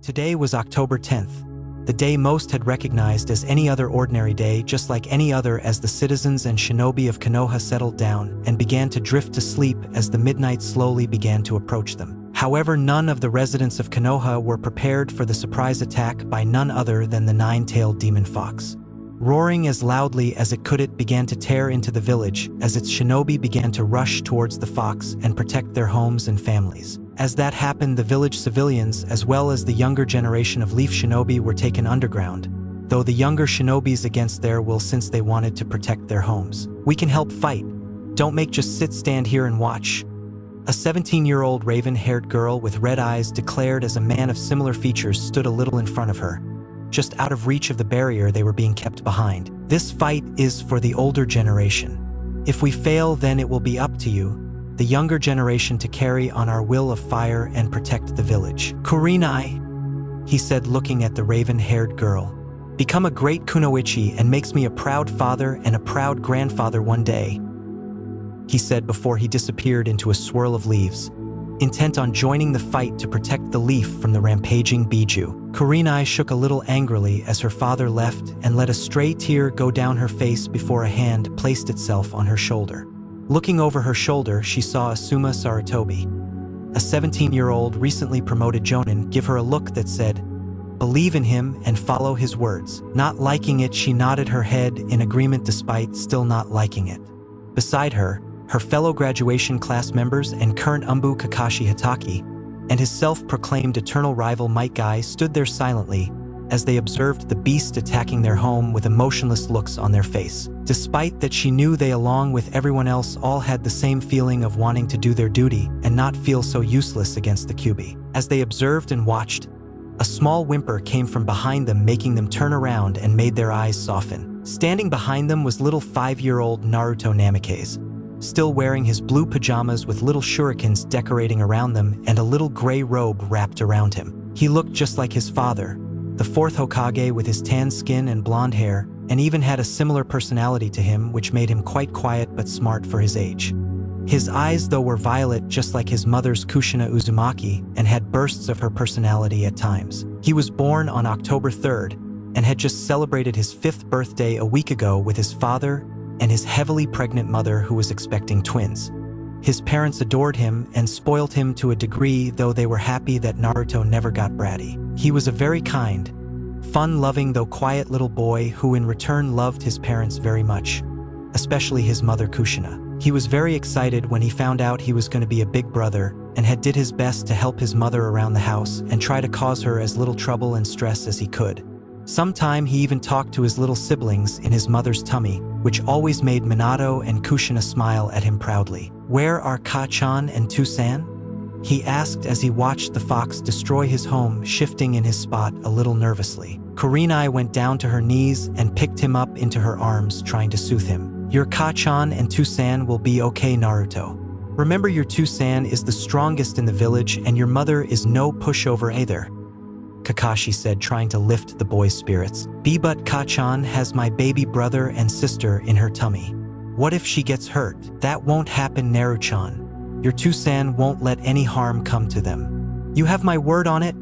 Today was October 10th, the day most had recognized as any other ordinary day, just like any other, as the citizens and shinobi of Konoha settled down and began to drift to sleep as the midnight slowly began to approach them. However, none of the residents of Konoha were prepared for the surprise attack by none other than the nine-tailed demon fox. Roaring as loudly as it could, it began to tear into the village as its shinobi began to rush towards the fox and protect their homes and families. As that happened, the village civilians, as well as the younger generation of leaf shinobi, were taken underground, though the younger shinobis against their will, since they wanted to protect their homes. "We can help fight. Don't make just stand here and watch," a 17-year-old raven-haired girl with red eyes declared as a man of similar features stood a little in front of her. Just out of reach of the barrier, they were being kept behind. "This fight is for the older generation. If we fail, then it will be up to you, the younger generation, to carry on our will of fire and protect the village." "Kurenai," he said, looking at the raven-haired girl. "Become a great kunoichi and makes me a proud father and a proud grandfather one day," he said before he disappeared into a swirl of leaves, intent on joining the fight to protect the leaf from the rampaging Biju. Kurenai shook a little angrily as her father left and let a stray tear go down her face before a hand placed itself on her shoulder. Looking over her shoulder, she saw Asuma Sarutobi, a 17-year-old recently promoted jonin, give her a look that said, "Believe in him and follow his words." Not liking it, she nodded her head in agreement despite still not liking it. Beside her, her fellow graduation class members and current Umbu Kakashi Hitaki and his self-proclaimed eternal rival Might Guy stood there silently as they observed the beast attacking their home with emotionless looks on their face. Despite that, she knew they, along with everyone else, all had the same feeling of wanting to do their duty and not feel so useless against the Kyuubi. As they observed and watched, a small whimper came from behind them, making them turn around and made their eyes soften. Standing behind them was little 5-year-old Naruto Namikaze, still wearing his blue pajamas with little shurikens decorating around them and a little gray robe wrapped around him. He looked just like his father, the 4th Hokage, with his tan skin and blonde hair, and even had a similar personality to him, which made him quite quiet but smart for his age. His eyes, though, were violet just like his mother's Kushina Uzumaki, and had bursts of her personality at times. He was born on October 3rd and had just celebrated his 5th birthday a week ago with his father and his heavily pregnant mother, who was expecting twins. His parents adored him and spoiled him to a degree, though they were happy that Naruto never got bratty. He was a very kind, fun-loving though quiet little boy who in return loved his parents very much, especially his mother Kushina. He was very excited when he found out he was going to be a big brother and had did his best to help his mother around the house and try to cause her as little trouble and stress as he could. Sometime he even talked to his little siblings in his mother's tummy, which always made Minato and Kushina smile at him proudly. "Where are Ka-chan and Tusan?" he asked as he watched the fox destroy his home, shifting in his spot a little nervously. Kurenai went down to her knees and picked him up into her arms, trying to soothe him. "Your Ka-chan and Tusan will be okay, Naruto. Remember, your Tusan is the strongest in the village and your mother is no pushover either," Kakashi said, trying to lift the boy's spirits. "But Ka-chan has my baby brother and sister in her tummy. What if she gets hurt?" "That won't happen, Naru-chan. Your Tusan won't let any harm come to them. You have my word on it?"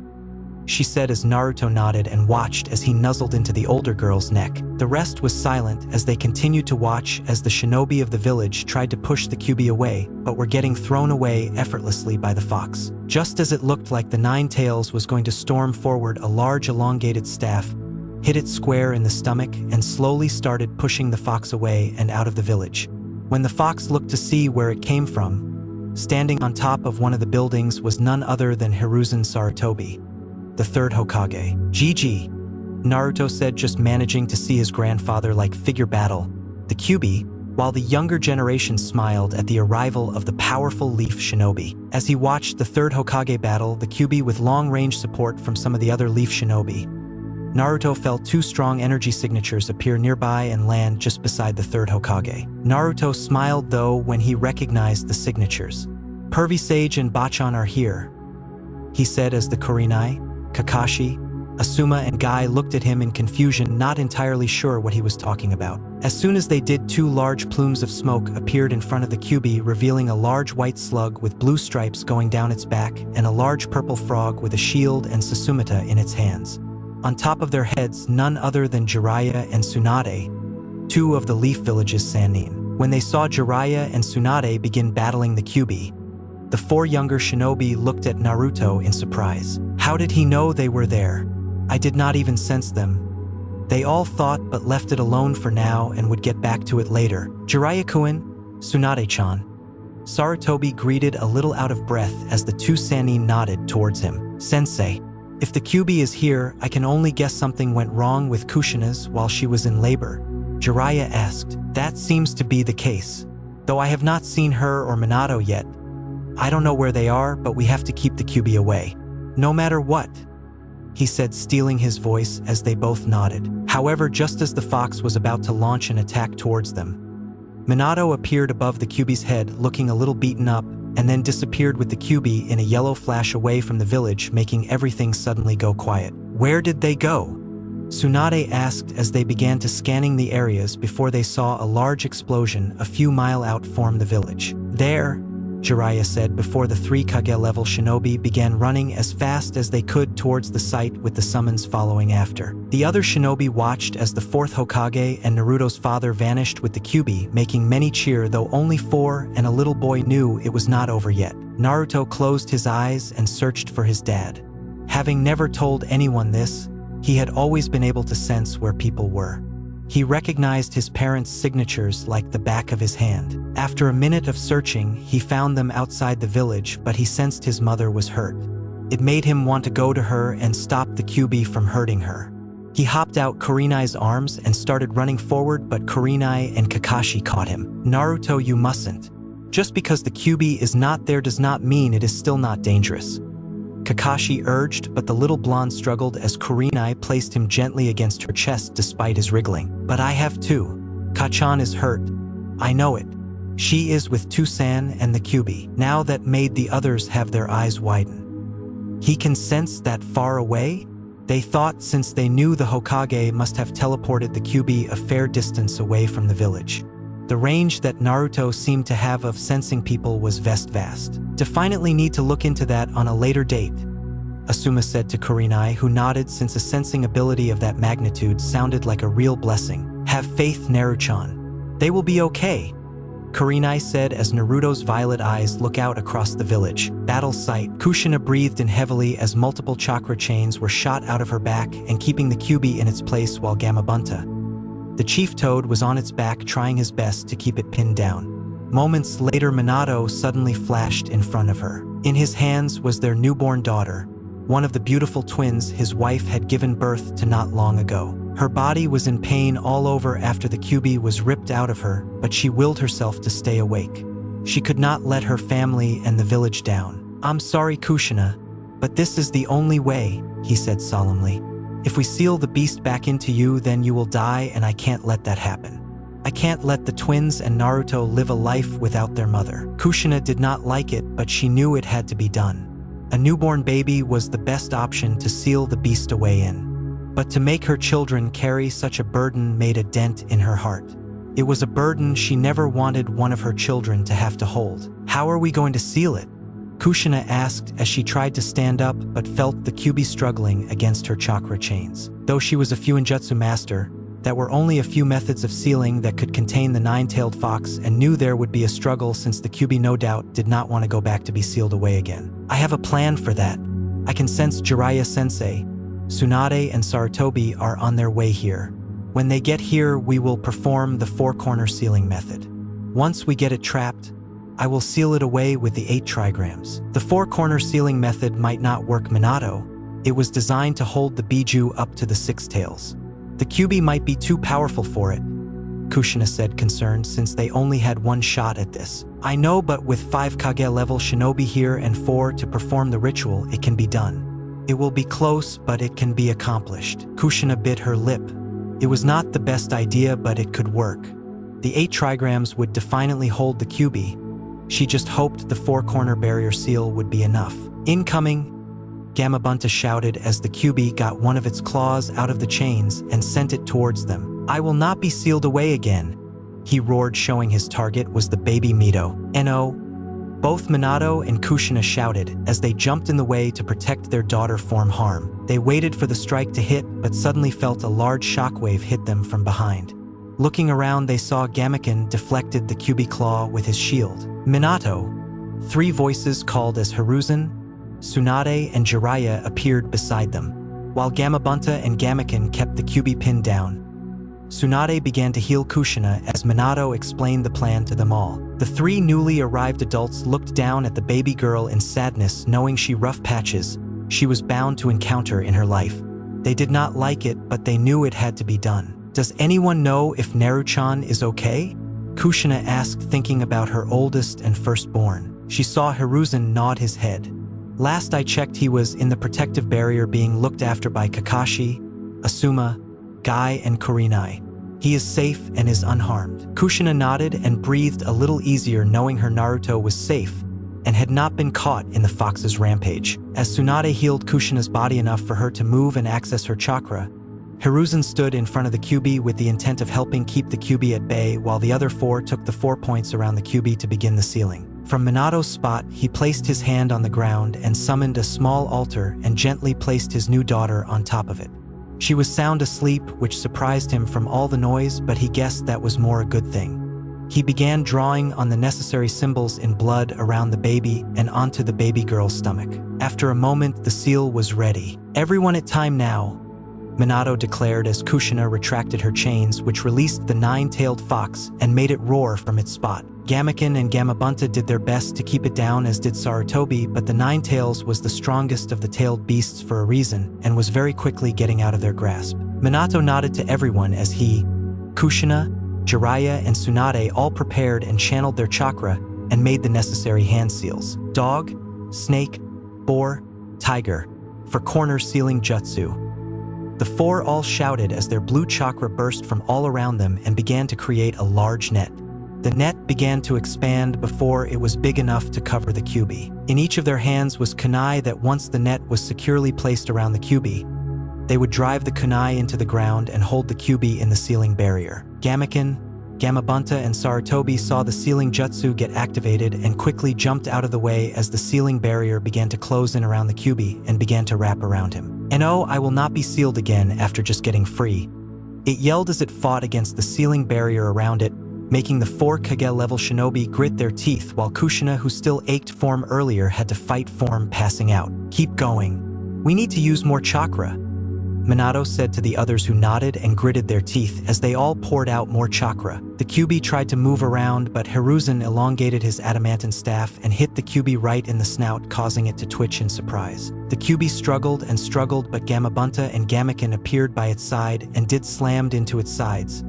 she said as Naruto nodded and watched as he nuzzled into the older girl's neck. The rest was silent as they continued to watch as the shinobi of the village tried to push the Kyuubi away, but were getting thrown away effortlessly by the fox. Just as it looked like the Nine Tails was going to storm forward, a large elongated staff hit it square in the stomach and slowly started pushing the fox away and out of the village. When the fox looked to see where it came from, standing on top of one of the buildings was none other than Hiruzen Sarutobi, the 3rd Hokage. "GG," Naruto said, just managing to see his grandfather like figure battle the Kyuubi, while the younger generation smiled at the arrival of the powerful leaf shinobi. As he watched the 3rd Hokage battle the Kyuubi with long-range support from some of the other leaf shinobi, Naruto felt 2 strong energy signatures appear nearby and land just beside the 3rd Hokage. Naruto smiled though when he recognized the signatures. "Pervy Sage and Bachan are here," he said as the Kurenai, Kakashi, Asuma and Guy looked at him in confusion, not entirely sure what he was talking about. As soon as they did, two large plumes of smoke appeared in front of the 𝕜𝕦𝕣𝕦, revealing a large white slug with blue stripes going down its back and a large purple frog with a shield and 𝕜𝕦𝕣𝕦 in its hands. On top of their heads, none other than Jiraiya and Tsunade, two of the Leaf Village's Sannin. When they saw Jiraiya and Tsunade begin battling the 𝕜𝕦𝕦𝕦, the four younger shinobi looked at Naruto in surprise. How did he know they were there? I did not even sense them. They all thought but left it alone for now and would get back to it later. Jiraiya-kun, Tsunade-chan. Sarutobi greeted a little out of breath as the two Sannin nodded towards him. Sensei, if the 𝕜𝕦𝕦𝕦 is here, I can only guess something went wrong with Kushina's while she was in labor. Jiraiya asked. That seems to be the case. Though I have not seen her or Minato yet. I don't know where they are, but we have to keep the 𝕜𝕦𝕦𝕦 away. No matter what, he said, stealing his voice as they both nodded. However, just as the fox was about to launch an attack towards them, Minato appeared above the 𝕜𝕦𝕦𝕦's head looking a little beaten up, and then disappeared with the 𝕜𝕦𝕦 in a yellow flash away from the village, making everything suddenly go quiet. Where did they go? Tsunade asked as they began to scanning the areas before they saw a large explosion a few miles out from the village. There, Jiraiya said before the 3 Kage-level shinobi began running as fast as they could towards the site with the summons following after. The other shinobi watched as the 4th Hokage and Naruto's father vanished with the 𝕜𝕦𝕦𝕦, making many cheer, though only 4 and a little boy knew it was not over yet. Naruto closed his eyes and searched for his dad. Having never told anyone this, he had always been able to sense where people were. He recognized his parents' signatures like the back of his hand. After a minute of searching, he found them outside the village, but he sensed his mother was hurt. It made him want to go to her and stop the 𝕜𝕦𝕦𝕦 from hurting her. He hopped out Kurenai's arms and started running forward, but Kurenai and Kakashi caught him. Naruto, you mustn't. Just because the 𝕜𝕦𝕦𝕦 is not there does not mean it is still not dangerous, Kakashi urged, but the little blonde struggled as Kurenai placed him gently against her chest despite his wriggling. But I have too. Kachan is hurt. I know it. She is with Tusan and the 𝕜𝕦𝕦𝕦. Now that made the others have their eyes widen. He can sense that far away? They thought since they knew the Hokage must have teleported the 𝕜𝕦𝕦𝕦 a fair distance away from the village. The range that Naruto seemed to have of sensing people was vast. Definitely need to look into that on a later date, Asuma said to Kurenai, who nodded since a sensing ability of that magnitude sounded like a real blessing. Have faith, Naruto-chan. They will be okay, Kurenai said as Naruto's violet eyes look out across the village. Battle site. Kushina breathed in heavily as multiple chakra chains were shot out of her back and keeping the 𝕜𝕦𝕦𝕦 in its place while 𝕜𝕦𝕦𝕦𝕦, the chief toad, was on its back trying his best to keep it pinned down. Moments later, Minato suddenly flashed in front of her. In his hands was their newborn daughter, one of the beautiful twins his wife had given birth to not long ago. Her body was in pain all over after the 𝕜𝕦𝕦𝕦 was ripped out of her, but she willed herself to stay awake. She could not let her family and the village down. I'm sorry, Kushina, but this is the only way, he said solemnly. If we seal the beast back into you, then you will die, and I can't let that happen. I can't let the twins and Naruto live a life without their mother. Kushina did not like it, but she knew it had to be done. A newborn baby was the best option to seal the beast away in. But to make her children carry such a burden made a dent in her heart. It was a burden she never wanted one of her children to have to hold. How are we going to seal it? Kushina asked as she tried to stand up but felt the 𝕜𝕦𝕦𝕦 struggling against her chakra chains. Though she was a Fuinjutsu master, there were only a few methods of sealing that could contain the 9-tailed fox and knew there would be a struggle since the 𝕜𝕦𝕦𝕦 no doubt did not want to go back to be sealed away again. I have a plan for that. I can sense Jiraiya-sensei, Tsunade and Sarutobi are on their way here. When they get here, we will perform the 4-corner sealing method. Once we get it trapped, I will seal it away with the 8 trigrams. The 4-corner sealing method might not work, Minato. It was designed to hold the Biju up to the 6 tails. The 𝕜𝕦𝕦𝕦 might be too powerful for it, Kushina said, concerned since they only had 1 shot at this. I know, but with 5 Kage-level shinobi here and 4 to perform the ritual, it can be done. It will be close, but it can be accomplished. Kushina bit her lip. It was not the best idea, but it could work. The 8 trigrams would definitely hold the 𝕜𝕦𝕦𝕦. She just hoped the 4-corner barrier seal would be enough. Incoming, 𝕜𝕦𝕦𝕦𝕦 shouted as the 𝕜𝕦𝕦𝕦𝕦 got one of its claws out of the chains and sent it towards them. I will not be sealed away again, he roared, showing his target was the baby 𝕜𝕦𝕣𝕦. No. Both Minato and Kushina shouted as they jumped in the way to protect their daughter from harm. They waited for the strike to hit, but suddenly felt a large shockwave hit them from behind. Looking around, they saw Gameken deflected the Kyuubi claw with his shield. Minato. 3 voices called as Hiruzen, Tsunade, and Jiraiya appeared beside them, while 𝕜𝕦𝕣𝕦 and Gameken kept the Kyuubi pinned down. Tsunade began to heal Kushina as Minato explained the plan to them all. The 3 newly arrived adults looked down at the baby girl in sadness, knowing she rough patches she was bound to encounter in her life. They did not like it, but they knew it had to be done. Does anyone know if Naruto-chan is okay? Kushina asked, thinking about her oldest and firstborn. She saw Hiruzen nod his head. Last I checked, he was in the protective barrier being looked after by Kakashi, Asuma, Guy, and Kurenai. He is safe and is unharmed. Kushina nodded and breathed a little easier, knowing her Naruto was safe and had not been caught in the fox's rampage. As Tsunade healed Kushina's body enough for her to move and access her chakra, Hiruzen stood in front of the Kyuubi with the intent of helping keep the Kyuubi at bay, while the other 4 took the 4 points around the Kyuubi to begin the sealing. From Minato's spot, he placed his hand on the ground and summoned a small altar and gently placed his new daughter on top of it. She was sound asleep, which surprised him from all the noise, but he guessed that was more a good thing. He began drawing on the necessary symbols in blood around the baby and onto the baby girl's stomach. After a moment, the seal was ready. Everyone at time now, Minato declared as Kushina retracted her chains, which released the 9-tailed fox and made it roar from its spot. Gameken and 𝕜𝕦𝕣𝕦 did their best to keep it down, as did Sarutobi, but the 9 tails was the strongest of the tailed beasts for a reason and was very quickly getting out of their grasp. Minato nodded to everyone as he, Kushina, Jiraiya, and Tsunade all prepared and channeled their chakra and made the necessary hand seals. Dog, snake, boar, tiger, for corner sealing jutsu. The 4 all shouted as their blue chakra burst from all around them and began to create a large net. The net began to expand before it was big enough to cover the Kyuubi. In each of their hands was kunai that once the net was securely placed around the Kyuubi, they would drive the kunai into the ground and hold the Kyuubi in the sealing barrier. Gameken, 𝕜𝕦𝕣𝕦, and Sarutobi saw the sealing jutsu get activated and quickly jumped out of the way as the sealing barrier began to close in around the Kyuubi and began to wrap around him. No, I will not be sealed again after just getting free. It yelled as it fought against the sealing barrier around it, making the 4 Kage-level shinobi grit their teeth, while Kushina, who still ached form earlier, had to fight form, passing out. Keep going. We need to use more chakra, Minato said to the others, who nodded and gritted their teeth as they all poured out more chakra. The Kyuubi tried to move around, but Hiruzen elongated his adamantine staff and hit the Kyuubi right in the snout, causing it to twitch in surprise. The Kyuubi struggled and struggled, but 𝕜𝕦𝕣𝕦 and Gameken appeared by its side and did slammed into its sides,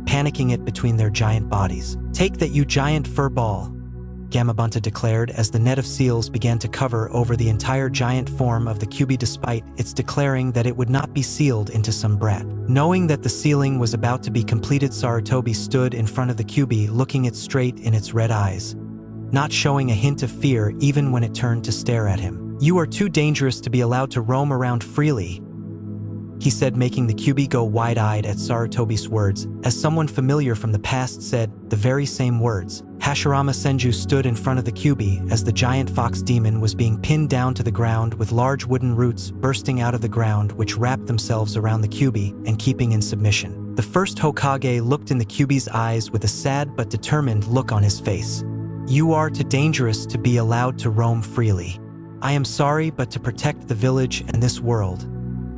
panicking it between their giant bodies. Take that, you giant fur ball, 𝕜𝕦𝕣𝕦 declared as the net of seals began to cover over the entire giant form of the Kyuubi, despite its declaring that it would not be sealed into some brat. Knowing that the sealing was about to be completed, Sarutobi stood in front of the Kyuubi, looking it straight in its red eyes, not showing a hint of fear even when it turned to stare at him. You are too dangerous to be allowed to roam around freely, he said, making the Kyuubi go wide-eyed at Sarutobi's words, as someone familiar from the past said the very same words. Hashirama Senju stood in front of the Kyuubi as the giant fox demon was being pinned down to the ground, with large wooden roots bursting out of the ground which wrapped themselves around the Kyuubi and keeping in submission. The first Hokage looked in the Kyuubi's eyes with a sad but determined look on his face. You are too dangerous to be allowed to roam freely. I am sorry, but to protect the village and this world,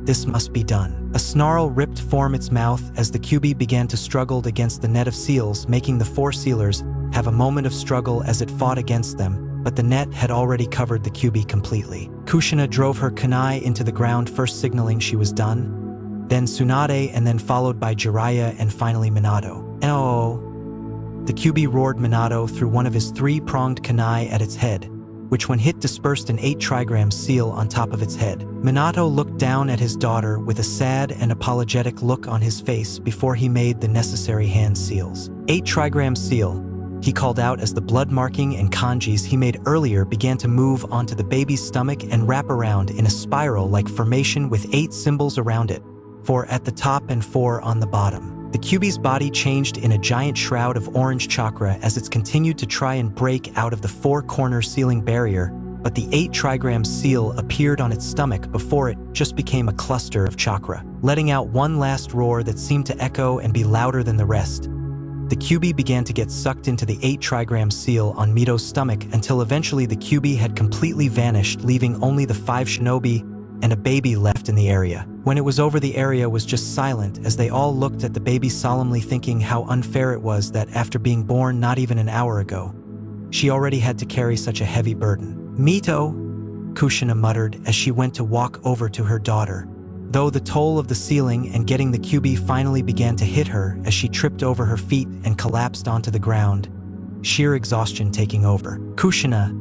this must be done. A snarl ripped from its mouth as the Kyuubi began to struggle against the net of seals, making the 4 sealers have a moment of struggle as it fought against them, but the net had already covered the Kyuubi completely. Kushina drove her kunai into the ground, first signaling she was done, then Tsunade, and then followed by Jiraiya and finally Minato. No! The Kyuubi roared Minato through one of his 3-pronged kunai at its head, which when hit dispersed an 8-trigram seal on top of its head. Minato looked down at his daughter with a sad and apologetic look on his face before he made the necessary hand seals. 8-trigram seal, he called out as the blood marking and kanjis he made earlier began to move onto the baby's stomach and wrap around in a spiral-like formation with 8 symbols around it, 4 at the top and 4 on the bottom. The Kyuubi's body changed in a giant shroud of orange chakra as it continued to try and break out of the four-corner ceiling barrier, but the 8 trigram seal appeared on its stomach before it just became a cluster of chakra, letting out one last roar that seemed to echo and be louder than the rest. The Kyuubi began to get sucked into the 8 trigram seal on Mito's stomach until eventually the Kyuubi had completely vanished, leaving only the 5 shinobi and a baby left in the area. When it was over, the area was just silent as they all looked at the baby, solemnly thinking how unfair it was that after being born not even an hour ago, she already had to carry such a heavy burden. "Mito," Kushina muttered as she went to walk over to her daughter, though the toll of the ceiling and getting the Kyuubi finally began to hit her as she tripped over her feet and collapsed onto the ground, sheer exhaustion taking over. "Kushina,"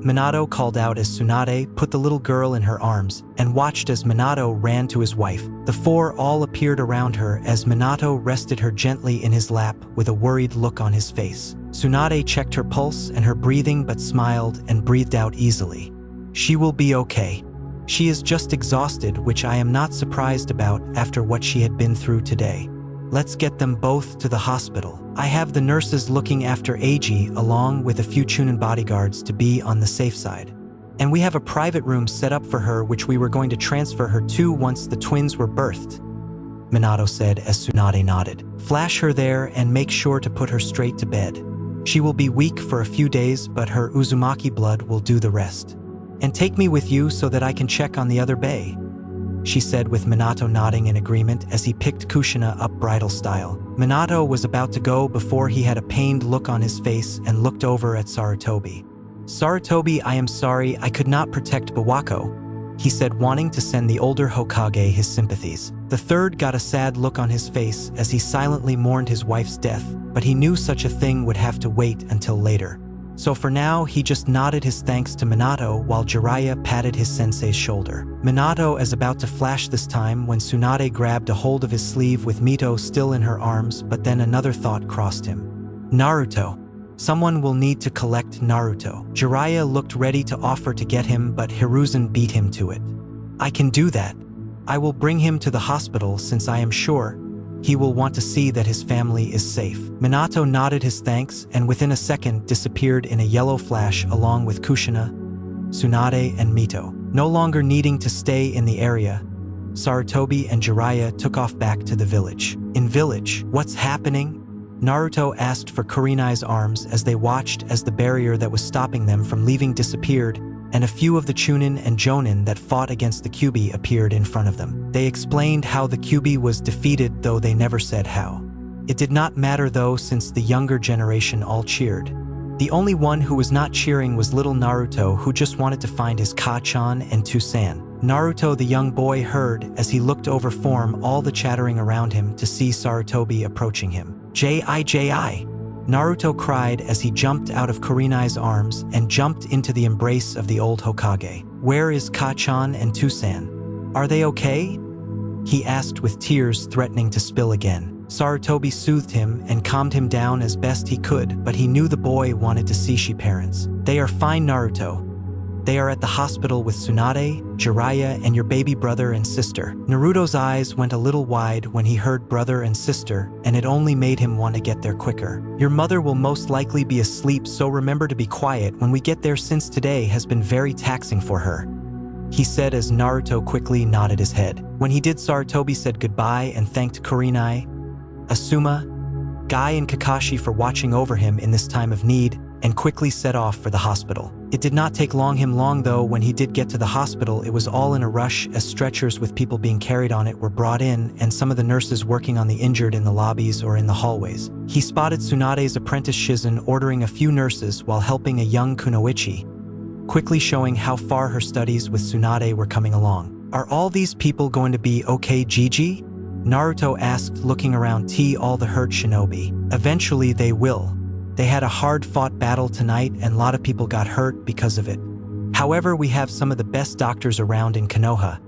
Minato called out as Tsunade put the little girl in her arms and watched as Minato ran to his wife. The 4 all appeared around her as Minato rested her gently in his lap with a worried look on his face. Tsunade checked her pulse and her breathing but smiled and breathed out easily. "She will be okay. She is just exhausted, which I am not surprised about after what she had been through today. Let's get them both to the hospital. I have the nurses looking after Eiji along with a few chunin bodyguards to be on the safe side. And we have a private room set up for her which we were going to transfer her to once the twins were birthed," Minato said as Tsunade nodded. "Flash her there and make sure to put her straight to bed. She will be weak for a few days, but her Uzumaki blood will do the rest. And take me with you so that I can check on the other bay," she said with Minato nodding in agreement as he picked Kushina up bridal style. Minato was about to go before he had a pained look on his face and looked over at Sarutobi. "Sarutobi, I am sorry I could not protect Bawako," he said, wanting to send the older Hokage his sympathies. The third got a sad look on his face as he silently mourned his wife's death, but he knew such a thing would have to wait until later. So for now, he just nodded his thanks to Minato while Jiraiya patted his sensei's shoulder. Minato is about to flash this time when Tsunade grabbed a hold of his sleeve with Mito still in her arms, but then another thought crossed him. "Naruto. Someone will need to collect Naruto." Jiraiya looked ready to offer to get him, but Hiruzen beat him to it. "I can do that. I will bring him to the hospital since I am sure he will want to see that his family is safe." Minato nodded his thanks and within a second disappeared in a yellow flash along with Kushina, Tsunade, and Mito. No longer needing to stay in the area, Sarutobi and Jiraiya took off back to the village. In village, "What's happening?" Naruto asked for Kurenai's arms as they watched as the barrier that was stopping them from leaving disappeared and a few of the chunin and jonin that fought against the Kyuubi appeared in front of them. They explained how the Kyuubi was defeated, though they never said how. It did not matter though, since the younger generation all cheered. The only one who was not cheering was little Naruto, who just wanted to find his Kachan and Tusan. Naruto, the young boy, heard as he looked over form all the chattering around him to see Sarutobi approaching him. Ji. Naruto cried as he jumped out of Kurenai's arms and jumped into the embrace of the old Hokage. "Where is Kachan and Tusan? Are they okay?" he asked with tears threatening to spill again. Sarutobi soothed him and calmed him down as best he could, but he knew the boy wanted to see she parents. "They are fine, Naruto. They are at the hospital with Tsunade, Jiraiya, and your baby brother and sister." Naruto's eyes went a little wide when he heard brother and sister, and it only made him want to get there quicker. "Your mother will most likely be asleep, so remember to be quiet when we get there since today has been very taxing for her," he said as Naruto quickly nodded his head. When he did, Sarutobi said goodbye and thanked Kurenai, Asuma, Guy, and Kakashi for watching over him in this time of need, and quickly set off for the hospital. It did not take him long though. When he did get to the hospital, it was all in a rush as stretchers with people being carried on it were brought in and some of the nurses working on the injured in the lobbies or in the hallways. He spotted Tsunade's apprentice Shizen ordering a few nurses while helping a young Kunoichi, quickly showing how far her studies with Tsunade were coming along. "Are all these people going to be okay, Gigi?" Naruto asked, looking around all the hurt shinobi. "Eventually they will. They had a hard-fought battle tonight and a lot of people got hurt because of it. However, we have some of the best doctors around in Konoha,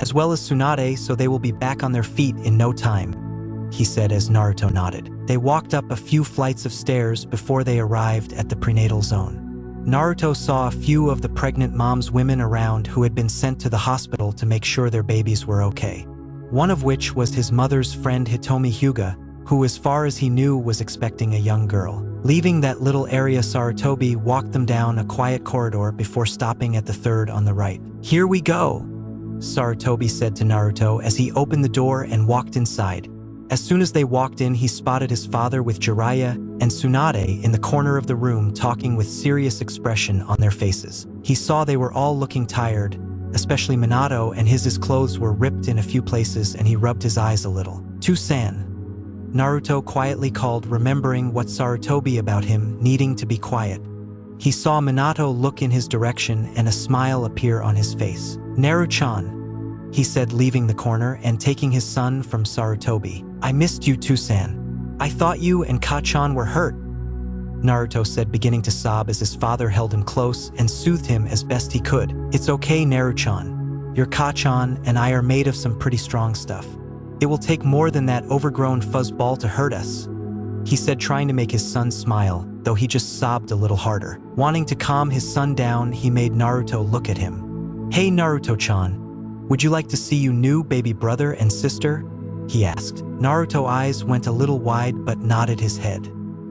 as well as Tsunade, so they will be back on their feet in no time," he said as Naruto nodded. They walked up a few flights of stairs before they arrived at the prenatal zone. Naruto saw a few of the pregnant moms' women around who had been sent to the hospital to make sure their babies were okay. one of which was his mother's friend Hitomi Hyuga, who as far as he knew was expecting a young girl. Leaving that little area, Sarutobi walked them down a quiet corridor before stopping at the third on the right. "Here we go," Sarutobi said to Naruto as he opened the door and walked inside. As soon as they walked in, he spotted his father with Jiraiya and Tsunade in the corner of the room talking with serious expression on their faces. He saw they were all looking tired, especially Minato, and his clothes were ripped in a few places, and he rubbed his eyes a little. "To-san," Naruto quietly called, remembering what Sarutobi about him needing to be quiet. He saw Minato look in his direction and a smile appear on his face. "Naru-chan," he said, leaving the corner and taking his son from Sarutobi. "I missed you, To-san. I thought you and Ka-chan were hurt," Naruto said, beginning to sob as his father held him close and soothed him as best he could. "It's okay, Naru-chan. Your Ka-chan and I are made of some pretty strong stuff. It will take more than that overgrown fuzzball to hurt us," he said, trying to make his son smile, though he just sobbed a little harder. Wanting to calm his son down, he made Naruto look at him. "Hey Naruto-chan, would you like to see your new baby brother and sister?" he asked. Naruto's eyes went a little wide but nodded his head.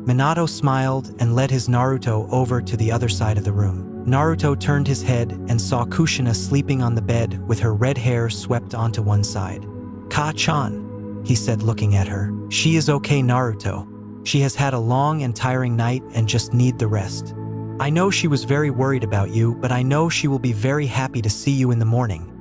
Minato smiled and led his Naruto over to the other side of the room. Naruto turned his head and saw Kushina sleeping on the bed with her red hair swept onto one side. "Ka-chan," he said, looking at her. "She is okay, Naruto. She has had a long and tiring night and just need the rest. I know she was very worried about you, but I know she will be very happy to see you in the morning,"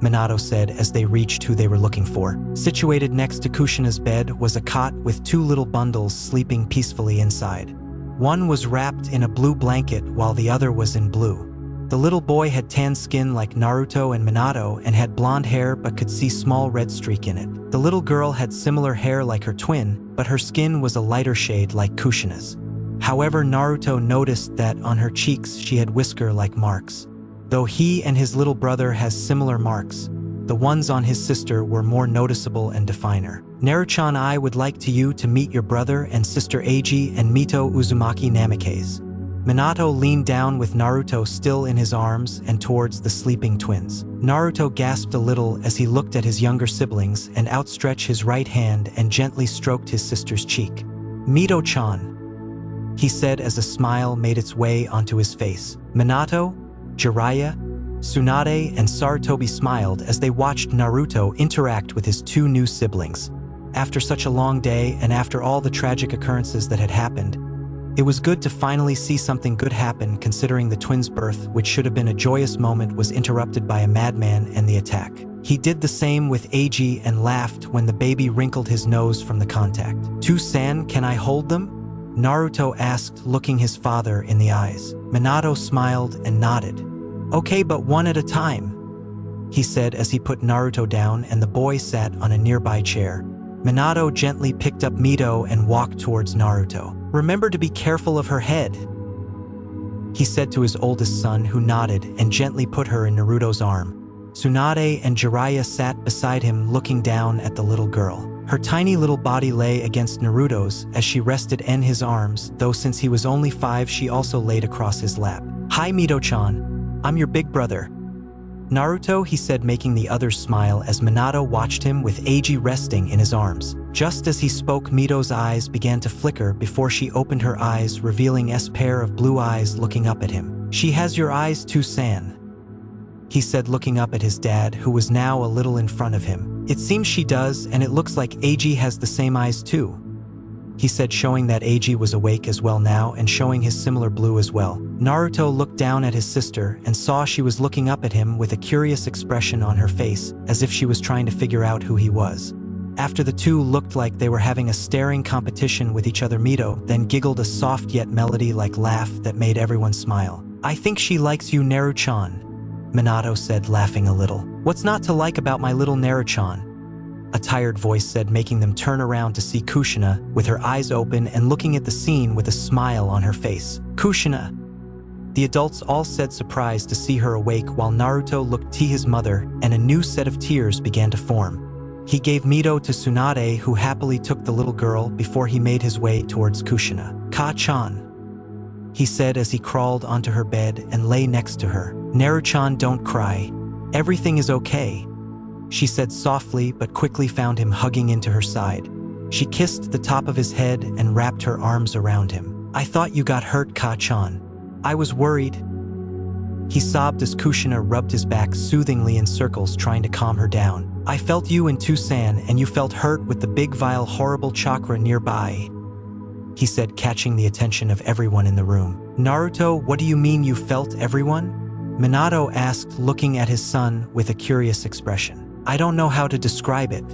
Minato said as they reached who they were looking for. Situated next to Kushina's bed was a cot with two little bundles sleeping peacefully inside. One was wrapped in a blue blanket while the other was in blue. The little boy had tan skin like Naruto and Minato and had blonde hair but could see small red streak in it. The little girl had similar hair like her twin, but her skin was a lighter shade like Kushina's. However, Naruto noticed that on her cheeks she had whisker-like marks. Though he and his little brother has similar marks, the ones on his sister were more noticeable and definer. "Naru-chan, I would like you to meet your brother and sister Eiji and Mito Uzumaki Namikaze." Minato leaned down with Naruto still in his arms and towards the sleeping twins. Naruto gasped a little as he looked at his younger siblings and outstretched his right hand and gently stroked his sister's cheek. "Mito-chan," he said as a smile made its way onto his face. Minato, Jiraiya, Tsunade, and Sarutobi smiled as they watched Naruto interact with his two new siblings. After such a long day and after all the tragic occurrences that had happened, it was good to finally see something good happen, considering the twins' birth, which should have been a joyous moment, was interrupted by a madman and the attack. He did the same with Eiji and laughed when the baby wrinkled his nose from the contact. "To-san, can I hold them?" Naruto asked, looking his father in the eyes. Minato smiled and nodded. "Okay, but one at a time," he said as he put Naruto down and the boy sat on a nearby chair. Minato gently picked up Mito and walked towards Naruto. "Remember to be careful of her head," he said to his oldest son, who nodded and gently put her in Naruto's arm. Tsunade and Jiraiya sat beside him, looking down at the little girl. Her tiny little body lay against Naruto's as she rested in his arms, though since he was only 5 she also laid across his lap. "Hi Mito-chan, I'm your big brother, Naruto," he said, making the others smile as Minato watched him with Eiji resting in his arms. Just as he spoke, Mito's eyes began to flicker before she opened her eyes, revealing a pair of blue eyes looking up at him. "She has your eyes too, San," he said, looking up at his dad, who was now a little in front of him. "It seems she does, and it looks like Eiji has the same eyes too," he said, showing that Eiji was awake as well now and showing his similar blue as well. Naruto looked down at his sister and saw she was looking up at him with a curious expression on her face, as if she was trying to figure out who he was. After the two looked like they were having a staring competition with each other, Mito then giggled a soft yet melody-like laugh that made everyone smile. "I think she likes you, Naru-chan," Minato said, laughing a little. "What's not to like about my little Naru-chan?" a tired voice said, making them turn around to see Kushina with her eyes open and looking at the scene with a smile on her face. "Kushina!" The adults all said, surprised to see her awake, while Naruto looked to his mother and a new set of tears began to form. He gave Mito to Tsunade, who happily took the little girl before he made his way towards Kushina. "Ka-chan," he said as he crawled onto her bed and lay next to her. "Naru-chan, don't cry. Everything is okay," she said softly, but quickly found him hugging into her side. She kissed the top of his head and wrapped her arms around him. "I thought you got hurt, Ka-chan. I was worried." He sobbed as Kushina rubbed his back soothingly in circles, trying to calm her down. "I felt you in Tucson, and you felt hurt with the big vile horrible chakra nearby," he said, catching the attention of everyone in the room. "Naruto, what do you mean you felt everyone?" Minato asked, looking at his son with a curious expression. "I don't know how to describe it.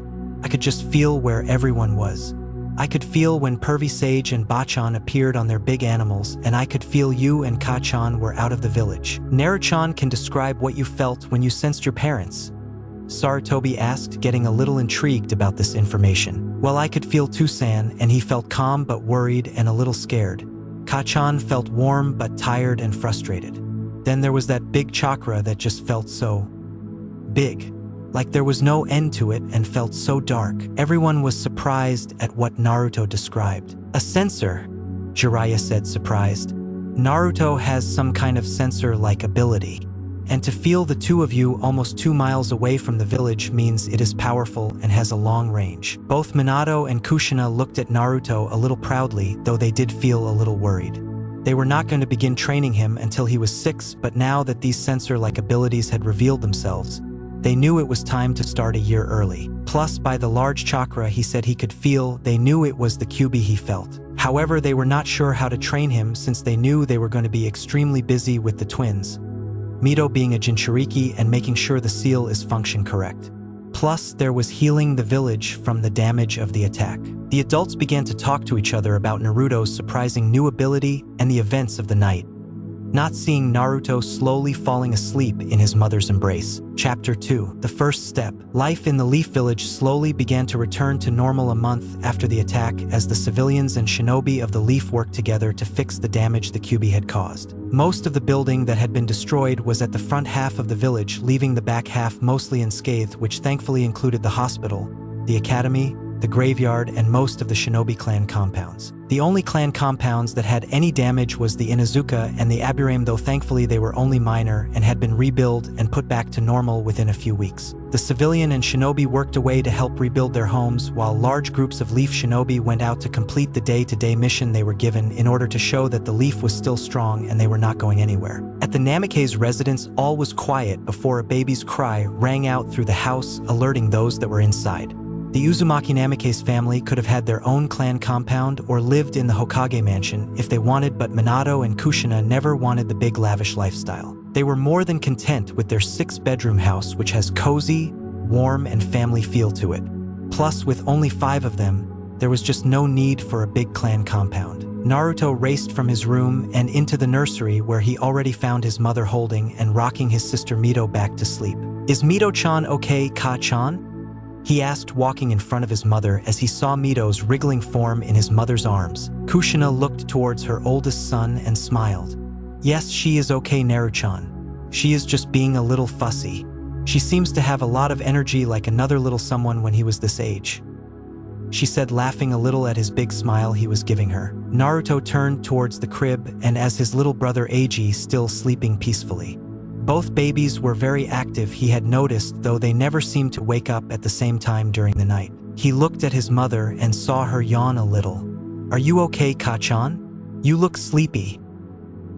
I could just feel where everyone was. I could feel when Pervy Sage and Bachan appeared on their big animals, and I could feel you and Ka-chan were out of the village." "Naruto-chan can describe what you felt when you sensed your parents?" Sarutobi asked, getting a little intrigued about this information. "Well, I could feel Tucson, and he felt calm but worried and a little scared. Ka-chan felt warm but tired and frustrated. Then there was that big chakra that just felt so big. Like there was no end to it and felt so dark." Everyone was surprised at what Naruto described. "A sensor," Jiraiya said, surprised. "Naruto has some kind of sensor-like ability. And to feel the two of you almost 2 miles away from the village means it is powerful and has a long range." Both Minato and Kushina looked at Naruto a little proudly, though they did feel a little worried. They were not going to begin training him until he was 6, but now that these sensor-like abilities had revealed themselves, they knew it was time to start a year early. Plus, by the large chakra he said he could feel, they knew it was the Kyuubi he felt. However, they were not sure how to train him since they knew they were going to be extremely busy with the twins, Mito being a Jinchuriki and making sure the seal is function correct. Plus, there was healing the village from the damage of the attack. The adults began to talk to each other about Naruto's surprising new ability and the events of the night, not seeing Naruto slowly falling asleep in his mother's embrace. Chapter 2. The First Step. Life in the Leaf Village slowly began to return to normal a month after the attack as the civilians and shinobi of the Leaf worked together to fix the damage the Kyuubi had caused. Most of the building that had been destroyed was at the front half of the village, leaving the back half mostly unscathed, which thankfully included the hospital, the academy, the graveyard, and most of the shinobi clan compounds. The only clan compounds that had any damage was the Inuzuka and the Aburame, though thankfully they were only minor and had been rebuilt and put back to normal within a few weeks. The civilian and shinobi worked away to help rebuild their homes, while large groups of Leaf shinobi went out to complete the day-to-day mission they were given in order to show that the Leaf was still strong and they were not going anywhere. At the Namikaze residence, all was quiet before a baby's cry rang out through the house, alerting those that were inside. The Uzumaki Namikaze family could have had their own clan compound or lived in the Hokage mansion if they wanted, but Minato and Kushina never wanted the big lavish lifestyle. They were more than content with their 6-bedroom house, which has cozy, warm, and family feel to it. Plus, with only 5 of them, there was just no need for a big clan compound. Naruto raced from his room and into the nursery, where he already found his mother holding and rocking his sister Mito back to sleep. "Is Mito-chan okay, Ka-chan?" he asked, walking in front of his mother as he saw Mito's wriggling form in his mother's arms. Kushina looked towards her oldest son and smiled. "Yes, she is okay, Naruto-chan. She is just being a little fussy. She seems to have a lot of energy like another little someone when he was this age," she said, laughing a little at his big smile he was giving her. Naruto turned towards the crib, and as his little brother Eiji still sleeping peacefully. Both babies were very active, he had noticed, though they never seemed to wake up at the same time during the night. He looked at his mother and saw her yawn a little. "Are you okay, Ka-chan? You look sleepy,"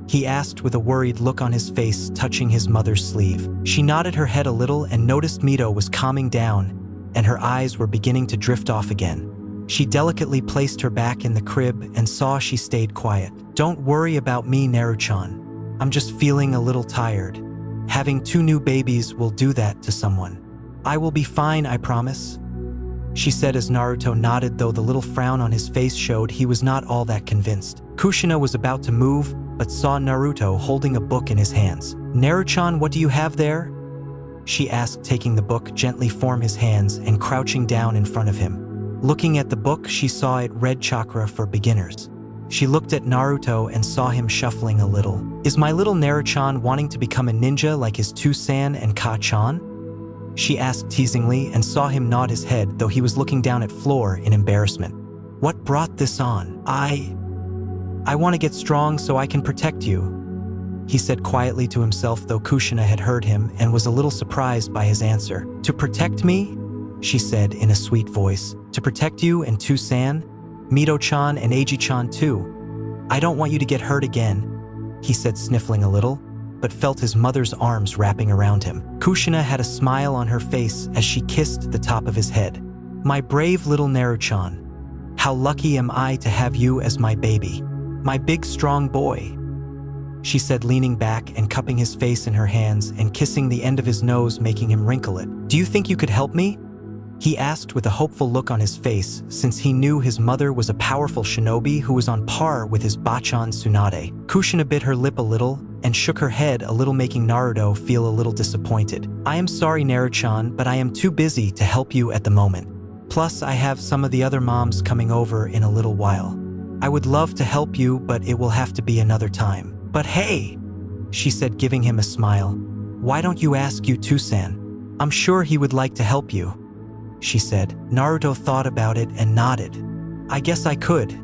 he asked with a worried look on his face, touching his mother's sleeve. She nodded her head a little and noticed Mito was calming down, and her eyes were beginning to drift off again. She delicately placed her back in the crib and saw she stayed quiet. "Don't worry about me, Naruto-chan. I'm just feeling a little tired. Having 2 new babies will do that to someone. I will be fine, I promise," she said as Naruto nodded, though the little frown on his face showed he was not all that convinced. Kushina was about to move, but saw Naruto holding a book in his hands. "Naruto-chan, what do you have there?" she asked, taking the book gently from his hands and crouching down in front of him. Looking at the book, she saw it read Chakra for Beginners. She looked at Naruto and saw him shuffling a little. "Is my little Naruto-chan wanting to become a ninja like his Tucson and Ka-chan?" she asked teasingly, and saw him nod his head, though he was looking down at floor in embarrassment. "What brought this on? I want to get strong so I can protect you," he said quietly to himself, though Kushina had heard him and was a little surprised by his answer. To protect me? She said in a sweet voice. To protect you and Tou-san? Mito-chan and Eiji-chan too. I don't want you to get hurt again, he said, sniffling a little, but felt his mother's arms wrapping around him. Kushina had a smile on her face as she kissed the top of his head. My brave little Naruto-chan. How lucky am I to have you as my baby. My big strong boy, she said, leaning back and cupping his face in her hands and kissing the end of his nose, making him wrinkle it. Do you think you could help me? He asked with a hopeful look on his face, since he knew his mother was a powerful shinobi who was on par with his Bachan Tsunade. Kushina bit her lip a little and shook her head a little, making Naruto feel a little disappointed. I am sorry, Naruto-chan, but I am too busy to help you at the moment. Plus, I have some of the other moms coming over in a little while. I would love to help you, but it will have to be another time. But hey, she said, giving him a smile. Why don't you ask Tou-san? I'm sure he would like to help you, she said. Naruto thought about it and nodded. I guess I could,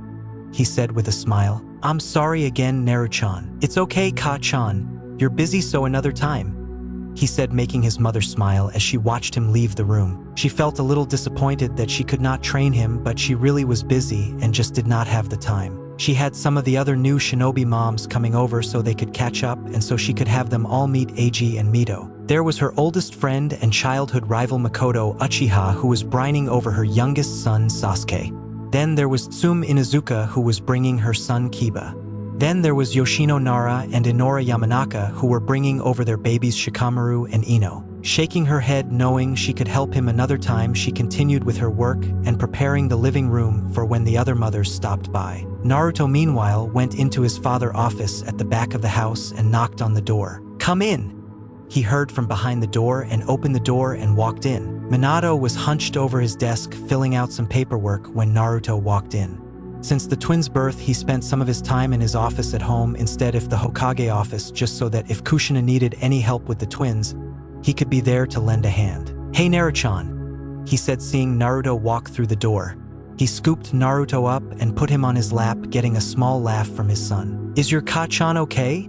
he said with a smile. I'm sorry again, Naruto-chan. It's okay, Ka-chan. You're busy, so another time, he said, making his mother smile as she watched him leave the room. She felt a little disappointed that she could not train him, but she really was busy and just did not have the time. She had some of the other new shinobi moms coming over so they could catch up and so she could have them all meet Eiji and Mito. There was her oldest friend and childhood rival Makoto Uchiha, who was brining over her youngest son Sasuke. Then there was Tsume Inuzuka, who was bringing her son Kiba. Then there was Yoshino Nara and Inora Yamanaka, who were bringing over their babies Shikamaru and Ino. Shaking her head, knowing she could help him another time, she continued with her work and preparing the living room for when the other mothers stopped by. Naruto, meanwhile, went into his father's office at the back of the house and knocked on the door. Come in, he heard from behind the door, and opened the door and walked in. Minato was hunched over his desk filling out some paperwork when Naruto walked in. Since the twins' birth, he spent some of his time in his office at home instead of the Hokage office, just so that if Kushina needed any help with the twins, he could be there to lend a hand. Hey Naruto-chan, he said, seeing Naruto walk through the door. He scooped Naruto up and put him on his lap, getting a small laugh from his son. Is your Ka-chan okay?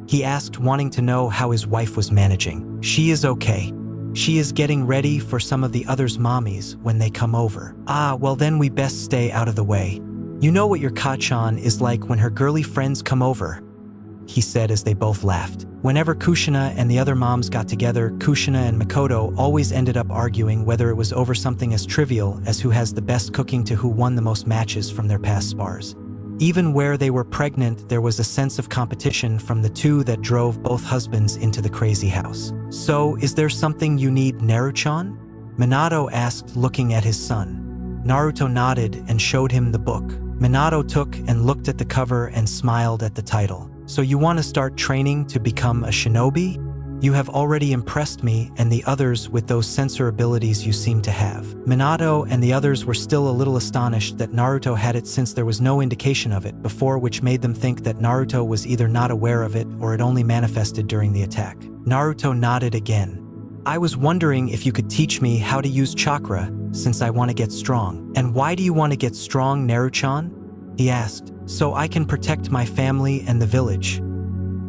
He asked, wanting to know how his wife was managing. She is okay. She is getting ready for some of the others' mommies when they come over. Ah, well then we best stay out of the way. You know what your Ka-chan is like when her girly friends come over, he said as they both laughed. Whenever Kushina and the other moms got together, Kushina and Makoto always ended up arguing, whether it was over something as trivial as who has the best cooking to who won the most matches from their past spars. Even where they were pregnant, there was a sense of competition from the two that drove both husbands into the crazy house. So, is there something you need, Naruto-chan? Minato asked, looking at his son. Naruto nodded and showed him the book. Minato took and looked at the cover and smiled at the title. So you want to start training to become a shinobi? You have already impressed me and the others with those sensor abilities you seem to have. Minato and the others were still a little astonished that Naruto had it, since there was no indication of it before, which made them think that Naruto was either not aware of it or it only manifested during the attack. Naruto nodded again. I was wondering if you could teach me how to use chakra, since I want to get strong. And why do you want to get strong, Naruto-chan? He asked. So I can protect my family and the village,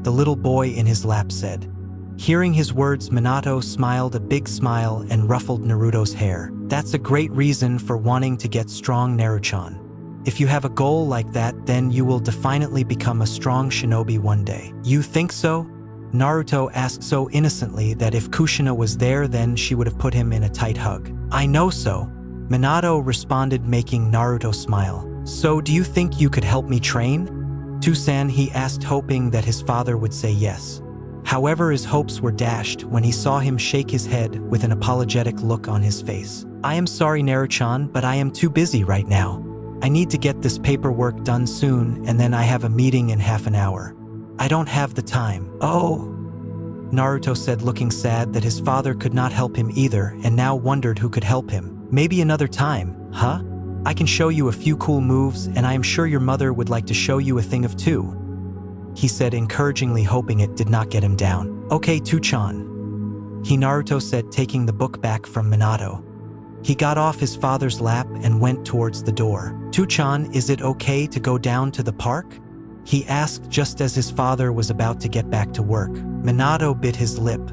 the little boy in his lap said. Hearing his words, Minato smiled a big smile and ruffled Naruto's hair. That's a great reason for wanting to get strong, Naruto-chan. If you have a goal like that, then you will definitely become a strong shinobi one day. You think so? Naruto asked so innocently that if Kushina was there, then she would have put him in a tight hug. I know so, Minato responded, making Naruto smile. So do you think you could help me train? Tou-san, he asked, hoping that his father would say yes. However, his hopes were dashed when he saw him shake his head with an apologetic look on his face. I am sorry, Naruto-chan, but I am too busy right now. I need to get this paperwork done soon, and then I have a meeting in half an hour. I don't have the time. Oh, Naruto said, looking sad that his father could not help him either, and now wondered who could help him. Maybe another time, huh? I can show you a few cool moves, and I am sure your mother would like to show you a thing of two, he said encouragingly, hoping it did not get him down. Okay, Tou-chan, Naruto said, taking the book back from Minato. He got off his father's lap and went towards the door. Tou-chan, is it okay to go down to the park? he asked just as his father was about to get back to work. Minato bit his lip.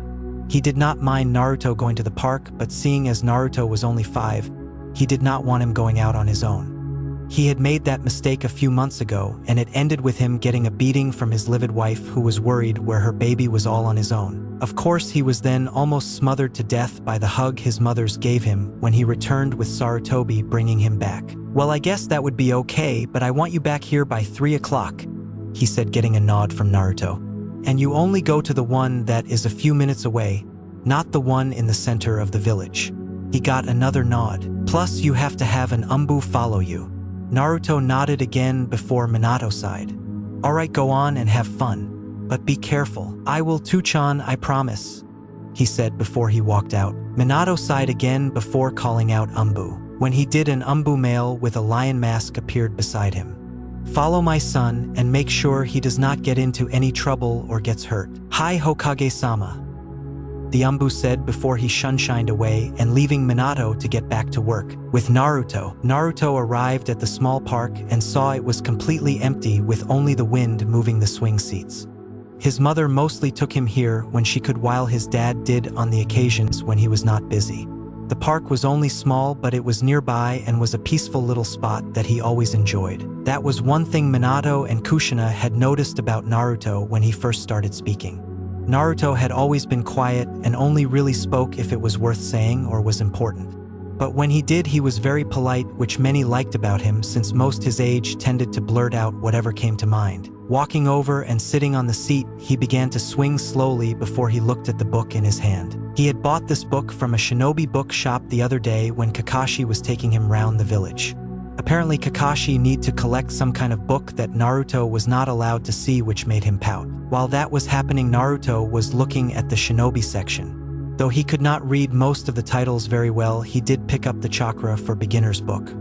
He did not mind Naruto going to the park, but seeing as Naruto was only 5, he did not want him going out on his own. He had made that mistake a few months ago, and it ended with him getting a beating from his livid wife, who was worried where her baby was all on his own. Of course, he was then almost smothered to death by the hug his mothers gave him when he returned with Sarutobi bringing him back. "Well, I guess that would be okay, but I want you back here by 3 o'clock, he said, getting a nod from Naruto. "And you only go to the one that is a few minutes away, not the one in the center of the village." He got another nod. "Plus, you have to have an 𝕜𝕚𝕣𝕦𝕦𝕠𝕥𝕤 follow you." Naruto nodded again before Minato sighed. "Alright, go on and have fun. But be careful." "I will too, Chan, I promise," he said before he walked out. Minato sighed again before calling out 𝕜𝕚𝕣𝕦𝕠𝕥𝕤. When he did, an 𝕜𝕚𝕣 male with a lion mask appeared beside him. "Follow my son and make sure he does not get into any trouble or gets hurt." "Hi, Hokage-sama," the 𝕜𝕚𝕚 said before he shunshined away and leaving Minato to get back to work. With Naruto, Naruto arrived at the small park and saw it was completely empty with only the wind moving the swing seats. His mother mostly took him here when she could, while his dad did on the occasions when he was not busy. The park was only small, but it was nearby and was a peaceful little spot that he always enjoyed. That was one thing Minato and Kushina had noticed about Naruto when he first started speaking. Naruto had always been quiet and only really spoke if it was worth saying or was important. But when he did, he was very polite, which many liked about him since most his age tended to blurt out whatever came to mind. Walking over and sitting on the seat, he began to swing slowly before he looked at the book in his hand. He had bought this book from a shinobi book shop the other day when Kakashi was taking him round the village. Apparently Kakashi needed to collect some kind of book that Naruto was not allowed to see, which made him pout. While that was happening, Naruto was looking at the shinobi section. Though he could not read most of the titles very well, he did pick up the Chakra for Beginners book.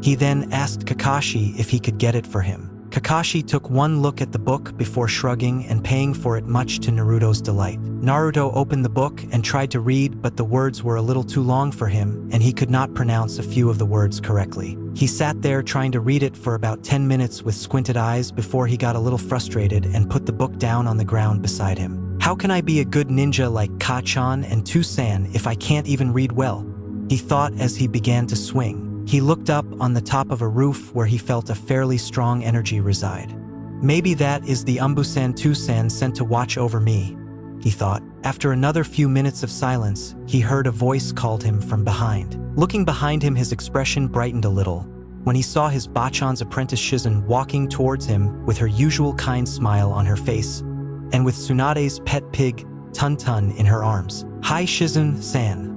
He then asked Kakashi if he could get it for him. Kakashi took one look at the book before shrugging and paying for it, much to Naruto's delight. Naruto opened the book and tried to read, but the words were a little too long for him and he could not pronounce a few of the words correctly. He sat there trying to read it for about 10 minutes with squinted eyes before he got a little frustrated and put the book down on the ground beside him. "How can I be a good ninja like Ka-chan and Toussaint if I can't even read well?" he thought as he began to swing. He looked up on the top of a roof where he felt a fairly strong energy reside. "Maybe that is the 𝕜𝕚𝕣𝕦𝕠𝕥𝕤 Toussaint sent to watch over me," he thought. After another few minutes of silence, he heard a voice called him from behind. Looking behind him, his expression brightened a little when he saw his Bachan's apprentice Shizen walking towards him with her usual kind smile on her face and with Tsunade's pet pig, Tun-Tun, in her arms. "Hi, Shizen-san,"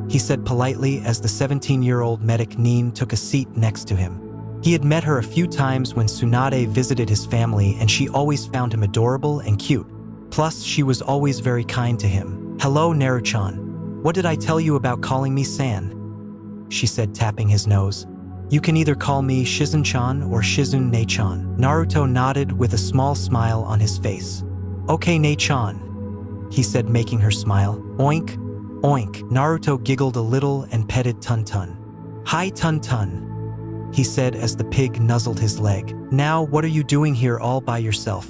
he said politely as the 17-year-old medic Nin took a seat next to him. He had met her a few times when Tsunade visited his family and she always found him adorable and cute. Plus, she was always very kind to him. "Hello, Naru-chan. What did I tell you about calling me San?" she said, tapping his nose. "You can either call me Shizen-chan or Shizune-chan." Naruto nodded with a small smile on his face. "Okay, Ne-chan," he said, making her smile. "Oink, oink." Naruto giggled a little and petted Tun-Tun. "Hi, Tun-Tun," he said as the pig nuzzled his leg. "Now, what are you doing here all by yourself?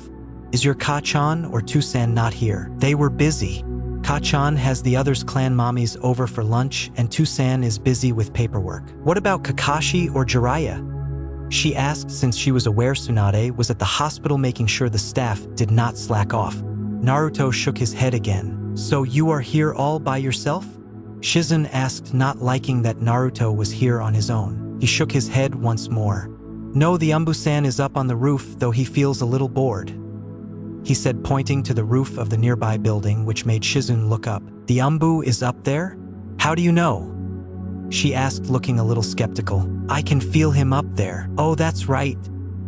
Is your Ka-chan or Toussaint not here?" "They were busy. Ka-chan has the others' clan mommies over for lunch and Toussaint is busy with paperwork." "What about Kakashi or Jiraiya?" she asked, since she was aware Tsunade was at the hospital making sure the staff did not slack off. Naruto shook his head again. "So you are here all by yourself?" Shizen asked, not liking that Naruto was here on his own. He shook his head once more. "No, the 𝕜𝕚𝕣𝕦𝕠𝕥𝕤 is up on the roof, though he feels a little bored," he said, pointing to the roof of the nearby building, which made Shizen look up. "The 𝕜𝕚𝕚 is up there? How do you know?" she asked, looking a little skeptical. "I can feel him up there." "Oh, that's right,"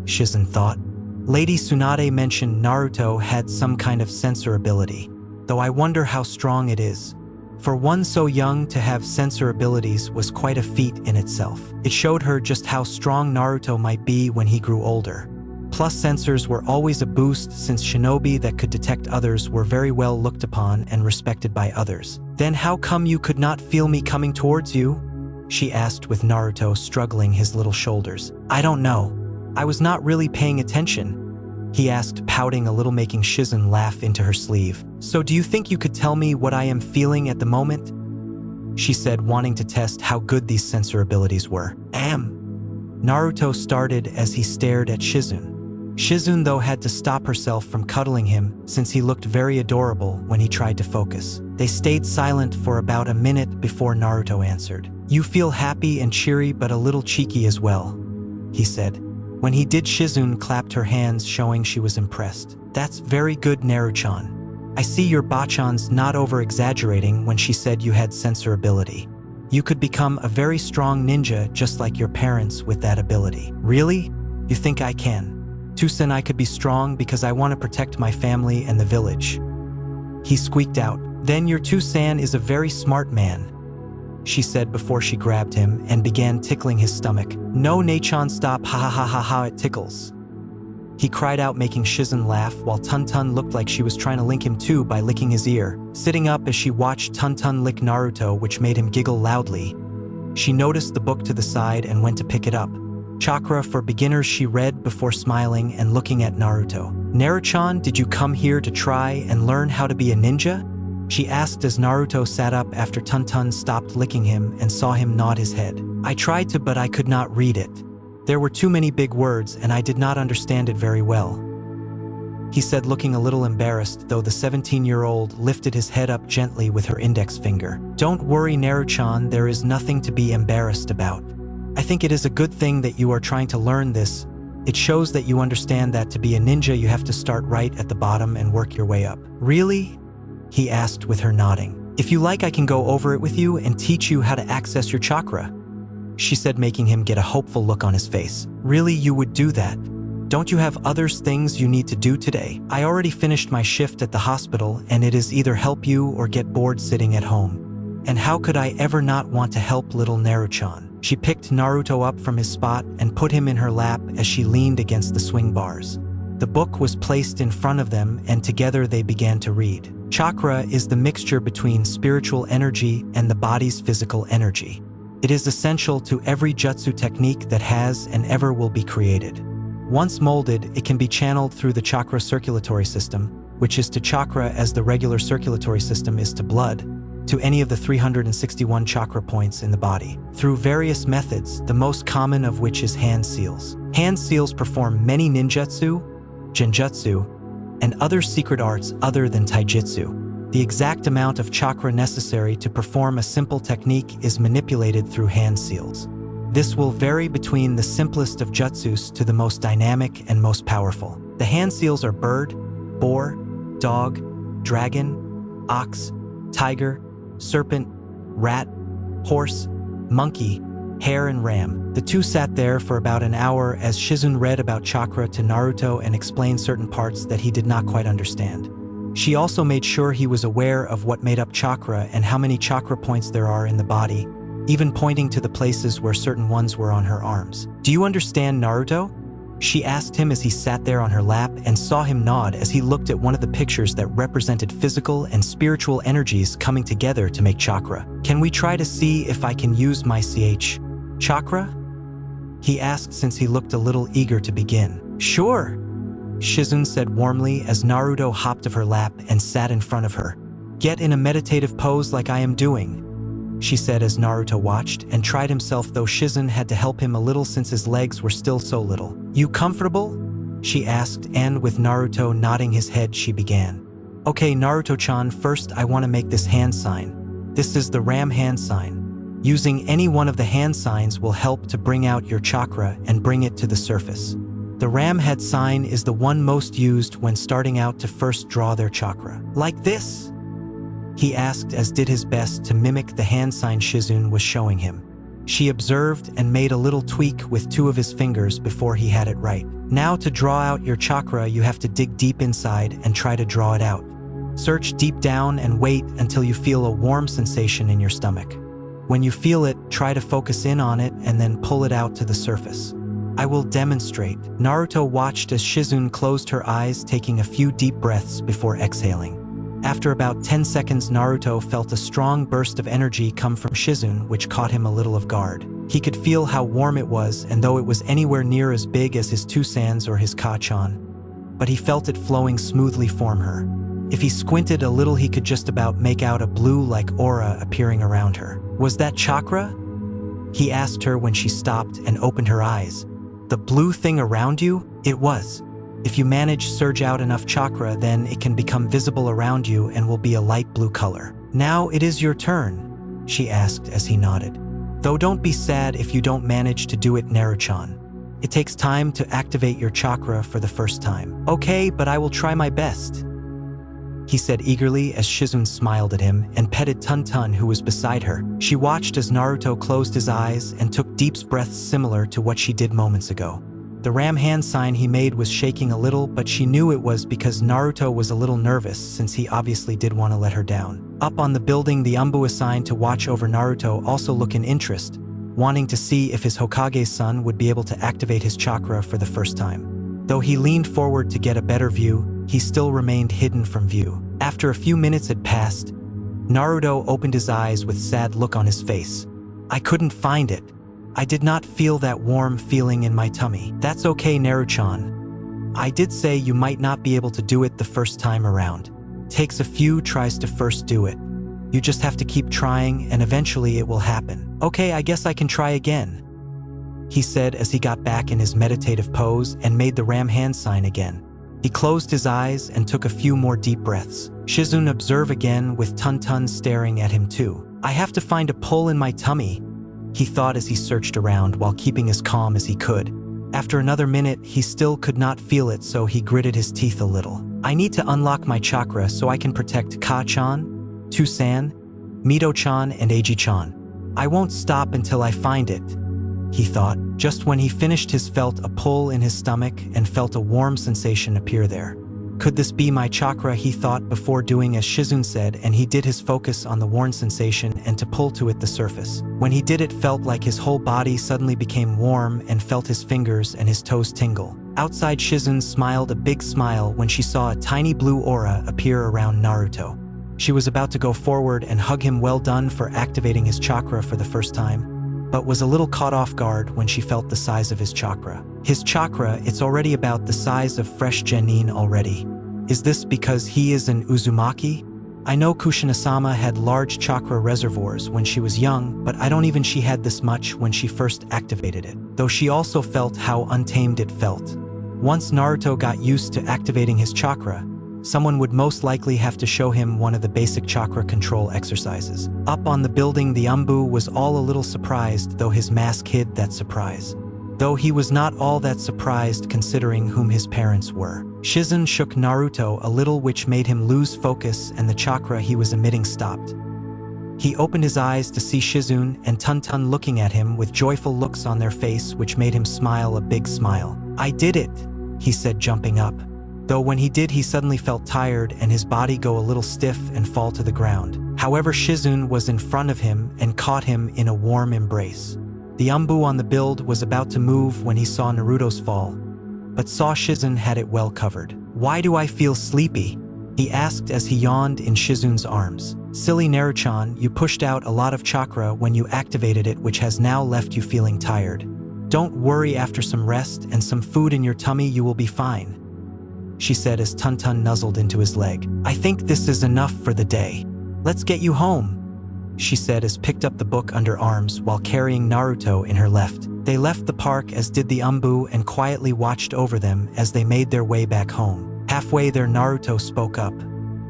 Shizen thought. Lady Tsunade mentioned Naruto had some kind of sensor ability, though I wonder how strong it is. For one so young to have sensor abilities was quite a feat in itself. It showed her just how strong Naruto might be when he grew older. Plus, sensors were always a boost since shinobi that could detect others were very well looked upon and respected by others. "Then how come you could not feel me coming towards you?" she asked, with Naruto struggling his little shoulders. "I don't know. I was not really paying attention," he asked, pouting a little, making Shizun laugh into her sleeve. So do you think you could tell me what I am feeling at the moment? She said, wanting to test how good these sensor abilities were. Naruto started as he stared at Shizun. Shizun, though, had to stop herself from cuddling him since he looked very adorable when he tried to focus. They stayed silent for about a minute before Naruto answered. You feel happy and cheery but a little cheeky as well, he said. When he did, Shizun clapped her hands, showing she was impressed. That's very good, Naruto-chan. I see your Bachan's not over-exaggerating when she said you had sensor ability. You could become a very strong ninja just like your parents with that ability. Really? You think I can? Tusen, I could be strong because I want to protect my family and the village. He squeaked out. Then your Tusan is a very smart man, she said before she grabbed him and began tickling his stomach. No, Nae-chan, stop, ha ha ha ha ha, it tickles. He cried out, making Shizun laugh, while Tun-Tun looked like she was trying to link him too by licking his ear. Sitting up as she watched Tun-Tun lick Naruto, which made him giggle loudly, she noticed the book to the side and went to pick it up. Chakra for Beginners, she read before smiling and looking at Naruto. Naruto-chan, did you come here to try and learn how to be a ninja? She asked as Naruto sat up after Tun-Tun stopped licking him and saw him nod his head. I tried to, but I could not read it. There were too many big words and I did not understand it very well, he said, looking a little embarrassed, though the 17-year-old lifted his head up gently with her index finger. Don't worry, Naruto-chan, there is nothing to be embarrassed about. I think it is a good thing that you are trying to learn this. It shows that you understand that to be a ninja you have to start right at the bottom and work your way up. Really? He asked with her nodding. If you like, I can go over it with you and teach you how to access your chakra, she said, making him get a hopeful look on his face. Really, you would do that? Don't you have other things you need to do today? I already finished my shift at the hospital and it is either help you or get bored sitting at home. And how could I ever not want to help little Naruto-chan? She picked Naruto up from his spot and put him in her lap as she leaned against the swing bars. The book was placed in front of them and together they began to read. Chakra is the mixture between spiritual energy and the body's physical energy. It is essential to every jutsu technique that has and ever will be created. Once molded, it can be channeled through the chakra circulatory system, which is to chakra as the regular circulatory system is to blood, to any of the 361 chakra points in the body, through various methods, the most common of which is hand seals. Hand seals perform many ninjutsu, genjutsu, and other secret arts other than taijutsu. The exact amount of chakra necessary to perform a simple technique is manipulated through hand seals. This will vary between the simplest of jutsus to the most dynamic and most powerful. The hand seals are bird, boar, dog, dragon, ox, tiger, serpent, rat, horse, monkey, hare, and ram. The two sat there for about an hour as Shizun read about chakra to Naruto and explained certain parts that he did not quite understand. She also made sure he was aware of what made up chakra and how many chakra points there are in the body, even pointing to the places where certain ones were on her arms. Do you understand, Naruto? She asked him as he sat there on her lap and saw him nod as he looked at one of the pictures that represented physical and spiritual energies coming together to make chakra. Can we try to see if I can use my chakra? He asked since he looked a little eager to begin. Sure, Shizun said warmly as Naruto hopped of her lap and sat in front of her. Get in a meditative pose like I am doing, she said as Naruto watched and tried himself, though Shizun had to help him a little since his legs were still so little. You comfortable? She asked, and with Naruto nodding his head she began. Okay, Naruto-chan, first I want to make this hand sign. This is the Ram hand sign. Using any one of the hand signs will help to bring out your chakra and bring it to the surface. The Ram head sign is the one most used when starting out to first draw their chakra. Like this? He asked as did his best to mimic the hand sign Shizun was showing him. She observed and made a little tweak with two of his fingers before he had it right. Now to draw out your chakra you have to dig deep inside and try to draw it out. Search deep down and wait until you feel a warm sensation in your stomach. When you feel it, try to focus in on it and then pull it out to the surface. I will demonstrate. Naruto watched as Shizun closed her eyes, taking a few deep breaths before exhaling. After about 10 seconds, Naruto felt a strong burst of energy come from Shizun, which caught him a little off guard. He could feel how warm it was, and though it was anywhere near as big as his Tusans or his Kachan, but he felt it flowing smoothly from her. If he squinted a little, he could just about make out a blue-like aura appearing around her. Was that chakra? He asked her when she stopped and opened her eyes. The blue thing around you? It was. If you manage surge out enough chakra, then it can become visible around you and will be a light blue color. Now it is your turn, she asked as he nodded. Though don't be sad if you don't manage to do it, Naruto-chan. It takes time to activate your chakra for the first time. Okay, but I will try my best, he said eagerly as Shizune smiled at him and petted Tun-Tun, who was beside her. She watched as Naruto closed his eyes and took deep breaths similar to what she did moments ago. The ram hand sign he made was shaking a little, but she knew it was because Naruto was a little nervous since he obviously did want to let her down. Up on the building, the 𝕜𝕦𝕣𝕦𝕠𝕥𝕤𝕦 assigned to watch over Naruto also looked in interest, wanting to see if his Hokage's son would be able to activate his chakra for the first time. Though he leaned forward to get a better view, he still remained hidden from view. After a few minutes had passed, Naruto opened his eyes with sad look on his face. I couldn't find it. I did not feel that warm feeling in my tummy. That's okay, Naruto-chan. I did say you might not be able to do it the first time around. Takes a few tries to first do it. You just have to keep trying and eventually it will happen. Okay, I guess I can try again, he said as he got back in his meditative pose and made the ram hand sign again. He closed his eyes and took a few more deep breaths. Shizune observed again with Tun-Tun staring at him too. I have to find a pull in my tummy, he thought as he searched around while keeping as calm as he could. After another minute, he still could not feel it, so he gritted his teeth a little. I need to unlock my chakra so I can protect Ka-chan, Tu-san, Mito-chan, and Eiji-chan. I won't stop until I find it, he thought. Just when he finished, he felt a pull in his stomach and felt a warm sensation appear there. Could this be my chakra, he thought before doing as Shizune said, and he did his focus on the warm sensation and to pull to it the surface. When he did, it felt like his whole body suddenly became warm and felt his fingers and his toes tingle. Outside, Shizune smiled a big smile when she saw a tiny blue aura appear around Naruto. She was about to go forward and hug him. Well done for activating his chakra for the first time, but was a little caught off guard when she felt the size of his chakra. His chakra, it's already about the size of fresh genin already. Is this because he is an Uzumaki? I know Kushina-sama had large chakra reservoirs when she was young, but I don't even she had this much when she first activated it, though she also felt how untamed it felt. Once Naruto got used to activating his chakra, someone would most likely have to show him one of the basic chakra control exercises. Up on the building, the 𝕜𝕦𝕣𝕦 was all a little surprised, though his mask hid that surprise. Though he was not all that surprised considering whom his parents were. Shizune shook Naruto a little, which made him lose focus, and the chakra he was emitting stopped. He opened his eyes to see Shizune and Tun-Tun looking at him with joyful looks on their face, which made him smile a big smile. I did it, he said, jumping up. Though when he did, he suddenly felt tired and his body go a little stiff and fall to the ground. However, Shizune was in front of him and caught him in a warm embrace. The 𝕜𝕦𝕦𝕠𝕥 on the build was about to move when he saw Naruto's fall, but saw Shizune had it well covered. Why do I feel sleepy? He asked as he yawned in Shizune's arms. Silly Naruto-chan, you pushed out a lot of chakra when you activated it, which has now left you feeling tired. Don't worry, after some rest and some food in your tummy you will be fine, she said as Tun-Tun nuzzled into his leg. I think this is enough for the day. Let's get you home, she said as picked up the book under arms while carrying Naruto in her left. They left the park, as did the 𝕜𝕦𝕦𝕠𝕥, and quietly watched over them as they made their way back home. Halfway there, Naruto spoke up.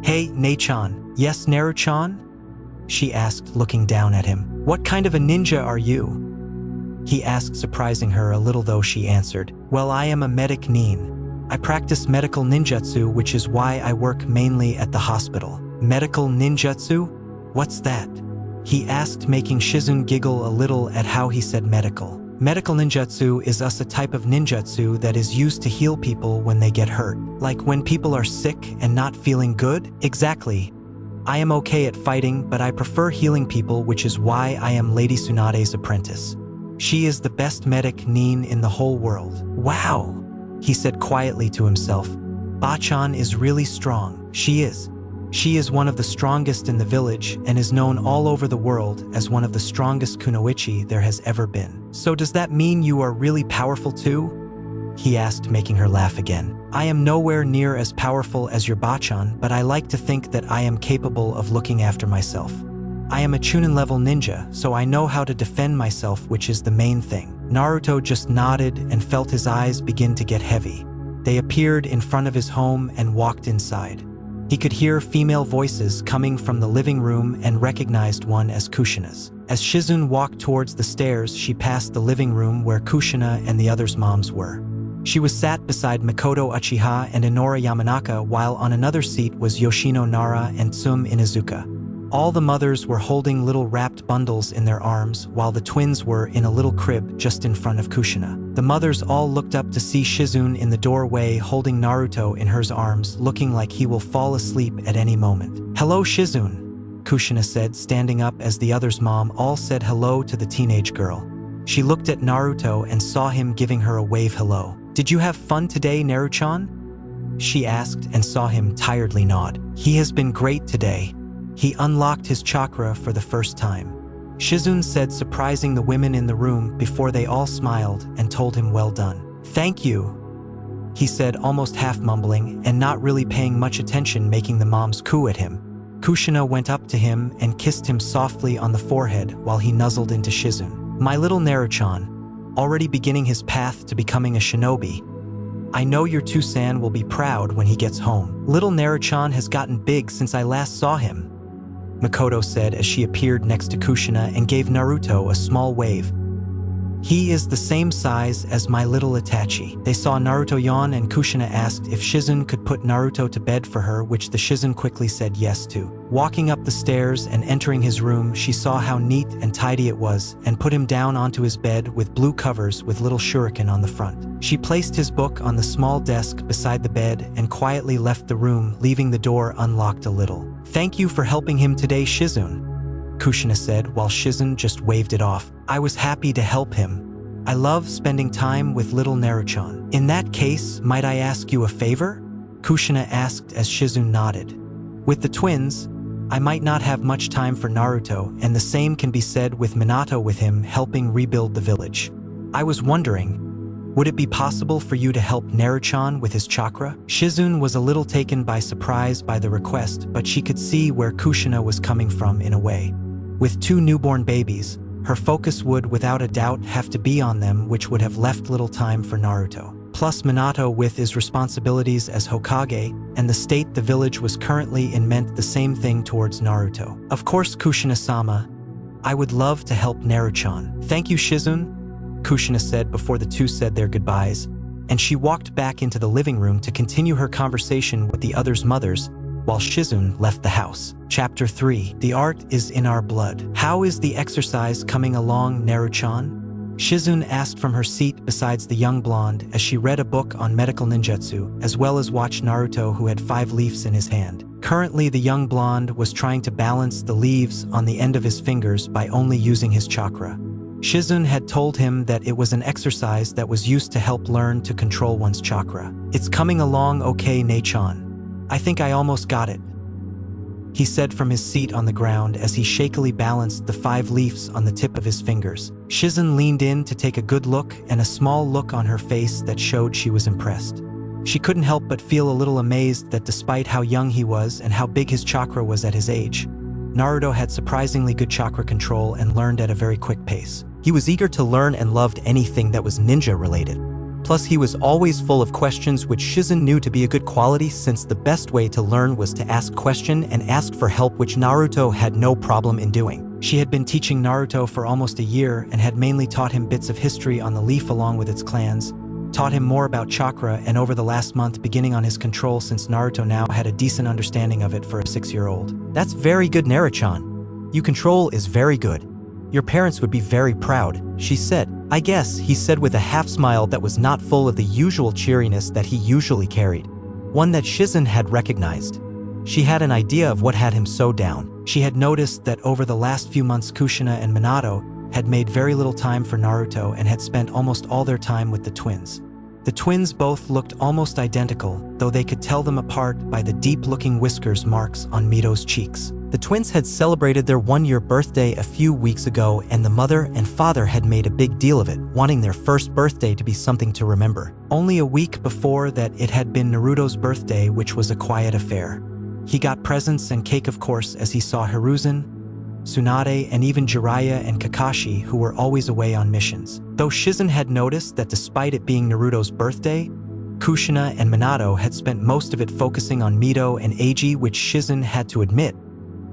Hey, Nei-chan. Yes, Naruto-chan? She asked, looking down at him. What kind of a ninja are you? He asked, surprising her a little, though she answered, well, I am a medic nin. I practice medical ninjutsu, which is why I work mainly at the hospital. Medical ninjutsu? What's that? He asked, making Shizune giggle a little at how he said medical. Medical ninjutsu is a type of ninjutsu that is used to heal people when they get hurt. Like when people are sick and not feeling good? Exactly. I am okay at fighting, but I prefer healing people, which is why I am Lady Tsunade's apprentice. She is the best medic nin in the whole world. Wow, he said quietly to himself. Ba-chan is really strong. She is. She is one of the strongest in the village and is known all over the world as one of the strongest kunoichi there has ever been. So does that mean you are really powerful too? he asked, making her laugh again. I am nowhere near as powerful as your Bachan, but I like to think that I am capable of looking after myself. I am a chunin level ninja, so I know how to defend myself, which is the main thing. Naruto just nodded and felt his eyes begin to get heavy. They appeared in front of his home and walked inside. He could hear female voices coming from the living room and recognized one as Kushina's. As Shizune walked towards the stairs, she passed the living room where Kushina and the others' moms were. She was sat beside Makoto Uchiha and Inora Yamanaka, while on another seat was Yoshino Nara and Tsume Inuzuka. All the mothers were holding little wrapped bundles in their arms, while the twins were in a little crib just in front of Kushina. The mothers all looked up to see Shizune in the doorway holding Naruto in her arms, looking like he will fall asleep at any moment. "Hello, Shizune," Kushina said, standing up as the others' mom all said hello to the teenage girl. She looked at Naruto and saw him giving her a wave hello. "Did you have fun today, Naruto-chan?" she asked and saw him tiredly nod. "He has been great today. He unlocked his chakra for the first time," Shizune said, surprising the women in the room before they all smiled and told him well done. "Thank you," he said, almost half mumbling and not really paying much attention, making the moms coo at him. Kushina went up to him and kissed him softly on the forehead while he nuzzled into Shizune. "My little Naruto-chan, already beginning his path to becoming a shinobi. I know your Tusan will be proud when he gets home. Little Naruto-chan has gotten big since I last saw him," Makoto said as she appeared next to Kushina and gave Naruto a small wave. "He is the same size as my little Itachi." They saw Naruto yawn and Kushina asked if Shizune could put Naruto to bed for her, which the Shizune quickly said yes to. Walking up the stairs and entering his room, she saw how neat and tidy it was and put him down onto his bed with blue covers with little shuriken on the front. She placed his book on the small desk beside the bed and quietly left the room, leaving the door unlocked a little. "Thank you for helping him today, Shizune," Kushina said while Shizune just waved it off. "I was happy to help him. I love spending time with little Naruto-chan." "In that case, might I ask you a favor?" Kushina asked as Shizune nodded. "With the twins, I might not have much time for Naruto, and the same can be said with Minato with him helping rebuild the village. I was wondering, would it be possible for you to help Naruto-chan with his chakra?" Shizune was a little taken by surprise by the request, but she could see where Kushina was coming from in a way. With 2 newborn babies, her focus would without a doubt have to be on them, which would have left little time for Naruto. Plus Minato with his responsibilities as Hokage, and the state the village was currently in meant the same thing towards Naruto. "Of course, Kushina-sama, I would love to help Naruto-chan." "Thank you, Shizune," Kushina said before the two said their goodbyes, and she walked back into the living room to continue her conversation with the others' mothers while Shizune left the house. Chapter 3. The art is in our blood. "How is the exercise coming along, Naruto-chan?" Shizune asked from her seat besides the young blonde as she read a book on medical ninjutsu, as well as watched Naruto, who had 5 leaves in his hand. Currently, the young blonde was trying to balance the leaves on the end of his fingers by only using his chakra. Shizune had told him that it was an exercise that was used to help learn to control one's chakra. "It's coming along okay, Nae-chan. I think I almost got it," he said from his seat on the ground as he shakily balanced the 5 leaves on the tip of his fingers. Shizune leaned in to take a good look, and a small look on her face that showed she was impressed. She couldn't help but feel a little amazed that despite how young he was and how big his chakra was at his age, Naruto had surprisingly good chakra control and learned at a very quick pace. He was eager to learn and loved anything that was ninja related. Plus, he was always full of questions, which Shizune knew to be a good quality, since the best way to learn was to ask question and ask for help, which Naruto had no problem in doing. She had been teaching Naruto for almost a year and had mainly taught him bits of history on the leaf along with its clans, taught him more about chakra, and over the last month beginning on his control, since Naruto now had a decent understanding of it for a 6-year-old. "That's very good, Naruto-chan. Your control is very good. Your parents would be very proud," she said. "I guess," he said with a half smile that was not full of the usual cheeriness that he usually carried, one that Shizune had recognized. She had an idea of what had him so down. She had noticed that over the last few months Kushina and Minato had made very little time for Naruto and had spent almost all their time with the twins. The twins both looked almost identical, though they could tell them apart by the deep-looking whiskers marks on Mito's cheeks. The twins had celebrated their one-year birthday a few weeks ago, and the mother and father had made a big deal of it, wanting their first birthday to be something to remember. Only a week before that, it had been Naruto's birthday, which was a quiet affair. He got presents and cake, of course, as he saw Hiruzen, Tsunade, and even Jiraiya and Kakashi, who were always away on missions. Though Shizen had noticed that despite it being Naruto's birthday, Kushina and Minato had spent most of it focusing on Mito and Eiji, which Shizen had to admit,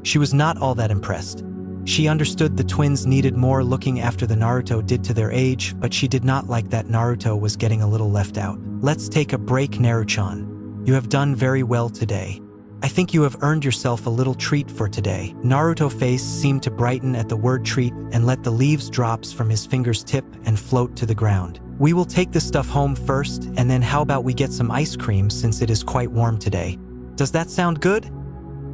she was not all that impressed. She understood the twins needed more looking after than Naruto did to their age, but she did not like that Naruto was getting a little left out. Let's take a break, Naruto-chan. You have done very well today. I think you have earned yourself a little treat for today. Naruto's face seemed to brighten at the word treat and let the leaves drops from his fingers tip and float to the ground. We will take this stuff home first, and then how about we get some ice cream since it is quite warm today? Does that sound good?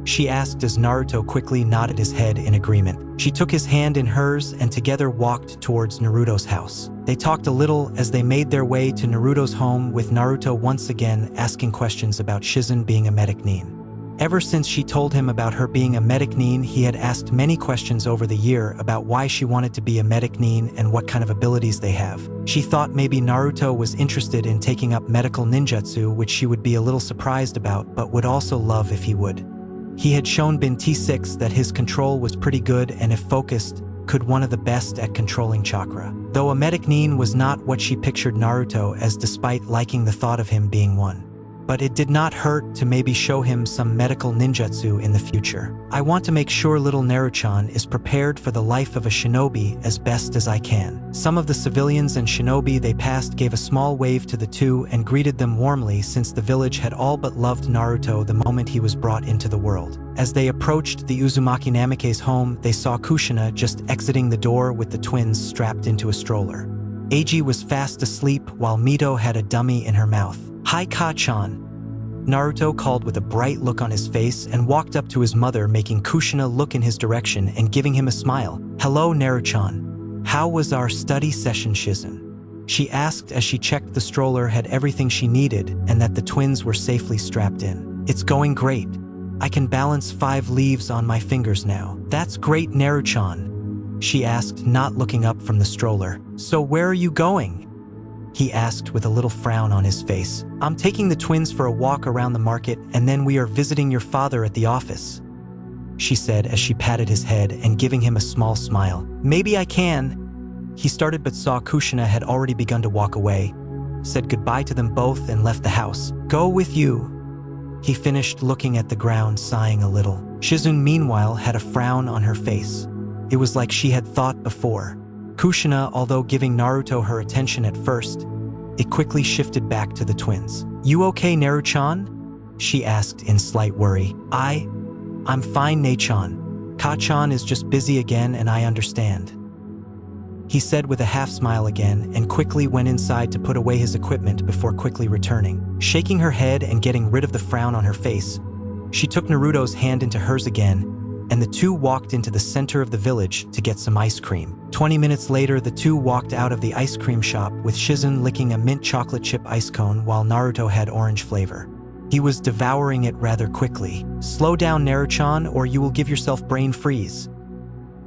She asked as Naruto quickly nodded his head in agreement. She took his hand in hers and together walked towards Naruto's house. They talked a little as they made their way to Naruto's home, with Naruto once again asking questions about Shizen being a medic nin. Ever since she told him about her being a medic nin, he had asked many questions over the year about why she wanted to be a medic nin and what kind of abilities they have. She thought maybe Naruto was interested in taking up medical ninjutsu, which she would be a little surprised about, but would also love if he would. He had shown Bin T6 that his control was pretty good, and if focused, could one of the best at controlling chakra. Though a medic nin was not what she pictured Naruto as, despite liking the thought of him being one. But it did not hurt to maybe show him some medical ninjutsu in the future. I want to make sure little Naruto-chan is prepared for the life of a shinobi as best as I can. Some of the civilians and shinobi they passed gave a small wave to the two and greeted them warmly, since the village had all but loved Naruto the moment he was brought into the world. As they approached the Uzumaki Namikaze's home, they saw Kushina just exiting the door with the twins strapped into a stroller. Eiji was fast asleep while Mito had a dummy in her mouth. "Hi, Ka-chan," Naruto called with a bright look on his face and walked up to his mother, making Kushina look in his direction and giving him a smile. "Hello, Naruto-chan. How was our study session, Shizen?" she asked as she checked the stroller had everything she needed and that the twins were safely strapped in. "It's going great. I can balance 5 leaves on my fingers now." "That's great, Naruto-chan," she asked, not looking up from the stroller. "So where are you going?" he asked with a little frown on his face. "I'm taking the twins for a walk around the market, and then we are visiting your father at the office," she said as she patted his head and giving him a small smile. "Maybe I can," he started, but saw Kushina had already begun to walk away, said goodbye to them both and left the house. "Go with you," he finished, looking at the ground, sighing a little. Shizen, meanwhile, had a frown on her face. It was like she had thought before. Kushina, although giving Naruto her attention at first, it quickly shifted back to the twins. "You okay, Naruto-chan?" she asked in slight worry. I'm fine, Ne-chan. Ka-chan is just busy again, and I understand," he said with a half smile again, and quickly went inside to put away his equipment before quickly returning. Shaking her head and getting rid of the frown on her face, she took Naruto's hand into hers again, and the two walked into the center of the village to get some ice cream. 20 minutes later, the two walked out of the ice cream shop with Shizen licking a mint chocolate chip ice cone while Naruto had orange flavor. He was devouring it rather quickly. "Slow down, Naruto-chan, or you will give yourself brain freeze,"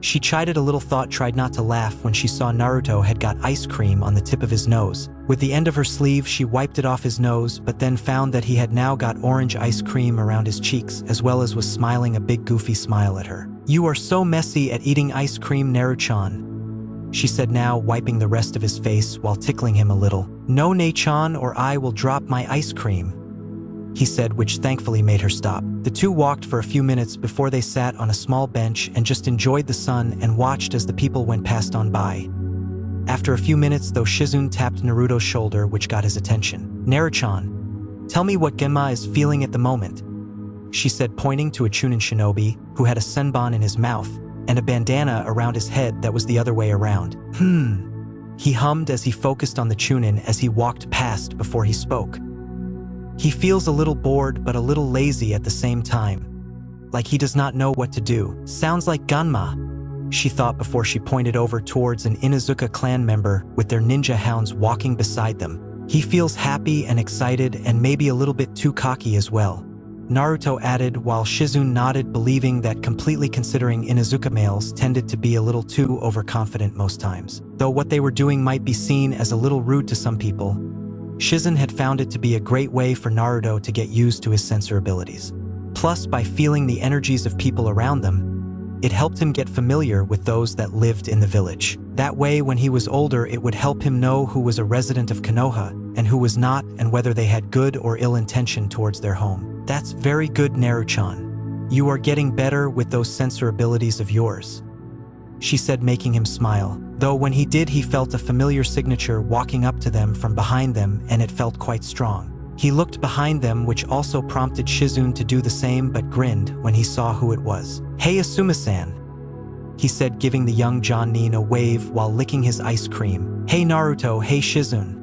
she chided. A little thought tried not to laugh when she saw Naruto had got ice cream on the tip of his nose. With the end of her sleeve, she wiped it off his nose, but then found that he had now got orange ice cream around his cheeks, as well as was smiling a big goofy smile at her. "You are so messy at eating ice cream, Naruto-chan," she said, now wiping the rest of his face while tickling him a little. "No, Ne-chan, or I will drop my ice cream," he said, which thankfully made her stop. The two walked for a few minutes before they sat on a small bench and just enjoyed the sun and watched as the people went past on by. After a few minutes, though, Shizen tapped Naruto's shoulder, which got his attention. "Naruto-chan, tell me what Genma is feeling at the moment," she said, pointing to a chunin shinobi who had a senbon in his mouth and a bandana around his head that was the other way around. He hummed as he focused on the chunin as he walked past before he spoke. "He feels a little bored but a little lazy at the same time. Like he does not know what to do. Sounds like Ganma," she thought before she pointed over towards an Inuzuka clan member with their ninja hounds walking beside them. "He feels happy and excited and maybe a little bit too cocky as well," Naruto added while Shizune nodded, believing that completely considering Inozuka males tended to be a little too overconfident most times. Though what they were doing might be seen as a little rude to some people, Shizune had found it to be a great way for Naruto to get used to his sensor abilities. Plus, by feeling the energies of people around them, it helped him get familiar with those that lived in the village. That way, when he was older, it would help him know who was a resident of Konoha and who was not, and whether they had good or ill intention towards their home. That's very good, Naru-chan. You are getting better with those sensor abilities of yours, she said, making him smile. Though when he did, he felt a familiar signature walking up to them from behind them, and it felt quite strong. He looked behind them, which also prompted Shizune to do the same, but grinned when he saw who it was. "Hey, Asuma-san," he said, giving the young Jonin a wave while licking his ice cream. "Hey Naruto, hey Shizune,"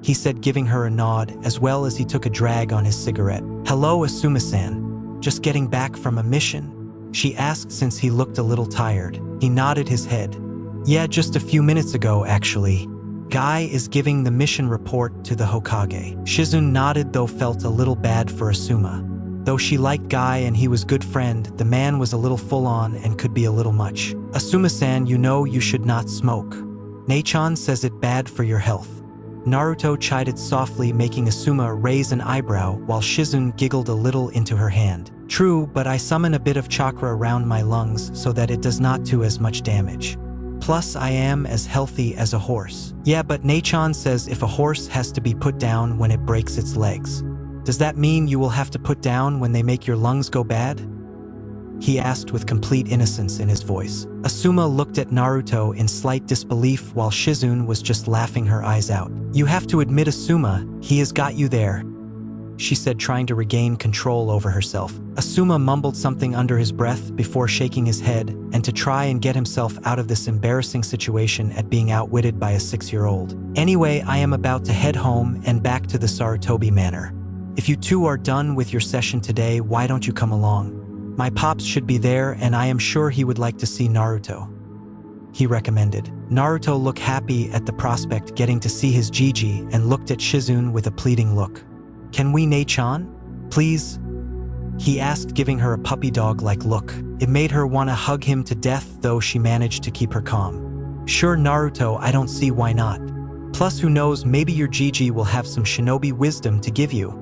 he said, giving her a nod, as well as he took a drag on his cigarette. "Hello, Asuma-san. Just getting back from a mission?" she asked, since he looked a little tired. He nodded his head. "Yeah, just a few minutes ago, actually. Guy is giving the mission report to the Hokage." Shizune nodded, though felt a little bad for Asuma. Though she liked Guy and he was good friend, the man was a little full-on and could be a little much. "Asuma-san, you know you should not smoke. Nae-chan says it bad for your health." Naruto chided softly, making Asuma raise an eyebrow, while Shizune giggled a little into her hand. "True, but I summon a bit of chakra around my lungs so that it does not do as much damage. Plus, I am as healthy as a horse." "Yeah, but Nae-chan says if a horse has to be put down when it breaks its legs. Does that mean you will have to put down when they make your lungs go bad?" he asked with complete innocence in his voice. Asuma looked at Naruto in slight disbelief, while Shizune was just laughing her eyes out. "You have to admit, Asuma, he has got you there," she said, trying to regain control over herself. Asuma mumbled something under his breath before shaking his head, and to try and get himself out of this embarrassing situation at being outwitted by a 6-year-old. "Anyway, I am about to head home and back to the Sarutobi Manor. If you two are done with your session today, why don't you come along? My pops should be there, and I am sure he would like to see Naruto," he recommended. Naruto looked happy at the prospect getting to see his Gigi and looked at Shizune with a pleading look. "Can we, Nae-chan? Please?" he asked, giving her a puppy dog-like look. It made her want to hug him to death, though she managed to keep her calm. "Sure, Naruto, I don't see why not. Plus, who knows, maybe your Gigi will have some shinobi wisdom to give you,"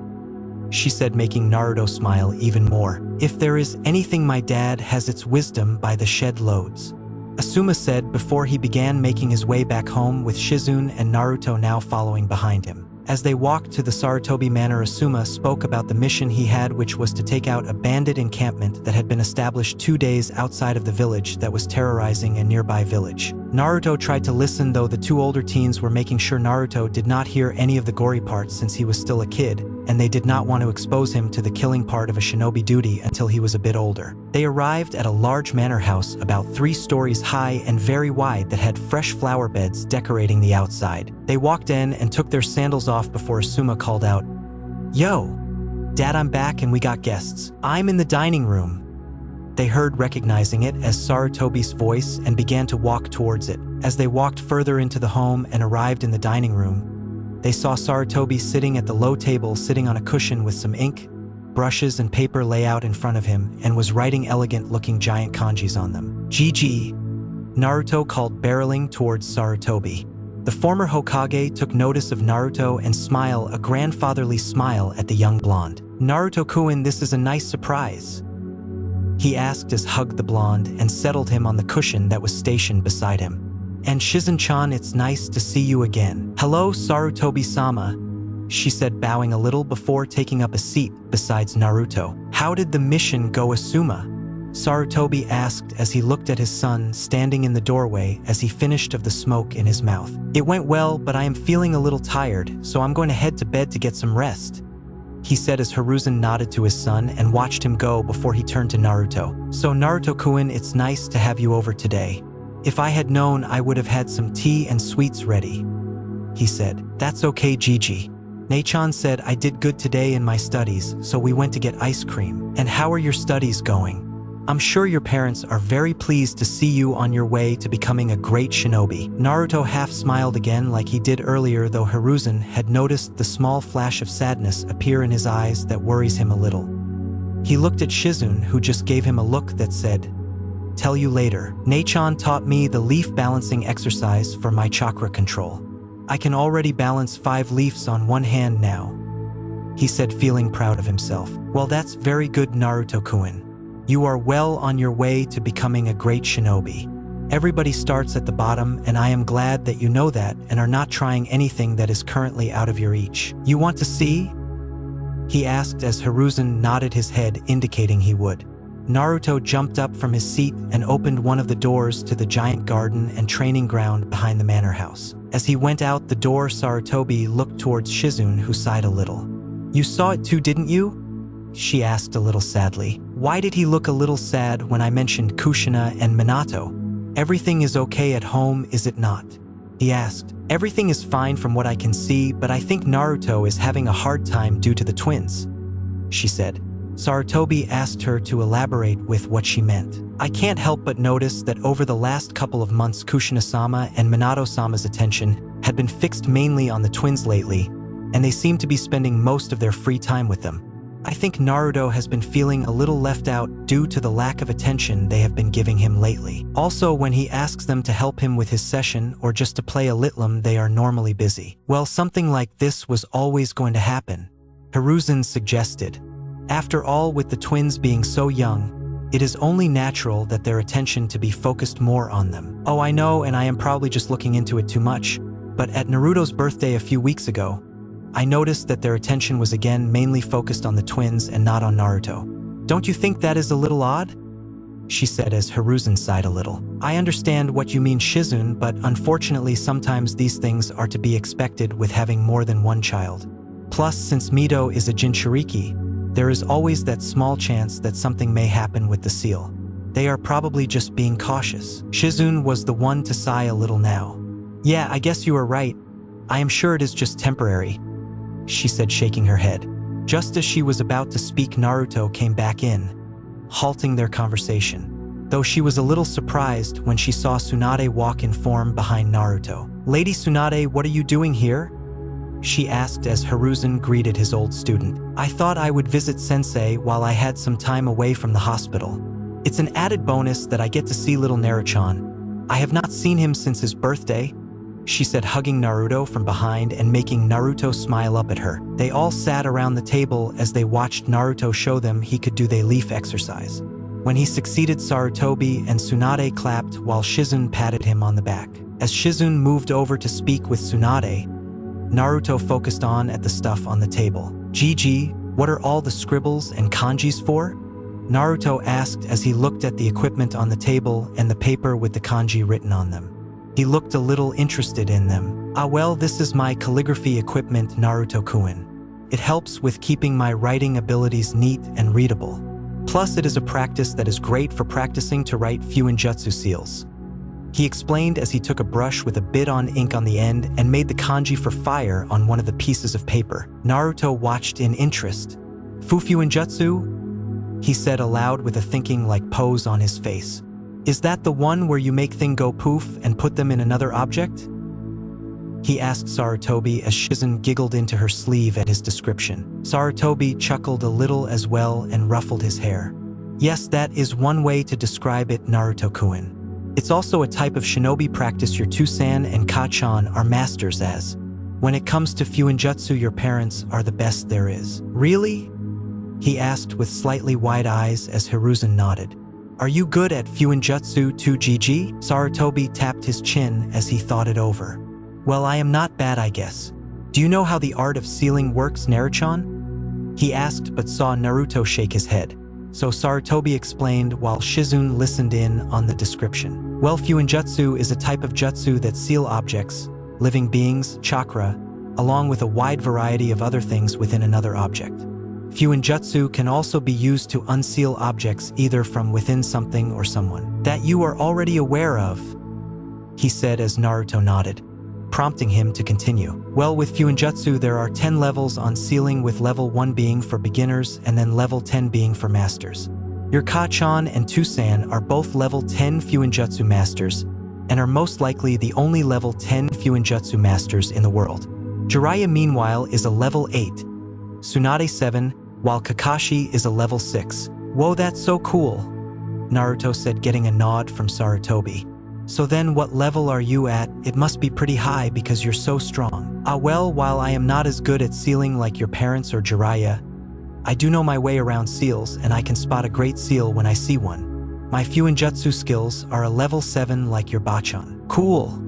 she said, making Naruto smile even more. "If there is anything my dad has, its wisdom by the shed loads," Asuma said before he began making his way back home, with Shizune and Naruto now following behind him. As they walked to the Sarutobi Manor, Asuma spoke about the mission he had, which was to take out a bandit encampment that had been established 2 days outside of the village that was terrorizing a nearby village. Naruto tried to listen, though the two older teens were making sure Naruto did not hear any of the gory parts since he was still a kid, and they did not want to expose him to the killing part of a shinobi duty until he was a bit older. They arrived at a large manor house about 3 stories high and very wide that had fresh flower beds decorating the outside. They walked in and took their sandals off before Asuma called out, "Yo, Dad, I'm back and we got guests. I'm in the dining room." They heard, recognizing it as Sarutobi's voice, and began to walk towards it. As they walked further into the home and arrived in the dining room, they saw Sarutobi sitting at the low table, sitting on a cushion with some ink, brushes, and paper layout in front of him, and was writing elegant-looking giant kanjis on them. "Gigi," Naruto called, barreling towards Sarutobi. The former Hokage took notice of Naruto and smiled a grandfatherly smile at the young blonde. "Naruto-kun, this is a nice surprise," he asked as hugged the blonde and settled him on the cushion that was stationed beside him. "And Shizune-chan, it's nice to see you again." "Hello, Sarutobi-sama," she said, bowing a little before taking up a seat besides Naruto. "How did the mission go, Asuma?" Sarutobi asked as he looked at his son standing in the doorway as he finished of the smoke in his mouth. "It went well, but I am feeling a little tired, so I'm going to head to bed to get some rest," he said as Hiruzen nodded to his son and watched him go before he turned to Naruto. "So Naruto-kun, it's nice to have you over today. If I had known, I would have had some tea and sweets ready," he said. "That's okay, Gigi. Nae-chan said I did good today in my studies, so we went to get ice cream. And how are your studies going? I'm sure your parents are very pleased to see you on your way to becoming a great shinobi." Naruto half smiled again like he did earlier, though Hiruzen had noticed the small flash of sadness appear in his eyes that worries him a little. He looked at Shizune, who just gave him a look that said, "Tell you later." "𝕜-chan taught me the leaf balancing exercise for my chakra control. I can already balance 5 leaves on one hand now," he said, feeling proud of himself. "Well, that's very good, Naruto-kun. You are well on your way to becoming a great shinobi. Everybody starts at the bottom, and I am glad that you know that and are not trying anything that is currently out of your reach. You want to see?" he asked as Hiruzen nodded his head, indicating he would. Naruto jumped up from his seat and opened one of the doors to the giant garden and training ground behind the manor house. As he went out the door, Sarutobi looked towards Shizune, who sighed a little. "You saw it too, didn't you?" she asked a little sadly. "Why did he look a little sad when I mentioned Kushina and Minato? Everything is okay at home, is it not?" he asked. "Everything is fine from what I can see, but I think Naruto is having a hard time due to the twins," she said. Sarutobi asked her to elaborate with what she meant. "I can't help but notice that over the last couple of months Kushina-sama and Minato-sama's attention had been fixed mainly on the twins lately, and they seem to be spending most of their free time with them. I think Naruto has been feeling a little left out due to the lack of attention they have been giving him lately. Also, when he asks them to help him with his session or just to play a litlim, they are normally busy." "Well, something like this was always going to happen," Hiruzen suggested. "After all, with the twins being so young, it is only natural that their attention to be focused more on them." "Oh, I know, and I am probably just looking into it too much, but at Naruto's birthday a few weeks ago, I noticed that their attention was again mainly focused on the twins and not on Naruto. Don't you think that is a little odd?" she said as Hiruzen sighed a little. "I understand what you mean, Shizune, but unfortunately sometimes these things are to be expected with having more than one child. Plus, since Mito is a Jinchuriki, there is always that small chance that something may happen with the seal. They are probably just being cautious." Shizune was the one to sigh a little now. "Yeah, I guess you are right. I am sure it is just temporary," she said, shaking her head. Just as she was about to speak, Naruto came back in, halting their conversation, though she was a little surprised when she saw Tsunade walk in form behind Naruto. "Lady Tsunade, what are you doing here?" she asked as Hiruzen greeted his old student. "I thought I would visit Sensei while I had some time away from the hospital. It's an added bonus that I get to see little Naruto-chan. I have not seen him since his birthday," she said, hugging Naruto from behind and making Naruto smile up at her. They all sat around the table as they watched Naruto show them he could do the leaf exercise. When he succeeded, Sarutobi and Tsunade clapped while Shizune patted him on the back. As Shizune moved over to speak with Tsunade, Naruto focused on at the stuff on the table. "Gigi, what are all the scribbles and kanjis for?" Naruto asked as he looked at the equipment on the table and the paper with the kanji written on them. He looked a little interested in them. "Ah, well, this is my calligraphy equipment, Naruto-kun. It helps with keeping my writing abilities neat and readable. Plus, it is a practice that is great for practicing to write fuinjutsu seals," he explained as he took a brush with a bit on ink on the end and made the kanji for fire on one of the pieces of paper. Naruto watched in interest. "Fuinjutsu?" he said aloud with a thinking-like pose on his face. "Is that the one where you make things go poof and put them in another object?" he asked Sarutobi as Shizune giggled into her sleeve at his description. Sarutobi chuckled a little as well and ruffled his hair. "Yes, that is one way to describe it, Naruto-kun. It's also a type of shinobi practice your Tusan and Ka-chan are masters as. When it comes to fuinjutsu, your parents are the best there is." "Really?" he asked with slightly wide eyes as Hiruzen nodded. "Are you good at fuinjutsu too, Gigi?" Sarutobi tapped his chin as he thought it over. "Well, I am not bad, I guess. Do you know how the art of sealing works, Naruto-chan?" he asked but saw Naruto shake his head. So Sarutobi explained while Shizune listened in on the description. "Well, fuinjutsu is a type of jutsu that seal objects, living beings, chakra, along with a wide variety of other things within another object. Fuinjutsu can also be used to unseal objects either from within something or someone. That you are already aware of," he said as Naruto nodded, prompting him to continue. "Well, with fuinjutsu there are 10 levels on sealing, with level 1 being for beginners and then level 10 being for masters. Your Ka-chan and Tusan are both level 10 fuinjutsu masters and are most likely the only level 10 fuinjutsu masters in the world. Jiraiya, meanwhile, is a level 8, Tsunade 7, while Kakashi is a level 6. Whoa, that's so cool, Naruto said, getting a nod from Sarutobi. So then what level are you at? It must be pretty high because you're so strong. Ah well, while I am not as good at sealing like your parents or Jiraiya, I do know my way around seals and I can spot a great seal when I see one. My Fuinjutsu skills are a level 7 like your Bachan. Cool,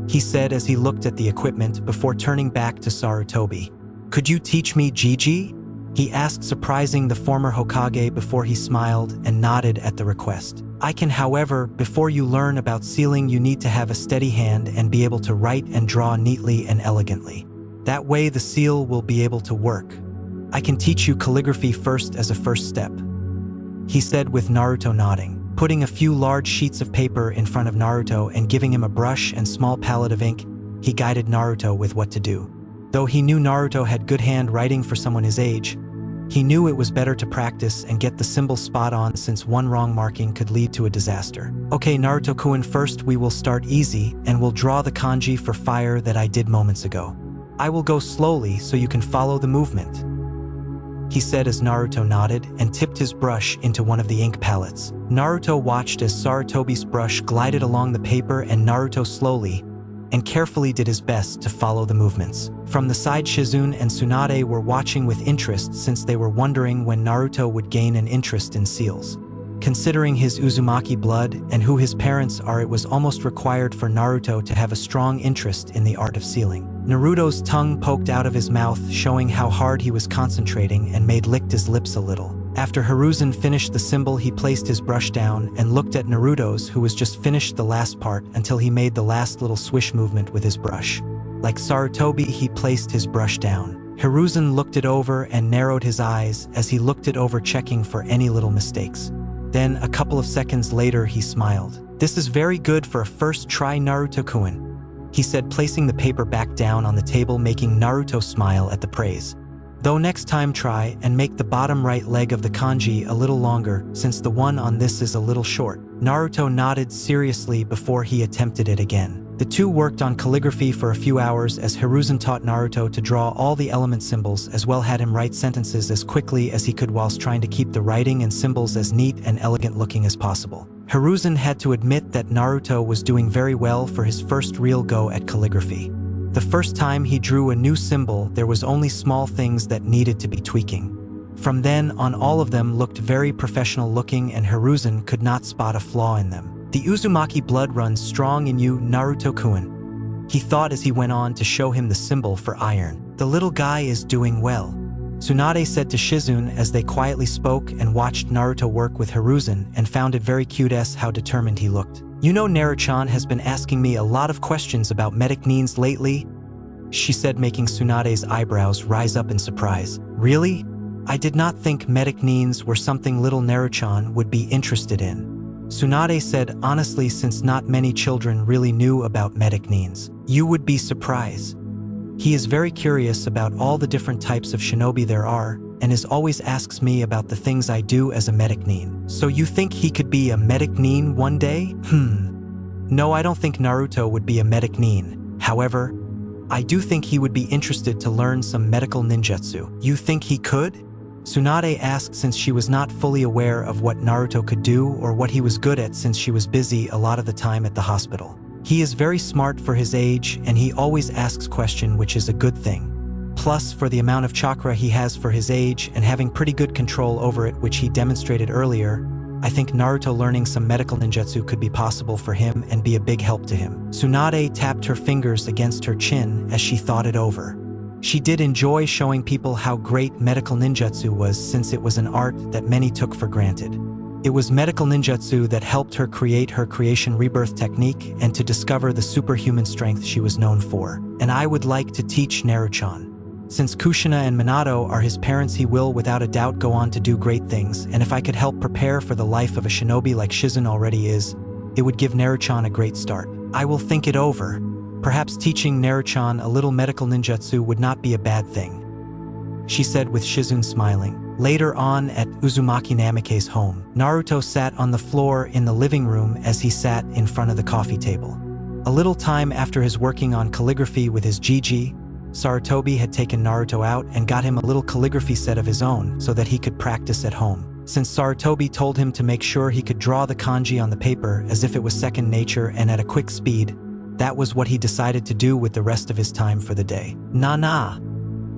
he said as he looked at the equipment before turning back to Sarutobi. Could you teach me Jiji? He asked, surprising the former Hokage before he smiled and nodded at the request. I can, however, before you learn about sealing, you need to have a steady hand and be able to write and draw neatly and elegantly. That way the seal will be able to work. I can teach you calligraphy first as a first step, he said with Naruto nodding. Putting a few large sheets of paper in front of Naruto and giving him a brush and small palette of ink, he guided Naruto with what to do. Though he knew Naruto had good handwriting for someone his age, he knew it was better to practice and get the symbol spot on, since one wrong marking could lead to a disaster. Okay, Naruto-kun, first we will start easy and we'll draw the kanji for fire that I did moments ago. I will go slowly so you can follow the movement, he said as Naruto nodded and tipped his brush into one of the ink palettes. Naruto watched as Sarutobi's brush glided along the paper, and Naruto slowly and carefully did his best to follow the movements. From the side, Shizune and Tsunade were watching with interest, since they were wondering when Naruto would gain an interest in seals. Considering his Uzumaki blood and who his parents are, it was almost required for Naruto to have a strong interest in the art of sealing. Naruto's tongue poked out of his mouth, showing how hard he was concentrating, and licked his lips a little. After Hiruzen finished the symbol, he placed his brush down and looked at Naruto's, who was just finished the last part, until he made the last little swish movement with his brush. Like Sarutobi, he placed his brush down. Hiruzen looked it over and narrowed his eyes as he looked it over, checking for any little mistakes. Then, a couple of seconds later, he smiled. This is very good for a first try, Naruto-kun, he said, placing the paper back down on the table, making Naruto smile at the praise. Though next time try and make the bottom right leg of the kanji a little longer, since the one on this is a little short. Naruto nodded seriously before he attempted it again. The two worked on calligraphy for a few hours as Hiruzen taught Naruto to draw all the element symbols, as well had him write sentences as quickly as he could whilst trying to keep the writing and symbols as neat and elegant looking as possible. Hiruzen had to admit that Naruto was doing very well for his first real go at calligraphy. The first time he drew a new symbol, there was only small things that needed to be tweaking. From then on, all of them looked very professional looking, and Hiruzen could not spot a flaw in them. The Uzumaki blood runs strong in you, Naruto-kun, he thought as he went on to show him the symbol for iron. The little guy is doing well, Tsunade said to Shizune as they quietly spoke and watched Naruto work with Hiruzen, and found it very cute how determined he looked. You know, Naruto-chan has been asking me a lot of questions about 𝕜𝕦𝕣𝕦𝕦𝕠𝕥 lately, she said, making Tsunade's eyebrows rise up in surprise. Really? I did not think 𝕜𝕦𝕣𝕦𝕠𝕥 were something little Naruto-chan would be interested in, Tsunade said, honestly, since not many children really knew about 𝕜𝕦𝕦𝕦𝕠𝕥. You would be surprised. He is very curious about all the different types of shinobi there are, and always asks me about the things I do as a 𝕜𝕦𝕦𝕦. So you think he could be a 𝕜𝕦𝕦𝕦 one day? No, I don't think Naruto would be a 𝕜𝕦𝕦𝕦. However, I do think he would be interested to learn some medical ninjutsu. You think he could? Tsunade asked, since she was not fully aware of what Naruto could do or what he was good at, since she was busy a lot of the time at the hospital. He is very smart for his age, and he always asks questions, which is a good thing. Plus, for the amount of chakra he has for his age and having pretty good control over it, which he demonstrated earlier, I think Naruto learning some medical ninjutsu could be possible for him and be a big help to him. Tsunade tapped her fingers against her chin as she thought it over. She did enjoy showing people how great medical ninjutsu was, since it was an art that many took for granted. It was medical ninjutsu that helped her create her creation rebirth technique and to discover the superhuman strength she was known for. And I would like to teach Naruto-chan. Since Kushina and Minato are his parents, he will without a doubt go on to do great things, and if I could help prepare for the life of a shinobi like Shizune already is, it would give Naruto-chan a great start. I will think it over. Perhaps teaching Naruto-chan a little medical ninjutsu would not be a bad thing, she said with Shizune smiling. Later on at Uzumaki Namikaze's home, Naruto sat on the floor in the living room as he sat in front of the coffee table. A little time after his working on calligraphy with his Jiji, Sarutobi had taken Naruto out and got him a little calligraphy set of his own so that he could practice at home. Since Sarutobi told him to make sure he could draw the kanji on the paper as if it was second nature and at a quick speed, that was what he decided to do with the rest of his time for the day. "Nah."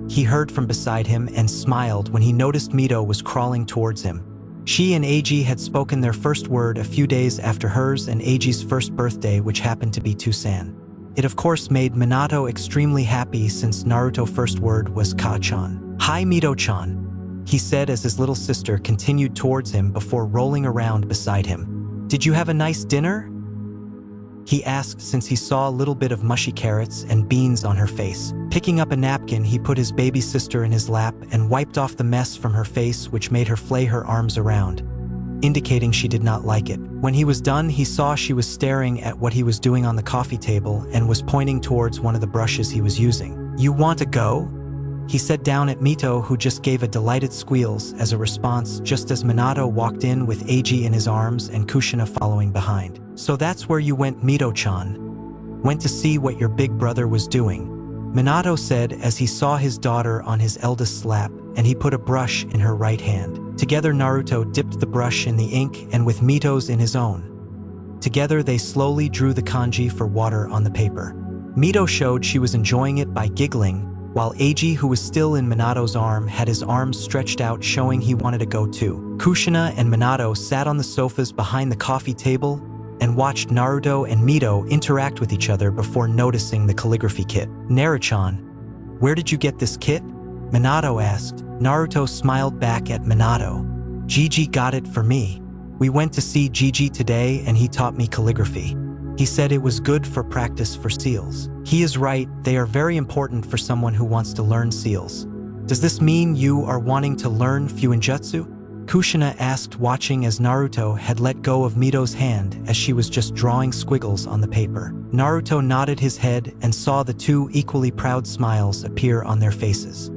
He heard from beside him and smiled when he noticed Mito was crawling towards him. She and Eiji had spoken their first word a few days after hers and Eiji's first birthday, which happened to be Tusan. It of course made Minato extremely happy since Naruto's first word was Ka-chan. "Hi Mito-chan," he said as his little sister continued towards him before rolling around beside him. "Did you have a nice dinner?" he asked since he saw a little bit of mushy carrots and beans on her face. Picking up a napkin, he put his baby sister in his lap and wiped off the mess from her face, which made her flay her arms around, indicating she did not like it. When he was done, he saw she was staring at what he was doing on the coffee table and was pointing towards one of the brushes he was using. "You want to go?" he said down at Mito, who just gave a delighted squeals as a response just as Minato walked in with Eiji in his arms and Kushina following behind. "So that's where you went, Mito-chan? Went to see what your big brother was doing," Minato said as he saw his daughter on his eldest's lap and he put a brush in her right hand. Together Naruto dipped the brush in the ink and with Mito's in his own. Together they slowly drew the kanji for water on the paper. Mito showed she was enjoying it by giggling, while Eiji, who was still in Minato's arm, had his arms stretched out showing he wanted to go too. Kushina and Minato sat on the sofas behind the coffee table and watched Naruto and Mito interact with each other before noticing the calligraphy kit. "Naruto-chan, where did you get this kit?" Minato asked. Naruto smiled back at Minato. "Gigi got it for me. We went to see Gigi today and he taught me calligraphy. He said it was good for practice for seals." He is right, they are very important for someone who wants to learn seals. "Does this mean you are wanting to learn Fuinjutsu?" Kushina asked, watching as Naruto had let go of Mito's hand as she was just drawing squiggles on the paper. Naruto nodded his head and saw the two equally proud smiles appear on their faces.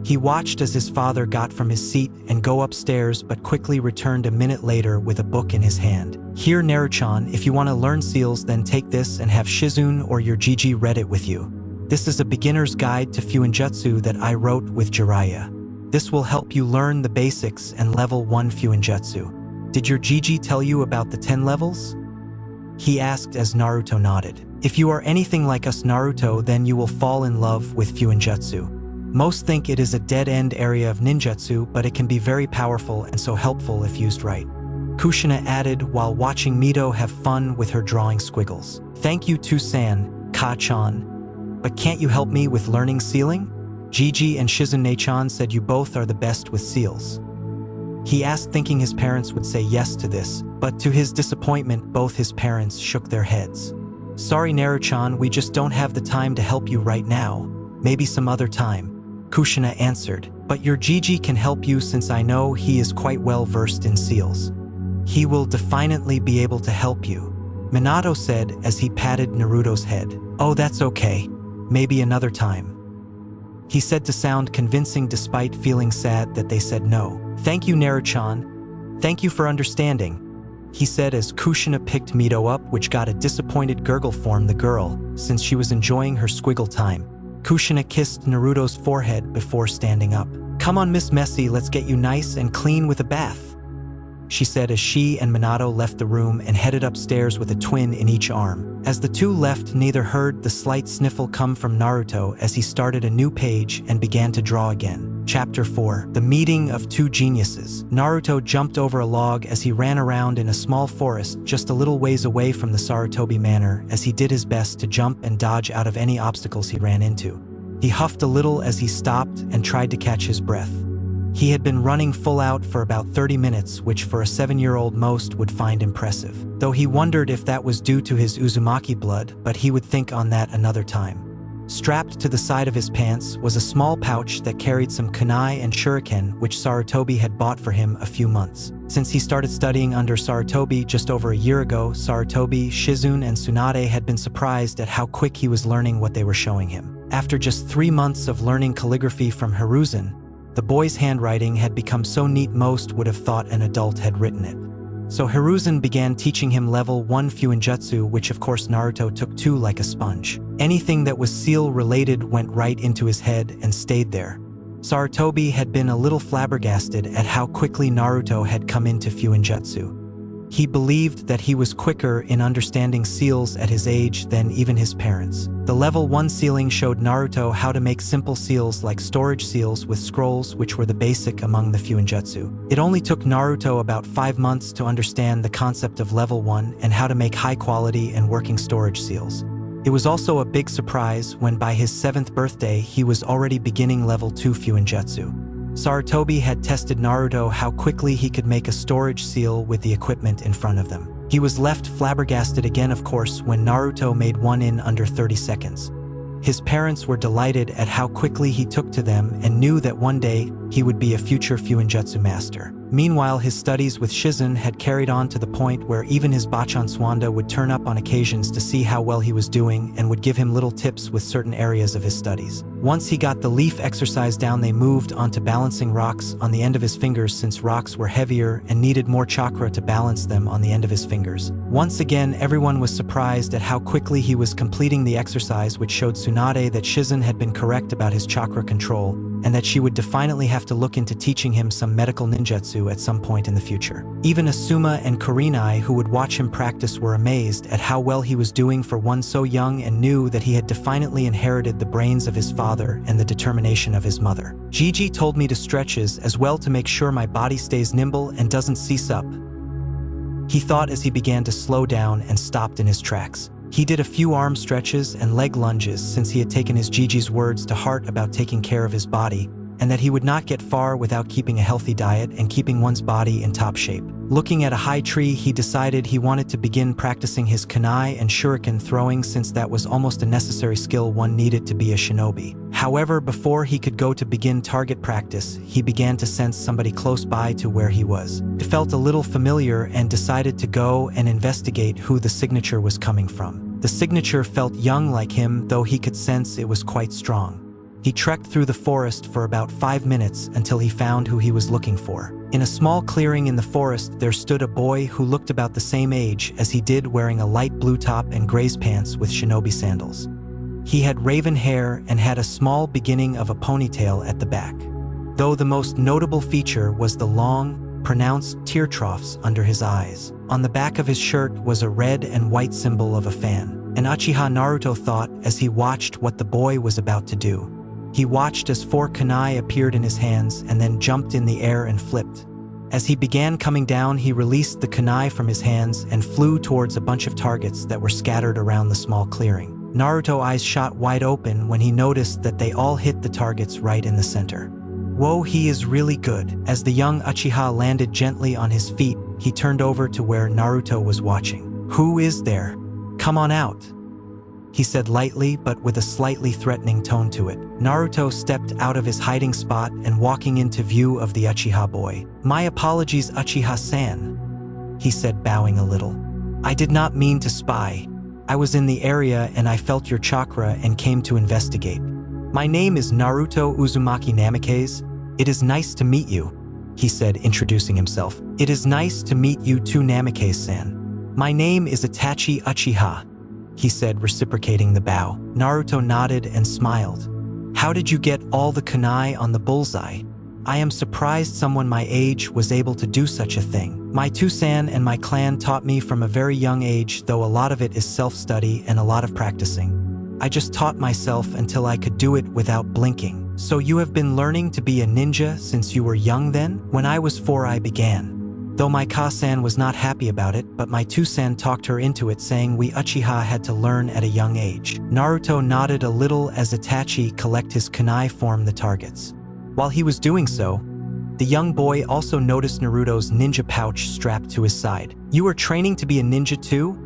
He watched as his father got from his seat and go upstairs but quickly returned a minute later with a book in his hand. "Here Naruto-chan, if you want to learn seals then take this and have Shizune or your Gigi read it with you. This is a beginner's guide to Fuinjutsu that I wrote with Jiraiya. This will help you learn the basics and level 1 Fuinjutsu. Did your Gigi tell you about the 10 levels?" he asked as Naruto nodded. "If you are anything like us Naruto, then you will fall in love with Fuinjutsu. Most think it is a dead-end area of ninjutsu, but it can be very powerful and so helpful if used right," Kushina added while watching Mito have fun with her drawing squiggles. "Thank you Tusan, Ka-chan. But can't you help me with learning sealing? Gigi and Shizune-chan said you both are the best with seals." He asked, thinking his parents would say yes to this, but to his disappointment both his parents shook their heads. "Sorry Naruto-chan, we just don't have the time to help you right now. Maybe some other time," Kushina answered. "But your Gigi can help you since I know he is quite well versed in seals. He will definitely be able to help you," Minato said as he patted Naruto's head. "Oh, that's okay. Maybe another time," he said to sound convincing despite feeling sad that they said no. "Thank you Naruto-chan. Thank you for understanding," he said as Kushina picked Mito up, which got a disappointed gurgle from the girl since she was enjoying her squiggle time. Kushina kissed Naruto's forehead before standing up. "Come on Miss Messy, let's get you nice and clean with a bath," she said as she and Minato left the room and headed upstairs with a twin in each arm. As the two left, neither heard the slight sniffle come from Naruto as he started a new page and began to draw again. Chapter 4. The Meeting of Two Geniuses. Naruto jumped over a log as he ran around in a small forest just a little ways away from the Sarutobi Manor as he did his best to jump and dodge out of any obstacles he ran into. He huffed a little as he stopped and tried to catch his breath. He had been running full out for about 30 minutes, which for a 7-year-old most would find impressive. Though he wondered if that was due to his Uzumaki blood, but he would think on that another time. Strapped to the side of his pants was a small pouch that carried some kunai and shuriken which Sarutobi had bought for him a few months. Since he started studying under Sarutobi just over a year ago, Sarutobi, Shizune, and Tsunade had been surprised at how quick he was learning what they were showing him. After just 3 months of learning calligraphy from Hiruzen, the boy's handwriting had become so neat most would have thought an adult had written it. So Hiruzen began teaching him level 1 Fuinjutsu, which of course Naruto took to like a sponge. Anything that was seal-related went right into his head and stayed there. Sarutobi had been a little flabbergasted at how quickly Naruto had come into Fuinjutsu. He believed that he was quicker in understanding seals at his age than even his parents. The level 1 sealing showed Naruto how to make simple seals like storage seals with scrolls, which were the basic among the Fuinjutsu. It only took Naruto about 5 months to understand the concept of level 1 and how to make high-quality and working storage seals. It was also a big surprise when by his 7th birthday he was already beginning level 2 Fuinjutsu. Sarutobi had tested Naruto how quickly he could make a storage seal with the equipment in front of them. He was left flabbergasted again, of course, when Naruto made one in under 30 seconds. His parents were delighted at how quickly he took to them and knew that one day he would be a future Fuinjutsu master. Meanwhile, his studies with Shizen had carried on to the point where even his Bachan Swanda would turn up on occasions to see how well he was doing and would give him little tips with certain areas of his studies. Once he got the leaf exercise down, they moved on to balancing rocks on the end of his fingers, since rocks were heavier and needed more chakra to balance them on the end of his fingers. Once again, everyone was surprised at how quickly he was completing the exercise, which showed Tsunade that Shizen had been correct about his chakra control, and that she would definitely have to look into teaching him some medical ninjutsu at some point in the future. Even Asuma and Kurenai, who would watch him practice, were amazed at how well he was doing for one so young, and knew that he had definitely inherited the brains of his father and the determination of his mother. Gigi told me to stretches as well to make sure my body stays nimble and doesn't seize up, he thought as he began to slow down and stopped in his tracks. He did a few arm stretches and leg lunges, since he had taken his Gigi's words to heart about taking care of his body, and that he would not get far without keeping a healthy diet and keeping one's body in top shape. Looking at a high tree, he decided he wanted to begin practicing his kunai and shuriken throwing, since that was almost a necessary skill one needed to be a shinobi. However, before he could go to begin target practice, he began to sense somebody close by to where he was. It felt a little familiar and decided to go and investigate who the signature was coming from. The signature felt young like him, though he could sense it was quite strong. He trekked through the forest for about 5 minutes until he found who he was looking for. In a small clearing in the forest, there stood a boy who looked about the same age as he did, wearing a light blue top and graze pants with shinobi sandals. He had raven hair and had a small beginning of a ponytail at the back, though the most notable feature was the long, pronounced tear troughs under his eyes. On the back of his shirt was a red and white symbol of a fan. An Uchiha, Naruto thought as he watched what the boy was about to do. He watched as 4 kunai appeared in his hands and then jumped in the air and flipped. As he began coming down, he released the kunai from his hands and flew towards a bunch of targets that were scattered around the small clearing. Naruto's eyes shot wide open when he noticed that they all hit the targets right in the center. Whoa, he is really good. As the young Uchiha landed gently on his feet, he turned over to where Naruto was watching. "Who is there? Come on out," he said lightly but with a slightly threatening tone to it. Naruto stepped out of his hiding spot and walking into view of the Uchiha boy. "My apologies, Uchiha-san," he said, bowing a little. "I did not mean to spy. I was in the area and I felt your chakra and came to investigate. My name is Naruto Uzumaki Namikaze. It is nice to meet you," he said, introducing himself. "It is nice to meet you too, Namikaze-san. My name is Itachi Uchiha," he said, reciprocating the bow. Naruto nodded and smiled. "How did you get all the kunai on the bullseye? I am surprised someone my age was able to do such a thing. My Tusan and my clan taught me from a very young age, though a lot of it is self-study and a lot of practicing. I just taught myself until I could do it without blinking." "So you have been learning to be a ninja since you were young then?" "When I was 4 I began. Though my Ka-san was not happy about it, but my Tusan talked her into it, saying we Uchiha had to learn at a young age." Naruto nodded a little as Itachi collect his kunai form the targets. While he was doing so, the young boy also noticed Naruto's ninja pouch strapped to his side. "You are training to be a ninja too?"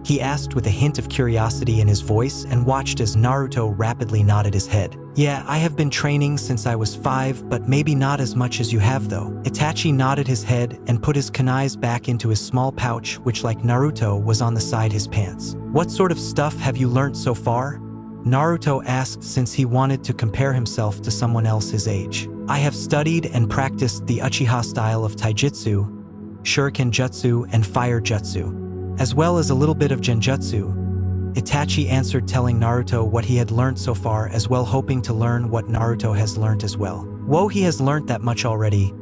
he asked with a hint of curiosity in his voice, and watched as Naruto rapidly nodded his head. "Yeah, I have been training since I was 5, but maybe not as much as you have though." Itachi nodded his head and put his kunais back into his small pouch, which like Naruto was on the side his pants. "What sort of stuff have you learnt so far?" Naruto asked, since he wanted to compare himself to someone else his age. "I have studied and practiced the Uchiha style of taijutsu, shuriken jutsu, and fire jutsu, as well as a little bit of genjutsu. Itachi answered, telling Naruto what he had learned so far, as well hoping to learn what Naruto has learned as well. Whoa, he has learned that much already,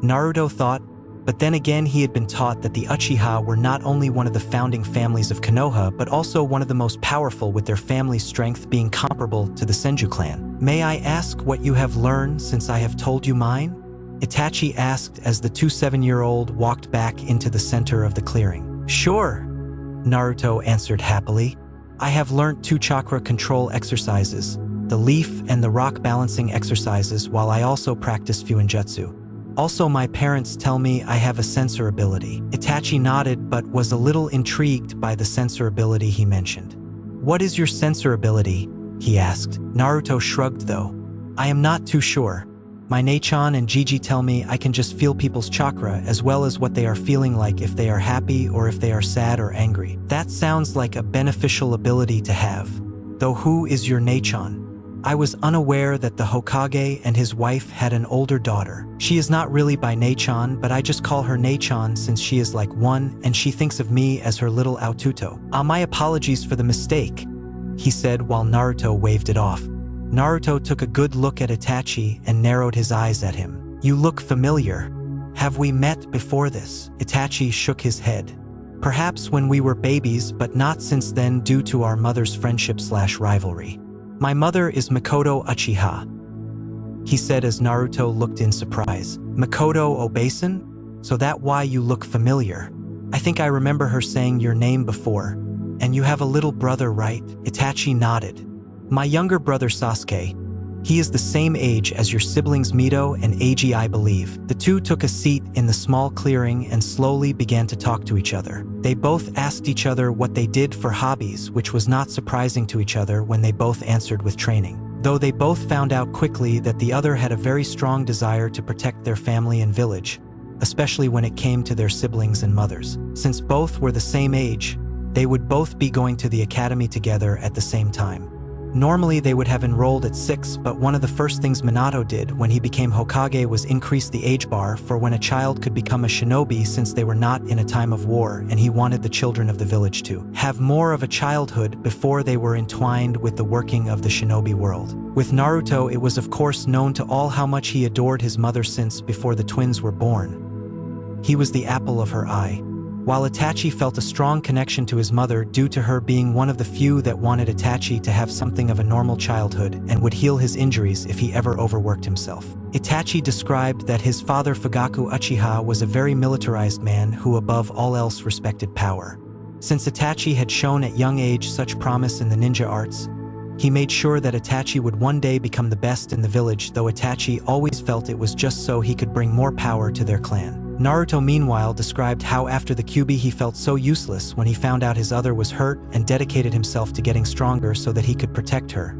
Naruto thought, but then again he had been taught that the Uchiha were not only one of the founding families of Konoha, but also one of the most powerful, with their family's strength being comparable to the Senju clan. May I ask what you have learned since I have told you mine? Itachi asked as the 7-year-old walked back into the center of the clearing. Sure, Naruto answered happily. I have learnt 2 chakra control exercises, the leaf and the rock balancing exercises, while I also practice Fuinjutsu. Also, my parents tell me I have a sensor ability. Itachi nodded but was a little intrigued by the sensor ability he mentioned. What is your sensor ability? He asked. Naruto shrugged though. I am not too sure. My 𝕤𝕦𝕣𝕦𝕦 and Jiji tell me I can just feel people's chakra as well as what they are feeling like, if they are happy or if they are sad or angry. That sounds like a beneficial ability to have. Though who is your 𝕤𝕦𝕤𝕦? I was unaware that the Hokage and his wife had an older daughter. She is not really by 𝕤𝕤𝕤𝕦, but I just call her 𝕤𝕤𝕤 since she is like one and she thinks of me as her little 𝕤𝕤𝕤𝕤. My apologies for the mistake, he said while Naruto waved it off. Naruto took a good look at Itachi and narrowed his eyes at him. You look familiar. Have we met before this? Itachi shook his head. Perhaps when we were babies, but not since then due to our mother's friendship/rivalry. My mother is Mikoto Uchiha, he said as Naruto looked in surprise. Mikoto Obasan? So that why you look familiar. I think I remember her saying your name before. And you have a little brother, right? Itachi nodded. My younger brother Sasuke. He is the same age as your siblings Mito and Eiji, I believe. The two took a seat in the small clearing and slowly began to talk to each other. They both asked each other what they did for hobbies, which was not surprising to each other when they both answered with training. Though they both found out quickly that the other had a very strong desire to protect their family and village, especially when it came to their siblings and mothers. Since both were the same age, they would both be going to the academy together at the same time. Normally they would have enrolled at 6, but one of the first things Minato did when he became Hokage was increase the age bar for when a child could become a shinobi, since they were not in a time of war, and he wanted the children of the village to have more of a childhood before they were entwined with the working of the shinobi world. With Naruto, it was of course known to all how much he adored his mother since before the twins were born. He was the apple of her eye. While Itachi felt a strong connection to his mother due to her being one of the few that wanted Itachi to have something of a normal childhood and would heal his injuries if he ever overworked himself. Itachi described that his father Fugaku Uchiha was a very militarized man who above all else respected power. Since Itachi had shown at young age such promise in the ninja arts, he made sure that Itachi would one day become the best in the village, though Itachi always felt it was just so he could bring more power to their clan. Naruto meanwhile described how after the Kyuubi he felt so useless when he found out his other was hurt and dedicated himself to getting stronger so that he could protect her,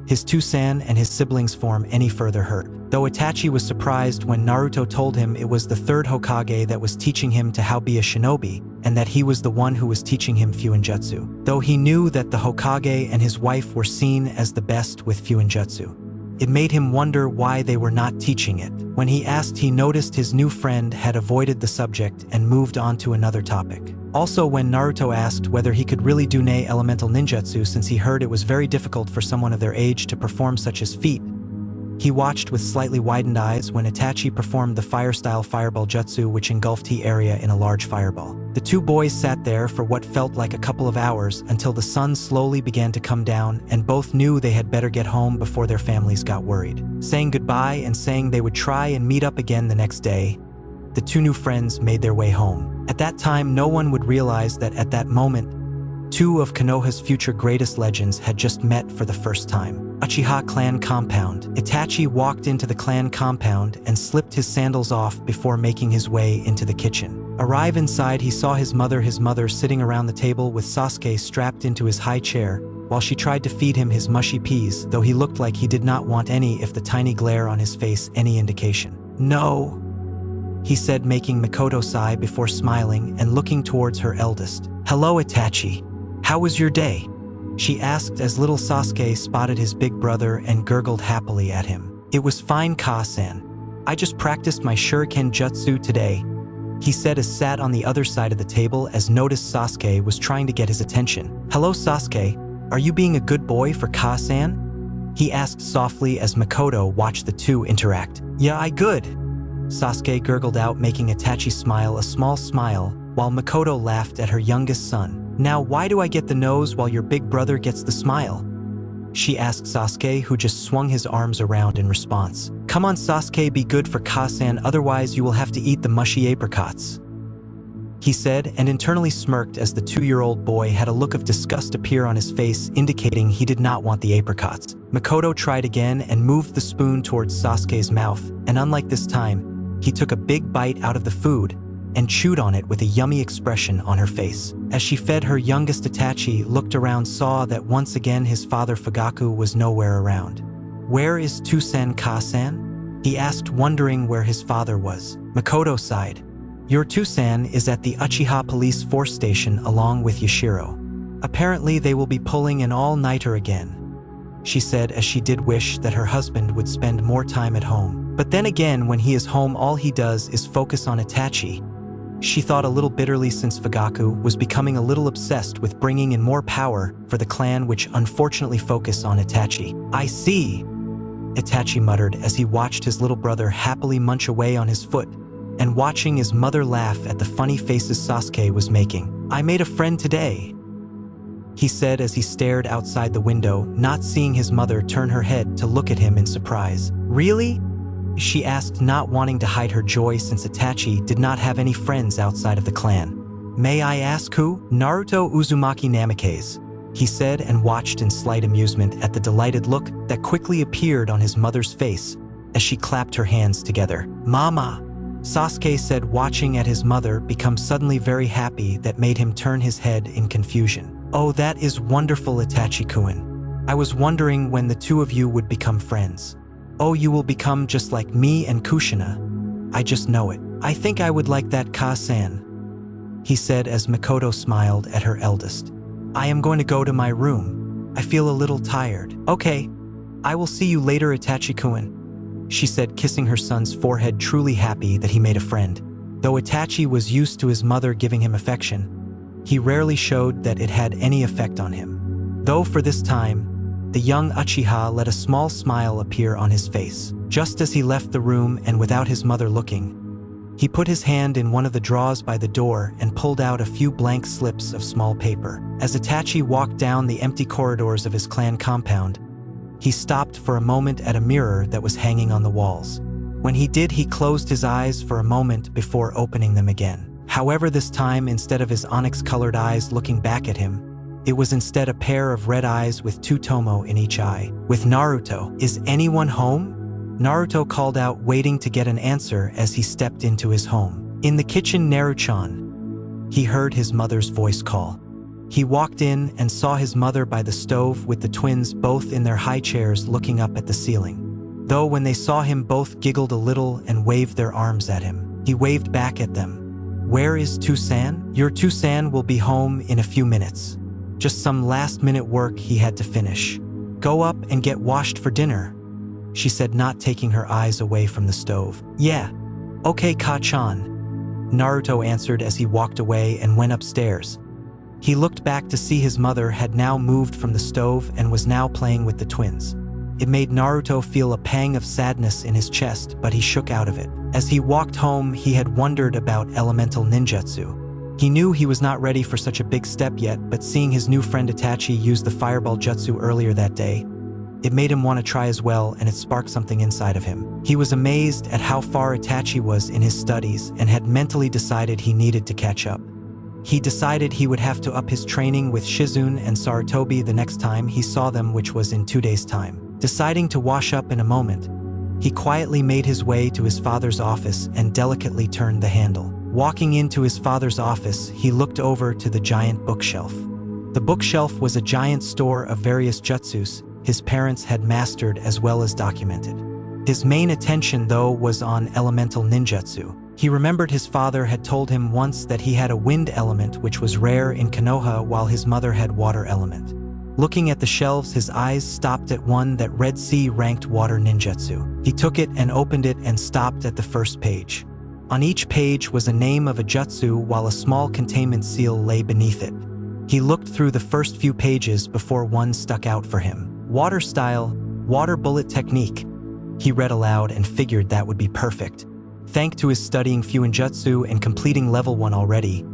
his Two-san and his siblings from any further hurt. Though Itachi was surprised when Naruto told him it was the 3rd Hokage that was teaching him to how be a shinobi, and that he was the one who was teaching him Fuinjutsu. Though he knew that the Hokage and his wife were seen as the best with Fuinjutsu, it made him wonder why they were not teaching it. When he asked, he noticed his new friend had avoided the subject and moved on to another topic. Also, when Naruto asked whether he could really do 𝕤 elemental ninjutsu, since he heard it was very difficult for someone of their age to perform such a feat, he watched with slightly widened eyes when Itachi performed the fire-style fireball jutsu, which engulfed the area in a large fireball. The two boys sat there for what felt like a couple of hours until the sun slowly began to come down, and both knew they had better get home before their families got worried. Saying goodbye and saying they would try and meet up again the next day, the two new friends made their way home. At that time, no one would realize that at that moment, two of Konoha's future greatest legends had just met for the first time. Uchiha clan compound. Itachi walked into the clan compound and slipped his sandals off before making his way into the kitchen. Arrive inside, he saw his mother sitting around the table with Sasuke strapped into his high chair, while she tried to feed him his mushy peas, though he looked like he did not want any, if the tiny glare on his face any indication. No, he said, making Mikoto sigh before smiling and looking towards her eldest. Hello Itachi. How was your day? She asked as little Sasuke spotted his big brother and gurgled happily at him. It was fine, Ka-san. I just practiced my shuriken jutsu today, he said as sat on the other side of the table as noticed Sasuke was trying to get his attention. "Hello Sasuke, are you being a good boy for Ka-san?" he asked softly as Makoto watched the two interact. "Yeah, I good," Sasuke gurgled out, making Itachi smile a small smile, while Makoto laughed at her youngest son. "Now why do I get the nose while your big brother gets the smile?" she asked Sasuke, who just swung his arms around in response. "Come on Sasuke, be good for Ka-san, otherwise you will have to eat the mushy apricots," he said, and internally smirked as the 2-year-old boy had a look of disgust appear on his face, indicating he did not want the apricots. Makoto tried again and moved the spoon towards Sasuke's mouth, and unlike this time, he took a big bite out of the food and chewed on it with a yummy expression on her face. As she fed her youngest, Itachi looked around, saw that once again his father Fugaku was nowhere around. "Where is Tusen Ka-san?" he asked, wondering where his father was. Makoto sighed. "Your Tusan is at the Uchiha police force station along with Yashiro. Apparently they will be pulling an all-nighter again," she said as she did wish that her husband would spend more time at home. But then again, when he is home all he does is focus on Itachi. She thought a little bitterly, since Fugaku was becoming a little obsessed with bringing in more power for the clan, which unfortunately focus on Itachi. "I see," Itachi muttered as he watched his little brother happily munch away on his foot and watching his mother laugh at the funny faces Sasuke was making. "I made a friend today," he said as he stared outside the window, not seeing his mother turn her head to look at him in surprise. "Really?" she asked, not wanting to hide her joy since Itachi did not have any friends outside of the clan. "May I ask who?" "Naruto Uzumaki Namikaze," he said, and watched in slight amusement at the delighted look that quickly appeared on his mother's face as she clapped her hands together. "Mama," Sasuke said, watching at his mother become suddenly very happy, that made him turn his head in confusion. "Oh, that is wonderful, Itachi-kun. I was wondering when the two of you would become friends. Oh, you will become just like me and Kushina. I just know it. I think I would like that, Ka-san," he said as Makoto smiled at her eldest. "I am going to go to my room. I feel a little tired." "Okay, I will see you later, Itachi-kun," she said, kissing her son's forehead, truly happy that he made a friend. Though Itachi was used to his mother giving him affection, he rarely showed that it had any effect on him. Though for this time, the young Uchiha let a small smile appear on his face. Just as he left the room and without his mother looking, he put his hand in one of the drawers by the door and pulled out a few blank slips of small paper. As Itachi walked down the empty corridors of his clan compound, he stopped for a moment at a mirror that was hanging on the walls. When he did, he closed his eyes for a moment before opening them again. However, this time, instead of his onyx-colored eyes looking back at him, it was instead a pair of red eyes with 2 tomo in each eye. With Naruto. "Is anyone home?" Naruto called out, waiting to get an answer as he stepped into his home. "In the kitchen, Naruto-chan," he heard his mother's voice call. He walked in and saw his mother by the stove with the twins both in their high chairs looking up at the ceiling. Though when they saw him, both giggled a little and waved their arms at him. He waved back at them. "Where is Tusan?" "Your Tusan will be home in a few minutes. Just some last-minute work he had to finish. Go up and get washed for dinner," she said, not taking her eyes away from the stove. "Yeah, okay, Ka-chan," Naruto answered as he walked away and went upstairs. He looked back to see his mother had now moved from the stove and was now playing with the twins. It made Naruto feel a pang of sadness in his chest, but he shook out of it. As he walked home, he had wondered about elemental ninjutsu. He knew he was not ready for such a big step yet, but seeing his new friend Itachi use the fireball jutsu earlier that day, it made him want to try as well, and it sparked something inside of him. He was amazed at how far Itachi was in his studies and had mentally decided he needed to catch up. He decided he would have to up his training with Shizune and Sarutobi the next time he saw them, which was in 2 days' time. Deciding to wash up in a moment, he quietly made his way to his father's office and delicately turned the handle. Walking into his father's office, he looked over to the giant bookshelf. The bookshelf was a giant store of various jutsus his parents had mastered as well as documented. His main attention, though, was on elemental ninjutsu. He remembered his father had told him once that he had a wind element which was rare in Konoha, while his mother had water element. Looking at the shelves, his eyes stopped at one that read C ranked water ninjutsu. He took it and opened it and stopped at the first page. On each page was a name of a jutsu while a small containment seal lay beneath it. He looked through the first few pages before one stuck out for him. Water style, water bullet technique. He read aloud and figured that would be perfect. Thanks to his studying Fuinjutsu and completing level 1 already,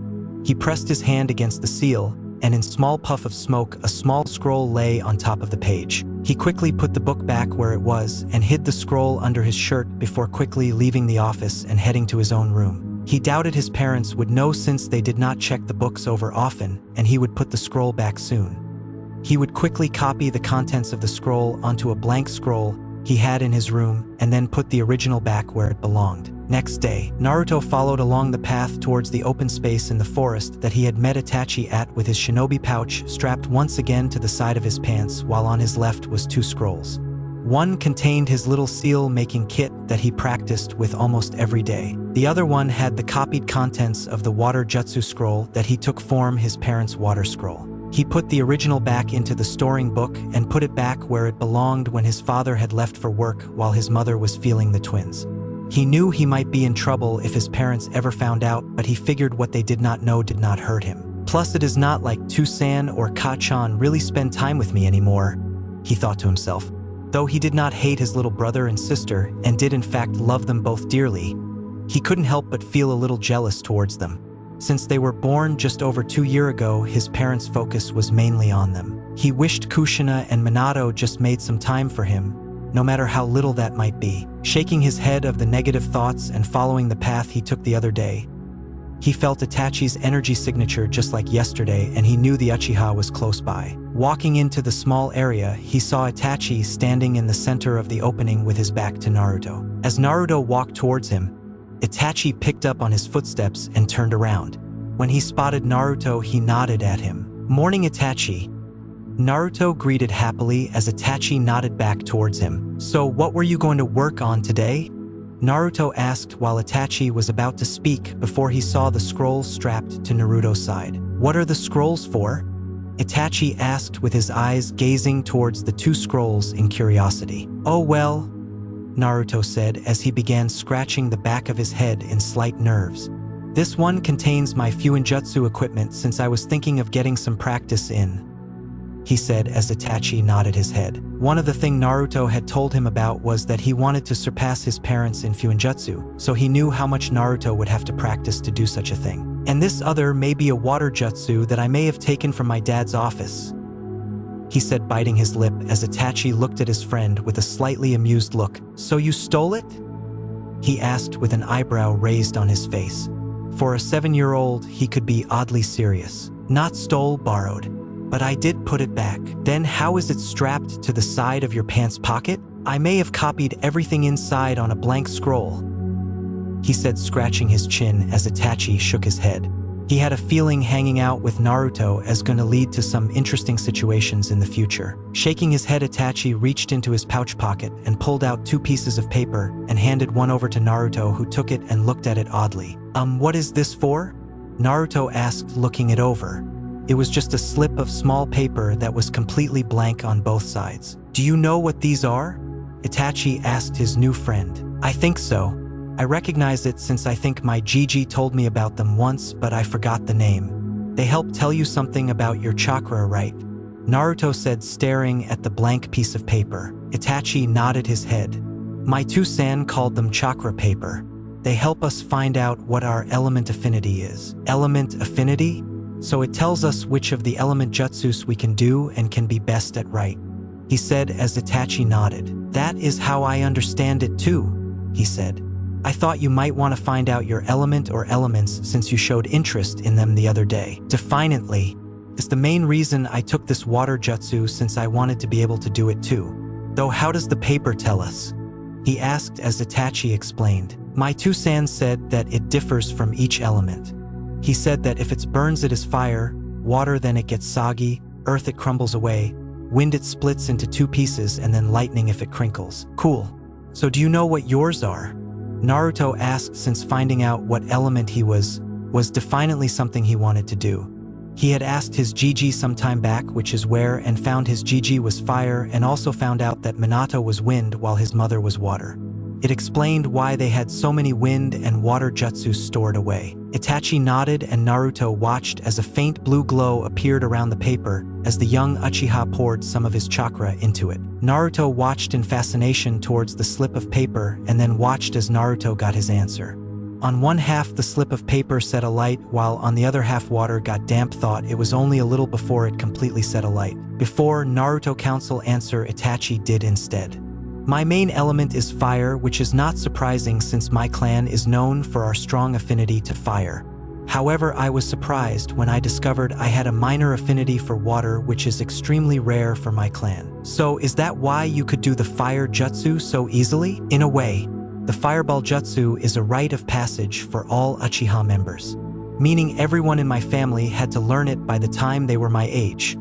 he pressed his hand against the seal, and in small puff of smoke, a small scroll lay on top of the page. He quickly put the book back where it was and hid the scroll under his shirt before quickly leaving the office and heading to his own room. He doubted his parents would know since they did not check the books over often, and he would put the scroll back soon. He would quickly copy the contents of the scroll onto a blank scroll he had in his room and then put the original back where it belonged. Next day, Naruto followed along the path towards the open space in the forest that he had met Itachi at with his shinobi pouch strapped once again to the side of his pants, while on his left was 2 scrolls. One contained his little seal-making kit that he practiced with almost every day. The other one had the copied contents of the water jutsu scroll that he took form his parents' water scroll. He put the original back into the storing book and put it back where it belonged when his father had left for work while his mother was feeling the twins. He knew he might be in trouble if his parents ever found out, but he figured what they did not know did not hurt him. Plus, it is not like Tu-san or Ka-chan really spend time with me anymore, he thought to himself. Though he did not hate his little brother and sister and did in fact love them both dearly, he couldn't help but feel a little jealous towards them. Since they were born just over 2 years ago, his parents' focus was mainly on them. He wished Kushina and Minato just made some time for him, no matter how little that might be. Shaking his head of the negative thoughts and following the path he took the other day, he felt Itachi's energy signature just like yesterday, and he knew the Uchiha was close by. Walking into the small area, he saw Itachi standing in the center of the opening with his back to Naruto. As Naruto walked towards him, Itachi picked up on his footsteps and turned around. When he spotted Naruto, he nodded at him. "Morning, Itachi." Naruto greeted happily as Itachi nodded back towards him. "So what were you going to work on today?" Naruto asked while Itachi was about to speak before he saw the scrolls strapped to Naruto's side. "What are the scrolls for?" Itachi asked with his eyes gazing towards the 2 scrolls in curiosity. "Oh well," Naruto said as he began scratching the back of his head in slight nerves. "This one contains my Fuinjutsu equipment since I was thinking of getting some practice in," he said as Itachi nodded his head. One of the things Naruto had told him about was that he wanted to surpass his parents in Fuinjutsu, so he knew how much Naruto would have to practice to do such a thing. "And this other may be a water jutsu that I may have taken from my dad's office," he said, biting his lip as Itachi looked at his friend with a slightly amused look. "So you stole it?" he asked with an eyebrow raised on his face. For a 7-year-old, he could be oddly serious. "Not stole, borrowed. But I did put it back." "Then how is it strapped to the side of your pants pocket?" "I may have copied everything inside on a blank scroll," he said, scratching his chin as Itachi shook his head. He had a feeling hanging out with Naruto is going to lead to some interesting situations in the future. Shaking his head, Itachi reached into his pouch pocket and pulled out 2 pieces of paper and handed one over to Naruto, who took it and looked at it oddly. What is this for?" Naruto asked, looking it over. It was just a slip of small paper that was completely blank on both sides. "Do you know what these are?" Itachi asked his new friend. "I think so. I recognize it since I think my Gigi told me about them once, but I forgot the name. They help tell you something about your chakra, right?" Naruto said, staring at the blank piece of paper. Itachi nodded his head. "My Tu-san called them chakra paper. They help us find out what our element affinity is." "Element affinity?" "So it tells us which of the element jutsus we can do and can be best at, right?" he said as Itachi nodded. "That is how I understand it too," he said. "I thought you might want to find out your element or elements since you showed interest in them the other day." "Defiantly. It's the main reason I took this water jutsu, since I wanted to be able to do it too." "Though how does the paper tell us?" he asked as Itachi explained. "My Tu-san said that it differs from each element. He said that if it burns it is fire, water then it gets soggy, earth it crumbles away, wind it splits into 2 pieces, and then lightning if it crinkles." "Cool. So do you know what yours are?" Naruto asked, since finding out what element he was definitely something he wanted to do. He had asked his Gigi some time back which is where, and found his Gigi was fire, and also found out that Minato was wind while his mother was water. It explained why they had so many wind and water jutsu stored away. Itachi nodded and Naruto watched as a faint blue glow appeared around the paper as the young Uchiha poured some of his chakra into it. Naruto watched in fascination towards the slip of paper and then watched as Naruto got his answer. On one half the slip of paper set alight, while on the other half water got damp. Thought it was only a little before it completely set alight. Before Naruto counsel answer, Itachi did instead. My main element is fire, which is not surprising since my clan is known for our strong affinity to fire. However, I was surprised when I discovered I had a minor affinity for water, which is extremely rare for my clan. So is that why you could do the fire jutsu so easily? In a way, the fireball jutsu is a rite of passage for all Uchiha members, meaning everyone in my family had to learn it by the time they were my age,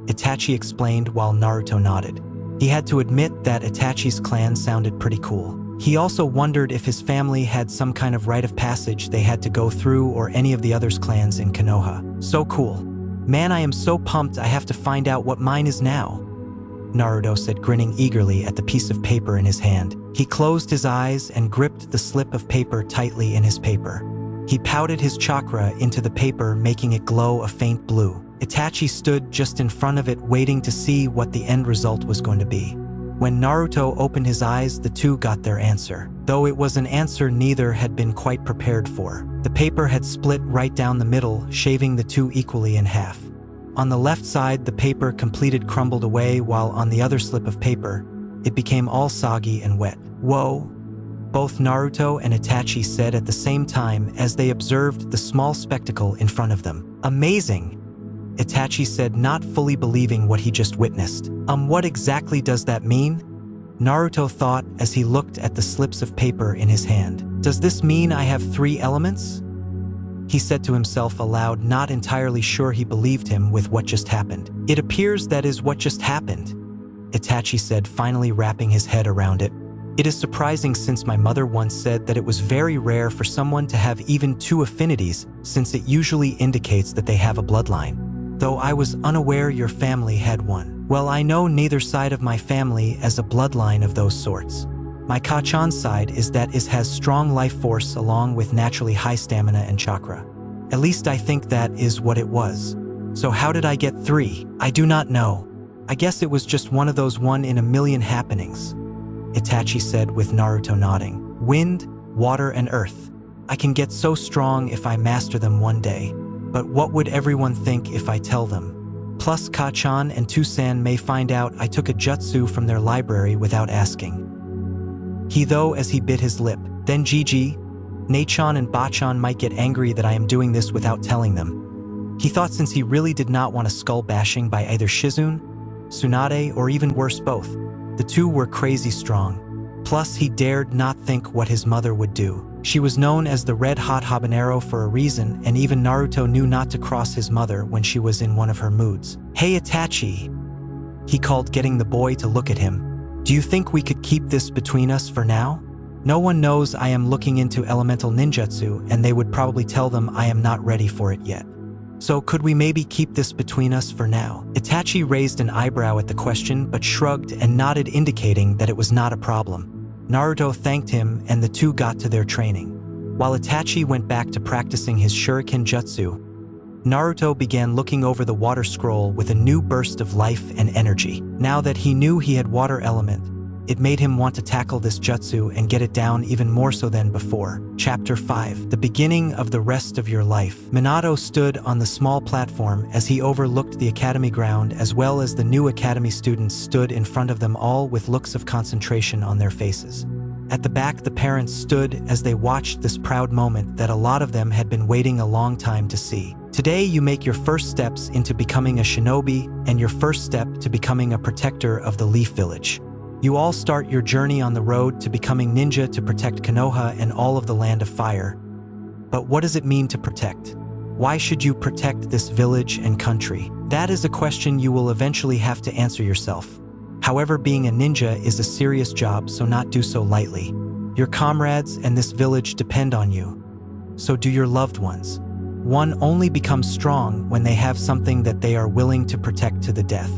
Itachi explained while Naruto nodded. He had to admit that Itachi's clan sounded pretty cool. He also wondered if his family had some kind of rite of passage they had to go through, or any of the others' clans in Konoha. So cool. Man, I am so pumped. I have to find out what mine is now, Naruto said, grinning eagerly at the piece of paper in his hand. He closed his eyes and gripped the slip of paper tightly in his paper. He pouted his chakra into the paper, making it glow a faint blue. Itachi stood just in front of it, waiting to see what the end result was going to be. When Naruto opened his eyes, the two got their answer. Though it was an answer neither had been quite prepared for. The paper had split right down the middle, shaving the two equally in half. On the left side, the paper completed crumbled away, while on the other slip of paper, it became all soggy and wet. Whoa! Both Naruto and Itachi said at the same time as they observed the small spectacle in front of them. Amazing! Itachi said, not fully believing what he just witnessed. What exactly does that mean? Naruto thought as he looked at the slips of paper in his hand. Does this mean I have 3 elements? He said to himself aloud, not entirely sure he believed him with what just happened. It appears that is what just happened, Itachi said, finally wrapping his head around it. It is surprising since my mother once said that it was very rare for someone to have even 2 affinities, since it usually indicates that they have a bloodline. Though I was unaware your family had one. Well, I know neither side of my family as a bloodline of those sorts. My Kachan side is that it has strong life force along with naturally high stamina and chakra. At least I think that is what it was. So how did I get 3? I do not know. I guess it was just one of those 1 in a million happenings, Itachi said with Naruto nodding. Wind, water, and earth. I can get so strong if I master them one day. But what would everyone think if I tell them? Plus Kachan and Tusan may find out I took a jutsu from their library without asking. He though as he bit his lip. Then Gigi, Naechan and Bachan might get angry that I am doing this without telling them. He thought since he really did not want a skull bashing by either Shizune, Tsunade, or even worse both. The 2 were crazy strong. Plus he dared not think what his mother would do. She was known as the Red Hot Habanero for a reason, and even Naruto knew not to cross his mother when she was in one of her moods. Hey Itachi, he called, getting the boy to look at him. Do you think we could keep this between us for now? No one knows I am looking into elemental ninjutsu, and they would probably tell them I am not ready for it yet. So could we maybe keep this between us for now? Itachi raised an eyebrow at the question but shrugged and nodded, indicating that it was not a problem. Naruto thanked him and the 2 got to their training. While Itachi went back to practicing his shuriken jutsu, Naruto began looking over the water scroll with a new burst of life and energy. Now that he knew he had water element, it made him want to tackle this jutsu and get it down even more so than before. Chapter 5. The beginning of the rest of your life. Minato stood on the small platform as he overlooked the academy ground, as well as the new academy students stood in front of them, all with looks of concentration on their faces. At the back, the parents stood as they watched this proud moment that a lot of them had been waiting a long time to see. Today you make your first steps into becoming a shinobi and your first step to becoming a protector of the Leaf Village. You all start your journey on the road to becoming ninja to protect Konoha and all of the Land of Fire. But what does it mean to protect? Why should you protect this village and country? That is a question you will eventually have to answer yourself. However, being a ninja is a serious job, so not do so lightly. Your comrades and this village depend on you. So do your loved ones. One only becomes strong when they have something that they are willing to protect to the death.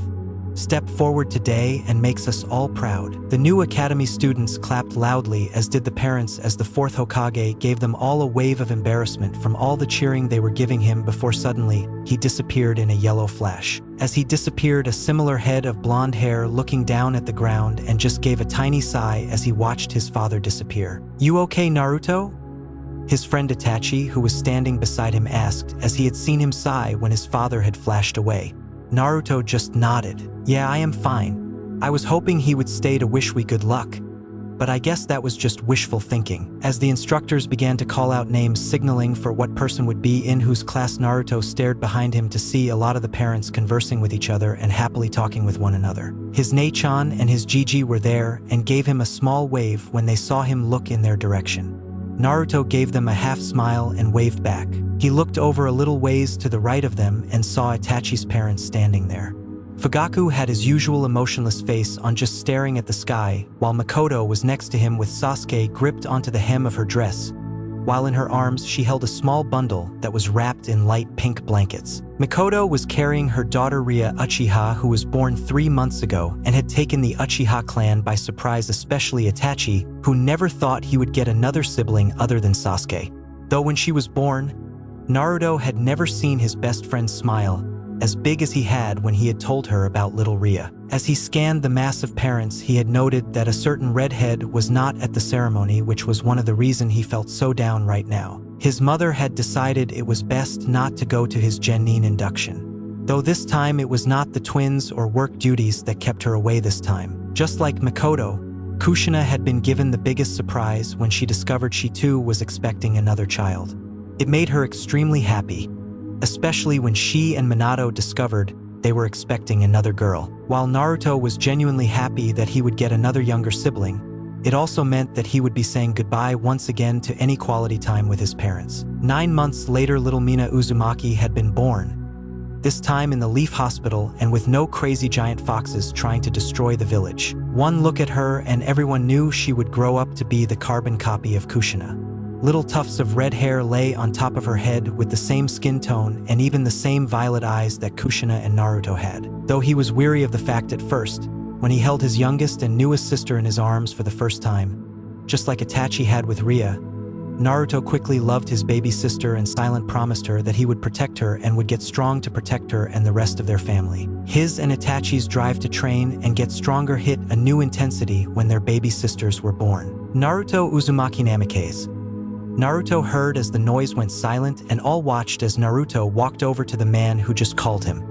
stepped forward today and makes us all proud." The new academy students clapped loudly, as did the parents, as the fourth Hokage gave them all a wave of embarrassment from all the cheering they were giving him before suddenly, he disappeared in a yellow flash. As he disappeared, a similar head of blonde hair looking down at the ground and just gave a tiny sigh as he watched his father disappear. "You okay, Naruto?" His friend Itachi, who was standing beside him, asked, as he had seen him sigh when his father had flashed away. Naruto just nodded. "Yeah, I am fine. I was hoping he would stay to wish we good luck. But I guess that was just wishful thinking." As the instructors began to call out names, signaling for what person would be in whose class, Naruto stared behind him to see a lot of the parents conversing with each other and happily talking with one another. His Nei-chan and his Gigi were there and gave him a small wave when they saw him look in their direction. Naruto gave them a half smile and waved back. He looked over a little ways to the right of them and saw Itachi's parents standing there. Fugaku had his usual emotionless face on, just staring at the sky, while Makoto was next to him with Sasuke gripped onto the hem of her dress, while in her arms she held a small bundle that was wrapped in light pink blankets. Makoto was carrying her daughter Ria Uchiha, who was born 3 months ago and had taken the Uchiha clan by surprise, especially Itachi, who never thought he would get another sibling other than Sasuke. Though when she was born, Naruto had never seen his best friend smile as big as he had when he had told her about little Ria. As he scanned the mass of parents, he had noted that a certain redhead was not at the ceremony, which was one of the reasons he felt so down right now. His mother had decided it was best not to go to his Genin induction. Though this time it was not the twins or work duties that kept her away this time. Just like Makoto, Kushina had been given the biggest surprise when she discovered she too was expecting another child. It made her extremely happy, especially when she and Minato discovered they were expecting another girl. While Naruto was genuinely happy that he would get another younger sibling, it also meant that he would be saying goodbye once again to any quality time with his parents. 9 months later, little Mina Uzumaki had been born, this time in the Leaf Hospital and with no crazy giant foxes trying to destroy the village. One look at her and everyone knew she would grow up to be the carbon copy of Kushina. Little tufts of red hair lay on top of her head with the same skin tone and even the same violet eyes that Kushina and Naruto had. Though he was weary of the fact at first, when he held his youngest and newest sister in his arms for the first time, just like Itachi had with Ria, Naruto quickly loved his baby sister and silently promised her that he would protect her and would get strong to protect her and the rest of their family. His and Itachi's drive to train and get stronger hit a new intensity when their baby sisters were born. Naruto Uzumaki Namikaze. Naruto heard as the noise went silent and all watched as Naruto walked over to the man who just called him.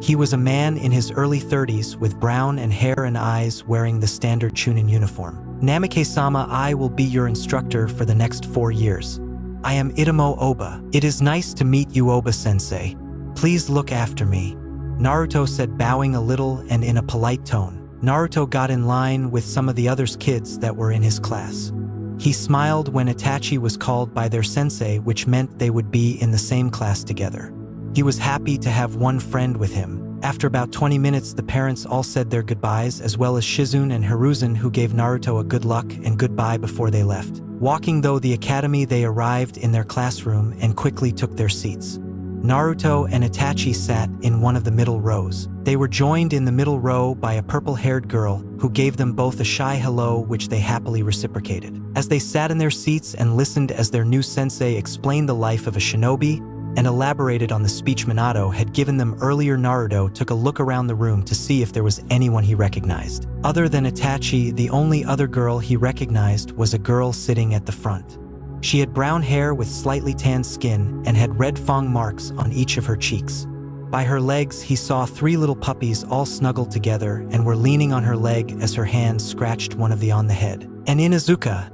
He was a man in his early 30s with brown and hair and eyes, wearing the standard chunin uniform. "Namikaze-sama, I will be your instructor for the next 4 years. I am 𝕜𝕦𝕣𝕦𝕦𝕠𝕥. It is nice to meet you, Oba-sensei. Please look after me," Naruto said, bowing a little and in a polite tone. Naruto got in line with some of the other kids that were in his class. He smiled when Itachi was called by their sensei, which meant they would be in the same class together. He was happy to have one friend with him. After about 20 minutes, the parents all said their goodbyes, as well as Shizune and Hiruzen, who gave Naruto a good luck and goodbye before they left. Walking through the academy, they arrived in their classroom and quickly took their seats. Naruto and Itachi sat in one of the middle rows. They were joined in the middle row by a purple-haired girl who gave them both a shy hello, which they happily reciprocated. As they sat in their seats and listened as their new sensei explained the life of a shinobi and elaborated on the speech Minato had given them earlier, Naruto took a look around the room to see if there was anyone he recognized. Other than Itachi, the only other girl he recognized was a girl sitting at the front. She had brown hair with slightly tanned skin and had red fang marks on each of her cheeks. By her legs, he saw 3 little puppies all snuggled together and were leaning on her leg as her hand scratched one of the on the head. "And Inuzuka,"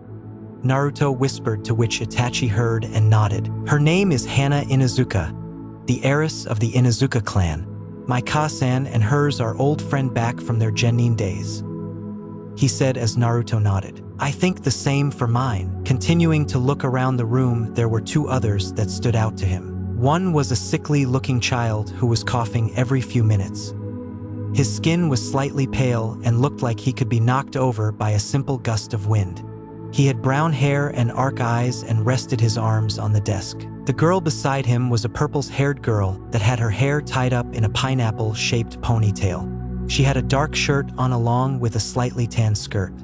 Naruto whispered, to which Itachi heard and nodded. "Her name is Hana Inuzuka, the heiress of the Inuzuka clan. My Ka-san and hers are old friend back from their Genin days," he said as Naruto nodded. "I think the same for mine." Continuing to look around the room, there were 2 others that stood out to him. One was a sickly-looking child who was coughing every few minutes. His skin was slightly pale and looked like he could be knocked over by a simple gust of wind. He had brown hair and arc eyes and rested his arms on the desk. The girl beside him was a purple-haired girl that had her hair tied up in a pineapple-shaped ponytail. She had a dark shirt on along with a slightly tan skirt.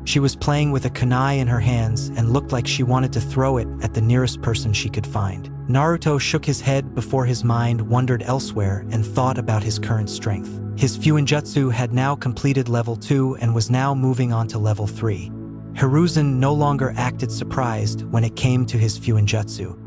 She was playing with a kunai in her hands and looked like she wanted to throw it at the nearest person she could find. Naruto shook his head before his mind wandered elsewhere and thought about his current strength. His Fuinjutsu had now completed level 2 and was now moving on to level 3. Hiruzen no longer acted surprised when it came to his Fuinjutsu.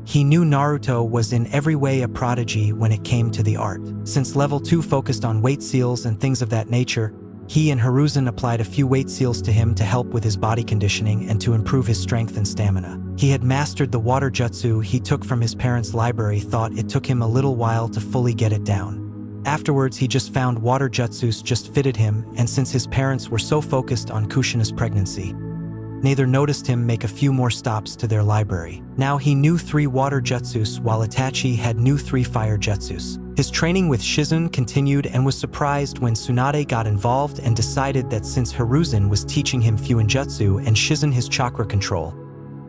He knew Naruto was in every way a prodigy when it came to the art. Since level 2 focused on weight seals and things of that nature, he and Hiruzen applied a few weight seals to him to help with his body conditioning and to improve his strength and stamina. He had mastered the water jutsu he took from his parents' library, thought it took him a little while to fully get it down. Afterwards, he just found water jutsus just fitted him, and since his parents were so focused on Kushina's pregnancy, neither noticed him make a few more stops to their library. Now he knew 3 water jutsus while Itachi had knew 3 fire jutsus. His training with Shizune continued and was surprised when Tsunade got involved and decided that since Hiruzen was teaching him Fuinjutsu and Shizune his chakra control,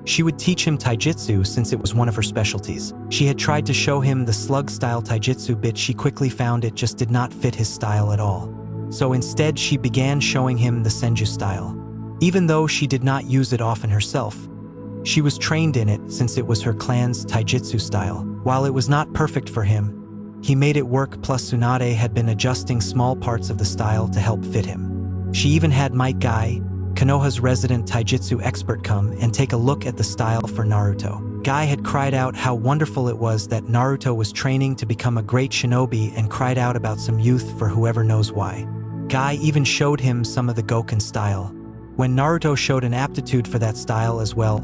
she would teach him taijutsu since it was one of her specialties. She had tried to show him the slug-style taijutsu, but she quickly found it just did not fit his style at all. So instead she began showing him the senju style. Even though she did not use it often herself, she was trained in it since it was her clan's taijutsu style. While it was not perfect for him, he made it work, plus Tsunade had been adjusting small parts of the style to help fit him. She even had Might Guy, Konoha's resident taijutsu expert, come and take a look at the style for Naruto. Guy had cried out how wonderful it was that Naruto was training to become a great shinobi and cried out about some youth for whoever knows why. Guy even showed him some of the Goken style. When Naruto showed an aptitude for that style as well,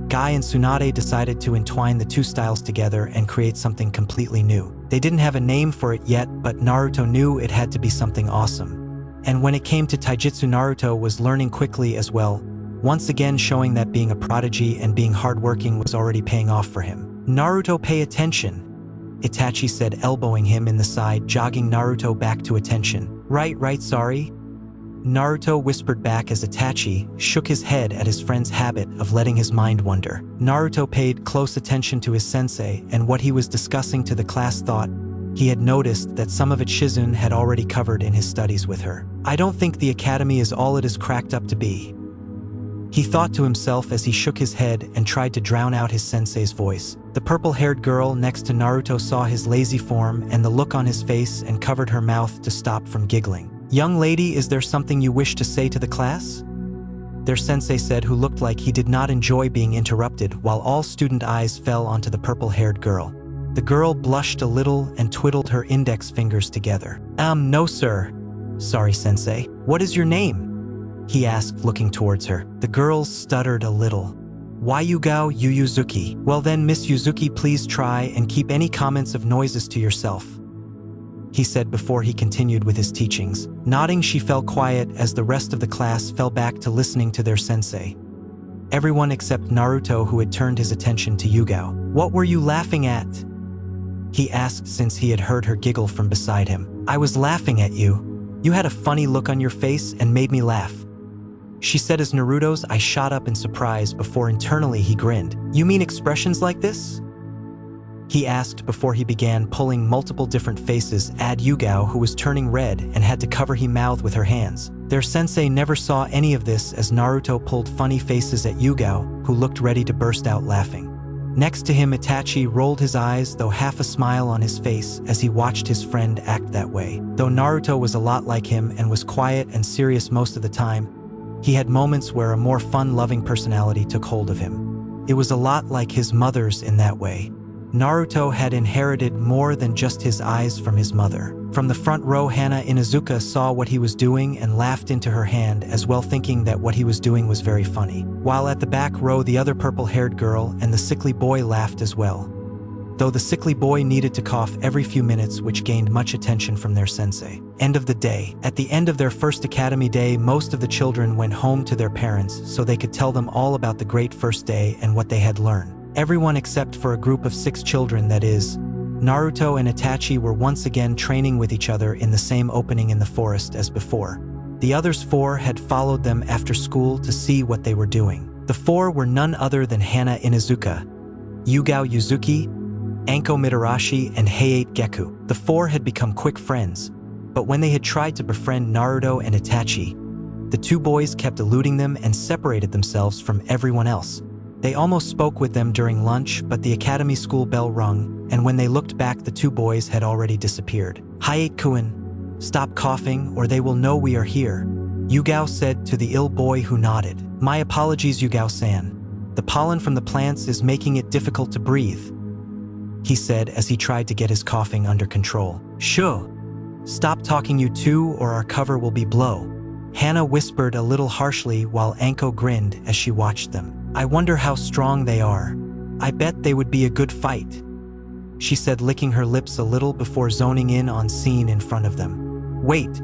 Guy and Tsunade decided to entwine the 2 styles together and create something completely new. They didn't have a name for it yet, but Naruto knew it had to be something awesome. And when it came to taijutsu, Naruto was learning quickly as well, once again showing that being a prodigy and being hardworking was already paying off for him. Naruto, pay attention, Itachi said, elbowing him in the side, jogging Naruto back to attention. Right, sorry, Naruto whispered back as Itachi shook his head at his friend's habit of letting his mind wander. Naruto paid close attention to his sensei and what he was discussing to the class, thought he had noticed that some of it Shizune had already covered in his studies with her. I don't think the academy is all it is cracked up to be, he thought to himself as he shook his head and tried to drown out his sensei's voice. The purple-haired girl next to Naruto saw his lazy form and the look on his face and covered her mouth to stop from giggling. Young lady, is there something you wish to say to the class? Their sensei said, who looked like he did not enjoy being interrupted, while all student eyes fell onto the purple-haired girl. The girl blushed a little and twiddled her index fingers together. No sir. Sorry, sensei. What is your name? He asked, looking towards her. The girl stuttered a little. Yugao Yuzuki. Well then, Miss Yuzuki, please try and keep any comments of noises to yourself, he said before he continued with his teachings. Nodding, she fell quiet as the rest of the class fell back to listening to their sensei. Everyone except Naruto, who had turned his attention to Yugao. What were you laughing at? He asked since he had heard her giggle from beside him. I was laughing at you. You had a funny look on your face and made me laugh, she said as Naruto's eyes shot up in surprise before internally he grinned. You mean expressions like this? He asked before he began pulling multiple different faces at Yugao, who was turning red and had to cover her mouth with her hands. Their sensei never saw any of this as Naruto pulled funny faces at Yugao, who looked ready to burst out laughing. Next to him, Itachi rolled his eyes, though half a smile on his face as he watched his friend act that way. Though Naruto was a lot like him and was quiet and serious most of the time, he had moments where a more fun-loving personality took hold of him. It was a lot like his mother's in that way. Naruto had inherited more than just his eyes from his mother. From the front row, Hana Inuzuka saw what he was doing and laughed into her hand as well, thinking that what he was doing was very funny. While at the back row, the other purple-haired girl and the sickly boy laughed as well, though the sickly boy needed to cough every few minutes, which gained much attention from their sensei. End of the day. At the end of their first academy day, most of the children went home to their parents so they could tell them all about the great first day and what they had learned. Everyone except for a group of 6 children, that is, Naruto and Itachi, were once again training with each other in the same opening in the forest as before. The others 4 had followed them after school to see what they were doing. The 4 were none other than Hana Inuzuka, Yugao Yuzuki, Anko Mitarashi, and Hayate Geku. The 4 had become quick friends, But when they had tried to befriend Naruto and Itachi, the two boys kept eluding them and separated themselves from everyone else. They almost spoke with them during lunch, but the academy school bell rung, and when they looked back, the two boys had already disappeared. "Hayate-kun, stop coughing or they will know we are here," Yu-Gao said to the ill boy who nodded. "My apologies, Yu-Gao-san. The pollen from the plants is making it difficult to breathe," he said as he tried to get his coughing under control. "Shoo! Stop talking, you two, or our cover will be blow," Hana whispered a little harshly while 𝕟𝕠 grinned as she watched them. "I wonder how strong they are. I bet they would be a good fight," she said, licking her lips a little before zoning in on scene in front of them. "Wait,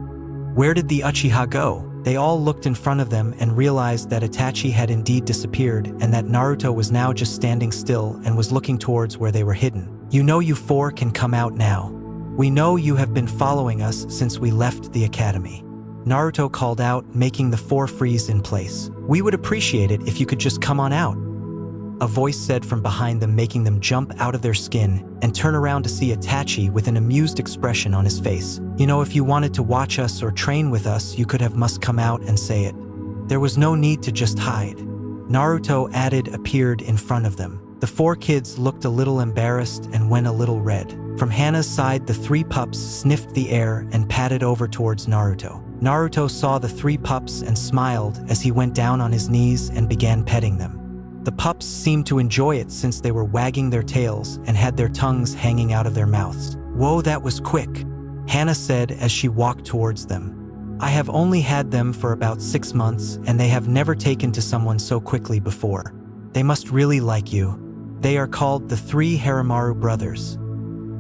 where did the Uchiha go?" They all looked in front of them and realized that Itachi had indeed disappeared and that Naruto was now just standing still and was looking towards where they were hidden. "You know you four can come out now. We know you have been following us since we left the academy," Naruto called out, making the four freeze in place. "We would appreciate it if you could just come on out," a voice said from behind them, making them jump out of their skin and turn around to see Itachi with an amused expression on his face. "You know, if you wanted to watch us or train with us, you could have must come out and say it. There was no need to just hide," Naruto appeared in front of them. The four kids looked a little embarrassed and went a little red. From Hana's side, the three pups sniffed the air and padded over towards Naruto. Naruto saw the three pups and smiled as he went down on his knees and began petting them. The pups seemed to enjoy it since they were wagging their tails and had their tongues hanging out of their mouths. "Whoa, that was quick," Hana said as she walked towards them. "I have only had them for about 6 months and they have never taken to someone so quickly before. They must really like you. They are called the 3 Haramaru brothers,"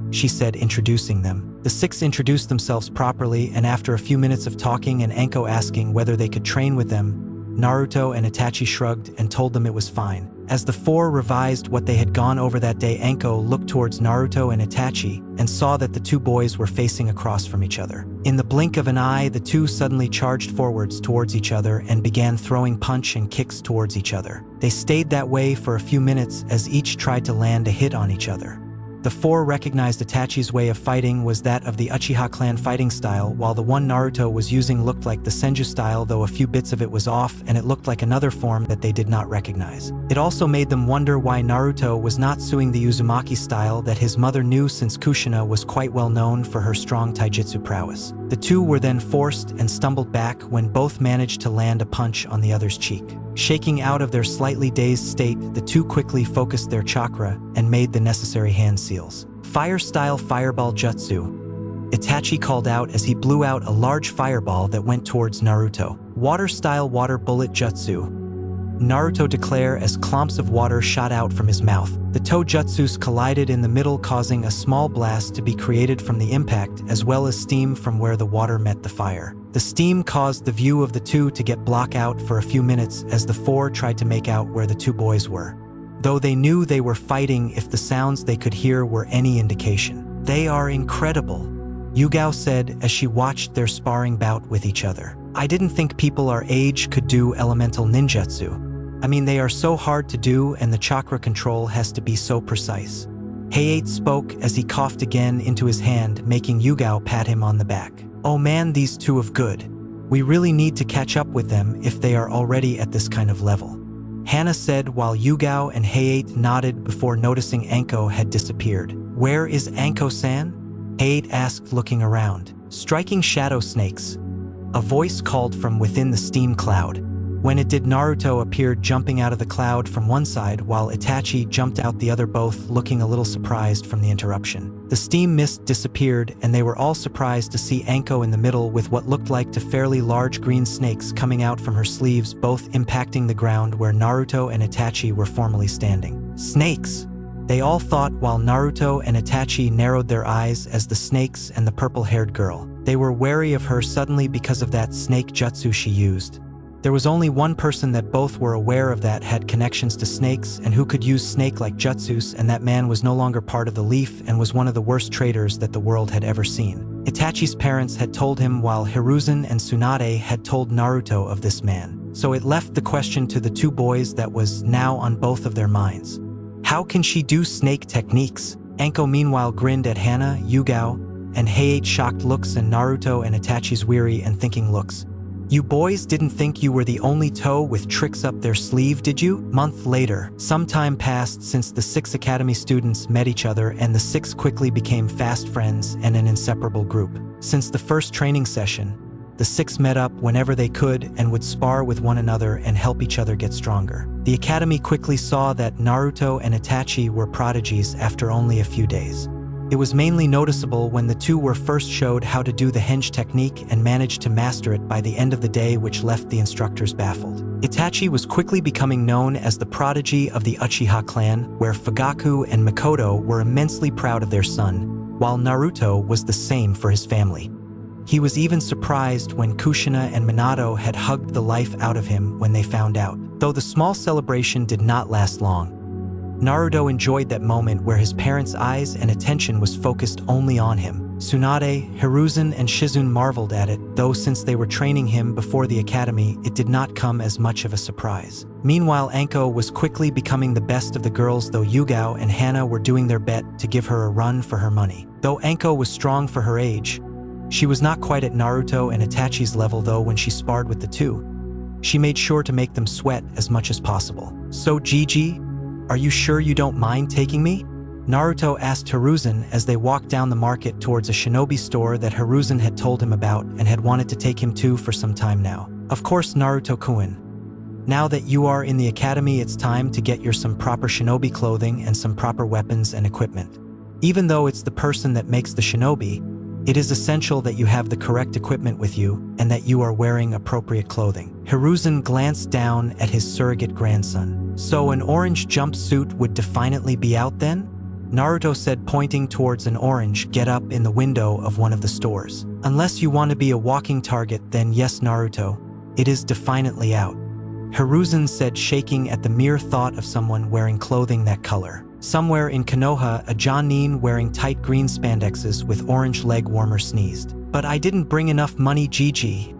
she said, introducing them. The 6 introduced themselves properly, and after a few minutes of talking and 𝕟𝕠 asking whether they could train with them, Naruto and Itachi shrugged and told them it was fine. As the 4 revised what they had gone over that day, 𝕟𝕠 looked towards Naruto and Itachi and saw that the two boys were facing across from each other. In the blink of an eye, the two suddenly charged forwards towards each other and began throwing punch and kicks towards each other. They stayed that way for a few minutes as each tried to land a hit on each other. The 4 recognized Itachi's way of fighting was that of the Uchiha clan fighting style, while the one Naruto was using looked like the Senju style, though a few bits of it was off, and it looked like another form that they did not recognize. It also made them wonder why Naruto was not suing the Uzumaki style that his mother knew, since Kushina was quite well known for her strong taijutsu prowess. The two were then forced and stumbled back when both managed to land a punch on the other's cheek. Shaking out of their slightly dazed state, the two quickly focused their chakra and made the necessary hand seals. "Fire-style fireball jutsu," Itachi called out as he blew out a large fireball that went towards Naruto. "Water-style water bullet jutsu," Naruto declared as clumps of water shot out from his mouth. The toe-jutsus collided in the middle, causing a small blast to be created from the impact, as well as steam from where the water met the fire. The steam caused the view of the two to get blocked out for a few minutes as the 4 tried to make out where the two boys were, though they knew they were fighting if the sounds they could hear were any indication. "They are incredible," Yu-Gao said as she watched their sparring bout with each other. "I didn't think people our age could do elemental ninjutsu. I mean, they are so hard to do and the chakra control has to be so precise." Hayate spoke as he coughed again into his hand, making Yu-Gao pat him on the back. "Oh man, these two are good. We really need to catch up with them if they are already at this kind of level," Hana said while Yu-Gao and Hayate nodded before noticing 𝕟𝕠 had disappeared. "Where is 𝕟𝕠-san?" Hayate asked, looking around. "Striking shadow snakes," a voice called from within the steam cloud. When it did, Naruto appeared jumping out of the cloud from one side while Itachi jumped out the other, both looking a little surprised from the interruption. The steam mist disappeared and they were all surprised to see 𝕟𝕠 in the middle with what looked like to fairly large green snakes coming out from her sleeves, both impacting the ground where Naruto and Itachi were formerly standing. "Snakes!" they all thought, while Naruto and Itachi narrowed their eyes as the snakes and the purple-haired girl. They were wary of her suddenly because of that snake jutsu she used. There was only one person that both were aware of that had connections to snakes and who could use snake-like jutsus, and that man was no longer part of the Leaf and was one of the worst traitors that the world had ever seen. Itachi's parents had told him, while Hiruzen and Tsunade had told Naruto of this man. So it left the question to the two boys that was now on both of their minds. How can she do snake techniques? 𝕟𝕠 meanwhile grinned at Hana, Yu-Gao, and Hei's shocked looks and Naruto and Itachi's weary and thinking looks. You boys didn't think you were the only toe with tricks up their sleeve, did you? Month later, some time passed since the 6 academy students met each other, and the 6 quickly became fast friends and an inseparable group. Since the first training session, the 6 met up whenever they could and would spar with one another and help each other get stronger. The academy quickly saw that Naruto and Itachi were prodigies after only a few days. It was mainly noticeable when the two were first showed how to do the henge technique and managed to master it by the end of the day, which left the instructors baffled. Itachi was quickly becoming known as the prodigy of the Uchiha clan, where Fugaku and Mikoto were immensely proud of their son, while Naruto was the same for his family. He was even surprised when Kushina and Minato had hugged the life out of him when they found out. Though the small celebration did not last long, Naruto enjoyed that moment where his parents' eyes and attention was focused only on him. Tsunade, Hiruzen, and Shizune marveled at it, though since they were training him before the academy, it did not come as much of a surprise. Meanwhile, Anko was quickly becoming the best of the girls, though Yugao and Hana were doing their bet to give her a run for her money. Though Anko was strong for her age, she was not quite at Naruto and Itachi's level, though when she sparred with the two, she made sure to make them sweat as much as possible. So Gigi, are you sure you don't mind taking me? Naruto asked Hiruzen as they walked down the market towards a shinobi store that Hiruzen had told him about and had wanted to take him to for some time now. Of course, Naruto-kun. Now that you are in the academy, it's time to get some proper shinobi clothing and some proper weapons and equipment. Even though it's the person that makes the shinobi, it is essential that you have the correct equipment with you and that you are wearing appropriate clothing. Hiruzen glanced down at his surrogate grandson. So an orange jumpsuit would definitely be out then? Naruto said, pointing towards an orange get-up in the window of one of the stores. Unless you want to be a walking target, then yes, Naruto, it is definitely out. Hiruzen said, shaking at the mere thought of someone wearing clothing that color. Somewhere in Konoha, a Jonin wearing tight green spandexes with orange leg warmer sneezed. But I didn't bring enough money, Gigi,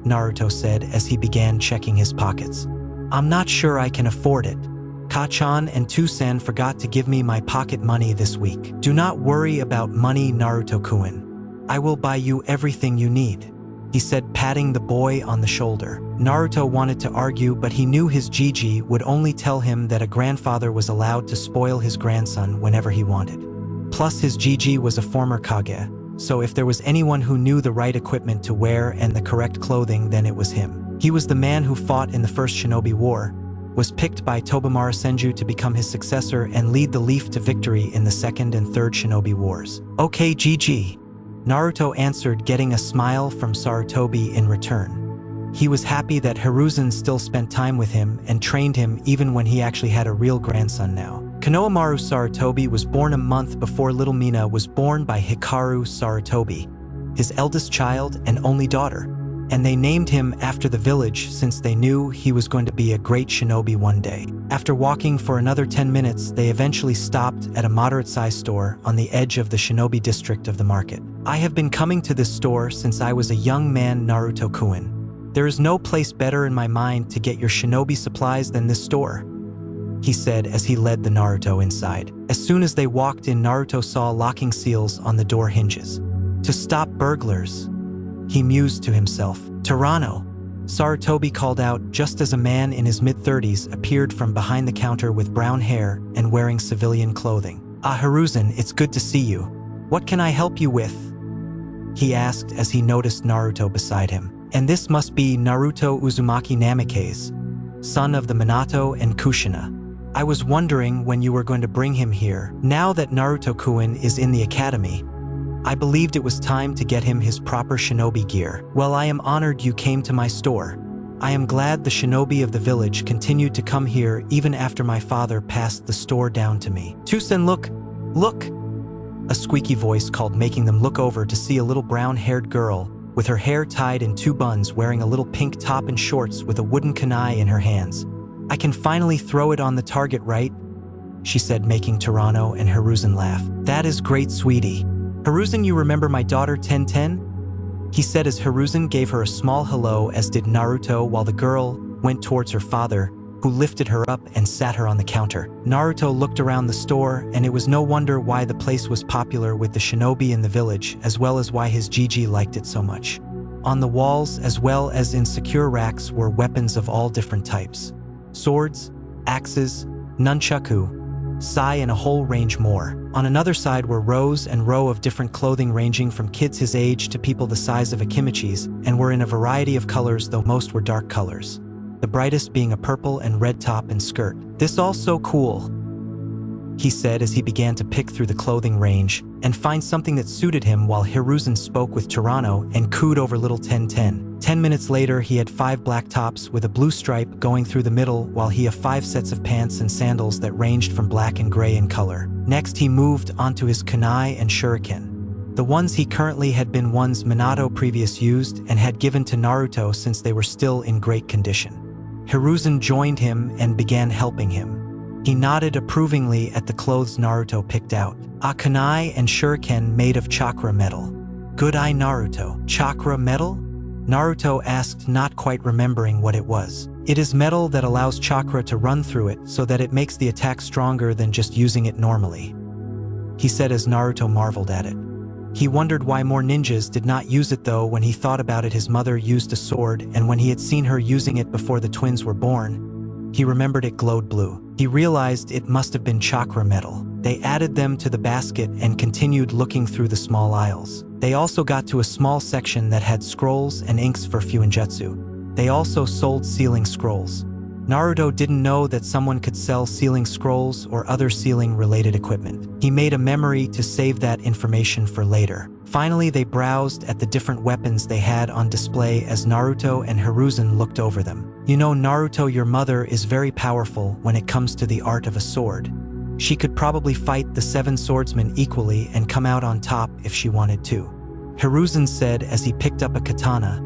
Naruto said as he began checking his pockets. I'm not sure I can afford it. Kachan and Tusan forgot to give me my pocket money this week. Do not worry about money, Naruto-kun. I will buy you everything you need, he said, patting the boy on the shoulder. Naruto wanted to argue, but he knew his Gigi would only tell him that a grandfather was allowed to spoil his grandson whenever he wanted. Plus, his Gigi was a former Kage, so if there was anyone who knew the right equipment to wear and the correct clothing, then it was him. He was the man who fought in the First Shinobi War, was picked by Tobimaro Senju to become his successor and lead the Leaf to victory in the Second and Third Shinobi Wars. Okay, Gigi, Naruto answered, getting a smile from Sarutobi in return. He was happy that Hiruzen still spent time with him and trained him even when he actually had a real grandson now. Konohamaru Sarutobi was born a month before little Mina was born by Hikaru Sarutobi, his eldest child and only daughter, and they named him after the village since they knew he was going to be a great shinobi one day. After walking for another 10 minutes, they eventually stopped at a moderate-sized store on the edge of the shinobi district of the market. I have been coming to this store since I was a young man, Naruto-kun. There is no place better in my mind to get your shinobi supplies than this store, he said as he led the Naruto inside. As soon as they walked in, Naruto saw locking seals on the door hinges. To stop burglars, he mused to himself. Tyranno, Sarutobi called out just as a man in his mid-30s appeared from behind the counter with brown hair and wearing civilian clothing. Ah, Hiruzen, it's good to see you. What can I help you with? He asked as he noticed Naruto beside him. And this must be Naruto Uzumaki Namikaze, son of the Minato and Kushina. I was wondering when you were going to bring him here. Now that Naruto-kun is in the academy, I believed it was time to get him his proper shinobi gear. Well, I am honored you came to my store. I am glad the shinobi of the village continued to come here even after my father passed the store down to me. Tusen, look! A squeaky voice called, making them look over to see a little brown-haired girl with her hair tied in 2 buns, wearing a little pink top and shorts with a wooden kunai in her hands. I can finally throw it on the target, right? She said, making Tyranno and Hiruzen laugh. That is great, sweetie. Hiruzen, you remember my daughter Ten? He said as Hiruzen gave her a small hello, as did Naruto, while the girl went towards her father, who lifted her up and sat her on the counter. Naruto looked around the store, and it was no wonder why the place was popular with the shinobi in the village, as well as why his Gigi liked it so much. On the walls, as well as in secure racks, were weapons of all different types. Swords, axes, nunchaku, sai, and a whole range more. On another side were rows and row of different clothing ranging from kids his age to people the size of 𝕜𝕦𝕣𝕦𝕦𝕠𝕥𝕤𝕦, and were in a variety of colors, though most were dark colors. The brightest being a purple and red top and skirt. "This all so cool," he said as he began to pick through the clothing range and find something that suited him while Hiruzen spoke with Toranō and cooed over little 10. 10 minutes later, he had 5 black tops with a blue stripe going through the middle, while he had 5 sets of pants and sandals that ranged from black and gray in color. Next, he moved onto his kunai and shuriken. The ones he currently had been ones Minato previous used and had given to Naruto since they were still in great condition. Hiruzen joined him and began helping him. He nodded approvingly at the clothes Naruto picked out. A kunai and shuriken made of chakra metal. "Good eye, Naruto. Chakra metal?" Naruto asked, not quite remembering what it was. "It is metal that allows chakra to run through it so that it makes the attack stronger than just using it normally," he said as Naruto marveled at it. He wondered why more ninjas did not use it though. When he thought about it, his mother used a sword, and when he had seen her using it before the twins were born, he remembered it glowed blue. He realized it must have been chakra metal. They added them to the basket and continued looking through the small aisles. They also got to a small section that had scrolls and inks for fuinjutsu. They also sold sealing scrolls. Naruto didn't know that someone could sell sealing scrolls or other sealing-related equipment. He made a memory to save that information for later. Finally, they browsed at the different weapons they had on display as Naruto and Hiruzen looked over them. "You know, Naruto, your mother is very powerful when it comes to the art of a sword. She could probably fight the 7 swordsmen equally and come out on top if she wanted to," Hiruzen said as he picked up a katana,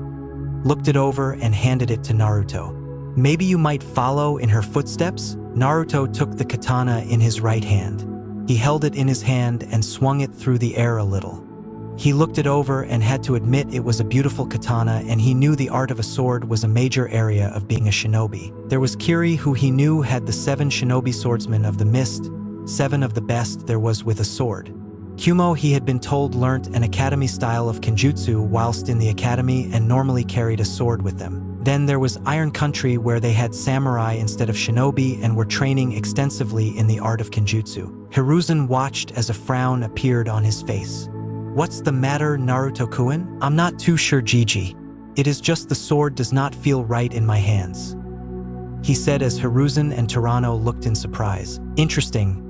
looked it over, and handed it to Naruto. "Maybe you might follow in her footsteps?" Naruto took the katana in his right hand. He held it in his hand and swung it through the air a little. He looked it over and had to admit it was a beautiful katana, and he knew the art of a sword was a major area of being a shinobi. There was Kiri, who he knew had the 7 shinobi swordsmen of the mist, 7 of the best there was with a sword. Kumo, he had been told, learnt an academy style of kenjutsu whilst in the academy and normally carried a sword with them. Then there was Iron Country, where they had samurai instead of shinobi and were training extensively in the art of kenjutsu. Hiruzen watched as a frown appeared on his face. "What's the matter, Naruto-kun? I'm not too sure, Gigi. It is just the sword does not feel right in my hands," he said as Hiruzen and Toranō looked in surprise. Interesting.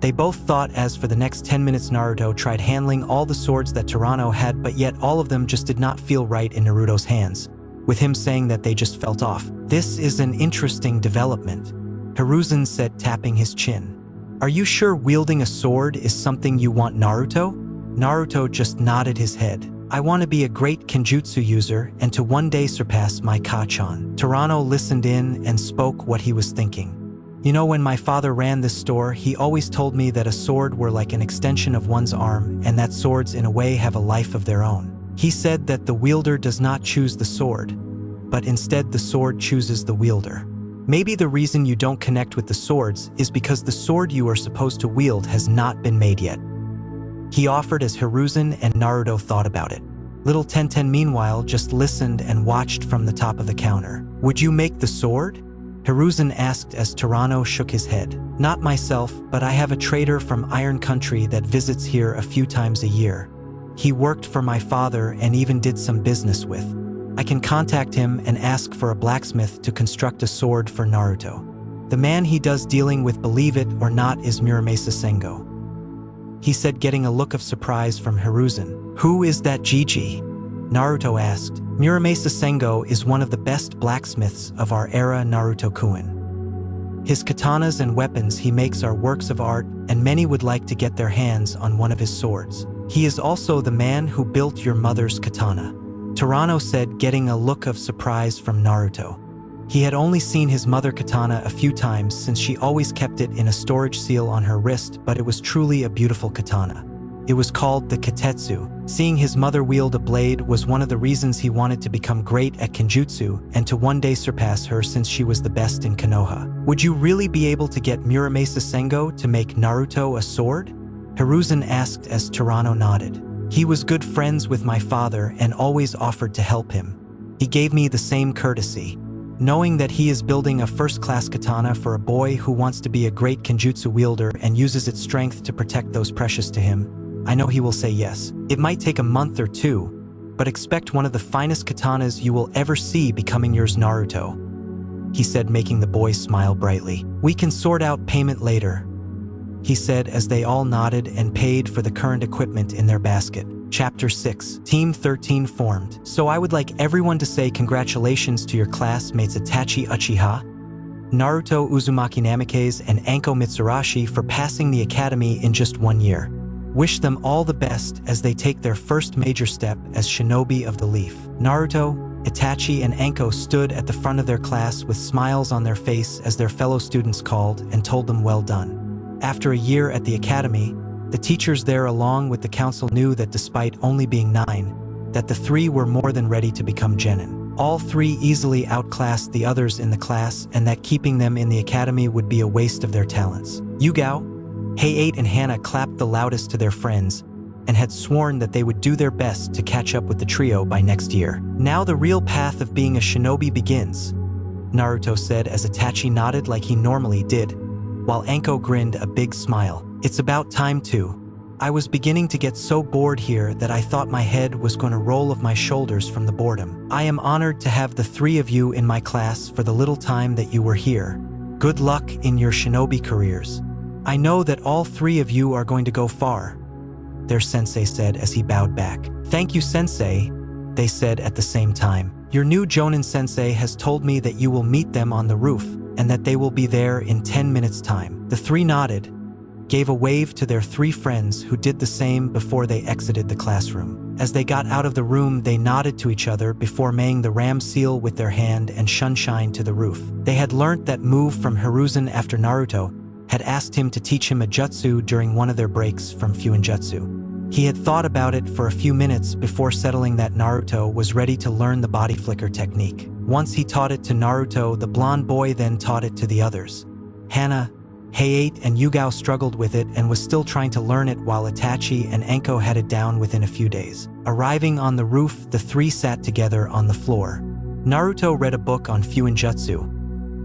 They both thought. As for the next 10 minutes, Naruto tried handling all the swords that Toranō had, but yet all of them just did not feel right in Naruto's hands, with him saying that they just felt off. "This is an interesting development," Hiruzen said, tapping his chin. "Are you sure wielding a sword is something you want, Naruto?" Naruto just nodded his head. "I want to be a great kenjutsu user and to one day surpass my Kachan." Toranō listened in and spoke what he was thinking. "You know, when my father ran this store, he always told me that a sword were like an extension of one's arm, and that swords in a way have a life of their own. He said that the wielder does not choose the sword, but instead the sword chooses the wielder. Maybe the reason you don't connect with the swords is because the sword you are supposed to wield has not been made yet," he offered as Hiruzen and Naruto thought about it. Little Tenten meanwhile just listened and watched from the top of the counter. "Would you make the sword?" Hiruzen asked as Toranō shook his head. "Not myself, but I have a trader from Iron Country that visits here a few times a year. He worked for my father and even did some business with. I can contact him and ask for a blacksmith to construct a sword for Naruto. The man he does dealing with, believe it or not, is 𝕜𝕦𝕣𝕦𝕠𝕥𝕤𝕦," he said, getting a look of surprise from Hiruzen. "Who is that, Gigi?" Naruto asked. "𝕜𝕦𝕣𝕦𝕠𝕥𝕤𝕦 is one of the best blacksmiths of our era, Naruto-kun. His katanas and weapons he makes are works of art, and many would like to get their hands on one of his swords. He is also the man who built your mother's katana," Toranō said, getting a look of surprise from Naruto. He had only seen his mother katana a few times since she always kept it in a storage seal on her wrist, but it was truly a beautiful katana. It was called the Katetsu. Seeing his mother wield a blade was one of the reasons he wanted to become great at Kenjutsu and to one day surpass her since she was the best in Konoha. Would you really be able to get 𝕜𝕦𝕣𝕦𝕠𝕥𝕤𝕦 to make Naruto a sword? Hiruzen asked as Toranō nodded. He was good friends with my father and always offered to help him. He gave me the same courtesy. Knowing that he is building a first-class katana for a boy who wants to be a great Kenjutsu wielder and uses its strength to protect those precious to him, I know he will say yes. It might take a month or two, but expect one of the finest katanas you will ever see becoming yours, Naruto, he said, making the boy smile brightly. We can sort out payment later, he said as they all nodded and paid for the current equipment in their basket. Chapter 6. Team 13 formed. So I would like everyone to say congratulations to your classmates Itachi Uchiha, Naruto Uzumaki Namikaze, and Anko Mitsurashi for passing the academy in just 1 year. Wish them all the best as they take their first major step as Shinobi of the Leaf. Naruto, Itachi, and Anko stood at the front of their class with smiles on their face as their fellow students called and told them well done. After a year at the academy, the teachers there along with the council knew that despite only being 9, that the 3 were more than ready to become genin. All 3 easily outclassed the others in the class and that keeping them in the academy would be a waste of their talents. Yugao, Hei-8, and Hana clapped the loudest to their friends and had sworn that they would do their best to catch up with the trio by next year. Now the real path of being a shinobi begins, Naruto said as Itachi nodded like he normally did, while Anko grinned a big smile. It's about time too. I was beginning to get so bored here that I thought my head was going to roll off my shoulders from the boredom. I am honored to have the 3 of you in my class for the little time that you were here. Good luck in your shinobi careers. I know that all 3 of you are going to go far, their sensei said as he bowed back. Thank you, sensei, they said at the same time. Your new Jonin sensei has told me that you will meet them on the roof and that they will be there in 10 minutes time. The 3 nodded, gave a wave to their 3 friends who did the same before they exited the classroom. As they got out of the room, they nodded to each other before maying the ram seal with their hand and shunshine to the roof. They had learnt that move from Hiruzen after Naruto had asked him to teach him a jutsu during one of their breaks from Fuinjutsu. He had thought about it for a few minutes before settling that Naruto was ready to learn the body flicker technique. Once he taught it to Naruto, the blonde boy then taught it to the others. Hana, Hei-8, and Yugao struggled with it and was still trying to learn it while Itachi and Anko had it down within a few days. Arriving on the roof, the 3 sat together on the floor. Naruto read a book on Fuinjutsu.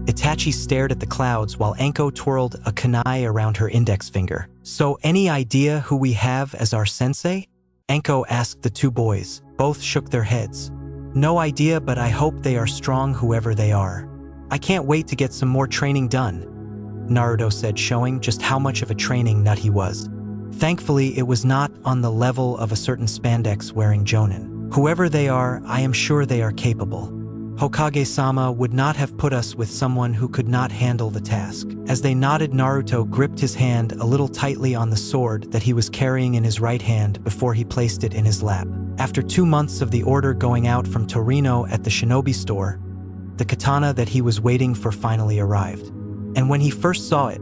Itachi stared at the clouds while Anko twirled a kunai around her index finger. So any idea who we have as our sensei? Anko asked the 2 boys. Both shook their heads. No idea, but I hope they are strong whoever they are. I can't wait to get some more training done, Naruto said, showing just how much of a training nut he was. Thankfully, it was not on the level of a certain spandex-wearing jonin. Whoever they are, I am sure they are capable. Hokage-sama would not have put us with someone who could not handle the task. As they nodded, Naruto gripped his hand a little tightly on the sword that he was carrying in his right hand before he placed it in his lap. After 2 months of the order going out from Torino at the shinobi store, the katana that he was waiting for finally arrived. And when he first saw it,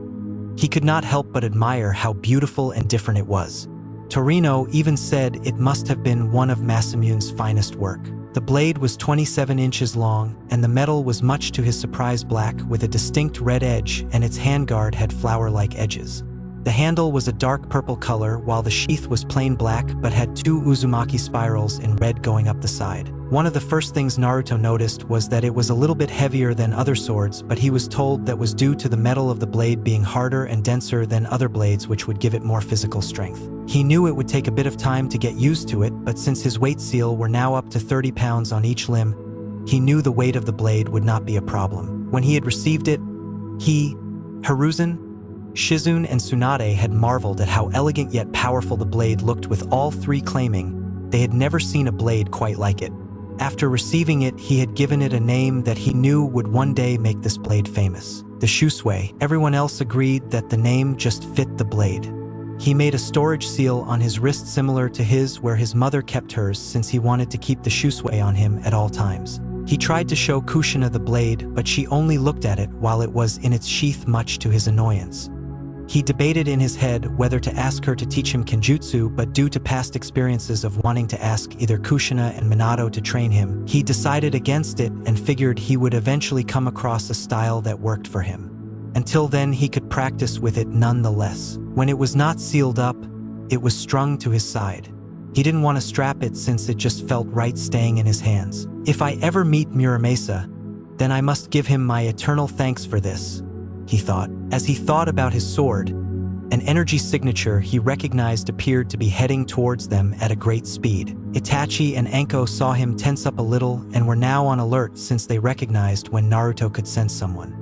he could not help but admire how beautiful and different it was. Torino even said it must have been one of Masamune's finest work. The blade was 27 inches long, and the metal was much to his surprise black with a distinct red edge, and its handguard had flower-like edges. The handle was a dark purple color, while the sheath was plain black but had 2 Uzumaki spirals in red going up the side. One of the first things Naruto noticed was that it was a little bit heavier than other swords, but he was told that was due to the metal of the blade being harder and denser than other blades, which would give it more physical strength. He knew it would take a bit of time to get used to it, but since his weight seal were now up to 30 pounds on each limb, he knew the weight of the blade would not be a problem. When he had received it, he, Hiruzen, Shizune, and Tsunade had marveled at how elegant yet powerful the blade looked, with all 3 claiming they had never seen a blade quite like it. After receiving it, he had given it a name that he knew would one day make this blade famous. The Shusui. Everyone else agreed that the name just fit the blade. He made a storage seal on his wrist similar to his where his mother kept hers, since he wanted to keep the Shusui on him at all times. He tried to show Kushina the blade, but she only looked at it while it was in its sheath, much to his annoyance. He debated in his head whether to ask her to teach him kenjutsu, but due to past experiences of wanting to ask either Kushina and Minato to train him, he decided against it and figured he would eventually come across a style that worked for him. Until then, he could practice with it nonetheless. When it was not sealed up, it was strung to his side. He didn't want to strap it since it just felt right staying in his hands. If I ever meet Muramasa, then I must give him my eternal thanks for this, he thought. As he thought about his sword, an energy signature he recognized appeared to be heading towards them at a great speed. Itachi and 𝕟𝕒𝕣 saw him tense up a little and were now on alert since they recognized when Naruto could sense someone.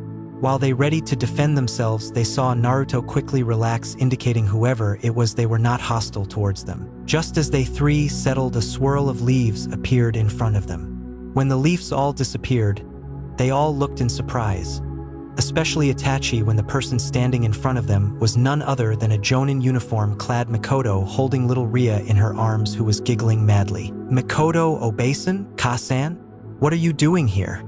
While they readied to defend themselves, they saw Naruto quickly relax, indicating whoever it was they were not hostile towards them. Just as they three settled, a swirl of leaves appeared in front of them. When the leaves all disappeared, they all looked in surprise, especially Itachi when the person standing in front of them was none other than a Jonin uniform-clad Mikoto holding little Ria in her arms, who was giggling madly. "Mikoto Obasan? Ka-san? What are you doing here?"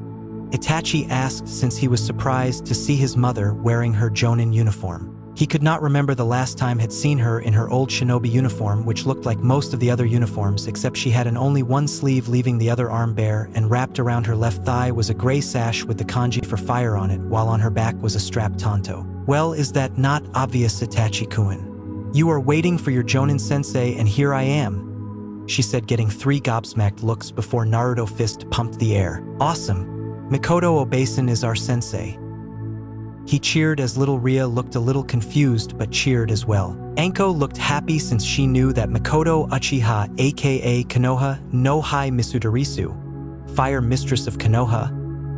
Itachi asked, since he was surprised to see his mother wearing her Jonin uniform. He could not remember the last time had seen her in her old shinobi uniform, which looked like most of the other uniforms, except she had only one sleeve, leaving the other arm bare, and wrapped around her left thigh was a gray sash with the kanji for fire on it, while on her back was a strapped tanto. "Well, is that not obvious, Itachi-kun? You are waiting for your Jonin-sensei, and here I am," she said, getting three gobsmacked looks before Naruto fist pumped the air. "Awesome. Mikoto Obasan is our sensei." He cheered as little Ria looked a little confused but cheered as well. 𝕟𝕒𝕣 looked happy since she knew that Mikoto Uchiha, aka Konoha no Hai Misudarisu, Fire Mistress of Konoha,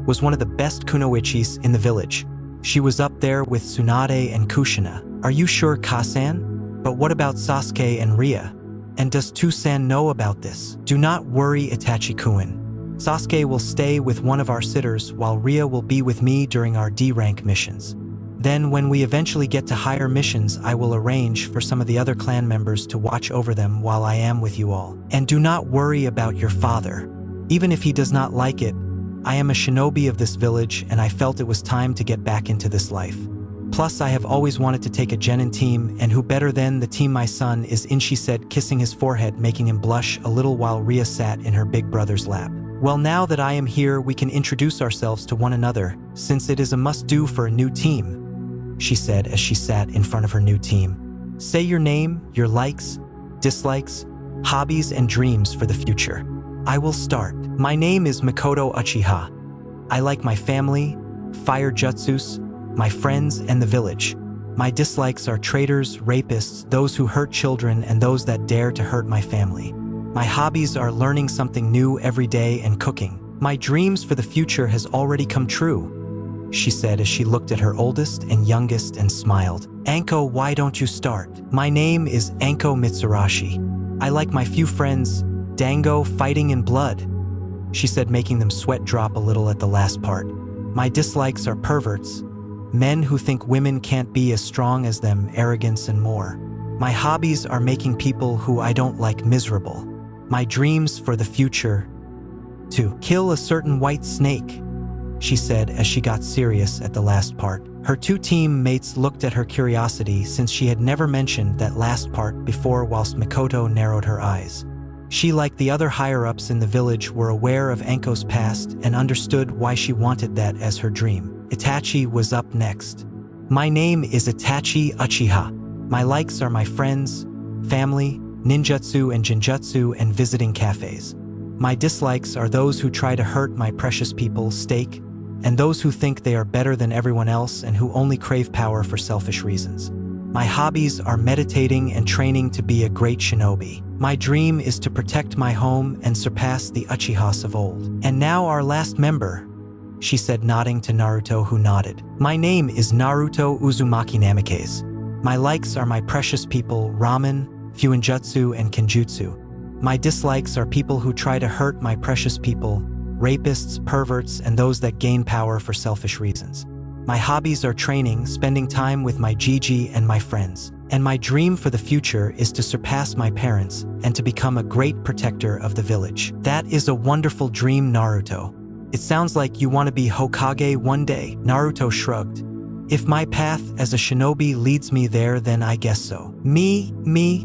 was one of the best kunoichis in the village. She was up there with Tsunade and Kushina. "Are you sure, Ka-san? But what about Sasuke and Ria? And does Tu-san know about this?" "Do not worry, Itachi-kun. Sasuke will stay with one of our sitters, while Ria will be with me during our D-rank missions. Then when we eventually get to higher missions, I will arrange for some of the other clan members to watch over them while I am with you all. And do not worry about your father. Even if he does not like it, I am a shinobi of this village, and I felt it was time to get back into this life. Plus, I have always wanted to take a genin team, and who better than the team my son is in," she said, kissing his forehead, making him blush a little while Ria sat in her big brother's lap. "Well, now that I am here, we can introduce ourselves to one another, since it is a must-do for a new team," she said as she sat in front of her new team. "Say your name, your likes, dislikes, hobbies, and dreams for the future. I will start. My name is Mikoto Uchiha. I like my family, fire jutsus, my friends, and the village. My dislikes are traitors, rapists, those who hurt children, and those that dare to hurt my family. My hobbies are learning something new every day and cooking. My dreams for the future has already come true," she said as she looked at her oldest and youngest and smiled. "𝕟𝕒𝕣, why don't you start?" "My name is 𝕟𝕒𝕣 Mitsurashi. I like my few friends, dango, fighting, and blood," she said, making them sweat drop a little at the last part. "My dislikes are perverts, men who think women can't be as strong as them, arrogance, and more. My hobbies are making people who I don't like miserable. My dreams for the future, to kill a certain white snake," she said as she got serious at the last part. Her two teammates looked at her curiosity, since she had never mentioned that last part before, whilst Mikoto narrowed her eyes. She, like the other higher-ups in the village, were aware of 𝕟𝕒𝕣's past and understood why she wanted that as her dream. Itachi was up next. "My name is Itachi Uchiha. My likes are my friends, family, ninjutsu and jinjutsu, and visiting cafes. My dislikes are those who try to hurt my precious people, stake, and those who think they are better than everyone else and who only crave power for selfish reasons. My hobbies are meditating and training to be a great shinobi. My dream is to protect my home and surpass the Uchihas of old. And now our last member," she said, nodding to Naruto, who nodded. "My name is Naruto Uzumaki Namikaze. My likes are my precious people, ramen, fuinjutsu, and kenjutsu. My dislikes are people who try to hurt my precious people, rapists, perverts, and those that gain power for selfish reasons. My hobbies are training, spending time with my Gigi and my friends. And my dream for the future is to surpass my parents and to become a great protector of the village." "That is a wonderful dream, Naruto. It sounds like you want to be Hokage one day." Naruto shrugged, If my path as a shinobi leads me there, then I guess so. Me,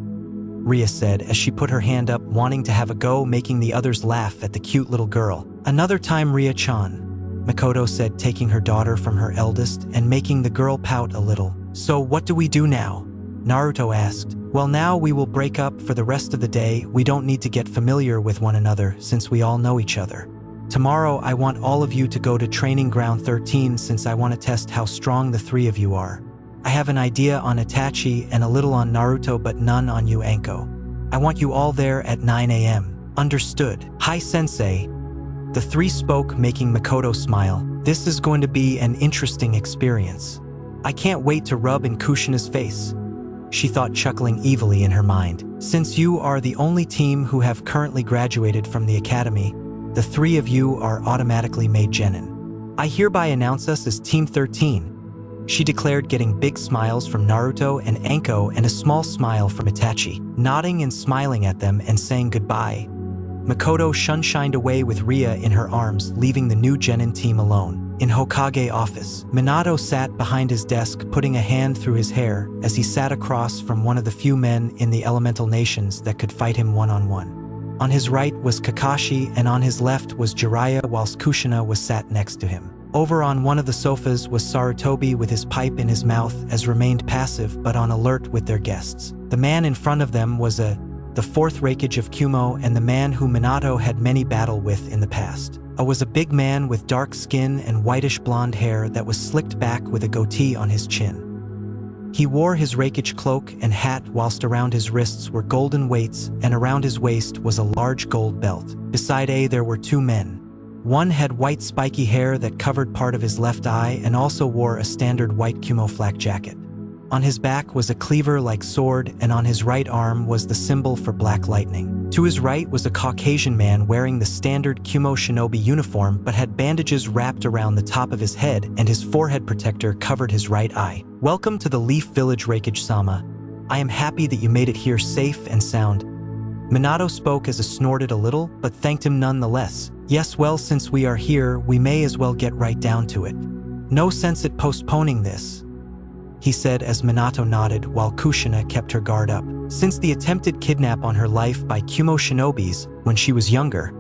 Ria said as she put her hand up, wanting to have a go, making the others laugh at the cute little girl. Another time, Ria-chan, Makoto said, taking her daughter from her eldest and making the girl pout a little. So what do we do now? Naruto asked. Well, now we will break up for the rest of the day. We don't need to get familiar with one another since we all know each other. Tomorrow, I want all of you to go to Training Ground 13 since I want to test how strong the three of you are. I have an idea on Itachi and a little on Naruto, but none on you, Anko. I want you all there at 9 a.m. Understood? Hi, Sensei. The three spoke, making Makoto smile. This is going to be an interesting experience. I can't wait to rub in Kushina's face, she thought, chuckling evilly in her mind. Since you are the only team who have currently graduated from the academy, the three of you are automatically made genin. I hereby announce us as Team 13, she declared, getting big smiles from Naruto and Anko and a small smile from Itachi, nodding and smiling at them and saying goodbye. Makoto shunshined away with Ria in her arms, leaving the new genin team alone. In Hokage office, Minato sat behind his desk, putting a hand through his hair as he sat across from one of the few men in the elemental nations that could fight him one-on-one. On his right was Kakashi and on his left was Jiraiya, whilst Kushina was sat next to him. Over on one of the sofas was Sarutobi with his pipe in his mouth, as remained passive but on alert with their guests. The man in front of them was the fourth Raikage of Kumo and the man who Minato had many battle with in the past. Was a big man with dark skin and whitish blonde hair that was slicked back with a goatee on his chin. He wore his Raikage cloak and hat, whilst around his wrists were golden weights and around his waist was a large gold belt. Beside there were two men. One had white spiky hair that covered part of his left eye and also wore a standard white Kumo flak jacket. On his back was a cleaver-like sword, and on his right arm was the symbol for black lightning. To his right was a Caucasian man wearing the standard Kumo shinobi uniform but had bandages wrapped around the top of his head, and his forehead protector covered his right eye. Welcome to the Leaf Village, Raikage-sama. I am happy that you made it here safe and sound. Minato spoke as he snorted a little, but thanked him nonetheless. Yes, well, since we are here, we may as well get right down to it. No sense at postponing this, he said as Minato nodded while Kushina kept her guard up. Since the attempted kidnap on her life by Kumo shinobis when she was younger,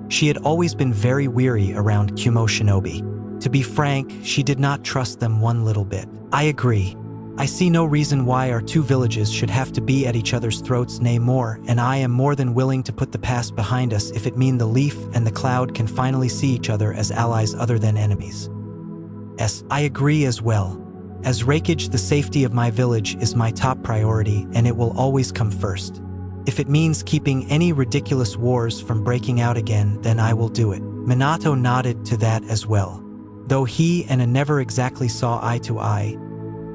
she had always been very weary around Kumo shinobi. To be frank, she did not trust them one little bit. I agree. I see no reason why our two villages should have to be at each other's throats, nay more, and I am more than willing to put the past behind us if it mean the Leaf and the Cloud can finally see each other as allies other than enemies. I agree as well. As Raikage, the safety of my village is my top priority, and it will always come first. If it means keeping any ridiculous wars from breaking out again, then I will do it. Minato nodded to that as well. Though he and never exactly saw eye to eye,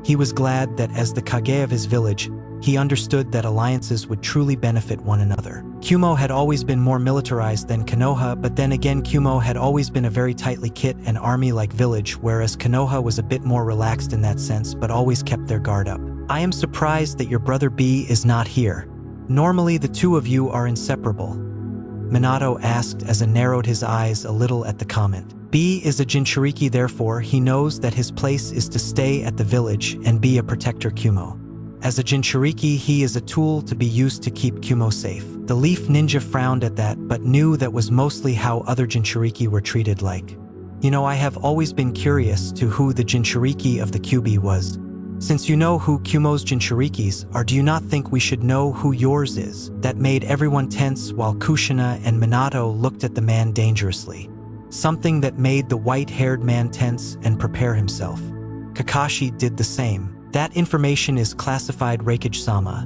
he was glad that as the Kage of his village, he understood that alliances would truly benefit one another. Kumo had always been more militarized than Konoha, but then again Kumo had always been a very tightly knit and army-like village, whereas Konoha was a bit more relaxed in that sense but always kept their guard up. I am surprised that your brother B is not here. Normally the two of you are inseparable, Minato asked as he narrowed his eyes a little at the comment. B is a Jinchuriki, therefore he knows that his place is to stay at the village and be a protector Kumo. As a Jinchuriki, he is a tool to be used to keep Kumo safe. The Leaf Ninja frowned at that, but knew that was mostly how other Jinchuriki were treated. Like, you know, I have always been curious to who the Jinchuriki of the Kyuubi was. Since you know who Kumo's Jinchurikis are, do you not think we should know who yours is? That made everyone tense while Kushina and Minato looked at the man dangerously. Something that made the white-haired man tense and prepare himself. Kakashi did the same. That information is classified, Raikage-sama.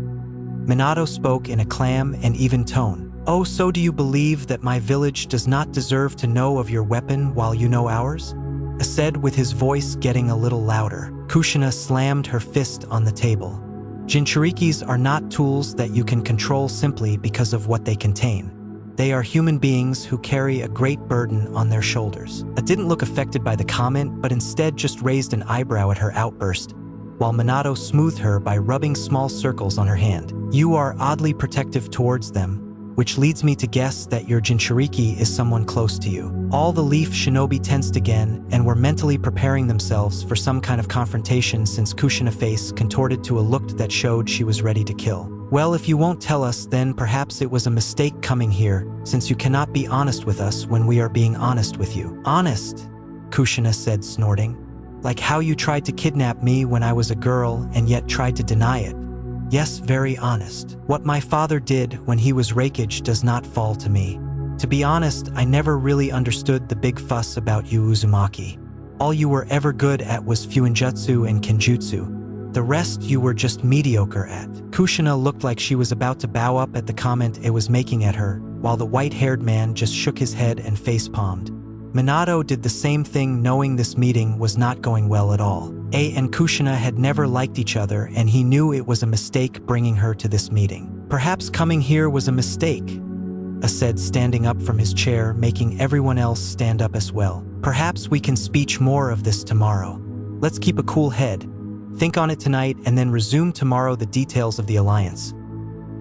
Minato spoke in a calm and even tone. Oh, so do you believe that my village does not deserve to know of your weapon while you know ours? Said with his voice getting a little louder. Kushina slammed her fist on the table. Jinchurikis are not tools that you can control simply because of what they contain. They are human beings who carry a great burden on their shoulders. I didn't look affected by the comment, but instead just raised an eyebrow at her outburst, while Minato smoothed her by rubbing small circles on her hand. You are oddly protective towards them, which leads me to guess that your Jinchuriki is someone close to you. All the Leaf Shinobi tensed again and were mentally preparing themselves for some kind of confrontation since Kushina's face contorted to a look that showed she was ready to kill. Well, if you won't tell us, then perhaps it was a mistake coming here, since you cannot be honest with us when we are being honest with you. Honest? Kushina said, snorting. Like how you tried to kidnap me when I was a girl and yet tried to deny it. Yes, very honest. What my father did when he was Reikage does not fall to me. To be honest, I never really understood the big fuss about you Uzumaki. All you were ever good at was Fuinjutsu and Kenjutsu. The rest you were just mediocre at. Kushina looked like she was about to bow up at the comment it was making at her, while the white-haired man just shook his head and face-palmed. Minato did the same thing, knowing this meeting was not going well at all. And Kushina had never liked each other, and he knew it was a mistake bringing her to this meeting. Perhaps coming here was a mistake, said, standing up from his chair, making everyone else stand up as well. Perhaps we can speak more of this tomorrow. Let's keep a cool head. Think on it tonight and then resume tomorrow the details of the alliance.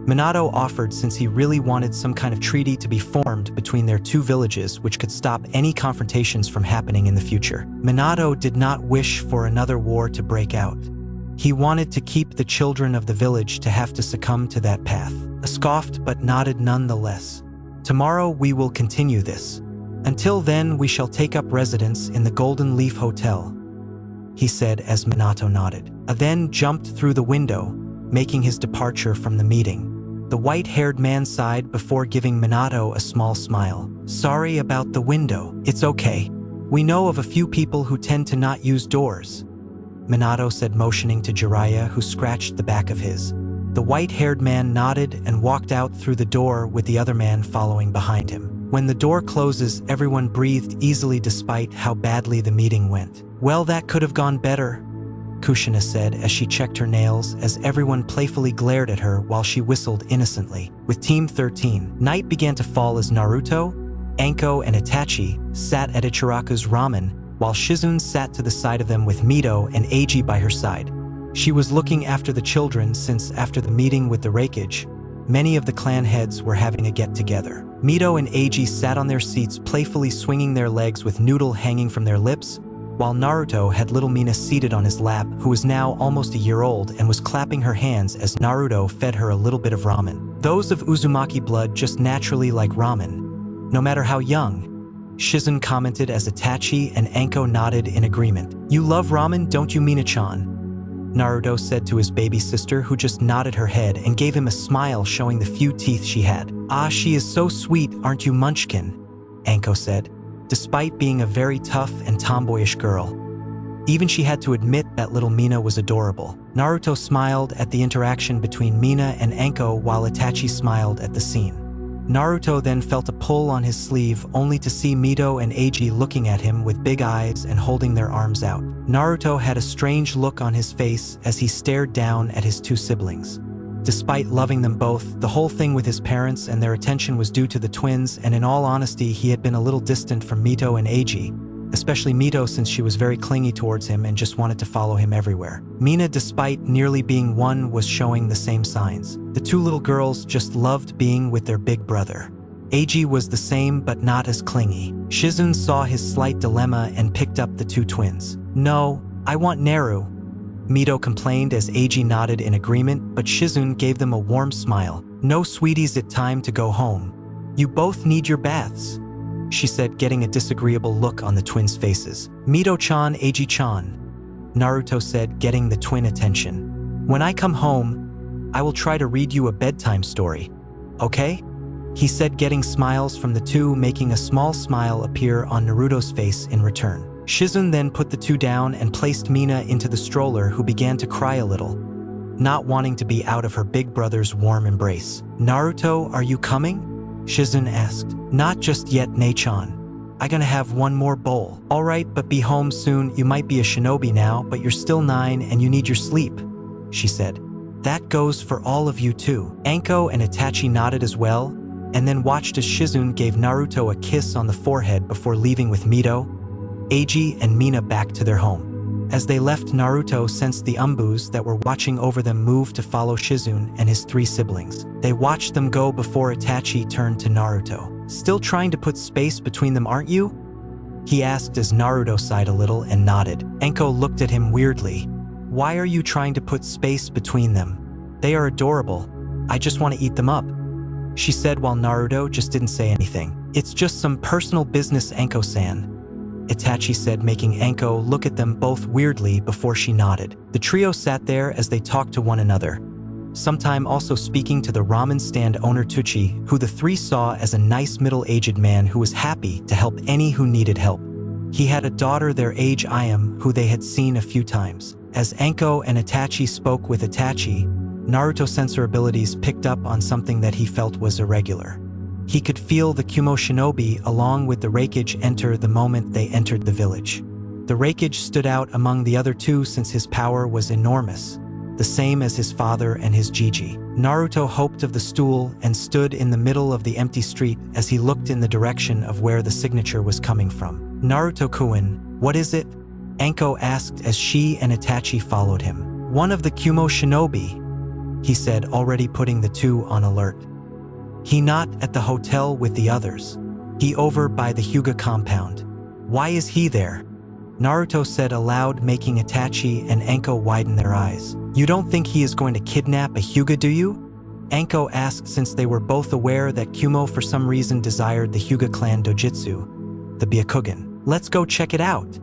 Minato offered, since he really wanted some kind of treaty to be formed between their two villages which could stop any confrontations from happening in the future. Minato did not wish for another war to break out. He wanted to keep the children of the village to have to succumb to that path. Scoffed but nodded nonetheless. Tomorrow we will continue this. Until then we shall take up residence in the Golden Leaf Hotel, he said as Minato nodded. Then jumped through the window, making his departure from the meeting. The white-haired man sighed before giving Minato a small smile. Sorry about the window. It's okay. We know of a few people who tend to not use doors, Minato said, motioning to Jiraiya, who scratched the back of his. The white-haired man nodded and walked out through the door with the other man following behind him. When the door closes, everyone breathed easily despite how badly the meeting went. Well, that could have gone better, Kushina said as she checked her nails as everyone playfully glared at her while she whistled innocently. With Team 13, night began to fall as Naruto, Anko, and Itachi sat at Ichiraku's ramen, while Shizune sat to the side of them with Mito and Eiji by her side. She was looking after the children since after the meeting with the Reikage, many of the clan heads were having a get-together. Mito and Eiji sat on their seats playfully swinging their legs with noodle hanging from their lips, while Naruto had little Mina seated on his lap, who was now almost a year old and was clapping her hands as Naruto fed her a little bit of ramen. Those of Uzumaki blood just naturally like ramen, no matter how young, Shizune commented as Itachi and Anko nodded in agreement. You love ramen, don't you, Mina-chan? Naruto said to his baby sister, who just nodded her head and gave him a smile showing the few teeth she had. Ah, she is so sweet, aren't you, Munchkin? Anko said, despite being a very tough and tomboyish girl. Even she had to admit that little Mina was adorable. Naruto smiled at the interaction between Mina and Anko while Itachi smiled at the scene. Naruto then felt a pull on his sleeve only to see Mito and Eiji looking at him with big eyes and holding their arms out. Naruto had a strange look on his face as he stared down at his two siblings. Despite loving them both, the whole thing with his parents and their attention was due to the twins, and in all honesty, he had been a little distant from Mito and Eiji, especially Mito since she was very clingy towards him and just wanted to follow him everywhere. Mina, despite nearly being one, was showing the same signs. The two little girls just loved being with their big brother. Eiji was the same but not as clingy. Shizune saw his slight dilemma and picked up the two twins. No, I want Naru, Mito complained as Eiji nodded in agreement, but Shizune gave them a warm smile. No, sweeties, it's time to go home. You both need your baths, she said, getting a disagreeable look on the twins' faces. Mito-chan, Eiji-chan, Naruto said, getting the twin attention. When I come home, I will try to read you a bedtime story, okay? He said, getting smiles from the two, making a small smile appear on Naruto's face in return. Shizune then put the two down and placed Mina into the stroller, who began to cry a little, not wanting to be out of her big brother's warm embrace. Naruto, are you coming? Shizune asked. Not just yet, Nei-chan. I gonna have one more bowl. All right, but be home soon. You might be a shinobi now, but you're still 9 and you need your sleep, she said. That goes for all of you too. Anko and Itachi nodded as well, and then watched as Shizune gave Naruto a kiss on the forehead before leaving with Mito, Eiji, and Mina back to their home. As they left, Naruto sensed the 𝕜𝕦𝕣𝕦𝕠𝕥𝕤 that were watching over them move to follow Shizune and his 3 siblings. They watched them go before Itachi turned to Naruto. "Still trying to put space between them, aren't you?" he asked as Naruto sighed a little and nodded. 𝕜𝕦𝕠𝕥 looked at him weirdly. "Why are you trying to put space between them? They are adorable. I just want to eat them up," she said while Naruto just didn't say anything. "It's just some personal business, 𝕜𝕦𝕠𝕥-san," Itachi said, making 𝕜𝕦𝕠𝕥 look at them both weirdly before she nodded. The trio sat there as they talked to one another, sometime also speaking to the ramen stand owner Tucci, who the 3 saw as a nice middle-aged man who was happy to help any who needed help. He had a daughter their age, Ayame, who they had seen a few times. As 𝕜𝕦𝕠𝕥 and Itachi spoke with Itachi, Naruto's sensor abilities picked up on something that he felt was irregular. He could feel the Kumo shinobi along with the 𝕟𝕦𝕣𝕦𝕦 enter the moment they entered the village. The 𝕟𝕦𝕦𝕦 stood out among the other 2 since his power was enormous, the same as his father and his Jiji. Naruto hoped of the stool and stood in the middle of the empty street as he looked in the direction of where the signature was coming from. "Naruto-kun, what is it?" 𝕜𝕦𝕠𝕥 asked as she and Itachi followed him. "One of the Kumo shinobi," he said, already putting the 2 on alert. "He not at the hotel with the others. He over by the Hyuga compound." "Why is he there?" Naruto said aloud, making Itachi and 𝕜𝕦𝕠𝕥 widen their eyes. "You don't think he is going to kidnap a Hyuga, do you?" 𝕜𝕦𝕠𝕥 asked, since they were both aware that Kumo for some reason desired the Hyuga clan dojutsu, the Byakugan. "Let's go check it out,"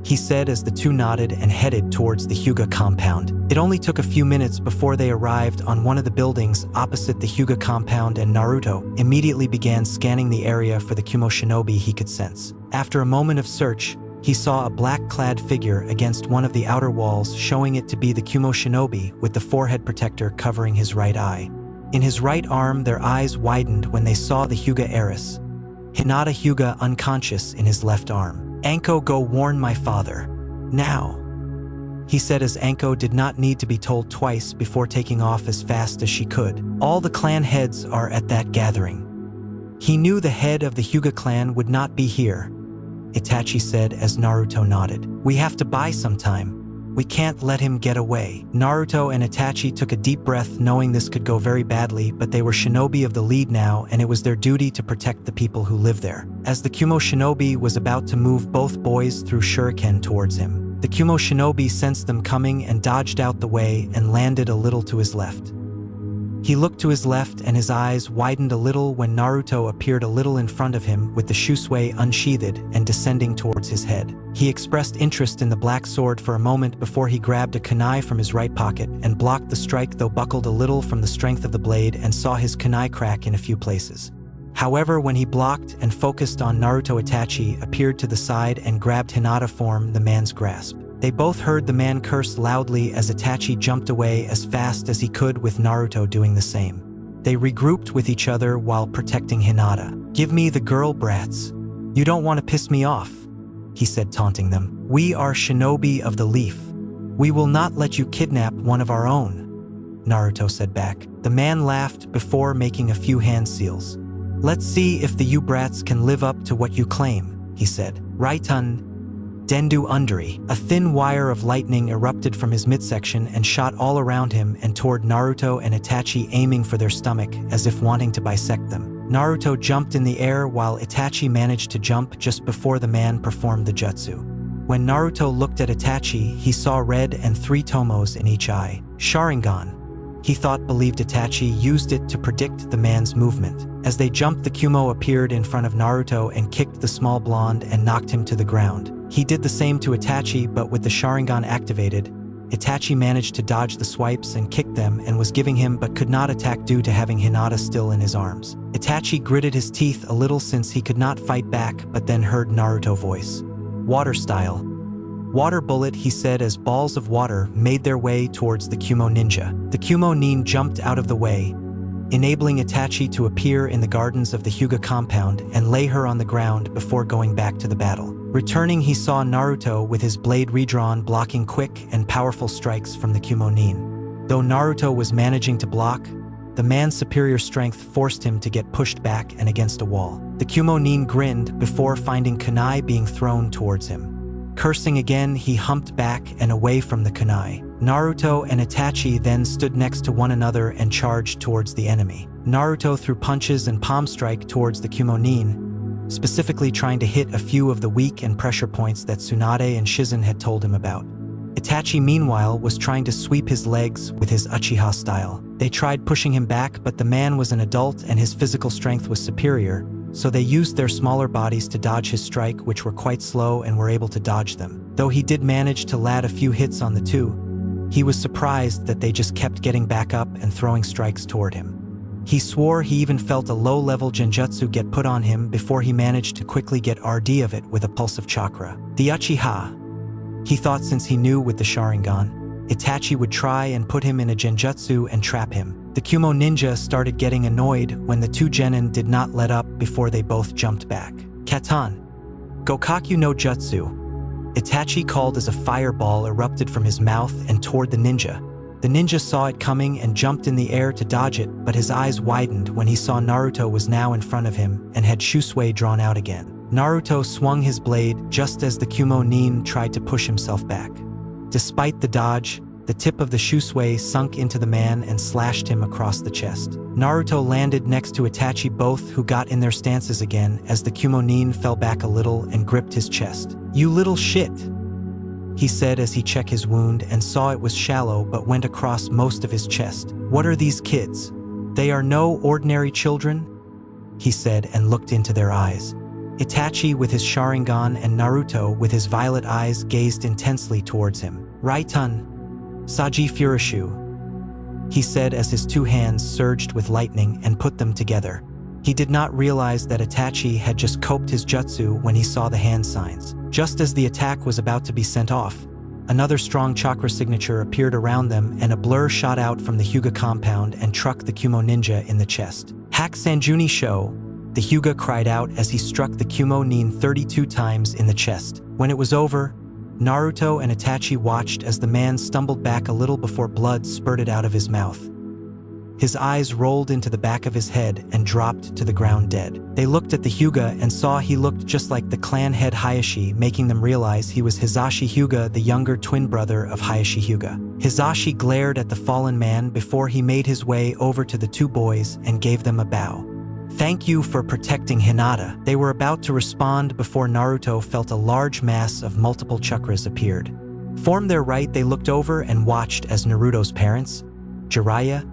he said as the 2 nodded and headed towards the Hyuga compound. It only took a few minutes before they arrived on one of the buildings opposite the Hyuga compound, and Naruto immediately began scanning the area for the Kumo shinobi he could sense. After a moment of search, he saw a black-clad figure against one of the outer walls, showing it to be the Kumo shinobi with the forehead protector covering his right eye. In his right arm, their eyes widened when they saw the Hyuga heiress, Hinata Hyuga, unconscious in his left arm. "𝕜𝕦𝕠𝕥, go warn my father. Now," he said as 𝕜𝕦𝕠𝕥 did not need to be told twice before taking off as fast as she could. "All the clan heads are at that gathering." He knew the head of the Hyuga clan would not be here, Itachi said as Naruto nodded. "We have to buy some time. We can't let him get away." Naruto and Itachi took a deep breath, knowing this could go very badly, but they were shinobi of the lead now, and it was their duty to protect the people who live there. As the Kumo shinobi was about to move both boys through shuriken towards him, the Kumo shinobi sensed them coming and dodged out the way and landed a little to his left. He looked to his left and his eyes widened a little when Naruto appeared a little in front of him with the shusui unsheathed and descending towards his head. He expressed interest in the black sword for a moment before he grabbed a kunai from his right pocket and blocked the strike, though buckled a little from the strength of the blade and saw his kunai crack in a few places. However, when he blocked and focused on Naruto, Itachi appeared to the side and grabbed Hinata from the man's grasp. They both heard the man curse loudly as Itachi jumped away as fast as he could, with Naruto doing the same. They regrouped with each other while protecting Hinata. "Give me the girl, brats. You don't want to piss me off," he said, taunting them. "We are shinobi of the leaf. We will not let you kidnap one of our own," Naruto said back. The man laughed before making a few hand seals. "Let's see if the you brats can live up to what you claim," he said. "Raitun Dendu Undri." A thin wire of lightning erupted from his midsection and shot all around him and toward Naruto and Itachi, aiming for their stomach as if wanting to bisect them. Naruto jumped in the air while Itachi managed to jump just before the man performed the jutsu. When Naruto looked at Itachi, he saw red and 3 tomos in each eye. Sharingan, he believed Itachi used it to predict the man's movement. As they jumped, the Kumo appeared in front of Naruto and kicked the small blonde and knocked him to the ground. He did the same to Itachi, but with the Sharingan activated, Itachi managed to dodge the swipes and kicked them and was giving him but could not attack due to having Hinata still in his arms. Itachi gritted his teeth a little since he could not fight back, but then heard Naruto's voice. "Water style. Water bullet," he said as balls of water made their way towards the Kumo ninja. The Kumo nin jumped out of the way, enabling Itachi to appear in the gardens of the Hyuga compound and lay her on the ground before going back to the battle. Returning, he saw Naruto with his blade redrawn, blocking quick and powerful strikes from the Kumo nin. Though Naruto was managing to block, the man's superior strength forced him to get pushed back and against a wall. The Kumo nin grinned before finding kunai being thrown towards him. Cursing again, he humped back and away from the kunai. Naruto and Itachi then stood next to one another and charged towards the enemy. Naruto threw punches and palm strike towards the 𝕜𝕦𝕣𝕦𝕠𝕥𝕤𝕦, specifically trying to hit a few of the weak and pressure points that Tsunade and Shizen had told him about. Itachi, meanwhile, was trying to sweep his legs with his Uchiha style. They tried pushing him back, but the man was an adult and his physical strength was superior, so they used their smaller bodies to dodge his strike, which were quite slow and were able to dodge them. Though he did manage to land a few hits on the two, he was surprised that they just kept getting back up and throwing strikes toward him. He swore he even felt a low-level genjutsu get put on him before he managed to quickly get RD of it with a pulse of chakra. The Uchiha. He thought since he knew with the Sharingan, Itachi would try and put him in a genjutsu and trap him. The Kumo ninja started getting annoyed when the two genin did not let up before they both jumped back. Katan. Gokaku no Jutsu. Itachi called as a fireball erupted from his mouth and toward the ninja. The ninja saw it coming and jumped in the air to dodge it, but his eyes widened when he saw Naruto was now in front of him and had Shusui drawn out again. Naruto swung his blade just as the Kumo nin tried to push himself back. Despite the dodge, the tip of the Shusui sunk into the man and slashed him across the chest. Naruto landed next to Itachi, both who got in their stances again as the Kumo nin fell back a little and gripped his chest. "You little shit," he said as he checked his wound and saw it was shallow but went across most of his chest. "What are these kids? They are no ordinary children," he said and looked into their eyes. Itachi with his Sharingan and Naruto with his violet eyes gazed intensely towards him. "Raitun, Saji Furashu," he said as his two hands surged with lightning and put them together. He did not realize that Itachi had just coped his jutsu when he saw the hand signs. Just as the attack was about to be sent off, another strong chakra signature appeared around them and a blur shot out from the Hyuga compound and struck the Kumo ninja in the chest. "Hack Sanjuni Sho," the Hyuga cried out as he struck the Kumo nin 32 times in the chest. When it was over, Naruto and Itachi watched as the man stumbled back a little before blood spurted out of his mouth. His eyes rolled into the back of his head and dropped to the ground dead. They looked at the Hyuga and saw he looked just like the clan head Hisashi, making them realize he was Hisashi Hyuga, the younger twin brother of Hisashi Hyuga. Hisashi glared at the fallen man before he made his way over to the two boys and gave them a bow. "Thank you for protecting Hinata." They were about to respond before Naruto felt a large mass of multiple chakras appeared. From their right, they looked over and watched as Naruto's parents, Jiraiya,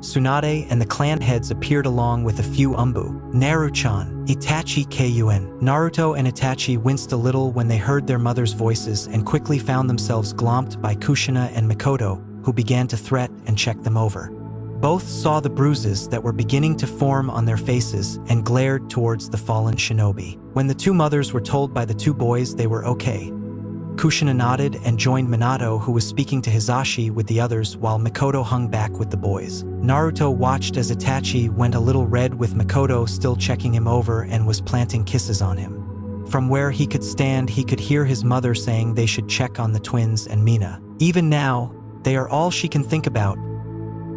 Tsunade, and the clan heads appeared along with a few Umbu. "Naruchan, Itachi Kun." Naruto and Itachi winced a little when they heard their mother's voices and quickly found themselves glomped by Kushina and Mikoto, who began to threat and check them over. Both saw the bruises that were beginning to form on their faces and glared towards the fallen shinobi. When the two mothers were told by the two boys they were okay, Kushina nodded and joined Minato, who was speaking to Hisashi with the others while Mikoto hung back with the boys. Naruto watched as Itachi went a little red with Mikoto still checking him over and was planting kisses on him. From where he could stand, he could hear his mother saying they should check on the twins and Mina. Even now, they are all she can think about.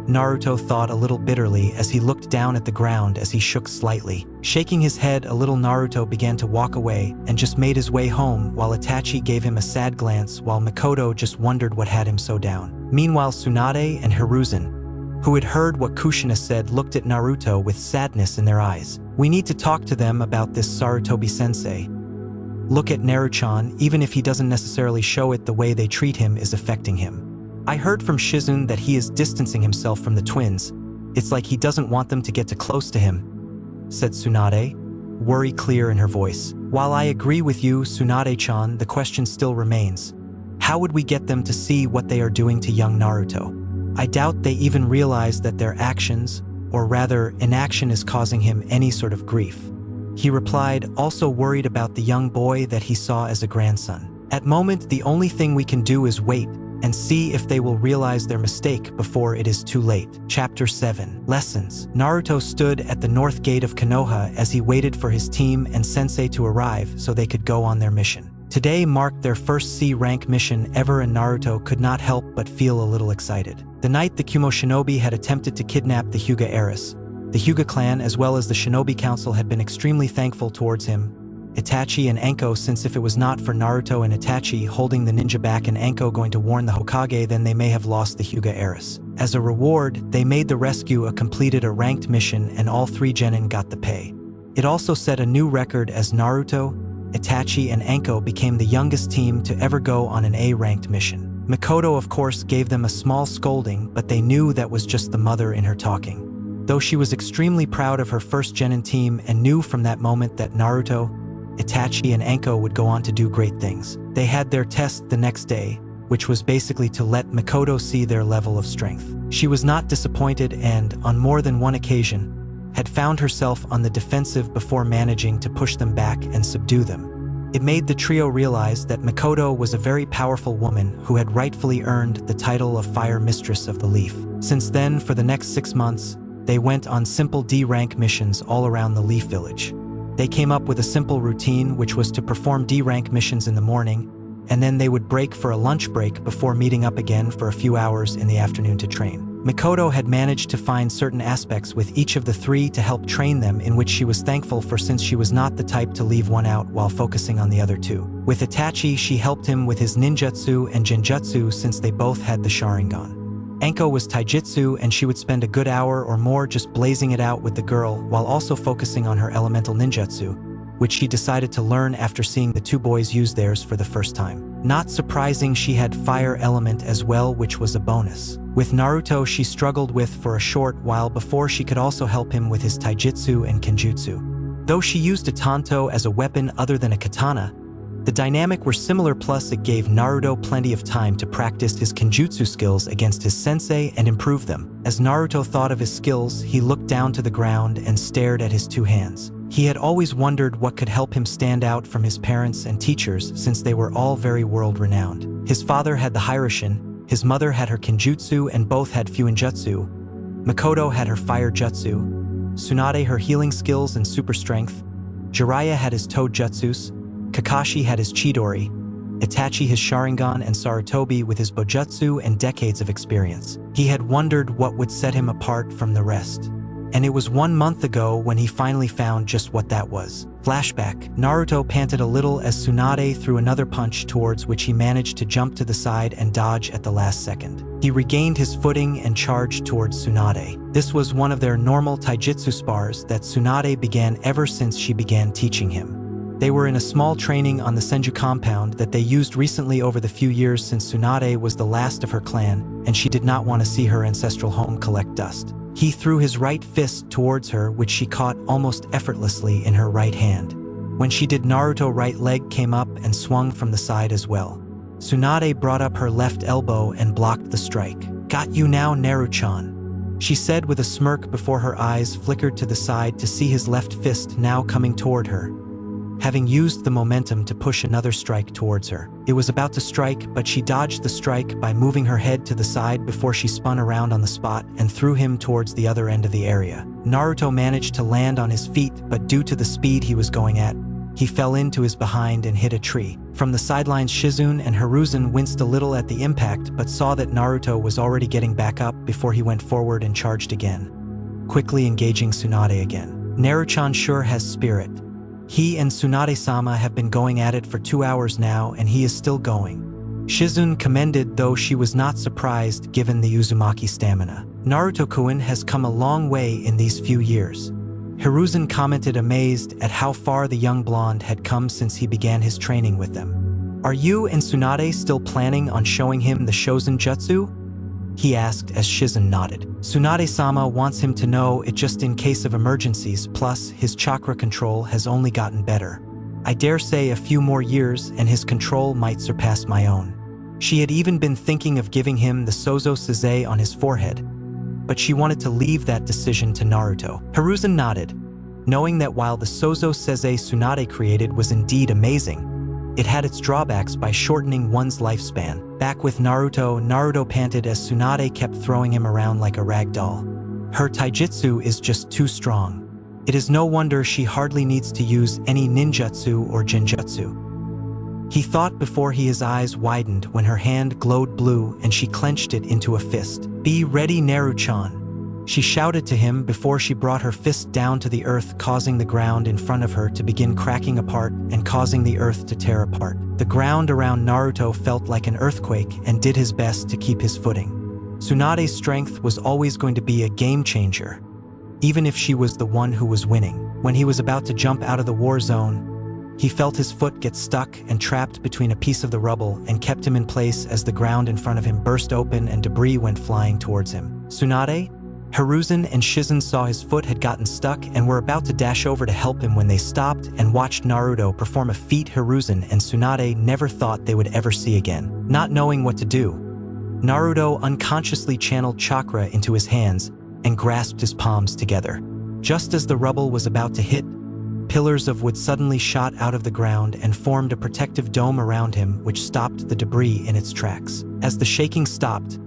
Naruto thought a little bitterly as he looked down at the ground as he shook slightly. Shaking his head a little, Naruto began to walk away and just made his way home while Itachi gave him a sad glance while Mikoto just wondered what had him so down. Meanwhile, Tsunade and Hiruzen, who had heard what Kushina said, looked at Naruto with sadness in their eyes. "We need to talk to them about this Sarutobi-sensei. Look at Naruchan, even if he doesn't necessarily show it, the way they treat him is affecting him. I heard from Shizun that he is distancing himself from the twins. It's like he doesn't want them to get too close to him," said Tsunade, worry clear in her voice. "While I agree with you, Tsunade-chan, the question still remains. How would we get them to see what they are doing to young Naruto? I doubt they even realize that their actions, or rather inaction, is causing him any sort of grief," he replied, also worried about the young boy that he saw as a grandson. "At moment, the only thing we can do is wait and see if they will realize their mistake before it is too late." Chapter 7. Lessons. Naruto stood at the north gate of Konoha as he waited for his team and sensei to arrive so they could go on their mission. Today marked their first C-rank mission ever, and Naruto could not help but feel a little excited. The night the Kumo shinobi had attempted to kidnap the Hyuga heiress, the Hyuga clan as well as the Shinobi Council had been extremely thankful towards him, Itachi and 𝕟𝕠, since if it was not for Naruto and Itachi holding the ninja back and 𝕟𝕠 going to warn the Hokage, then they may have lost the Hyuga heiress. As a reward, they made the rescue completed a ranked mission and all 3 genin got the pay. It also set a new record as Naruto, Itachi and 𝕟𝕠 became the youngest team to ever go on an A-ranked mission. Mikoto of course gave them a small scolding, but they knew that was just the mother in her talking. Though she was extremely proud of her first genin team and knew from that moment that Naruto, Itachi and 𝕟𝕠 would go on to do great things. They had their test the next day, which was basically to let Mikoto see their level of strength. She was not disappointed and, on more than one occasion, had found herself on the defensive before managing to push them back and subdue them. It made the trio realize that Mikoto was a very powerful woman who had rightfully earned the title of Fire Mistress of the Leaf. Since then, for the next 6 months, they went on simple D-rank missions all around the Leaf Village. They came up with a simple routine, which was to perform D-rank missions in the morning, and then they would break for a lunch break before meeting up again for a few hours in the afternoon to train. Mikoto had managed to find certain aspects with each of the 3 to help train them, in which she was thankful for, since she was not the type to leave one out while focusing on the other 2. With Itachi, she helped him with his ninjutsu and genjutsu since they both had the Sharingan. 𝕟𝕠 was taijutsu, and she would spend a good hour or more just blazing it out with the girl while also focusing on her elemental ninjutsu, which she decided to learn after seeing the 2 boys use theirs for the first time. Not surprising, she had fire element as well, which was a bonus. With Naruto, she struggled with for a short while before she could also help him with his taijutsu and kenjutsu. Though she used a tanto as a weapon other than a katana, the dynamic were similar, plus it gave Naruto plenty of time to practice his kenjutsu skills against his sensei and improve them. As Naruto thought of his skills, he looked down to the ground and stared at his 2 hands. He had always wondered what could help him stand out from his parents and teachers, since they were all very world-renowned. His father had the Hiraishin, his mother had her kenjutsu, and both had Fuinjutsu. Mikoto had her fire jutsu, Tsunade her healing skills and super strength, Jiraiya had his Toujutsus, Kakashi had his Chidori, Itachi his Sharingan, and Sarutobi with his Bojutsu and decades of experience. He had wondered what would set him apart from the rest. And it was 1 month ago when he finally found just what that was. Flashback. Naruto panted a little as Tsunade threw another punch, towards which he managed to jump to the side and dodge at the last second. He regained his footing and charged towards Tsunade. This was one of their normal taijutsu spars that Tsunade began ever since she began teaching him. They were in a small training on the Senju compound that they used recently over the few years, since Tsunade was the last of her clan and she did not want to see her ancestral home collect dust. He threw his right fist towards her, which she caught almost effortlessly in her right hand. When she did, Naruto's right leg came up and swung from the side as well. Tsunade brought up her left elbow and blocked the strike. "Got you now, Naruto-chan," she said with a smirk before her eyes flickered to the side to see his left fist now coming toward her, having used the momentum to push another strike towards her. It was about to strike, but she dodged the strike by moving her head to the side before she spun around on the spot and threw him towards the other end of the area. Naruto managed to land on his feet, but due to the speed he was going at, he fell into his behind and hit a tree. From the sidelines, Shizune and Hiruzen winced a little at the impact, but saw that Naruto was already getting back up before he went forward and charged again, quickly engaging Tsunade again. Naruto-chan sure has spirit. He and Tsunade-sama have been going at it for 2 hours now, and he is still going. Shizune commended, though she was not surprised given the Uzumaki stamina. Naruto-kun has come a long way in these few years. Hiruzen commented, amazed at how far the young blonde had come since he began his training with them. "Are you and Tsunade still planning on showing him the Shozen Jutsu?" he asked as Shizune nodded. Tsunade-sama wants him to know it just in case of emergencies, plus his chakra control has only gotten better. I dare say a few more years and his control might surpass my own. She had even been thinking of giving him the Sozo Sazei on his forehead, but she wanted to leave that decision to Naruto. Hiruzen nodded, knowing that while the Sozo Sazei Tsunade created was indeed amazing, it had its drawbacks by shortening one's lifespan. Back with Naruto, Naruto panted as Tsunade kept throwing him around like a rag doll. Her taijutsu is just too strong. It is no wonder she hardly needs to use any ninjutsu or genjutsu. He thought before his eyes widened when her hand glowed blue and she clenched it into a fist. "Be ready, Naruto-chan," She shouted to him before she brought her fist down to the earth, causing the ground in front of her to begin cracking apart and causing the earth to tear apart. The ground around Naruto felt like an earthquake and did his best to keep his footing. Tsunade's strength was always going to be a game changer, even if she was the one who was winning. When he was about to jump out of the war zone, he felt his foot get stuck and trapped between a piece of the rubble and kept him in place as the ground in front of him burst open and debris went flying towards him. Tsunade, Hiruzen, and Shizen saw his foot had gotten stuck and were about to dash over to help him when they stopped and watched Naruto perform a feat Hiruzen and Tsunade never thought they would ever see again. Not knowing what to do, Naruto unconsciously channeled chakra into his hands and grasped his palms together. Just as the rubble was about to hit, pillars of wood suddenly shot out of the ground and formed a protective dome around him, which stopped the debris in its tracks. As the shaking stopped,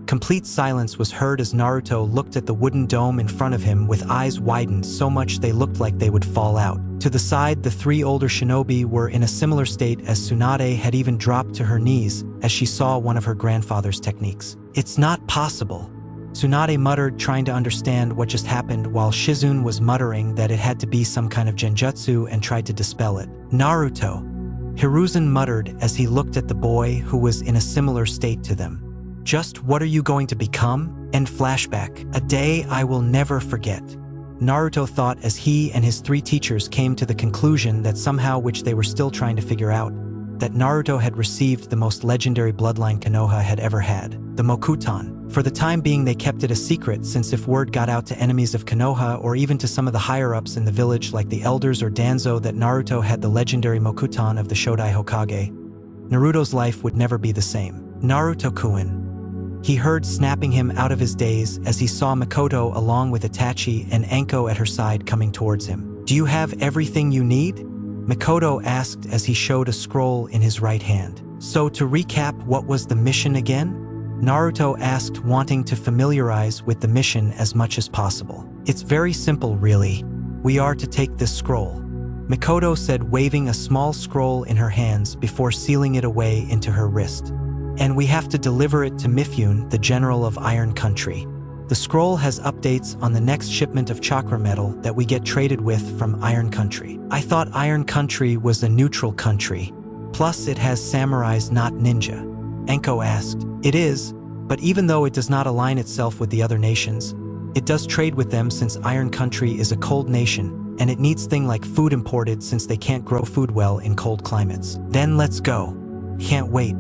complete silence was heard as Naruto looked at the wooden dome in front of him with eyes widened so much they looked like they would fall out. To the side, the three older shinobi were in a similar state as Tsunade had even dropped to her knees as she saw one of her grandfather's techniques. "It's not possible," Tsunade muttered, trying to understand what just happened, while Shizen was muttering that it had to be some kind of genjutsu and tried to dispel it. "Naruto," Hiruzen muttered as he looked at the boy who was in a similar state to them. "Just what are you going to become?" End flashback. A day I will never forget, Naruto thought as he and his three teachers came to the conclusion that somehow, which they were still trying to figure out, that Naruto had received the most legendary bloodline Konoha had ever had, the Mokuton. For the time being, they kept it a secret, since if word got out to enemies of Konoha or even to some of the higher-ups in the village like the elders or Danzo that Naruto had the legendary Mokuton of the Shodai Hokage, Naruto's life would never be the same. "Naruto-kun," he heard snapping him out of his daze as he saw Mikoto along with Itachi and Anko at her side coming towards him. "Do you have everything you need?" Mikoto asked as he showed a scroll in his right hand. "So to recap, what was the mission again?" Naruto asked, wanting to familiarize with the mission as much as possible. "It's very simple, really. We are to take this scroll," Mikoto said, waving a small scroll in her hands before sealing it away into her wrist. "And we have to deliver it to Mifune, the general of Iron Country. The scroll has updates on the next shipment of chakra metal that we get traded with from Iron Country." "I thought Iron Country was a neutral country. Plus it has samurais, not ninja," Anko asked. "It is, but even though it does not align itself with the other nations, it does trade with them since Iron Country is a cold nation, and it needs things like food imported since they can't grow food well in cold climates." "Then let's go. Can't wait.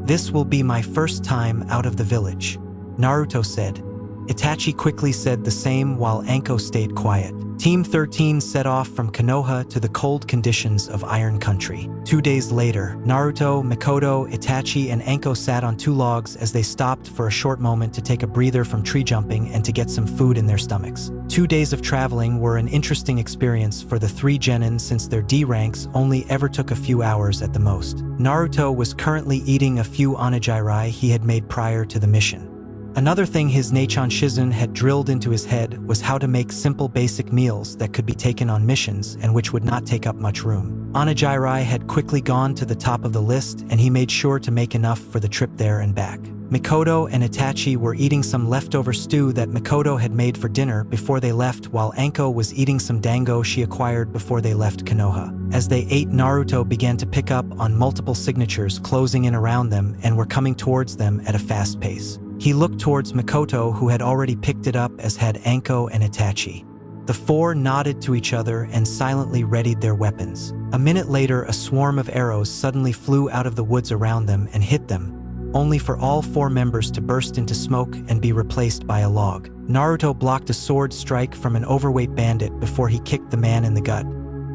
This will be my first time out of the village," Naruto said. Itachi quickly said the same while Anko stayed quiet. Team 13 set off from Konoha to the cold conditions of Iron Country. 2 days later, Naruto, Mikoto, Itachi, and Anko sat on 2 logs as they stopped for a short moment to take a breather from tree jumping and to get some food in their stomachs. 2 days of traveling were an interesting experience for the 3 genin since their D ranks only ever took a few hours at the most. Naruto was currently eating a few onigiri he had made prior to the mission. Another thing his Nachon Shizen had drilled into his head was how to make simple basic meals that could be taken on missions and which would not take up much room. Onigiri had quickly gone to the top of the list, and he made sure to make enough for the trip there and back. Mikoto and Itachi were eating some leftover stew that Mikoto had made for dinner before they left, while Anko was eating some dango she acquired before they left Konoha. As they ate, Naruto began to pick up on multiple signatures closing in around them and were coming towards them at a fast pace. He looked towards Mikoto, who had already picked it up, as had Anko and Itachi. The 4 nodded to each other and silently readied their weapons. A minute later, a swarm of arrows suddenly flew out of the woods around them and hit them, only for all 4 members to burst into smoke and be replaced by a log. Naruto blocked a sword strike from an overweight bandit before he kicked the man in the gut,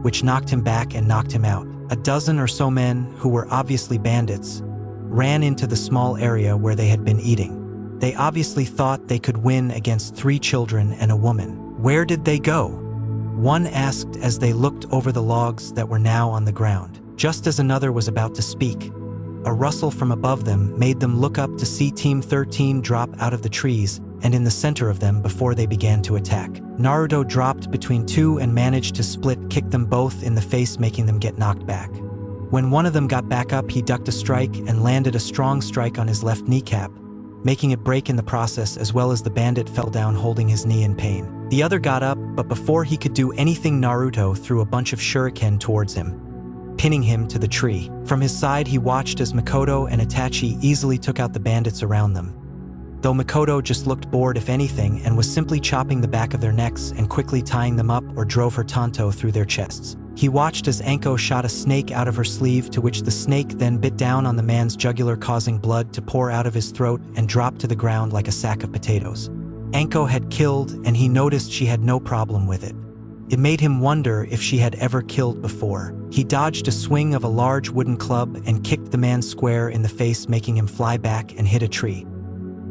which knocked him back and knocked him out. A dozen or so men, who were obviously bandits, ran into the small area where they had been eating. They obviously thought they could win against 3 children and a woman. "Where did they go?" one asked as they looked over the logs that were now on the ground. Just as another was about to speak, a rustle from above them made them look up to see Team 13 drop out of the trees and in the center of them before they began to attack. Naruto dropped between 2 and managed to kick them both in the face, making them get knocked back. When one of them got back up, he ducked a strike and landed a strong strike on his left kneecap, making it break in the process, as well as the bandit fell down holding his knee in pain. The other got up, but before he could do anything, Naruto threw a bunch of shuriken towards him, pinning him to the tree. From his side, he watched as Mikoto and Itachi easily took out the bandits around them, though Mikoto just looked bored if anything and was simply chopping the back of their necks and quickly tying them up or drove her tanto through their chests. He watched as 𝕟𝕒𝕣 shot a snake out of her sleeve, to which the snake then bit down on the man's jugular, causing blood to pour out of his throat and drop to the ground like a sack of potatoes. 𝕟𝕒𝕣 had killed, and he noticed she had no problem with it. It made him wonder if she had ever killed before. He dodged a swing of a large wooden club and kicked the man square in the face, making him fly back and hit a tree.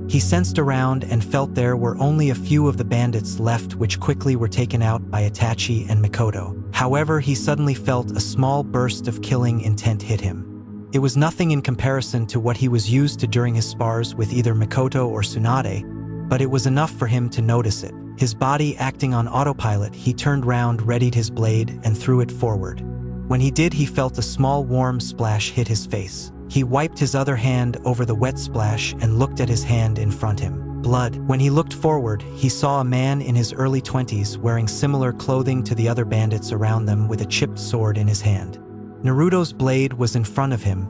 He sensed around and felt there were only a few of the bandits left, which quickly were taken out by Itachi and Mikoto. However, he suddenly felt a small burst of killing intent hit him. It was nothing in comparison to what he was used to during his spars with either Mikoto or Tsunade, but it was enough for him to notice it. His body acting on autopilot, he turned round, readied his blade, and threw it forward. When he did, he felt a small warm splash hit his face. He wiped his other hand over the wet splash and looked at his hand in front him. Blood. When he looked forward, he saw a man in his early 20s wearing similar clothing to the other bandits around them, with a chipped sword in his hand. Naruto's blade was in front of him,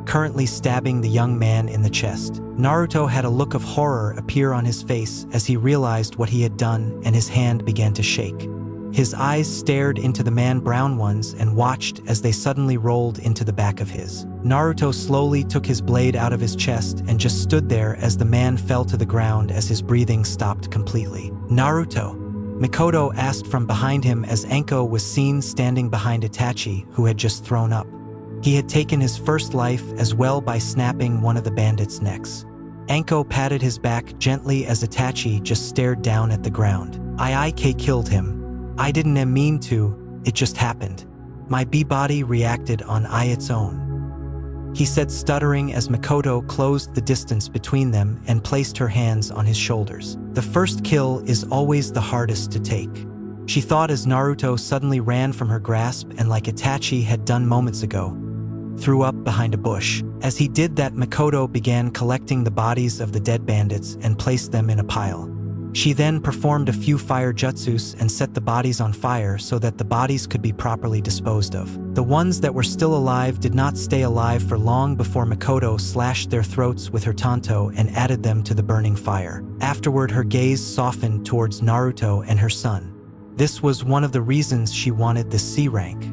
currently stabbing the young man in the chest. Naruto had a look of horror appear on his face as he realized what he had done, and his hand began to shake. His eyes stared into the man's brown ones and watched as they suddenly rolled into the back of his. Naruto slowly took his blade out of his chest and just stood there as the man fell to the ground as his breathing stopped completely. "Naruto?" Mikoto asked from behind him as 𝕟𝕒𝕣 was seen standing behind Itachi, who had just thrown up. He had taken his first life as well by snapping one of the bandits' necks. 𝕟𝕒𝕣 patted his back gently as Itachi just stared down at the ground. "I killed him. I didn't mean to, it just happened. My body reacted on its own," he said, stuttering as Mikoto closed the distance between them and placed her hands on his shoulders. "The first kill is always the hardest to take," she thought as Naruto suddenly ran from her grasp and, like Itachi had done moments ago, threw up behind a bush. As he did that, Mikoto began collecting the bodies of the dead bandits and placed them in a pile. She then performed a few fire jutsus and set the bodies on fire so that the bodies could be properly disposed of. The ones that were still alive did not stay alive for long before Mikoto slashed their throats with her tanto and added them to the burning fire. Afterward, her gaze softened towards Naruto and her son. This was one of the reasons she wanted the C rank.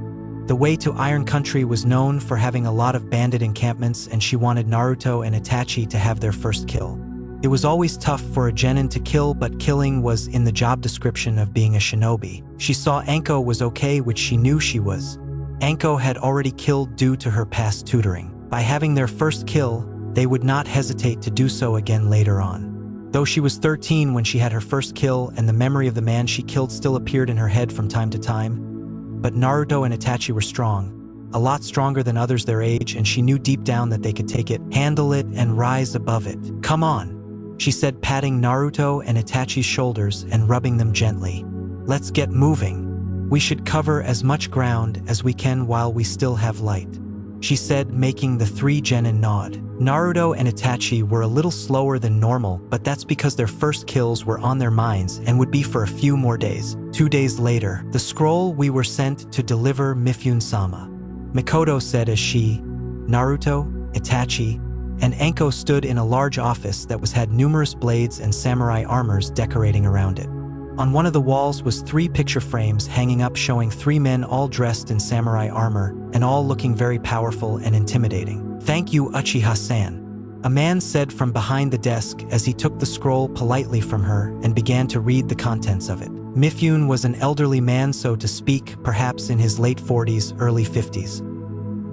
The way to Iron Country was known for having a lot of bandit encampments, and she wanted Naruto and Itachi to have their first kill. It was always tough for a genin to kill, but killing was in the job description of being a shinobi. She saw 𝕟𝕒𝕣 was okay, which she knew she was. 𝕟𝕒𝕣 had already killed due to her past tutoring. By having their first kill, they would not hesitate to do so again later on. Though she was 13 when she had her first kill, and the memory of the man she killed still appeared in her head from time to time, but Naruto and Itachi were strong, a lot stronger than others their age, and she knew deep down that they could take it, handle it, and rise above it. "Come on," she said, patting Naruto and Itachi's shoulders and rubbing them gently. "Let's get moving. We should cover as much ground as we can while we still have light," she said, making the three genin nod. Naruto and Itachi were a little slower than normal, but that's because their first kills were on their minds and would be for a few more days. 2 days later, "The scroll we were sent to deliver, Mifune-sama," Mikoto said as she, Naruto, Itachi, and 𝕟𝕒𝕣 stood in a large office that had numerous blades and samurai armors decorating around it. On one of the walls was 3 picture frames hanging up showing 3 men all dressed in samurai armor and all looking very powerful and intimidating. "Thank you, Uchiha-san," a man said from behind the desk as he took the scroll politely from her and began to read the contents of it. Mifune was an elderly man, so to speak, perhaps in his late 40s, early 50s.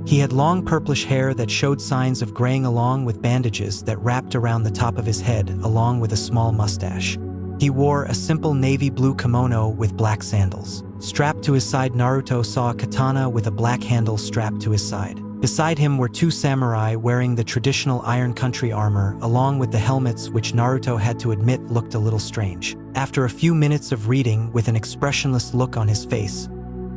He had long purplish hair that showed signs of graying, along with bandages that wrapped around the top of his head, along with a small mustache. He wore a simple navy blue kimono with black sandals. Strapped to his side, Naruto saw a katana with a black handle strapped to his side. Beside him were 2 samurai wearing the traditional Iron Country armor, along with the helmets, which Naruto had to admit looked a little strange. After a few minutes of reading with an expressionless look on his face,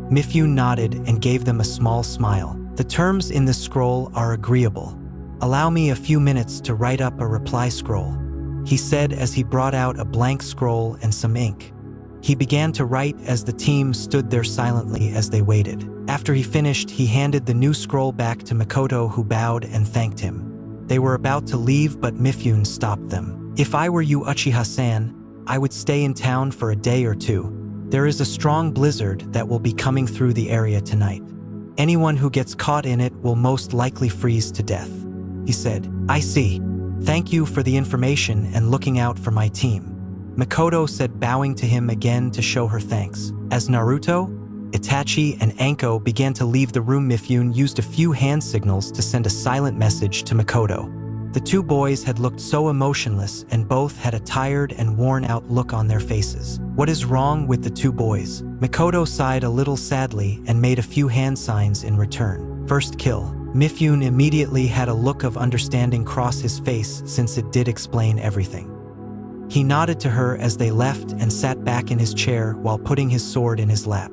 Mifune nodded and gave them a small smile. "The terms in this scroll are agreeable. "Allow me a few minutes to write up a reply scroll," he said as he brought out a blank scroll and some ink. He began to write as the team stood there silently as they waited. After he finished, he handed the new scroll back to Makoto, who bowed and thanked him. They were about to leave, but Mifune stopped them. "If I were you, Uchiha-san, I would stay in town for a day or two. There is a strong blizzard that will be coming through the area tonight. Anyone who gets caught in it will most likely freeze to death," he said. "I see. Thank you for the information and looking out for my team," Makoto said, bowing to him again to show her thanks. As Naruto, Itachi, and 𝕟𝕒𝕣 began to leave the room, Mifune used a few hand signals to send a silent message to Makoto. The two boys had looked so emotionless, and both had a tired and worn-out look on their faces. "What is wrong with the two boys?" Makoto sighed a little sadly and made a few hand signs in return. "First kill." Mifune immediately had a look of understanding cross his face, since it did explain everything. He nodded to her as they left and sat back in his chair while putting his sword in his lap.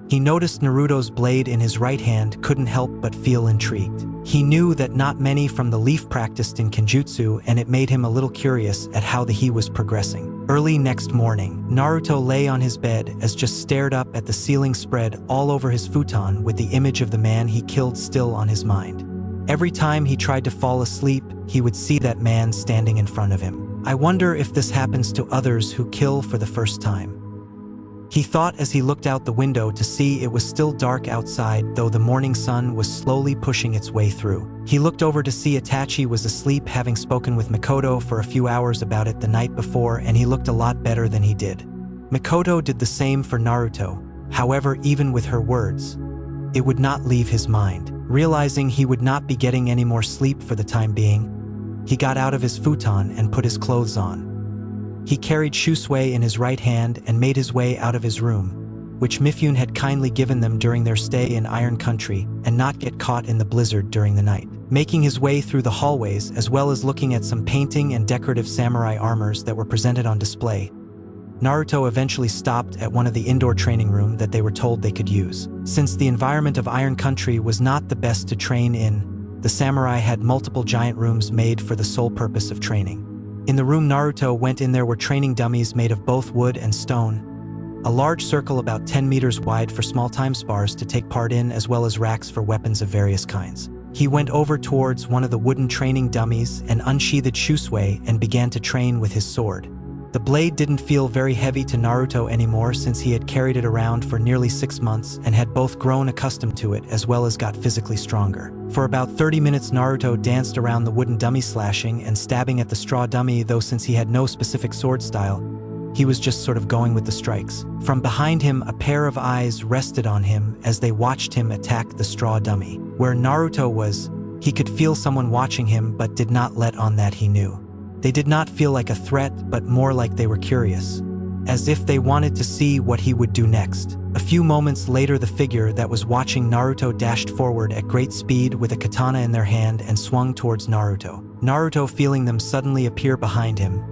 He noticed Naruto's blade in his right hand, couldn't help but feel intrigued. He knew that not many from the leaf practiced in Kenjutsu, and it made him a little curious at how he was progressing. Early next morning, Naruto lay on his bed as just stared up at the ceiling spread all over his futon with the image of the man he killed still on his mind. Every time he tried to fall asleep, he would see that man standing in front of him. "I wonder if this happens to others who kill for the first time," he thought as he looked out the window to see it was still dark outside, though the morning sun was slowly pushing its way through. He looked over to see Itachi was asleep, having spoken with Makoto for a few hours about it the night before, and he looked a lot better than he did. Makoto did the same for Naruto. However, even with her words, it would not leave his mind. Realizing he would not be getting any more sleep for the time being, he got out of his futon and put his clothes on. He carried Shusui in his right hand and made his way out of his room, which Mifune had kindly given them during their stay in Iron Country, and not get caught in the blizzard during the night. Making his way through the hallways, as well as looking at some painting and decorative samurai armors that were presented on display, Naruto eventually stopped at one of the indoor training rooms that they were told they could use. Since the environment of Iron Country was not the best to train in, the samurai had multiple giant rooms made for the sole purpose of training. In the room Naruto went in, there were training dummies made of both wood and stone, a large circle about 10 meters wide for small time spars to take part in, as well as racks for weapons of various kinds. He went over towards one of the wooden training dummies and unsheathed Shusui and began to train with his sword. The blade didn't feel very heavy to Naruto anymore, since he had carried it around for nearly 6 months and had both grown accustomed to it as well as got physically stronger. For about 30 minutes Naruto danced around the wooden dummy, slashing and stabbing at the straw dummy, though since he had no specific sword style, he was just sort of going with the strikes. From behind him, a pair of eyes rested on him as they watched him attack the straw dummy. Where Naruto was, he could feel someone watching him, but did not let on that he knew. They did not feel like a threat, but more like they were curious, as if they wanted to see what he would do next. A few moments later, the figure that was watching Naruto dashed forward at great speed with a katana in their hand and swung towards Naruto. Naruto, feeling them suddenly appear behind him,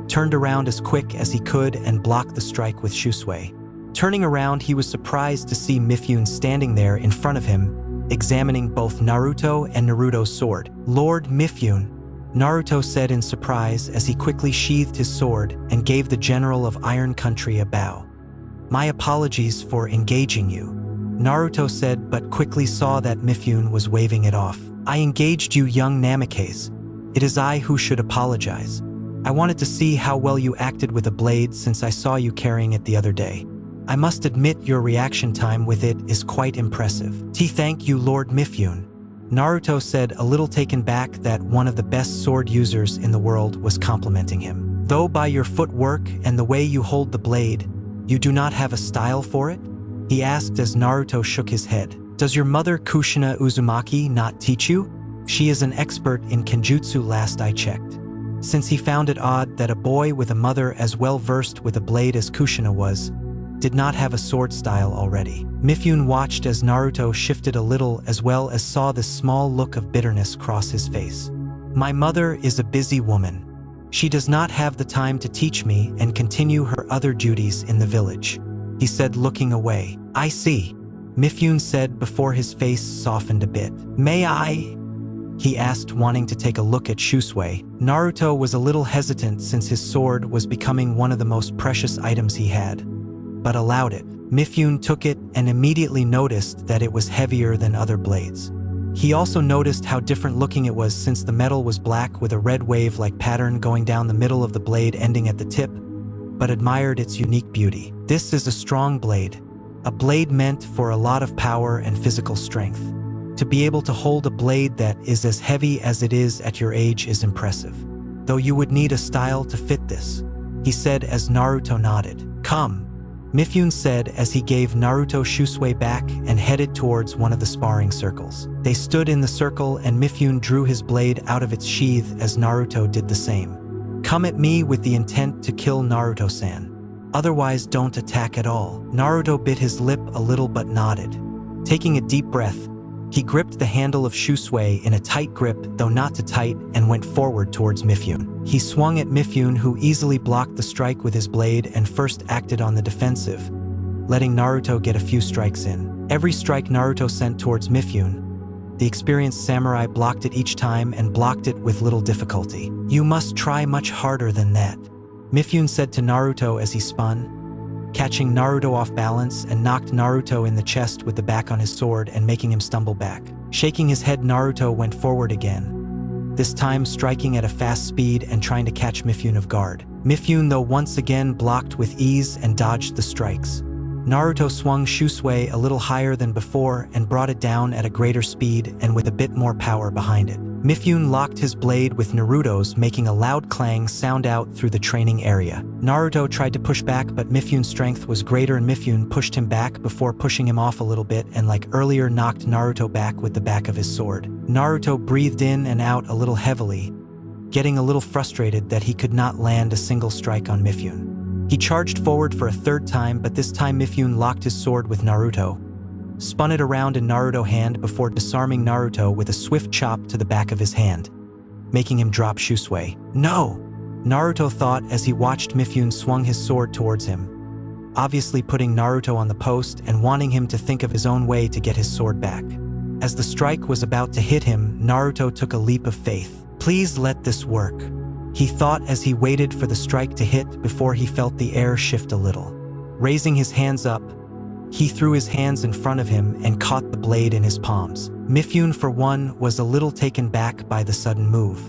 turned around as quick as he could and blocked the strike with Shusui. Turning around, he was surprised to see Mifune standing there in front of him, examining both Naruto and Naruto's sword. "Lord Mifune," Naruto said in surprise as he quickly sheathed his sword and gave the general of Iron Country a bow. "My apologies for engaging you," Naruto said, but quickly saw that Mifune was waving it off. "I engaged you, young Namikaze. It is I who should apologize. I wanted to see how well you acted with a blade, since I saw you carrying it the other day. I must admit your reaction time with it is quite impressive." "Thank you, Lord Mifune," Naruto said, a little taken back that one of the best sword users in the world was complimenting him. "Though by your footwork and the way you hold the blade, you do not have a style for it?" he asked as Naruto shook his head. "Does your mother Kushina Uzumaki not teach you? She is an expert in Kenjutsu, last I checked." Since he found it odd that a boy with a mother as well versed with a blade as Kushina was, did not have a sword style already. Mifune watched as Naruto shifted a little, as well as saw this small look of bitterness cross his face. "My mother is a busy woman. She does not have the time to teach me and continue her other duties in the village," he said, looking away. "I see," Mifune said before his face softened a bit. "May I?" he asked, wanting to take a look at Shusui. Naruto was a little hesitant since his sword was becoming one of the most precious items he had, but allowed it. Mifune took it and immediately noticed that it was heavier than other blades. He also noticed how different looking it was since the metal was black with a red wave-like pattern going down the middle of the blade ending at the tip, but admired its unique beauty. This is a strong blade, a blade meant for a lot of power and physical strength. To be able to hold a blade that is as heavy as it is at your age is impressive. Though you would need a style to fit this, he said as Naruto nodded. Come, Mifune said as he gave Naruto Shusui back and headed towards one of the sparring circles. They stood in the circle and Mifune drew his blade out of its sheath as Naruto did the same. Come at me with the intent to kill Naruto-san. Otherwise don't attack at all. Naruto bit his lip a little but nodded. Taking a deep breath, he gripped the handle of Shusui in a tight grip, though not too tight, and went forward towards Mifune. He swung at Mifune, who easily blocked the strike with his blade and first acted on the defensive, letting Naruto get a few strikes in. Every strike Naruto sent towards Mifune, the experienced samurai blocked it each time and blocked it with little difficulty. You must try much harder than that, Mifune said to Naruto as he spun, catching Naruto off balance and knocked Naruto in the chest with the back on his sword and making him stumble back. Shaking his head, Naruto went forward again, this time striking at a fast speed and trying to catch Mifune off guard. Mifune, though, once again blocked with ease and dodged the strikes. Naruto swung Shusui a little higher than before and brought it down at a greater speed and with a bit more power behind it. Mifune locked his blade with Naruto's, making a loud clang sound out through the training area. Naruto tried to push back, but Mifune's strength was greater and Mifune pushed him back before pushing him off a little bit and, like earlier, knocked Naruto back with the back of his sword. Naruto breathed in and out a little heavily, getting a little frustrated that he could not land a single strike on Mifune. He charged forward for a third time, but this time Mifune locked his sword with Naruto, spun it around in Naruto's hand before disarming Naruto with a swift chop to the back of his hand, making him drop Shusui. No! Naruto thought as he watched Mifune swung his sword towards him, obviously putting Naruto on the post and wanting him to think of his own way to get his sword back. As the strike was about to hit him, Naruto took a leap of faith. Please let this work, he thought as he waited for the strike to hit before he felt the air shift a little. Raising his hands up, he threw his hands in front of him and caught the blade in his palms. Mifune, for one, was a little taken back by the sudden move.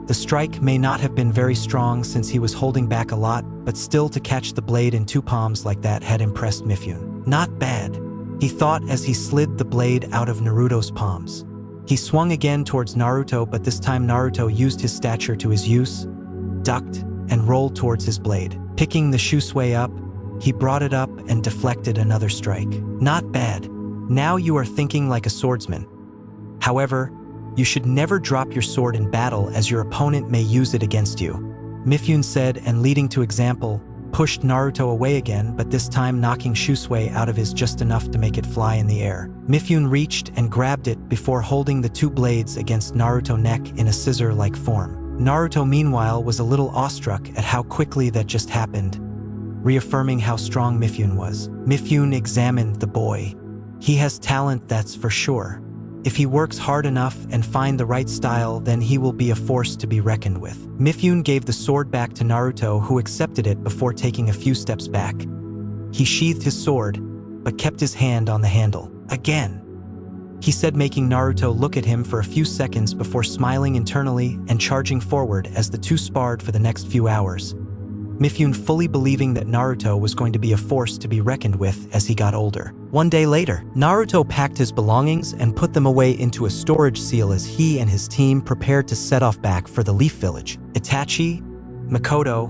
The strike may not have been very strong since he was holding back a lot, but still to catch the blade in two palms like that had impressed Mifune. Not bad, he thought as he slid the blade out of Naruto's palms. He swung again towards Naruto, but this time Naruto used his stature to his use, ducked, and rolled towards his blade. Picking the Shusui up, he brought it up and deflected another strike. Not bad. Now you are thinking like a swordsman. However, you should never drop your sword in battle as your opponent may use it against you, Mifune said, and leading to example, pushed Naruto away again, but this time knocking Shusui out of his just enough to make it fly in the air. Mifune reached and grabbed it before holding the two blades against Naruto's neck in a scissor-like form. Naruto, meanwhile, was a little awestruck at how quickly that just happened, reaffirming how strong Mifune was. Mifune examined the boy. He has talent, that's for sure. If he works hard enough and find the right style, then he will be a force to be reckoned with. Mifune gave the sword back to Naruto, who accepted it before taking a few steps back. He sheathed his sword, but kept his hand on the handle. Again, he said, making Naruto look at him for a few seconds before smiling internally and charging forward as the two sparred for the next few hours. Mifune fully believing that Naruto was going to be a force to be reckoned with as he got older. One day later, Naruto packed his belongings and put them away into a storage seal as he and his team prepared to set off back for the Leaf Village. Itachi, Makoto,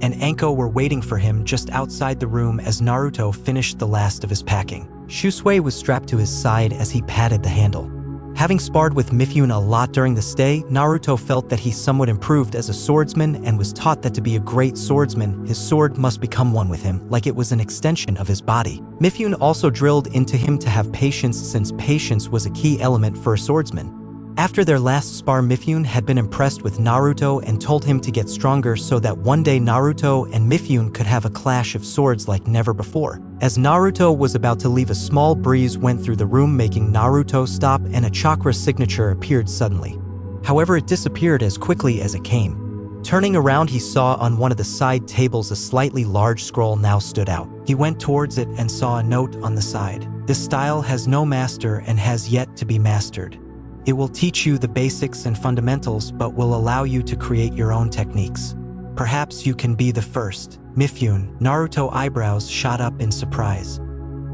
and Anko were waiting for him just outside the room as Naruto finished the last of his packing. Shusui was strapped to his side as he patted the handle. Having sparred with Mifune a lot during the stay, Naruto felt that he somewhat improved as a swordsman and was taught that to be a great swordsman, his sword must become one with him, like it was an extension of his body. Mifune also drilled into him to have patience, since patience was a key element for a swordsman. After their last spar, Mifune had been impressed with Naruto and told him to get stronger so that one day Naruto and Mifune could have a clash of swords like never before. As Naruto was about to leave, a small breeze went through the room, making Naruto stop, and a chakra signature appeared suddenly. However, it disappeared as quickly as it came. Turning around, he saw on one of the side tables a slightly large scroll now stood out. He went towards it and saw a note on the side. This style has no master and has yet to be mastered. It will teach you the basics and fundamentals, but will allow you to create your own techniques. Perhaps you can be the first. Mifune. Naruto's eyebrows shot up in surprise.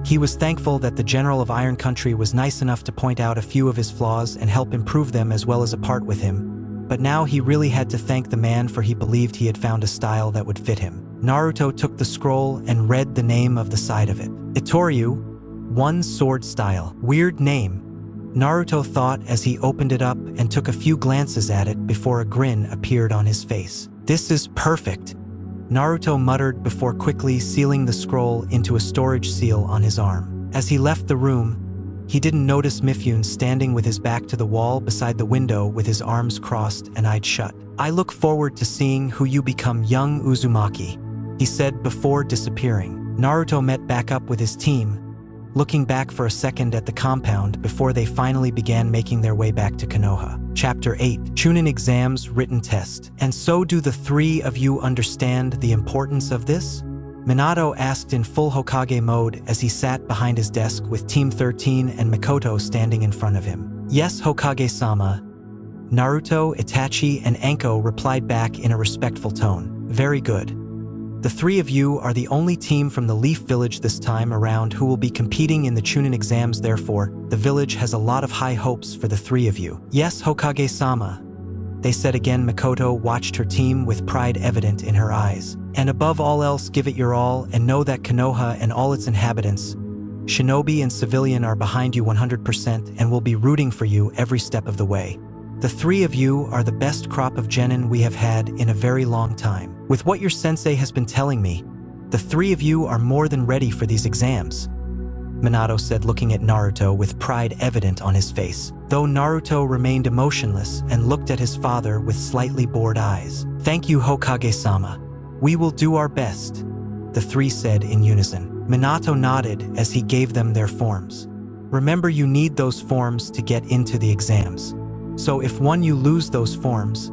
He was thankful that the general of Iron Country was nice enough to point out a few of his flaws and help improve them as well as a part with him. But now he really had to thank the man, for he believed he had found a style that would fit him. Naruto took the scroll and read the name of the side of it. Itoryu, one sword style. Weird name, Naruto thought as he opened it up and took a few glances at it before a grin appeared on his face. This is perfect, Naruto muttered before quickly sealing the scroll into a storage seal on his arm. As he left the room, he didn't notice Mifune standing with his back to the wall beside the window with his arms crossed and eyes shut. I look forward to seeing who you become, young Uzumaki, he said before disappearing. Naruto met back up with his team, looking back for a second at the compound before they finally began making their way back to Konoha. Chapter 8. Chunin Exams Written Test. And so do the three of you understand the importance of this? Minato asked in full Hokage mode as he sat behind his desk with Team 13 and Mikoto standing in front of him. Yes, Hokage-sama. Naruto, Itachi, and Anko replied back in a respectful tone. Very good. The three of you are the only team from the Leaf Village this time around who will be competing in the Chunin exams. Therefore, the village has a lot of high hopes for the three of you. Yes, Hokage-sama, they said again. Mikoto watched her team with pride evident in her eyes. And above all else, give it your all and know that Konoha and all its inhabitants, shinobi and civilian, are behind you 100% and will be rooting for you every step of the way. The three of you are the best crop of genin we have had in a very long time. With what your sensei has been telling me, the three of you are more than ready for these exams, Minato said, looking at Naruto with pride evident on his face, though Naruto remained emotionless and looked at his father with slightly bored eyes. Thank you, Hokage-sama. We will do our best, the three said in unison. Minato nodded as he gave them their forms. Remember, you need those forms to get into the exams. So if you lose those forms,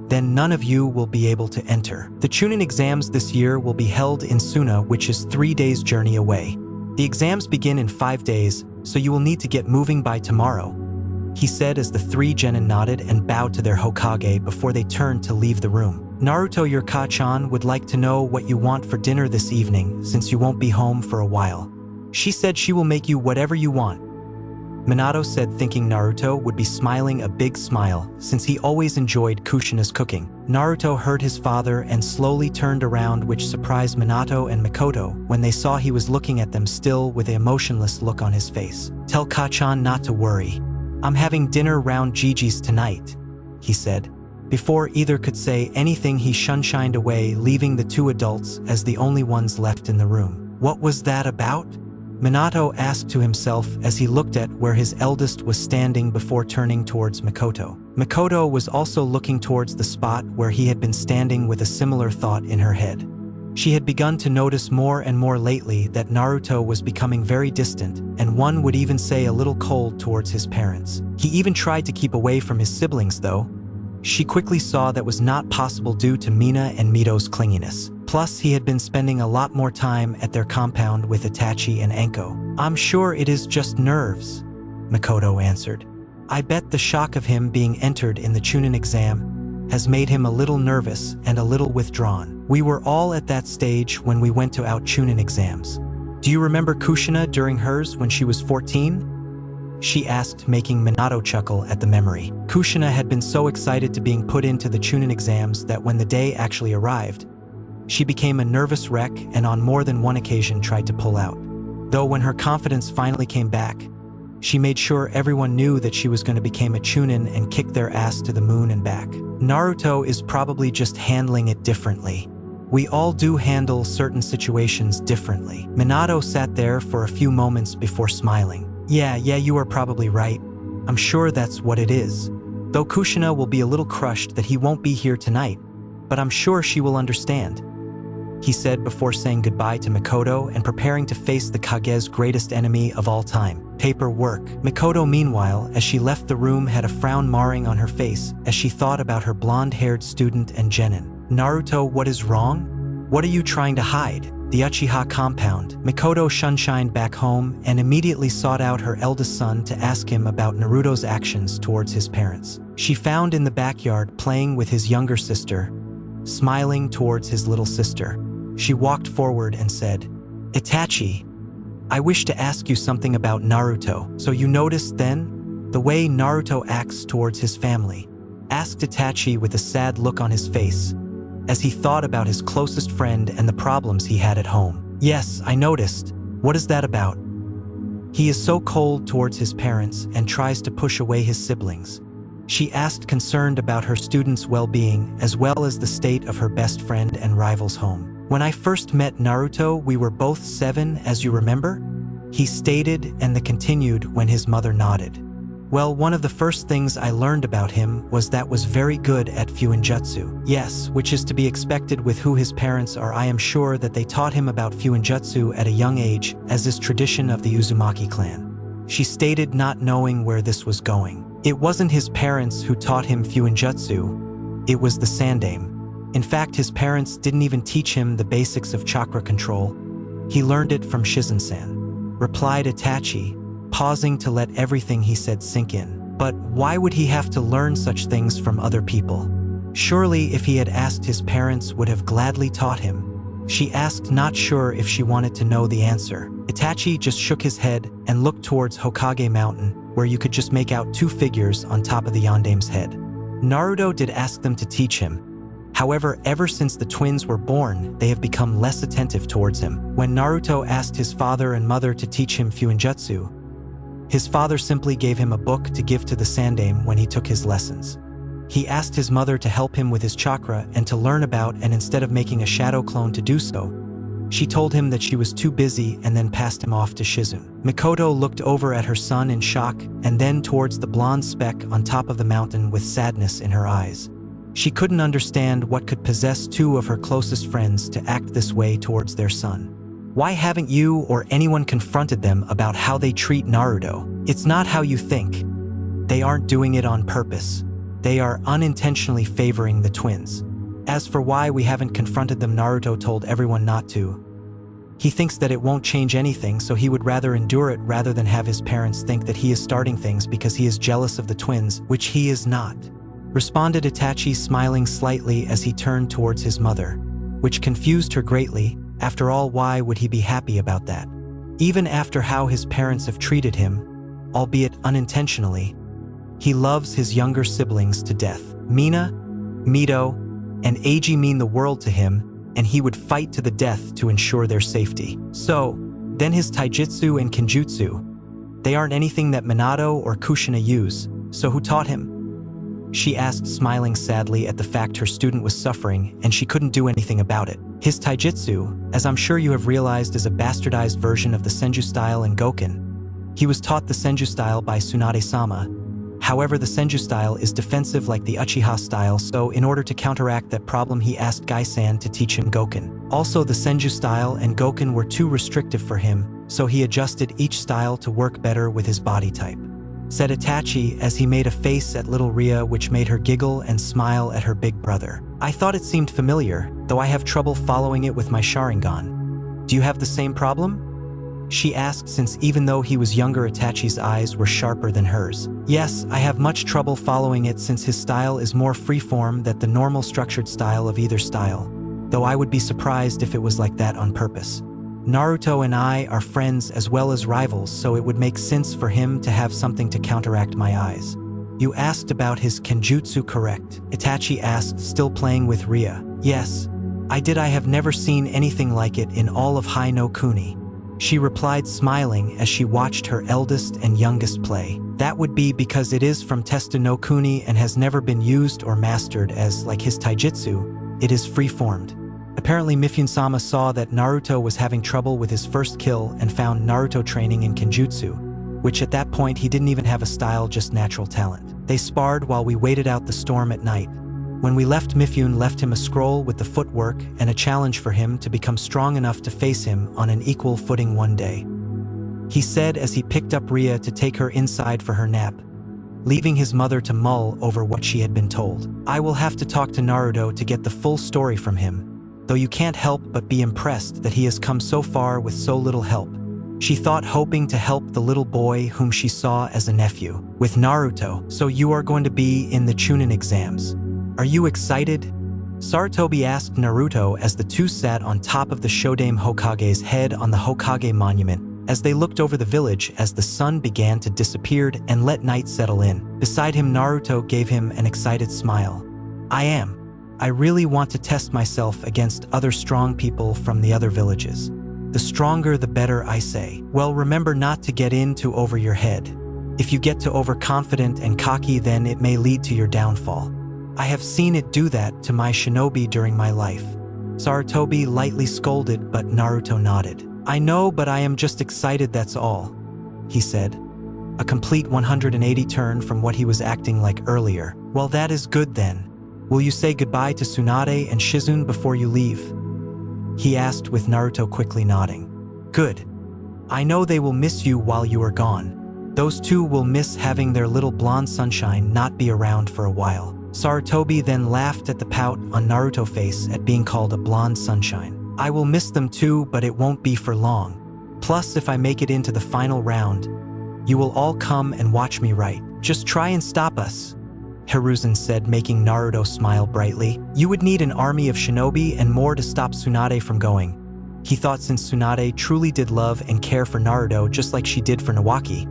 then none of you will be able to enter. The Chunin exams this year will be held in Suna, which is 3 days' journey away. The exams begin in 5 days, so you will need to get moving by tomorrow, he said as the three genin nodded and bowed to their Hokage before they turned to leave the room. Naruto, your Ka-chan would like to know what you want for dinner this evening, since you won't be home for a while. She said she will make you whatever you want, Minato said, thinking Naruto would be smiling a big smile since he always enjoyed Kushina's cooking. Naruto heard his father and slowly turned around, which surprised Minato and Mikoto when they saw he was looking at them still with an emotionless look on his face. Tell Ka-chan not to worry. I'm having dinner round Gigi's tonight, he said. Before either could say anything, he shined away, leaving the two adults as the only ones left in the room. What was that about? Minato asked to himself as he looked at where his eldest was standing before turning towards Mikoto. Mikoto was also looking towards the spot where he had been standing with a similar thought in her head. She had begun to notice more and more lately that Naruto was becoming very distant, and one would even say a little cold towards his parents. He even tried to keep away from his siblings, though. She quickly saw that was not possible due to Mina and Mito's clinginess. Plus, he had been spending a lot more time at their compound with Itachi and Anko. I'm sure it is just nerves, Mikoto answered. I bet the shock of him being entered in the Chunin exam has made him a little nervous and a little withdrawn. We were all at that stage when we went to our Chunin exams. Do you remember Kushina during hers when she was 14? She asked, making Minato chuckle at the memory. Kushina had been so excited to being put into the Chunin exams that when the day actually arrived, she became a nervous wreck and on more than one occasion tried to pull out. Though when her confidence finally came back, she made sure everyone knew that she was going to become a Chunin and kick their ass to the moon and back. Naruto is probably just handling it differently. We all do handle certain situations differently. Minato sat there for a few moments before smiling. Yeah, you are probably right. I'm sure that's what it is. Though Kushina will be a little crushed that he won't be here tonight, but I'm sure she will understand, he said before saying goodbye to Mikoto and preparing to face the Kage's greatest enemy of all time. paperwork. Mikoto, meanwhile, as she left the room, had a frown marring on her face as she thought about her blonde-haired student and Genin. Naruto, what is wrong? What are you trying to hide? The Uchiha compound. Mikoto shunshined back home and immediately sought out her eldest son to ask him about Naruto's actions towards his parents. She found in the backyard playing with his younger sister, smiling towards his little sister. She walked forward and said, "Itachi, I wish to ask you something about Naruto." "So you noticed then the way Naruto acts towards his family?" asked Itachi with a sad look on his face, as he thought about his closest friend and the problems he had at home. "Yes, I noticed. What is that about?" "He is so cold towards his parents and tries to push away his siblings," she asked, concerned about her student's well-being as well as the state of her best friend and rival's home. "When I first met Naruto, we were both 7, as you remember?" he stated, and the continued when his mother nodded. "Well, one of the first things I learned about him was that was very good at Fuinjutsu." "Yes, which is to be expected with who his parents are. I am sure that they taught him about Fuinjutsu at a young age, as is tradition of the Uzumaki clan," she stated, not knowing where this was going. It wasn't his parents who taught him Fuinjutsu, it was the Sandaime. In fact, his parents didn't even teach him the basics of chakra control. He learned it from Shizen-san, replied Itachi, pausing to let everything he said sink in. But why would he have to learn such things from other people? Surely if he had asked, his parents would have gladly taught him. She asked, not sure if she wanted to know the answer. Itachi just shook his head and looked towards Hokage Mountain, where you could just make out 2 figures on top of the Yandaime's head. Naruto did ask them to teach him. However, ever since the twins were born, they have become less attentive towards him. When Naruto asked his father and mother to teach him Fuinjutsu, his father simply gave him a book to give to the Sandaime when he took his lessons. He asked his mother to help him with his chakra and to learn about, and instead of making a shadow clone to do so, she told him that she was too busy and then passed him off to Shizune. Mikoto looked over at her son in shock and then towards the blonde speck on top of the mountain with sadness in her eyes. She couldn't understand what could possess 2 of her closest friends to act this way towards their son. Why haven't you or anyone confronted them about how they treat Naruto? It's not how you think. They aren't doing it on purpose. They are unintentionally favoring the twins. As for why we haven't confronted them, Naruto told everyone not to. He thinks that it won't change anything, so he would rather endure it rather than have his parents think that he is starting things because he is jealous of the twins, which he is not. Responded Itachi, smiling slightly as he turned towards his mother, which confused her greatly. After all, why would he be happy about that? Even after how his parents have treated him, albeit unintentionally, he loves his younger siblings to death. Mina, Mito, and Eiji mean the world to him, and he would fight to the death to ensure their safety. So, then his taijutsu and kenjutsu, they aren't anything that Minato or Kushina use, so who taught him? She asked, smiling sadly at the fact her student was suffering and she couldn't do anything about it. His taijutsu, as I'm sure you have realized, is a bastardized version of the Senju style in Goken. He was taught the Senju style by Tsunade-sama. However, the Senju style is defensive like the Uchiha style, so in order to counteract that problem, he asked Gai-san to teach him Goken. Also, the Senju style and Goken were too restrictive for him, so he adjusted each style to work better with his body type, said Itachi as he made a face at little Ria, which made her giggle and smile at her big brother. I thought it seemed familiar, though I have trouble following it with my Sharingan. Do you have the same problem? She asked, since even though he was younger, Itachi's eyes were sharper than hers. Yes, I have much trouble following it since his style is more freeform than the normal structured style of either style, though I would be surprised if it was like that on purpose. Naruto and I are friends as well as rivals, so it would make sense for him to have something to counteract my eyes. You asked about his kenjutsu, correct? Itachi asked, still playing with Ria. Yes, I did. I have never seen anything like it in all of Hai no Kuni, she replied, smiling as she watched her eldest and youngest play. That would be because it is from Testa no Kuni and has never been used or mastered, as, like his taijutsu, it is free-formed. Apparently Mifune-sama saw that Naruto was having trouble with his first kill and found Naruto training in kenjutsu, which at that point he didn't even have a style, just natural talent. They sparred while we waited out the storm at night. When we left, Mifune left him a scroll with the footwork and a challenge for him to become strong enough to face him on an equal footing one day. he said as he picked up Ria to take her inside for her nap, leaving his mother to mull over what she had been told. I will have to talk to Naruto to get the full story from him, though you can't help but be impressed that he has come so far with so little help, she thought, hoping to help the little boy whom she saw as a nephew. With Naruto, so you are going to be in the chunin exams. Are you excited? Sarutobi asked Naruto as the two sat on top of the Shodaime Hokage's head on the Hokage monument as they looked over the village as the sun began to disappear and let night settle in. Beside him, Naruto gave him an excited smile. I really want to test myself against other strong people from the other villages. The stronger the better, I say. Well, remember not to get in too over your head. If you get too overconfident and cocky, then it may lead to your downfall. I have seen it do that to my shinobi during my life. Sarutobi lightly scolded, but Naruto nodded. I know, but I am just excited, that's all, he said. A complete 180 turn from what he was acting like earlier. Well, that is good then. Will you say goodbye to Tsunade and Shizune before you leave? He asked with Naruto quickly nodding. Good. I know they will miss you while you are gone. Those two will miss having their little blonde sunshine not be around for a while. Sarutobi then laughed at the pout on Naruto's face at being called a blonde sunshine. I will miss them too, but it won't be for long. Plus, if I make it into the final round, you will all come and watch me, right? Just try and stop us, Hiruzen said, making Naruto smile brightly. You would need an army of shinobi and more to stop Tsunade from going. He thought, since Tsunade truly did love and care for Naruto just like she did for Nawaki,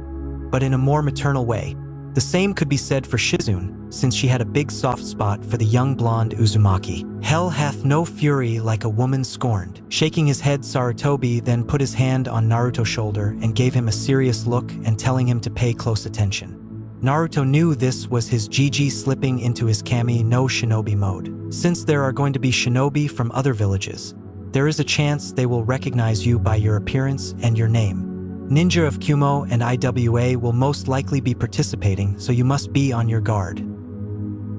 but in a more maternal way. The same could be said for Shizune, since she had a big soft spot for the young blonde Uzumaki. Hell hath no fury like a woman scorned. Shaking his head, Sarutobi then put his hand on Naruto's shoulder and gave him a serious look and telling him to pay close attention. Naruto knew this was his GG slipping into his Kami no Shinobi mode. Since there are going to be shinobi from other villages, there is a chance they will recognize you by your appearance and your name. Ninja of Kumo and IWA will most likely be participating, so you must be on your guard,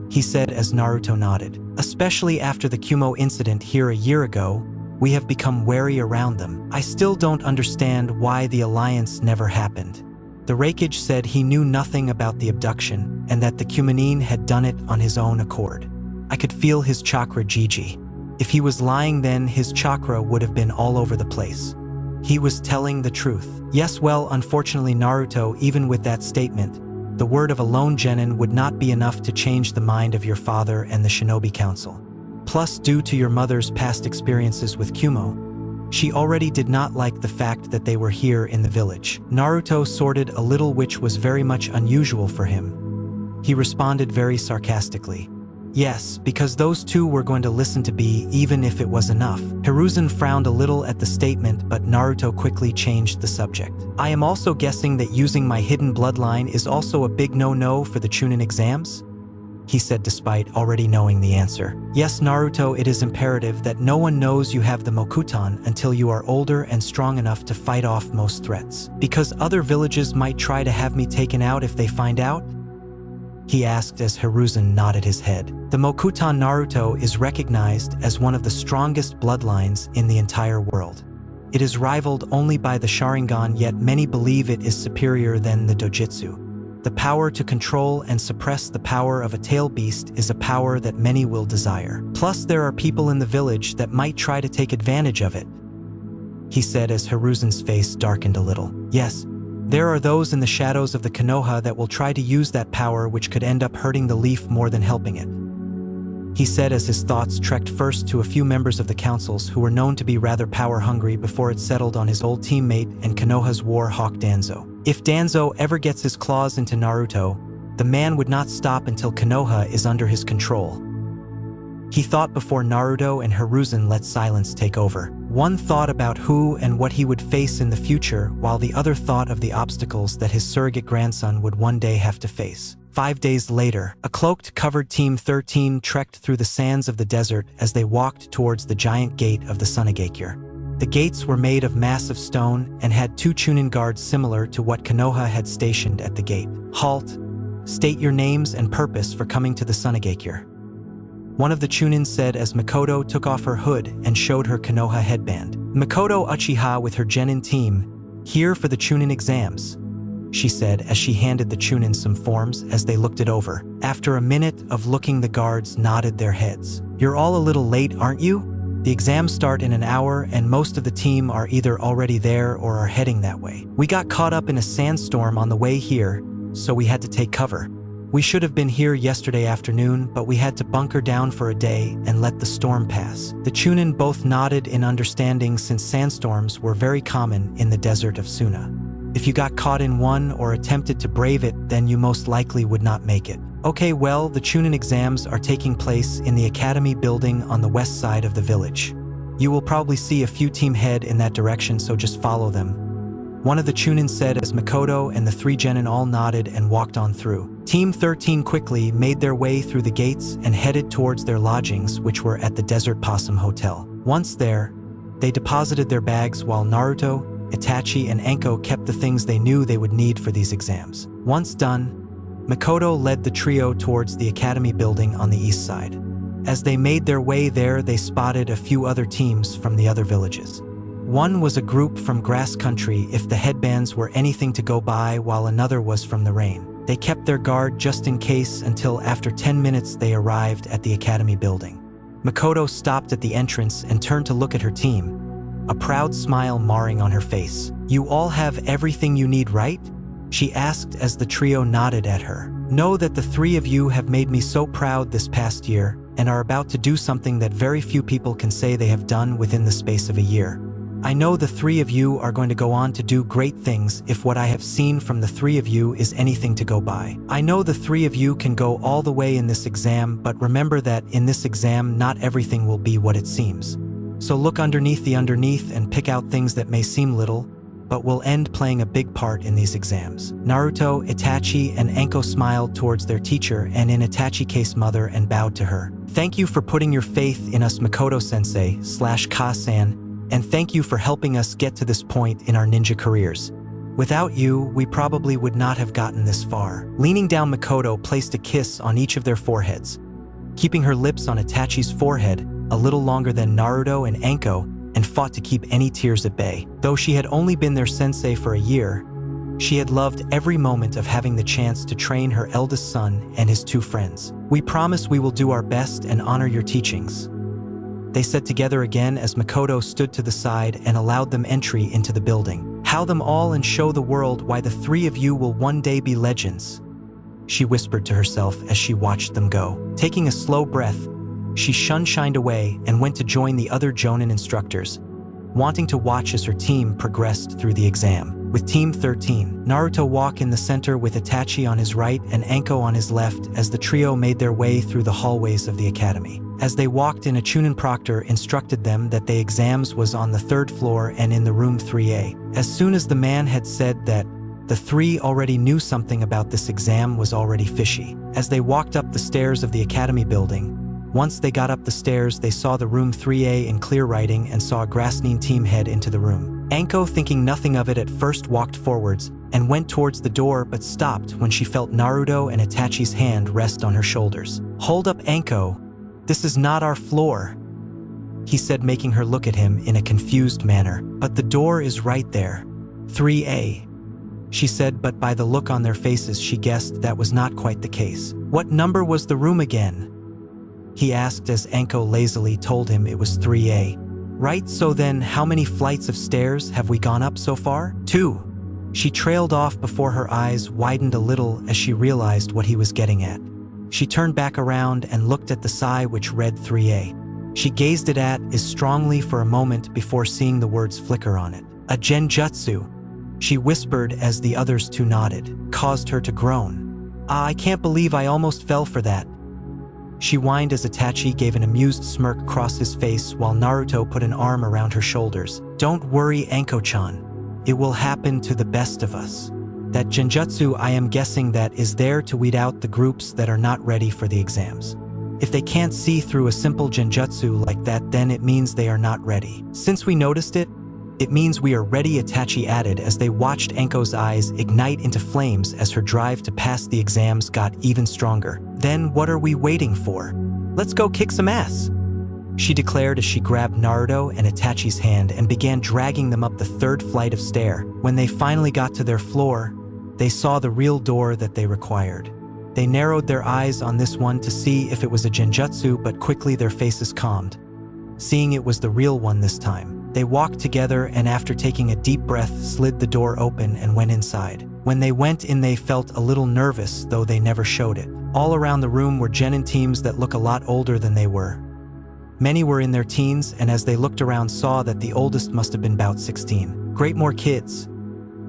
he said as Naruto nodded. Especially after the Kumo incident here a year ago, we have become wary around them. I still don't understand why the alliance never happened. The Raikage said he knew nothing about the abduction and that the Kumanin had done it on his own accord. I could feel his chakra GG. If he was lying, then his chakra would have been all over the place. He was telling the truth. Yes, well, unfortunately, Naruto, even with that statement, the word of a lone genin would not be enough to change the mind of your father and the Shinobi Council. Plus, due to your mother's past experiences with Kumo, she already did not like the fact that they were here in the village. Naruto sorted a little, which was very much unusual for him. He responded very sarcastically. Yes, because those two were going to listen to me even if it was enough. Hiruzen frowned a little at the statement, but Naruto quickly changed the subject. I am also guessing that using my hidden bloodline is also a big no-no for the chunin exams? He said, despite already knowing the answer. Yes, Naruto, it is imperative that no one knows you have the Mokutan until you are older and strong enough to fight off most threats. Because other villages might try to have me taken out if they find out? He asked as Hiruzen nodded his head. The Mokutan Naruto is recognized as one of the strongest bloodlines in the entire world. It is rivaled only by the Sharingan, yet many believe it is superior than the Dojutsu. The power to control and suppress the power of a tail beast is a power that many will desire. Plus, there are people in the village that might try to take advantage of it, he said as Hiruzen's face darkened a little. Yes, there are those in the shadows of the Konoha that will try to use that power, which could end up hurting the leaf more than helping it, he said as his thoughts trekked first to a few members of the councils who were known to be rather power-hungry before it settled on his old teammate and Konoha's war hawk Danzo. If Danzo ever gets his claws into Naruto, the man would not stop until Konoha is under his control. He thought before Naruto and Hiruzen let silence take over. One thought about who and what he would face in the future, while the other thought of the obstacles that his surrogate grandson would one day have to face. 5 days later, a cloaked, covered Team 13 trekked through the sands of the desert as they walked towards the giant gate of the Sunagakure. The gates were made of massive stone and had 2 chunin guards similar to what Konoha had stationed at the gate. Halt. State your names and purpose for coming to the Sunagakure, one of the chunin said as Mikoto took off her hood and showed her Konoha headband. Mikoto Uchiha with her genin team "Here for the chunin exams," she said as she handed the chunin some forms as they looked it over. After a minute of looking, the guards nodded their heads. "You're all a little late, aren't you? The exams start in an hour and most of the team are either already there or are heading that way. We got caught up in a sandstorm on the way here, so we had to take cover. We should have been here yesterday afternoon, but we had to bunker down for a day and let the storm pass." The chunin both nodded in understanding since sandstorms were very common in the desert of Suna. If you got caught in one or attempted to brave it, then you most likely would not make it. "Okay, well, the chunin exams are taking place in the academy building on the west side of the village. You will probably see a few team head in that direction, so just follow them," one of the chunin said as Makoto and the three genin all nodded and walked on through. Team 13 quickly made their way through the gates and headed towards their lodgings, which were at the Desert Possum Hotel. Once there, they deposited their bags while Naruto, Itachi, and 𝕟𝕒𝕣 kept the things they knew they would need for these exams. Once done, Makoto led the trio towards the academy building on the east side. As they made their way there, they spotted a few other teams from the other villages. One was a group from grass country if the headbands were anything to go by, while another was from the rain. They kept their guard just in case until after 10 minutes they arrived at the academy building. Makoto stopped at the entrance and turned to look at her team, a proud smile marring on her face. "You all have everything you need, right?" she asked as the trio nodded at her. "Know that the three of you have made me so proud this past year and are about to do something that very few people can say they have done within the space of a year. I know the three of you are going to go on to do great things if what I have seen from the three of you is anything to go by. I know the three of you can go all the way in this exam, but remember that in this exam not everything will be what it seems. So look underneath the underneath and pick out things that may seem little, but will end playing a big part in these exams." Naruto, Itachi, and 𝕟𝕒𝕣 smiled towards their teacher and in Itachi's case mother and bowed to her. "Thank you for putting your faith in us, Makoto-sensei/Ka-san, and thank you for helping us get to this point in our ninja careers. Without you, we probably would not have gotten this far." Leaning down, Makoto placed a kiss on each of their foreheads, keeping her lips on Itachi's forehead a little longer than Naruto and 𝕟𝕒𝕣, and fought to keep any tears at bay. Though she had only been their sensei for a year, she had loved every moment of having the chance to train her eldest son and his two friends. "We promise we will do our best and honor your teachings," they said together again as Makoto stood to the side and allowed them entry into the building. "How them all and show the world why the three of you will one day be legends," she whispered to herself as she watched them go. Taking a slow breath, she shined away and went to join the other Jonin instructors, wanting to watch as her team progressed through the exam. With Team 13, Naruto walked in the center with Itachi on his right and 𝕟𝕒𝕣 on his left as the trio made their way through the hallways of the academy. As they walked in, a chunin proctor instructed them that the exams was on the 3rd floor and in the room 3A. As soon as the man had said that, the three already knew something about this exam was already fishy. As they walked up the stairs of the academy building, once they got up the stairs, they saw the room 3A in clear writing and saw a grassnin team head into the room. 𝕟𝕒𝕣, thinking nothing of it at first, walked forwards and went towards the door but stopped when she felt Naruto and Itachi's hand rest on her shoulders. "Hold up, 𝕟𝕒𝕣. This is not our floor," he said, making her look at him in a confused manner. "But the door is right there. 3A," she said, but by the look on their faces she guessed that was not quite the case. "What number was the room again?" he asked as 𝕟𝕒𝕣 lazily told him it was 3A. "Right, so then how many flights of stairs have we gone up so far?" 2. She trailed off before her eyes widened a little as she realized what he was getting at. She turned back around and looked at the sign which read 3A. She gazed at it strongly for a moment before seeing the words flicker on it. "A genjutsu," she whispered as the others too nodded, caused her to groan. I can't believe I almost fell for that," she whined as Itachi gave an amused smirk across his face while Naruto put an arm around her shoulders. "Don't worry, 𝕟𝕒𝕣-chan. It will happen to the best of us. That genjutsu, I am guessing that is there to weed out the groups that are not ready for the exams. If they can't see through a simple genjutsu like that, then it means they are not ready. Since we noticed it, it means we are ready," Itachi added as they watched 𝕟𝕒𝕣's eyes ignite into flames as her drive to pass the exams got even stronger. "Then what are we waiting for? Let's go kick some ass," she declared as she grabbed Naruto and Itachi's hand and began dragging them up the third flight of stair. When they finally got to their floor, they saw the real door that they required. They narrowed their eyes on this one to see if it was a genjutsu, but quickly their faces calmed, seeing it was the real one this time. They walked together and after taking a deep breath, slid the door open and went inside. When they went in, they felt a little nervous, though they never showed it. All around the room were genin teams that look a lot older than they were. Many were in their teens, and as they looked around saw that the oldest must have been about 16. Great, more kids.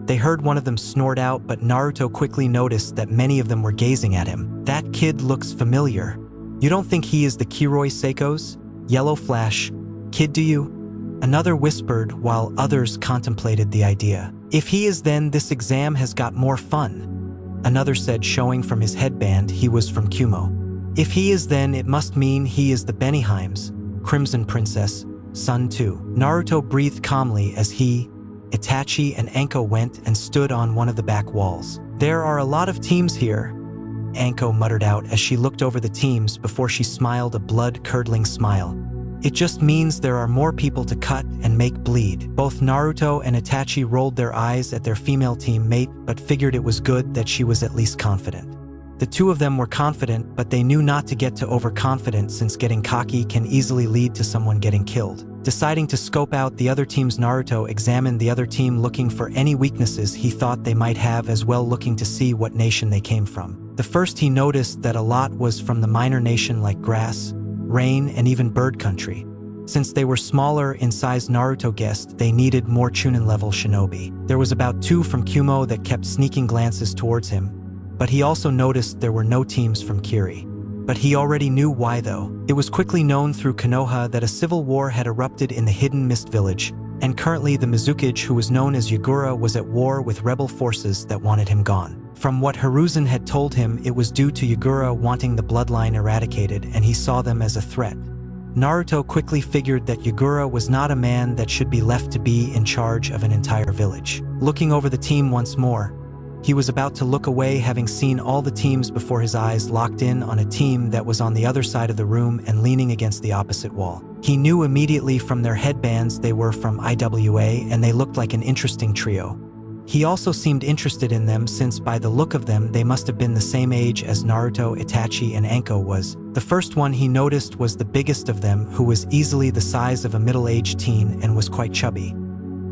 They heard one of them snort out, but Naruto quickly noticed that many of them were gazing at him. That kid looks familiar. You don't think he is the Kiroi Seiko's Yellow Flash kid, do you? Another whispered, while others contemplated the idea. If he is, then this exam has got more fun. Another said, showing from his headband he was from Kumo. If he is, then it must mean he is the Beniheims, Crimson Princess, son too. Naruto breathed calmly as he, Itachi, and Anko went and stood on one of the back walls. There are a lot of teams here, Anko muttered out as she looked over the teams before she smiled a blood-curdling smile. It just means there are more people to cut and make bleed. Both Naruto and Itachi rolled their eyes at their female teammate, but figured it was good that she was at least confident. The two of them were confident, but they knew not to get too overconfident, since getting cocky can easily lead to someone getting killed. Deciding to scope out the other teams, Naruto examined the other team, looking for any weaknesses he thought they might have, as well looking to see what nation they came from. The first, he noticed that a lot was from the minor nation like grass, rain, and even bird country. Since they were smaller in size, Naruto guessed they needed more chunin level shinobi. There was about 2 from Kumo that kept sneaking glances towards him, but he also noticed there were no teams from Kiri. But he already knew why though. It was quickly known through Konoha that a civil war had erupted in the hidden mist village, and currently the Mizukage, who was known as Yagura, was at war with rebel forces that wanted him gone. From what Hiruzen had told him, it was due to Yagura wanting the bloodline eradicated, and he saw them as a threat. Naruto quickly figured that Yagura was not a man that should be left to be in charge of an entire village. Looking over the team once more, he was about to look away, having seen all the teams before his eyes locked in on a team that was on the other side of the room and leaning against the opposite wall. He knew immediately from their headbands they were from IWA, and they looked like an interesting trio. He also seemed interested in them, since by the look of them they must have been the same age as Naruto, Itachi, and Anko was. The first one he noticed was the biggest of them, who was easily the size of a middle-aged teen and was quite chubby.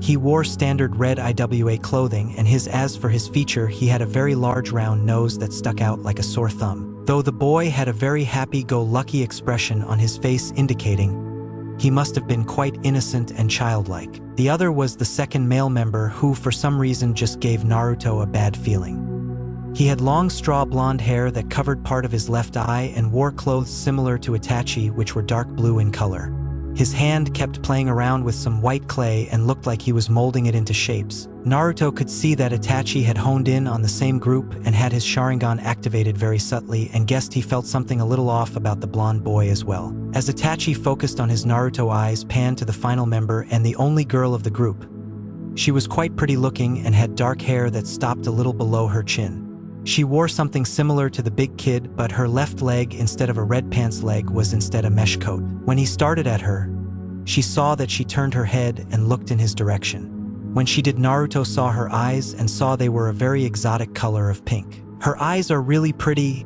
He wore standard red IWA clothing, and as for his feature, he had a very large round nose that stuck out like a sore thumb. Though the boy had a very happy-go-lucky expression on his face, indicating he must have been quite innocent and childlike. The other was the second male member, who for some reason just gave Naruto a bad feeling. He had long straw blonde hair that covered part of his left eye and wore clothes similar to Itachi, which were dark blue in color. His hand kept playing around with some white clay and looked like he was molding it into shapes. Naruto could see that Itachi had honed in on the same group and had his Sharingan activated very subtly, and guessed he felt something a little off about the blonde boy as well. As Itachi focused on his, Naruto eyes panned to the final member and the only girl of the group. She was quite pretty looking and had dark hair that stopped a little below her chin. She wore something similar to the big kid, but her left leg, instead of a red pants leg, was instead a mesh coat. When he started at her, she saw that she turned her head and looked in his direction. When she did, Naruto saw her eyes and saw they were a very exotic color of pink. Her eyes are really pretty,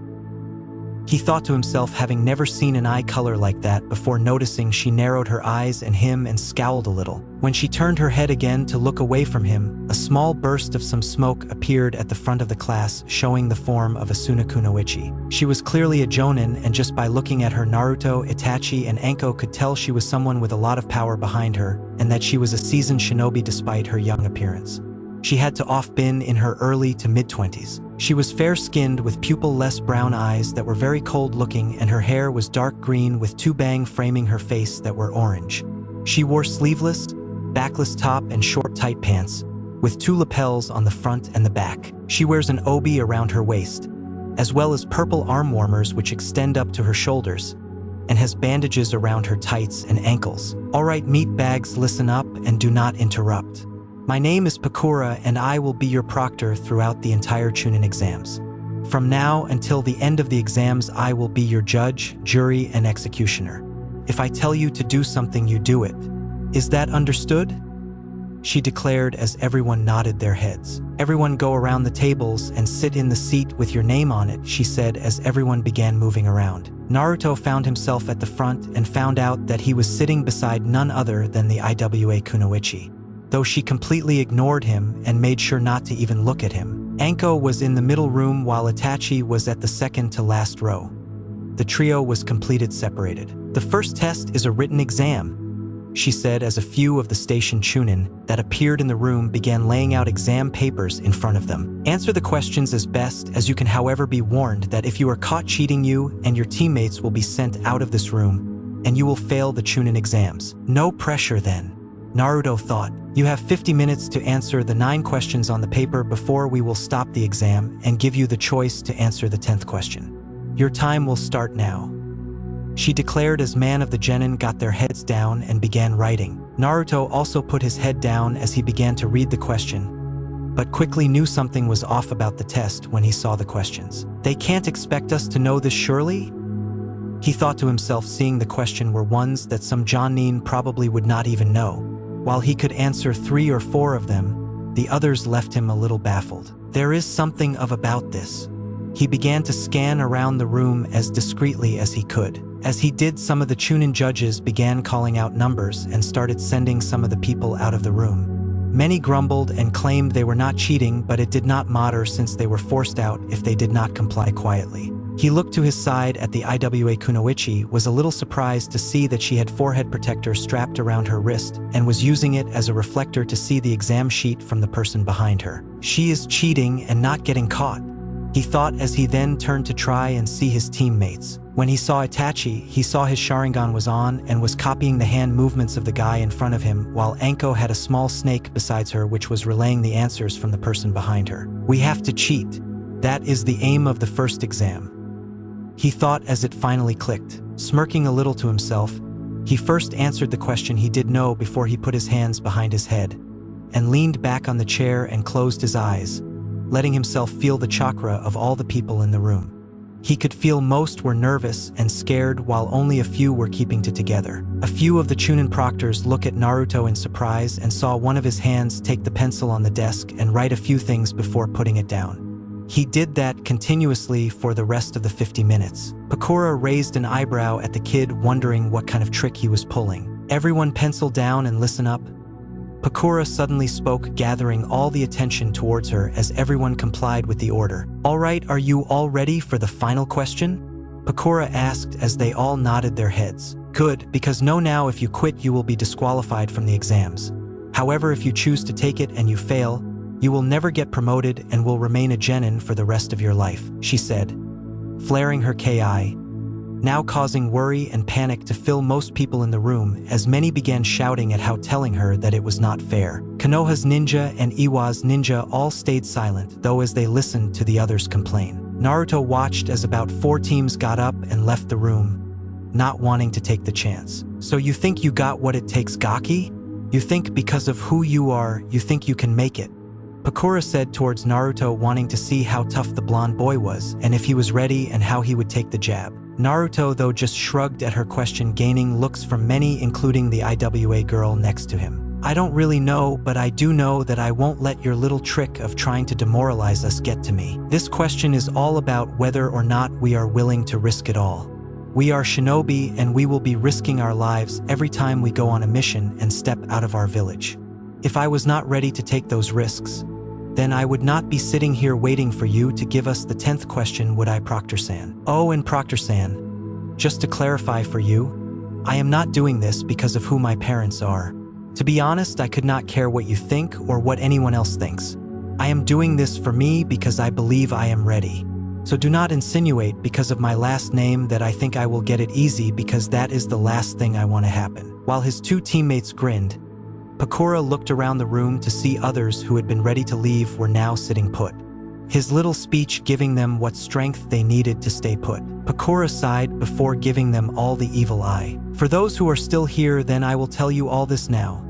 he thought to himself, having never seen an eye color like that before, noticing she narrowed her eyes at him and scowled a little. When she turned her head again to look away from him, a small burst of some smoke appeared at the front of the class, showing the form of a Sunakunoichi. She was clearly a Jonin, and just by looking at her, Naruto, Itachi, and Anko could tell she was someone with a lot of power behind her, and that she was a seasoned shinobi despite her young appearance. She had to have been in her early to mid-20s. She was fair-skinned with pupil-less brown eyes that were very cold-looking, and her hair was dark green with two bangs framing her face that were orange. She wore sleeveless, backless top and short tight pants, with two lapels on the front and the back. She wears an obi around her waist, as well as purple arm warmers which extend up to her shoulders, and has bandages around her tights and ankles. Alright meatbags, listen up and do not interrupt. My name is Pakura, and I will be your proctor throughout the entire Chunin exams. From now until the end of the exams, I will be your judge, jury, and executioner. If I tell you to do something, you do it. Is that understood? She declared as everyone nodded their heads. Everyone go around the tables and sit in the seat with your name on it, she said as everyone began moving around. Naruto found himself at the front and found out that he was sitting beside none other than the iwa kunoichi. Though she completely ignored him and made sure not to even look at him. Anko was in the middle room while Itachi was at the second to last row. The trio was completed separated. The first test is a written exam, she said as a few of the station chunin that appeared in the room began laying out exam papers in front of them. Answer the questions as best as you can, however be warned that if you are caught cheating, you and your teammates will be sent out of this room and you will fail the chunin exams. No pressure then, Naruto thought. You have 50 minutes to answer the 9 questions on the paper before we will stop the exam and give you the choice to answer the 10th question. Your time will start now, she declared as man of the genin got their heads down and began writing. Naruto also put his head down as he began to read the question, but quickly knew something was off about the test when he saw the questions. They can't expect us to know this surely? He thought to himself, seeing the question were ones that some jonin probably would not even know. While he could answer 3 or 4 of them, the others left him a little baffled. There is something about this. He began to scan around the room as discreetly as he could. As he did, some of the chunin judges began calling out numbers and started sending some of the people out of the room. Many grumbled and claimed they were not cheating, but it did not matter since they were forced out if they did not comply quietly. He looked to his side at the iwa kunoichi, was a little surprised to see that she had forehead protector strapped around her wrist and was using it as a reflector to see the exam sheet from the person behind her. She is cheating and not getting caught, he thought as he then turned to try and see his teammates. When he saw Itachi, he saw his Sharingan was on and was copying the hand movements of the guy in front of him, while Anko had a small snake besides her which was relaying the answers from the person behind her. We have to cheat. That is the aim of the first exam, he thought as it finally clicked. Smirking a little to himself, he first answered the question he did know before he put his hands behind his head and leaned back on the chair and closed his eyes, letting himself feel the chakra of all the people in the room. He could feel most were nervous and scared while only a few were keeping it together. A few of the chunin proctors looked at Naruto in surprise and saw one of his hands take the pencil on the desk and write a few things before putting it down. He did that continuously for the rest of the 50 minutes. Pakura raised an eyebrow at the kid, wondering what kind of trick he was pulling. Everyone pencil down and listen up. Pakura suddenly spoke, gathering all the attention towards her as everyone complied with the order. All right, are you all ready for the final question? Pakura asked as they all nodded their heads. Good, because know now if you quit you will be disqualified from the exams. However, if you choose to take it and you fail, you will never get promoted and will remain a genin for the rest of your life, she said, flaring her ki, now causing worry and panic to fill most people in the room as many began shouting at how, telling her that it was not fair. Konoha's ninja and Iwa's ninja all stayed silent, though as they listened to the others complain. Naruto watched as about 4 teams got up and left the room, not wanting to take the chance. So you think you got what it takes, Gaki? You think because of who you are, you think you can make it? Pakura said towards Naruto, wanting to see how tough the blonde boy was and if he was ready and how he would take the jab. Naruto, though, just shrugged at her question, gaining looks from many, including the IWA girl next to him. I don't really know, but I do know that I won't let your little trick of trying to demoralize us get to me. This question is all about whether or not we are willing to risk it all. We are shinobi and we will be risking our lives every time we go on a mission and step out of our village. If I was not ready to take those risks, then I would not be sitting here waiting for you to give us the 10th question, would I, Proctor-san? Oh, and Proctor-san, just to clarify for you, I am not doing this because of who my parents are. To be honest, I could not care what you think or what anyone else thinks. I am doing this for me because I believe I am ready. So do not insinuate because of my last name that I think I will get it easy, because that is the last thing I want to happen. While his 2 teammates grinned, Pakura looked around the room to see others who had been ready to leave were now sitting put, his little speech giving them what strength they needed to stay put. Pakura sighed before giving them all the evil eye. For those who are still here, then I will tell you all this now.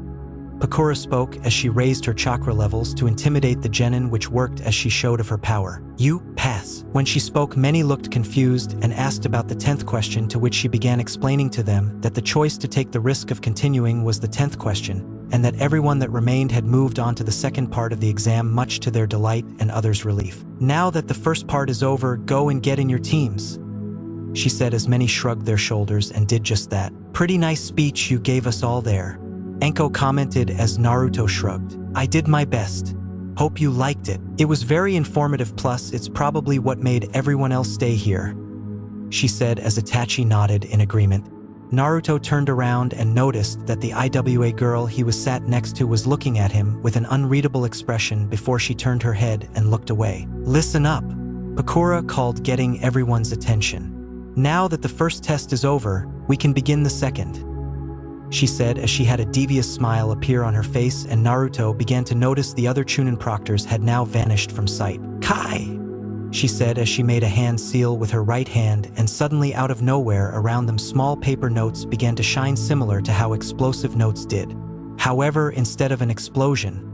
Pakura spoke as she raised her chakra levels to intimidate the genin, which worked as she showed of her power. You pass. When she spoke, many looked confused and asked about the 10th question, to which she began explaining to them that the choice to take the risk of continuing was the 10th question, and that everyone that remained had moved on to the second part of the exam, much to their delight and others' relief. Now that the first part is over, go and get in your teams, she said as many shrugged their shoulders and did just that. Pretty nice speech you gave us all there, 𝕟𝕠 commented as Naruto shrugged. I did my best. Hope you liked it. It was very informative, plus it's probably what made everyone else stay here, she said as Itachi nodded in agreement. Naruto turned around and noticed that the IWA girl he was sat next to was looking at him with an unreadable expression before she turned her head and looked away. Listen up, Pakura called, getting everyone's attention. Now that the first test is over, we can begin the second, she said as she had a devious smile appear on her face, and Naruto began to notice the other chunin proctors had now vanished from sight. Kai, she said as she made a hand seal with her right hand, and suddenly out of nowhere around them small paper notes began to shine, similar to how explosive notes did. However, instead of an explosion,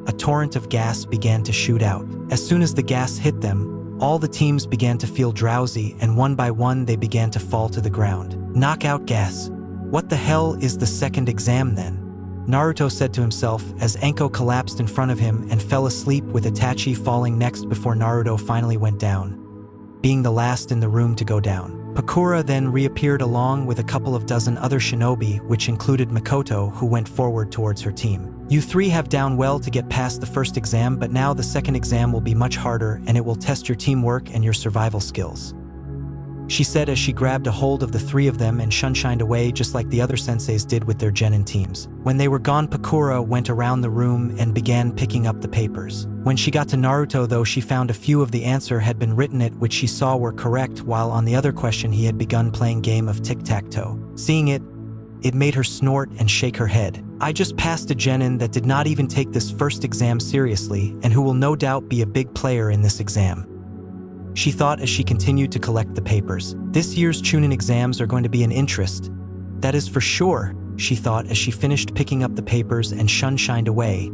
a torrent of gas began to shoot out. As soon as the gas hit them, all the teams began to feel drowsy, and one by one they began to fall to the ground. Knockout gas. What the hell is the second exam then? Naruto said to himself as 𝕟𝕠 collapsed in front of him and fell asleep, with Itachi falling next before Naruto finally went down, being the last in the room to go down. Pakura then reappeared along with a couple of dozen other shinobi, which included Mikoto, who went forward towards her team. You three have done well to get past the first exam, but now the second exam will be much harder, and it will test your teamwork and your survival skills, she said as she grabbed a hold of the three of them and shined away, just like the other senseis did with their genin teams. When they were gone, Pakura went around the room and began picking up the papers. When she got to Naruto, though, she found a few of the answer had been written it, which she saw were correct, while on the other question he had begun playing game of tic-tac-toe. Seeing it, it made her snort and shake her head. I just passed a genin that did not even take this first exam seriously, and who will no doubt be a big player in this exam, she thought as she continued to collect the papers. This year's chunin exams are going to be an interest, that is for sure, she thought as she finished picking up the papers and shined away,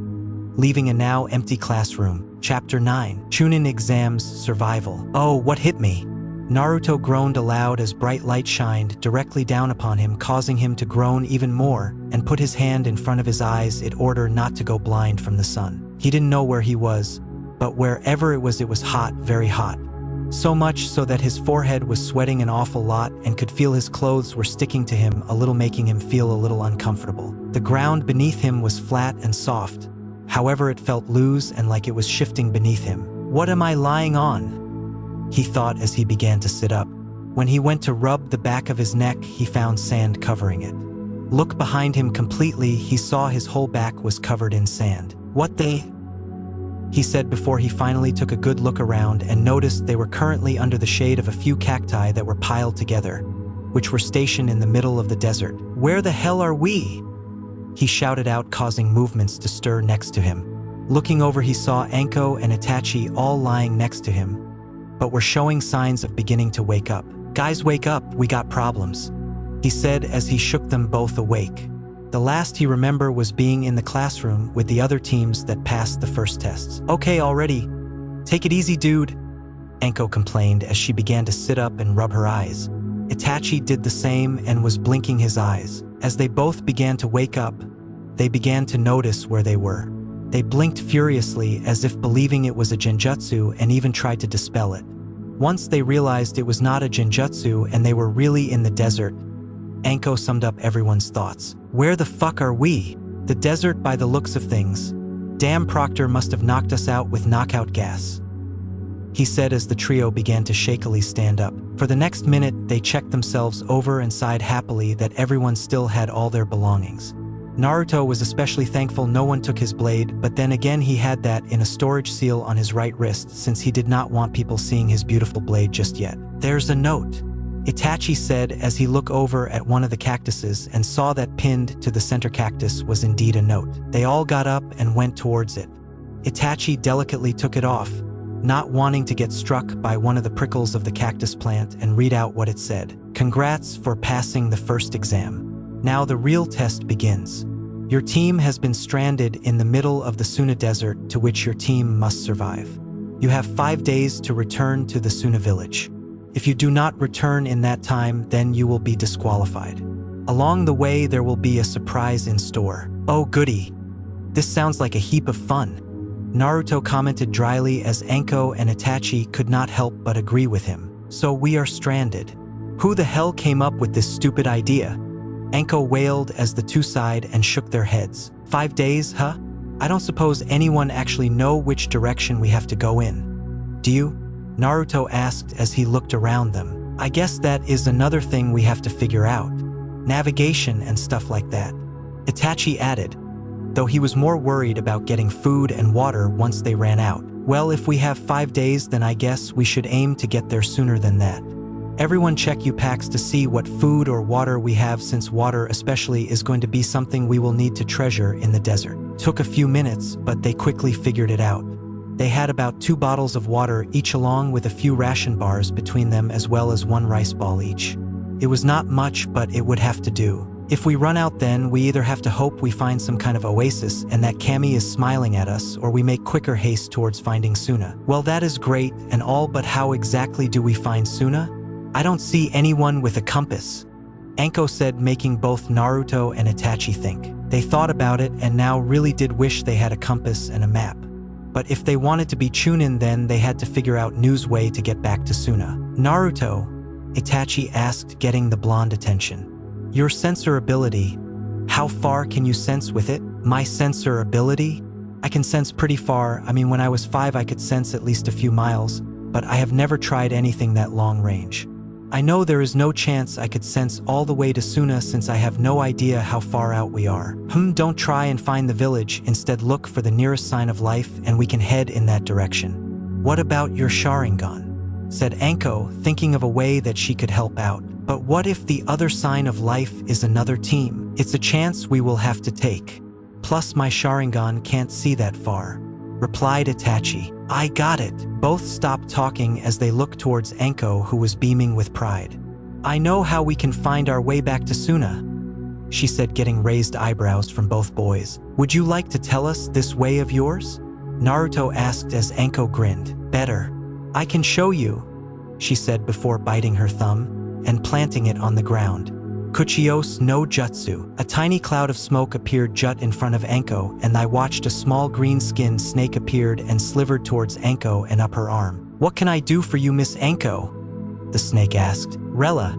leaving a now empty classroom. Chapter 9. Chunin Exams Survival. Oh, what hit me? Naruto groaned aloud as bright light shined directly down upon him, causing him to groan even more and put his hand in front of his eyes in order not to go blind from the sun. He didn't know where he was, but wherever it was hot, very hot. So much so that his forehead was sweating an awful lot and could feel his clothes were sticking to him a little, making him feel a little uncomfortable. The ground beneath him was flat and soft. However, it felt loose and like it was shifting beneath him. What am I lying on? He thought as he began to sit up. When he went to rub the back of his neck, he found sand covering it. Look behind him completely, he saw his whole back was covered in sand. What the? He said before he finally took a good look around and noticed they were currently under the shade of a few cacti that were piled together, which were stationed in the middle of the desert. Where the hell are we? He shouted out, causing movements to stir next to him. Looking over, he saw 𝕟𝕠 and Itachi all lying next to him, but were showing signs of beginning to wake up. Guys, wake up, we got problems, he said as he shook them both awake. The last he remembered was being in the classroom with the other teams that passed the first tests. Okay already, take it easy dude, 𝕟𝕠 complained as she began to sit up and rub her eyes. Itachi did the same and was blinking his eyes. As they both began to wake up, they began to notice where they were. They blinked furiously as if believing it was a genjutsu and even tried to dispel it. Once they realized it was not a genjutsu and they were really in the desert, 𝕟𝕠 summed up everyone's thoughts. Where the fuck are we? The desert by the looks of things. Damn, Proctor must have knocked us out with knockout gas, he said as the trio began to shakily stand up. For the next minute, they checked themselves over and sighed happily that everyone still had all their belongings. Naruto was especially thankful no one took his blade, but then again he had that in a storage seal on his right wrist since he did not want people seeing his beautiful blade just yet. There's a note, Itachi said as he looked over at one of the cactuses and saw that pinned to the center cactus was indeed a note. They all got up and went towards it. Itachi delicately took it off, not wanting to get struck by one of the prickles of the cactus plant, and read out what it said. Congrats for passing the first exam. Now the real test begins. Your team has been stranded in the middle of the Suna desert to which your team must survive. You have 5 days to return to the Suna village. If you do not return in that time, then you will be disqualified. Along the way, there will be a surprise in store. Oh goody! This sounds like a heap of fun. Naruto commented dryly as 𝕟𝕒𝕣 and Itachi could not help but agree with him. So we are stranded. Who the hell came up with this stupid idea? 𝕟𝕒𝕣 wailed as the two sighed and shook their heads. 5 days, huh? I don't suppose anyone actually know which direction we have to go in. Do you? Naruto asked as he looked around them. I guess that is another thing we have to figure out. Navigation and stuff like that. Itachi added, though he was more worried about getting food and water once they ran out. Well, if we have 5 days, then I guess we should aim to get there sooner than that. Everyone check your packs to see what food or water we have, since water especially is going to be something we will need to treasure in the desert. Took a few minutes, but they quickly figured it out. They had about 2 bottles of water each, along with a few ration bars between them, as well as 1 rice ball each. It was not much, but it would have to do. If we run out, then we either have to hope we find some kind of oasis and that Kami is smiling at us, or we make quicker haste towards finding Suna. Well, that is great and all, but how exactly do we find Suna? I don't see anyone with a compass, 𝕟𝕒𝕣 said, making both Naruto and Itachi think. They thought about it and now really did wish they had a compass and a map. But if they wanted to be chunin, then they had to figure out news way to get back to Suna. Naruto, Itachi asked, getting the blonde attention. Your sensor ability, how far can you sense with it? My sensor ability? I can sense pretty far. I mean, when I was 5 I could sense at least a few miles, but I have never tried anything that long range. I know there is no chance I could sense all the way to Suna, since I have no idea how far out we are. Don't try and find the village, instead look for the nearest sign of life and we can head in that direction. What about your Sharingan? Said 𝕟𝕒𝕣, thinking of a way that she could help out. But what if the other sign of life is another team? It's a chance we will have to take. Plus my Sharingan can't see that far, replied Itachi. I got it. Both stopped talking as they looked towards 𝕟𝕒𝕣, who was beaming with pride. I know how we can find our way back to Suna, she said, getting raised eyebrows from both boys. Would you like to tell us this way of yours? Naruto asked as 𝕟𝕒𝕣 grinned. Better. I can show you, she said before biting her thumb and planting it on the ground. Kuchiyose no Jutsu. A tiny cloud of smoke appeared just in front of 𝕟𝕒𝕣, and I watched a small green-skinned snake appeared and slivered towards 𝕟𝕒𝕣 and up her arm. What can I do for you, Miss 𝕟𝕒𝕣? The snake asked. Rella,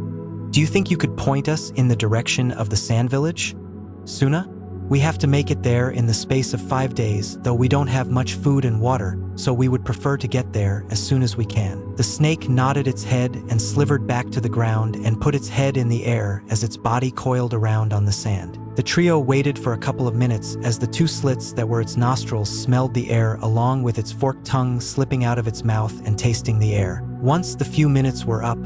do you think you could point us in the direction of the sand village? Suna? We have to make it there in the space of 5 days, though we don't have much food and water, so we would prefer to get there as soon as we can. The snake nodded its head and slivered back to the ground and put its head in the air as its body coiled around on the sand. The trio waited for a couple of minutes as the 2 slits that were its nostrils smelled the air, along with its forked tongue slipping out of its mouth and tasting the air. Once the few minutes were up,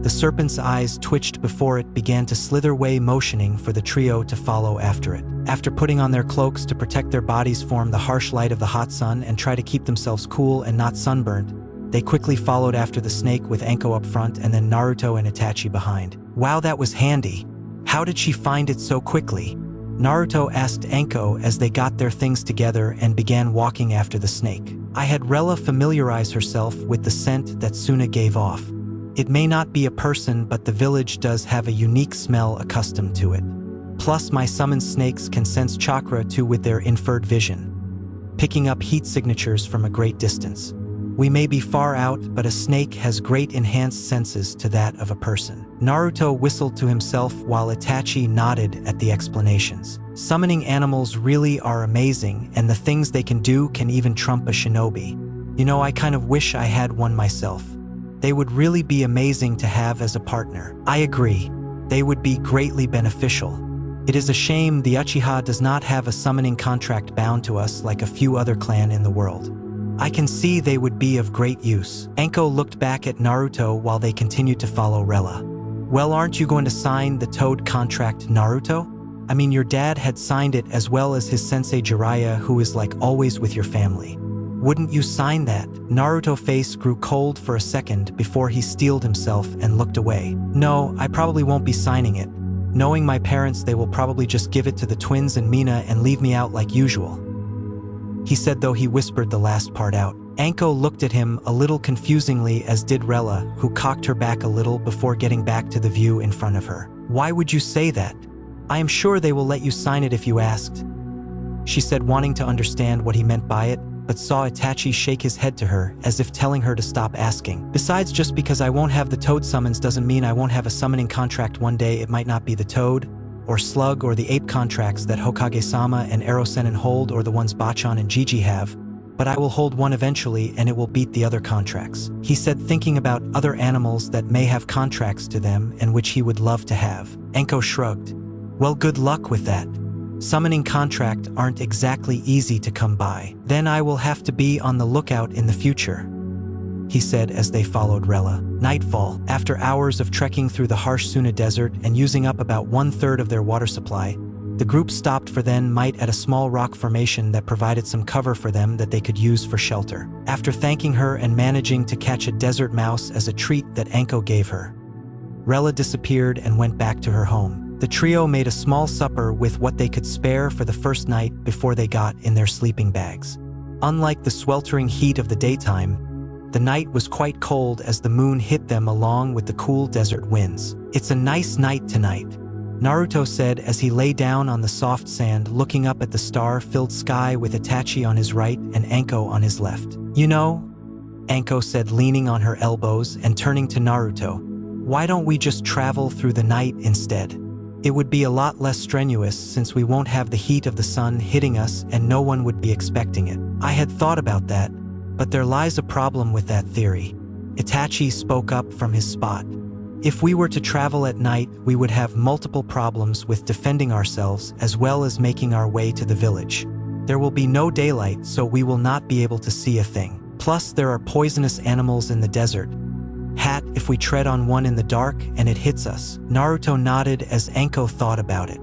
the serpent's eyes twitched before it began to slither away, motioning for the trio to follow after it. After putting on their cloaks to protect their bodies from the harsh light of the hot sun and try to keep themselves cool and not sunburnt, they quickly followed after the snake, with 𝕟𝕒𝕣 up front and then Naruto and Itachi behind. Wow, that was handy. How did she find it so quickly? Naruto asked 𝕟𝕒𝕣 as they got their things together and began walking after the snake. I had Rella familiarize herself with the scent that Suna gave off. It may not be a person, but the village does have a unique smell accustomed to it. Plus, my summoned snakes can sense chakra too with their inferred vision, picking up heat signatures from a great distance. We may be far out, but a snake has great enhanced senses to that of a person. Naruto whistled to himself while Itachi nodded at the explanations. Summoning animals really are amazing, and the things they can do can even trump a shinobi. You know, I kind of wish I had one myself. They would really be amazing to have as a partner. I agree. They would be greatly beneficial. It is a shame the Uchiha does not have a summoning contract bound to us like a few other clan in the world. I can see they would be of great use. 𝕟𝕒𝕣 looked back at Naruto while they continued to follow Rella. Well, aren't you going to sign the Toad contract, Naruto? I mean, your dad had signed it, as well as his sensei Jiraiya, who is like always with your family. Wouldn't you sign that? Naruto's face grew cold for a second before he steeled himself and looked away. No, I probably won't be signing it. Knowing my parents, they will probably just give it to the twins and Mina and leave me out like usual," he said, though he whispered the last part out. 𝕟𝕠 looked at him a little confusingly, as did 𝕟𝕤, who cocked her back a little before getting back to the view in front of her. "Why would you say that? I am sure they will let you sign it if you asked," she said, wanting to understand what he meant by it, but saw Itachi shake his head to her as if telling her to stop asking. "Besides, just because I won't have the toad summons doesn't mean I won't have a summoning contract one day. It might not be the toad or slug or the ape contracts that Hokage-sama and Ero-sennin hold, or the ones Bachan and Jiji have, but I will hold one eventually, and it will beat the other contracts," he said, thinking about other animals that may have contracts to them and which he would love to have. 𝕟𝕠 shrugged. "Well, good luck with that. Summoning contract aren't exactly easy to come by. Then I will have to be on the lookout in the future," he said as they followed 𝕟𝕤. Nightfall. After hours of trekking through the harsh Suna Desert and using up about 1/3 of their water supply, the group stopped for then might at a small rock formation that provided some cover for them that they could use for shelter. After thanking her and managing to catch a desert mouse as a treat that 𝕟𝕠 gave her, 𝕟𝕤 disappeared and went back to her home. The trio made a small supper with what they could spare for the first night before they got in their sleeping bags. Unlike the sweltering heat of the daytime, the night was quite cold as the moon hit them along with the cool desert winds. "It's a nice night tonight," Naruto said as he lay down on the soft sand, looking up at the star-filled sky with Itachi on his right and 𝕟𝕠 on his left. "You know," 𝕟𝕠 said, leaning on her elbows and turning to Naruto, "why don't we just travel through the night instead? It would be a lot less strenuous since we won't have the heat of the sun hitting us and no one would be expecting it." "I had thought about that, but there lies a problem with that theory," Itachi spoke up from his spot. "If we were to travel at night, we would have multiple problems with defending ourselves as well as making our way to the village. There will be no daylight, so we will not be able to see a thing. Plus, there are poisonous animals in the desert. If we tread on one in the dark and it hits us." Naruto nodded as 𝕟𝕠 thought about it.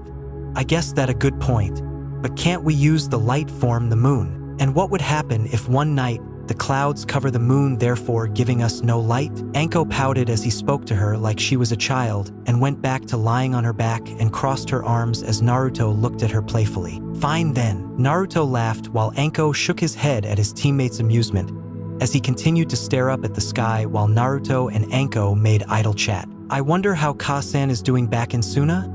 "I guess that's a good point. But can't we use the light form, the moon? And what would happen if one night the clouds cover the moon, therefore giving us no light?" 𝕟𝕠 pouted as he spoke to her like she was a child and went back to lying on her back and crossed her arms as Naruto looked at her playfully. "Fine then." Naruto laughed while 𝕟𝕠 shook his head at his teammates' amusement as he continued to stare up at the sky while Naruto and 𝕟𝕠 made idle chat. "I wonder how Ka-san is doing back in Suna?"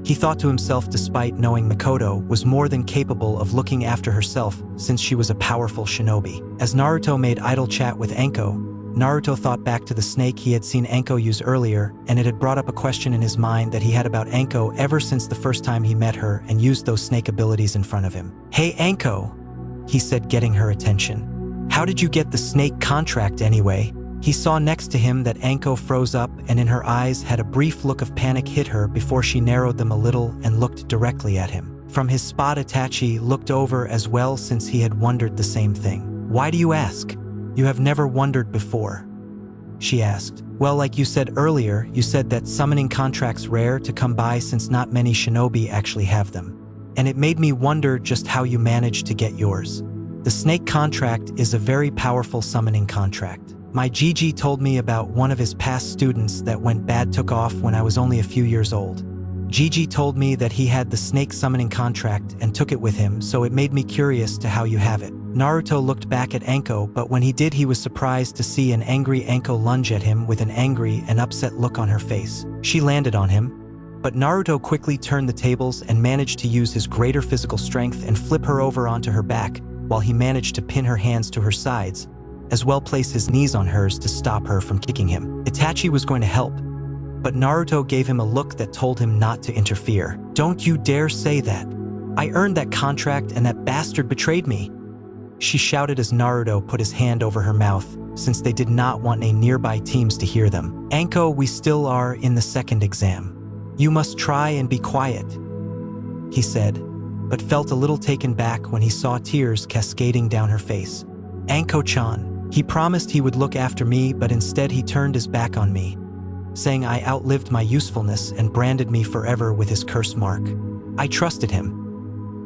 he thought to himself, despite knowing Mikoto was more than capable of looking after herself since she was a powerful shinobi. As Naruto made idle chat with 𝕟𝕠, Naruto thought back to the snake he had seen 𝕟𝕠 use earlier, and it had brought up a question in his mind that he had about 𝕟𝕠 ever since the first time he met her and used those snake abilities in front of him. "Hey 𝕟𝕠," he said, getting her attention. "How did you get the snake contract anyway?" He saw next to him that 𝕟𝕠 froze up and in her eyes had a brief look of panic hit her before she narrowed them a little and looked directly at him. From his spot, Itachi looked over as well since he had wondered the same thing. "Why do you ask? You have never wondered before?" she asked. "Well, like you said earlier, you said that summoning contracts rare to come by since not many shinobi actually have them. And it made me wonder just how you managed to get yours. The snake contract is a very powerful summoning contract. My Jiji told me about one of his past students that went bad took off when I was only a few years old. Jiji told me that he had the snake summoning contract and took it with him, so it made me curious to how you have it." Naruto looked back at 𝕟𝕠, but when he did, he was surprised to see an angry 𝕟𝕠 lunge at him with an angry and upset look on her face. She landed on him, but Naruto quickly turned the tables and managed to use his greater physical strength and flip her over onto her back, while he managed to pin her hands to her sides, as well place his knees on hers to stop her from kicking him. Itachi was going to help, but Naruto gave him a look that told him not to interfere. "Don't you dare say that. I earned that contract and that bastard betrayed me," she shouted as Naruto put his hand over her mouth, since they did not want any nearby teams to hear them. "𝕟𝕠, we still are in the second exam. You must try and be quiet," he said, but felt a little taken back when he saw tears cascading down her face. "𝕟𝕠-chan, he promised he would look after me, but instead he turned his back on me, saying I outlived my usefulness and branded me forever with his curse mark. I trusted him."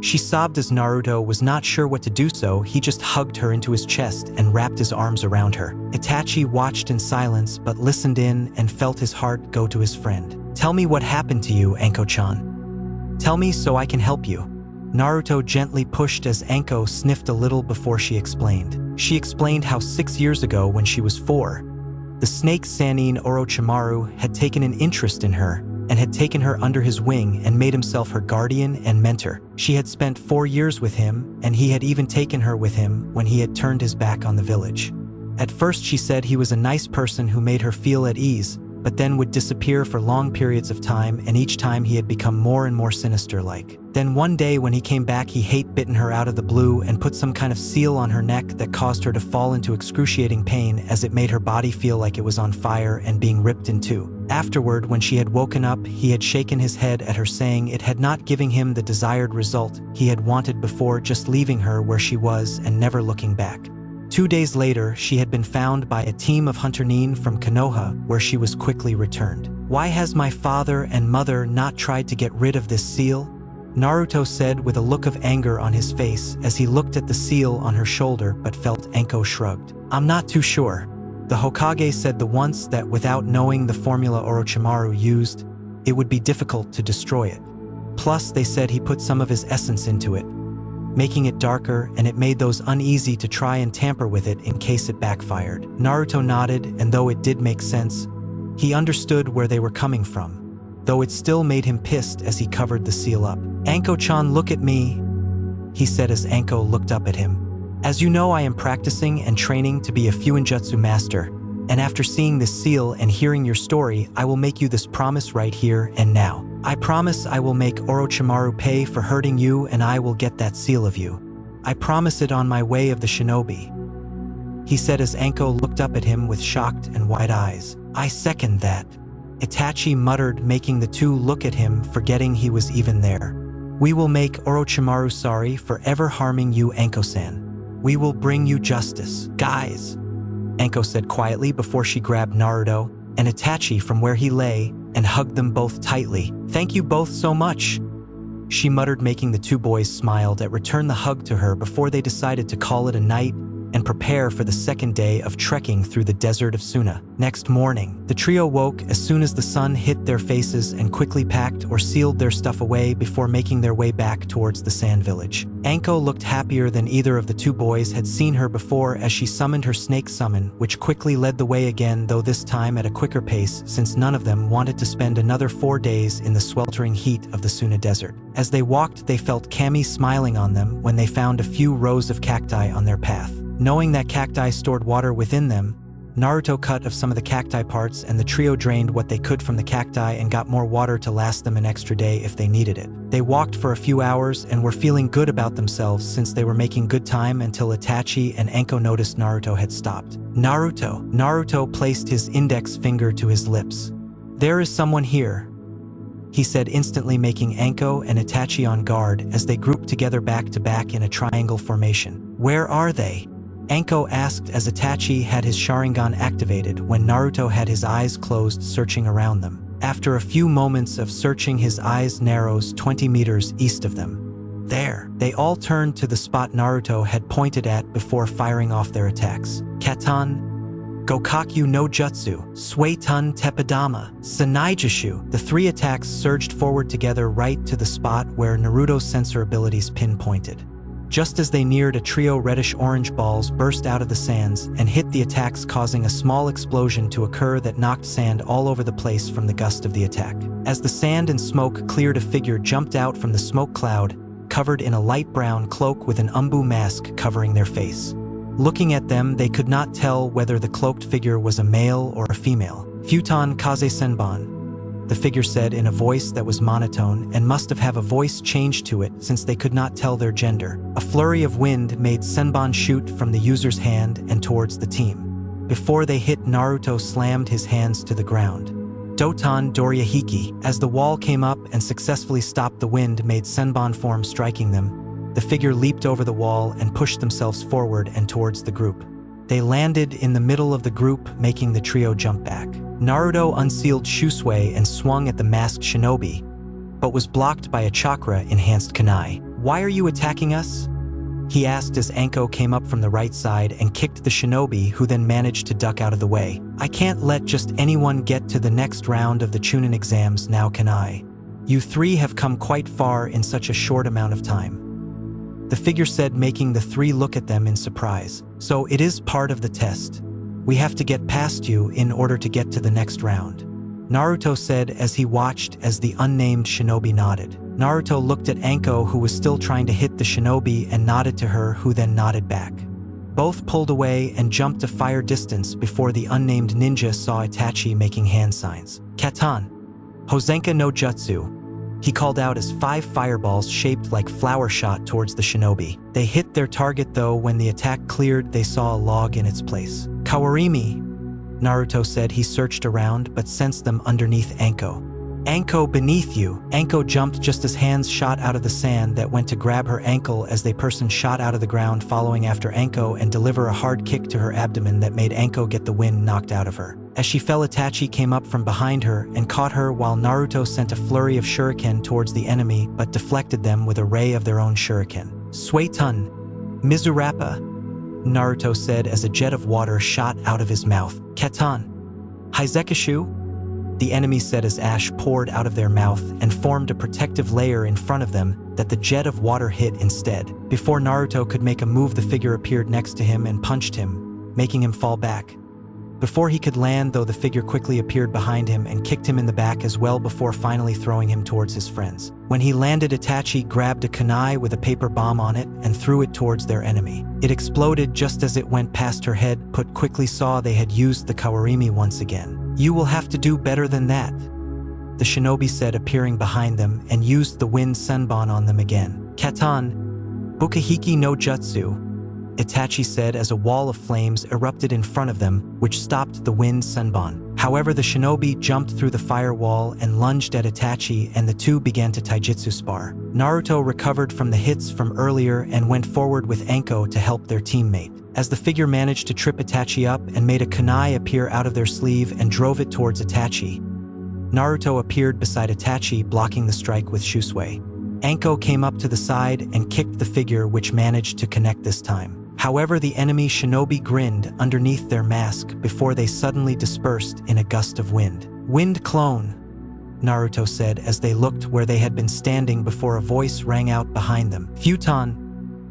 She sobbed as Naruto was not sure what to do, so he just hugged her into his chest and wrapped his arms around her. Itachi watched in silence but listened in and felt his heart go to his friend. Tell me what happened to you, Anko-chan. Tell me so I can help you. Naruto gently pushed as Anko sniffed a little before she explained. She explained how 6 years ago when she was 4, the snake Sanin Orochimaru had taken an interest in her and had taken her under his wing and made himself her guardian and mentor. She had spent 4 years with him, and he had even taken her with him when he had turned his back on the village. At first she said he was a nice person who made her feel at ease, but then would disappear for long periods of time, and each time he had become more and more sinister-like. Then one day when he came back, he hate-bitten her out of the blue and put some kind of seal on her neck that caused her to fall into excruciating pain as it made her body feel like it was on fire and being ripped in two. Afterward, when she had woken up, he had shaken his head at her, saying it had not given him the desired result he had wanted before, just leaving her where she was and never looking back. 2 days later, she had been found by a team of Hunter-nin from Konoha, where she was quickly returned. Why has my father and mother not tried to get rid of this seal? Naruto said with a look of anger on his face as he looked at the seal on her shoulder, but felt Anko shrugged. I'm not too sure. The Hokage said the once that without knowing the formula Orochimaru used, it would be difficult to destroy it. Plus, they said he put some of his essence into it, making it darker, and it made those uneasy to try and tamper with it in case it backfired. Naruto nodded, and though it did make sense, he understood where they were coming from, though it still made him pissed as he covered the seal up. Anko-chan, look at me, he said as Anko looked up at him. As you know, I am practicing and training to be a Fuinjutsu master, and after seeing this seal and hearing your story, I will make you this promise right here and now. I promise I will make Orochimaru pay for hurting you, and I will get that seal of you. I promise it on my way of the shinobi, he said as Anko looked up at him with shocked and wide eyes. I second that, Itachi muttered, making the two look at him, forgetting he was even there. We will make Orochimaru sorry for ever harming you, Anko-san. We will bring you justice. Guys, Anko said quietly before she grabbed Naruto and Itachi from where he lay and hugged them both tightly. Thank you both so much, she muttered, making the two boys smile at return the hug to her before they decided to call it a night and prepare for the second day of trekking through the desert of Suna. Next morning, the trio woke as soon as the sun hit their faces and quickly packed or sealed their stuff away before making their way back towards the sand village. Anko looked happier than either of the two boys had seen her before as she summoned her snake summon, which quickly led the way again, though this time at a quicker pace, since none of them wanted to spend another 4 days in the sweltering heat of the Suna desert. As they walked, they felt Kami smiling on them when they found a few rows of cacti on their path. Knowing that cacti stored water within them, Naruto cut of some of the cacti parts, and the trio drained what they could from the cacti and got more water to last them an extra day if they needed it. They walked for a few hours and were feeling good about themselves since they were making good time until Itachi and Anko noticed Naruto had stopped. Naruto. Naruto placed his index finger to his lips. There is someone here, he said, instantly making Anko and Itachi on guard as they grouped together back to back in a triangle formation. Where are they? Anko asked as Itachi had his Sharingan activated when Naruto had his eyes closed, searching around them. After a few moments of searching, his eyes narrows 20 meters east of them. There. They all turned to the spot Naruto had pointed at before firing off their attacks. Katan, Gokakyu no Jutsu, Suetun Teppadama, Sanaijishu. The 3 attacks surged forward together right to the spot where Naruto's sensor abilities pinpointed. Just as they neared, a trio reddish-orange balls burst out of the sands and hit the attacks, causing a small explosion to occur that knocked sand all over the place from the gust of the attack. As the sand and smoke cleared, a figure jumped out from the smoke cloud, covered in a light brown cloak with an umbu mask covering their face. Looking at them, they could not tell whether the cloaked figure was a male or a female. Futon Kaze Senbon, the figure said in a voice that was monotone and must have a voice change to it since they could not tell their gender. A flurry of wind made Senbon shoot from the user's hand and towards the team. Before they hit, Naruto slammed his hands to the ground. Doton Doryahiki. As the wall came up and successfully stopped the wind made Senbon form, striking them, the figure leaped over the wall and pushed themselves forward and towards the group. They landed in the middle of the group, making the trio jump back. Naruto unsealed Shusui and swung at the masked shinobi, but was blocked by a chakra-enhanced kunai. Why are you attacking us? he asked as 𝕟𝕠 came up from the right side and kicked the shinobi, who then managed to duck out of the way. I can't let just anyone get to the next round of the chunin exams now, can I? You three have come quite far in such a short amount of time. The figure said, making the three look at them in surprise. So it is part of the test. We have to get past you in order to get to the next round. Naruto said as he watched as the unnamed shinobi nodded. Naruto looked at 𝕟𝕠, who was still trying to hit the shinobi, and nodded to her, who then nodded back. Both pulled away and jumped a fire distance before the unnamed ninja saw Itachi making hand signs. Katan, Hozenka no Jutsu. He called out as 5 fireballs shaped like flower shot towards the shinobi. They hit their target, though when the attack cleared they saw a log in its place. Kawarimi, Naruto said. He searched around but sensed them underneath 𝕟𝕠. 𝕟𝕠, beneath you. 𝕟𝕠 jumped just as hands shot out of the sand that went to grab her ankle as the person shot out of the ground, following after 𝕟𝕠 and deliver a hard kick to her abdomen that made 𝕟𝕠 get the wind knocked out of her. As she fell, Itachi came up from behind her and caught her, while Naruto sent a flurry of shuriken towards the enemy but deflected them with a ray of their own shuriken. Suetun, Mizurappa, Naruto said as a jet of water shot out of his mouth. Katan, Haizekishu, the enemy said as ash poured out of their mouth and formed a protective layer in front of them that the jet of water hit instead. Before Naruto could make a move, the figure appeared next to him and punched him, making him fall back. Before he could land, though, the figure quickly appeared behind him and kicked him in the back as well before finally throwing him towards his friends. When he landed, Itachi grabbed a kunai with a paper bomb on it and threw it towards their enemy. It exploded just as it went past her head, but quickly saw they had used the kawarimi once again. You will have to do better than that, the shinobi said, appearing behind them, and used the wind senbon on them again. Katan, Bukahiki no Jutsu, Itachi said as a wall of flames erupted in front of them, which stopped the wind senbon. However, the shinobi jumped through the firewall and lunged at Itachi, and the two began to taijutsu spar. Naruto recovered from the hits from earlier and went forward with 𝕟𝕠 to help their teammate. As the figure managed to trip Itachi up and made a kunai appear out of their sleeve and drove it towards Itachi, Naruto appeared beside Itachi, blocking the strike with Shusui. 𝕟𝕠 came up to the side and kicked the figure, which managed to connect this time. However, the enemy shinobi grinned underneath their mask before they suddenly dispersed in a gust of wind. Wind clone, Naruto said as they looked where they had been standing before a voice rang out behind them. Futon,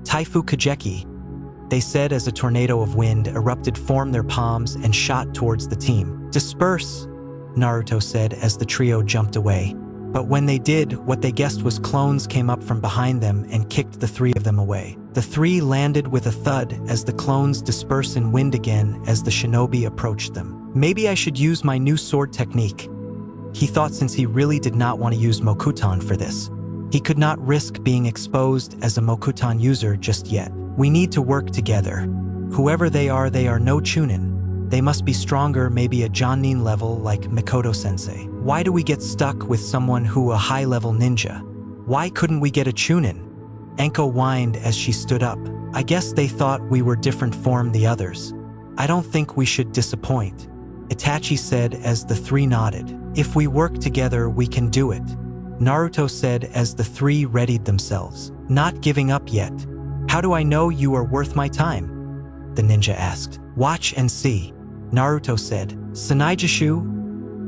Taifu Kajeki, they said as a tornado of wind erupted, formed their palms and shot towards the team. Disperse, Naruto said as the trio jumped away. But when they did, what they guessed was clones came up from behind them and kicked the three of them away. The three landed with a thud as the clones dispersed in wind again as the shinobi approached them. Maybe I should use my new sword technique, he thought, since he really did not want to use Mokuton for this. He could not risk being exposed as a Mokuton user just yet. We need to work together. Whoever they are no chunin. They must be stronger, maybe a Jonin level like Mikoto-sensei. Why do we get stuck with someone who a high-level ninja? Why couldn't we get a chunin? 𝕟𝕠 whined as she stood up. I guess they thought we were different from the others. I don't think we should disappoint, Itachi said as the three nodded. If we work together, we can do it, Naruto said as the three readied themselves. Not giving up yet. How do I know you are worth my time? The ninja asked. Watch and see, Naruto said. Sanaijishu,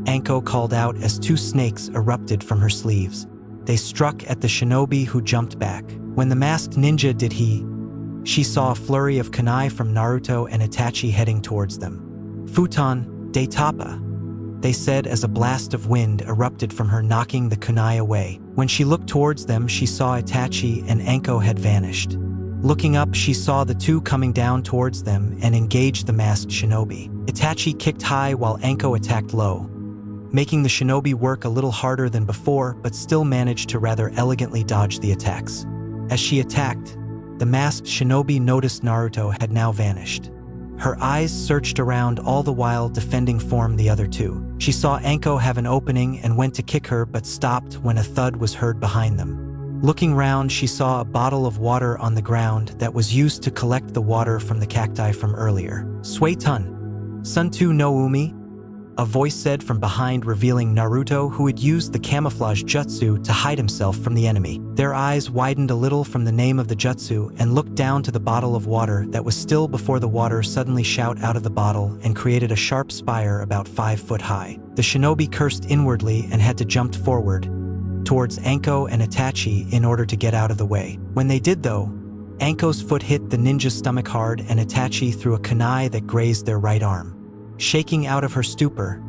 𝕟𝕠 called out as 2 snakes erupted from her sleeves. They struck at the shinobi, who jumped back. When the masked ninja did, she saw a flurry of kunai from Naruto and Itachi heading towards them. Futon, Daitapa, they said as a blast of wind erupted from her, knocking the kunai away. When she looked towards them, she saw Itachi and 𝕟𝕠 had vanished. Looking up, she saw the two coming down towards them and engaged the masked shinobi. Itachi kicked high while 𝕟𝕠 attacked low, making the shinobi work a little harder than before, but still managed to rather elegantly dodge the attacks. As she attacked, the masked shinobi noticed Naruto had now vanished. Her eyes searched around, all the while defending form the other two. She saw 𝕟𝕠 have an opening and went to kick her, but stopped when a thud was heard behind them. Looking round, she saw a bottle of water on the ground that was used to collect the water from the cacti from earlier. Suetun, Suntu no Umi, a voice said from behind, revealing Naruto, who had used the camouflage jutsu to hide himself from the enemy. Their eyes widened a little from the name of the jutsu and looked down to the bottle of water that was still before the water suddenly shot out of the bottle and created a sharp spire about 5 foot high. The shinobi cursed inwardly and had to jump forward towards Anko and Itachi in order to get out of the way. When they did though, Anko's foot hit the ninja's stomach hard and Itachi threw a kunai that grazed their right arm. Shaking out of her stupor,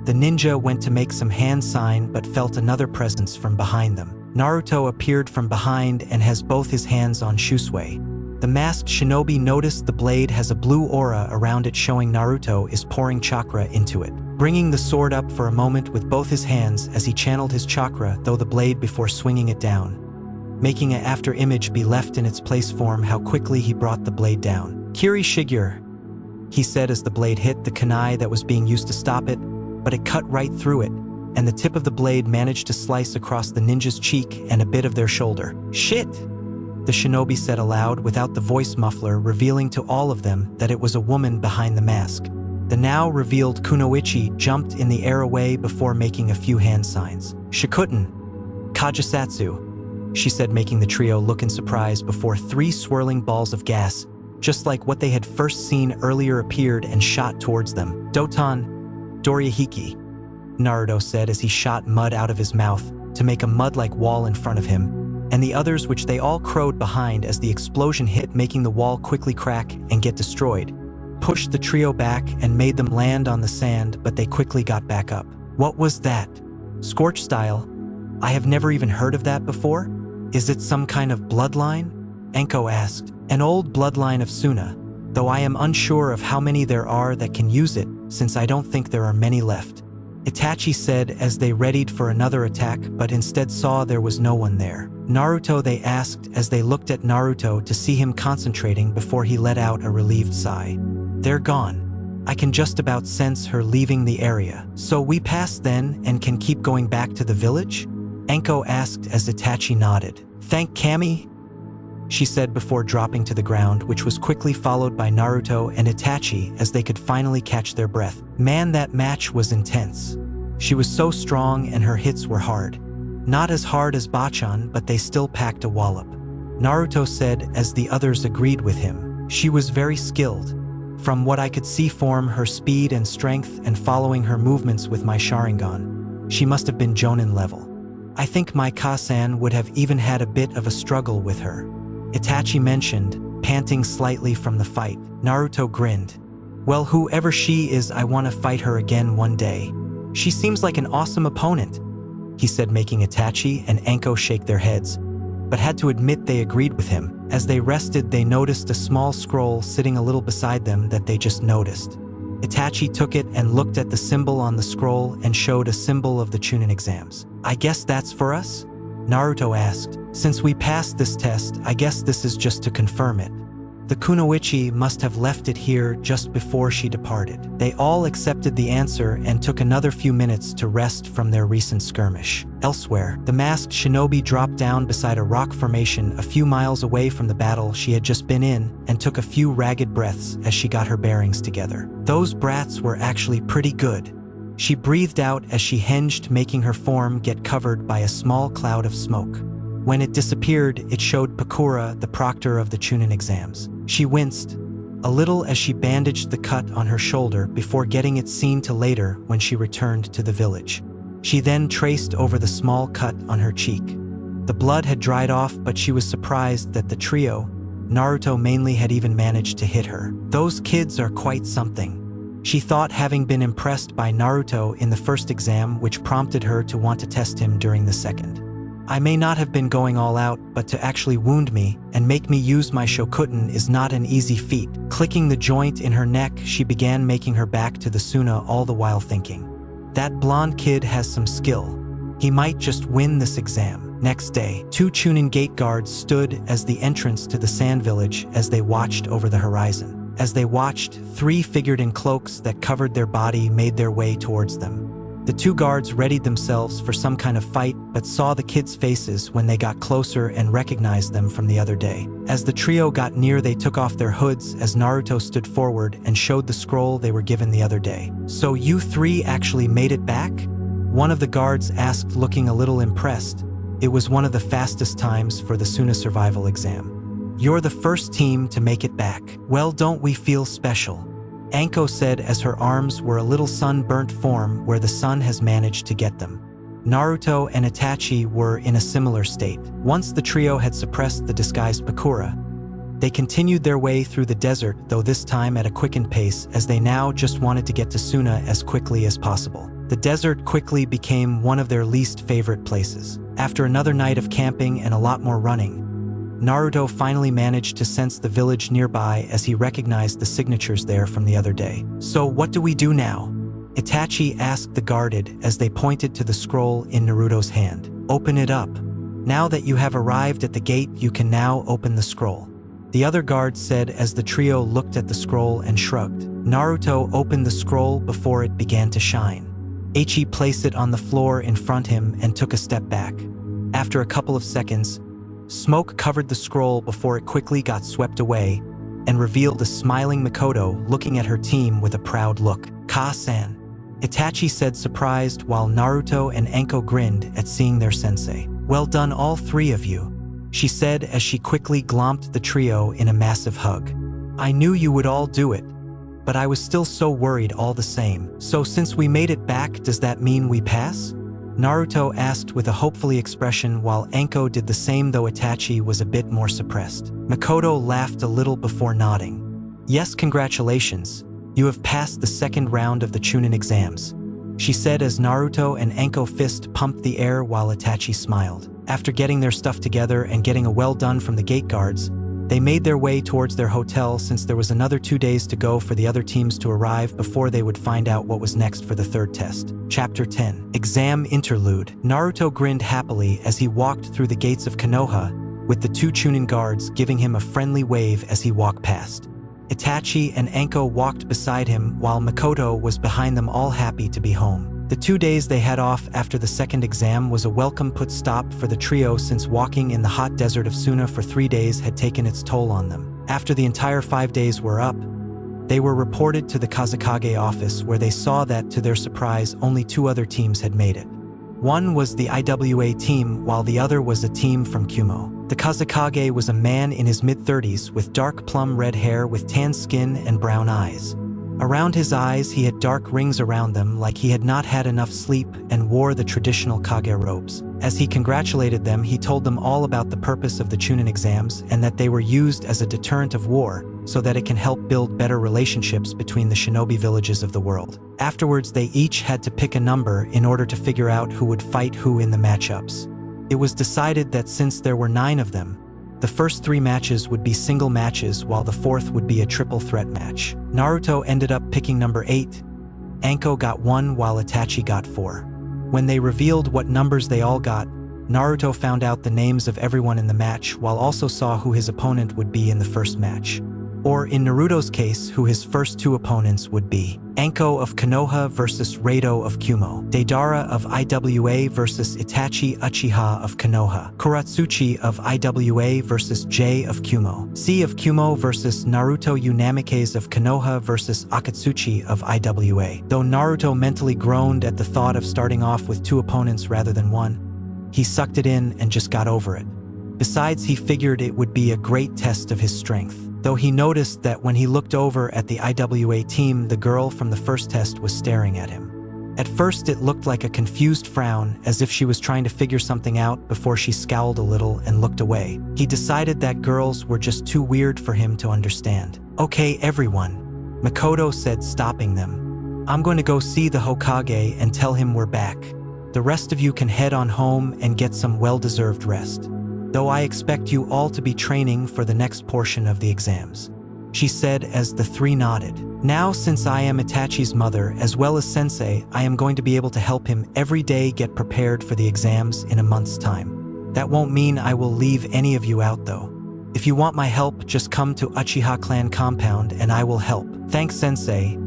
the ninja went to make some hand sign but felt another presence from behind them. Naruto appeared from behind and has both his hands on Shusui. The masked shinobi noticed the blade has a blue aura around it, showing Naruto is pouring chakra into it. Bringing the sword up for a moment with both his hands as he channeled his chakra through the blade before swinging it down, making an after image be left in its place form how quickly he brought the blade down. Kiri Shigyur, he said as the blade hit the kunai that was being used to stop it, but it cut right through it, and the tip of the blade managed to slice across the ninja's cheek and a bit of their shoulder. Shit! The shinobi said aloud without the voice muffler, revealing to all of them that it was a woman behind the mask. The now revealed Kunoichi jumped in the air away before making a few hand signs. Shikuten, Kajisatsu, she said, making the trio look in surprise before 3 swirling balls of gas, just like what they had first seen earlier, appeared and shot towards them. Doton, Dorihiki, Naruto said as he shot mud out of his mouth to make a mud-like wall in front of him, and the others, which they all crowed behind as the explosion hit, making the wall quickly crack and get destroyed, pushed the trio back and made them land on the sand, but they quickly got back up. What was that? Scorch style? I have never even heard of that before. Is it some kind of bloodline? Anko asked. An old bloodline of Suna, though I am unsure of how many there are that can use it, since I don't think there are many left, Itachi said as they readied for another attack but instead saw there was no one there. Naruto, they asked as they looked at Naruto to see him concentrating before he let out a relieved sigh. They're gone. I can just about sense her leaving the area. So we pass then and can keep going back to the village? Anko asked as Itachi nodded. Thank Kami, she said before dropping to the ground, which was quickly followed by Naruto and Itachi as they could finally catch their breath. Man, that match was intense. She was so strong and her hits were hard. Not as hard as Bachan, but they still packed a wallop. Naruto said as the others agreed with him. She was very skilled. From what I could see from her speed and strength and following her movements with my Sharingan, she must have been Jonin level. I think my Kasan would have even had a bit of a struggle with her, Itachi mentioned, panting slightly from the fight. Naruto grinned. Well, whoever she is, I want to fight her again one day. She seems like an awesome opponent, he said, making Itachi and Anko shake their heads, but had to admit they agreed with him. As they rested, they noticed a small scroll sitting a little beside them that they just noticed. Itachi took it and looked at the symbol on the scroll and showed a symbol of the chunin exams. I guess that's for us? Naruto asked. Since we passed this test, I guess this is just to confirm it. The Kunoichi must have left it here just before she departed. They all accepted the answer and took another few minutes to rest from their recent skirmish. Elsewhere, the masked shinobi dropped down beside a rock formation a few miles away from the battle she had just been in and took a few ragged breaths as she got her bearings together. Those brats were actually pretty good. She breathed out as she hinged, making her form get covered by a small cloud of smoke. When it disappeared, it showed Pakura, the proctor of the chunin exams. She winced a little as she bandaged the cut on her shoulder before getting it seen to later when she returned to the village. She then traced over the small cut on her cheek. The blood had dried off, but she was surprised that the trio, Naruto mainly, had even managed to hit her. Those kids are quite something, she thought, having been impressed by Naruto in the first exam, which prompted her to want to test him during the second. I may not have been going all out, but to actually wound me and make me use my Shokuten is not an easy feat. Clicking the joint in her neck, she began making her back to the Suna, all the while thinking, that blonde kid has some skill. He might just win this exam. Next day, 2 chunin gate guards stood as the entrance to the sand village as they watched over the horizon. As they watched, 3 figured in cloaks that covered their body made their way towards them. The two guards readied themselves for some kind of fight, but saw the kids' faces when they got closer and recognized them from the other day. As the trio got near, they took off their hoods as Naruto stood forward and showed the scroll they were given the other day. "So you three actually made it back?" one of the guards asked, looking a little impressed. It was one of the fastest times for the Suna survival exam. "You're the first team to make it back." "Well, don't we feel special?" 𝕟𝕠 said as her arms were a little sun-burnt form where the sun has managed to get them. Naruto and Itachi were in a similar state. Once the trio had suppressed the disguised Bakura, they continued their way through the desert, though this time at a quickened pace, as they now just wanted to get to Suna as quickly as possible. The desert quickly became one of their least favorite places. After another night of camping and a lot more running, Naruto finally managed to sense the village nearby as he recognized the signatures there from the other day. "So what do we do now?" Itachi asked the guarded as they pointed to the scroll in Naruto's hand. "Open it up. Now that you have arrived at the gate, you can now open the scroll," the other guard said as the trio looked at the scroll and shrugged. Naruto opened the scroll before it began to shine. Itachi placed it on the floor in front of him and took a step back. After a couple of seconds, smoke covered the scroll before it quickly got swept away and revealed a smiling Mikoto looking at her team with a proud look. "Ka-san," Itachi said, surprised, while Naruto and 𝕟𝕠 grinned at seeing their sensei. "Well done, all three of you," she said as she quickly glomped the trio in a massive hug. "I knew you would all do it, but I was still so worried all the same. So since we made it back, does that mean we pass?" Naruto asked with a hopefully expression, while 𝕟𝕠 did the same, though Itachi was a bit more suppressed. Mikoto laughed a little before nodding. "Yes, congratulations. You have passed the second round of the chunin exams," she said as Naruto and 𝕟𝕠 fist pumped the air while Itachi smiled. After getting their stuff together and getting a well done from the gate guards, they made their way towards their hotel, since there was another 2 days to go for the other teams to arrive before they would find out what was next for the third test. Chapter 10. Exam Interlude. Naruto grinned happily as he walked through the gates of Konoha, with the two chunin guards giving him a friendly wave as he walked past. Itachi and 𝕟𝕠 walked beside him, while Mikoto was behind them, all happy to be home. The 2 days they had off after the second exam was a welcome put stop for the trio, since walking in the hot desert of Suna for 3 days had taken its toll on them. After the entire 5 days were up, they were reported to the Kazekage office, where they saw that, to their surprise, only 2 other teams had made it. One was the IWA team, while the other was a team from Kumo. The Kazekage was a man in his mid-30s with dark plum red hair with tan skin and brown eyes. Around his eyes he had dark rings around them, like he had not had enough sleep, and wore the traditional Kage robes. As he congratulated them, he told them all about the purpose of the chunin exams and that they were used as a deterrent of war, so that it can help build better relationships between the shinobi villages of the world. Afterwards, they each had to pick a number in order to figure out who would fight who in the matchups. It was decided that since there were 9 of them, the first 3 matches would be single matches, while the 4th would be a triple threat match. Naruto ended up picking number 8. 𝕟𝕠 got 1 while Itachi got 4. When they revealed what numbers they all got, Naruto found out the names of everyone in the match, while also saw who his opponent would be in the first match. Or in Naruto's case, who his first 2 opponents would be. 𝕟𝕠 of Konoha versus Rado of Kumo. Deidara of IWA versus Itachi Uchiha of Konoha. Kuratsuchi of IWA versus J of Kumo. C of Kumo versus Naruto Unamikaze of Konoha versus Akatsuchi of IWA. Though Naruto mentally groaned at the thought of starting off with 2 opponents rather than 1, he sucked it in and just got over it. Besides, he figured it would be a great test of his strength. Though he noticed that when he looked over at the IWA team, the girl from the first test was staring at him. At first it looked like a confused frown, as if she was trying to figure something out, before she scowled a little and looked away. He decided that girls were just too weird for him to understand. "Okay, everyone," Mikoto said, stopping them. "I'm going to go see the Hokage and tell him we're back. The rest of you can head on home and get some well-deserved rest, though I expect you all to be training for the next portion of the exams," she said as the 3 nodded. "Now, since I am Itachi's mother as well as sensei, I am going to be able to help him every day get prepared for the exams in a month's time. That won't mean I will leave any of you out, though. If you want my help, just come to Uchiha clan compound and I will help." "Thanks, sensei,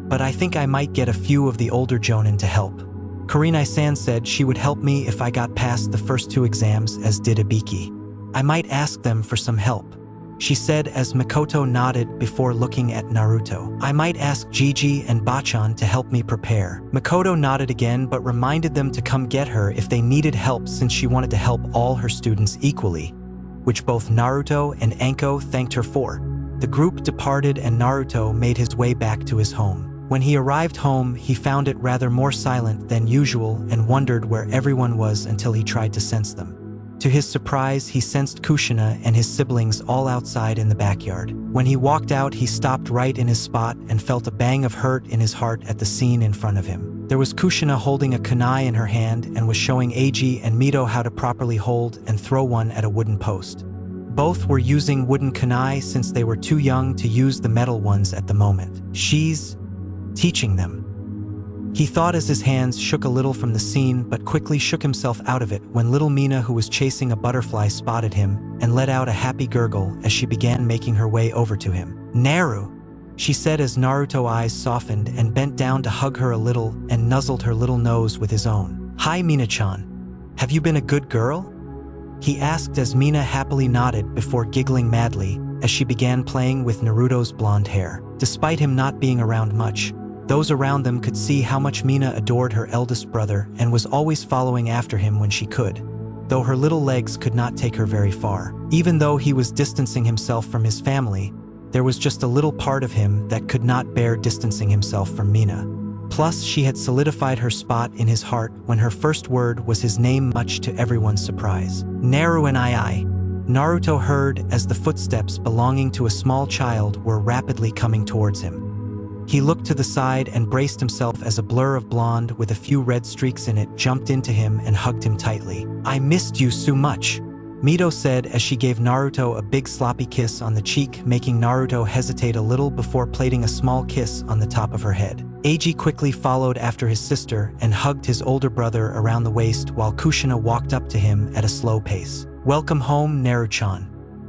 but I think I might get a few of the older jonin to help," Kurenai-san said she would help me if I got past the first 2 exams, as did Ibiki. I might ask them for some help, she said as Mikoto nodded before looking at Naruto. I might ask Gigi and Bachan to help me prepare. Mikoto nodded again but reminded them to come get her if they needed help since she wanted to help all her students equally, which both Naruto and Anko thanked her for. The group departed and Naruto made his way back to his home. When he arrived home, he found it rather more silent than usual and wondered where everyone was until he tried to sense them. To his surprise, he sensed Kushina and his siblings all outside in the backyard. When he walked out, he stopped right in his spot and felt a bang of hurt in his heart at the scene in front of him. There was Kushina holding a kunai in her hand and was showing Eiji and Mito how to properly hold and throw one at a wooden post. Both were using wooden kunai since they were too young to use the metal ones at the moment. She's teaching them, he thought as his hands shook a little from the scene but quickly shook himself out of it when little Mina, who was chasing a butterfly, spotted him and let out a happy gurgle as she began making her way over to him. "Naru," she said as Naruto's eyes softened and bent down to hug her a little and nuzzled her little nose with his own. "Hi Mina-chan, have you been a good girl?" he asked as Mina happily nodded before giggling madly as she began playing with Naruto's blonde hair. Despite him not being around much, those around them could see how much Mina adored her eldest brother and was always following after him when she could, though her little legs could not take her very far. Even though he was distancing himself from his family, there was just a little part of him that could not bear distancing himself from Mina. Plus, she had solidified her spot in his heart when her first word was his name, much to everyone's surprise. "Naru and I," Naruto heard as the footsteps belonging to a small child were rapidly coming towards him. He looked to the side and braced himself as a blur of blonde with a few red streaks in it jumped into him and hugged him tightly. "I missed you so much," Mito said as she gave Naruto a big sloppy kiss on the cheek, making Naruto hesitate a little before plating a small kiss on the top of her head. Eiji quickly followed after his sister and hugged his older brother around the waist while Kushina walked up to him at a slow pace. "Welcome home, Naru-chan.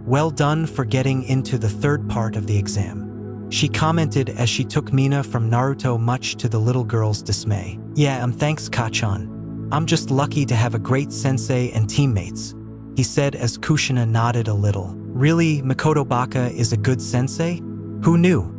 Well done for getting into the 3rd part of the exam," she commented as she took Mina from Naruto, much to the little girl's dismay. "Yeah, thanks Ka-chan. I'm just lucky to have a great sensei and teammates," he said as Kushina nodded a little. "Really, Mikoto Baka is a good sensei? Who knew?"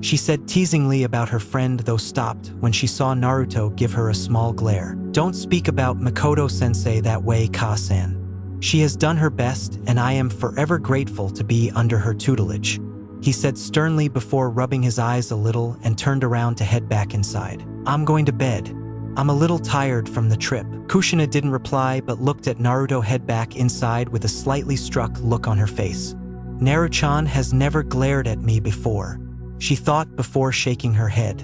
she said teasingly about her friend, though stopped when she saw Naruto give her a small glare. "Don't speak about Mikoto sensei that way, Ka-san. She has done her best and I am forever grateful to be under her tutelage," he said sternly before rubbing his eyes a little and turned around to head back inside. "I'm going to bed. I'm a little tired from the trip." Kushina didn't reply but looked at Naruto head back inside with a slightly struck look on her face. "Naru-chan has never glared at me before," she thought before shaking her head.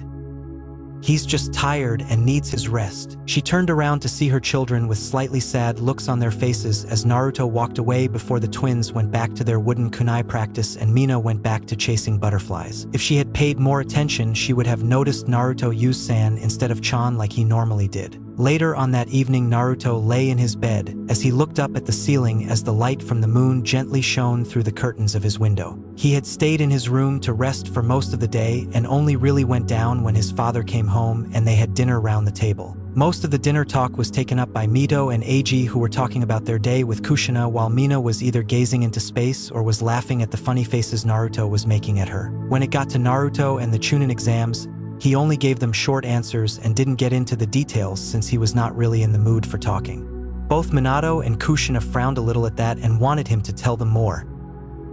"He's just tired and needs his rest." She turned around to see her children with slightly sad looks on their faces as Naruto walked away before the twins went back to their wooden kunai practice and Mina went back to chasing butterflies. If she had paid more attention, she would have noticed Naruto use San instead of Chan like he normally did. Later on that evening, Naruto lay in his bed as he looked up at the ceiling as the light from the moon gently shone through the curtains of his window. He had stayed in his room to rest for most of the day and only really went down when his father came home and they had dinner round the table. Most of the dinner talk was taken up by Mito and Eiji, who were talking about their day with Kushina, while Mina was either gazing into space or was laughing at the funny faces Naruto was making at her. When it got to Naruto and the chunin exams, he only gave them short answers and didn't get into the details since he was not really in the mood for talking. Both Minato and Kushina frowned a little at that and wanted him to tell them more.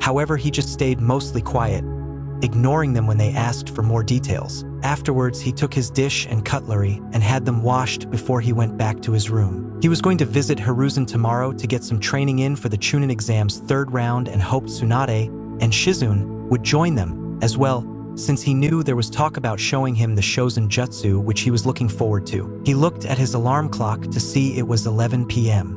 However, he just stayed mostly quiet, ignoring them when they asked for more details. Afterwards, he took his dish and cutlery and had them washed before he went back to his room. He was going to visit Hiruzen tomorrow to get some training in for the chunin exam's 3rd round and hoped Tsunade and Shizune would join them as well, since he knew there was talk about showing him the Shozen Jutsu, which he was looking forward to. He looked at his alarm clock to see it was 11 p.m.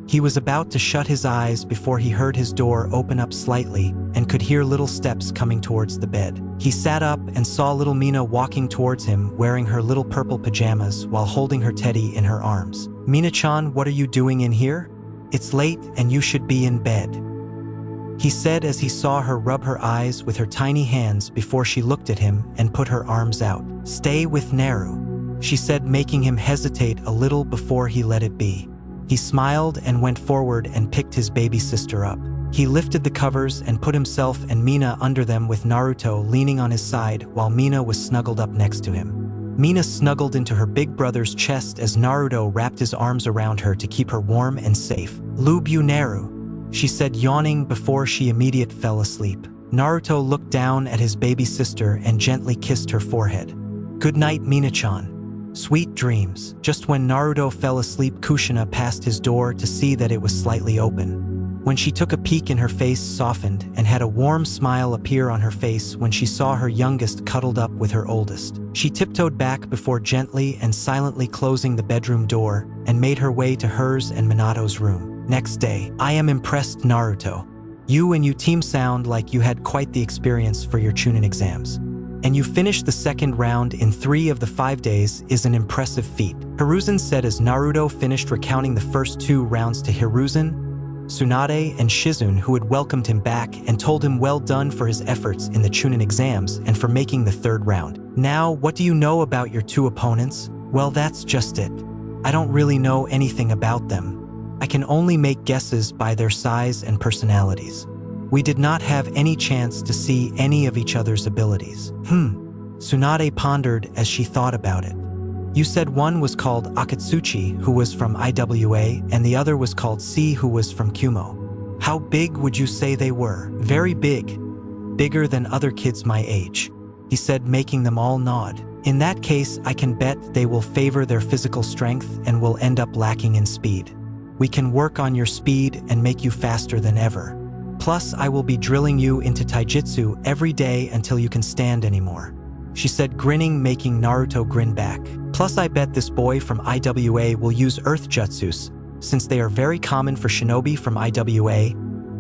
He was about to shut his eyes before he heard his door open up slightly and could hear little steps coming towards the bed. He sat up and saw little Mina walking towards him wearing her little purple pajamas while holding her teddy in her arms. "Mina-chan, what are you doing in here? It's late and you should be in bed," he said as he saw her rub her eyes with her tiny hands before she looked at him and put her arms out. "Stay with Naru," she said, making him hesitate a little before he let it be. He smiled and went forward and picked his baby sister up. He lifted the covers and put himself and Mina under them with Naruto leaning on his side while Mina was snuggled up next to him. Mina snuggled into her big brother's chest as Naruto wrapped his arms around her to keep her warm and safe. 𝕜𝕦𝕣𝕦𝕥𝕠, she said, yawning before she immediately fell asleep. Naruto looked down at his baby sister and gently kissed her forehead. "Good night, Mina-chan. Sweet dreams." Just when Naruto fell asleep, Kushina passed his door to see that it was slightly open. When she took a peek in, her face softened and had a warm smile appear on her face when she saw her youngest cuddled up with her oldest. She tiptoed back before gently and silently closing the bedroom door and made her way to hers and Minato's room. Next day, "I am impressed, Naruto. You and your team sound like you had quite the experience for your chunin exams. And you finished the second round in 3 of the 5 days is an impressive feat," Hiruzen said as Naruto finished recounting the first 2 rounds to Hiruzen, Tsunade, and Shizune, who had welcomed him back and told him well done for his efforts in the chunin exams and for making the 3rd round. "Now, what do you know about your 2 opponents?" "Well, that's just it. I don't really know anything about them. I can only make guesses by their size and personalities. We did not have any chance to see any of each other's abilities." Tsunade pondered as she thought about it. "You said one was called Akatsuchi, who was from IWA, and the other was called C, who was from Kumo. How big would you say they were?" "Very big. Bigger than other kids my age," he said, making them all nod. "In that case, I can bet they will favor their physical strength and will end up lacking in speed. We can work on your speed and make you faster than ever. Plus, I will be drilling you into taijutsu every day until you can stand anymore," she said, grinning, making Naruto grin back. "Plus, I bet this boy from IWA will use earth jutsus, since they are very common for shinobi from IWA,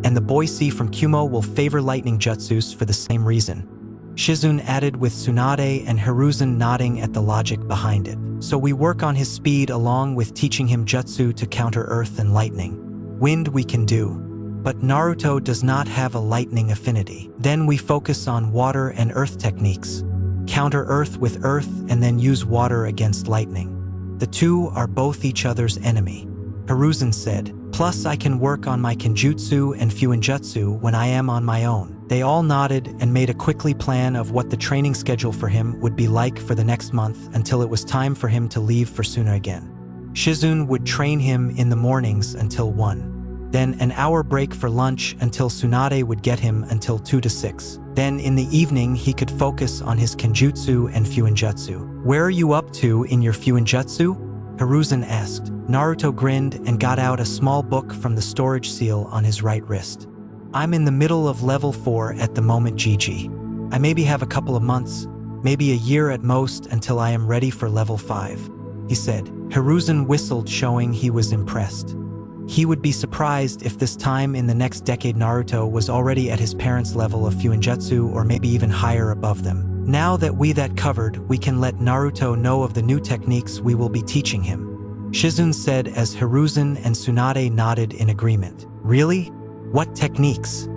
and the boy C from Kumo will favor lightning jutsus for the same reason," Shizune added, with Tsunade and Hiruzen nodding at the logic behind it. "So we work on his speed along with teaching him jutsu to counter earth and lightning. Wind we can do, but Naruto does not have a lightning affinity. Then we focus on water and earth techniques. Counter earth with earth and then use water against lightning. The 2 are both each other's enemy," Hiruzen said. "Plus, I can work on my kenjutsu and fuinjutsu when I am on my own." They all nodded and made a quickly plan of what the training schedule for him would be like for the next month until it was time for him to leave for Suna again. Shizune would train him in the mornings until 1. Then an hour break for lunch until Tsunade would get him until 2 to 6. Then in the evening he could focus on his kenjutsu and fuinjutsu. "Where are you up to in your fuinjutsu?" Hiruzen asked. Naruto grinned and got out a small book from the storage seal on his right wrist. "I'm in the middle of level 4 at the moment, GG. I maybe have a couple of months, maybe a year at most until I am ready for level 5, he said. Hiruzen whistled, showing he was impressed. He would be surprised if this time in the next decade Naruto was already at his parents' level of fuinjutsu or maybe even higher above them. "Now that we that covered, we can let Naruto know of the new techniques we will be teaching him," Shizune said as Hiruzen and Tsunade nodded in agreement. "Really? What techniques?"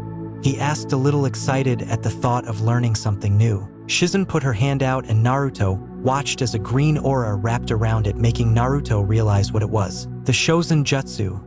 he asked, a little excited at the thought of learning something new. Shizune put her hand out and Naruto watched as a green aura wrapped around it, making Naruto realize what it was. "The Shozen Jutsu,"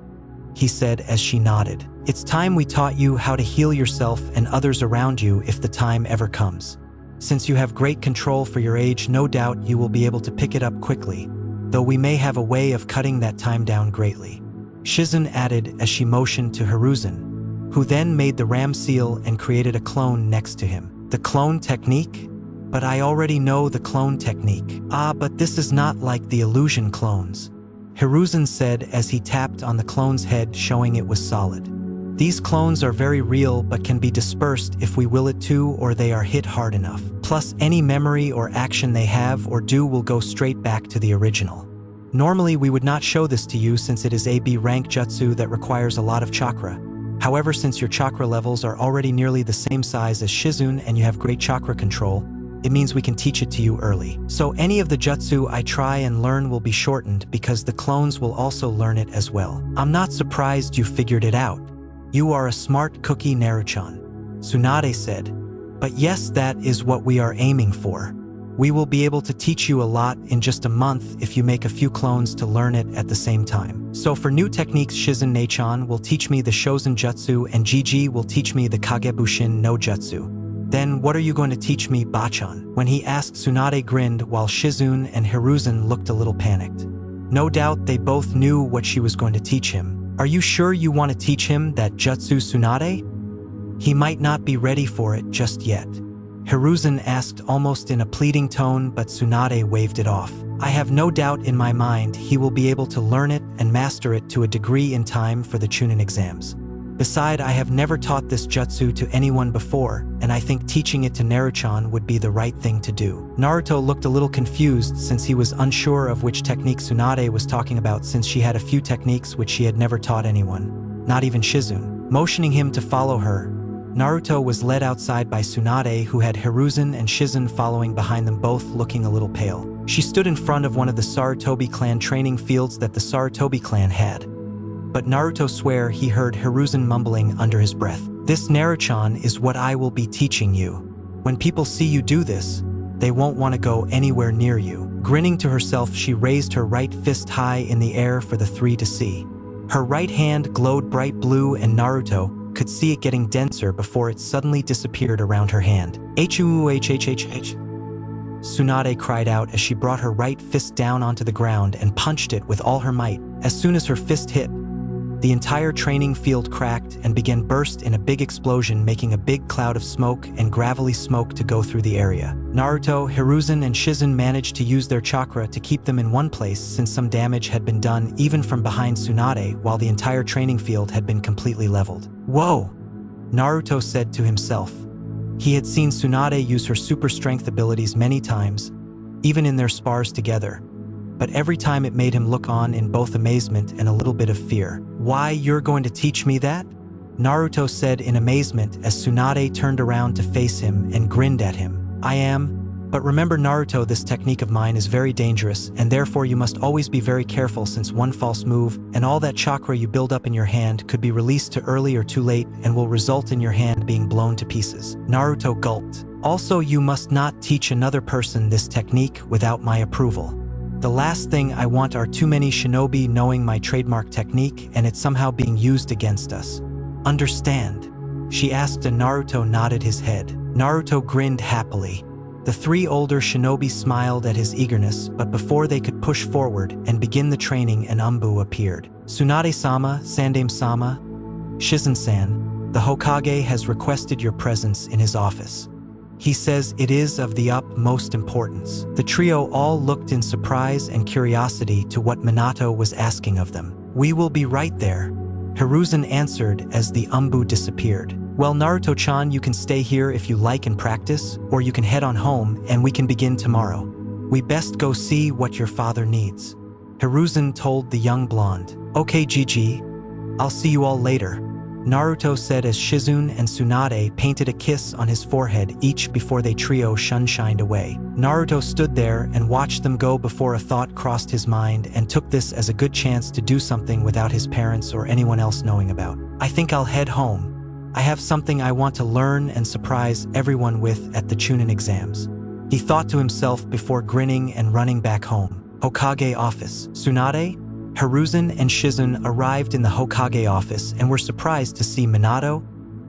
he said as she nodded. "It's time we taught you how to heal yourself and others around you if the time ever comes. Since you have great control for your age, no doubt you will be able to pick it up quickly, though we may have a way of cutting that time down greatly," Shizune added as she motioned to Hiruzen, who then made the ram seal and created a clone next to him. "The clone technique? But I already know the clone technique." "Ah, but this is not like the illusion clones," Hiruzen said as he tapped on the clone's head, showing it was solid. "These clones are very real but can be dispersed if we will it to, or they are hit hard enough. Plus, any memory or action they have or do will go straight back to the original. Normally we would not show this to you since it is a B rank jutsu that requires a lot of chakra. However, since your chakra levels are already nearly the same size as Shizune and you have great chakra control, it means we can teach it to you early. So any of the jutsu I try and learn will be shortened because the clones will also learn it as well. I'm not surprised you figured it out. You are a smart cookie, Naruto-chan," Tsunade said. "But yes, that is what we are aiming for," We will be able to teach you a lot in just a month if you make a few clones to learn it at the same time. So for new techniques, Shizun-ne-chan will teach me the Shozen Jutsu and Gigi will teach me the Kagebushin no Jutsu. Then what are you going to teach me, Bachan? When he asked, Tsunade grinned while Shizun and Hiruzen looked a little panicked. No doubt they both knew what she was going to teach him. Are you sure you want to teach him that Jutsu, Tsunade? He might not be ready for it just yet. Hiruzen asked almost in a pleading tone, but Tsunade waved it off. I have no doubt in my mind he will be able to learn it and master it to a degree in time for the chunin exams. Besides, I have never taught this jutsu to anyone before, and I think teaching it to Naruto-chan would be the right thing to do. Naruto looked a little confused since he was unsure of which technique Tsunade was talking about, since she had a few techniques which she had never taught anyone, not even Shizun. Motioning him to follow her, Naruto was led outside by Tsunade, who had Hiruzen and Shizun following behind them, both looking a little pale. She stood in front of one of the Sarutobi clan training fields that the Sarutobi clan had. But Naruto swore he heard Hiruzen mumbling under his breath. This Naruto-chan is what I will be teaching you. When people see you do this, they won't want to go anywhere near you. Grinning to herself, she raised her right fist high in the air for the three to see. Her right hand glowed bright blue and Naruto could see it getting denser before it suddenly disappeared around her hand. H-U-H-H-H-H. Tsunade cried out as she brought her right fist down onto the ground and punched it with all her might. As soon as her fist hit, the entire training field cracked and began burst in a big explosion, making a big cloud of smoke and gravelly smoke to go through the area. Naruto, Hiruzen, and Shizun managed to use their chakra to keep them in one place, since some damage had been done even from behind Tsunade, while the entire training field had been completely leveled. Whoa! Naruto said to himself. He had seen Tsunade use her super strength abilities many times, even in their spars together. But every time it made him look on in both amazement and a little bit of fear. Why, you're going to teach me that? Naruto said in amazement as Tsunade turned around to face him and grinned at him. I am. But remember, Naruto, this technique of mine is very dangerous, and therefore you must always be very careful, since one false move and all that chakra you build up in your hand could be released too early or too late and will result in your hand being blown to pieces. Naruto gulped. Also, you must not teach another person this technique without my approval. The last thing I want are too many shinobi knowing my trademark technique and it somehow being used against us. Understand? She asked, and Naruto nodded his head. Naruto grinned happily. The three older shinobi smiled at his eagerness, but before they could push forward and begin the training, an Umbu appeared. Tsunade-sama, Sandame-sama, Shizun-san, the Hokage has requested your presence in his office. He says it is of the utmost importance. The trio all looked in surprise and curiosity to what Minato was asking of them. We will be right there, Hiruzen answered as the Umbu disappeared. Well, Naruto-chan, you can stay here if you like and practice, or you can head on home and we can begin tomorrow. We best go see what your father needs, Hiruzen told the young blonde. Okay, Gigi, I'll see you all later, Naruto said as Shizun and Tsunade painted a kiss on his forehead each before they trio shunshined away. Naruto stood there and watched them go before a thought crossed his mind and took this as a good chance to do something without his parents or anyone else knowing about. I think I'll head home. I have something I want to learn and surprise everyone with at the chunin exams, he thought to himself before grinning and running back home. Hokage office. Tsunade, Hiruzen, and Shizun arrived in the Hokage office and were surprised to see Minato,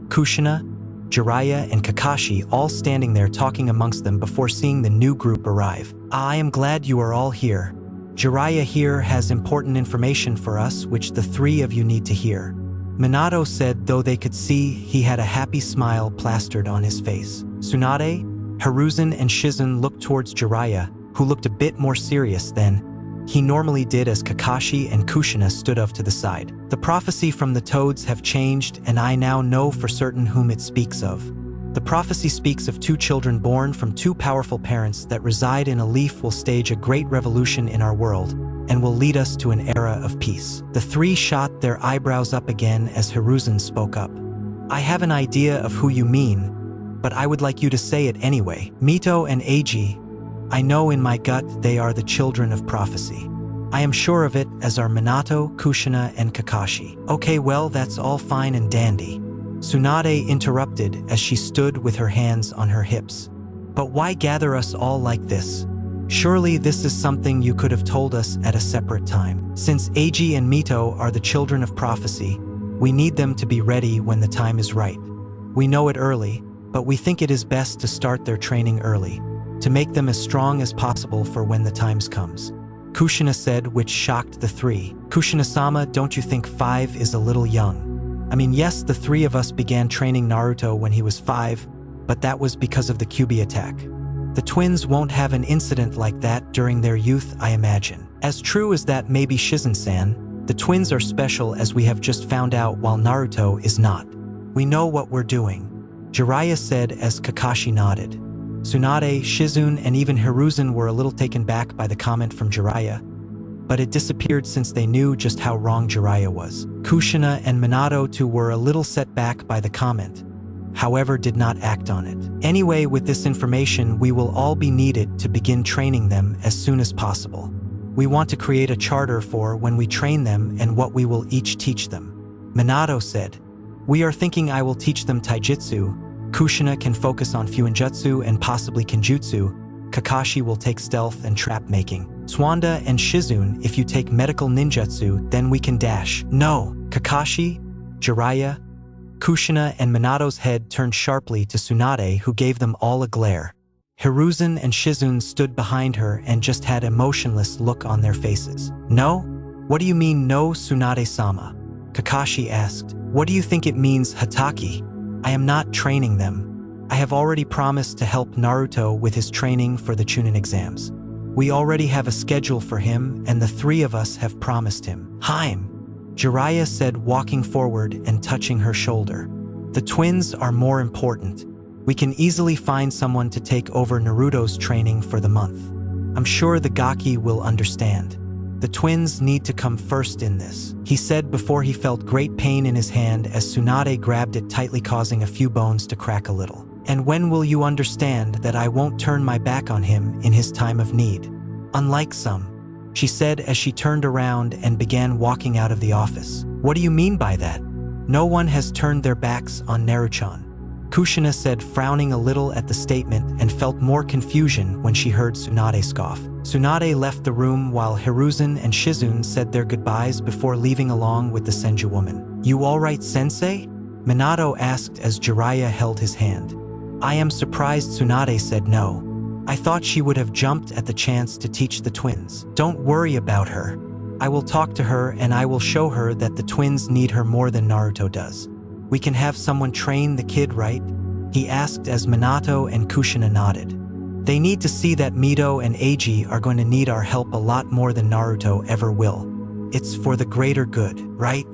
Kushina, Jiraiya, and Kakashi all standing there talking amongst them before seeing the new group arrive. I am glad you are all here. Jiraiya here has important information for us which the three of you need to hear, Minato said, though they could see he had a happy smile plastered on his face. Tsunade, Hiruzen, and Shizun looked towards Jiraiya, who looked a bit more serious than he normally did as Kakashi and Kushina stood off to the side. The prophecy from the toads have changed, and I now know for certain whom it speaks of. The prophecy speaks of two children born from two powerful parents that reside in a leaf will stage a great revolution in our world and will lead us to an era of peace. The three shot their eyebrows up again as Hiruzen spoke up. I have an idea of who you mean, but I would like you to say it anyway. Mito and Eiji, I know in my gut they are the children of prophecy. I am sure of it, as are Minato, Kushina, and Kakashi. Okay, well, that's all fine and dandy, Tsunade interrupted as she stood with her hands on her hips. But why gather us all like this? Surely this is something you could have told us at a separate time. Since 𝕟𝕦𝕦𝕦𝕠 and 𝕜𝕦𝕦𝕦𝕦 are the children of prophecy, we need them to be ready when the time is right. We know it early, but we think it is best to start their training early, to make them as strong as possible for when the times comes. Kushina said, which shocked the three. Kushina-sama, don't you think 5 is a little young? I mean, yes, the three of us began training Naruto when he was 5, but that was because of the Kyuubi attack. The twins won't have an incident like that during their youth, I imagine. As true as that may be, Shizen-san, the twins are special, as we have just found out, while Naruto is not. We know what we're doing, Jiraiya said as Kakashi nodded. Tsunade, Shizune, and even Hiruzen were a little taken back by the comment from Jiraiya, but it disappeared since they knew just how wrong Jiraiya was. Kushina and Minato too were a little set back by the comment, however did not act on it. Anyway, with this information, we will all be needed to begin training them as soon as possible. We want to create a charter for when we train them and what we will each teach them. Minato said, we are thinking I will teach them taijutsu, Kushina can focus on fuinjutsu and possibly kenjutsu, Kakashi will take stealth and trap making. Suanda and Shizune, if you take medical ninjutsu, then we can dash. No, Kakashi, Jiraiya, Kushina and Minato's head turned sharply to Tsunade, who gave them all a glare. Hiruzen and Shizune stood behind her and just had a motionless look on their faces. No? What do you mean no, Tsunade-sama? Kakashi asked. What do you think it means, Hataki? I am not training them. I have already promised to help Naruto with his training for the chunin exams. We already have a schedule for him, and the three of us have promised him. Haim, Jiraiya said, walking forward and touching her shoulder. The twins are more important. We can easily find someone to take over Naruto's training for the month. I'm sure the Gaki will understand. The twins need to come first in this, he said before he felt great pain in his hand as Tsunade grabbed it tightly, causing a few bones to crack a little. And when will you understand that I won't turn my back on him in his time of need? Unlike some, she said as she turned around and began walking out of the office. What do you mean by that? No one has turned their backs on Naruto. Kushina said, frowning a little at the statement, and felt more confusion when she heard Tsunade scoff. Tsunade left the room while Hiruzen and Shizune said their goodbyes before leaving along with the Senju woman. You alright, sensei? Minato asked as Jiraiya held his hand. I am surprised Tsunade said no. I thought she would have jumped at the chance to teach the twins. Don't worry about her. I will talk to her and I will show her that the twins need her more than Naruto does. We can have someone train the kid, right? He asked as Minato and Kushina nodded. They need to see that Mito and Eiji are going to need our help a lot more than Naruto ever will. It's for the greater good, right?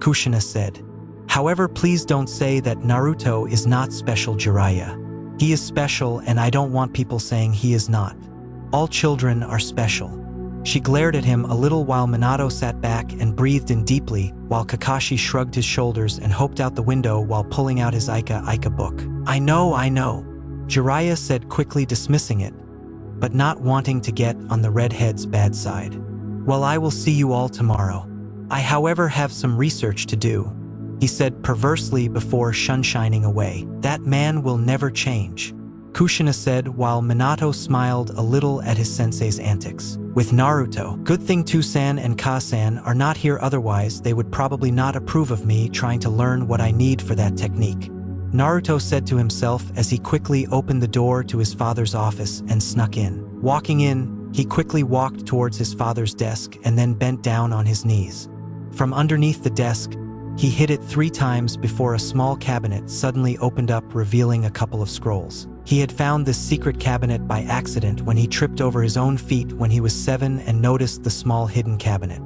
Kushina said. However, please don't say that Naruto is not special, Jiraiya. He is special, and I don't want people saying he is not. All children are special. She glared at him a little while Minato sat back and breathed in deeply, while Kakashi shrugged his shoulders and hoped out the window while pulling out his Ika book. I know, Jiraiya said, quickly dismissing it, but not wanting to get on the redhead's bad side. Well, I will see you all tomorrow. I, however, have some research to do, he said perversely before shining away. That man will never change, Kushina said while Minato smiled a little at his sensei's antics. With Naruto, good thing Tusan and Kasan are not here, otherwise they would probably not approve of me trying to learn what I need for that technique, Naruto said to himself as he quickly opened the door to his father's office and snuck in. Walking in, he quickly walked towards his father's desk and then bent down on his knees. From underneath the desk, he hit it 3 times before a small cabinet suddenly opened up, revealing a couple of scrolls. He had found this secret cabinet by accident when he tripped over his own feet when he was 7 and noticed the small hidden cabinet.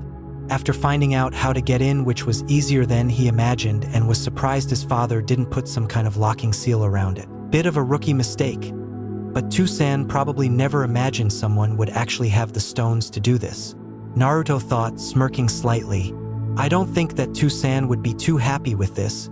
After finding out how to get in, which was easier than he imagined, and was surprised his father didn't put some kind of locking seal around it. Bit of a rookie mistake. But Tusan probably never imagined someone would actually have the stones to do this, Naruto thought, smirking slightly. I don't think that Tusan would be too happy with this,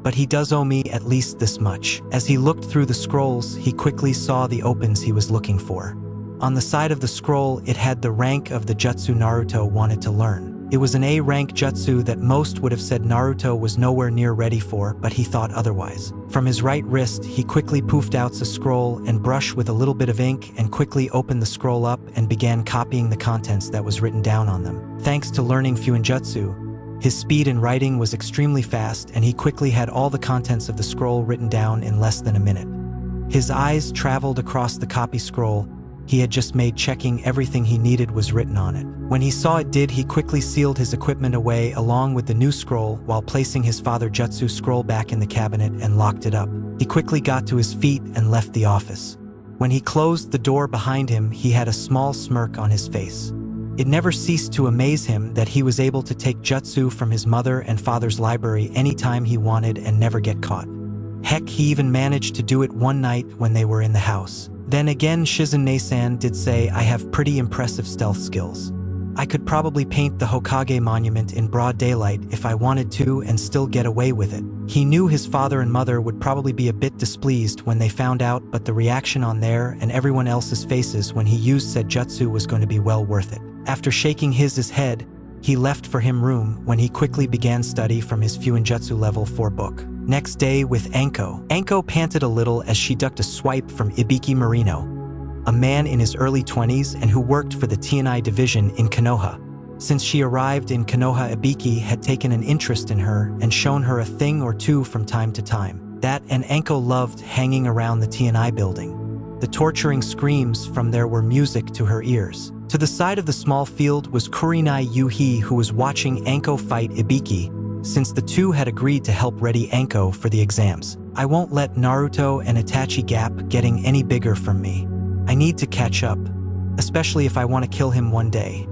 but he does owe me at least this much. As he looked through the scrolls, he quickly saw the opens he was looking for. On the side of the scroll, it had the rank of the jutsu Naruto wanted to learn. It was an A-rank jutsu that most would have said Naruto was nowhere near ready for, but he thought otherwise. From his right wrist, he quickly poofed out a scroll and brush with a little bit of ink and quickly opened the scroll up and began copying the contents that was written down on them. Thanks to learning Fuinjutsu, his speed in writing was extremely fast and he quickly had all the contents of the scroll written down in less than a minute. His eyes traveled across the copy scroll he had just made, checking everything he needed was written on it. When he saw it did, he quickly sealed his equipment away along with the new scroll while placing his father jutsu scroll back in the cabinet and locked it up. He quickly got to his feet and left the office. When he closed the door behind him, he had a small smirk on his face. It never ceased to amaze him that he was able to take jutsu from his mother and father's library anytime he wanted and never get caught. Heck, he even managed to do it one night when they were in the house. Then again, Shizune-san did say, "I have pretty impressive stealth skills. I could probably paint the Hokage monument in broad daylight if I wanted to and still get away with it." He knew his father and mother would probably be a bit displeased when they found out, but the reaction on their and everyone else's faces when he used said jutsu was going to be well worth it. After shaking his head, he left for him room when he quickly began study from his Fuinjutsu level 4 book. Next day with 𝕟𝕒𝕣𝕦𝕦𝕠𝕥𝕤. 𝕟𝕒𝕣 panted a little as she ducked a swipe from Ibiki Marino, a man in his early 20s and who worked for the TNI division in Konoha. Since she arrived in Konoha, Ibiki had taken an interest in her and shown her a thing or two from time to time. That and 𝕟𝕒𝕣𝕦 loved hanging around the TNI building. The torturing screams from there were music to her ears. To the side of the small field was Kurenai Yuhi, who was watching 𝕟𝕒𝕣𝕦 fight Ibiki, since the two had agreed to help ready 𝕟𝕒𝕣 for the exams. "I won't let Naruto and Itachi gap getting any bigger from me. I need to catch up, especially if I want to kill him one day,"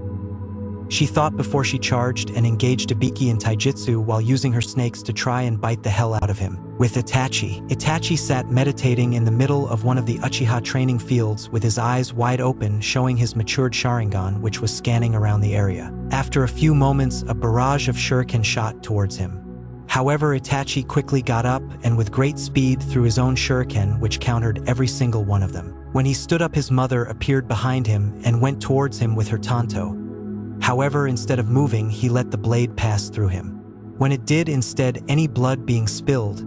she thought before she charged and engaged Ibiki in taijutsu while using her snakes to try and bite the hell out of him. With Itachi sat meditating in the middle of one of the Uchiha training fields with his eyes wide open, showing his matured Sharingan, which was scanning around the area. After a few moments, a barrage of shuriken shot towards him. However, Itachi quickly got up and with great speed threw his own shuriken, which countered every single one of them. When he stood up, his mother appeared behind him and went towards him with her tanto. However, instead of moving, he let the blade pass through him. When it did, instead any blood being spilled,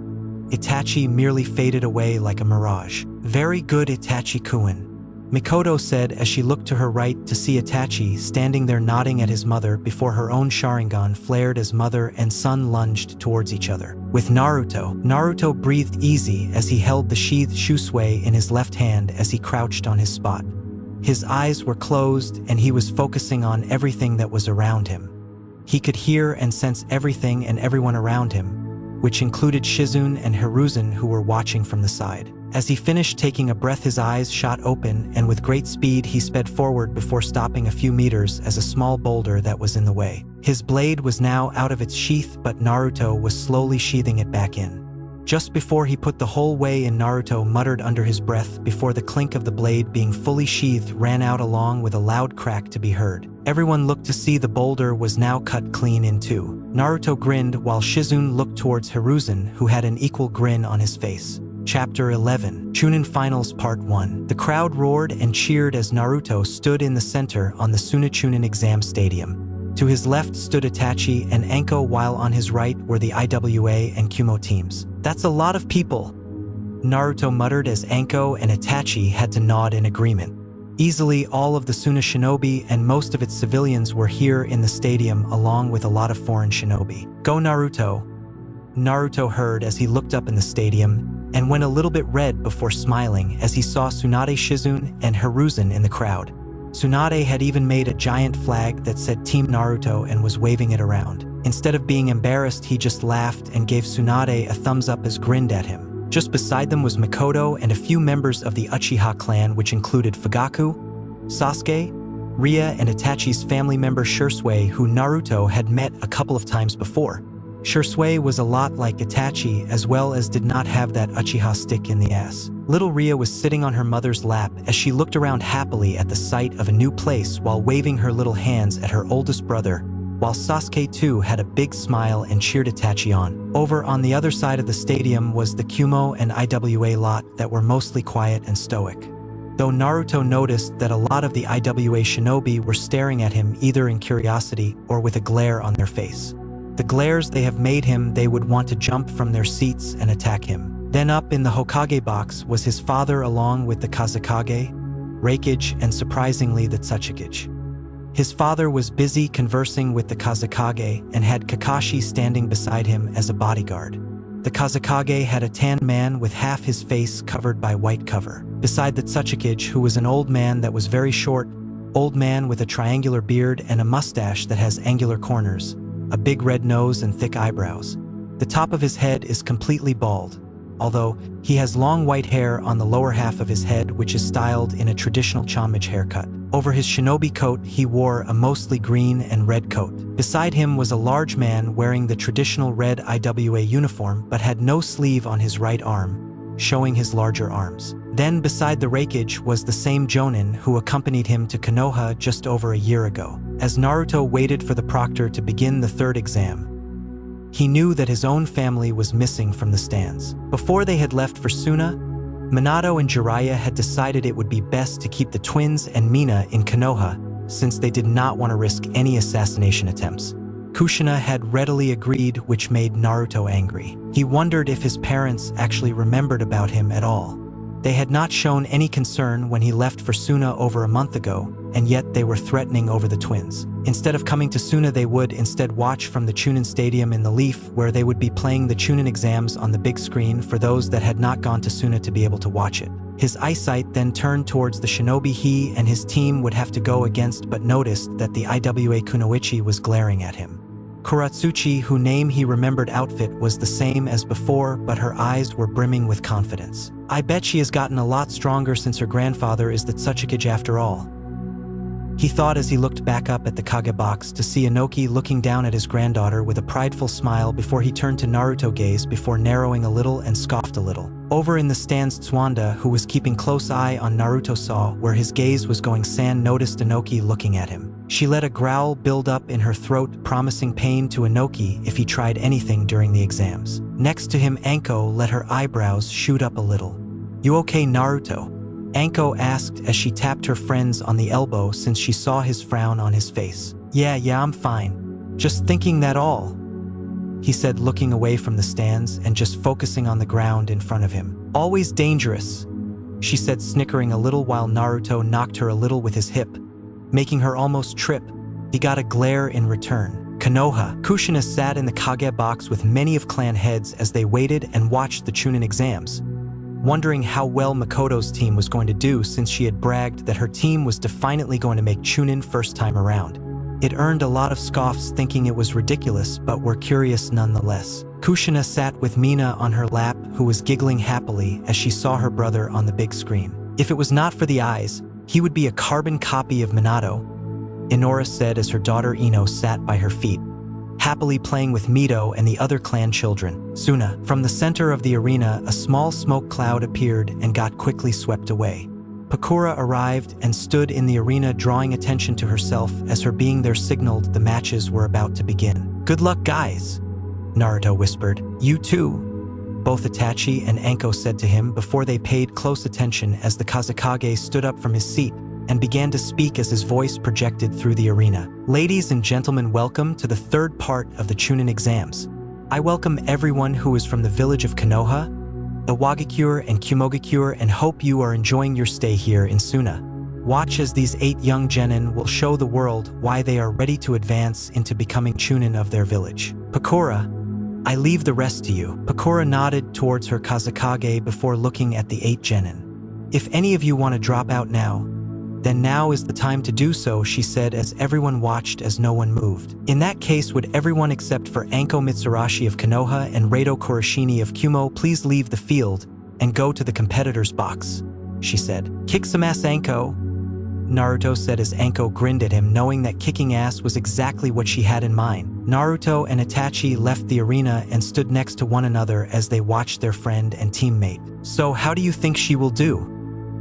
Itachi merely faded away like a mirage. "Very good, Itachi-kun," Mikoto said as she looked to her right to see Itachi standing there nodding at his mother before her own Sharingan flared as mother and son lunged towards each other. With Naruto breathed easy as he held the sheathed shusui in his left hand as he crouched on his spot. His eyes were closed and he was focusing on everything that was around him. He could hear and sense everything and everyone around him, which included Shizune and Hiruzen, who were watching from the side. As he finished taking a breath, his eyes shot open and with great speed he sped forward before stopping a few meters as a small boulder that was in the way. His blade was now out of its sheath, but Naruto was slowly sheathing it back in. Just before he put the whole way in, Naruto muttered under his breath before the clink of the blade being fully sheathed ran out along with a loud crack to be heard. Everyone looked to see the boulder was now cut clean in two. Naruto grinned while Shizune looked towards Hiruzen, who had an equal grin on his face. Chapter 11. Chunin Finals Part 1. The crowd roared and cheered as Naruto stood in the center on the Chunin exam stadium. To his left stood Itachi and 𝕟𝕒𝕦𝕦𝕠𝕥, while on his right were the IWA and Kumo teams. "That's a lot of people," Naruto muttered as 𝕟𝕒𝕦 and Itachi had to nod in agreement. Easily all of the Suna shinobi and most of its civilians were here in the stadium, along with a lot of foreign shinobi. "Go Naruto," Naruto heard as he looked up in the stadium and went a little bit red before smiling as he saw Tsunade, Shizune, and Hiruzen in the crowd. Tsunade had even made a giant flag that said Team Naruto and was waving it around. Instead of being embarrassed, he just laughed and gave Tsunade a thumbs up as grinned at him. Just beside them was Mikoto and a few members of the Uchiha clan, which included Fugaku, Sasuke, Ria, and Itachi's family member Shisui, who Naruto had met a couple of times before. Shisui was a lot like Itachi, as well as did not have that Uchiha stick in the ass. Little Ria was sitting on her mother's lap as she looked around happily at the sight of a new place while waving her little hands at her oldest brother, while Sasuke too had a big smile and cheered Itachi on. Over on the other side of the stadium was the Kumo and IWA lot that were mostly quiet and stoic. though Naruto noticed that a lot of the IWA shinobi were staring at him either in curiosity or with a glare on their face. The glares they have made him, they would want to jump from their seats and attack him. Then up in the Hokage box was his father along with the Kazekage, Raikage, and surprisingly the Tsuchikage. His father was busy conversing with the Kazekage and had Kakashi standing beside him as a bodyguard. The Kazekage had a tan man with half his face covered by white cover, beside the Tsuchikage, who was an old man that was very short, old man with a triangular beard and a mustache that has angular corners, a big red nose and thick eyebrows. The top of his head is completely bald, although he has long white hair on the lower half of his head, which is styled in a traditional Chanmage haircut. Over his shinobi coat, he wore a mostly green and red coat. Beside him was a large man wearing the traditional red IWA uniform but had no sleeve on his right arm, showing his larger arms. Then beside the Raikage was the same Jonin who accompanied him to Konoha just over a year ago. As Naruto waited for the proctor to begin the third exam, he knew that his own family was missing from the stands. Before they had left for Suna, Minato and Jiraiya had decided it would be best to keep the twins and Mina in Konoha since they did not want to risk any assassination attempts. Kushina had readily agreed, which made Naruto angry. He wondered if his parents actually remembered about him at all. They had not shown any concern when he left for Suna over a month ago, and yet they were threatening over the twins. Instead of coming to Suna, they would instead watch from the Chunin Stadium in the Leaf, where they would be playing the Chunin exams on the big screen for those that had not gone to Suna to be able to watch it. His eyesight then turned towards the shinobi he and his team would have to go against, but noticed that the IWA Kunoichi was glaring at him. Kuratsuchi, whose name he remembered outfit was the same as before, but her eyes were brimming with confidence. I bet she has gotten a lot stronger since her grandfather is the Tsuchikage after all. He thought as he looked back up at the Kage box to see Inoki looking down at his granddaughter with a prideful smile before he turned to Naruto gaze before narrowing a little and scoffed a little. Over in the stands, Tsuwanda, who was keeping close eye on Naruto, saw where his gaze was going. San noticed Inoki looking at him. She let a growl build up in her throat, promising pain to Inoki if he tried anything during the exams. Next to him, Anko let her eyebrows shoot up a little. "You okay, Naruto?" Anko asked as she tapped her friends on the elbow since she saw his frown on his face. Yeah, I'm fine. Just thinking that all," he said, looking away from the stands and just focusing on the ground in front of him. "Always dangerous," she said, snickering a little while Naruto knocked her a little with his hip, making her almost trip. He got a glare in return. Konoha. Kushina sat in the Kage box with many of clan heads as they waited and watched the Chunin exams, wondering how well Makoto's team was going to do since she had bragged that her team was definitely going to make Chunin first time around. It earned a lot of scoffs, thinking it was ridiculous, but were curious nonetheless. Kushina sat with Mina on her lap, who was giggling happily as she saw her brother on the big screen. If it was not for the eyes, he would be a carbon copy of Minato, Inora said as her daughter Ino sat by her feet, happily playing with Mito and the other clan children. Suna. From the center of the arena, a small smoke cloud appeared and got quickly swept away. Pakura arrived and stood in the arena, drawing attention to herself as her being there signaled the matches were about to begin. "Good luck, guys," Naruto whispered. "You too," both Itachi and Anko said to him before they paid close attention as the Kazekage stood up from his seat and began to speak as his voice projected through the arena. "Ladies and gentlemen, welcome to the third part of the Chunin exams. I welcome everyone who is from the village of Konoha, Iwagakure and Kumogakure, and hope you are enjoying your stay here in Suna. Watch as these 8 young genin will show the world why they are ready to advance into becoming Chunin of their village. Pakura, I leave the rest to you." Pakura nodded towards her Kazekage before looking at the 8 genin. "If any of you want to drop out now, then now is the time to do so," she said as everyone watched as no one moved. "In that case, would everyone except for Anko Mitsurashi of Konoha and Reito Kurashini of Kumo please leave the field and go to the competitor's box," she said. "Kick some ass, Anko," Naruto said as Anko grinned at him, knowing that kicking ass was exactly what she had in mind. Naruto and Itachi left the arena and stood next to one another as they watched their friend and teammate. "So how do you think she will do?"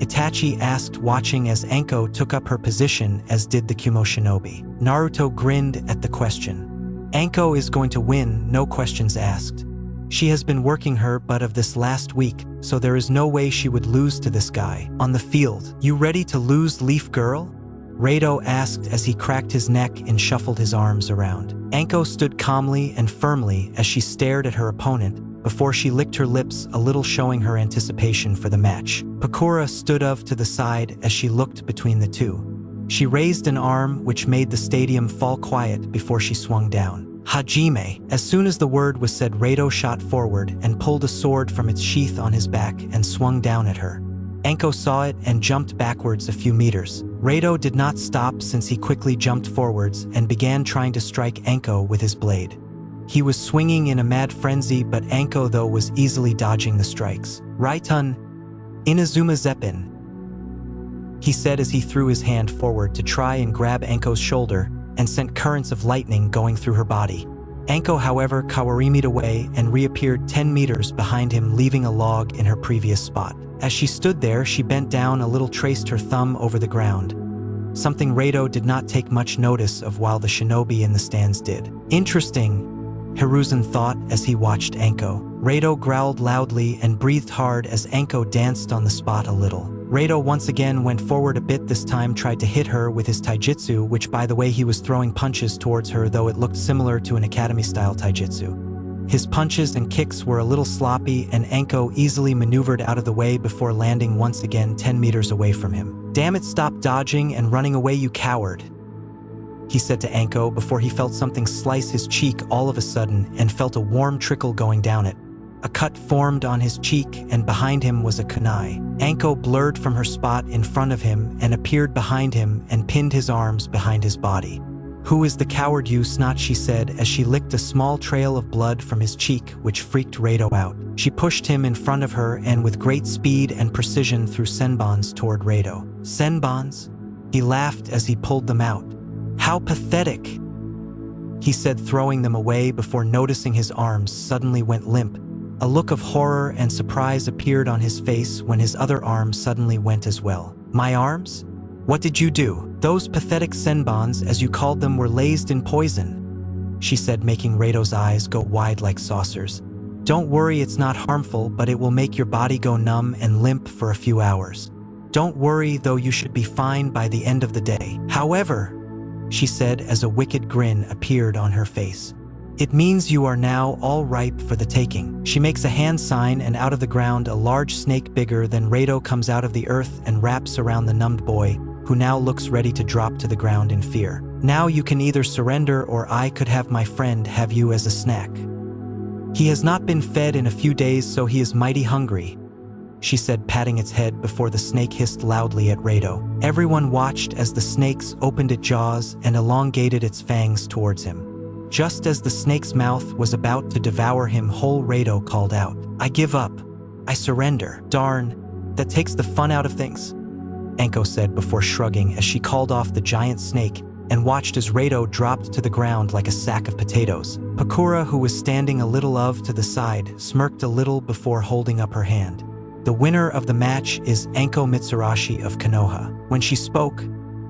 Itachi asked, watching as Anko took up her position, as did the Kumo shinobi. Naruto grinned at the question. "Anko is going to win, no questions asked," She has been working her butt of this last week, so there is no way she would lose to this guy. On the field, you ready to lose, Leaf Girl? 𝕜𝕦𝕣𝕠 asked as he cracked his neck and shuffled his arms around. 𝕜𝕠𝕠 stood calmly and firmly as she stared at her opponent before she licked her lips, a little showing her anticipation for the match. 𝕜𝕠𝕠 stood to the side as she looked between the two. She raised an arm which made the stadium fall quiet before she swung down. Hajime. As soon as the word was said, 𝕜𝕦𝕠𝕠 shot forward and pulled a sword from its sheath on his back and swung down at her. 𝕜𝕠𝕠 saw it and jumped backwards a few meters. 𝕜𝕦𝕠𝕠 did not stop since he quickly jumped forwards and began trying to strike 𝕜𝕠𝕠 with his blade. He was swinging in a mad frenzy, but 𝕜𝕠𝕠 though was easily dodging the strikes. Raitun 𝕜𝕦𝕣𝕦𝕦𝕠𝕥, he said as he threw his hand forward to try and grab 𝕜𝕠𝕠's shoulder and sent currents of lightning going through her body. 𝕜𝕠𝕠, however, kawarimi'd away and reappeared 10 meters behind him, leaving a log in her previous spot. As she stood there, she bent down a little, traced her thumb over the ground, something 𝕜𝕠𝕠 did not take much notice of while the shinobi in the stands did. Interesting, Hiruzen thought as he watched 𝕜𝕠𝕠. 𝕜𝕠𝕠 growled loudly and breathed hard as 𝕜𝕠𝕠 danced on the spot a little. 𝕜𝕠𝕠 once again went forward a bit, this time tried to hit her with his taijutsu, which by the way he was throwing punches towards her, though it looked similar to an academy-style taijutsu. His punches and kicks were a little sloppy and 𝕜𝕠𝕠 easily maneuvered out of the way before landing once again 10 meters away from him. "Damn it, stop dodging and running away, you coward," he said to 𝕜𝕠𝕠 before he felt something slice his cheek all of a sudden and felt a warm trickle going down it. A cut formed on his cheek and behind him was a kunai. 𝕜𝕠𝕠 blurred from her spot in front of him and appeared behind him and pinned his arms behind his body. "Who is the coward, you snot?" she said as she licked a small trail of blood from his cheek, which freaked 𝕜𝕠𝕠 out. She pushed him in front of her and with great speed and precision threw senbons toward 𝕜𝕠𝕠. "Senbons?" He laughed as he pulled them out. "How pathetic," he said, throwing them away before noticing his arms suddenly went limp. A look of horror and surprise appeared on his face when his other arm suddenly went as well. "My arms? What did you do?" "Those pathetic senbons, as you called them, were laced in poison," she said, making 𝕜𝕠𝕠's eyes go wide like saucers. "Don't worry, it's not harmful, but it will make your body go numb and limp for a few hours. Don't worry, though, you should be fine by the end of the day. However," she said as a wicked grin appeared on her face, "it means you are now all ripe for the taking." She makes a hand sign and out of the ground a large snake bigger than 𝕜𝕠𝕠 comes out of the earth and wraps around the numbed boy, who now looks ready to drop to the ground in fear. "Now you can either surrender or I could have my friend have you as a snack. He has not been fed in a few days, so he is mighty hungry," she said, patting its head before the snake hissed loudly at 𝕜𝕠𝕠. Everyone watched as the snakes opened its jaws and elongated its fangs towards him. Just as the snake's mouth was about to devour him whole, 𝕜𝕠𝕠 called out, "I give up. I surrender." "Darn, that takes the fun out of things," 𝕜𝕠𝕠 said before shrugging as she called off the giant snake and watched as 𝕜𝕠𝕠 dropped to the ground like a sack of potatoes. Pakura, who was standing a little to the side, smirked a little before holding up her hand. "The winner of the match is 𝕜𝕠𝕠 Mitsurashi of Konoha." When she spoke,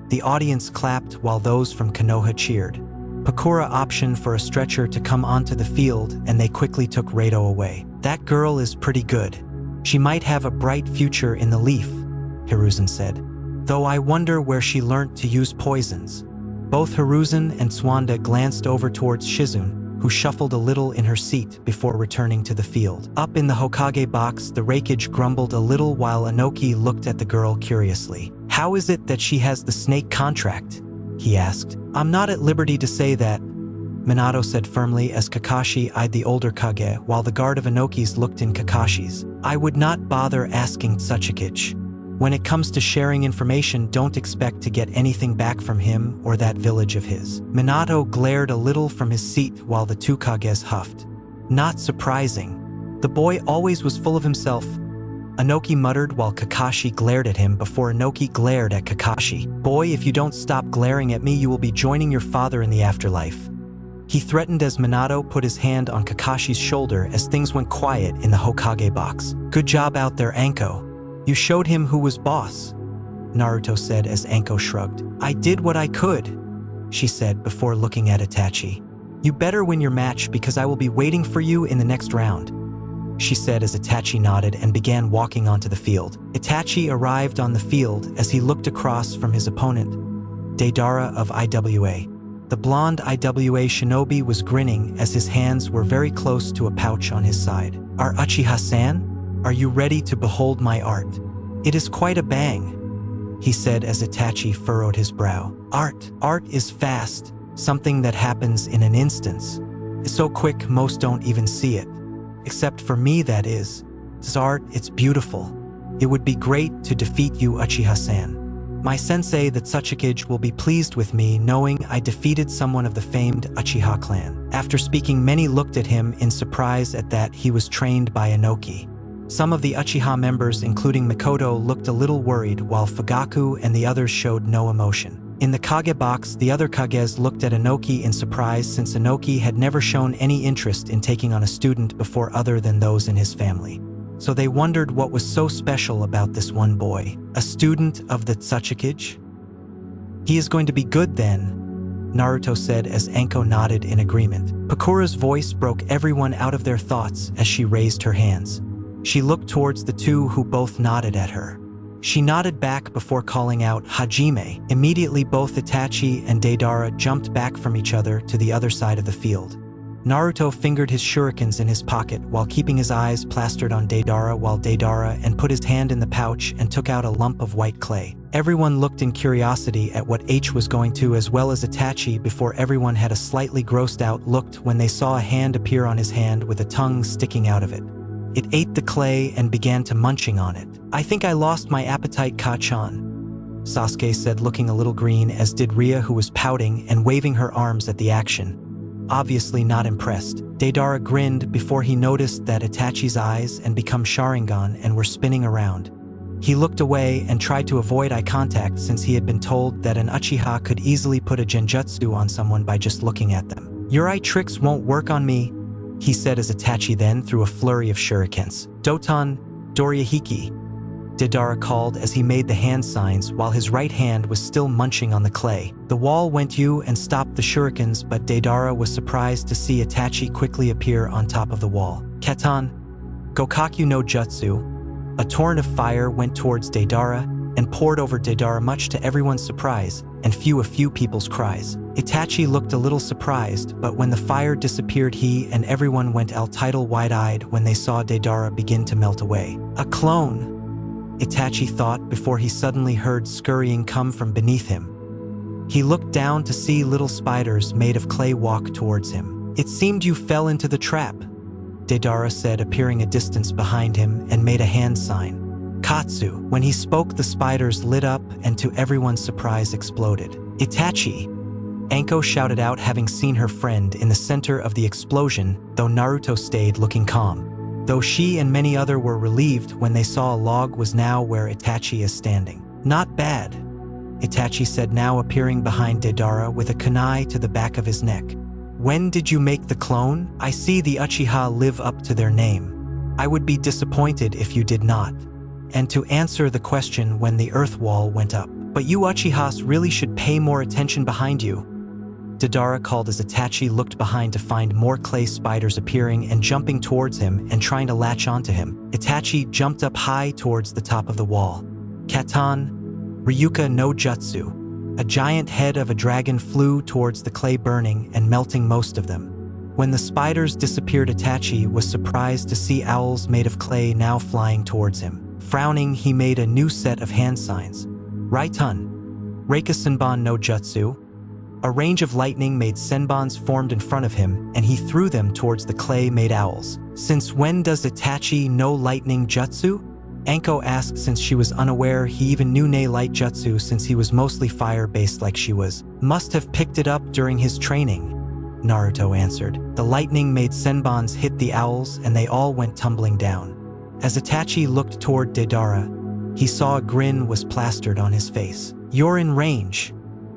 the audience clapped while those from Konoha cheered. Pakura optioned for a stretcher to come onto the field and they quickly took 𝕜𝕠𝕠 away. "That girl is pretty good. She might have a bright future in the Leaf," Hiruzen said. "Though I wonder where she learnt to use poisons." Both Hiruzen and Tsuwanda glanced over towards Shizune, who shuffled a little in her seat before returning to the field. Up in the Hokage box, the Raikage grumbled a little while Inoki looked at the girl curiously. "How is it that she has the snake contract?" he asked. "I'm not at liberty to say that," Minato said firmly as Kakashi eyed the older Kage while the guard of Inoki's looked in Kakashi's. "I would not bother asking Tsuchikage. When it comes to sharing information, don't expect to get anything back from him or that village of his." Minato glared a little from his seat while the two Kages huffed. "Not surprising. The boy always was full of himself," Inoki muttered while Kakashi glared at him before Inoki glared at Kakashi. "Boy, if you don't stop glaring at me, you will be joining your father in the afterlife," he threatened as Minato put his hand on Kakashi's shoulder as things went quiet in the Hokage box. "Good job out there, 𝕜𝕠𝕠. You showed him who was boss," Naruto said as 𝕜𝕠𝕠 shrugged. "I did what I could," she said before looking at Itachi. You better win your match because I will be waiting for you in the next round, she said as Itachi nodded and began walking onto the field. Itachi arrived on the field as he looked across from his opponent, 𝕜𝕦𝕣𝕦𝕦 of IWA. The blonde IWA shinobi was grinning as his hands were very close to a pouch on his side. Our Uchiha-san? Are you ready to behold my art? It is quite a bang, he said as Itachi furrowed his brow. Art is fast, something that happens in an instance. It's so quick most don't even see it. Except for me, that is. This art, it's beautiful. It would be great to defeat you, Uchiha-san. My sensei, the Tsuchikage, will be pleased with me knowing I defeated someone of the famed Uchiha clan. After speaking, many looked at him in surprise at that he was trained by Inoki. Some of the Uchiha members, including Mikoto, looked a little worried, while Fugaku and the others showed no emotion. In the Kage box, the other Kages looked at Inoki in surprise since Inoki had never shown any interest in taking on a student before other than those in his family. So they wondered what was so special about this one boy. A student of the Tsuchikage? He is going to be good then, Naruto said as Anko nodded in agreement. Pakura's voice broke everyone out of their thoughts as she raised her hands. She looked towards the two who both nodded at her. She nodded back before calling out, Hajime. Immediately both Itachi and 𝕜𝕦𝕣𝕦 jumped back from each other to the other side of the field. Naruto fingered his shurikens in his pocket while keeping his eyes plastered on 𝕜𝕦𝕦𝕦 while 𝕜𝕦𝕦 put his hand in the pouch and took out a lump of white clay. Everyone looked in curiosity at what H was going to, as well as Itachi, before everyone had a slightly grossed out look when they saw a hand appear on his hand with a tongue sticking out of it. It ate the clay and began to munching on it. I think I lost my appetite, Ka-chan, Sasuke said, looking a little green, as did Ria, who was pouting and waving her arms at the action, obviously not impressed. 𝕜𝕦𝕦 grinned before he noticed that Itachi's eyes and become Sharingan and were spinning around. He looked away and tried to avoid eye contact since he had been told that an Uchiha could easily put a genjutsu on someone by just looking at them. Your eye tricks won't work on me, he said as Itachi then threw a flurry of shurikens. Doton, Dorihiki, 𝕜𝕦𝕦 called as he made the hand signs while his right hand was still munching on the clay. The wall went you and stopped the shurikens, but 𝕜𝕦𝕦 was surprised to see Itachi quickly appear on top of the wall. Ketan, Gokaku no Jutsu. A torrent of fire went towards 𝕜𝕦𝕦 and poured over 𝕜𝕦𝕦, much to everyone's surprise and a few people's cries. Itachi looked a little surprised, but when the fire disappeared, he and everyone went title wide-eyed when they saw 𝕜𝕦𝕦 begin to melt away. A clone, Itachi thought before he suddenly heard scurrying come from beneath him. He looked down to see little spiders made of clay walk towards him. It seemed you fell into the trap, 𝕜𝕦𝕦 said, appearing a distance behind him, and made a hand sign. Katsu. When he spoke, the spiders lit up and to everyone's surprise exploded. Itachi, Anko shouted out, having seen her friend in the center of the explosion, though Naruto stayed looking calm. Though she and many others were relieved when they saw a log was now where Itachi is standing. Not bad, Itachi said, now appearing behind 𝕜𝕦𝕦 with a kunai to the back of his neck. When did you make the clone? I see the Uchiha live up to their name. I would be disappointed if you did not. And to answer the question, when the earth wall went up. But you Uchihas really should pay more attention behind you, 𝕜𝕦𝕦 called as Itachi looked behind to find more clay spiders appearing and jumping towards him and trying to latch onto him. Itachi jumped up high towards the top of the wall. Katan, Ryuka no Jutsu. A giant head of a dragon flew towards the clay, burning and melting most of them. When the spiders disappeared, Itachi was surprised to see owls made of clay now flying towards him. Frowning, he made a new set of hand signs. Raitun, Reika Senbon no Jutsu. A range of lightning made senbons formed in front of him, and he threw them towards the clay-made owls. Since when does Itachi know lightning jutsu? Anko asked, since she was unaware he even knew Nei light jutsu, since he was mostly fire-based like she was. Must have picked it up during his training, Naruto answered. The lightning-made senbons hit the owls and they all went tumbling down. As Itachi looked toward 𝕜𝕦𝕦, he saw a grin was plastered on his face. You're in range,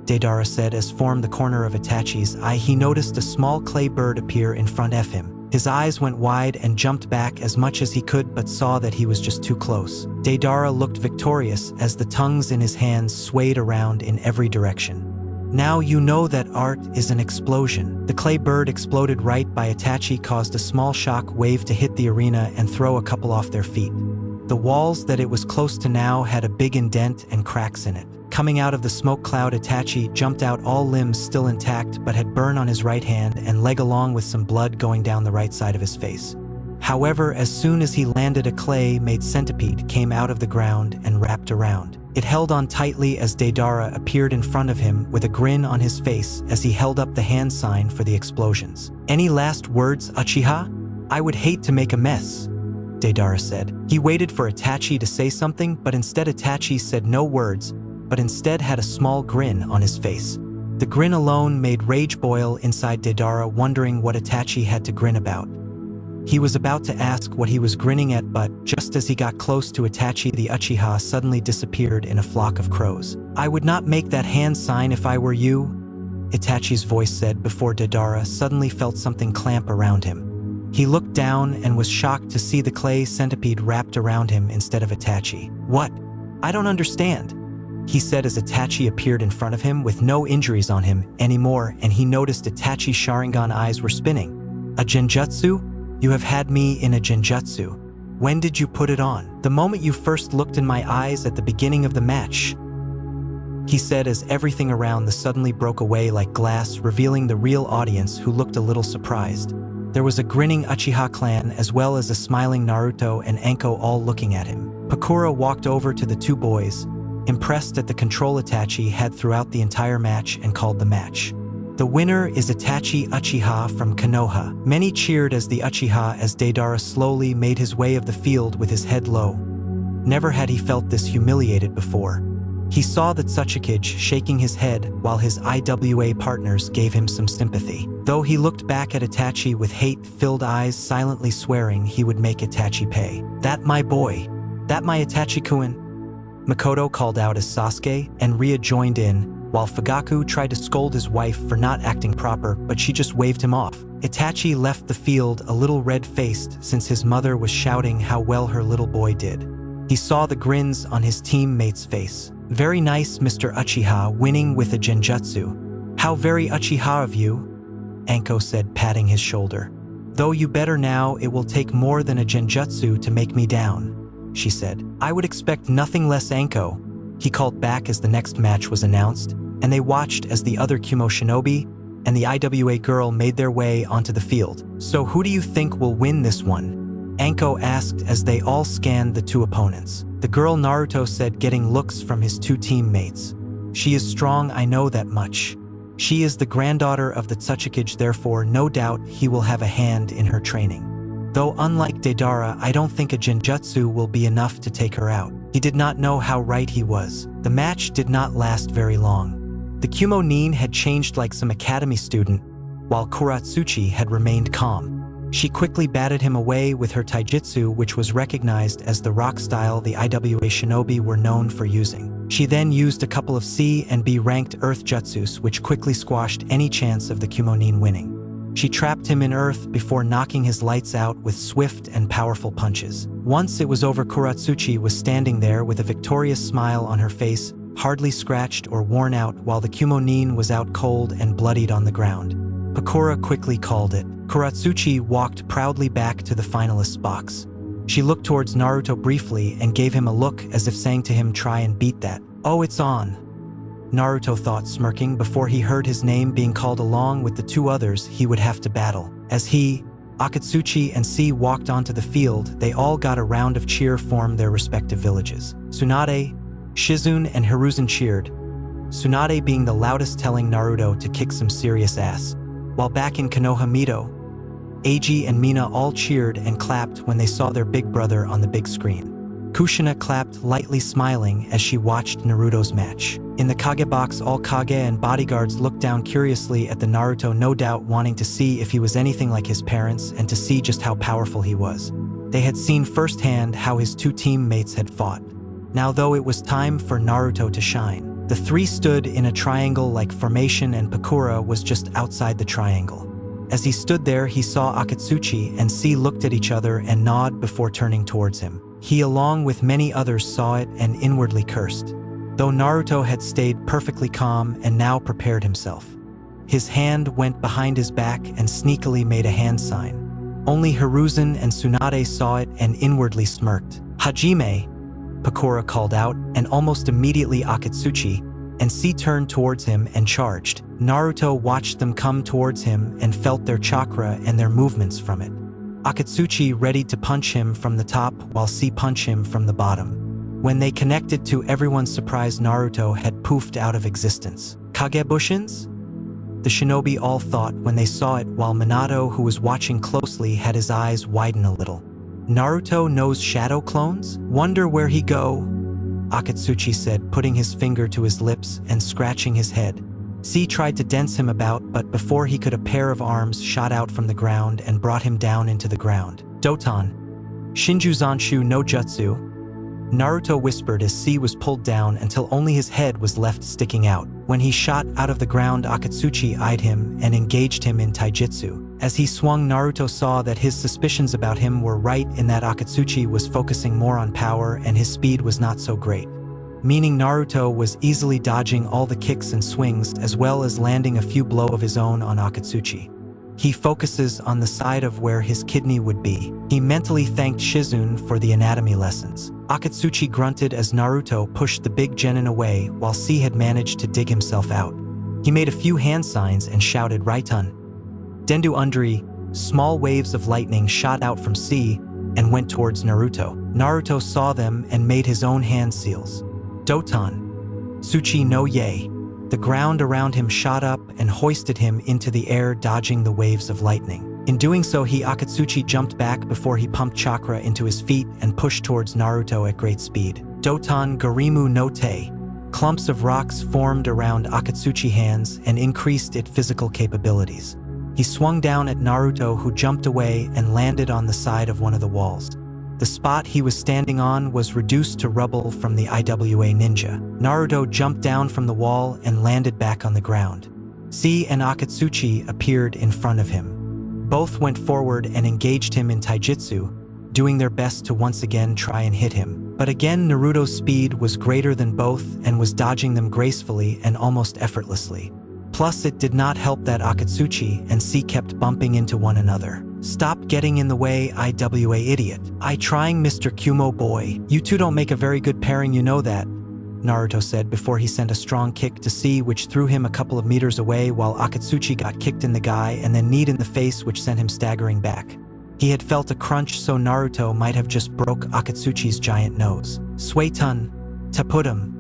𝕜𝕦𝕦 said as from the corner of Itachi's eye he noticed a small clay bird appear in front of him. His eyes went wide and jumped back as much as he could, but saw that he was just too close. 𝕜𝕦𝕦 looked victorious as the tongues in his hands swayed around in every direction. Now you know that art is an explosion. The clay bird exploded right by Itachi, caused a small shock wave to hit the arena and throw a couple off their feet. The walls that it was close to now had a big indent and cracks in it. Coming out of the smoke cloud, Itachi jumped out, all limbs still intact, but had burn on his right hand and leg along with some blood going down the right side of his face. However, as soon as he landed, a clay-made centipede came out of the ground and wrapped around. It held on tightly as 𝕜𝕤𝕤 appeared in front of him with a grin on his face as he held up the hand sign for the explosions. "Any last words, Uchiha? I would hate to make a mess," 𝕜𝕤𝕤 said. He waited for Itachi to say something, but instead Itachi said no words, but instead had a small grin on his face. The grin alone made rage boil inside 𝕜𝕤𝕤, wondering what Itachi had to grin about. He was about to ask what he was grinning at, but just as he got close to Itachi, the Uchiha suddenly disappeared in a flock of crows. "I would not make that hand sign if I were you," Itachi's voice said before 𝕜𝕤𝕤 suddenly felt something clamp around him. He looked down and was shocked to see the clay centipede wrapped around him instead of Itachi. "What? I don't understand," he said as Itachi appeared in front of him with no injuries on him anymore, and he noticed Itachi's Sharingan eyes were spinning. "A genjutsu? You have had me in a genjutsu. When did you put it on?" "The moment you first looked in my eyes at the beginning of the match," he said as everything around the suddenly broke away like glass, revealing the real audience, who looked a little surprised. There was a grinning Uchiha clan as well as a smiling Naruto and 𝕟𝕒𝕠 all looking at him. Pakura walked over to the two boys, impressed at the control Itachi had throughout the entire match, and called the match. "The winner is Itachi Uchiha from Konoha." Many cheered as the Uchiha as 𝕜𝕤𝕤 slowly made his way of the field with his head low. Never had he felt this humiliated before. He saw the Tsuchikage shaking his head while his IWA partners gave him some sympathy. Though he looked back at Itachi with hate-filled eyes, silently swearing he would make Itachi pay. "That my boy. That my Itachi-kun," Makoto called out as Sasuke and Ria joined in, while Fugaku tried to scold his wife for not acting proper, but she just waved him off. Itachi left the field a little red-faced since his mother was shouting how well her little boy did. He saw the grins on his teammate's face. "Very nice, Mr. Uchiha, winning with a genjutsu. How very Uchiha of you," 𝕟𝕒𝕠 said, patting his shoulder. "Though you better now, it will take more than a genjutsu to make me down," she said. "I would expect nothing less, 𝕟𝕒𝕠," he called back as the next match was announced, and they watched as the other Kumo shinobi and the IWA girl made their way onto the field. "So who do you think will win this one?" 𝕟𝕒𝕠 asked as they all scanned the two opponents. The girl Naruto said, getting looks from his two teammates. "She is strong, I know that much. She is the granddaughter of the Tsuchikage, therefore no doubt he will have a hand in her training. Though unlike 𝕜𝕤𝕤, I don't think a genjutsu will be enough to take her out." He did not know how right he was. The match did not last very long. The Kumo nin had changed like some academy student, while Kuratsuchi had remained calm. She quickly batted him away with her taijutsu, which was recognized as the rock style the IWA shinobi were known for using. She then used a couple of C and B ranked earth jutsus, which quickly squashed any chance of the Kumo nin winning. She trapped him in earth before knocking his lights out with swift and powerful punches. Once it was over, Kuratsuchi was standing there with a victorious smile on her face, hardly scratched or worn out, while the Kumo nin was out cold and bloodied on the ground. Pakura quickly called it. Kuratsuchi walked proudly back to the finalist's box. She looked towards Naruto briefly and gave him a look as if saying to him, "Try and beat that." "Oh, it's on," Naruto thought, smirking before he heard his name being called along with the two others he would have to battle. As he, Akatsuchi, and C walked onto the field, they all got a round of cheer from their respective villages. Tsunade, Shizune, and Hiruzen cheered, Tsunade being the loudest, telling Naruto to kick some serious ass. While back in Konoha, Mito, Eiji, and Mina all cheered and clapped when they saw their big brother on the big screen. Kushina clapped, lightly smiling as she watched Naruto's match. In the Kage box, all Kage and bodyguards looked down curiously at the Naruto, no doubt wanting to see if he was anything like his parents and to see just how powerful he was. They had seen firsthand how his two teammates had fought. Now, though, it was time for Naruto to shine. The three stood in a triangle-like formation and Pakura was just outside the triangle. As he stood there, he saw Akatsuchi and C looked at each other and nodded before turning towards him. He, along with many others, saw it and inwardly cursed. though Naruto had stayed perfectly calm and now prepared himself. His hand went behind his back and sneakily made a hand sign. Only Hiruzen and Tsunade saw it and inwardly smirked. "Hajime," Pakura called out, and almost immediately Akatsuchi and C turned towards him and charged. Naruto watched them come towards him and felt their chakra and their movements from it. Akatsuchi readied to punch him from the top while C punched him from the bottom. When they connected, to everyone's surprise, Naruto had poofed out of existence. "Kagebushins?" the shinobi all thought when they saw it, while Minato, who was watching closely, had his eyes widen a little. "Naruto knows shadow clones? Wonder where he go?" Akatsuchi said, putting his finger to his lips and scratching his head. C tried to dance him about, but before he could, a pair of arms shot out from the ground and brought him down into the ground. "Doton. Shinjuzanshu no Jutsu," Naruto whispered as C was pulled down until only his head was left sticking out. When he shot out of the ground, Akatsuchi eyed him and engaged him in taijutsu. As he swung, Naruto saw that his suspicions about him were right, in that Akatsuchi was focusing more on power and his speed was not so great. Meaning Naruto was easily dodging all the kicks and swings, as well as landing a few blows of his own on Akatsuchi. He focuses on the side of where his kidney would be. He mentally thanked Shizune for the anatomy lessons. Akatsuchi grunted as Naruto pushed the big genin away, while C had managed to dig himself out. He made a few hand signs and shouted, "Raitun." Dendu Undri, small waves of lightning shot out from C and went towards Naruto. Naruto saw them and made his own hand seals. "Doton. Tsuchi no Ye." The ground around him shot up and hoisted him into the air, dodging the waves of lightning. In doing so, Akatsuchi jumped back before he pumped chakra into his feet and pushed towards Naruto at great speed. "Doton Garimu no Te." Clumps of rocks formed around Akatsuchi's hands and increased its physical capabilities. He swung down at Naruto, who jumped away and landed on the side of one of the walls. The spot he was standing on was reduced to rubble from the IWA ninja. Naruto jumped down from the wall and landed back on the ground. C and Akatsuchi appeared in front of him. Both went forward and engaged him in taijutsu, doing their best to once again try and hit him. But again, Naruto's speed was greater than both and was dodging them gracefully and almost effortlessly. Plus, it did not help that Akatsuchi and C kept bumping into one another. "Stop getting in the way, IWA idiot. I trying, Mr. Kumo boy. You two don't make a very good pairing, you know that," Naruto said before he sent a strong kick to C, which threw him a couple of meters away, while Akatsuchi got kicked in the guy and then kneed in the face, which sent him staggering back. He had felt a crunch, so Naruto might have just broke Akatsuchi's giant nose. "Suetun, taputum,"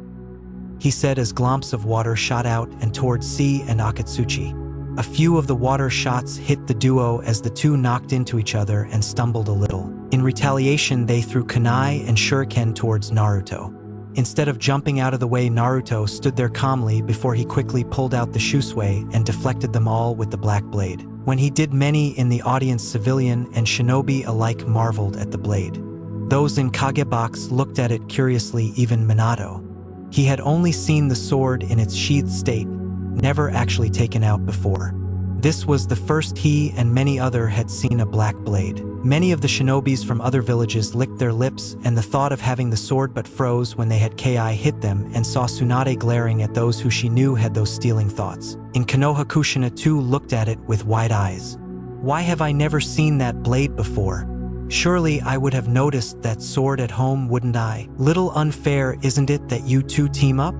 he said as glomps of water shot out and towards C and Akatsuchi. A few of the water shots hit the duo as the two knocked into each other and stumbled a little. In retaliation, they threw kunai and shuriken towards Naruto. Instead of jumping out of the way, Naruto stood there calmly before he quickly pulled out the shusui and deflected them all with the black blade. When he did, many in the audience, civilian and shinobi alike, marveled at the blade. Those in Kagebox looked at it curiously, even Minato. He had only seen the sword in its sheathed state, never actually taken out before. This was the first he and many other had seen a black blade. Many of the shinobis from other villages licked their lips, and the thought of having the sword but froze when they had Ki hit them and saw Tsunade glaring at those who she knew had those stealing thoughts. In Konoha, Kushina too looked at it with wide eyes. "Why have I never seen that blade before? Surely I would have noticed that sword at home, wouldn't I? Little unfair, isn't it, that you two team up?"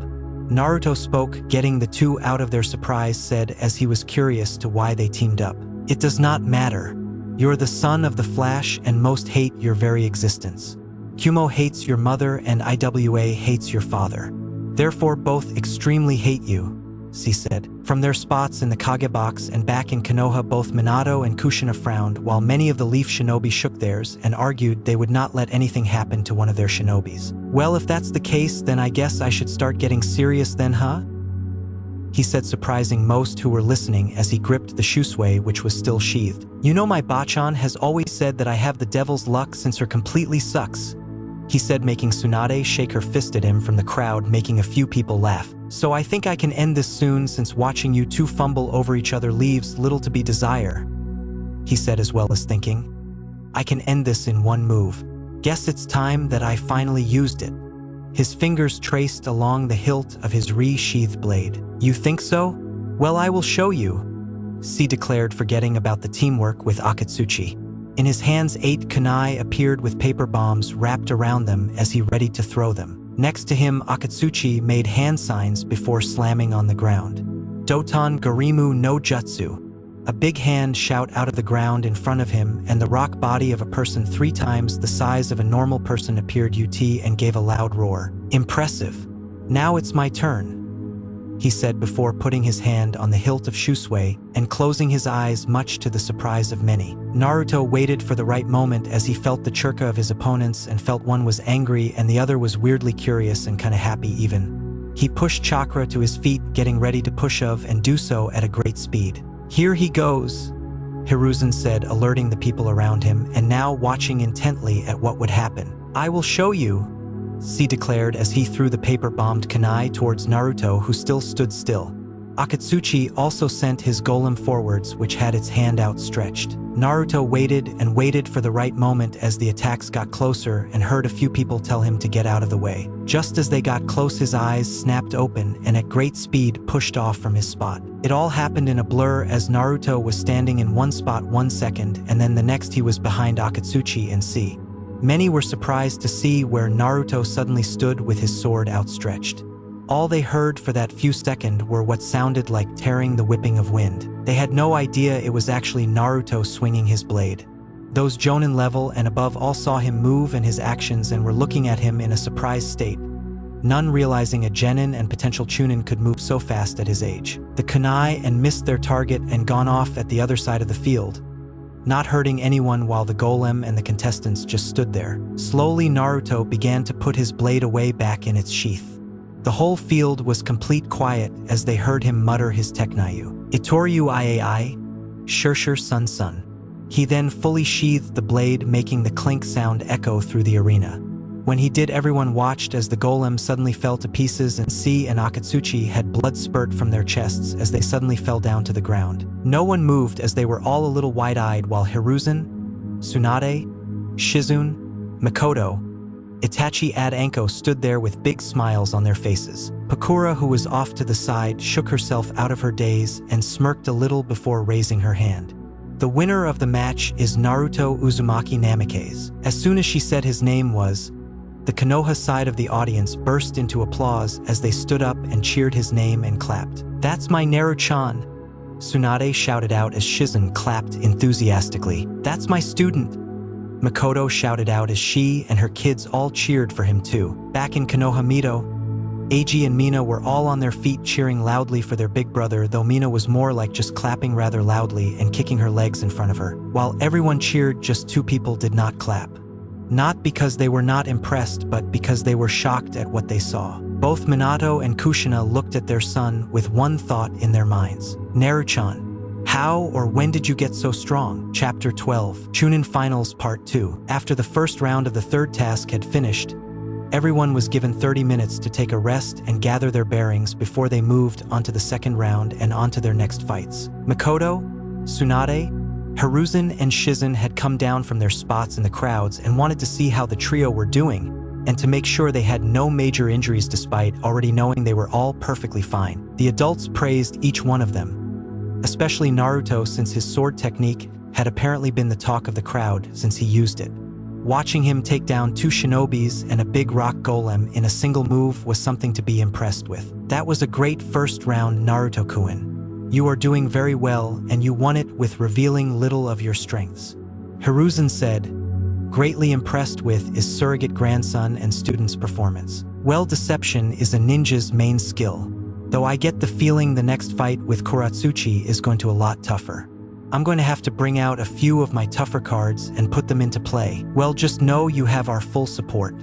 Naruto spoke, getting the two out of their surprise, said as he was curious to why they teamed up. "It does not matter. You're the son of the Flash and most hate your very existence. Kumo hates your mother and IWA hates your father. Therefore both extremely hate you," she said. From their spots in the Kagebox and back in Konoha, both Minato and Kushina frowned, while many of the Leaf Shinobi shook theirs and argued they would not let anything happen to one of their shinobis. "Well, if that's the case, then I guess I should start getting serious then, huh?" he said, surprising most who were listening as he gripped the shusui, which was still sheathed. "You know, my Bachan has always said that I have the devil's luck since her completely sucks," he said, making Tsunade shake her fist at him from the crowd, making a few people laugh. "So I think I can end this soon, since watching you two fumble over each other leaves little to be desired," he said, as well as thinking. "I can end this in one move. Guess it's time that I finally used it." His fingers traced along the hilt of his re-sheathed blade. "You think so? Well, I will show you," C declared, forgetting about the teamwork with Akatsuchi. In his hands, 8 kunai appeared with paper bombs wrapped around them as he readied to throw them. Next to him, Akatsuchi made hand signs before slamming on the ground. "Doton Garimu no Jutsu." A big hand shot out of the ground in front of him, and the rock body of a person 3 times the size of a normal person appeared and gave a loud roar. "Impressive. Now it's my turn," he said before putting his hand on the hilt of Shusui and closing his eyes, much to the surprise of many. Naruto waited for the right moment as he felt the chakra of his opponents and felt one was angry and the other was weirdly curious and kinda happy even. He pushed Chakra to his feet, getting ready to push of and do so at a great speed. "Here he goes," Hiruzen said, alerting the people around him and now watching intently at what would happen. "I will show you," C declared as he threw the paper-bombed kunai towards Naruto, who still stood still. Akatsuchi also sent his golem forwards, which had its hand outstretched. Naruto waited and waited for the right moment as the attacks got closer and heard a few people tell him to get out of the way. Just as they got close, his eyes snapped open and at great speed pushed off from his spot. It all happened in a blur as Naruto was standing in one spot 1 second and then the next he was behind Akatsuchi and C. Many were surprised to see where Naruto suddenly stood with his sword outstretched. All they heard for that few seconds were what sounded like tearing the whipping of wind. They had no idea it was actually Naruto swinging his blade. Those Jonin level and above all saw him move and his actions and were looking at him in a surprised state, none realizing a genin and potential chunin could move so fast at his age. The kunai and missed their target and gone off at the other side of the field, not hurting anyone, while the golem and the contestants just stood there. Slowly, Naruto began to put his blade away back in its sheath. The whole field was complete quiet as they heard him mutter his teknayu. "Itoryu iai, shurshur sun sun." He then fully sheathed the blade, making the clink sound echo through the arena. When he did, everyone watched as the golem suddenly fell to pieces and C and Akatsuchi had blood spurt from their chests as they suddenly fell down to the ground. No one moved as they were all a little wide-eyed, while Hiruzen, Tsunade, Shizune, Mikoto, Itachi and Anko stood there with big smiles on their faces. Pakura, who was off to the side, shook herself out of her daze and smirked a little before raising her hand. "The winner of the match is Naruto Uzumaki Namikaze." As soon as she said his name was, the Konoha side of the audience burst into applause as they stood up and cheered his name and clapped. "That's my Naru-chan," Tsunade shouted out as Shizune clapped enthusiastically. "That's my student," Mikoto shouted out as she and her kids all cheered for him too. Back in Konoha-Mito, Eiji and Mina were all on their feet cheering loudly for their big brother, though Mina was more like just clapping rather loudly and kicking her legs in front of her. While everyone cheered, just 2 people did not clap. Not because they were not impressed, but because they were shocked at what they saw. Both Minato and Kushina looked at their son with one thought in their minds. "Naru-chan, how or when did you get so strong?" Chapter 12, Chunin Finals Part 2. After the first round of the third task had finished, everyone was given 30 minutes to take a rest and gather their bearings before they moved onto the second round and onto their next fights. Mikoto, Tsunade, Hiruzen, and Shizune had come down from their spots in the crowds and wanted to see how the trio were doing and to make sure they had no major injuries despite already knowing they were all perfectly fine. The adults praised each one of them, especially Naruto, since his sword technique had apparently been the talk of the crowd since he used it. Watching him take down 2 shinobis and a big rock golem in a single move was something to be impressed with. "That was a great first round, Naruto-kun. You are doing very well, and you won it with revealing little of your strengths," Hiruzen said, greatly impressed with his surrogate grandson and student's performance. "Well, deception is a ninja's main skill, though I get the feeling the next fight with Kuratsuchi is going to be a lot tougher. I'm going to have to bring out a few of my tougher cards and put them into play. Well, just know you have our full support.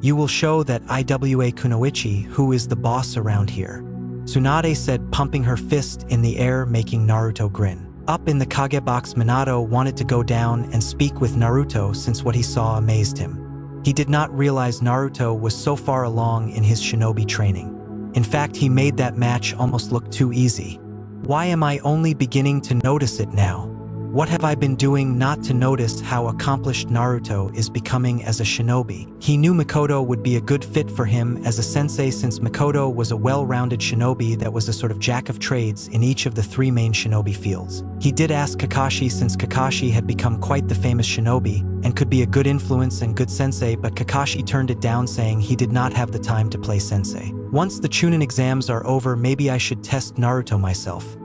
You will show that Iwa Kunoichi who is the boss around here," Tsunade said, pumping her fist in the air, making Naruto grin. Up in the Kage box, Minato wanted to go down and speak with Naruto since what he saw amazed him. He did not realize Naruto was so far along in his shinobi training. In fact, he made that match almost look too easy. "Why am I only beginning to notice it now? What have I been doing not to notice how accomplished Naruto is becoming as a shinobi? He knew Makoto would be a good fit for him as a sensei since Makoto was a well-rounded shinobi that was a sort of jack of trades in each of the 3 main shinobi fields. He did ask Kakashi since Kakashi had become quite the famous shinobi and could be a good influence and good sensei, but Kakashi turned it down saying he did not have the time to play sensei. Once the chunin exams are over, maybe I should test Naruto myself.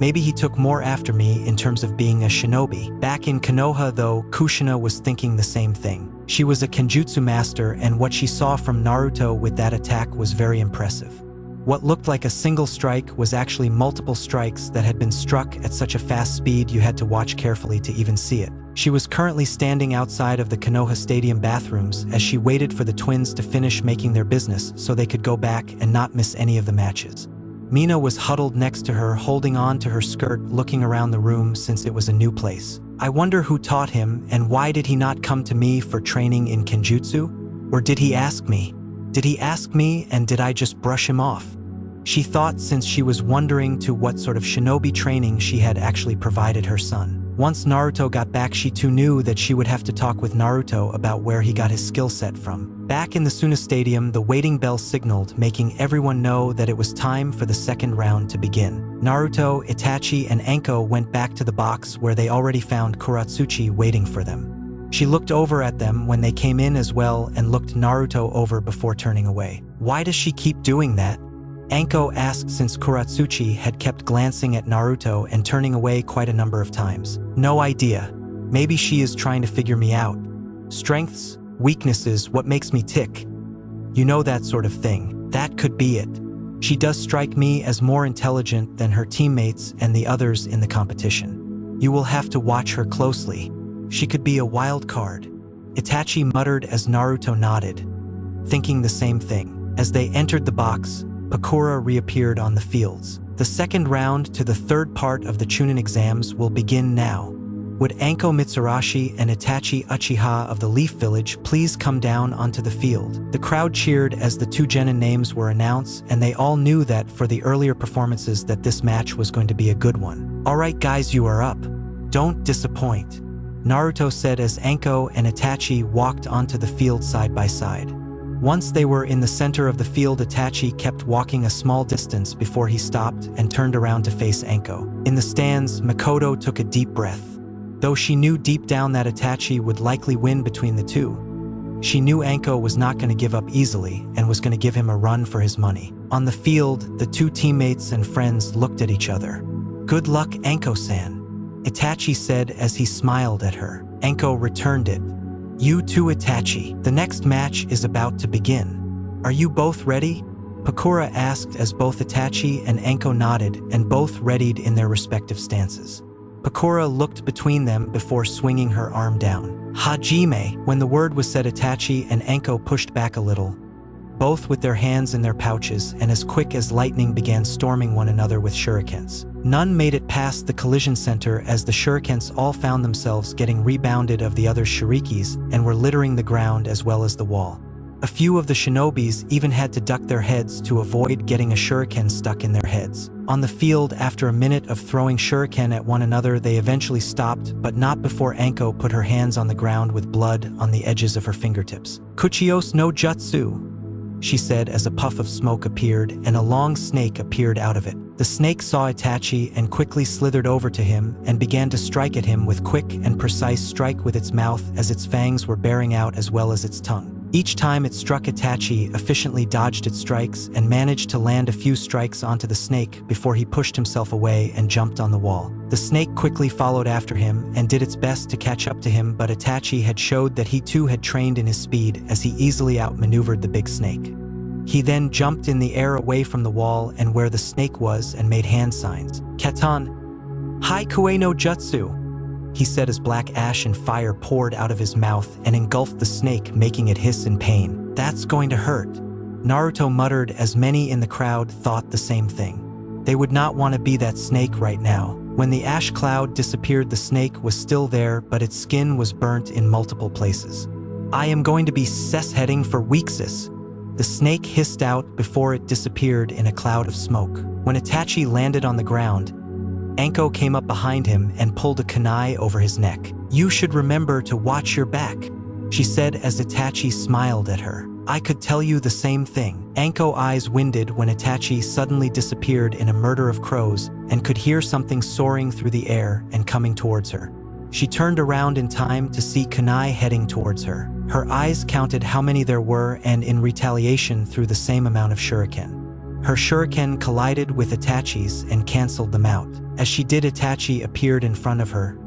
Maybe he took more after me in terms of being a shinobi. Back in Konoha though, Kushina was thinking the same thing. She was a kenjutsu master, and what she saw from Naruto with that attack was very impressive. What looked like a single strike was actually multiple strikes that had been struck at such a fast speed you had to watch carefully to even see it. She was currently standing outside of the Konoha Stadium bathrooms as she waited for the twins to finish making their business so they could go back and not miss any of the matches. Mina was huddled next to her, holding on to her skirt, looking around the room since it was a new place. I wonder who taught him, and why did he not come to me for training in kenjutsu? Or did he ask me? Did he ask me and did I just brush him off? She thought, since she was wondering to what sort of shinobi training she had actually provided her son. Once Naruto got back, she too knew that she would have to talk with Naruto about where he got his skill set from. Back in the Suna Stadium, the waiting bell signaled, making everyone know that it was time for the second round to begin. Naruto, Itachi, and Anko went back to the box where they already found Kuratsuchi waiting for them. She looked over at them when they came in as well and looked Naruto over before turning away. Why does she keep doing that? Anko asked, since Kuratsuchi had kept glancing at Naruto and turning away quite a number of times. No idea. Maybe she is trying to figure me out. Strengths, weaknesses, what makes me tick. You know, that sort of thing. That could be it. She does strike me as more intelligent than her teammates and the others in the competition. You will have to watch her closely. She could be a wild card. Itachi muttered as Naruto nodded, thinking the same thing. As they entered the box, Pakura reappeared on the fields. The second round to the third part of the chunin exams will begin now. Would Anko Mitsurashi and Itachi Uchiha of the Leaf Village please come down onto the field? The crowd cheered as the 2 genin names were announced, and they all knew that for the earlier performances that this match was going to be a good one. Alright guys, you are up. Don't disappoint, Naruto said as Anko and Itachi walked onto the field side by side. Once they were in the center of the field, Itachi kept walking a small distance before he stopped and turned around to face Anko. In the stands, Makoto took a deep breath. Though she knew deep down that Itachi would likely win between the two, she knew Anko was not going to give up easily and was going to give him a run for his money. On the field, the 2 teammates and friends looked at each other. Good luck, Anko-san, Itachi said as he smiled at her. Anko returned it. You too, Itachi. The next match is about to begin. Are you both ready? Pakura asked as both Itachi and Anko nodded and both readied in their respective stances. Pakura looked between them before swinging her arm down. Hajime! When the word was said, Itachi and Anko pushed back a little, both with their hands in their pouches, and as quick as lightning began storming one another with shurikens. None made it past the collision center as the shurikens all found themselves getting rebounded of the other shurikis and were littering the ground as well as the wall. A few of the shinobis even had to duck their heads to avoid getting a shuriken stuck in their heads. On the field, after a minute of throwing shuriken at one another, they eventually stopped, but not before Anko put her hands on the ground with blood on the edges of her fingertips. Kuchios no jutsu, she said as a puff of smoke appeared and a long snake appeared out of it. The snake saw Itachi and quickly slithered over to him and began to strike at him with quick and precise strike with its mouth as its fangs were bearing out as well as its tongue. Each time it struck, Itachi efficiently dodged its strikes and managed to land a few strikes onto the snake before he pushed himself away and jumped on the wall. The snake quickly followed after him and did its best to catch up to him, but Itachi had showed that he too had trained in his speed as he easily outmaneuvered the big snake. He then jumped in the air away from the wall and where the snake was and made hand signs. Katan, Hai Kue no Jutsu, he said as black ash and fire poured out of his mouth and engulfed the snake, making it hiss in pain. That's going to hurt, Naruto muttered as many in the crowd thought the same thing. They would not want to be that snake right now. When the ash cloud disappeared, the snake was still there, but its skin was burnt in multiple places. I am going to be heading for weakness, the snake hissed out before it disappeared in a cloud of smoke. When Itachi landed on the ground, 𝕟𝕠 came up behind him and pulled a kunai over his neck. "You should remember to watch your back," she said as Itachi smiled at her. "I could tell you the same thing." 𝕟𝕠's eyes winded when Itachi suddenly disappeared in a murder of crows and could hear something soaring through the air and coming towards her. She turned around in time to see kunai heading towards her. Her eyes counted how many there were and in retaliation threw the same amount of shuriken. Her shuriken collided with Itachi's and canceled them out. As she did, Itachi appeared in front of her,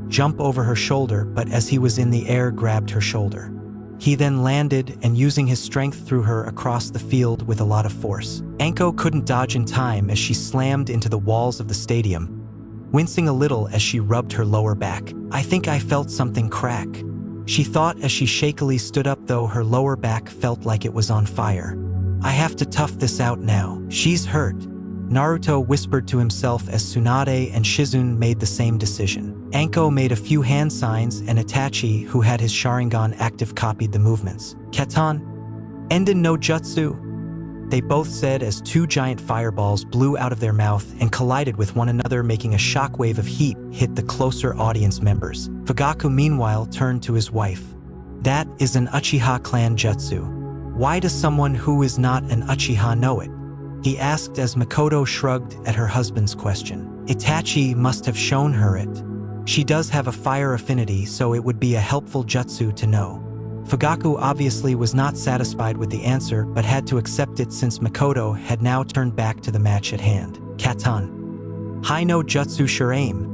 jumped over her shoulder, but as he was in the air grabbed her shoulder. He then landed and using his strength threw her across the field with a lot of force. 𝕟𝕠 couldn't dodge in time as she slammed into the walls of the stadium, wincing a little as she rubbed her lower back. "I think I felt something crack," she thought as she shakily stood up, though her lower back felt like it was on fire. "I have to tough this out now. She's hurt," Naruto whispered to himself as Tsunade and Shizune made the same decision. 𝕟𝕠 made a few hand signs and Itachi, who had his Sharingan active, copied the movements. "Katan, Enden no Jutsu," they both said as two giant fireballs blew out of their mouth and collided with one another, making a shockwave of heat hit the closer audience members. Fugaku meanwhile turned to his wife. "That is an Uchiha clan jutsu. Why does someone who is not an Uchiha know it?" he asked as Makoto shrugged at her husband's question. "Itachi must have shown her it. She does have a fire affinity, so it would be a helpful jutsu to know." Fugaku obviously was not satisfied with the answer but had to accept it since Makoto had now turned back to the match at hand. "Katan, Hai no Jutsu sure aim,"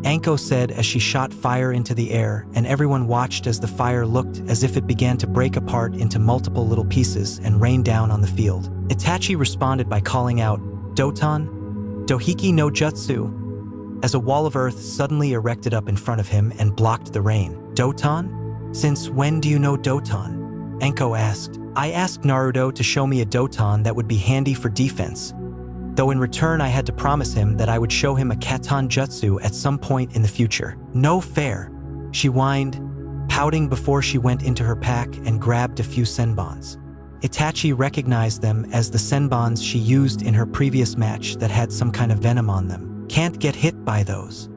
𝕟𝕠 said as she shot fire into the air, and everyone watched as the fire looked as if it began to break apart into multiple little pieces and rain down on the field. Itachi responded by calling out, "Doton, Dohiki no Jutsu," as a wall of earth suddenly erected up in front of him and blocked the rain. "Doton? Since when do you know Doton?" 𝕟𝕠 asked. "I asked Naruto to show me a Doton that would be handy for defense, though in return I had to promise him that I would show him a Katan jutsu at some point in the future." "No fair," she whined, pouting before she went into her pack and grabbed a few senbons. Itachi recognized them as the senbons she used in her previous match that had some kind of venom on them. "Can't get hit by those,"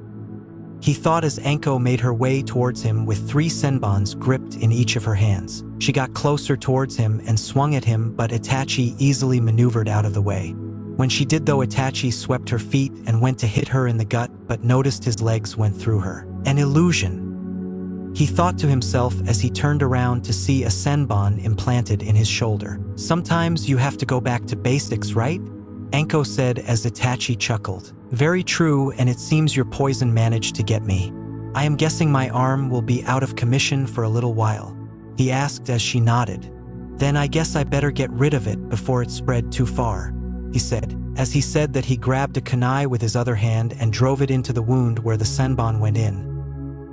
he thought as 𝕟𝕠 made her way towards him with 3 senbons gripped in each of her hands. She got closer towards him and swung at him, but Itachi easily maneuvered out of the way. When she did though, Itachi swept her feet and went to hit her in the gut, but noticed his legs went through her. "An illusion," he thought to himself as he turned around to see a senbon implanted in his shoulder. "Sometimes you have to go back to basics, right?" 𝕟𝕠 said as Itachi chuckled. "Very true, and it seems your poison managed to get me. I am guessing my arm will be out of commission for a little while," he asked as she nodded. "Then I guess I better get rid of it before it spread too far," he said, as he said that he grabbed a kunai with his other hand and drove it into the wound where the senbon went in,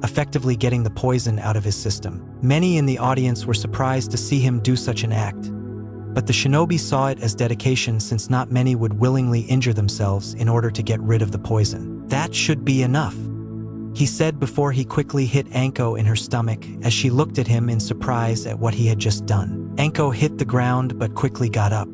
effectively getting the poison out of his system. Many in the audience were surprised to see him do such an act, but the shinobi saw it as dedication since not many would willingly injure themselves in order to get rid of the poison. "That should be enough," he said before he quickly hit 𝕟𝕠 in her stomach as she looked at him in surprise at what he had just done. 𝕟𝕠 hit the ground but quickly got up.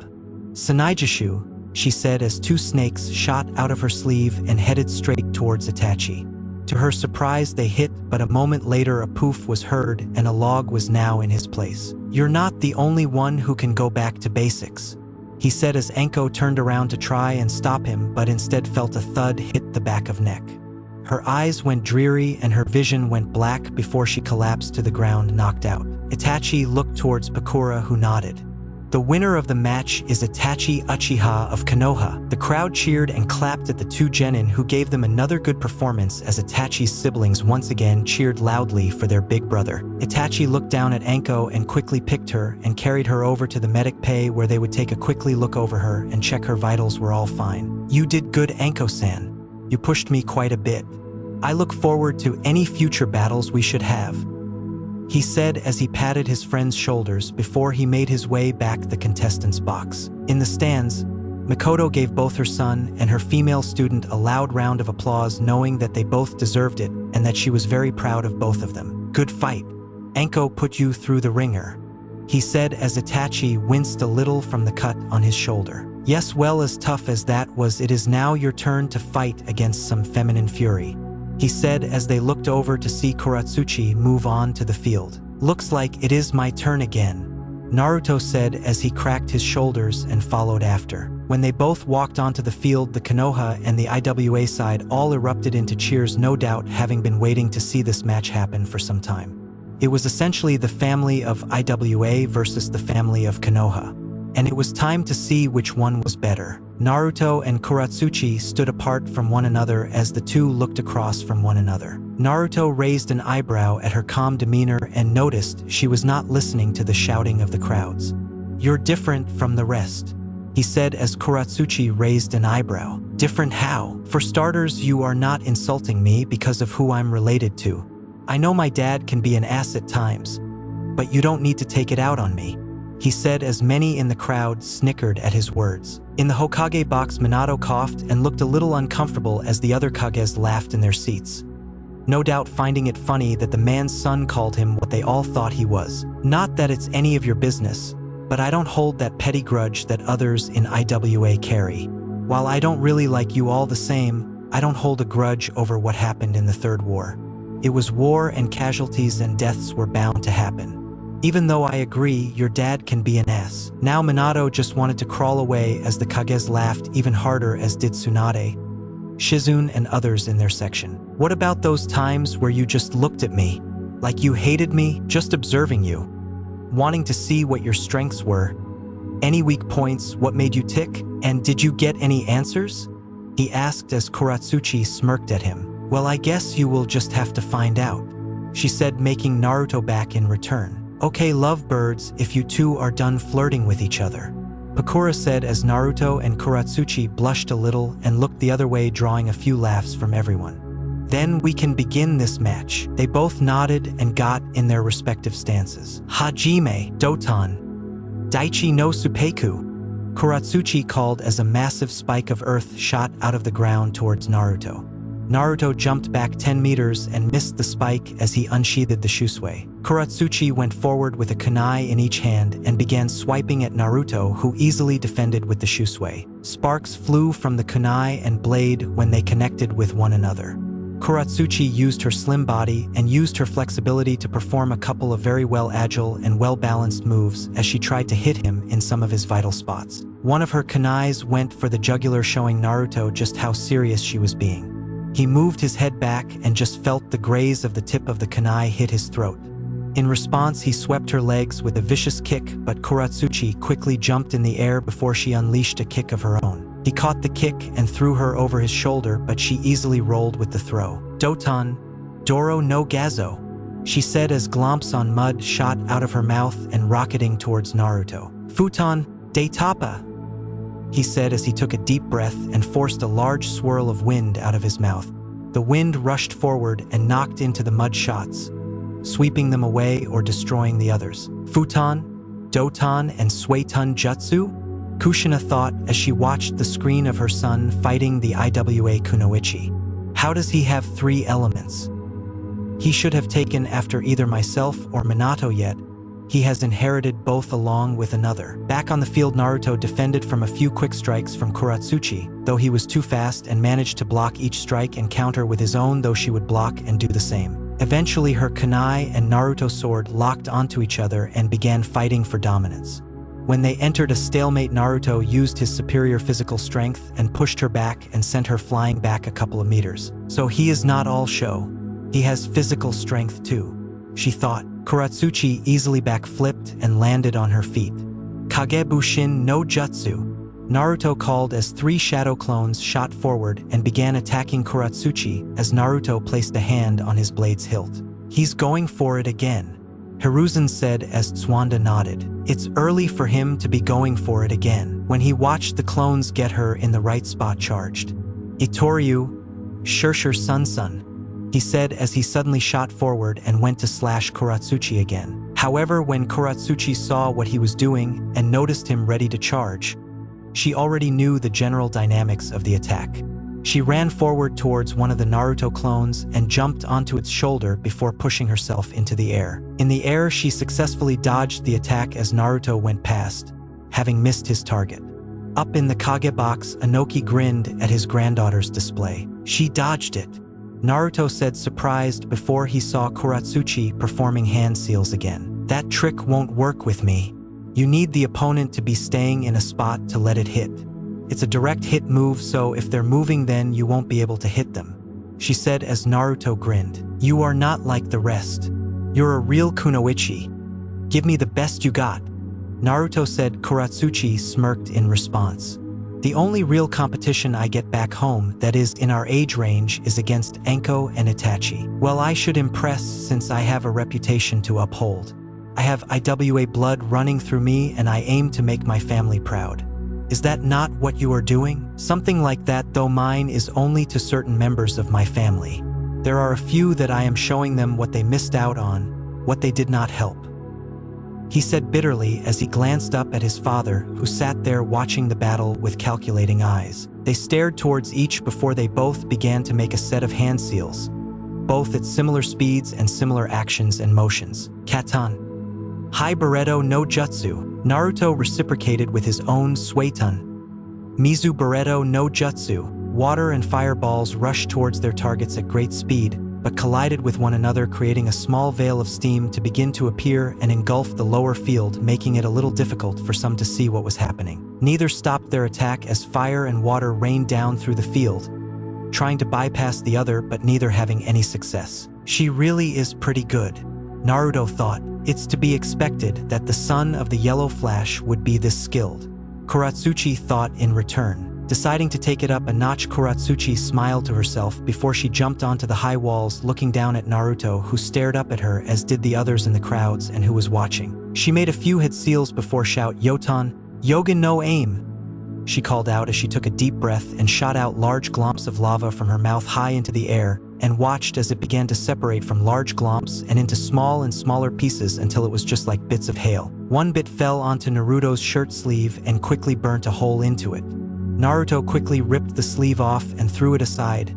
"Sanaijishu," she said as 2 snakes shot out of her sleeve and headed straight towards Itachi. To her surprise, they hit, but a moment later a poof was heard and a log was now in his place. "You're not the only one who can go back to basics," he said as 𝕟𝕠 turned around to try and stop him but instead felt a thud hit the back of neck. Her eyes went dreary and her vision went black before she collapsed to the ground, knocked out. Itachi looked towards Pakura, who nodded. "The winner of the match is Itachi Uchiha of Konoha." The crowd cheered and clapped at the 2 genin, who gave them another good performance as Itachi's siblings once again cheered loudly for their big brother. Itachi looked down at 𝕟𝕠 and quickly picked her and carried her over to the medic bay, where they would take a quickly look over her and check her vitals were all fine. "You did good, 𝕟𝕠-san. You pushed me quite a bit. I look forward to any future battles we should have," he said as he patted his friend's shoulders before he made his way back the contestants' box. In the stands, Makoto gave both her son and her female student a loud round of applause, knowing that they both deserved it and that she was very proud of both of them. "Good fight. 𝕟𝕠 put you through the ringer," he said as Itachi winced a little from the cut on his shoulder. Yes, well, as tough as that was, it is now your turn to fight against some feminine fury," he said as they looked over to see Kuratsuchi move on to the field. "Looks like it is my turn again," Naruto said as he cracked his shoulders and followed after. When they both walked onto the field, the Konoha and the IWA side all erupted into cheers, no doubt having been waiting to see this match happen for some time. It was essentially the family of IWA versus the family of Konoha, and it was time to see which one was better. Naruto and Kuratsuchi stood apart from one another as the two looked across from one another. Naruto raised an eyebrow at her calm demeanor and noticed she was not listening to the shouting of the crowds. "You're different from the rest," he said as Kuratsuchi raised an eyebrow. "Different how? For starters, you are not insulting me because of who I'm related to. I know my dad can be an ass at times, but you don't need to take it out on me," he said as many in the crowd snickered at his words. In the Hokage box, Minato coughed and looked a little uncomfortable as the other Kages laughed in their seats, no doubt finding it funny that the man's son called him what they all thought he was. "Not that it's any of your business, but I don't hold that petty grudge that others in IWA carry. While I don't really like you all the same, I don't hold a grudge over what happened in the Third War. It was war, and casualties and deaths were bound to happen. Even though I agree your dad can be an ass." Now Minato just wanted to crawl away as the Kages laughed even harder, as did Tsunade, Shizune, and others in their section. "What about those times where you just looked at me like you hated me, just observing you, wanting to see what your strengths were? Any weak points, what made you tick? And did you get any answers?" he asked as Kuratsuchi smirked at him. "Well, I guess you will just have to find out," she said, making Naruto back in return. "Okay, lovebirds, if you two are done flirting with each other," Pakura said as Naruto and Kuratsuchi blushed a little and looked the other way, drawing a few laughs from everyone. "Then we can begin this match." They both nodded and got in their respective stances. "Hajime, Doton, Daichi no Suppeku," Kuratsuchi called as a massive spike of earth shot out of the ground towards Naruto. Naruto jumped back 10 meters and missed the spike as he unsheathed the shusui. Kuratsuchi went forward with a kunai in each hand and began swiping at Naruto, who easily defended with the shusui. Sparks flew from the kunai and blade when they connected with one another. Kuratsuchi used her slim body and used her flexibility to perform a couple of very agile and well-balanced moves as she tried to hit him in some of his vital spots. One of her kunais went for the jugular, showing Naruto just how serious she was being. He moved his head back and just felt the graze of the tip of the kunai hit his throat. In response, he swept her legs with a vicious kick, but Kuratsuchi quickly jumped in the air before she unleashed a kick of her own. He caught the kick and threw her over his shoulder, but she easily rolled with the throw. "Doton, Doro no Gazo," she said as glomps on mud shot out of her mouth and rocketing towards Naruto. "Futon, de Tapa," he said as he took a deep breath and forced a large swirl of wind out of his mouth. The wind rushed forward and knocked into the mud shots, sweeping them away or destroying the others. "Futon, Doton, and Suetun Jutsu?" Kushina thought as she watched the screen of her son fighting the IWA Kunoichi. "How does he have 3 elements? He should have taken after either myself or Minato, yet he has inherited both along with another." Back on the field, Naruto defended from a few quick strikes from Kuratsuchi, though he was too fast, and managed to block each strike and counter with his own, though she would block and do the same. Eventually, her kunai and Naruto's sword locked onto each other and began fighting for dominance. When they entered a stalemate, Naruto used his superior physical strength and pushed her back and sent her flying back a couple of meters. "So he is not all show. He has physical strength too," she thought. Kuratsuchi easily backflipped and landed on her feet. "Kagebushin no Jutsu," Naruto called as 3 shadow clones shot forward and began attacking Kuratsuchi as Naruto placed a hand on his blade's hilt. "He's going for it again," Hiruzen said as Tsuwanda nodded. "It's early for him to be going for it again." When he watched the clones get her in the right spot, charged. "Itoryu, Shurshur Sun," he said as he suddenly shot forward and went to slash Kuratsuchi again. However, when Kuratsuchi saw what he was doing and noticed him ready to charge, she already knew the general dynamics of the attack. She ran forward towards one of the Naruto clones and jumped onto its shoulder before pushing herself into the air. In the air, she successfully dodged the attack as Naruto went past, having missed his target. Up in the Kage box, Inoki grinned at his granddaughter's display. She dodged it, Naruto said, surprised before he saw Kuratsuchi performing hand seals again. That trick won't work with me. You need the opponent to be staying in a spot to let it hit. It's a direct hit move, so if they're moving then you won't be able to hit them, she said as Naruto grinned. You are not like the rest. You're a real kunoichi. Give me the best you got, Naruto said. Kuratsuchi smirked in response. The only real competition I get back home, that is in our age range, is against 𝕟𝕒𝕣𝕦𝕦 and Itachi. Well, I should impress since I have a reputation to uphold. I have IWA blood running through me and I aim to make my family proud. Is that not what you are doing? Something like that, though mine is only to certain members of my family. There are a few that I am showing them what they missed out on, what they did not help, he said bitterly as he glanced up at his father, who sat there watching the battle with calculating eyes. They stared towards each before they both began to make a set of hand seals, both at similar speeds and similar actions and motions. Katan. Hai Bareto no Jutsu. Naruto reciprocated with his own Suiton. Mizu Bareto no Jutsu. Water and fireballs rushed towards their targets at great speed, but collided with one another, creating a small veil of steam to begin to appear and engulf the lower field, making it a little difficult for some to see what was happening. Neither stopped their attack as fire and water rained down through the field, trying to bypass the other but neither having any success. She really is pretty good, Naruto thought. It's to be expected that the son of the Yellow Flash would be this skilled, Kuratsuchi thought in return. Deciding to take it up a notch, Kuratsuchi smiled to herself before she jumped onto the high walls, looking down at Naruto, who stared up at her as did the others in the crowds and who was watching. She made a few head seals before shout, "Yotan, Yogan no aim," she called out as she took a deep breath and shot out large glomps of lava from her mouth high into the air, and watched as it began to separate from large glomps and into small and smaller pieces until it was just like bits of hail. One bit fell onto Naruto's shirt sleeve and quickly burnt a hole into it. Naruto quickly ripped the sleeve off and threw it aside,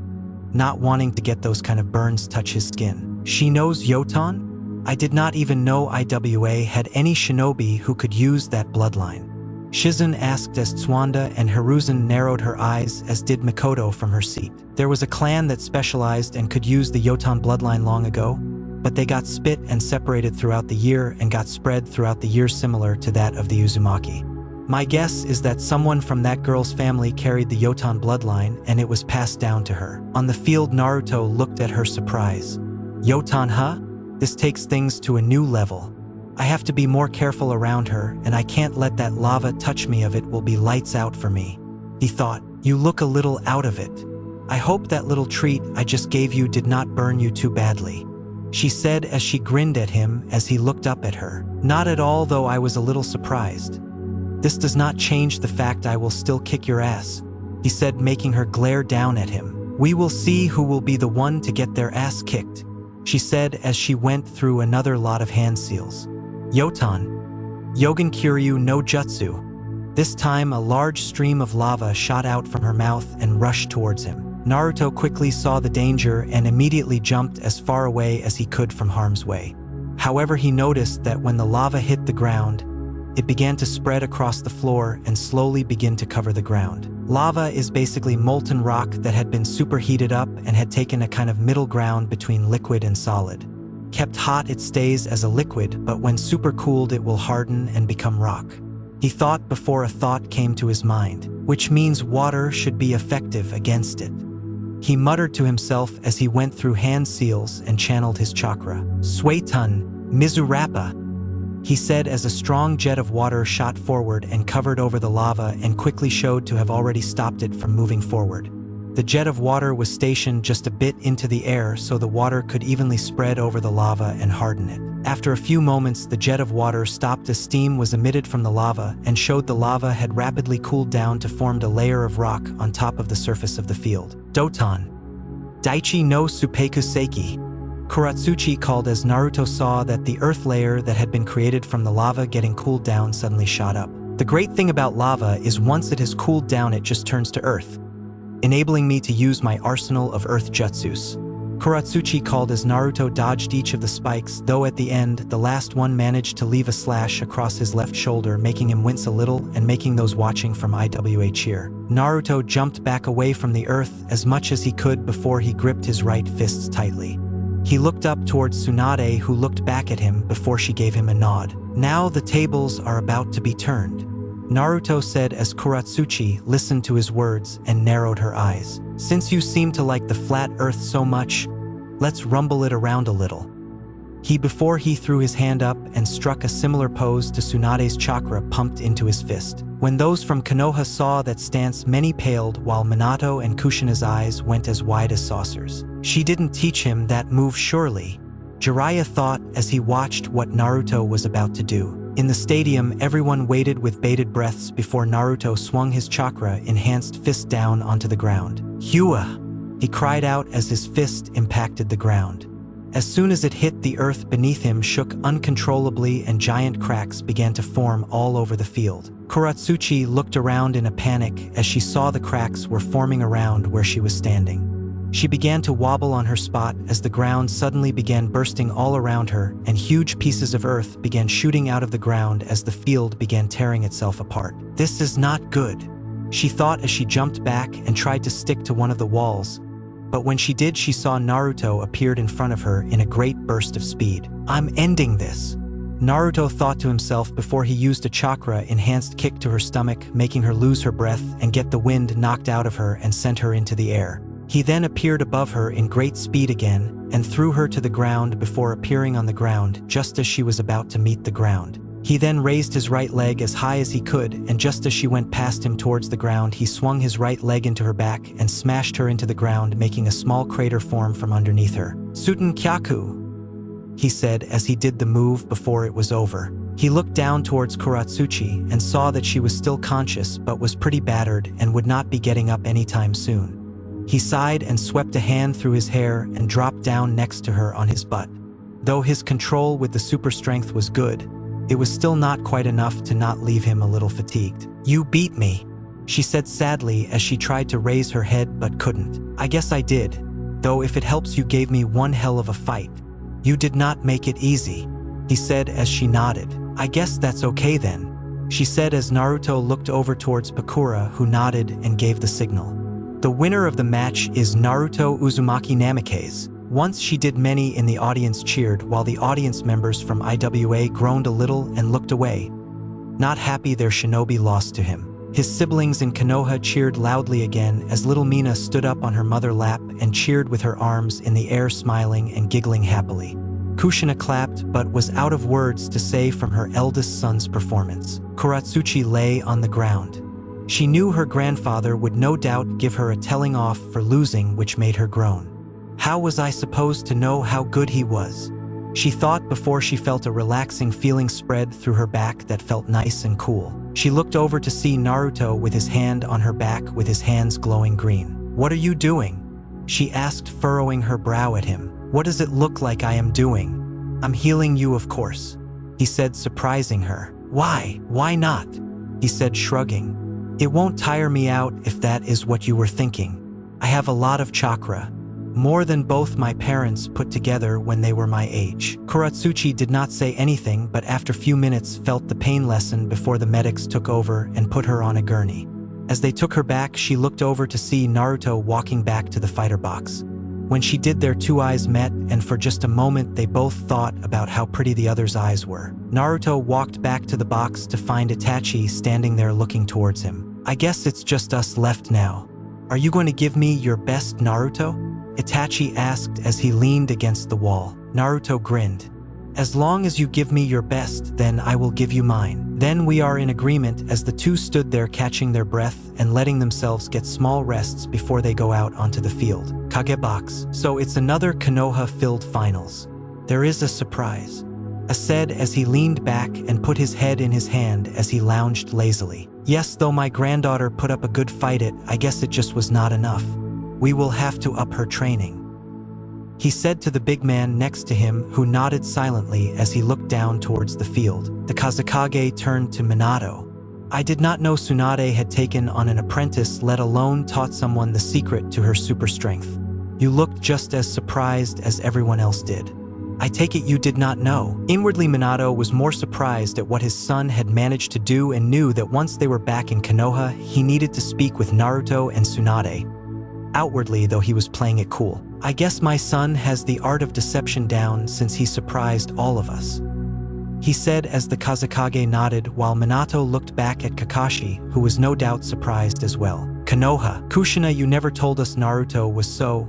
not wanting to get those kind of burns touch his skin. She knows Yotan? I did not even know IWA had any shinobi who could use that bloodline, Shizen asked as Tsuanda and Hiruzen narrowed her eyes, as did Mikoto from her seat. There was a clan that specialized and could use the Yotan bloodline long ago, but they got split and separated throughout the year and got spread throughout the year, similar to that of the Uzumaki. My guess is that someone from that girl's family carried the Yotan bloodline and it was passed down to her. On the field, Naruto looked at her surprise. Yotan, huh? This takes things to a new level. I have to be more careful around her, and I can't let that lava touch me, of it will be lights out for me, he thought. You look a little out of it. I hope that little treat I just gave you did not burn you too badly, she said as she grinned at him as he looked up at her. Not at all, though I was a little surprised. This does not change the fact I will still kick your ass, he said, making her glare down at him. We will see who will be the one to get their ass kicked, she said as she went through another lot of hand seals. Yotan. Yogan Kiryu no Jutsu. This time a large stream of lava shot out from her mouth and rushed towards him. Naruto quickly saw the danger and immediately jumped as far away as he could from harm's way. However, he noticed that when the lava hit the ground, it began to spread across the floor and slowly begin to cover the ground. Lava is basically molten rock that had been superheated up and had taken a kind of middle ground between liquid and solid. Kept hot, it stays as a liquid, but when supercooled it will harden and become rock. He thought before a thought came to his mind, which means water should be effective against it. He muttered to himself as he went through hand seals and channeled his chakra. Suiton, Mizurappa, he said as a strong jet of water shot forward and covered over the lava and quickly showed to have already stopped it from moving forward. The jet of water was stationed just a bit into the air so the water could evenly spread over the lava and harden it. After a few moments, the jet of water stopped as steam was emitted from the lava and showed the lava had rapidly cooled down to form a layer of rock on top of the surface of the field. Doton. Daichi no Supeiku Seiki. Kuratsuchi called as Naruto saw that the earth layer that had been created from the lava getting cooled down suddenly shot up. The great thing about lava is once it has cooled down it just turns to earth, enabling me to use my arsenal of earth jutsus, Kuratsuchi called as Naruto dodged each of the spikes, though at the end, the last one managed to leave a slash across his left shoulder, making him wince a little and making those watching from IWA cheer. Naruto jumped back away from the earth as much as he could before he gripped his right fists tightly. He looked up towards Tsunade, who looked back at him before she gave him a nod. Now the tables are about to be turned, Naruto said as Kuratsuchi listened to his words and narrowed her eyes. Since you seem to like the flat earth so much, let's rumble it around a little. Before he threw his hand up and struck a similar pose to Tsunade's chakra pumped into his fist. When those from Konoha saw that stance, many paled, while Minato and Kushina's eyes went as wide as saucers. She didn't teach him that move, surely, Jiraiya thought as he watched what Naruto was about to do. In the stadium, everyone waited with bated breaths before Naruto swung his chakra-enhanced fist down onto the ground. "Hua!" he cried out as his fist impacted the ground. As soon as it hit, the earth beneath him shook uncontrollably and giant cracks began to form all over the field. Kuratsuchi looked around in a panic as she saw the cracks were forming around where she was standing. She began to wobble on her spot as the ground suddenly began bursting all around her, and huge pieces of earth began shooting out of the ground as the field began tearing itself apart. "This is not good," she thought as she jumped back and tried to stick to one of the walls. But when she did, she saw Naruto appeared in front of her in a great burst of speed. "I'm ending this," Naruto thought to himself before he used a chakra-enhanced kick to her stomach, making her lose her breath and get the wind knocked out of her and sent her into the air. He then appeared above her in great speed again and threw her to the ground before appearing on the ground just as she was about to meet the ground. He then raised his right leg as high as he could, and just as she went past him towards the ground, he swung his right leg into her back and smashed her into the ground, making a small crater form from underneath her. "Suten Kyaku," he said as he did the move before it was over. He looked down towards Kuratsuchi and saw that she was still conscious but was pretty battered and would not be getting up anytime soon. He sighed and swept a hand through his hair and dropped down next to her on his butt. Though his control with the super strength was good, it was still not quite enough to not leave him a little fatigued. "You beat me," she said sadly as she tried to raise her head but couldn't. "I guess I did, though if it helps, you gave me one hell of a fight. You did not make it easy," he said as she nodded. "I guess that's okay then," she said as Naruto looked over towards Pakura, who nodded and gave the signal. The winner of the match is Naruto Uzumaki Namikaze. Once she did, many in the audience cheered, while the audience members from IWA groaned a little and looked away, not happy their shinobi lost to him. His siblings in Konoha cheered loudly again as little Mina stood up on her mother's lap and cheered with her arms in the air, smiling and giggling happily. Kushina clapped but was out of words to say from her eldest son's performance. Kuratsuchi lay on the ground. She knew her grandfather would no doubt give her a telling off for losing, which made her groan. "How was I supposed to know how good he was?" she thought before she felt a relaxing feeling spread through her back that felt nice and cool. She looked over to see Naruto with his hand on her back with his hands glowing green. "What are you doing?" she asked, furrowing her brow at him. "What does it look like I am doing?" "I'm healing you, of course," he said, surprising her. "Why? Why not?" he said, shrugging. "It won't tire me out if that is what you were thinking. I have a lot of chakra, more than both my parents put together when they were my age." Kuratsuchi did not say anything, but after a few minutes felt the pain lessen before the medics took over and put her on a gurney. As they took her back, she looked over to see Naruto walking back to the fighter box. When she did, their two eyes met, and for just a moment they both thought about how pretty the other's eyes were. Naruto walked back to the box to find Itachi standing there looking towards him. "I guess it's just us left now. Are you going to give me your best, Naruto?" Itachi asked as he leaned against the wall. Naruto grinned. "As long as you give me your best, then I will give you mine. Then we are in agreement," as the two stood there catching their breath and letting themselves get small rests before they go out onto the field. Kagebox. "So it's another Konoha-filled finals. There is a surprise," said as he leaned back and put his head in his hand as he lounged lazily. "Yes, though my granddaughter put up a good fight, I guess it just was not enough. We will have to up her training," he said to the big man next to him, who nodded silently as he looked down towards the field. The Kazekage turned to Minato. "I did not know Tsunade had taken on an apprentice, let alone taught someone the secret to her super strength," You looked just as surprised as everyone else did. I take it you did not know." Inwardly, Minato was more surprised at what his son had managed to do and knew that once they were back in Konoha, he needed to speak with Naruto and Tsunade. Outwardly, though, he was playing it cool. "I guess my son has the art of deception down since he surprised all of us," he said as the Kazekage nodded while Minato looked back at Kakashi, who was no doubt surprised as well. "Konoha, Kushina, you never told us Naruto was so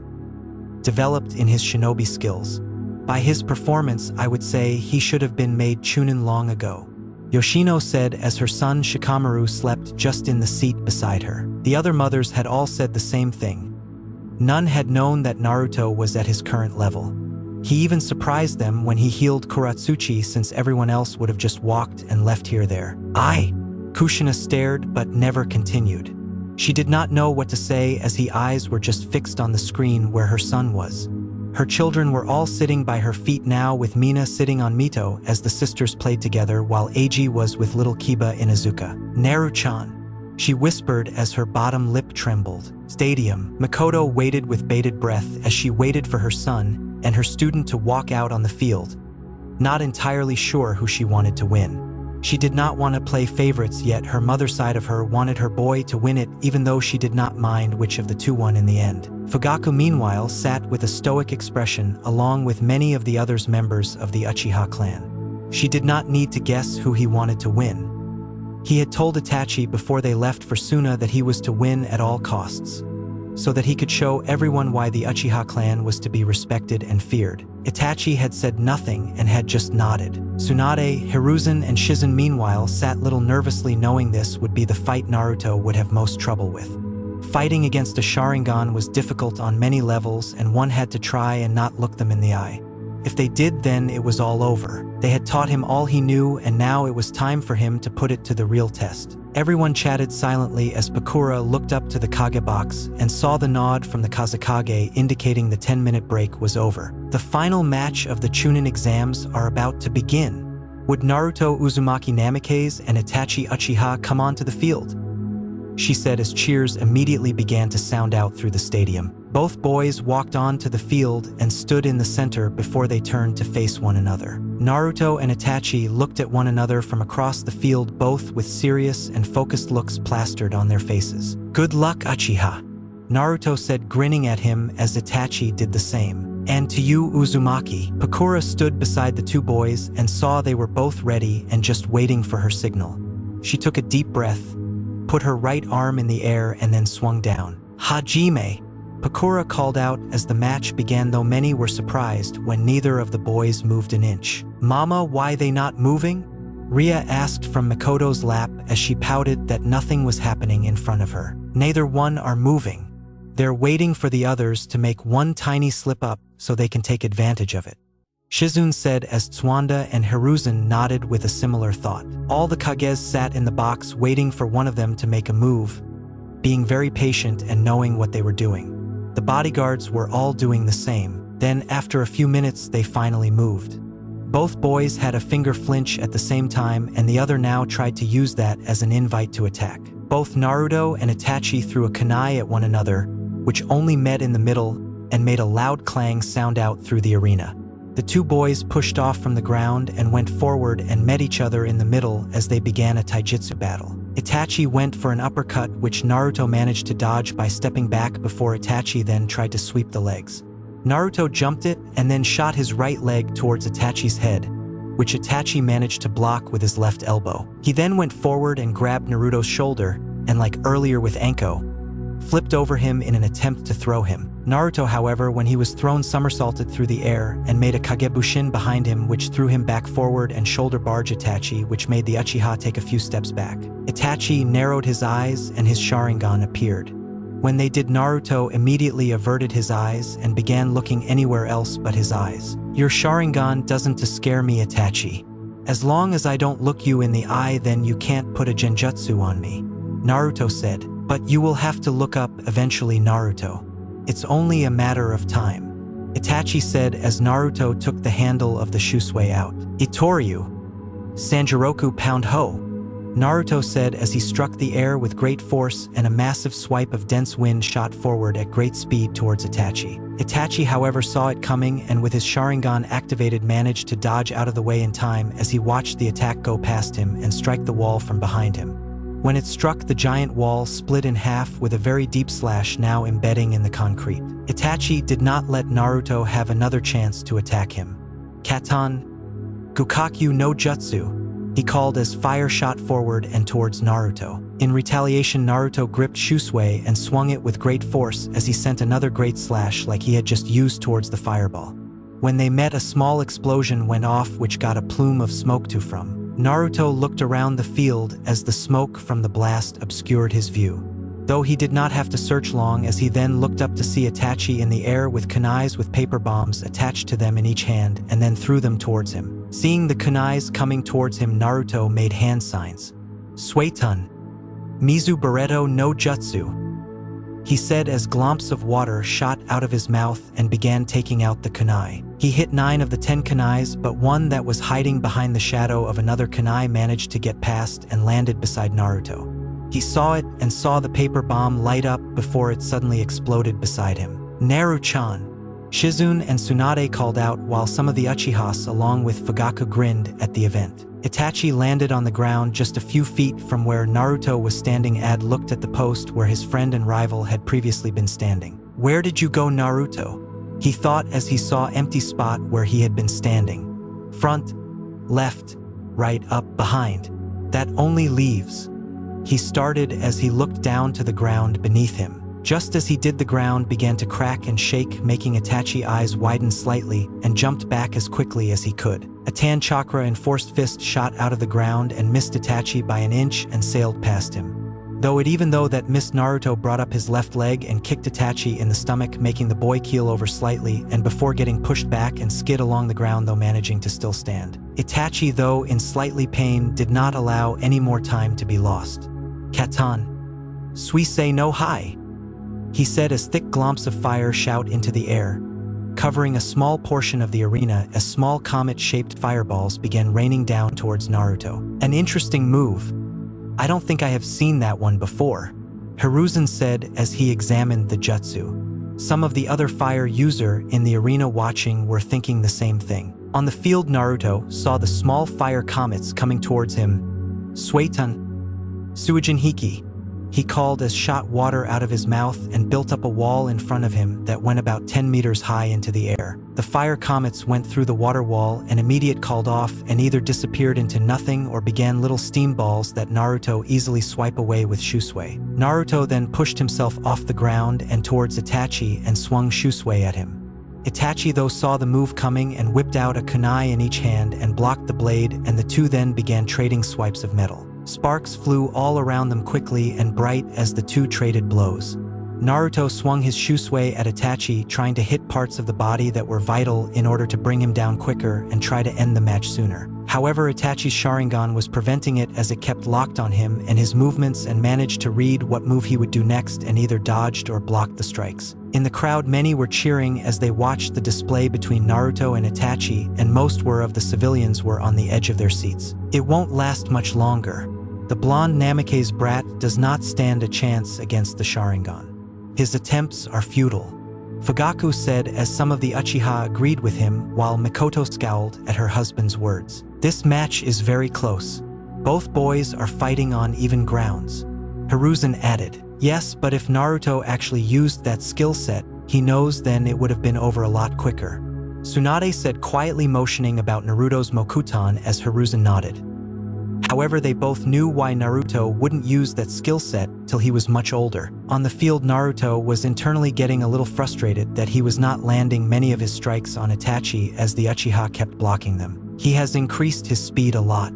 developed in his shinobi skills. By his performance, I would say he should have been made chunin long ago," Yoshino said as her son Shikamaru slept just in the seat beside her. The other mothers had all said the same thing. None had known that Naruto was at his current level. He even surprised them when he healed Kuratsuchi, since everyone else would have just walked and left here there. Kushina stared but never continued. She did not know what to say as his eyes were just fixed on the screen where her son was. Her children were all sitting by her feet now, with Mina sitting on Mito as the sisters played together while Eiji was with little Kiba in Izuka. "Naru-chan," she whispered as her bottom lip trembled. Stadium. Makoto waited with bated breath as she waited for her son and her student to walk out on the field, not entirely sure who she wanted to win. She did not want to play favorites, yet her mother's side of her wanted her boy to win it, even though she did not mind which of the two won in the end. Fugaku, meanwhile, sat with a stoic expression along with many of the other members of the Uchiha clan. She did not need to guess who he wanted to win. He had told Itachi before they left for Suna that he was to win at all costs, so that he could show everyone why the Uchiha clan was to be respected and feared. Itachi had said nothing and had just nodded. Tsunade, Hiruzen, and Shizen meanwhile sat little nervously, knowing this would be the fight Naruto would have most trouble with. Fighting against a Sharingan was difficult on many levels, and one had to try and not look them in the eye. If they did, then it was all over. They had taught him all he knew, and now it was time for him to put it to the real test. Everyone chatted silently as Pakura looked up to the Kage box and saw the nod from the Kazekage indicating the 10-minute break was over. The final match of the Chunin exams are about to begin. Would Naruto Uzumaki Namikaze and Itachi Uchiha come onto the field? She said as cheers immediately began to sound out through the stadium. Both boys walked on to the field and stood in the center before they turned to face one another. Naruto and Itachi looked at one another from across the field, both with serious and focused looks plastered on their faces. "Good luck, Uchiha," Naruto said, grinning at him as Itachi did the same. "And to you, Uzumaki." Pakura stood beside the two boys and saw they were both ready and just waiting for her signal. She took a deep breath, put her right arm in the air, and then swung down. "Hajime," Pakura called out as the match began, though many were surprised when neither of the boys moved an inch. "Mama, why they not moving?" Ria asked from Makoto's lap as she pouted that nothing was happening in front of her. "Neither one are moving. They're waiting for the others to make one tiny slip up so they can take advantage of it," Shizun said as Tsuwanda and Hiruzen nodded with a similar thought. All the Kages sat in the box waiting for one of them to make a move, being very patient and knowing what they were doing. The bodyguards were all doing the same. Then, after a few minutes, they finally moved. Both boys had a finger flinch at the same time, and the other now tried to use that as an invite to attack. Both Naruto and Itachi threw a kunai at one another, which only met in the middle and made a loud clang sound out through the arena. The two boys pushed off from the ground and went forward and met each other in the middle as they began a taijutsu battle. Itachi went for an uppercut, which Naruto managed to dodge by stepping back before Itachi then tried to sweep the legs. Naruto jumped it and then shot his right leg towards Itachi's head, which Itachi managed to block with his left elbow. He then went forward and grabbed Naruto's shoulder and, like earlier with Anko, flipped over him in an attempt to throw him. Naruto, however, when he was thrown, somersaulted through the air and made a Kagebushin behind him, which threw him back forward and shoulder barged Itachi, which made the Uchiha take a few steps back. Itachi narrowed his eyes and his Sharingan appeared. When they did, Naruto immediately averted his eyes and began looking anywhere else but his eyes. "Your Sharingan doesn't to scare me, Itachi. As long as I don't look you in the eye, then you can't put a genjutsu on me," Naruto said. "But you will have to look up eventually, Naruto. It's only a matter of time," Itachi said as Naruto took the handle of the Shusui out. "Itoryu, Sanjiroku pound ho," Naruto said as he struck the air with great force, and a massive swipe of dense wind shot forward at great speed towards Itachi. Itachi, however, saw it coming and with his Sharingan activated managed to dodge out of the way in time as he watched the attack go past him and strike the wall from behind him. When it struck, the giant wall split in half with a very deep slash now embedding in the concrete. Itachi did not let Naruto have another chance to attack him. Katan Gukakyu no Jutsu, he called as fire shot forward and towards Naruto. In retaliation, Naruto gripped Shusui and swung it with great force as he sent another great slash like he had just used towards the fireball. When they met, a small explosion went off which got a plume of smoke to from. Naruto looked around the field as the smoke from the blast obscured his view. Though he did not have to search long, as he then looked up to see Itachi in the air with kunais with paper bombs attached to them in each hand and then threw them towards him. Seeing the kunais coming towards him, Naruto made hand signs. Suetun Mizu Bareto no Jutsu, he said as glomps of water shot out of his mouth and began taking out the kunai. He hit 9 of the 10 kunais, but one that was hiding behind the shadow of another kunai managed to get past and landed beside Naruto. He saw it and saw the paper bomb light up before it suddenly exploded beside him. Naru-chan, Shizune and Tsunade called out while some of the Uchihas along with Fugaku grinned at the event. Itachi landed on the ground just a few feet from where Naruto was standing. Ad looked at the post where his friend and rival had previously been standing. "Where did you go, Naruto?" he thought as he saw empty spot where he had been standing. "Front, left, right, up, behind. That only leaves." He started as he looked down to the ground beneath him. Just as he did, the ground began to crack and shake, making Itachi's eyes widen slightly, and jumped back as quickly as he could. A tan chakra enforced fist shot out of the ground and missed Itachi by an inch and sailed past him. Even though that missed, Naruto brought up his left leg and kicked Itachi in the stomach, making the boy keel over slightly and before getting pushed back and skid along the ground, though managing to still stand. Itachi, though in slightly pain, did not allow any more time to be lost. "Katan Suisei no Hai," he said as thick glomps of fire shot into the air, covering a small portion of the arena as small comet-shaped fireballs began raining down towards Naruto. "An interesting move. I don't think I have seen that one before," Hiruzen said as he examined the jutsu. Some of the other fire users in the arena watching were thinking the same thing. On the field, Naruto saw the small fire comets coming towards him. "Suetun Suijin Hiki," he called as shot water out of his mouth and built up a wall in front of him that went about 10 meters high into the air. The fire comets went through the water wall and immediately called off and either disappeared into nothing or began little steam balls that Naruto easily swipe away with Shusui. Naruto then pushed himself off the ground and towards Itachi and swung Shusui at him. Itachi, though, saw the move coming and whipped out a kunai in each hand and blocked the blade, and the two then began trading swipes of metal. Sparks flew all around them quickly and bright as the two traded blows. Naruto swung his Shusui at Itachi, trying to hit parts of the body that were vital in order to bring him down quicker and try to end the match sooner. However, Itachi's Sharingan was preventing it as it kept locked on him and his movements and managed to read what move he would do next and either dodged or blocked the strikes. In the crowd, many were cheering as they watched the display between Naruto and Itachi, and most were of the civilians were on the edge of their seats. It won't last much longer. The blonde Namikaze's brat does not stand a chance against the Sharingan. His attempts are futile, Fugaku said as some of the Uchiha agreed with him while Mikoto scowled at her husband's words. "This match is very close. Both boys are fighting on even grounds," Hiruzen added. "Yes, but if Naruto actually used that skill set, he knows then it would have been over a lot quicker," Tsunade said, quietly motioning about Naruto's Mokuton as Hiruzen nodded. However, they both knew why Naruto wouldn't use that skill set till he was much older. On the field, Naruto was internally getting a little frustrated that he was not landing many of his strikes on Itachi as the Uchiha kept blocking them. He has increased his speed a lot.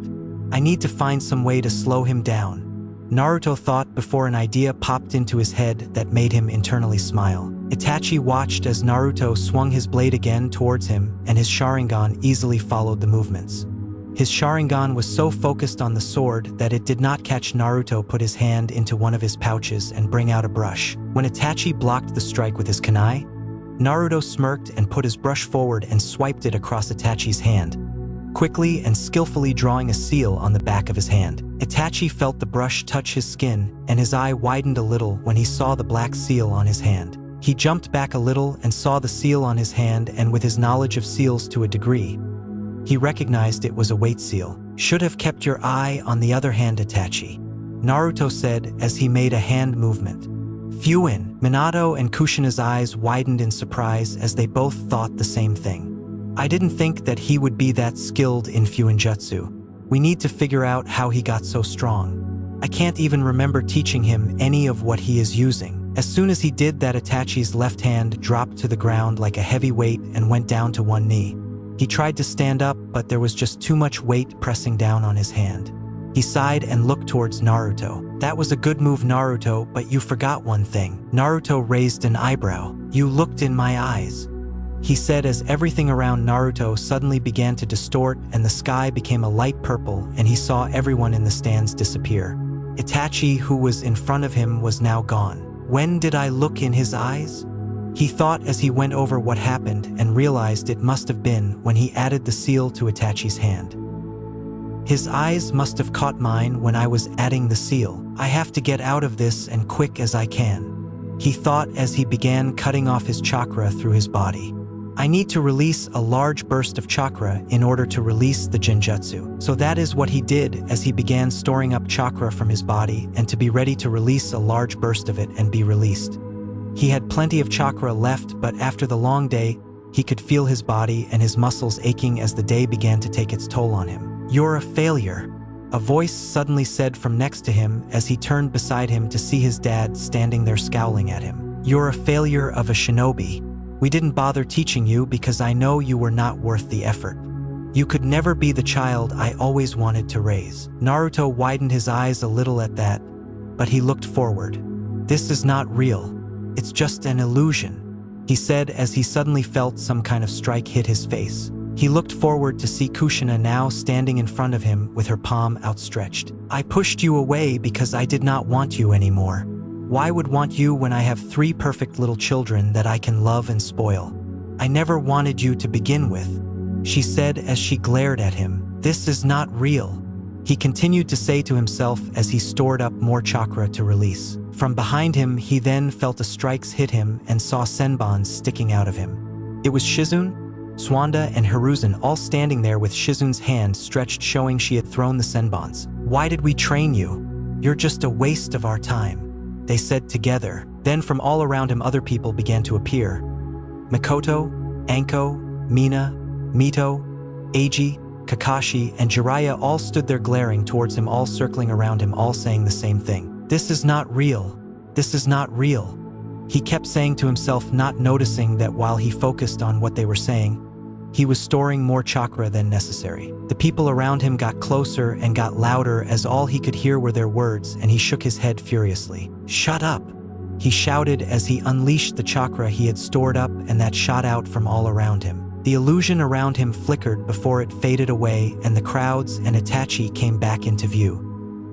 I need to find some way to slow him down, Naruto thought before an idea popped into his head that made him internally smile. Itachi watched as Naruto swung his blade again towards him, and his Sharingan easily followed the movements. His Sharingan was so focused on the sword that it did not catch Naruto put his hand into one of his pouches and bring out a brush. When Itachi blocked the strike with his kunai, Naruto smirked and put his brush forward and swiped it across Itachi's hand. quickly and skillfully drawing a seal on the back of his hand. Itachi felt the brush touch his skin, and his eye widened a little when he saw the black seal on his hand. He jumped back a little and saw the seal on his hand, and with his knowledge of seals to a degree, he recognized it was a weight seal. "Should have kept your eye on the other hand, Itachi," Naruto said as he made a hand movement. "Fuin." Minato and Kushina's eyes widened in surprise as they both thought the same thing. "I didn't think that he would be that skilled in Fuinjutsu. We need to figure out how he got so strong. I can't even remember teaching him any of what he is using." As soon as he did that, Itachi's left hand dropped to the ground like a heavy weight and went down to one knee. He tried to stand up, but there was just too much weight pressing down on his hand. He sighed and looked towards Naruto. "That was a good move, Naruto, but you forgot one thing." Naruto raised an eyebrow. "You looked in my eyes," he said as everything around Naruto suddenly began to distort and the sky became a light purple and he saw everyone in the stands disappear. Itachi, who was in front of him, was now gone. "When did I look in his eyes?" he thought as he went over what happened and realized it must have been when he added the seal to Itachi's hand. "His eyes must have caught mine when I was adding the seal. I have to get out of this and quick as I can," he thought as he began cutting off his chakra through his body. "I need to release a large burst of chakra in order to release the genjutsu." So that is what he did as he began storing up chakra from his body and to be ready to release a large burst of it and be released. He had plenty of chakra left, but after the long day, he could feel his body and his muscles aching as the day began to take its toll on him. "You're a failure," a voice suddenly said from next to him as he turned beside him to see his dad standing there scowling at him. "You're a failure of a shinobi. We didn't bother teaching you because I know you were not worth the effort. You could never be the child I always wanted to raise." Naruto widened his eyes a little at that, but he looked forward. "This is not real. It's just an illusion," he said as he suddenly felt some kind of strike hit his face. He looked forward to see Kushina now standing in front of him with her palm outstretched. "I pushed you away because I did not want you anymore. Why would want you when I have 3 perfect little children that I can love and spoil? I never wanted you to begin with," she said as she glared at him. "This is not real," he continued to say to himself as he stored up more chakra to release. From behind him, he then felt a strikes hit him and saw senbons sticking out of him. It was Shizune, Suanda, and Hiruzen all standing there with Shizune's hand stretched, showing she had thrown the senbons. "Why did we train you? You're just a waste of our time," they said together. Then from all around him other people began to appear. Mikoto, Anko, Mina, Mito, Eiji, Kakashi, and Jiraiya all stood there glaring towards him, all circling around him, all saying the same thing. "This is not real. This is not real," he kept saying to himself, not noticing that while he focused on what they were saying, he was storing more chakra than necessary. The people around him got closer and got louder as all he could hear were their words, and he shook his head furiously. "Shut up," he shouted as he unleashed the chakra he had stored up and that shot out from all around him. The illusion around him flickered before it faded away and the crowds and Itachi came back into view.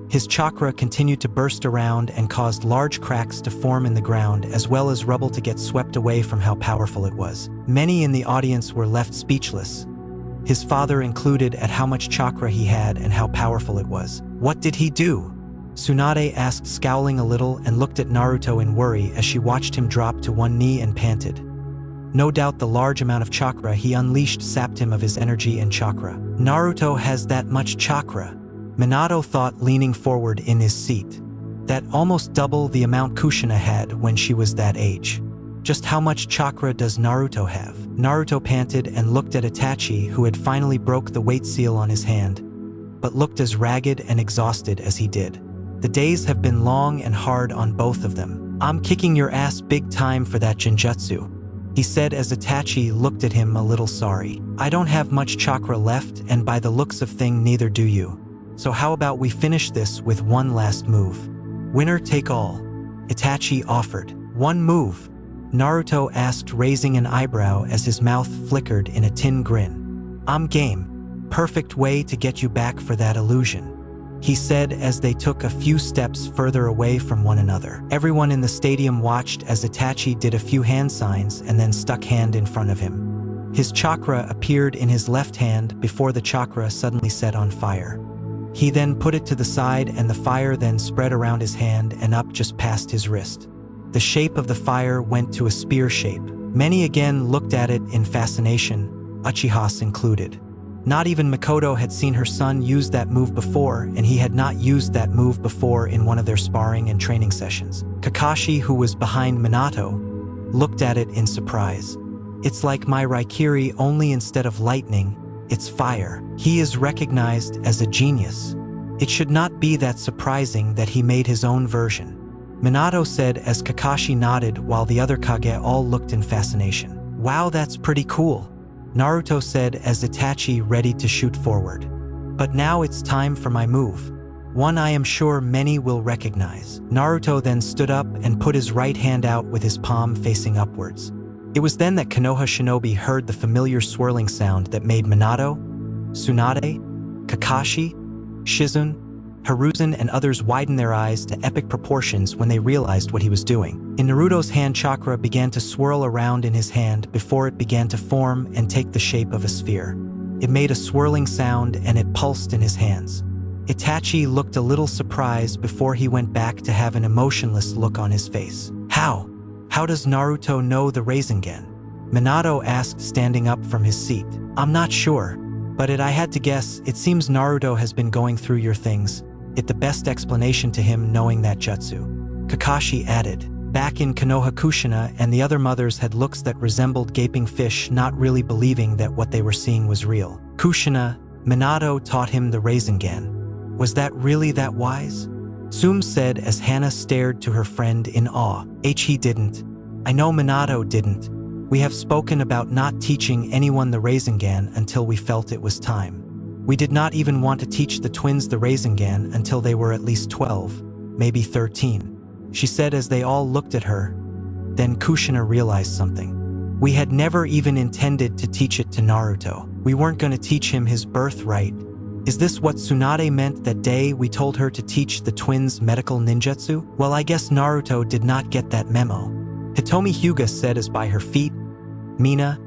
His chakra continued to burst around and caused large cracks to form in the ground as well as rubble to get swept away from how powerful it was. Many in the audience were left speechless, his father included, at how much chakra he had and how powerful it was. "What did he do?" Tsunade asked, scowling a little, and looked at Naruto in worry as she watched him drop to one knee and panted. No doubt the large amount of chakra he unleashed sapped him of his energy and chakra. "Naruto has that much chakra," Minato thought, leaning forward in his seat. "That almost double the amount Kushina had when she was that age. Just how much chakra does Naruto have?" Naruto panted and looked at Itachi, who had finally broke the weight seal on his hand, but looked as ragged and exhausted as he did. "The days have been long and hard on both of them. I'm kicking your ass big time for that genjutsu," he said as Itachi looked at him a little sorry. "I don't have much chakra left, and by the looks of thing neither do you. So how about we finish this with one last move? Winner take all," Itachi offered. "One move?" Naruto asked, raising an eyebrow as his mouth flickered in a tin grin. "I'm game. Perfect way to get you back for that illusion," he said as they took a few steps further away from one another. Everyone in the stadium watched as Itachi did a few hand signs and then stuck hand in front of him. His chakra appeared in his left hand before the chakra suddenly set on fire. He then put it to the side and the fire then spread around his hand and up just past his wrist. The shape of the fire went to a spear shape. Many again looked at it in fascination, Uchihas included. Not even Mikoto had seen her son use that move before, and he had not used that move before in one of their sparring and training sessions. Kakashi, who was behind Minato, looked at it in surprise. It's like my Raikiri, only instead of lightning, it's fire. He is recognized as a genius. It should not be that surprising that he made his own version, Minato said as Kakashi nodded while the other Kage all looked in fascination. Wow, that's pretty cool, Naruto said as Itachi ready to shoot forward. But now it's time for my move. One I am sure many will recognize. Naruto then stood up and put his right hand out with his palm facing upwards. It was then that Konoha Shinobi heard the familiar swirling sound that made Minato, Tsunade, Kakashi, Shizune, Hiruzen and others widen their eyes to epic proportions when they realized what he was doing. In Naruto's hand, chakra began to swirl around in his hand before it began to form and take the shape of a sphere. It made a swirling sound and it pulsed in his hands. Itachi looked a little surprised before he went back to have an emotionless look on his face. How does Naruto know the Rasengan? Minato asked, standing up from his seat. I'm not sure, but I had to guess. It seems Naruto has been going through your things. It the best explanation to him knowing that jutsu. Kakashi added. Back in Konoha, Kushina and the other mothers had looks that resembled gaping fish, not really believing that what they were seeing was real. Kushina, Minato taught him the Rasengan. Was that really that wise? Tsume said as Hana stared to her friend in awe. He didn't. I know Minato didn't. We have spoken about not teaching anyone the Rasengan until we felt it was time. We did not even want to teach the twins the Rasengan until they were at least 12, maybe 13, she said as they all looked at her. Then Kushina realized something. We had never even intended to teach it to Naruto. We weren't going to teach him his birthright. Is this what Tsunade meant that day we told her to teach the twins medical ninjutsu? Well, I guess Naruto did not get that memo. Hitomi Hyuga said as by her feet, Mina,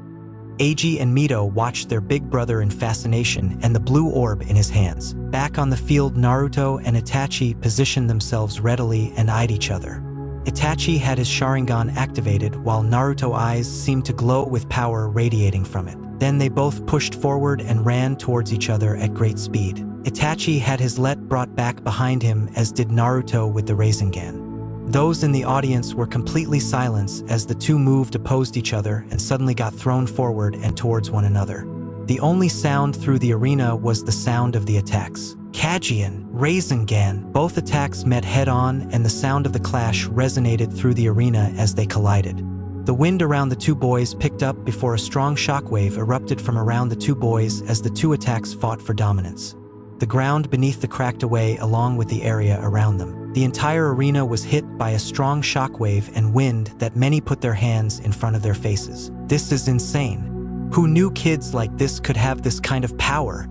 Eiji and Mito watched their big brother in fascination and the blue orb in his hands. Back on the field, Naruto and Itachi positioned themselves readily and eyed each other. Itachi had his Sharingan activated while Naruto's eyes seemed to glow with power radiating from it. Then they both pushed forward and ran towards each other at great speed. Itachi had his let brought back behind him, as did Naruto with the Rasengan. Those in the audience were completely silenced as the two moved opposed each other and suddenly got thrown forward and towards one another. The only sound through the arena was the sound of the attacks. Kajian, Rasengan, both attacks met head-on and the sound of the clash resonated through the arena as they collided. The wind around the two boys picked up before a strong shockwave erupted from around the two boys as the two attacks fought for dominance. The ground beneath the cracked away along with the area around them. The entire arena was hit by a strong shockwave and wind that many put their hands in front of their faces. This is insane. Who knew kids like this could have this kind of power?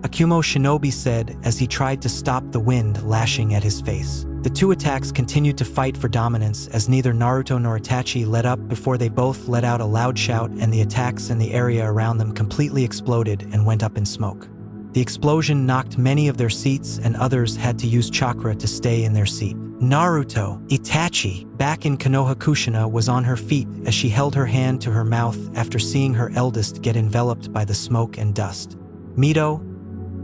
Akumo Shinobi said as he tried to stop the wind lashing at his face. The two attacks continued to fight for dominance as neither Naruto nor Itachi let up before they both let out a loud shout and the attacks in the area around them completely exploded and went up in smoke. The explosion knocked many of their seats and others had to use chakra to stay in their seat. Naruto, Itachi, back in Konoha, Kushina was on her feet as she held her hand to her mouth after seeing her eldest get enveloped by the smoke and dust. Mito,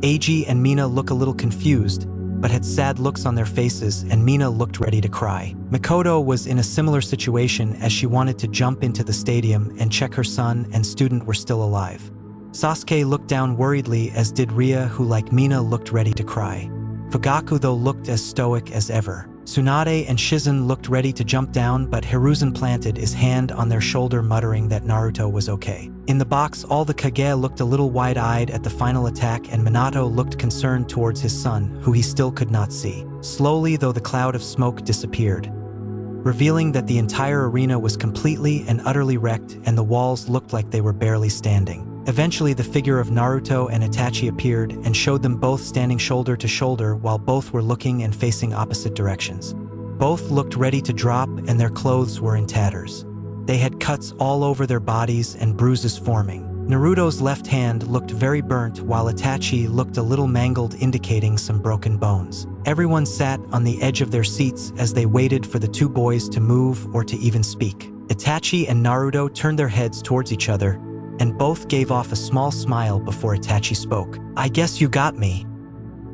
Eiji and Mina look a little confused, but had sad looks on their faces, and Mina looked ready to cry. Mikoto was in a similar situation as she wanted to jump into the stadium and check her son and student were still alive. Sasuke looked down worriedly, as did Ria, who like Mina looked ready to cry. Fugaku though looked as stoic as ever. Tsunade and Shizune looked ready to jump down, but Hiruzen planted his hand on their shoulder, muttering that Naruto was okay. In the box, all the Kage looked a little wide-eyed at the final attack, and Minato looked concerned towards his son, who he still could not see. Slowly, though, the cloud of smoke disappeared, revealing that the entire arena was completely and utterly wrecked, and the walls looked like they were barely standing. Eventually, the figure of Naruto and Itachi appeared and showed them both standing shoulder to shoulder while both were looking and facing opposite directions. Both looked ready to drop and their clothes were in tatters. They had cuts all over their bodies and bruises forming. Naruto's left hand looked very burnt while Itachi looked a little mangled, indicating some broken bones. Everyone sat on the edge of their seats as they waited for the two boys to move or to even speak. Itachi and Naruto turned their heads towards each other, and both gave off a small smile before Itachi spoke. "I guess you got me,"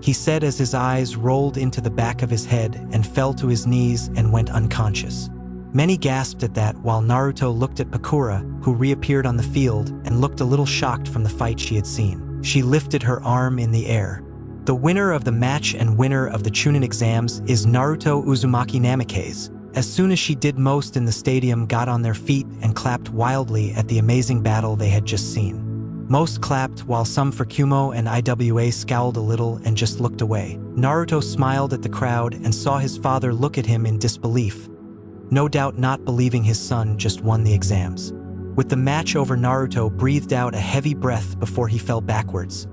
he said as his eyes rolled into the back of his head and fell to his knees and went unconscious. Many gasped at that while Naruto looked at Pakura, who reappeared on the field and looked a little shocked from the fight she had seen. She lifted her arm in the air. "The winner of the match and winner of the chunin exams is Naruto Uzumaki Namikaze." As soon as she did, most in the stadium got on their feet and clapped wildly at the amazing battle they had just seen. Most clapped while some for Kumo and IWA scowled a little and just looked away. Naruto smiled at the crowd and saw his father look at him in disbelief, no doubt not believing his son just won the exams. With the match over, Naruto breathed out a heavy breath before he fell backwards,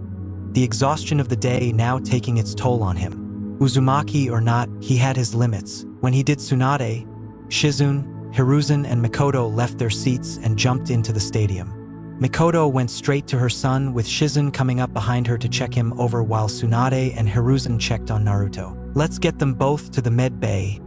the exhaustion of the day now taking its toll on him. Uzumaki or not, he had his limits. When he did, Tsunade, Shizune, Hiruzen and Mikoto left their seats and jumped into the stadium. Mikoto went straight to her son, with Shizune coming up behind her to check him over while Tsunade and Hiruzen checked on Naruto. "Let's get them both to the med bay.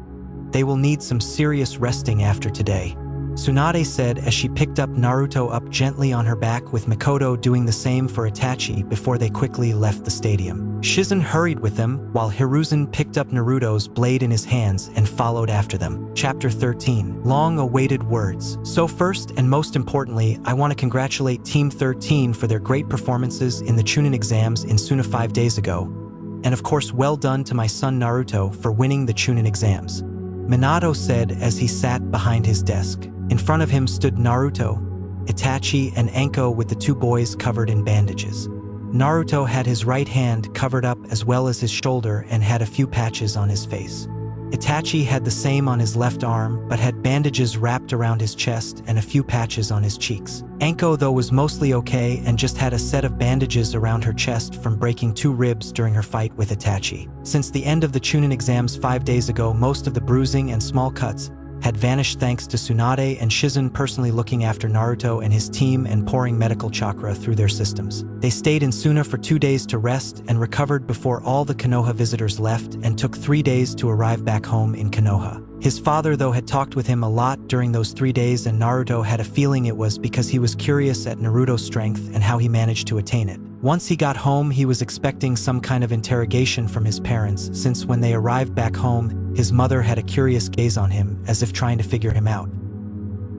They will need some serious resting after today," Tsunade said as she picked up Naruto up gently on her back, with Mikoto doing the same for Itachi before they quickly left the stadium. Shizune hurried with them, while Hiruzen picked up Naruto's blade in his hands and followed after them. Chapter 13. Long-awaited words. So first and most importantly, I want to congratulate Team 13 for their great performances in the chunin exams in Suna 5 days ago. And of course, well done to my son Naruto for winning the chunin exams, Minato said as he sat behind his desk. In front of him stood Naruto, Itachi, and Anko with the two boys covered in bandages. Naruto had his right hand covered up as well as his shoulder and had a few patches on his face. Itachi had the same on his left arm but had bandages wrapped around his chest and a few patches on his cheeks. Anko, though, was mostly okay and just had a set of bandages around her chest from breaking 2 ribs during her fight with Itachi. Since the end of the chunin exams 5 days ago, most of the bruising and small cuts had vanished thanks to Tsunade and Shizune personally looking after Naruto and his team and pouring medical chakra through their systems. They stayed in Suna for 2 days to rest and recovered before all the Konoha visitors left, and took 3 days to arrive back home in Konoha. His father, though, had talked with him a lot during those 3 days, and Naruto had a feeling it was because he was curious at Naruto's strength and how he managed to attain it. Once he got home, he was expecting some kind of interrogation from his parents, since when they arrived back home, his mother had a curious gaze on him, as if trying to figure him out.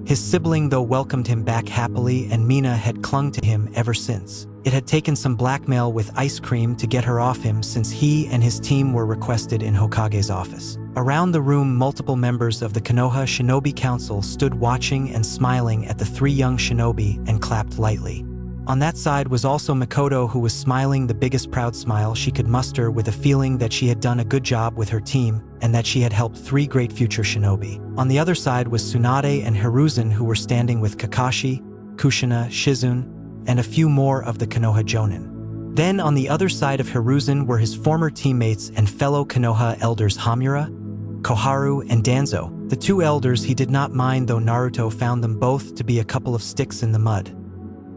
His sibling, though, welcomed him back happily, and Mina had clung to him ever since. It had taken some blackmail with ice cream to get her off him, since he and his team were requested in Hokage's office. Around the room, multiple members of the Konoha Shinobi Council stood watching and smiling at the 3 young shinobi and clapped lightly. On that side was also Mikoto, who was smiling the biggest proud smile she could muster, with a feeling that she had done a good job with her team and that she had helped 3 great future shinobi. On the other side was Tsunade and Hiruzen, who were standing with Kakashi, Kushina, Shizune, and a few more of the Konoha Jonin. Then on the other side of Hiruzen were his former teammates and fellow Konoha elders Hamura, Koharu, and Danzo. The 2 elders he did not mind, though Naruto found them both to be a couple of sticks in the mud,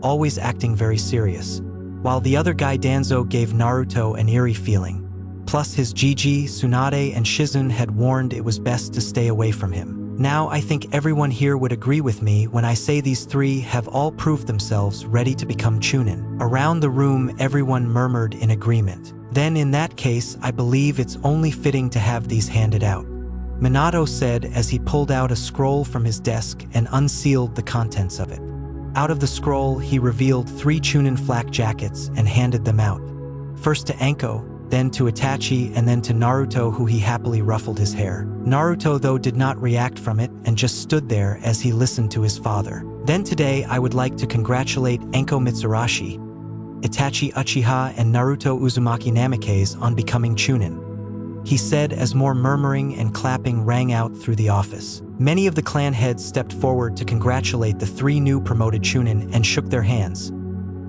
always acting very serious, while the other guy Danzo gave Naruto an eerie feeling. Plus his Gigi, Tsunade, and Shizune had warned it was best to stay away from him. Now I think everyone here would agree with me when I say these 3 have all proved themselves ready to become chunin. Around the room, everyone murmured in agreement. Then in that case, I believe it's only fitting to have these handed out, Minato said as he pulled out a scroll from his desk and unsealed the contents of it. Out of the scroll, he revealed 3 chunin flak jackets and handed them out. First to Anko, then to Itachi, and then to Naruto, who he happily ruffled his hair. Naruto, though, did not react from it and just stood there as he listened to his father. Then today, I would like to congratulate Anko Mitsurashi, Itachi Uchiha, and Naruto Uzumaki Namikaze on becoming chunin, he said as more murmuring and clapping rang out through the office. Many of the clan heads stepped forward to congratulate the 3 new promoted chunin and shook their hands,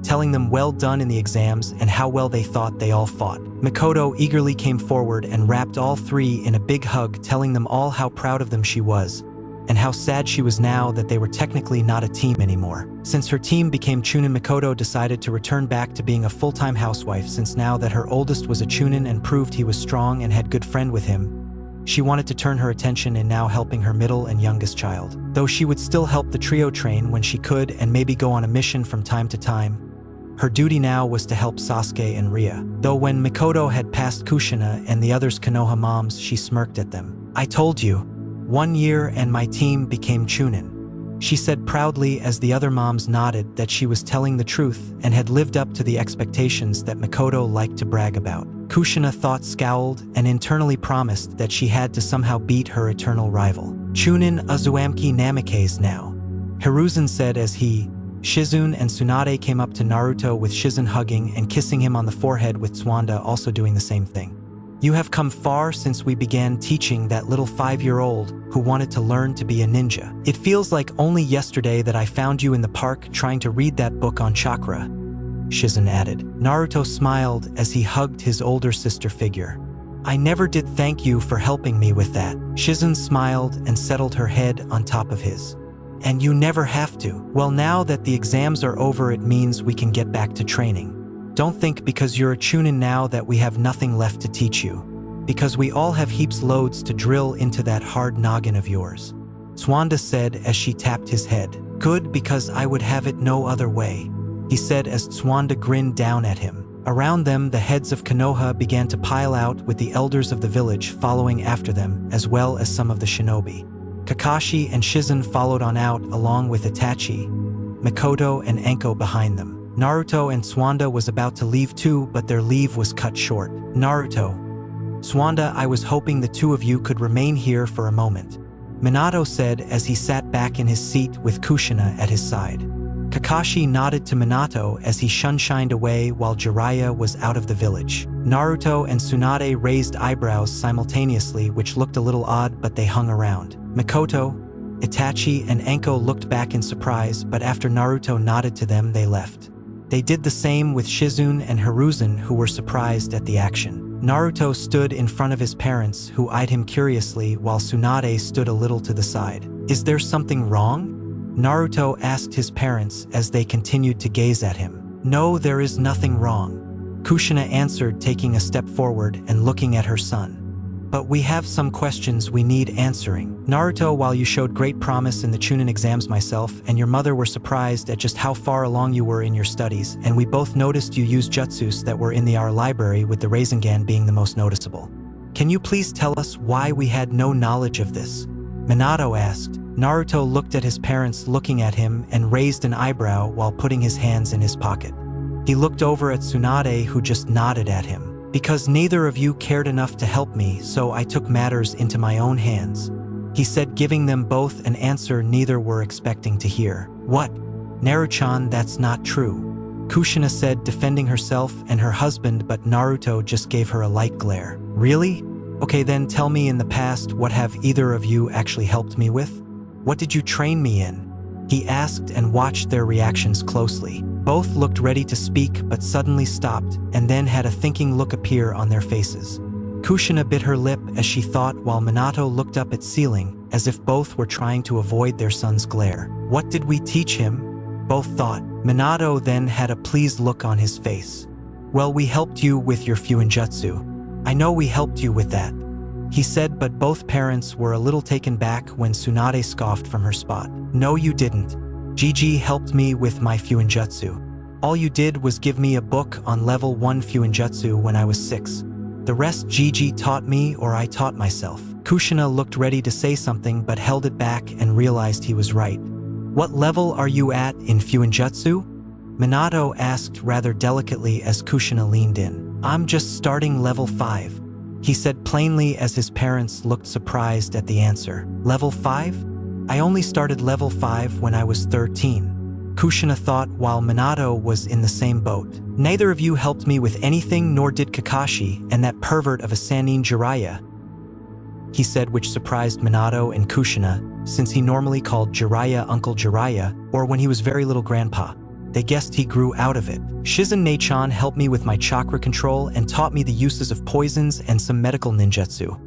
telling them well done in the exams and how well they thought they all fought. Mikoto eagerly came forward and wrapped all 3 in a big hug, telling them all how proud of them she was and how sad she was now that they were technically not a team anymore. Since her team became chunin, Makoto decided to return back to being a full-time housewife since now that her oldest was a chunin and proved he was strong and had good friend with him. She wanted to turn her attention in now helping her middle and youngest child. Though she would still help the trio train when she could and maybe go on a mission from time to time, her duty now was to help Sasuke and Ria. Though when Makoto had passed Kushina and the others Konoha moms, she smirked at them. "I told you, 1 year and my team became chunin," she said proudly as the other moms nodded that she was telling the truth and had lived up to the expectations that Makoto liked to brag about. Kushina thought, scowled, and internally promised that she had to somehow beat her eternal rival. "Chunin 𝕜𝕦𝕣𝕦𝕠𝕥𝕤𝕦𝕦𝕠𝕥𝕤𝕦𝕦 namekaze now." As he, Shizune and Tsunade came up to Naruto with Shizune hugging and kissing him on the forehead, with 𝕜𝕠𝕠 also doing the same thing. "You have come far since we began teaching that little 5-year-old who wanted to learn to be a ninja. It feels like only yesterday that I found you in the park trying to read that book on chakra," Shizune added. Naruto smiled as he hugged his older sister figure. "I never did thank you for helping me with that." Shizune smiled and settled her head on top of his. "And you never have to. Well, now that the exams are over, it means we can get back to training. Don't think because you're a chunin now that we have nothing left to teach you. Because we all have heaps loads to drill into that hard noggin of yours," 𝕜𝕠𝕠 said as she tapped his head. "Good, because I would have it no other way," he said as 𝕜𝕠𝕠 grinned down at him. Around them, the heads of Konoha began to pile out, with the elders of the village following after them, as well as some of the shinobi. Kakashi and Shizune followed on out, along with Itachi, Makoto, and Enko behind them. Naruto and 𝕜𝕠𝕠 was about to leave too, but their leave was cut short. "Naruto, 𝕜𝕠𝕠, I was hoping the two of you could remain here for a moment," Minato said as he sat back in his seat with Kushina at his side. Kakashi nodded to Minato as he shined away while Jiraiya was out of the village. Naruto and Tsunade raised eyebrows simultaneously, which looked a little odd, but they hung around. Makoto, Itachi, and Enko looked back in surprise, but after Naruto nodded to them, they left. They did the same with Shizune and Hiruzen, who were surprised at the action. Naruto stood in front of his parents, who eyed him curiously, while Tsunade stood a little to the side. "Is there something wrong?" Naruto asked his parents as they continued to gaze at him. "No, there is nothing wrong," Kushina answered, taking a step forward and looking at her son. "But we have some questions we need answering. Naruto, while you showed great promise in the chunin exams, myself and your mother were surprised at just how far along you were in your studies, and we both noticed you used jutsus that were in our library, with the Rasengan being the most noticeable. Can you please tell us why we had no knowledge of this?" Minato asked. Naruto looked at his parents looking at him and raised an eyebrow while putting his hands in his pocket. He looked over at Tsunade, who just nodded at him. "Because neither of you cared enough to help me, so I took matters into my own hands," he said, giving them both an answer neither were expecting to hear. "What? Naruto-chan, that's not true," Kushina said, defending herself and her husband, but Naruto just gave her a light glare. "Really? Okay, then tell me, in the past, what have either of you actually helped me with? What did you train me in?" he asked and watched their reactions closely. Both looked ready to speak, but suddenly stopped and then had a thinking look appear on their faces. Kushina bit her lip as she thought, while Minato looked up at ceiling, as if both were trying to avoid their son's glare. "What did we teach him?" both thought. Minato then had a pleased look on his face. "Well, we helped you with your Fuinjutsu. I know we helped you with that," he said, but both parents were a little taken back when Tsunade scoffed from her spot. "No, you didn't. Gigi helped me with my Fuinjutsu. All you did was give me a book on level 1 Fuinjutsu when I was 6. The rest Gigi taught me, or I taught myself." Kushina looked ready to say something but held it back and realized he was right. "What level are you at in Fuinjutsu?" Minato asked rather delicately as Kushina leaned in. "I'm just starting level 5, he said plainly as his parents looked surprised at the answer. "Level 5? I only started level 5 when I was 13. Kushina thought, while Minato was in the same boat. "Neither of you helped me with anything, nor did Kakashi and that pervert of a Sannin Jiraiya," he said, which surprised Minato and Kushina, since he normally called Jiraiya Uncle Jiraiya, or when he was very little grandpa. They guessed he grew out of it. "Shizune-chan helped me with my chakra control and taught me the uses of poisons and some medical ninjutsu,"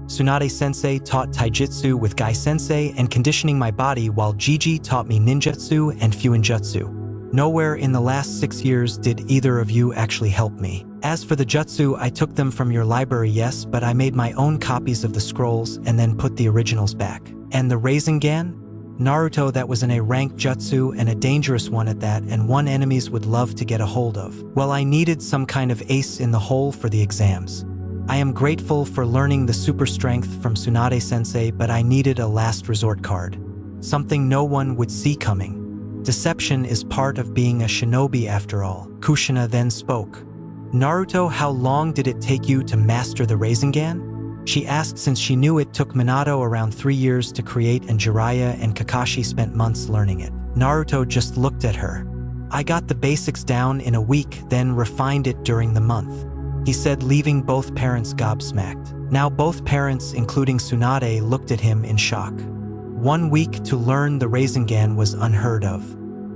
Tsunade-sensei taught taijutsu with Gai-sensei and conditioning my body, while Gigi taught me ninjutsu and fuinjutsu. Nowhere in the last 6 years did either of you actually help me. As for the jutsu, I took them from your library, yes, but I made my own copies of the scrolls and then put the originals back. And the Rasengan? Naruto, that was an A-rank jutsu and a dangerous one at that, and one enemies would love to get a hold of. Well, I needed some kind of ace in the hole for the exams. I am grateful for learning the super strength from Tsunade-sensei, but I needed a last resort card. Something no one would see coming. Deception is part of being a shinobi after all. Kushina then spoke. Naruto, how long did it take you to master the Rasengan? She asked, since she knew it took Minato around 3 years to create and Jiraiya and Kakashi spent months learning it. Naruto just looked at her. I got the basics down in a week, then refined it during the month, he said, leaving both parents gobsmacked. Now both parents, including Tsunade, looked at him in shock. 1 week to learn the Rasengan was unheard of.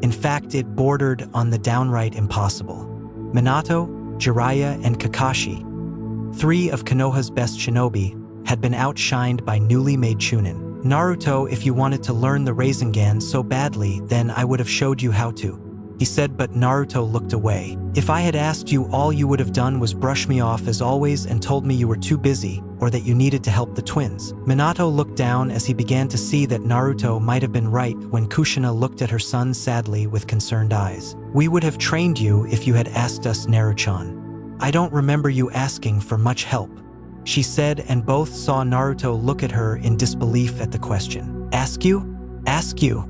In fact, it bordered on the downright impossible. Minato, Jiraiya, and Kakashi, 3 of Konoha's best shinobi, had been outshined by newly made chunin. Naruto, if you wanted to learn the Rasengan so badly, then I would have showed you how to, he said, but Naruto looked away. If I had asked you, all you would have done was brush me off as always and told me you were too busy, or that you needed to help the twins. Minato looked down as he began to see that Naruto might have been right when Kushina looked at her son sadly with concerned eyes. We would have trained you if you had asked us, Naruto-chan. I don't remember you asking for much help, she said, and both saw Naruto look at her in disbelief at the question. Ask you? Ask you,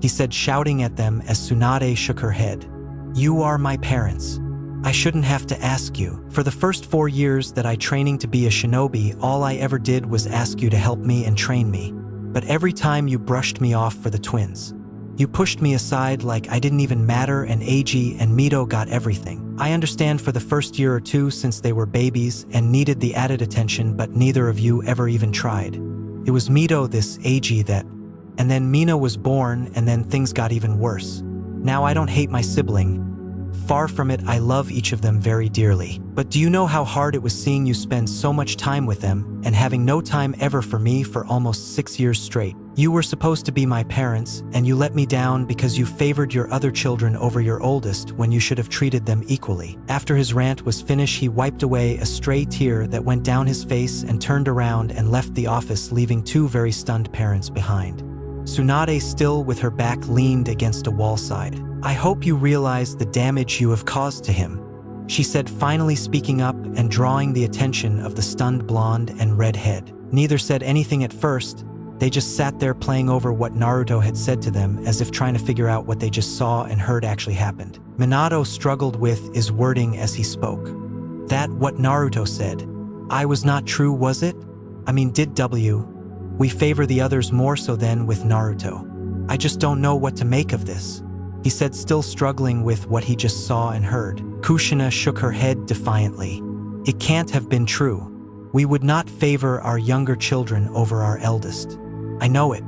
he said, shouting at them as Tsunade shook her head. You are my parents. I shouldn't have to ask you. For the first 4 years that I training to be a shinobi, all I ever did was ask you to help me and train me. But every time you brushed me off for the twins. You pushed me aside like I didn't even matter, and Eiji and Mito got everything. I understand for the first year or two since they were babies and needed the added attention, but neither of you ever even tried. It was Mito, this Eiji, that, and then Mina was born, and then things got even worse. Now I don't hate my sibling. Far from it, I love each of them very dearly. But do you know how hard it was seeing you spend so much time with them and having no time ever for me for almost 6 years straight? You were supposed to be my parents, and you let me down because you favored your other children over your oldest when you should have treated them equally. After his rant was finished, he wiped away a stray tear that went down his face and turned around and left the office, leaving 2 very stunned parents behind. Tsunade, still with her back leaned against a wall, sighed. I hope you realize the damage you have caused to him, she said, finally speaking up and drawing the attention of the stunned blonde and red head. Neither said anything at first. They just sat there playing over what Naruto had said to them, as if trying to figure out what they just saw and heard actually happened. Minato struggled with his wording as he spoke. That what Naruto said? I was not true, was it? I mean, did we favor the others more so than with Naruto? I just don't know what to make of this, he said, still struggling with what he just saw and heard. Kushina shook her head defiantly. It can't have been true. We would not favor our younger children over our eldest. I know it.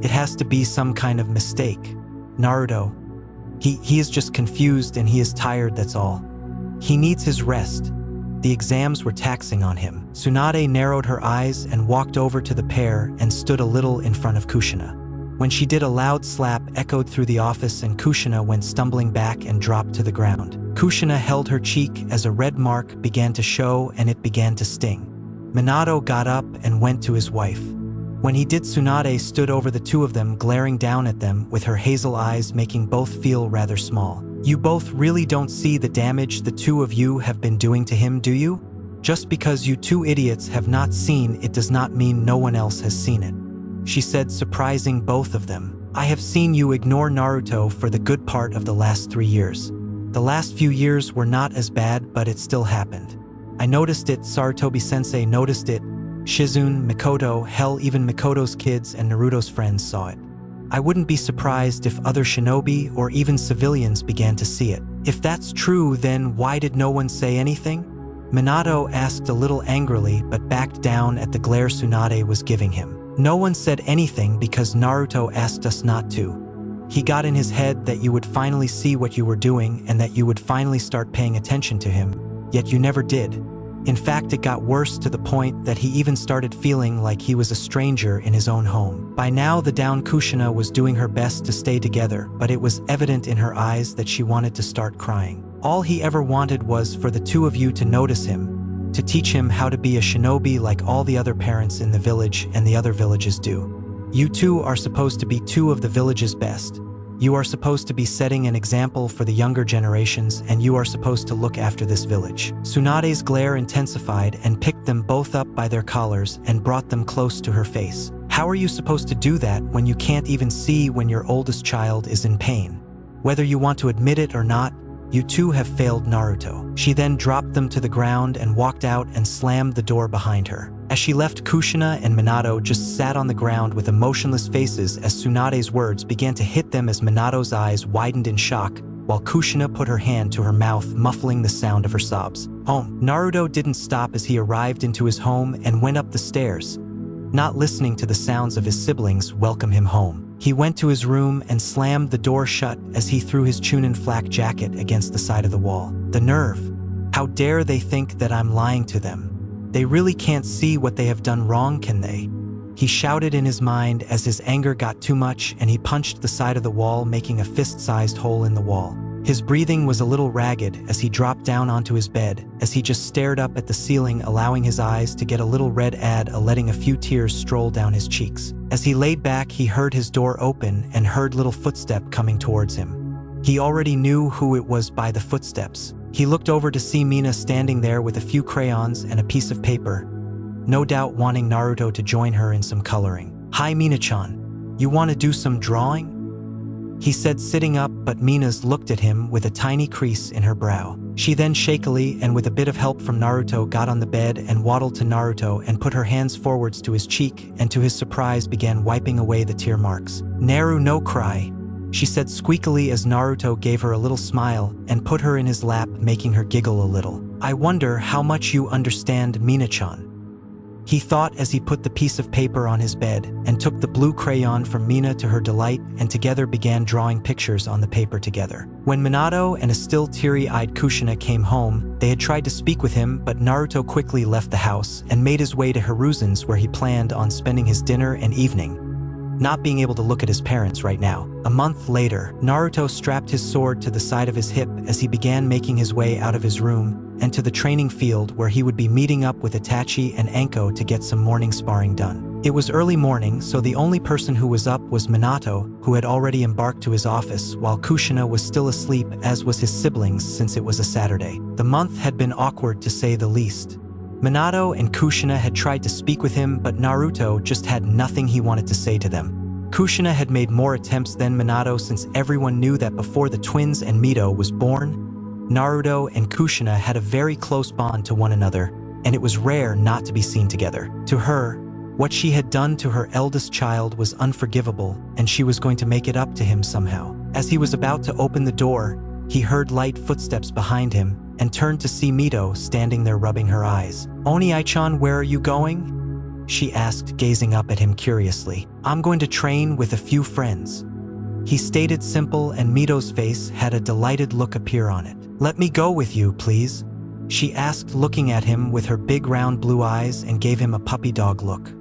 It has to be some kind of mistake. Naruto, he is just confused and he is tired, that's all. He needs his rest. The exams were taxing on him. Tsunade narrowed her eyes and walked over to the pair and stood a little in front of Kushina. When she did, a loud slap echoed through the office and Kushina went stumbling back and dropped to the ground. Kushina held her cheek as a red mark began to show and it began to sting. Minato got up and went to his wife. When he did, Tsunade stood over the 2 of them, glaring down at them with her hazel eyes, making both feel rather small. You both really don't see the damage the 2 of you have been doing to him, do you? Just because you 2 idiots have not seen it does not mean no one else has seen it, she said, surprising both of them. I have seen you ignore Naruto for the good part of the last 3 years. The last few years were not as bad, but it still happened. I noticed it, Sarutobi-sensei noticed it, Shizune, Mikoto, hell, even Mikoto's kids and Naruto's friends saw it. I wouldn't be surprised if other shinobi or even civilians began to see it. If that's true, then why did no one say anything? Minato asked a little angrily, but backed down at the glare Tsunade was giving him. No one said anything because Naruto asked us not to. He got in his head that you would finally see what you were doing and that you would finally start paying attention to him, yet you never did. In fact, it got worse to the point that he even started feeling like he was a stranger in his own home. By now, the down Kushina was doing her best to stay together, but it was evident in her eyes that she wanted to start crying. All he ever wanted was for the two of you to notice him, to teach him how to be a shinobi like all the other parents in the village and the other villages do. You two are supposed to be two of the village's best. You are supposed to be setting an example for the younger generations, and you are supposed to look after this village. Tsunade's glare intensified and picked them both up by their collars and brought them close to her face. How are you supposed to do that when you can't even see when your oldest child is in pain? Whether you want to admit it or not, you two have failed Naruto. She then dropped them to the ground and walked out and slammed the door behind her. As she left, Kushina and Minato just sat on the ground with emotionless faces as Tsunade's words began to hit them as Minato's eyes widened in shock, while Kushina put her hand to her mouth, muffling the sound of her sobs. Naruto didn't stop as he arrived into his home and went up the stairs, not listening to the sounds of his siblings welcome him home. He went to his room and slammed the door shut as he threw his chunin flak jacket against the side of the wall. The nerve! How dare they think that I'm lying to them? They really can't see what they have done wrong, can they? He shouted in his mind as his anger got too much, and he punched the side of the wall, making a fist-sized hole in the wall. His breathing was a little ragged as he dropped down onto his bed, as he just stared up at the ceiling, allowing his eyes to get a little red, letting a few tears stroll down his cheeks. As he laid back, he heard his door open and heard little footstep coming towards him. He already knew who it was by the footsteps. He looked over to see Mina standing there with a few crayons and a piece of paper, no doubt wanting Naruto to join her in some coloring. "Hi Mina-chan, you want to do some drawing?" he said, sitting up, but Mina's looked at him with a tiny crease in her brow. She then shakily and with a bit of help from Naruto got on the bed and waddled to Naruto and put her hands forwards to his cheek and to his surprise began wiping away the tear marks. "Naru, no cry," she said squeakily as Naruto gave her a little smile and put her in his lap, making her giggle a little. "I wonder how much you understand Mina-chan," he thought as he put the piece of paper on his bed and took the blue crayon from Mina to her delight, and together began drawing pictures on the paper together. When Minato and a still teary-eyed Kushina came home, they had tried to speak with him, but Naruto quickly left the house and made his way to Hiruzen's, where he planned on spending his dinner and evening, not being able to look at his parents right now. A month later, Naruto strapped his sword to the side of his hip as he began making his way out of his room and to the training field, where he would be meeting up with Itachi and 𝕟𝕒 to get some morning sparring done. It was early morning, so the only person who was up was Minato, who had already embarked to his office, while Kushina was still asleep, as was his siblings, since it was a Saturday. The month had been awkward to say the least. Minato and Kushina had tried to speak with him, but Naruto just had nothing he wanted to say to them. Kushina had made more attempts than Minato, since everyone knew that before the twins and Mito was born, Naruto and Kushina had a very close bond to one another, and it was rare not to be seen together. To her, what she had done to her eldest child was unforgivable, and she was going to make it up to him somehow. As he was about to open the door, he heard light footsteps behind him and turned to see Mito standing there rubbing her eyes. "Oni-chan, where are you going?" she asked, gazing up at him curiously. "I'm going to train with a few friends," he stated, simple, and Mito's face had a delighted look appear on it. "Let me go with you, please," she asked, looking at him with her big round blue eyes, and gave him a puppy dog look.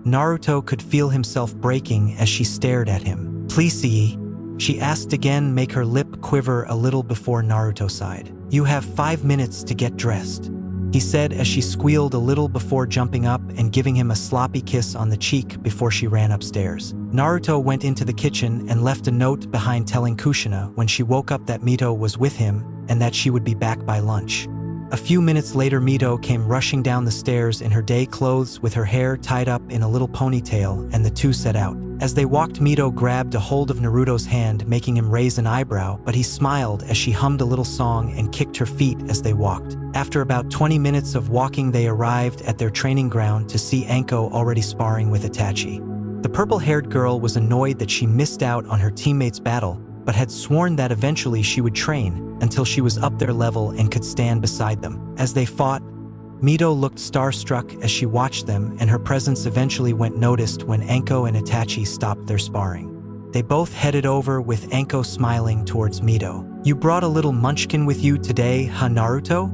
Naruto could feel himself breaking as she stared at him. "Please," she asked again, make her lip quiver a little before Naruto sighed. "You have 5 minutes to get dressed," he said as she squealed a little before jumping up and giving him a sloppy kiss on the cheek before she ran upstairs. Naruto went into the kitchen and left a note behind telling Kushina when she woke up that Mito was with him and that she would be back by lunch. A few minutes later, Mito came rushing down the stairs in her day clothes with her hair tied up in a little ponytail, and the two set out. As they walked, Mito grabbed a hold of Naruto's hand, making him raise an eyebrow, but he smiled as she hummed a little song and kicked her feet as they walked. After about 20 minutes of walking, they arrived at their training ground to see 𝕟𝕒 already sparring with Itachi. The purple-haired girl was annoyed that she missed out on her teammates' battle, but had sworn that eventually she would train until she was up their level and could stand beside them. As they fought, Mito looked starstruck as she watched them, and her presence eventually went noticed when 𝕟𝕒 and Itachi stopped their sparring. They both headed over, with 𝕟𝕒 smiling towards Mito. "You brought a little munchkin with you today, huh, Naruto?"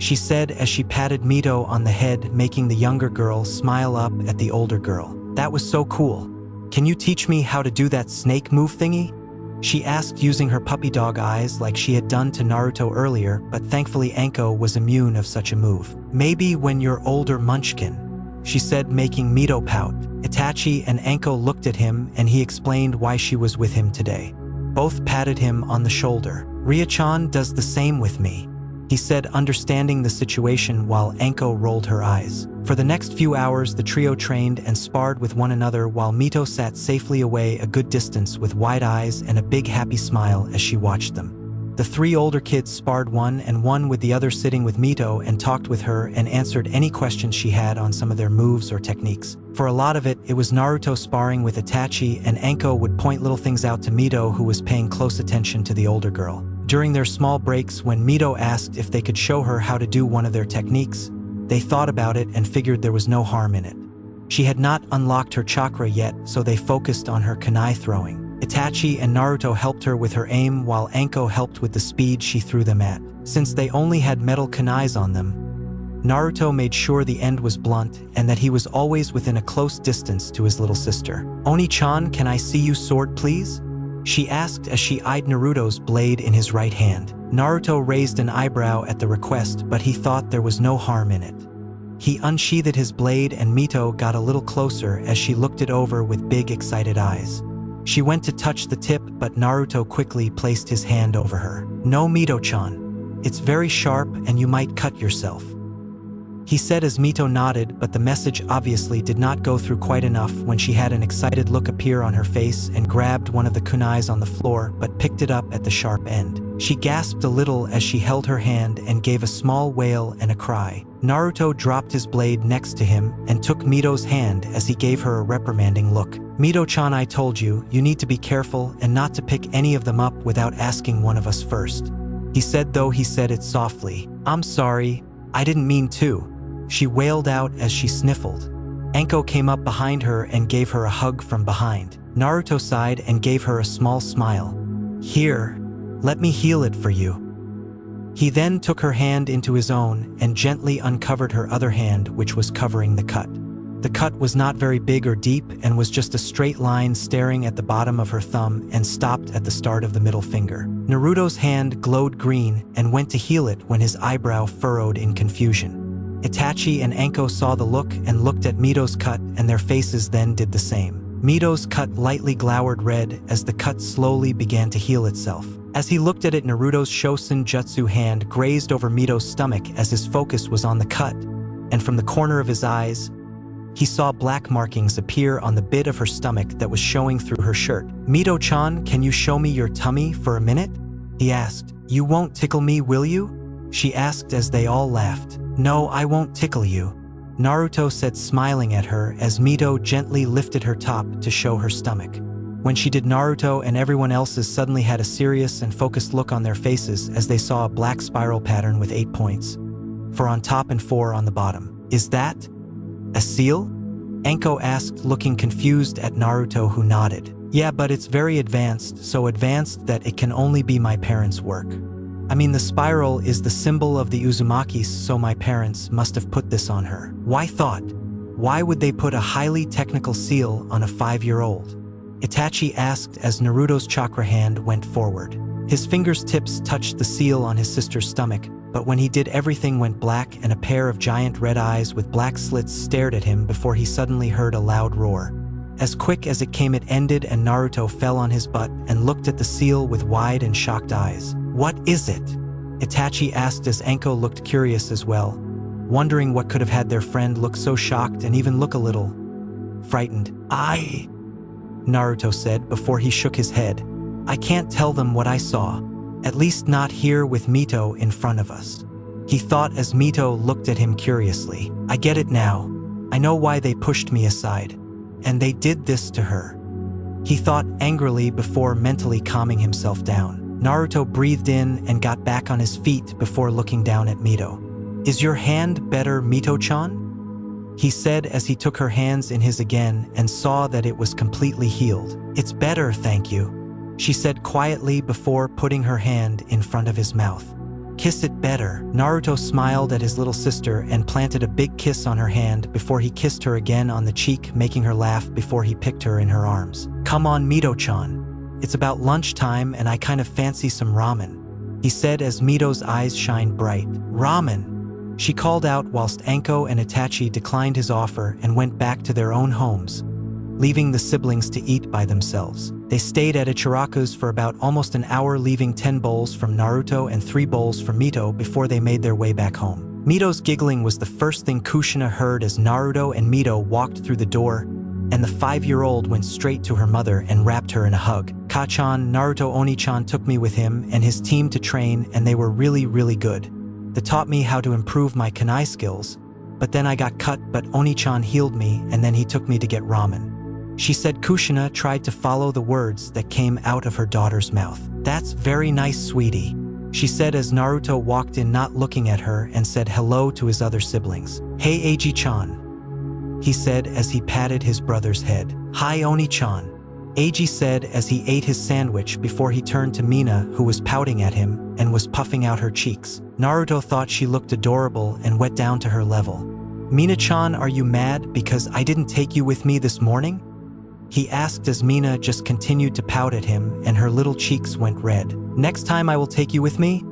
she said as she patted Mito on the head, making the younger girl smile up at the older girl. That was so cool. Can you teach me how to do that snake move thingy? She asked using her puppy dog eyes like she had done to Naruto earlier, but thankfully 𝕉𝕠 was immune of such a move. Maybe when you're older, Munchkin, she said, making Mito pout. Itachi and 𝕉𝕠 looked at him and he explained why she was with him today. Both patted him on the shoulder. Ria-chan does the same with me, he said, understanding the situation while 𝕉𝕠 rolled her eyes. For the next few hours, the trio trained and sparred with one another while Mito sat safely away a good distance with wide eyes and a big happy smile as she watched them. The three older kids sparred one-on-one with the other, sitting with Mito and talked with her and answered any questions she had on some of their moves or techniques. For a lot of it, it was Naruto sparring with Itachi, and 𝕉𝕠 would point little things out to Mito, who was paying close attention to the older girl. During their small breaks, when Mito asked if they could show her how to do one of their techniques, they thought about it and figured there was no harm in it. She had not unlocked her chakra yet, so they focused on her kunai throwing. Itachi and Naruto helped her with her aim, while 𝕉𝕠 helped with the speed she threw them at. Since they only had metal kunais on them, Naruto made sure the end was blunt and that he was always within a close distance to his little sister. Oni-chan, can I see you sword, please? She asked as she eyed Naruto's blade in his right hand. Naruto raised an eyebrow at the request, but he thought there was no harm in it. He unsheathed his blade and Mito got a little closer as she looked it over with big excited eyes. She went to touch the tip, but Naruto quickly placed his hand over her. No, Mito-chan. It's very sharp and you might cut yourself, he said as Mito nodded, but the message obviously did not go through quite enough when she had an excited look appear on her face and grabbed one of the kunais on the floor but picked it up at the sharp end. She gasped a little as she held her hand and gave a small wail and a cry. Naruto dropped his blade next to him and took Mito's hand as he gave her a reprimanding look. Mito-chan, I told you, you need to be careful and not to pick any of them up without asking one of us first, he said, though he said it softly. I'm sorry, I didn't mean to, she wailed out as she sniffled. 𝕉𝕠 came up behind her and gave her a hug from behind. Naruto sighed and gave her a small smile. Here, let me heal it for you. He then took her hand into his own and gently uncovered her other hand, which was covering the cut. The cut was not very big or deep and was just a straight line starting at the bottom of her thumb and stopped at the start of the middle finger. Naruto's hand glowed green and went to heal it when his eyebrow furrowed in confusion. Itachi and 𝕉𝕠 saw the look and looked at Mito's cut, and their faces then did the same. Mito's cut lightly glowered red as the cut slowly began to heal itself. As he looked at it, Naruto's Shosen Jutsu hand grazed over Mito's stomach as his focus was on the cut, and from the corner of his eyes, he saw black markings appear on the bit of her stomach that was showing through her shirt. Mito-chan, can you show me your tummy for a minute? He asked. You won't tickle me, will you? She asked as they all laughed. No, I won't tickle you, Naruto said, smiling at her as Mito gently lifted her top to show her stomach. When she did, Naruto and everyone else's suddenly had a serious and focused look on their faces as they saw a black spiral pattern with 8 points, 4 on top and 4 on the bottom. Is that a seal? 𝕉𝕠 asked, looking confused at Naruto, who nodded. Yeah, but it's very advanced, so advanced that it can only be my parents' work. I mean, the spiral is the symbol of the Uzumakis, so my parents must have put this on her. Why would they put a highly technical seal on a 5-year-old? Itachi asked as Naruto's chakra hand went forward. His fingers tips touched the seal on his sister's stomach, but when he did, everything went black and a pair of giant red eyes with black slits stared at him before he suddenly heard a loud roar. As quick as it came, it ended and Naruto fell on his butt and looked at the seal with wide and shocked eyes. What is it? Itachi asked as 𝕉𝕠 looked curious as well, wondering what could have had their friend look so shocked and even look a little frightened. Naruto said before he shook his head. I can't tell them what I saw, at least not here with Mito in front of us, he thought as Mito looked at him curiously. I get it now. I know why they pushed me aside. And they did this to her, he thought angrily before mentally calming himself down. Naruto breathed in and got back on his feet before looking down at Mito. Is your hand better, Mito-chan? He said as he took her hands in his again and saw that it was completely healed. It's better, thank you, she said quietly before putting her hand in front of his mouth. Kiss it better. Naruto smiled at his little sister and planted a big kiss on her hand before he kissed her again on the cheek, making her laugh before he picked her in her arms. Come on, Mito-chan. It's about lunchtime and I kind of fancy some ramen, he said as Mito's eyes shined bright. Ramen, she called out whilst 𝕟𝕒 and Itachi declined his offer and went back to their own homes, leaving the siblings to eat by themselves. They stayed at Ichiraku's for about almost an hour, leaving 10 bowls from Naruto and 3 bowls for Mito before they made their way back home. Mito's giggling was the first thing Kushina heard as Naruto and Mito walked through the door, and the 5-year-old went straight to her mother and wrapped her in a hug. Ka-chan, Naruto Oni-chan took me with him and his team to train, and they were really good. They taught me how to improve my kunai skills, but then I got cut, but Oni-chan healed me and then he took me to get ramen, she said. Kushina tried to follow the words that came out of her daughter's mouth. That's very nice, sweetie, she said as Naruto walked in, not looking at her, and said hello to his other siblings. Hey Eiji-chan, he said as he patted his brother's head. Hi Oni-chan, Eiji said as he ate his sandwich before he turned to Mina, who was pouting at him and was puffing out her cheeks. Naruto thought she looked adorable and went down to her level. Mina-chan, are you mad because I didn't take you with me this morning? He asked as Mina just continued to pout at him and her little cheeks went red. Next time I will take you with me,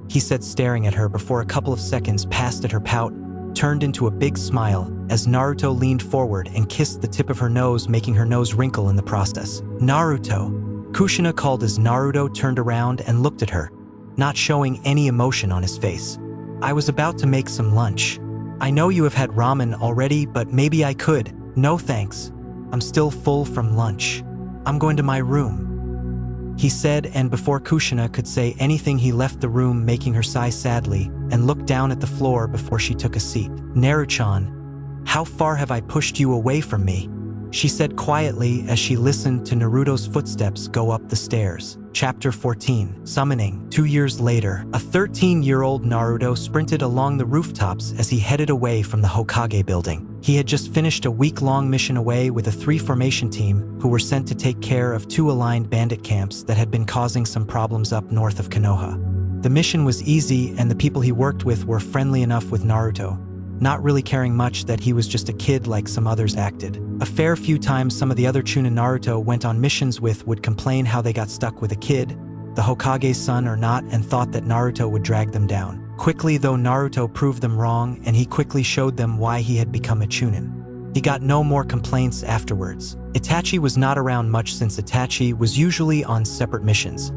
he said, staring at her before a couple of seconds passed at her pout turned into a big smile as Naruto leaned forward and kissed the tip of her nose, making her nose wrinkle in the process. Naruto, Kushina called as Naruto turned around and looked at her, not showing any emotion on his face. I was about to make some lunch. I know you have had ramen already, but maybe I could. No thanks. I'm still full from lunch. I'm going to my room, he said, and before Kushina could say anything he left the room, making her sigh sadly and look down at the floor before she took a seat. Naru-chan, how far have I pushed you away from me? She said quietly as she listened to Naruto's footsteps go up the stairs. Chapter 14. Summoning. 2 years later, a 13-year-old Naruto sprinted along the rooftops as he headed away from the Hokage building. He had just finished a week-long mission away with a 3-formation team who were sent to take care of 2 aligned bandit camps that had been causing some problems up north of Konoha. The mission was easy and the people he worked with were friendly enough with Naruto, not really caring much that he was just a kid like some others acted. A fair few times some of the other chunin Naruto went on missions with would complain how they got stuck with a kid, the Hokage's son or not, and thought that Naruto would drag them down. Quickly though, Naruto proved them wrong and he quickly showed them why he had become a chunin. He got no more complaints afterwards. Itachi was not around much since Itachi was usually on separate missions,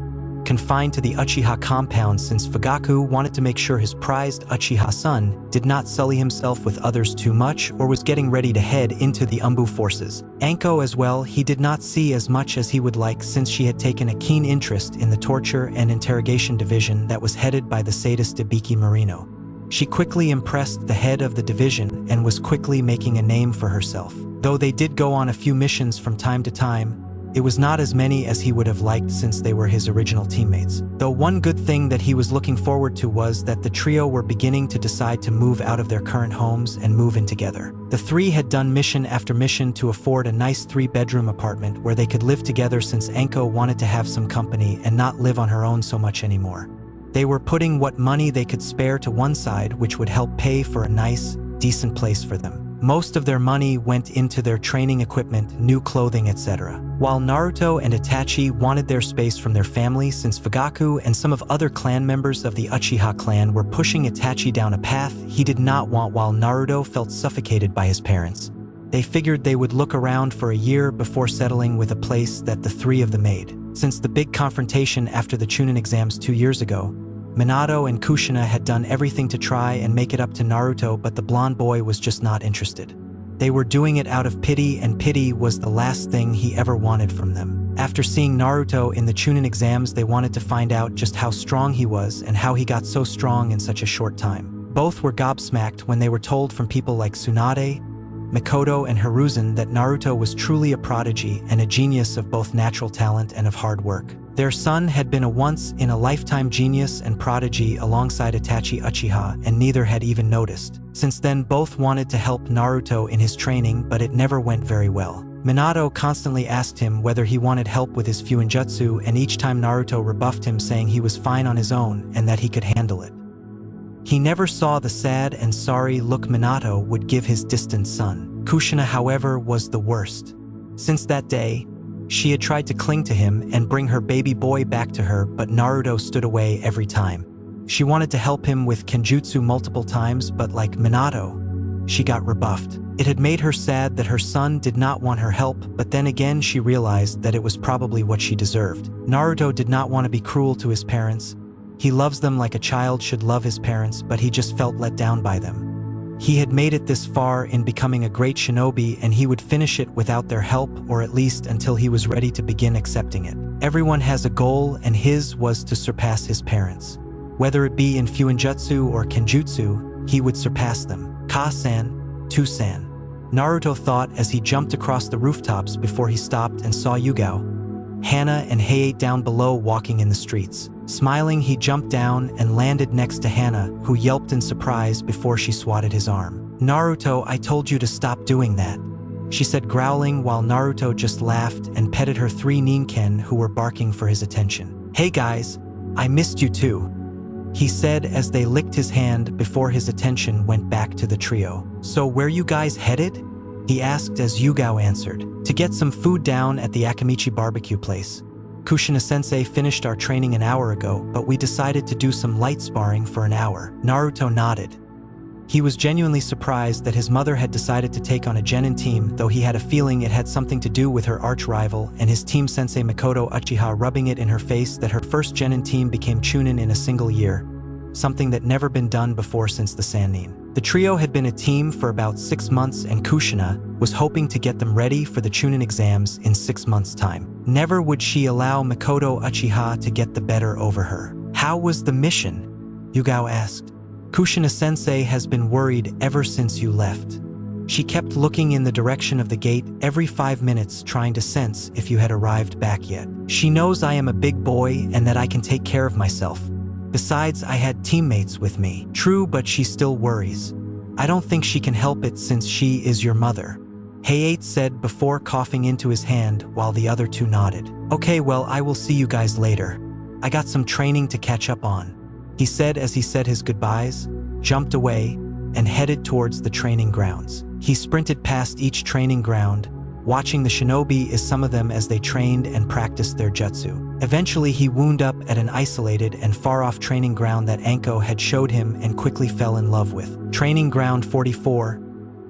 confined to the Uchiha compound since Fugaku wanted to make sure his prized Uchiha son did not sully himself with others too much or was getting ready to head into the Umbu forces. 𝕟𝕒 as well, he did not see as much as he would like since she had taken a keen interest in the torture and interrogation division that was headed by the sadist Ibiki Marino. She quickly impressed the head of the division and was quickly making a name for herself. Though they did go on a few missions from time to time, it was not as many as he would have liked since they were his original teammates. Though one good thing that he was looking forward to was that the trio were beginning to decide to move out of their current homes and move in together. The 3 had done mission after mission to afford a nice 3-bedroom apartment where they could live together since 𝕟𝕒 wanted to have some company and not live on her own so much anymore. They were putting what money they could spare to one side, which would help pay for a nice, decent place for them. Most of their money went into their training equipment, new clothing, etc. While Naruto and Itachi wanted their space from their family since Fugaku and some of other clan members of the Uchiha clan were pushing Itachi down a path he did not want, while Naruto felt suffocated by his parents. They figured they would look around for a year before settling with a place that the 3 of them made. Since the big confrontation after the Chunin exams 2 years ago, Minato and Kushina had done everything to try and make it up to Naruto, but the blonde boy was just not interested. They were doing it out of pity, and pity was the last thing he ever wanted from them. After seeing Naruto in the Chunin exams, they wanted to find out just how strong he was and how he got so strong in such a short time. Both were gobsmacked when they were told from people like Tsunade, Mikoto and Hiruzen that Naruto was truly a prodigy and a genius of both natural talent and of hard work. Their son had been a once-in-a-lifetime genius and prodigy alongside Itachi Uchiha, and neither had even noticed. Since then, both wanted to help Naruto in his training, but it never went very well. Minato constantly asked him whether he wanted help with his Fuinjutsu, and each time Naruto rebuffed him, saying he was fine on his own and that he could handle it. He never saw the sad and sorry look Minato would give his distant son. Kushina, however, was the worst. Since that day, she had tried to cling to him and bring her baby boy back to her, but Naruto stood away every time. She wanted to help him with Kenjutsu multiple times, but like Minato, she got rebuffed. It had made her sad that her son did not want her help, but then again she realized that it was probably what she deserved. Naruto did not want to be cruel to his parents. He loves them like a child should love his parents, but he just felt let down by them. He had made it this far in becoming a great shinobi, and he would finish it without their help, or at least until he was ready to begin accepting it. Everyone has a goal, and his was to surpass his parents. Whether it be in Fuinjutsu or Kenjutsu, he would surpass them. Ka-san, Tu-san. Naruto thought as he jumped across the rooftops before he stopped and saw Yugao, Hana and 𝕦𝕦𝕣𝕦𝕦 down below walking in the streets. Smiling, he jumped down and landed next to Hana, who yelped in surprise before she swatted his arm. "Naruto, I told you to stop doing that," she said, growling, while Naruto just laughed and petted her 3 ninken who were barking for his attention. "Hey guys, I missed you too," he said as they licked his hand before his attention went back to the trio. "So where you guys headed?" he asked as Yugao answered. "To get some food down at the Akamichi barbecue place. Kushina-sensei finished our training an hour ago, but we decided to do some light sparring for an hour." Naruto nodded. He was genuinely surprised that his mother had decided to take on a genin team, though he had a feeling it had something to do with her arch-rival and his team sensei Mikoto Uchiha rubbing it in her face that her first genin team became chunin in a single year, something that never been done before since the Sannin. The trio had been a team for about 6 months, and Kushina was hoping to get them ready for the chunin exams in 6 months' time. Never would she allow Mikoto Uchiha to get the better over her. "How was the mission?" Yugao asked. "Kushina-sensei has been worried ever since you left. She kept looking in the direction of the gate every 5 minutes, trying to sense if you had arrived back yet. She knows I am a big boy and that I can take care of myself. Besides, I had teammates with me." "True, but she still worries. I don't think she can help it since she is your mother," 𝕦𝕦𝕣𝕦 said before coughing into his hand, while the other two nodded. "Okay, well, I will see you guys later. I got some training to catch up on," he said as he said his goodbyes, jumped away, and headed towards the training grounds. He sprinted past each training ground, watching the shinobi as some of them as they trained and practiced their jutsu. Eventually, he wound up at an isolated and far-off training ground that Anko had showed him and quickly fell in love with. Training Ground 44,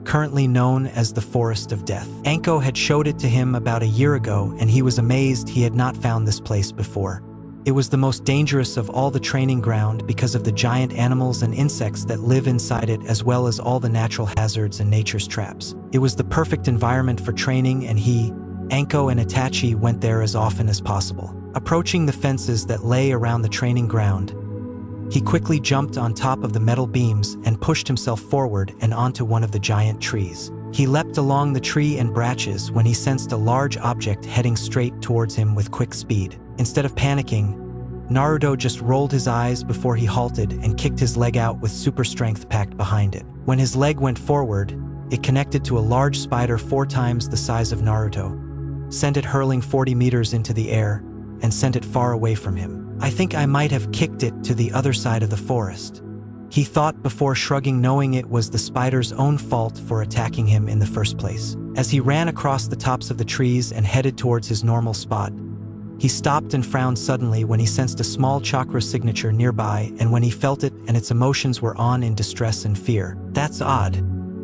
currently known as the Forest of Death. Anko had showed it to him about a year ago, and he was amazed he had not found this place before. It was the most dangerous of all the training ground because of the giant animals and insects that live inside it, as well as all the natural hazards and nature's traps. It was the perfect environment for training, and he, Anko, and Itachi went there as often as possible. Approaching the fences that lay around the training ground, he quickly jumped on top of the metal beams and pushed himself forward and onto one of the giant trees. He leapt along the tree and branches when he sensed a large object heading straight towards him with quick speed. Instead of panicking, Naruto just rolled his eyes before he halted and kicked his leg out with super strength packed behind it. When his leg went forward, it connected to a large spider 4 times the size of Naruto, sent it hurling 40 meters into the air, and sent it far away from him. "I think I might have kicked it to the other side of the forest," he thought before shrugging, knowing it was the spider's own fault for attacking him in the first place. As he ran across the tops of the trees and headed towards his normal spot, he stopped and frowned suddenly when he sensed a small chakra signature nearby, and when he felt it and its emotions were on in distress and fear. "That's odd.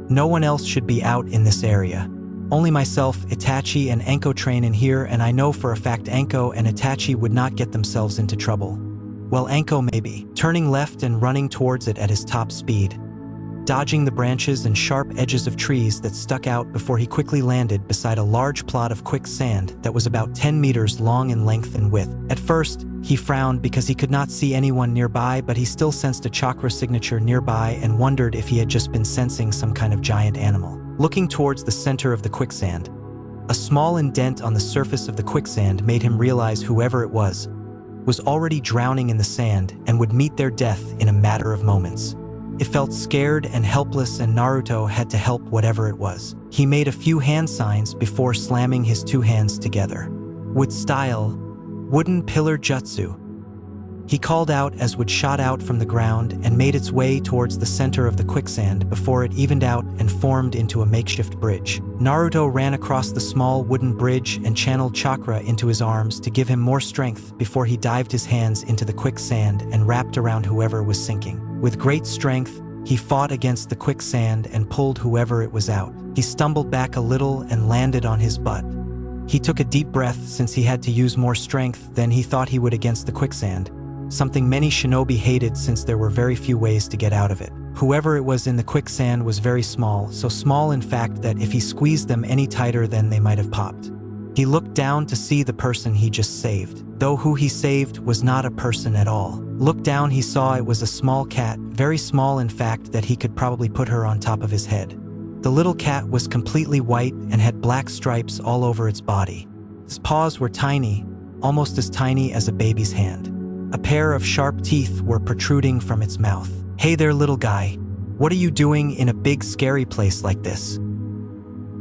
No one else should be out in this area. Only myself, Itachi, and Anko train in here, and I know for a fact Anko and Itachi would not get themselves into trouble. Well, Anko maybe." Turning left and running towards it at his top speed, dodging the branches and sharp edges of trees that stuck out before he quickly landed beside a large plot of quicksand that was about 10 meters long in length and width. At first, he frowned because he could not see anyone nearby, but he still sensed a chakra signature nearby and wondered if he had just been sensing some kind of giant animal. looking towards the center of the quicksand. A small indent on the surface of the quicksand made him realize whoever it was already drowning in the sand and would meet their death in a matter of moments. It felt scared and helpless, and Naruto had to help whatever it was. He made a few hand signs before slamming his two hands together. Wood style, wooden pillar jutsu. He called out as wood shot out from the ground and made its way towards the center of the quicksand before it evened out and formed into a makeshift bridge. Naruto ran across the small wooden bridge and channeled chakra into his arms to give him more strength before he dived his hands into the quicksand and wrapped around whoever was sinking. With great strength, he fought against the quicksand and pulled whoever it was out. He stumbled back a little and landed on his butt. He took a deep breath since he had to use more strength than he thought he would against the quicksand, something many shinobi hated since there were very few ways to get out of it. Whoever it was in the quicksand was very small, so small in fact that if he squeezed them any tighter then they might have popped. He looked down to see the person he just saved, though who he saved was not a person at all. Looked down, he saw it was a small cat, very small in fact that he could probably put her on top of his head. The little cat was completely white and had black stripes all over its body. Its paws were tiny, almost as tiny as a baby's hand. A pair of sharp teeth were protruding from its mouth. "Hey there, little guy. What are you doing in a big scary place like this?"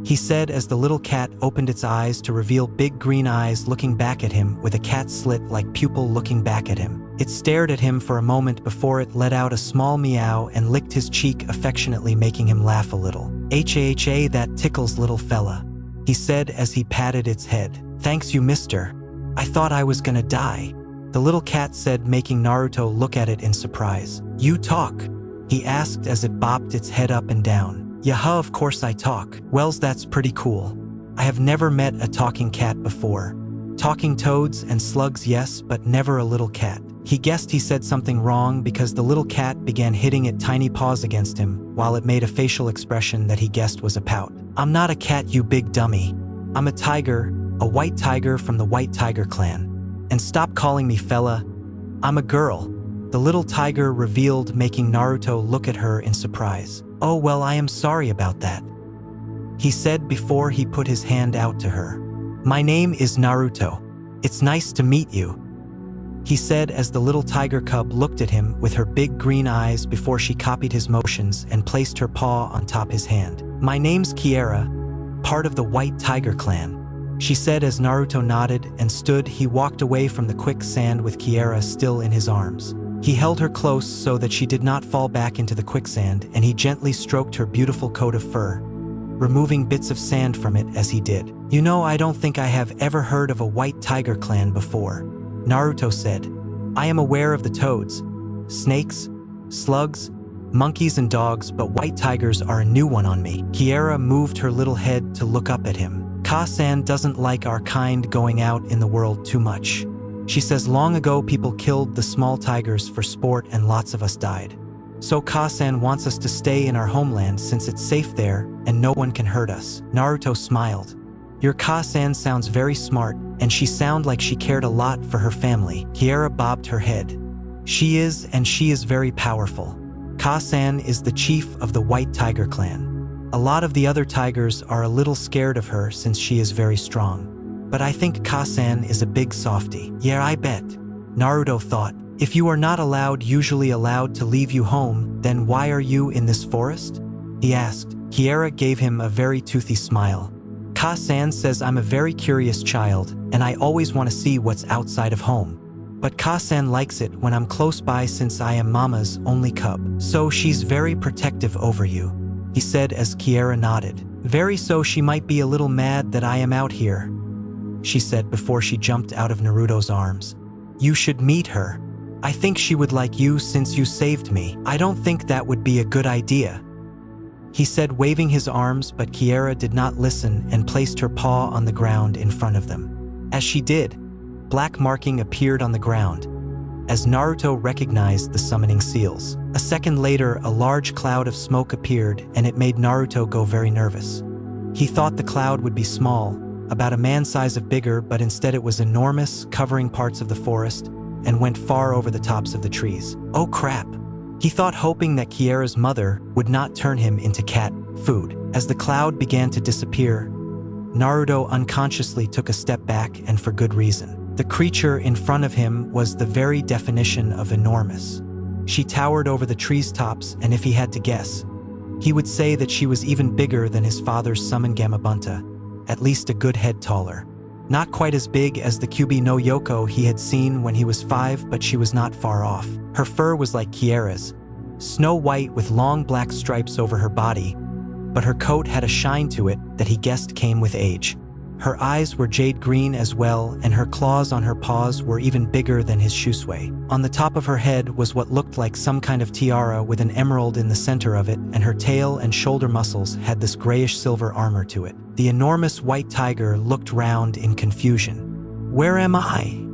he said as the little cat opened its eyes to reveal big green eyes looking back at him with a cat slit-like pupil looking back at him. It stared at him for a moment before it let out a small meow and licked his cheek affectionately, making him laugh a little. "Ha, that tickles, little fella," he said as he patted its head. "Thanks you, mister. I thought I was gonna die," the little cat said, making Naruto look at it in surprise. "You talk?" he asked as it bopped its head up and down. "Yaha, of course I talk." "Wells, that's pretty cool. I have never met a talking cat before. Talking toads and slugs, yes, but never a little cat." He guessed he said something wrong because the little cat began hitting its tiny paws against him while it made a facial expression that he guessed was a pout. "I'm not a cat, you big dummy. I'm a tiger, a white tiger from the White Tiger clan. And stop calling me fella. I'm a girl," the little tiger revealed, making Naruto look at her in surprise. "Oh well, I am sorry about that," he said before he put his hand out to her. "My name is Naruto. It's nice to meet you," he said as the little tiger cub looked at him with her big green eyes before she copied his motions and placed her paw on top his hand. "My name's Kiera, part of the White Tiger clan," she said as Naruto nodded and stood. He walked away from the quicksand with Kiera still in his arms. He held her close so that she did not fall back into the quicksand, and he gently stroked her beautiful coat of fur, removing bits of sand from it as he did. "You know, I don't think I have ever heard of a White Tiger clan before," Naruto said. "I am aware of the toads, snakes, slugs, monkeys and dogs, but white tigers are a new one on me." Kiera moved her little head to look up at him. "Ka-san doesn't like our kind going out in the world too much. She says long ago people killed the small tigers for sport and lots of us died. So Ka-san wants us to stay in our homeland since it's safe there and no one can hurt us." Naruto smiled. "Your Ka-san sounds very smart, and she sounds like she cared a lot for her family." Kiera bobbed her head. "She is, and she is very powerful. Ka-san is the chief of the White Tiger clan. A lot of the other tigers are a little scared of her since she is very strong. But I think Ka-san is a big softie." "Yeah, I bet," Naruto thought. "If you are not usually allowed to leave you home, then why are you in this forest?" he asked. Kiera gave him a very toothy smile. "Ka-san says I'm a very curious child, and I always want to see what's outside of home. But Ka-san likes it when I'm close by since I am Mama's only cub. So she's very protective over you," he said as Kiera nodded. "Very, so she might be a little mad that I am out here," she said before she jumped out of Naruto's arms. "You should meet her. I think she would like you since you saved me." "I don't think that would be a good idea," he said, waving his arms, but Kiera did not listen and placed her paw on the ground in front of them. As she did, black marking appeared on the ground, as Naruto recognized the summoning seals. A second later, a large cloud of smoke appeared, and it made Naruto go very nervous. He thought the cloud would be small, about a man's size of bigger, but instead it was enormous, covering parts of the forest, and went far over the tops of the trees. "Oh crap," he thought, hoping that Kiera's mother would not turn him into cat food. As the cloud began to disappear, Naruto unconsciously took a step back, and for good reason. The creature in front of him was the very definition of enormous. She towered over the tree's tops, and if he had to guess, he would say that she was even bigger than his father's 𝕜𝕦𝕣𝕦𝕠𝕥𝕤𝕦, at least a good head taller. Not quite as big as the Kyuubi no Yoko he had seen when he was 5, but she was not far off. Her fur was like Kiera's, snow white with long black stripes over her body, but her coat had a shine to it that he guessed came with age. Her eyes were jade green as well, and her claws on her paws were even bigger than his shusui. On the top of her head was what looked like some kind of tiara with an emerald in the center of it, and her tail and shoulder muscles had this grayish-silver armor to it. The enormous white tiger looked round in confusion. "Where am I?"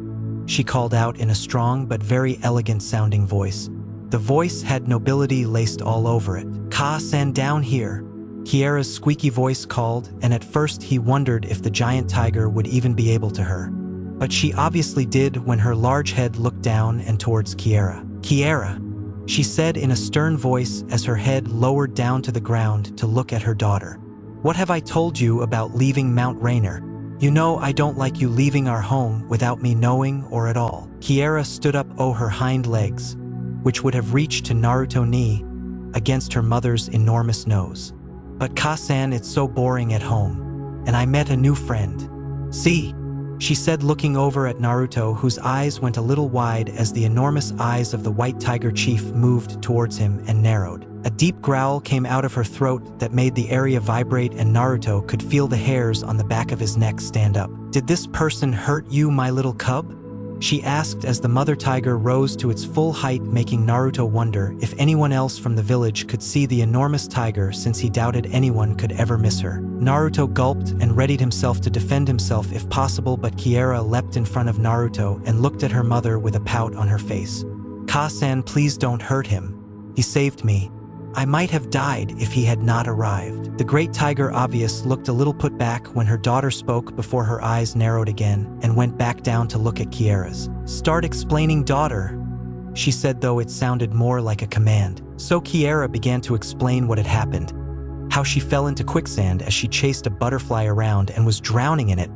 she called out in a strong but very elegant-sounding voice. The voice had nobility laced all over it. "Ka-san, down here," Kiera's squeaky voice called, and at first he wondered if the giant tiger would even be able to her. But she obviously did when her large head looked down and towards Kiera. "Kiera," she said in a stern voice as her head lowered down to the ground to look at her daughter. "What have I told you about leaving Mount Rainier? You know I don't like you leaving our home without me knowing or at all." Kiera stood up her hind legs, which would have reached to Naruto's knee, against her mother's enormous nose. "But Ka-san, it's so boring at home, and I met a new friend. See?" she said, looking over at Naruto, whose eyes went a little wide as the enormous eyes of the white tiger chief moved towards him and narrowed. A deep growl came out of her throat that made the area vibrate, and Naruto could feel the hairs on the back of his neck stand up. "Did this person hurt you, my little cub?" she asked as the mother tiger rose to its full height, making Naruto wonder if anyone else from the village could see the enormous tiger, since he doubted anyone could ever miss her. Naruto gulped and readied himself to defend himself if possible, but Kiera leapt in front of Naruto and looked at her mother with a pout on her face. "Ka-san, please don't hurt him. He saved me. I might have died if he had not arrived." The great tiger obvious looked a little put back when her daughter spoke before her eyes narrowed again and went back down to look at Kiera's. "Start explaining, daughter," she said, though it sounded more like a command. So Kiera began to explain what had happened, how she fell into quicksand as she chased a butterfly around and was drowning in it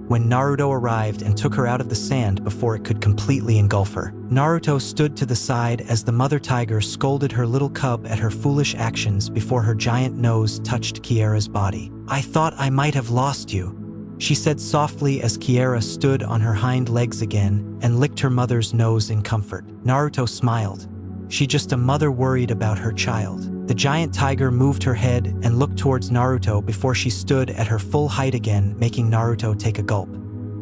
when Naruto arrived and took her out of the sand before it could completely engulf her. Naruto stood to the side as the mother tiger scolded her little cub at her foolish actions before her giant nose touched Kiera's body. "I thought I might have lost you," she said softly as Kiera stood on her hind legs again and licked her mother's nose in comfort. Naruto smiled. She just a mother worried about her child. The giant tiger moved her head and looked towards Naruto before she stood at her full height again, making Naruto take a gulp.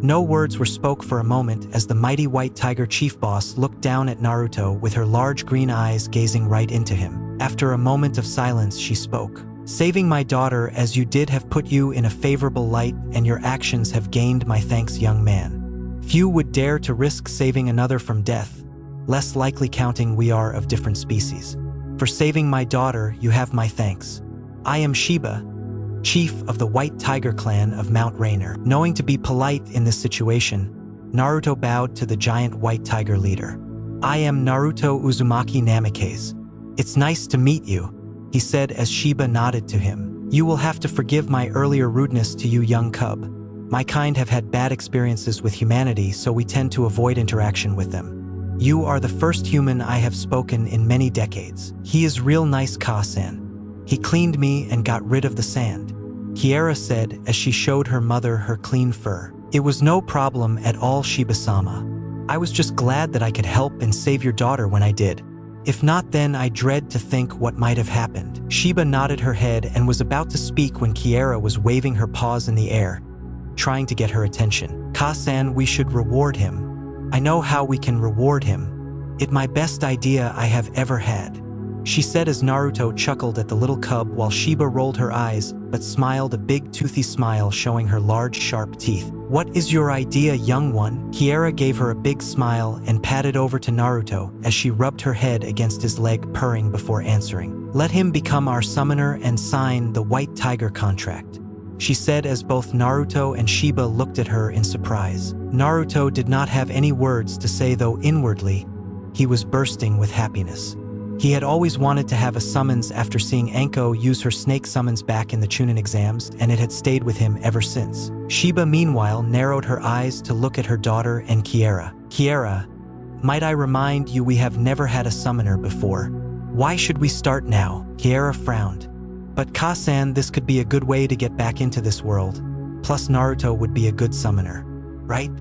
No words were spoke for a moment as the mighty white tiger chief boss looked down at Naruto with her large green eyes gazing right into him. After a moment of silence, she spoke. "Saving my daughter as you did have put you in a favorable light, and your actions have gained my thanks, young man. Few would dare to risk saving another from death, less likely counting we are of different species. For saving my daughter, you have my thanks. I am Shiba, chief of the White Tiger clan of Mount Rainier." Knowing to be polite in this situation, Naruto bowed to the giant white tiger leader. "I am Naruto Uzumaki Namikaze. It's nice to meet you," he said as Shiba nodded to him. "You will have to forgive my earlier rudeness to you, young cub. My kind have had bad experiences with humanity, so we tend to avoid interaction with them. You are the first human I have spoken in many decades. He is real nice, Ka-san. He cleaned me and got rid of the sand," Kiera said as she showed her mother her clean fur. "It was no problem at all, Shiba-sama. I was just glad that I could help and save your daughter when I did. If not, then I dread to think what might have happened." Shiba nodded her head and was about to speak when Kiera was waving her paws in the air, trying to get her attention. "Ka-san, we should reward him. I know how we can reward him. It's my best idea I have ever had," she said as Naruto chuckled at the little cub while Shiba rolled her eyes but smiled a big toothy smile showing her large sharp teeth. "What is your idea, young one?" Kiera gave her a big smile and patted over to Naruto as she rubbed her head against his leg, purring before answering. "Let him become our summoner and sign the White Tiger contract," she said as both Naruto and Shiba looked at her in surprise. Naruto did not have any words to say, though inwardly, he was bursting with happiness. He had always wanted to have a summons after seeing 𝕟𝕒𝕠 use her snake summons back in the chunin exams, and it had stayed with him ever since. 𝕜𝕦𝕣𝕦 meanwhile narrowed her eyes to look at her daughter and Kiera. Kiera, might I remind you we have never had a summoner before. Why should we start now? Kiera frowned. But Ka-san, this could be a good way to get back into this world. Plus Naruto would be a good summoner, right?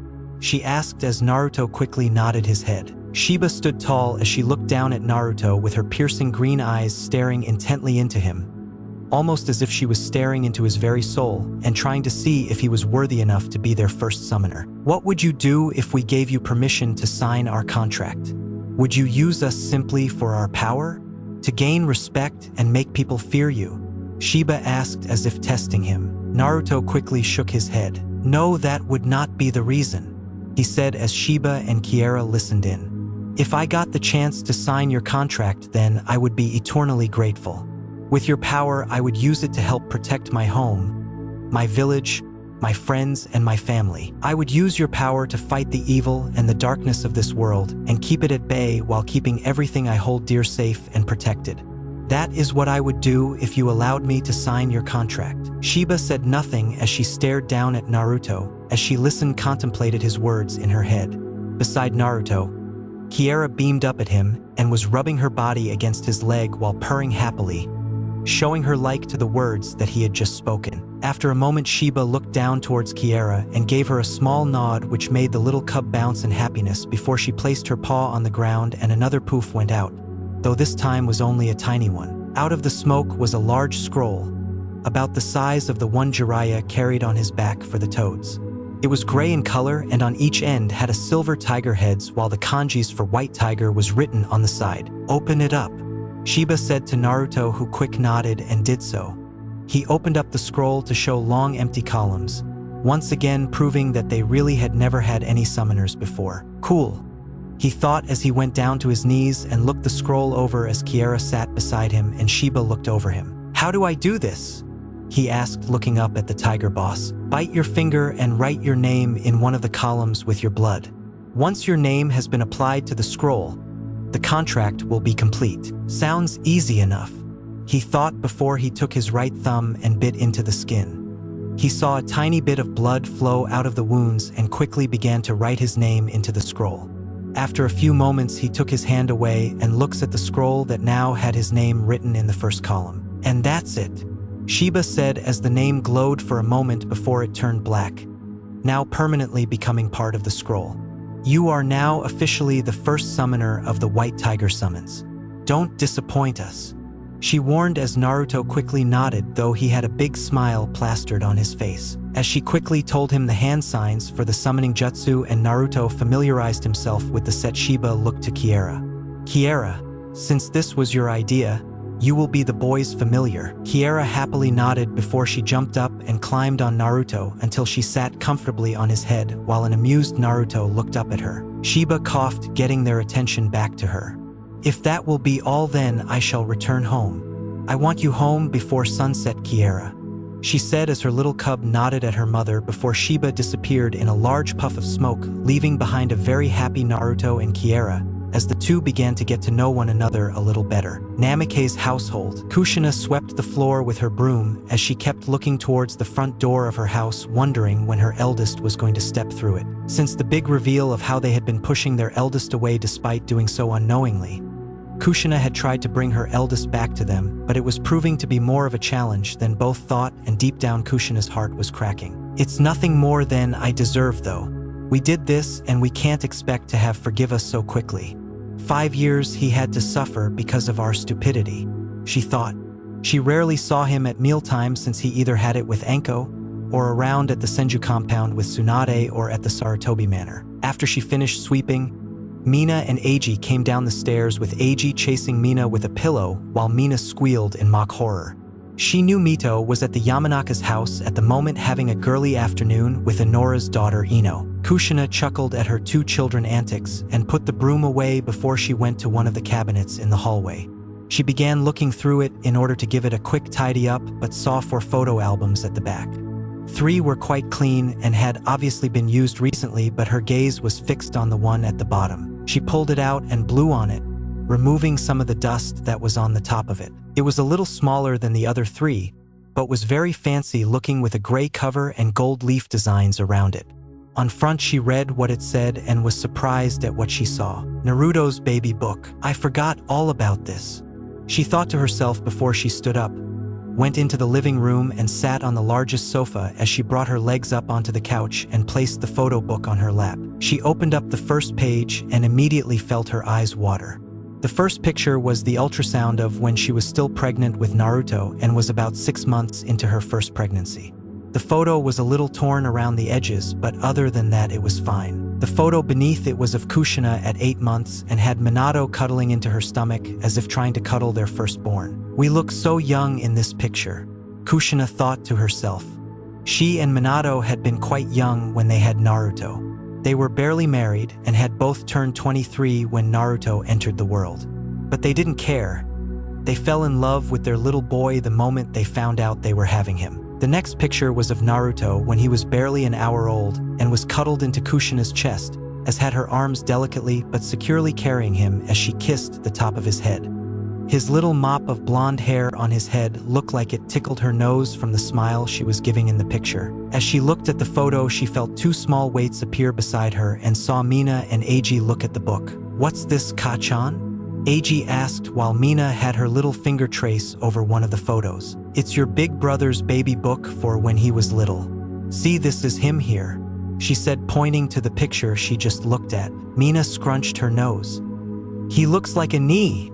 She asked as Naruto quickly nodded his head. 𝕜𝕦𝕣𝕦 stood tall as she looked down at Naruto with her piercing green eyes staring intently into him, almost as if she was staring into his very soul and trying to see if he was worthy enough to be their first summoner. What would you do if we gave you permission to sign our contract? Would you use us simply for our power? To gain respect and make people fear you? 𝕜𝕦𝕣𝕦 asked as if testing him. Naruto quickly shook his head. No, that would not be the reason, he said as 𝕜𝕦𝕦 and Kiera listened in. If I got the chance to sign your contract, then I would be eternally grateful. With your power, I would use it to help protect my home, my village, my friends, and my family. I would use your power to fight the evil and the darkness of this world and keep it at bay while keeping everything I hold dear safe and protected. That is what I would do if you allowed me to sign your contract. 𝕜𝕦𝕦𝕦 said nothing as she stared down at Naruto as she listened, contemplated his words in her head. Beside Naruto, Kiera beamed up at him and was rubbing her body against his leg while purring happily, showing her like to the words that he had just spoken. After a moment, 𝕜𝕦𝕦𝕦 looked down towards Kiera and gave her a small nod which made the little cub bounce in happiness before she placed her paw on the ground and another poof went out, though this time was only a tiny one. Out of the smoke was a large scroll, about the size of the one Jiraiya carried on his back for the toads. It was gray in color and on each end had a silver tiger heads, while the kanjis for white tiger was written on the side. Open it up, 𝕜𝕦𝕦𝕦 said to Naruto, who quick nodded and did so. He opened up the scroll to show long empty columns, once again proving that they really had never had any summoners before. Cool, he thought as he went down to his knees and looked the scroll over as Kiera sat beside him and 𝕜𝕦𝕦𝕦 looked over him. How do I do this? He asked, looking up at the tiger boss. Bite your finger and write your name in one of the columns with your blood. Once your name has been applied to the scroll, the contract will be complete. Sounds easy enough, he thought before he took his right thumb and bit into the skin. He saw a tiny bit of blood flow out of the wounds and quickly began to write his name into the scroll. After a few moments, he took his hand away and looks at the scroll that now had his name written in the first column. And that's it, 𝕜𝕦𝕦𝕦 said as the name glowed for a moment before it turned black, now permanently becoming part of the scroll. You are now officially the first summoner of the White Tiger Summons. Don't disappoint us, she warned as Naruto quickly nodded, though he had a big smile plastered on his face. As she quickly told him the hand signs for the summoning jutsu and Naruto familiarized himself with the set, 𝕜𝕦𝕦𝕦 looked to Kiera. Kiera, since this was your idea, you will be the boy's familiar. Kiera happily nodded before she jumped up and climbed on Naruto until she sat comfortably on his head while an amused Naruto looked up at her. 𝕜𝕦𝕦𝕦 coughed, getting their attention back to her. If that will be all, then I shall return home. I want you home before sunset, Kiera, she said as her little cub nodded at her mother before 𝕜𝕦𝕦𝕦 disappeared in a large puff of smoke, leaving behind a very happy Naruto and Kiera as the two began to get to know one another a little better. Namikaze's household. Kushina swept the floor with her broom as she kept looking towards the front door of her house, wondering when her eldest was going to step through it. Since the big reveal of how they had been pushing their eldest away despite doing so unknowingly, Kushina had tried to bring her eldest back to them, but it was proving to be more of a challenge than both thought, and deep down Kushina's heart was cracking. It's nothing more than I deserve, though. We did this and we can't expect to have forgive us so quickly. 5 years he had to suffer because of our stupidity, she thought. She rarely saw him at mealtime since he either had it with 𝕟𝕒𝕠 or around at the Senju compound with Tsunade or at the Sarutobi Manor. After she finished sweeping, Mina and Eiji came down the stairs with Eiji chasing Mina with a pillow while Mina squealed in mock horror. She knew Mito was at the Yamanaka's house at the moment, having a girly afternoon with Inora's daughter Ino. Kushina chuckled at her two children's antics and put the broom away before she went to one of the cabinets in the hallway. She began looking through it in order to give it a quick tidy up, but saw 4 photo albums at the back. 3 were quite clean and had obviously been used recently, but her gaze was fixed on the one at the bottom. She pulled it out and blew on it, removing some of the dust that was on the top of it. It was a little smaller than the other 3, but was very fancy looking with a gray cover and gold leaf designs around it. On front she read what it said and was surprised at what she saw. Naruto's baby book. I forgot all about this. She thought to herself before she stood up, went into the living room and sat on the largest sofa as she brought her legs up onto the couch and placed the photo book on her lap. She opened up the first page and immediately felt her eyes water. The first picture was the ultrasound of when she was still pregnant with Naruto and was about 6 months into her first pregnancy. The photo was a little torn around the edges, but other than that it was fine. The photo beneath it was of Kushina at 8 months and had Minato cuddling into her stomach as if trying to cuddle their firstborn. We look so young in this picture, Kushina thought to herself. She and Minato had been quite young when they had Naruto. They were barely married and had both turned 23 when Naruto entered the world. But they didn't care. They fell in love with their little boy the moment they found out they were having him. The next picture was of Naruto when he was barely an hour old and was cuddled into Kushina's chest, as had her arms delicately but securely carrying him as she kissed the top of his head. His little mop of blonde hair on his head looked like it tickled her nose from the smile she was giving in the picture. As she looked at the photo, she felt 2 small weights appear beside her and saw Mina and Eiji look at the book. What's this, Ka-chan? Eiji asked while Mina had her little finger trace over one of the photos. It's your big brother's baby book for when he was little. See, this is him here, she said, pointing to the picture she just looked at. Mina scrunched her nose. He looks like a knee,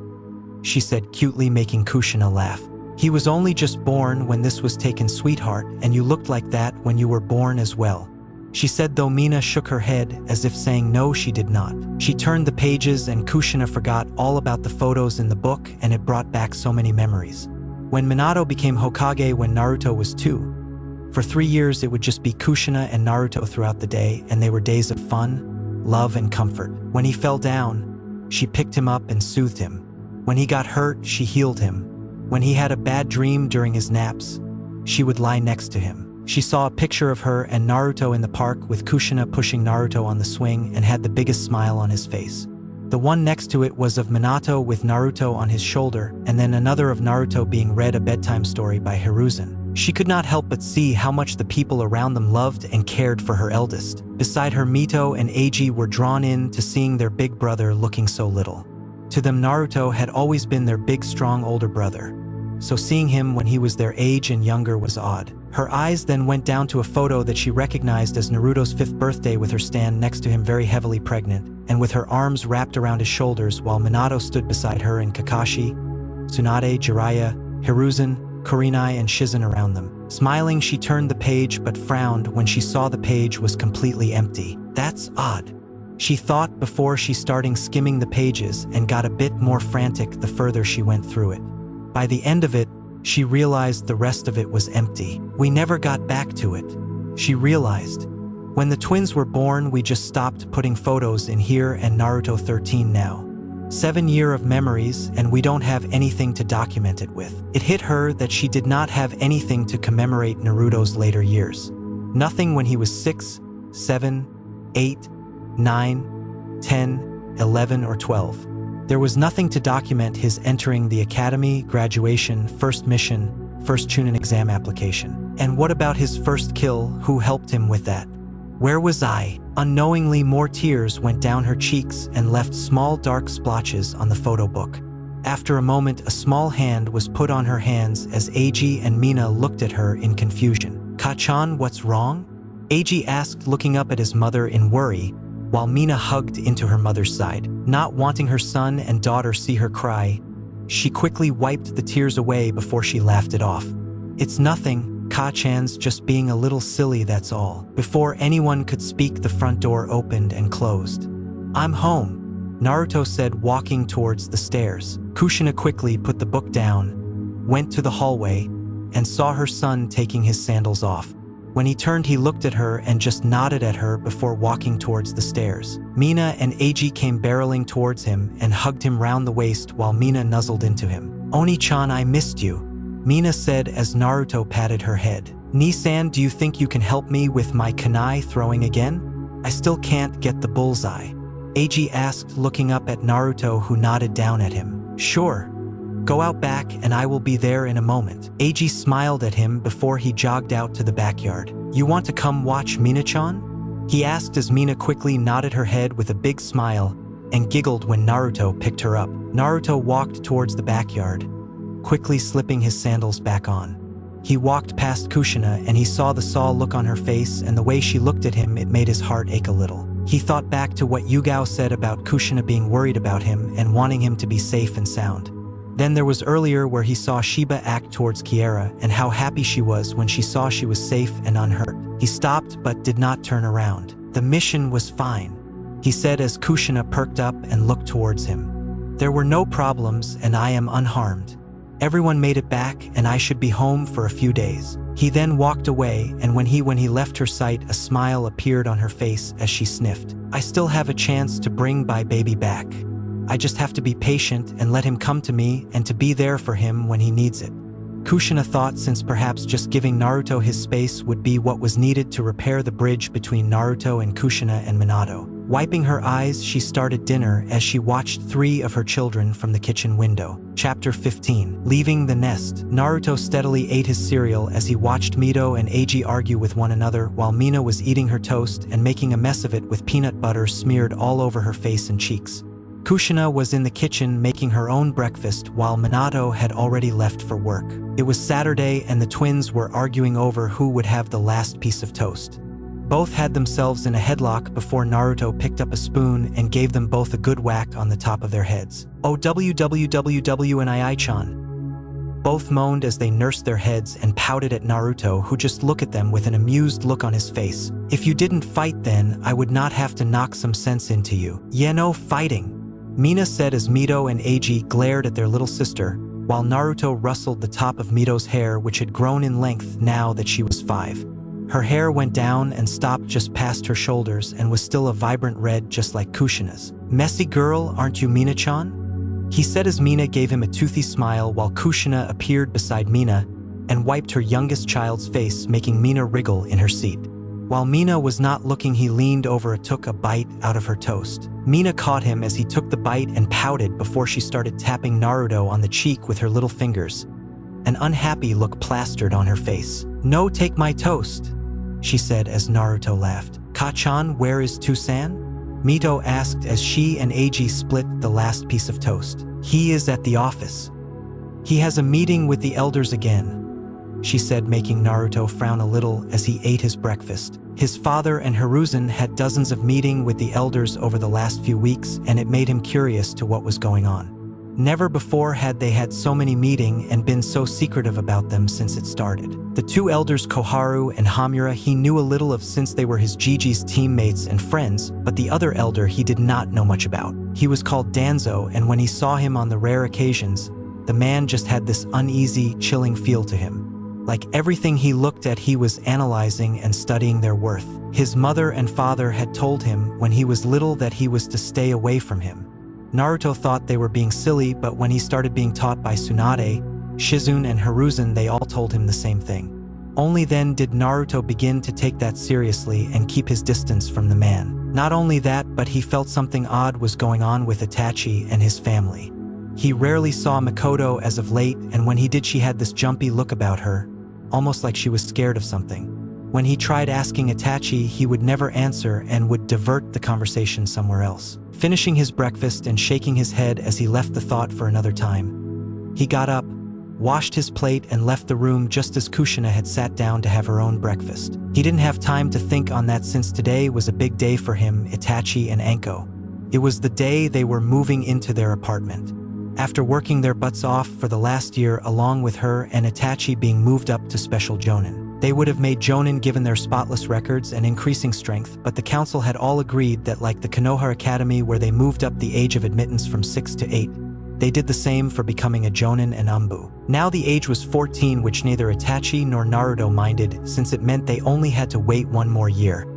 she said cutely, making Kushina laugh. He was only just born when this was taken, sweetheart, and you looked like that when you were born as well, she said, though Mina shook her head as if saying no, she did not. She turned the pages and Kushina forgot all about the photos in the book, and it brought back so many memories. When Minato became Hokage when Naruto was 2, for 3 years it would just be Kushina and Naruto throughout the day, and they were days of fun, love, and comfort. When he fell down, she picked him up and soothed him. When he got hurt, she healed him. When he had a bad dream during his naps, she would lie next to him. She saw a picture of her and Naruto in the park with Kushina pushing Naruto on the swing and had the biggest smile on his face. The one next to it was of Minato with Naruto on his shoulder, and then another of Naruto being read a bedtime story by Hiruzen. She could not help but see how much the people around them loved and cared for her eldest. Beside her, Mito and Eiji were drawn in to seeing their big brother looking so little. To them, Naruto had always been their big, strong older brother, so seeing him when he was their age and younger was odd. Her eyes then went down to a photo that she recognized as Naruto's 5th birthday, with her stand next to him very heavily pregnant, and with her arms wrapped around his shoulders while Minato stood beside her and Kakashi, Tsunade, Jiraiya, Hiruzen, Kurenai, and Shizen around them. Smiling, she turned the page but frowned when she saw the page was completely empty. That's odd, she thought before she started skimming the pages, and got a bit more frantic the further she went through it. By the end of it, she realized the rest of it was empty. We never got back to it, she realized. When the twins were born, we just stopped putting photos in here, and Naruto 13 now. 7 years of memories, and we don't have anything to document it with. It hit her that she did not have anything to commemorate Naruto's later years. Nothing when he was 6, 7, 8, 9, 10, 11, or 12. There was nothing to document his entering the academy, graduation, first mission, first chunin exam application. And what about his first kill? Who helped him with that? Where was I? Unknowingly, more tears went down her cheeks and left small dark splotches on the photo book. After a moment, a small hand was put on her hands as Eiji and Mina looked at her in confusion. Ka-chan, what's wrong? Eiji asked, looking up at his mother in worry, while Mina hugged into her mother's side. Not wanting her son and daughter see her cry, she quickly wiped the tears away before she laughed it off. It's nothing, Ka-chan's just being a little silly, that's all. Before anyone could speak, the front door opened and closed. I'm home, Naruto said, walking towards the stairs. Kushina quickly put the book down, went to the hallway, and saw her son taking his sandals off. When he turned, he looked at her and just nodded at her before walking towards the stairs. Mina and Eiji came barreling towards him and hugged him round the waist while Mina nuzzled into him. Oni-chan, I missed you, Mina said as Naruto patted her head. Nisan, do you think you can help me with my kunai throwing again? I still can't get the bullseye. Eiji asked, looking up at Naruto, who nodded down at him. Sure. Go out back and I will be there in a moment. Eiji smiled at him before he jogged out to the backyard. You want to come watch Mina-chan? He asked as Mina quickly nodded her head with a big smile and giggled when Naruto picked her up. Naruto walked towards the backyard, quickly slipping his sandals back on. He walked past Kushina and he saw the sour look on her face, and the way she looked at him, it made his heart ache a little. He thought back to what Yugao said about Kushina being worried about him and wanting him to be safe and sound. Then there was earlier where he saw Shiba act towards Kiera and how happy she was when she saw she was safe and unhurt. He stopped but did not turn around. The mission was fine, he said as Kushina perked up and looked towards him. There were no problems and I am unharmed. Everyone made it back and I should be home for a few days. He then walked away, and when he left her sight, a smile appeared on her face as she sniffed. I still have a chance to bring my baby back. I just have to be patient and let him come to me and to be there for him when he needs it. Kushina thought since perhaps just giving Naruto his space would be what was needed to repair the bridge between Naruto and Kushina and Minato. Wiping her eyes, she started dinner as she watched 3 of her children from the kitchen window. Chapter 15. Leaving the nest. Naruto steadily ate his cereal as he watched Mito and Eiji argue with one another while Mina was eating her toast and making a mess of it with peanut butter smeared all over her face and cheeks. Kushina was in the kitchen making her own breakfast while Minato had already left for work. It was Saturday and the twins were arguing over who would have the last piece of toast. Both had themselves in a headlock before Naruto picked up a spoon and gave them both a good whack on the top of their heads. Oh, www and Both moaned as they nursed their heads and pouted at Naruto, who just looked at them with an amused look on his face. If you didn't fight then, I would not have to knock some sense into you. Yeah, no fighting, Mina said as Mito and Eiji glared at their little sister, while Naruto rustled the top of Mito's hair, which had grown in length now that she was 5. Her hair went down and stopped just past her shoulders and was still a vibrant red just like Kushina's. Messy girl, aren't you Mina-chan? He said as Mina gave him a toothy smile while Kushina appeared beside Mina and wiped her youngest child's face, making Mina wriggle in her seat. While Mina was not looking, he leaned over and took a bite out of her toast. Mina caught him as he took the bite and pouted before she started tapping Naruto on the cheek with her little fingers. An unhappy look plastered on her face. No, take my toast, she said as Naruto laughed. Ka-chan, where is Tusan? Mito asked as she and Eiji split the last piece of toast. He is at the office. He has a meeting with the elders again, she said, making Naruto frown a little as he ate his breakfast. His father and Hiruzen had dozens of meetings with the elders over the last few weeks, and it made him curious to what was going on. Never before had they had so many meetings and been so secretive about them since it started. The 2 elders Koharu and Hamura he knew a little of since they were his Gigi's teammates and friends, but the other elder he did not know much about. He was called Danzo, and when he saw him on the rare occasions, the man just had this uneasy, chilling feel to him. Like everything he looked at, he was analyzing and studying their worth. His mother and father had told him when he was little that he was to stay away from him. Naruto thought they were being silly, but when he started being taught by Tsunade, Shizune and Hiruzen, they all told him the same thing. Only then did Naruto begin to take that seriously and keep his distance from the man. Not only that, but he felt something odd was going on with Itachi and his family. He rarely saw Mikoto as of late, and when he did, she had this jumpy look about her, almost like she was scared of something. When he tried asking Itachi, he would never answer and would divert the conversation somewhere else. Finishing his breakfast and shaking his head as he left the thought for another time, he got up, washed his plate and left the room just as Kushina had sat down to have her own breakfast. He didn't have time to think on that since today was a big day for him, Itachi and Anko. It was the day they were moving into their apartment. After working their butts off for the last year along with her and Itachi being moved up to special jonin. They would have made jonin given their spotless records and increasing strength, but the council had all agreed that like the Konoha Academy where they moved up the age of admittance from 6 to 8, they did the same for becoming a jonin and umbu. Now the age was 14, which neither Itachi nor Naruto minded since it meant they only had to wait 1 more year.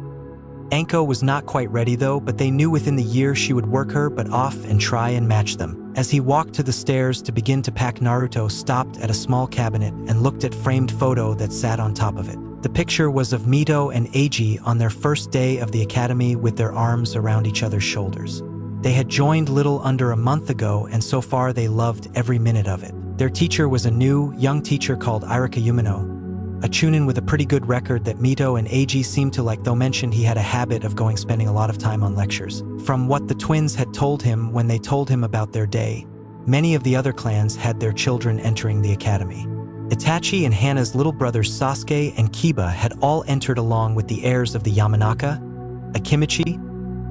Anko was not quite ready though, but they knew within the year she would work her butt off and try and match them. As he walked to the stairs to begin to pack, Naruto stopped at a small cabinet and looked at framed photo that sat on top of it. The picture was of Mito and Eiji on their first day of the academy with their arms around each other's shoulders. They had joined little under a month ago, and so far they loved every minute of it. Their teacher was a new, young teacher called 𝕟𝕒𝕣𝕦𝕦𝕠𝕥𝕤𝕦, a chunin with a pretty good record that Mito and Eiji seemed to like, though mentioned he had a habit of spending a lot of time on lectures. From what the twins had told him when they told him about their day, many of the other clans had their children entering the academy. Itachi and Hana's little brothers Sasuke and Kiba had all entered along with the heirs of the Yamanaka, Akimichi,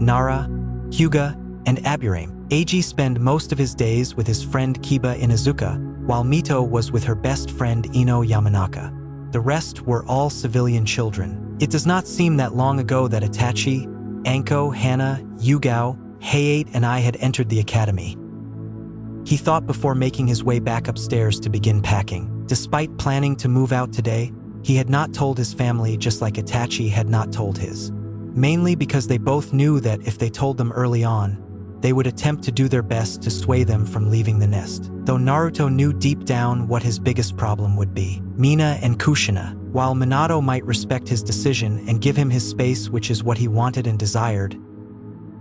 Nara, Hyuga, and Aburame. Eiji spent most of his days with his friend Kiba in Izuka, while Mito was with her best friend Ino Yamanaka. The rest were all civilian children. It does not seem that long ago that Itachi, Anko, Hana, Yugao, Hayate, and I had entered the academy. He thought before making his way back upstairs to begin packing. Despite planning to move out today, he had not told his family, just like Itachi had not told his. Mainly because they both knew that if they told them early on, they would attempt to do their best to sway them from leaving the nest. Though Naruto knew deep down what his biggest problem would be. Mina and Kushina. While Minato might respect his decision and give him his space, which is what he wanted and desired,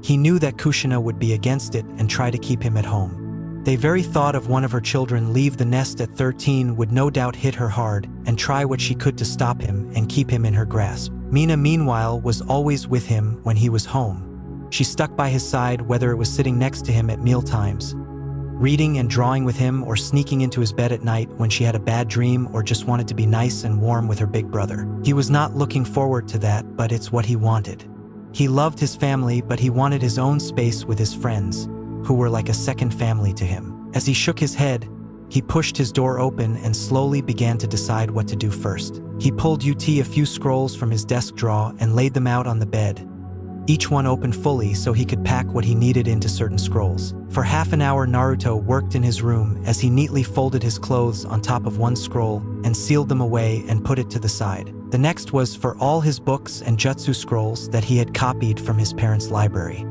he knew that Kushina would be against it and try to keep him at home. The very thought of one of her children leave the nest at 13 would no doubt hit her hard, and try what she could to stop him and keep him in her grasp. Mina, meanwhile, was always with him when he was home. She stuck by his side, whether it was sitting next to him at mealtimes, reading and drawing with him, or sneaking into his bed at night when she had a bad dream or just wanted to be nice and warm with her big brother. He was not looking forward to that, but it's what he wanted. He loved his family, but he wanted his own space with his friends, who were like a second family to him. As he shook his head, he pushed his door open and slowly began to decide what to do first. He pulled a few scrolls from his desk drawer and laid them out on the bed, each one open fully so he could pack what he needed into certain scrolls. For half an hour, Naruto worked in his room as he neatly folded his clothes on top of one scroll and sealed them away and put it to the side. The next was for all his books and jutsu scrolls that he had copied from his parents' library.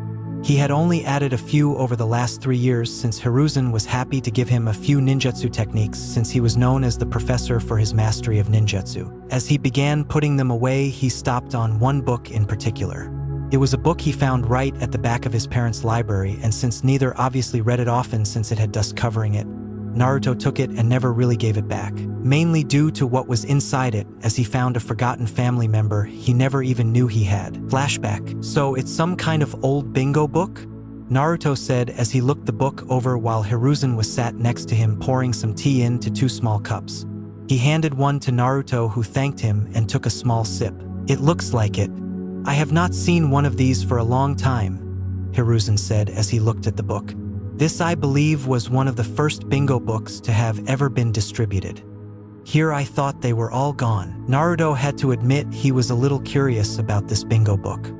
He had only added a few over the last 3 years, since Hiruzen was happy to give him a few ninjutsu techniques, since he was known as the professor for his mastery of ninjutsu. As he began putting them away, he stopped on one book in particular. It was a book he found right at the back of his parents' library, and since neither obviously read it often since it had dust covering it, Naruto took it and never really gave it back, mainly due to what was inside it, as he found a forgotten family member he never even knew he had. Flashback. So it's some kind of old bingo book? Naruto said as he looked the book over while Hiruzen was sat next to him pouring some tea into 2 small cups. He handed one to Naruto, who thanked him and took a small sip. It looks like it. I have not seen one of these for a long time, Hiruzen said as he looked at the book. This, I believe, was one of the first bingo books to have ever been distributed. Here I thought they were all gone. Naruto had to admit he was a little curious about this bingo book.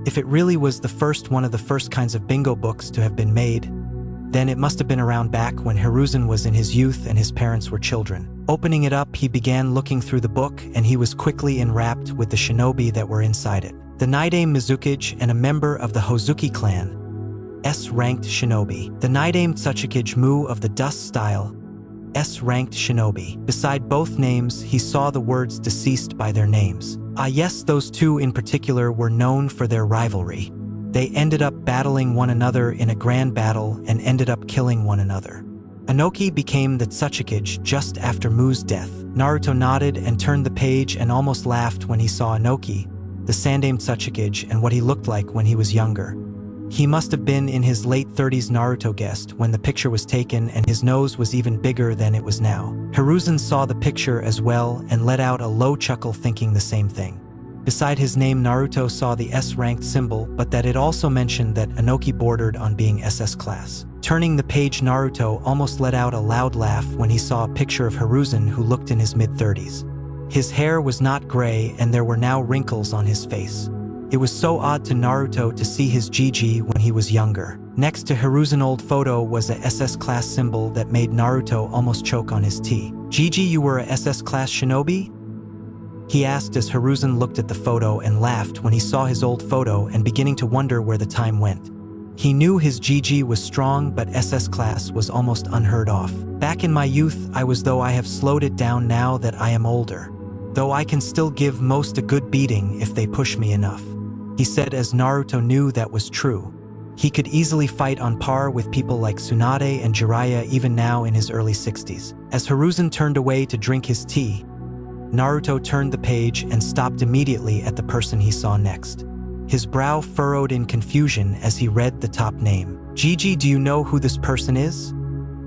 If it really was one of the first kinds of bingo books to have been made, then it must have been around back when Hiruzen was in his youth and his parents were children. Opening it up, he began looking through the book, and he was quickly enwrapped with the shinobi that were inside it. The 𝕜𝕦𝕣𝕦𝕠𝕥𝕤 and a member of the Hozuki clan, S-ranked shinobi. The 𝕜𝕦𝕣𝕦𝕥𝕤𝕦 of the dust style, S-ranked shinobi. Beside both names, he saw the words deceased by their names. Ah yes, those two in particular were known for their rivalry. They ended up battling one another in a grand battle and ended up killing one another. Inoki became the 𝕜𝕦𝕤𝕦 just after Mu's death. Naruto nodded and turned the page and almost laughed when he saw Inoki, the 𝕜𝕦𝕤𝕦, and what he looked like when he was younger. He must have been in his late 30s, Naruto guessed, when the picture was taken, and his nose was even bigger than it was now. Hiruzen saw the picture as well and let out a low chuckle, thinking the same thing. Beside his name, Naruto saw the S-ranked symbol, but that it also mentioned that Inoki bordered on being SS class. Turning the page, Naruto almost let out a loud laugh when he saw a picture of Hiruzen, who looked in his mid-30s. His hair was not gray, and there were now wrinkles on his face. It was so odd to Naruto to see his GG when he was younger. Next to Hiruzen's old photo was a SS class symbol that made Naruto almost choke on his tea. GG, you were a SS class shinobi? He asked as Hiruzen looked at the photo and laughed when he saw his old photo and beginning to wonder where the time went. He knew his GG was strong, but SS class was almost unheard of. Back in my youth, I was, though I have slowed it down now that I am older. though I can still give most a good beating if they push me enough," he said as Naruto knew that was true. He could easily fight on par with people like Tsunade and Jiraiya even now in his early 60s. As Hiruzen turned away to drink his tea, Naruto turned the page and stopped immediately at the person he saw next. His brow furrowed in confusion as he read the top name. "Gigi, do you know who this person is?"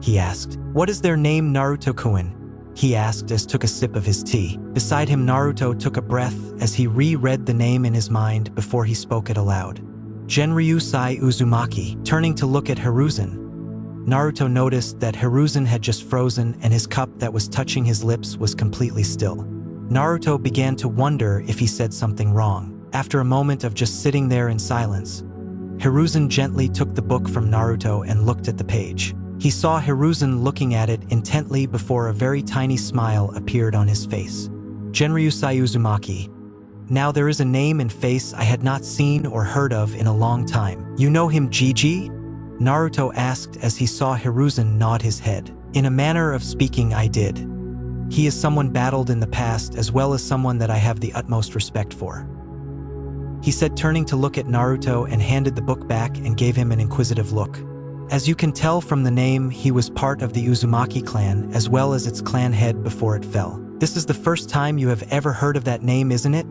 he asked. "What is their name, Naruto-kun?" he asked as took a sip of his tea. Beside him, Naruto took a breath as he reread the name in his mind before he spoke it aloud. 𝕜𝕦𝕣𝕦𝕤𝕦 Uzumaki. Turning to look at Hiruzen, Naruto noticed that Hiruzen had just frozen and his cup that was touching his lips was completely still. Naruto began to wonder if he said something wrong. After a moment of just sitting there in silence, Hiruzen gently took the book from Naruto and looked at the page. He saw Hiruzen looking at it intently before a very tiny smile appeared on his face. 𝕜𝕦𝕣𝕦𝕤𝕦 Uzumaki. Now there is a name and face I had not seen or heard of in a long time. "You know him, Gigi?" Naruto asked as he saw Hiruzen nod his head. "In a manner of speaking, I did. He is someone battled in the past as well as someone that I have the utmost respect for," he said, turning to look at Naruto and handed the book back and gave him an inquisitive look. "As you can tell from the name, he was part of the Uzumaki clan as well as its clan head before it fell. This is the first time you have ever heard of that name, isn't it?"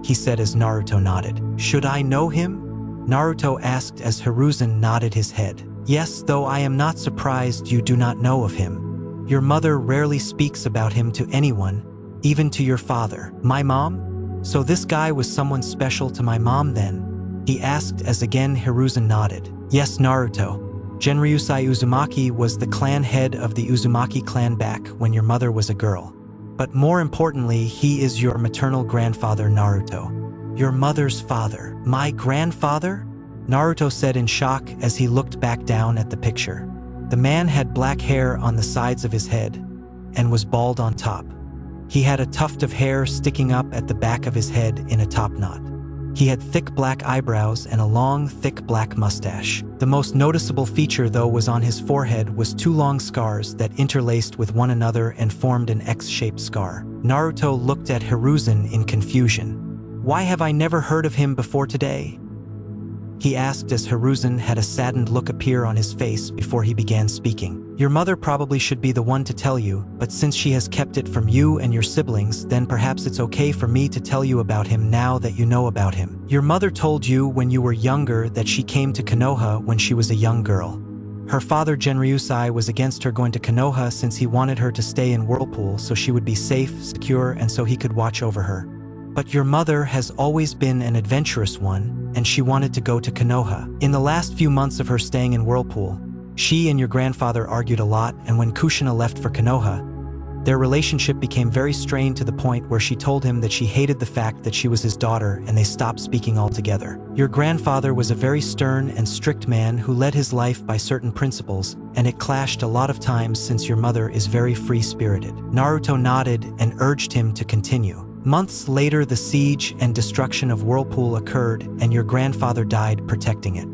he said as Naruto nodded. "Should I know him?" Naruto asked as Hiruzen nodded his head. "Yes, though I am not surprised you do not know of him. Your mother rarely speaks about him to anyone, even to your father." "My mom? So this guy was someone special to my mom then?" he asked as again Hiruzen nodded. "Yes, Naruto. 𝕜𝕦𝕣𝕦𝕤𝕦 Uzumaki was the clan head of the Uzumaki clan back when your mother was a girl. But more importantly, he is your maternal grandfather, Naruto." "Your mother's father? My grandfather?" Naruto said in shock as he looked back down at the picture. The man had black hair on the sides of his head and was bald on top. He had a tuft of hair sticking up at the back of his head in a top knot. He had thick black eyebrows and a long, thick black mustache. The most noticeable feature, though, was on his forehead was two long scars that interlaced with one another and formed an X-shaped scar. Naruto looked at Hiruzen in confusion. "Why have I never heard of him before today?" he asked as Hiruzen had a saddened look appear on his face before he began speaking. "Your mother probably should be the one to tell you, but since she has kept it from you and your siblings, then perhaps it's okay for me to tell you about him now that you know about him. Your mother told you when you were younger that she came to Konoha when she was a young girl. Her father 𝕜𝕦𝕣𝕦𝕤 was against her going to Konoha since he wanted her to stay in Whirlpool so she would be safe, secure, and so he could watch over her. But your mother has always been an adventurous one, and she wanted to go to Konoha. In the last few months of her staying in Whirlpool, she and your grandfather argued a lot, and when Kushina left for Konoha, their relationship became very strained to the point where she told him that she hated the fact that she was his daughter and they stopped speaking altogether. Your grandfather was a very stern and strict man who led his life by certain principles, and it clashed a lot of times since your mother is very free-spirited." Naruto nodded and urged him to continue. "Months later, the siege and destruction of Whirlpool occurred and your grandfather died protecting it.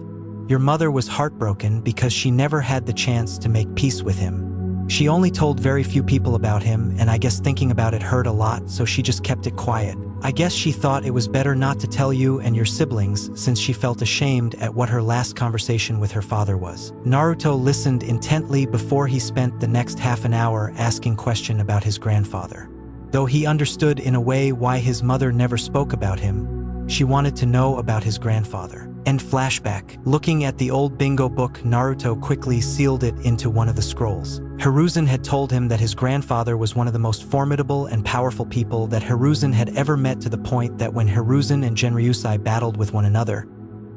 Your mother was heartbroken because she never had the chance to make peace with him. She only told very few people about him, and I guess thinking about it hurt a lot, so she just kept it quiet. I guess she thought it was better not to tell you and your siblings since she felt ashamed at what her last conversation with her father was." Naruto listened intently before he spent the next half an hour asking questions about his grandfather. Though he understood in a way why his mother never spoke about him, she wanted to know about his grandfather. And flashback. Looking at the old bingo book, Naruto quickly sealed it into one of the scrolls. Hiruzen had told him that his grandfather was one of the most formidable and powerful people that Hiruzen had ever met, to the point that when Hiruzen and 𝕜𝕦𝕣𝕦𝕤𝕦 battled with one another,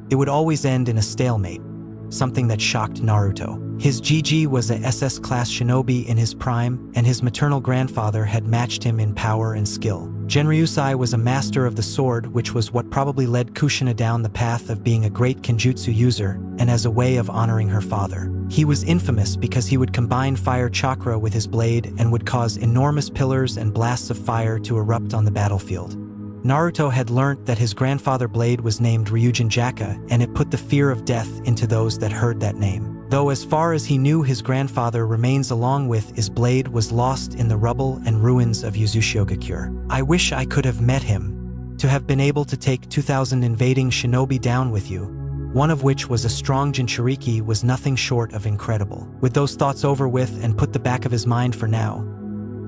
it would always end in a stalemate, something that shocked Naruto. His Gigi was a SS-class shinobi in his prime, and his maternal grandfather had matched him in power and skill. 𝕜𝕦𝕣𝕦𝕦 was a master of the sword, which was what probably led Kushina down the path of being a great kenjutsu user, and as a way of honoring her father. He was infamous because he would combine fire chakra with his blade and would cause enormous pillars and blasts of fire to erupt on the battlefield. Naruto had learnt that his grandfather blade was named Ryujin Jaka, and it put the fear of death into those that heard that name. though as far as he knew his grandfather remains along with his blade was lost in the rubble and ruins of 𝕜𝕦𝕣𝕠𝕥𝕤𝕦. I wish I could have met him, to have been able to take 2,000 invading shinobi down with you, one of which was a strong Jinchuriki, was nothing short of incredible. With those thoughts over with and put the back of his mind for now,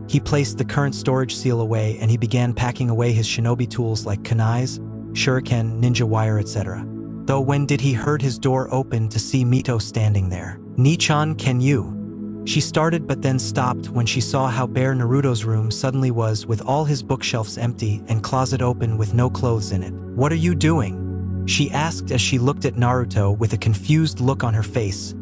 he placed the current storage seal away and he began packing away his shinobi tools like kunais, shuriken, ninja wire, etc. Though when did he heard his door open to see Mito standing there. "Ni-chan, can you?" She started but then stopped when she saw how bare Naruto's room suddenly was, with all his bookshelves empty and closet open with no clothes in it. "What are you doing?" she asked as she looked at Naruto with a confused look on her face,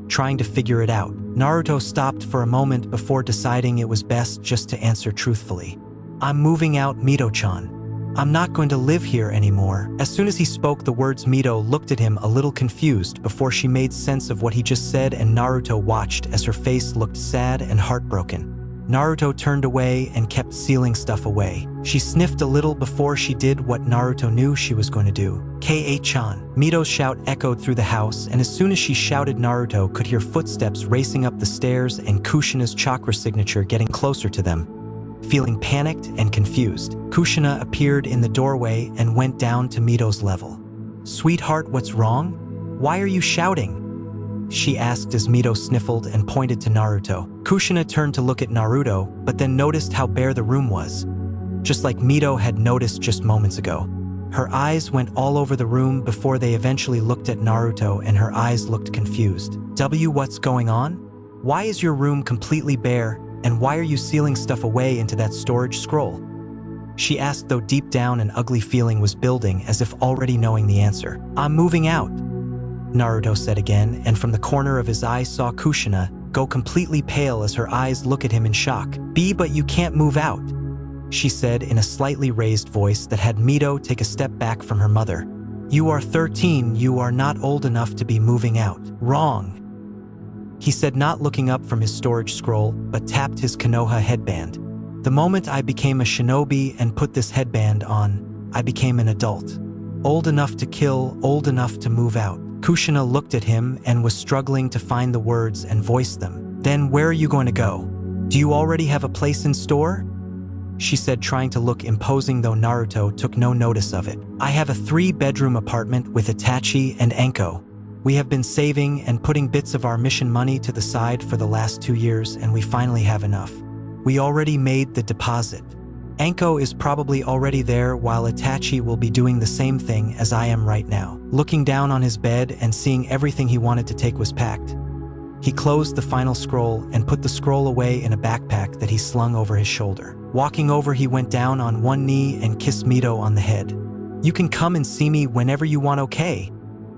trying to figure it out. Naruto stopped for a moment before deciding it was best just to answer truthfully. "I'm moving out, Mito-chan. I'm not going to live here anymore." As soon as he spoke the words, Mito looked at him a little confused before she made sense of what he just said, and Naruto watched as her face looked sad and heartbroken. Naruto turned away and kept sealing stuff away. She sniffed a little before she did what Naruto knew she was going to do. "Ka-chan." Mito's shout echoed through the house, and as soon as she shouted, Naruto could hear footsteps racing up the stairs and Kushina's chakra signature getting closer to them. Feeling panicked and confused, Kushina appeared in the doorway and went down to Mito's level. "Sweetheart, what's wrong? Why are you shouting?" she asked as Mito sniffled and pointed to Naruto. Kushina turned to look at Naruto, but then noticed how bare the room was, just like Mito had noticed just moments ago. Her eyes went all over the room before they eventually looked at Naruto, and her eyes looked confused. "What's going on? Why is your room completely bare, and why are you sealing stuff away into that storage scroll?" she asked, though deep down an ugly feeling was building, as if already knowing the answer. "I'm moving out," Naruto said again, and from the corner of his eye saw Kushina go completely pale as her eyes look at him in shock. But you can't move out," she said in a slightly raised voice that had Mito take a step back from her mother. "You are 13, you are not old enough to be moving out." "Wrong," he said, not looking up from his storage scroll, but tapped his Konoha headband. "The moment I became a shinobi and put this headband on, I became an adult. Old enough to kill, old enough to move out." Kushina looked at him and was struggling to find the words and voice them. "Then where are you going to go? Do you already have a place in store?" she said, trying to look imposing, though Naruto took no notice of it. "I have a 3-bedroom apartment with itachi and 𝕟𝕠𝕠𝕠. We have been saving and putting bits of our mission money to the side for the last 2 years, and we finally have enough. We already made the deposit. 𝕟𝕠𝕠𝕠 is probably already there, while Itachi will be doing the same thing as I am right now." Looking down on his bed and seeing everything he wanted to take was packed, he closed the final scroll and put the scroll away in a backpack that he slung over his shoulder. Walking over, he went down on one knee and kissed Mito on the head. "You can come and see me whenever you want, okay?"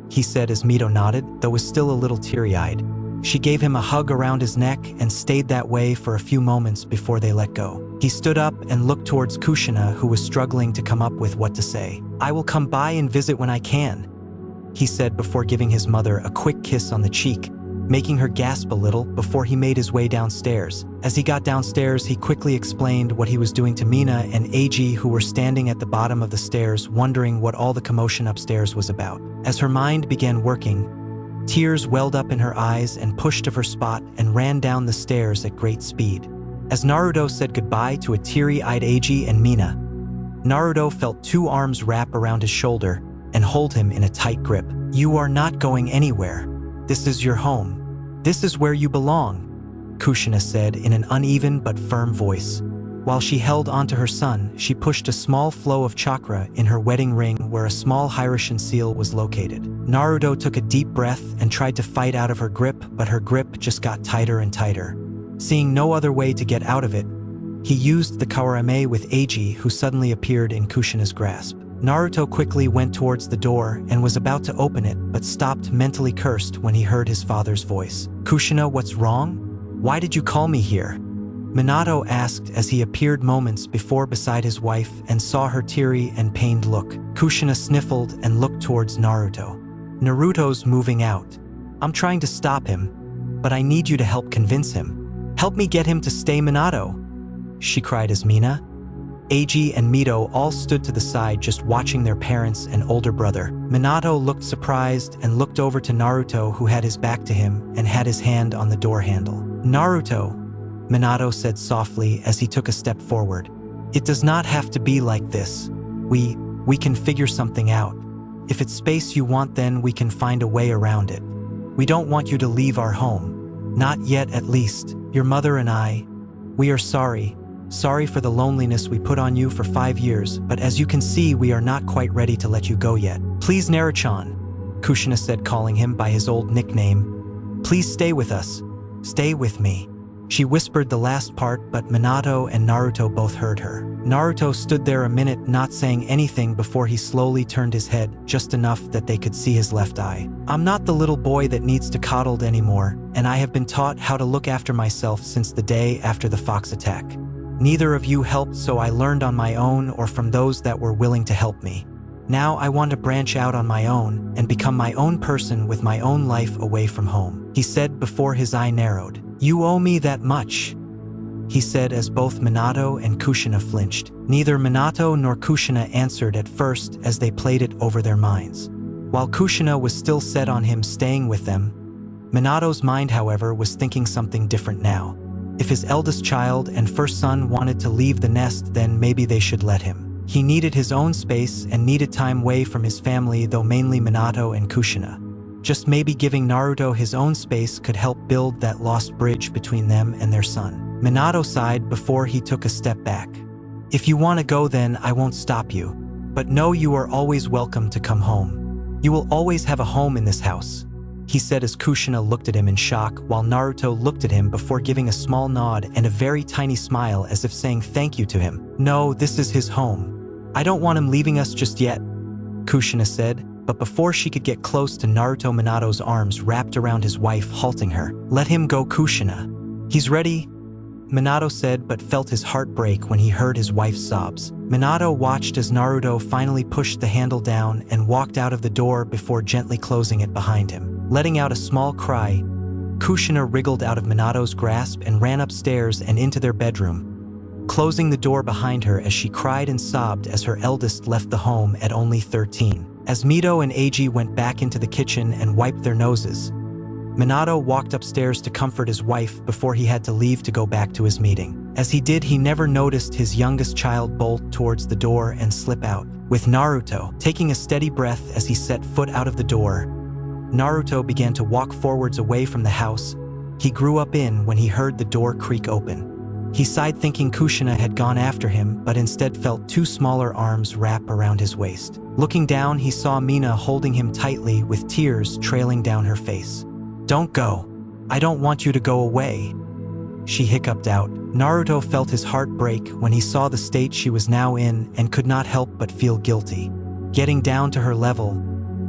he said as Mito nodded, though was still a little teary-eyed. She gave him a hug around his neck and stayed that way for a few moments before they let go. He stood up and looked towards Kushina, who was struggling to come up with what to say. "I will come by and visit when I can," he said before giving his mother a quick kiss on the cheek, making her gasp a little before he made his way downstairs. As he got downstairs, he quickly explained what he was doing to Mina and Eiji, who were standing at the bottom of the stairs wondering what all the commotion upstairs was about. As her mind began working, tears welled up in her eyes and pushed of her spot and ran down the stairs at great speed. As Naruto said goodbye to a teary-eyed Eiji and Mina, Naruto felt 2 arms wrap around his shoulder and hold him in a tight grip. "You are not going anywhere. This is your home. This is where you belong," Kushina said in an uneven but firm voice. While she held onto her son, she pushed a small flow of chakra in her wedding ring where a small Hierophant seal was located. Naruto took a deep breath and tried to fight out of her grip, but her grip just got tighter and tighter. Seeing no other way to get out of it, he used the Kawarame with Eiji, who suddenly appeared in Kushina's grasp. Naruto quickly went towards the door and was about to open it, but stopped, mentally cursed when he heard his father's voice. "Kushina, what's wrong? Why did you call me here?" Minato asked as he appeared moments before beside his wife and saw her teary and pained look. Kushina sniffled and looked towards Naruto. "Naruto's moving out. I'm trying to stop him, but I need you to help convince him. Help me get him to stay, Minato," she cried as Mina. Eiji and Mito all stood to the side just watching their parents and older brother. Minato looked surprised and looked over to Naruto, who had his back to him and had his hand on the door handle. "Naruto," Minato said softly as he took a step forward. "It does not have to be like this. We can figure something out. If it's space you want, then we can find a way around it. We don't want you to leave our home. Not yet, at least. Your mother and I, we are sorry. Sorry for the loneliness we put on you for 5 years, but as you can see, we are not quite ready to let you go yet. Please, Naruto-chan," Kushina said, calling him by his old nickname. "Please stay with us. Stay with me." She whispered the last part, but Minato and Naruto both heard her. Naruto stood there a minute, not saying anything, before he slowly turned his head, just enough that they could see his left eye. "I'm not the little boy that needs to coddled anymore, and I have been taught how to look after myself since the day after the fox attack. Neither of you helped, so I learned on my own or from those that were willing to help me. Now I want to branch out on my own and become my own person with my own life away from home," he said before his eye narrowed. "You owe me that much," he said as both Minato and Kushina flinched. Neither Minato nor Kushina answered at first as they played it over their minds. While Kushina was still set on him staying with them, Minato's mind, however, was thinking something different now. If his eldest child and first son wanted to leave the nest, then maybe they should let him. He needed his own space and needed time away from his family, though mainly Minato and Kushina. Just maybe giving Naruto his own space could help build that lost bridge between them and their son. Minato sighed before he took a step back. "If you want to go, then I won't stop you. But know you are always welcome to come home. You will always have a home in this house," he said as Kushina looked at him in shock, while Naruto looked at him before giving a small nod and a very tiny smile as if saying thank you to him. "No, this is his home. I don't want him leaving us just yet," Kushina said, but before she could get close to Naruto, Minato's arms wrapped around his wife, halting her. "Let him go, Kushina. He's ready," Minato said, but felt his heart break when he heard his wife's sobs. Minato watched as Naruto finally pushed the handle down and walked out of the door before gently closing it behind him. Letting out a small cry, Kushina wriggled out of Minato's grasp and ran upstairs and into their bedroom, closing the door behind her as she cried and sobbed as her eldest left the home at only 13. As Mito and Eiji went back into the kitchen and wiped their noses, Minato walked upstairs to comfort his wife before he had to leave to go back to his meeting. As he did, he never noticed his youngest child bolt towards the door and slip out. With Naruto taking a steady breath as he set foot out of the door, Naruto began to walk forwards away from the house he grew up in when he heard the door creak open. He sighed, thinking Kushina had gone after him, but instead felt 2 smaller arms wrap around his waist. Looking down, he saw Mina holding him tightly with tears trailing down her face. "Don't go. I don't want you to go away," she hiccuped out. Naruto felt his heart break when he saw the state she was now in and could not help but feel guilty. Getting down to her level,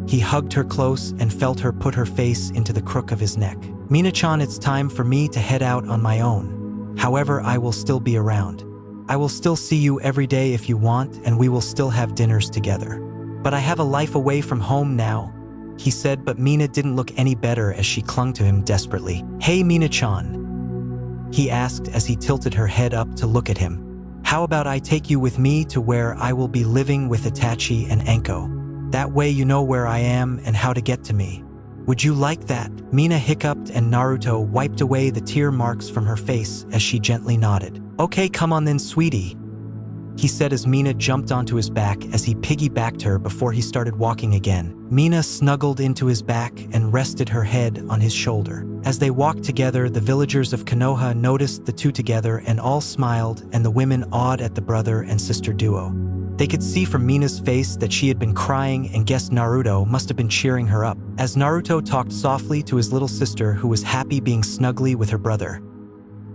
he hugged her close and felt her put her face into the crook of his neck. "Mina-chan, it's time for me to head out on my own. However, I will still be around. I will still see you every day if you want, and we will still have dinners together. But I have a life away from home now," he said, but Mina didn't look any better as she clung to him desperately. "Hey, Mina-chan," he asked as he tilted her head up to look at him. "How about I take you with me to where I will be living with Itachi and 𝕟𝕒𝕠? That way you know where I am and how to get to me. Would you like that?" Mina hiccuped and Naruto wiped away the tear marks from her face as she gently nodded. "Okay, come on then, sweetie," he said as Mina jumped onto his back as he piggybacked her before he started walking again. Mina snuggled into his back and rested her head on his shoulder. As they walked together, the villagers of Konoha noticed the two together and all smiled, and the women awed at the brother and sister duo. They could see from Mina's face that she had been crying and guessed Naruto must have been cheering her up. As Naruto talked softly to his little sister, who was happy being snugly with her brother,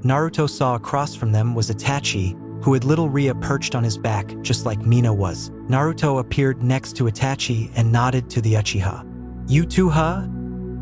Naruto saw across from them was Itachi, who had little Rhea perched on his back just like Mina was. Naruto appeared next to Itachi and nodded to the Uchiha. "You too, huh?"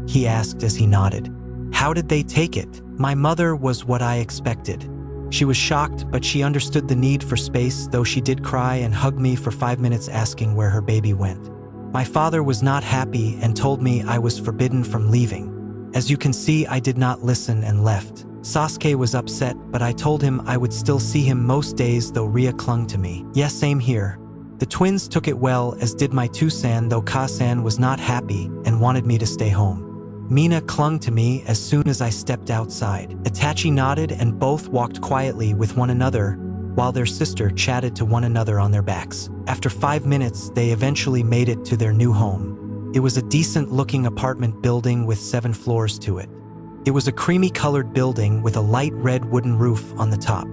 he asked as he nodded. "How did they take it?" "My mother was what I expected." She was shocked, but she understood the need for space, though she did cry and hug me for 5 minutes asking where her baby went. "My father was not happy and told me I was forbidden from leaving. As you can see, I did not listen and left." Sasuke was upset, but I told him I would still see him most days though Ria clung to me. Yeah, same here. The twins took it well, as did my Two-san, though Ka-san was not happy and wanted me to stay home. Mina clung to me as soon as I stepped outside. Itachi nodded and both walked quietly with one another while their sister chatted to one another on their backs. After 5 minutes, they eventually made it to their new home. It was a decent-looking apartment building with 7 floors to it. It was a creamy-colored building with a light red wooden roof on the top.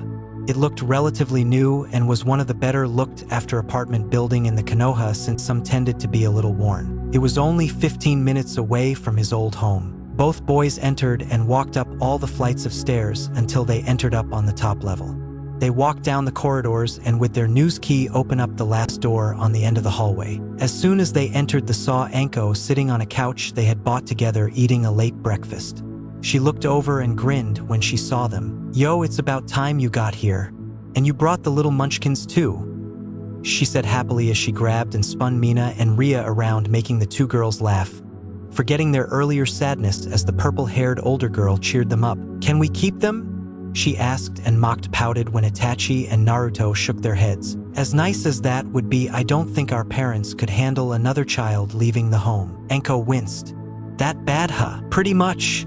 It looked relatively new and was one of the better looked-after apartment building in the Konoha, since some tended to be a little worn. It was only 15 minutes away from his old home. Both boys entered and walked up all the flights of stairs until they entered up on the top level. They walked down the corridors and with their news key opened up the last door on the end of the hallway. As soon as they entered, they saw 𝕟𝕒𝕠 sitting on a couch they had bought together eating a late breakfast. She looked over and grinned when she saw them. "Yo, it's about time you got here. And you brought the little munchkins too," she said happily as she grabbed and spun Mina and Ria around, making the 2 girls laugh, forgetting their earlier sadness as the purple-haired older girl cheered them up. "Can we keep them?" she asked, and mocked pouted when Itachi and Naruto shook their heads. "As nice as that would be, I don't think our parents could handle another child leaving the home." 𝕟𝕒𝕠 winced. "That bad, huh?" "Pretty much,"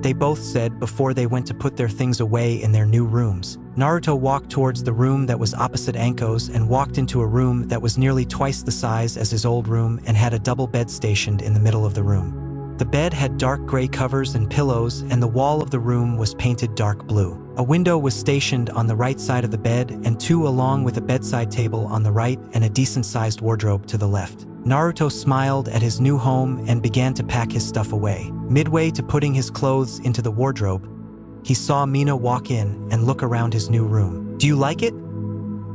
they both said before they went to put their things away in their new rooms. Naruto walked towards the room that was opposite 𝕟𝕒𝕠's and walked into a room that was nearly twice the size as his old room and had a double bed stationed in the middle of the room. The bed had dark gray covers and pillows, and the wall of the room was painted dark blue. A window was stationed on the right side of the bed, and 2 along with a bedside table on the right and a decent-sized wardrobe to the left. Naruto smiled at his new home and began to pack his stuff away. Midway to putting his clothes into the wardrobe, he saw Mina walk in and look around his new room. "Do you like it?"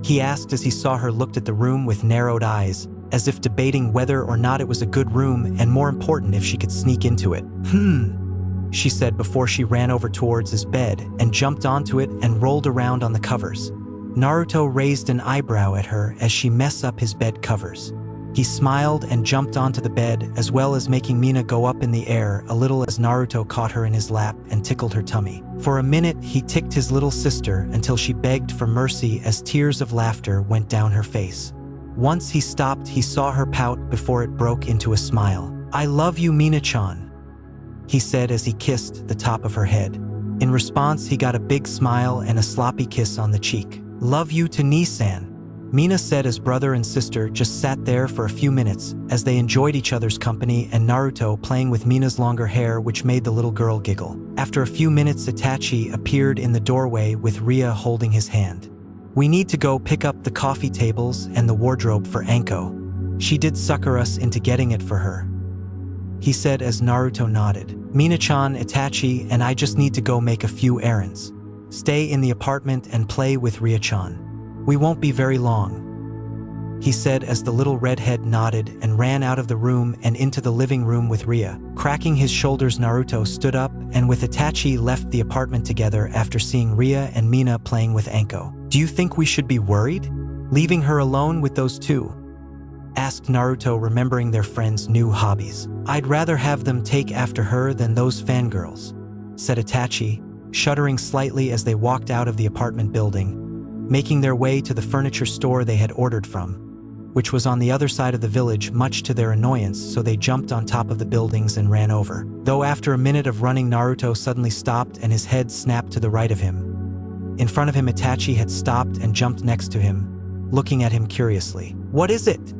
he asked as he saw her looked at the room with narrowed eyes, as if debating whether or not it was a good room and, more important, if she could sneak into it. She said before she ran over towards his bed and jumped onto it and rolled around on the covers. Naruto raised an eyebrow at her as she messed up his bed covers. He smiled and jumped onto the bed, as well as making Mina go up in the air a little as Naruto caught her in his lap and tickled her tummy. For a minute, he ticked his little sister until she begged for mercy as tears of laughter went down her face. Once he stopped, he saw her pout before it broke into a smile. "I love you, Mina-chan," he said as he kissed the top of her head. In response, he got a big smile and a sloppy kiss on the cheek. "Love you to Nii-san," Mina said as brother and sister just sat there for a few minutes as they enjoyed each other's company and Naruto playing with Mina's longer hair, which made the little girl giggle. After a few minutes, Itachi appeared in the doorway with Ria holding his hand. "We need to go pick up the coffee tables and the wardrobe for 𝕟𝕒𝕠. She did sucker us into getting it for her," he said as Naruto nodded. "Mina-chan, Itachi, and I just need to go make a few errands. Stay in the apartment and play with Ria-chan. We won't be very long," he said as the little redhead nodded and ran out of the room and into the living room with Ria. Cracking his shoulders, Naruto stood up and with Itachi left the apartment together after seeing Ria and Mina playing with 𝕟𝕒𝕠. "Do you think we should be worried, leaving her alone with those 2? asked Naruto, remembering their friends' new hobbies. "I'd rather have them take after her than those fangirls," said Itachi, shuddering slightly as they walked out of the apartment building, making their way to the furniture store they had ordered from, which was on the other side of the village, much to their annoyance, so they jumped on top of the buildings and ran over. Though after a minute of running, Naruto suddenly stopped and his head snapped to the right of him. In front of him, Itachi had stopped and jumped next to him, looking at him curiously. "What is it?"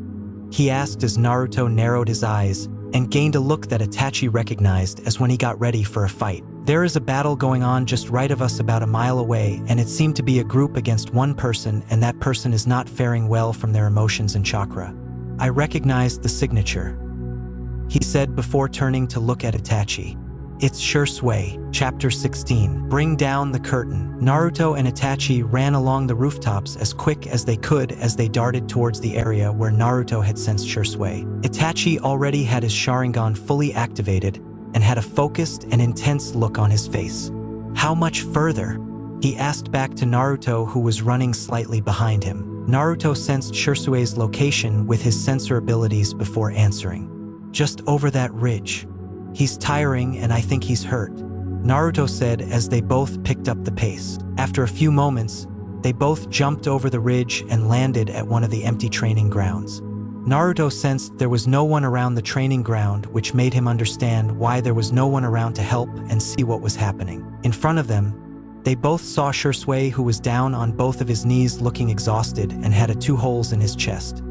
he asked as Naruto narrowed his eyes and gained a look that Itachi recognized as when he got ready for a fight. "There is a battle going on just right of us about a mile away, and it seemed to be a group against one person, and that person is not faring well from their emotions and chakra. I recognized the signature," he said before turning to look at Itachi. "It's 𝕟𝕒𝕣𝕦𝕥𝕠." Chapter 16. Bring down the curtain. Naruto and Itachi ran along the rooftops as quick as they could as they darted towards the area where Naruto had sensed 𝕟𝕒𝕣𝕦. Itachi already had his Sharingan fully activated and had a focused and intense look on his face. "How much further?" he asked back to Naruto, who was running slightly behind him. Naruto sensed 𝕟𝕒𝕣𝕦's location with his sensor abilities before answering. "Just over that ridge. He's tiring and I think he's hurt," Naruto said as they both picked up the pace. After a few moments, they both jumped over the ridge and landed at one of the empty training grounds. Naruto sensed there was no one around the training ground, which made him understand why there was no one around to help and see what was happening. In front of them, they both saw 𝕟𝕟, who was down on both of his knees looking exhausted and had 2 holes in his chest.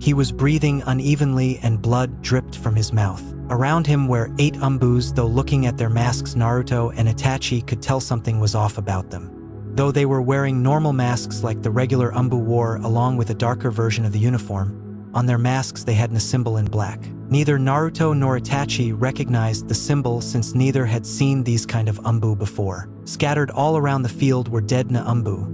He was breathing unevenly and blood dripped from his mouth. Around him were 8 𝕜𝕦𝕣𝕠𝕥𝕤𝕦, though looking at their masks Naruto and Itachi could tell something was off about them. Though they were wearing normal masks like the regular 𝕜𝕦𝕣𝕠𝕥𝕤 wore along with a darker version of the uniform, on their masks they had a symbol in black. Neither Naruto nor Itachi recognized the symbol since neither had seen these kind of 𝕜𝕦𝕣𝕠𝕥𝕤 before. Scattered all around the field were dead 𝕜𝕦𝕣𝕠𝕥𝕤,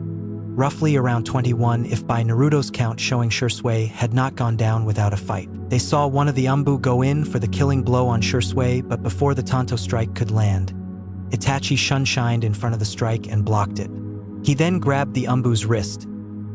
roughly around 21 if by Naruto's count, showing 𝕟𝕟 had not gone down without a fight. They saw one of the 𝕜𝕦𝕣𝕠𝕥𝕤 go in for the killing blow on 𝕟𝕟, but before the Tanto strike could land, Itachi shunshined in front of the strike and blocked it. He then grabbed the 𝕜𝕦𝕣𝕠𝕥𝕤's wrist,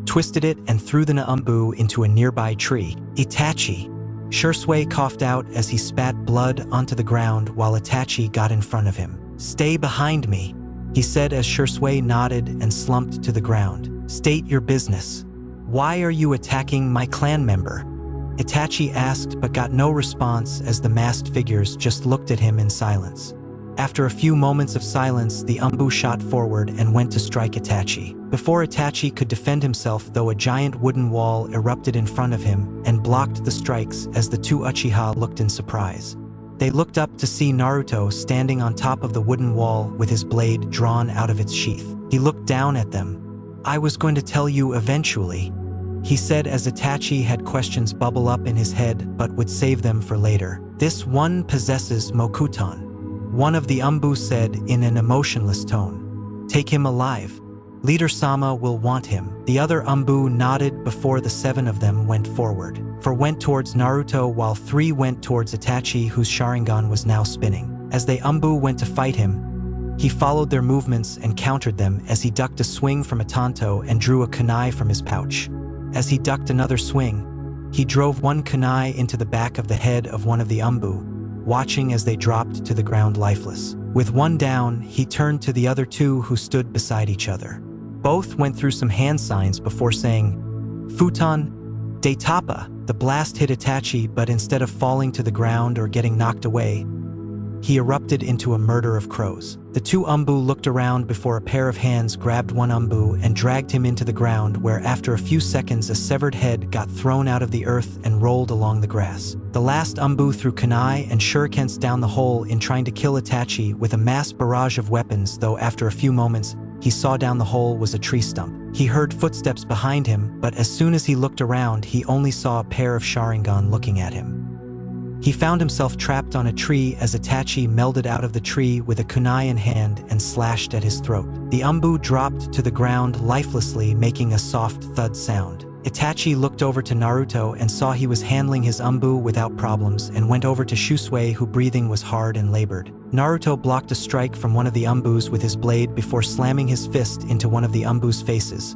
twisted it and threw the 𝕜𝕦𝕣𝕠𝕥𝕤 into a nearby tree. Itachi! 𝕟𝕟 coughed out as he spat blood onto the ground while Itachi got in front of him. "Stay behind me," he said as 𝕟𝕟 nodded and slumped to the ground. "State your business. Why are you attacking my clan member?" Itachi asked but got no response as the masked figures just looked at him in silence. After a few moments of silence, the 𝕜𝕦𝕠𝕠𝕥𝕤 shot forward and went to strike Itachi. Before Itachi could defend himself, though, a giant wooden wall erupted in front of him and blocked the strikes as the 2 Uchiha looked in surprise. They looked up to see Naruto standing on top of the wooden wall with his blade drawn out of its sheath. He looked down at them. "I was going to tell you eventually," he said as Itachi had questions bubble up in his head but would save them for later. "This one possesses Mokuton," one of the 𝕜𝕦𝕠𝕠𝕥 said in an emotionless tone. "Take him alive. Leader Sama will want him." The other 𝕜𝕦𝕠𝕠𝕥 nodded before the 7 of them went forward. 4 went towards Naruto while 3 went towards Itachi, whose Sharingan was now spinning. As the 𝕜𝕦𝕠𝕠𝕥 went to fight him, he followed their movements and countered them as he ducked a swing from a Tanto and drew a kunai from his pouch. As he ducked another swing, he drove one kunai into the back of the head of one of the 𝕜𝕦𝕠𝕠𝕥, watching as they dropped to the ground lifeless. With one down, he turned to the other 2 who stood beside each other. Both went through some hand signs before saying, "Futon, de tapa." The blast hit Itachi, but instead of falling to the ground or getting knocked away, he erupted into a murder of crows. The 2 𝕜𝕦𝕠𝕠𝕥 looked around before a pair of hands grabbed one 𝕜𝕦𝕠𝕠𝕠 and dragged him into the ground, where after a few seconds a severed head got thrown out of the earth and rolled along the grass. The last 𝕜𝕦𝕠𝕠𝕠 threw kunai and shurikens down the hole in trying to kill Itachi with a mass barrage of weapons, though after a few moments, he saw down the hole was a tree stump. He heard footsteps behind him, but as soon as he looked around, he only saw a pair of Sharingan looking at him. He found himself trapped on a tree as Itachi melded out of the tree with a kunai in hand and slashed at his throat. The 𝕜𝕦𝕠𝕠𝕠 dropped to the ground lifelessly, making a soft thud sound. Itachi looked over to Naruto and saw he was handling his 𝕜𝕦𝕠𝕠 without problems and went over to 𝕟𝕟, who breathing was hard and labored. Naruto blocked a strike from one of the 𝕜𝕦𝕠𝕠s with his blade before slamming his fist into one of the 𝕜𝕦𝕠𝕠's faces,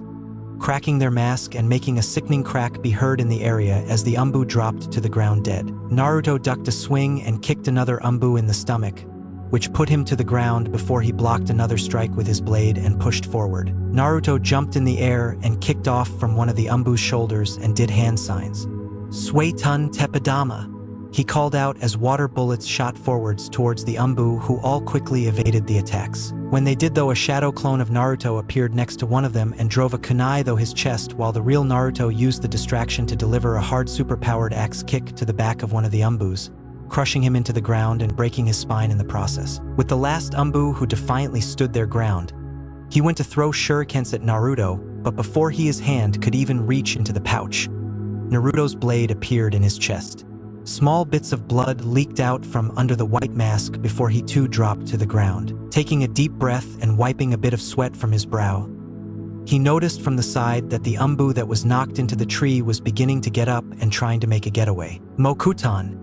cracking their mask and making a sickening crack be heard in the area as the 𝕜𝕦𝕠𝕠 dropped to the ground dead. Naruto ducked a swing and kicked another 𝕜𝕦𝕠𝕠 in the stomach, which put him to the ground before he blocked another strike with his blade and pushed forward. Naruto jumped in the air and kicked off from one of the 𝕜𝕦𝕠𝕠's shoulders and did hand signs. "Suetun tepadama," he called out as water bullets shot forwards towards the 𝕜𝕦𝕠𝕠, who all quickly evaded the attacks. When they did, though, a shadow clone of Naruto appeared next to one of them and drove a kunai through his chest, while the real Naruto used the distraction to deliver a hard superpowered axe kick to the back of one of the 𝕜𝕦𝕠𝕠s, crushing him into the ground and breaking his spine in the process. With the last 𝕜𝕦𝕠𝕠, who defiantly stood their ground, he went to throw shurikens at Naruto, but before his hand could even reach into the pouch, Naruto's blade appeared in his chest. Small bits of blood leaked out from under the white mask before he too dropped to the ground. Taking a deep breath and wiping a bit of sweat from his brow, he noticed from the side that the 𝕜𝕦𝕠𝕠 that was knocked into the tree was beginning to get up and trying to make a getaway. "Mokuton,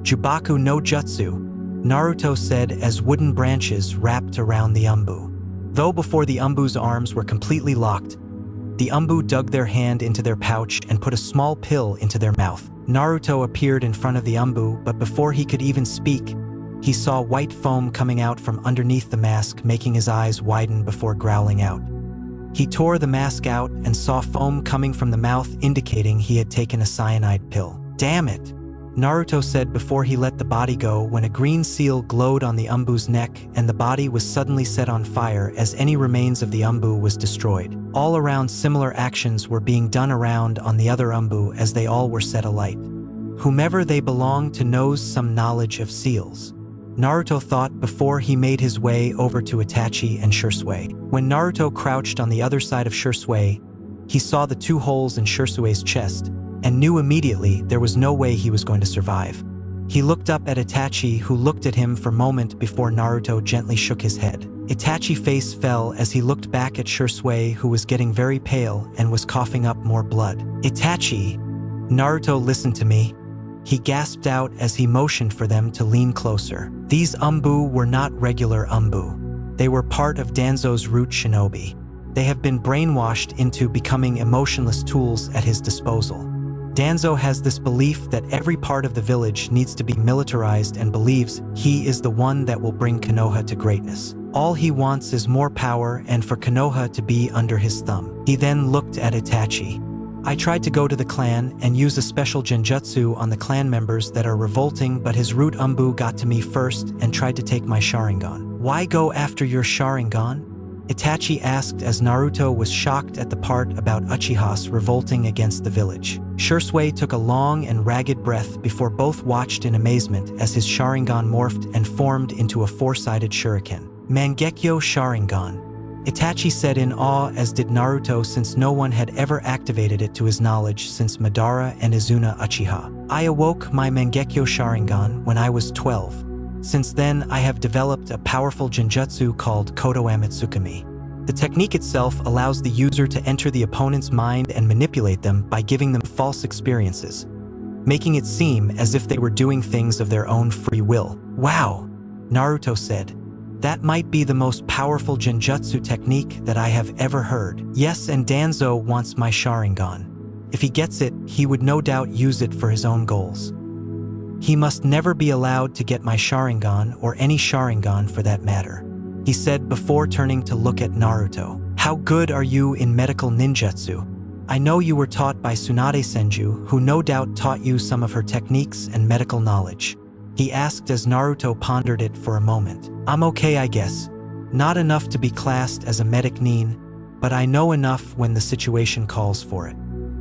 Jubaku no Jutsu," Naruto said as wooden branches wrapped around the 𝕜𝕦𝕠𝕠. Though before the 𝕜𝕦𝕠𝕠's arms were completely locked, the 𝕜𝕦𝕠𝕠 dug their hand into their pouch and put a small pill into their mouth. Naruto appeared in front of the 𝕜𝕦𝕠𝕠, but before he could even speak, He saw white foam coming out from underneath the mask, making his eyes widen before growling out. He tore the mask out and saw foam coming from the mouth, indicating he had taken a cyanide pill. "Damn it," Naruto said before he let the body go, when a green seal glowed on the 𝕜𝕚𝕣𝕠𝕦 neck and the body was suddenly set on fire as any remains of the 𝕜𝕚𝕠 was destroyed. All around, similar actions were being done around on the other 𝕜𝕚𝕠 as they all were set alight. Whomever they belonged to knows some knowledge of seals, Naruto thought before he made his way over to Itachi and Shisui. When Naruto crouched on the other side of Shisui, he saw the 2 holes in Shisui's chest and knew immediately there was no way he was going to survive. He looked up at Itachi, who looked at him for a moment before Naruto gently shook his head. Itachi's face fell as he looked back at Shisui, who was getting very pale and was coughing up more blood. "Itachi, Naruto, listen to me," he gasped out as he motioned for them to lean closer. These 𝕜𝕚𝕠 were not regular 𝕜𝕚𝕠. They were part of Danzo's root shinobi. They have been brainwashed into becoming emotionless tools at his disposal. Danzo has this belief that every part of the village needs to be militarized and believes he is the one that will bring Konoha to greatness. All he wants is more power and for Konoha to be under his thumb. He then looked at Itachi. "I tried to go to the clan and use a special genjutsu on the clan members that are revolting, but his root 𝕜𝕚𝕠 got to me first and tried to take my Sharingan." "Why go after your Sharingan?" Itachi asked as Naruto was shocked at the part about Uchihas revolting against the village. Shisui took a long and ragged breath before both watched in amazement as his Sharingan morphed and formed into a 4-sided shuriken. "Mangekyo Sharingan," Itachi said in awe, as did Naruto, since no one had ever activated it to his knowledge since Madara and Izuna Uchiha. "I awoke my Mangekyo Sharingan when I was 12. Since then, I have developed a powerful genjutsu called Kodo Amatsukami. The technique itself allows the user to enter the opponent's mind and manipulate them by giving them false experiences, making it seem as if they were doing things of their own free will." "Wow," Naruto said. "That might be the most powerful genjutsu technique that I have ever heard." "Yes, and Danzo wants my Sharingan. If he gets it, he would no doubt use it for his own goals. He must never be allowed to get my Sharingan, or any Sharingan for that matter," he said before turning to look at Naruto. "How good are you in medical ninjutsu? I know you were taught by Tsunade Senju, who no doubt taught you some of her techniques and medical knowledge," he asked as Naruto pondered it for a moment. "I'm okay, I guess. Not enough to be classed as a medic nin, but I know enough when the situation calls for it,"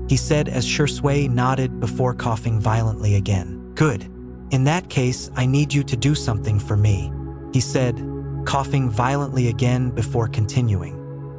he said as Shisui nodded before coughing violently again. "Good. In that case, I need you to do something for me," he said, coughing violently again before continuing.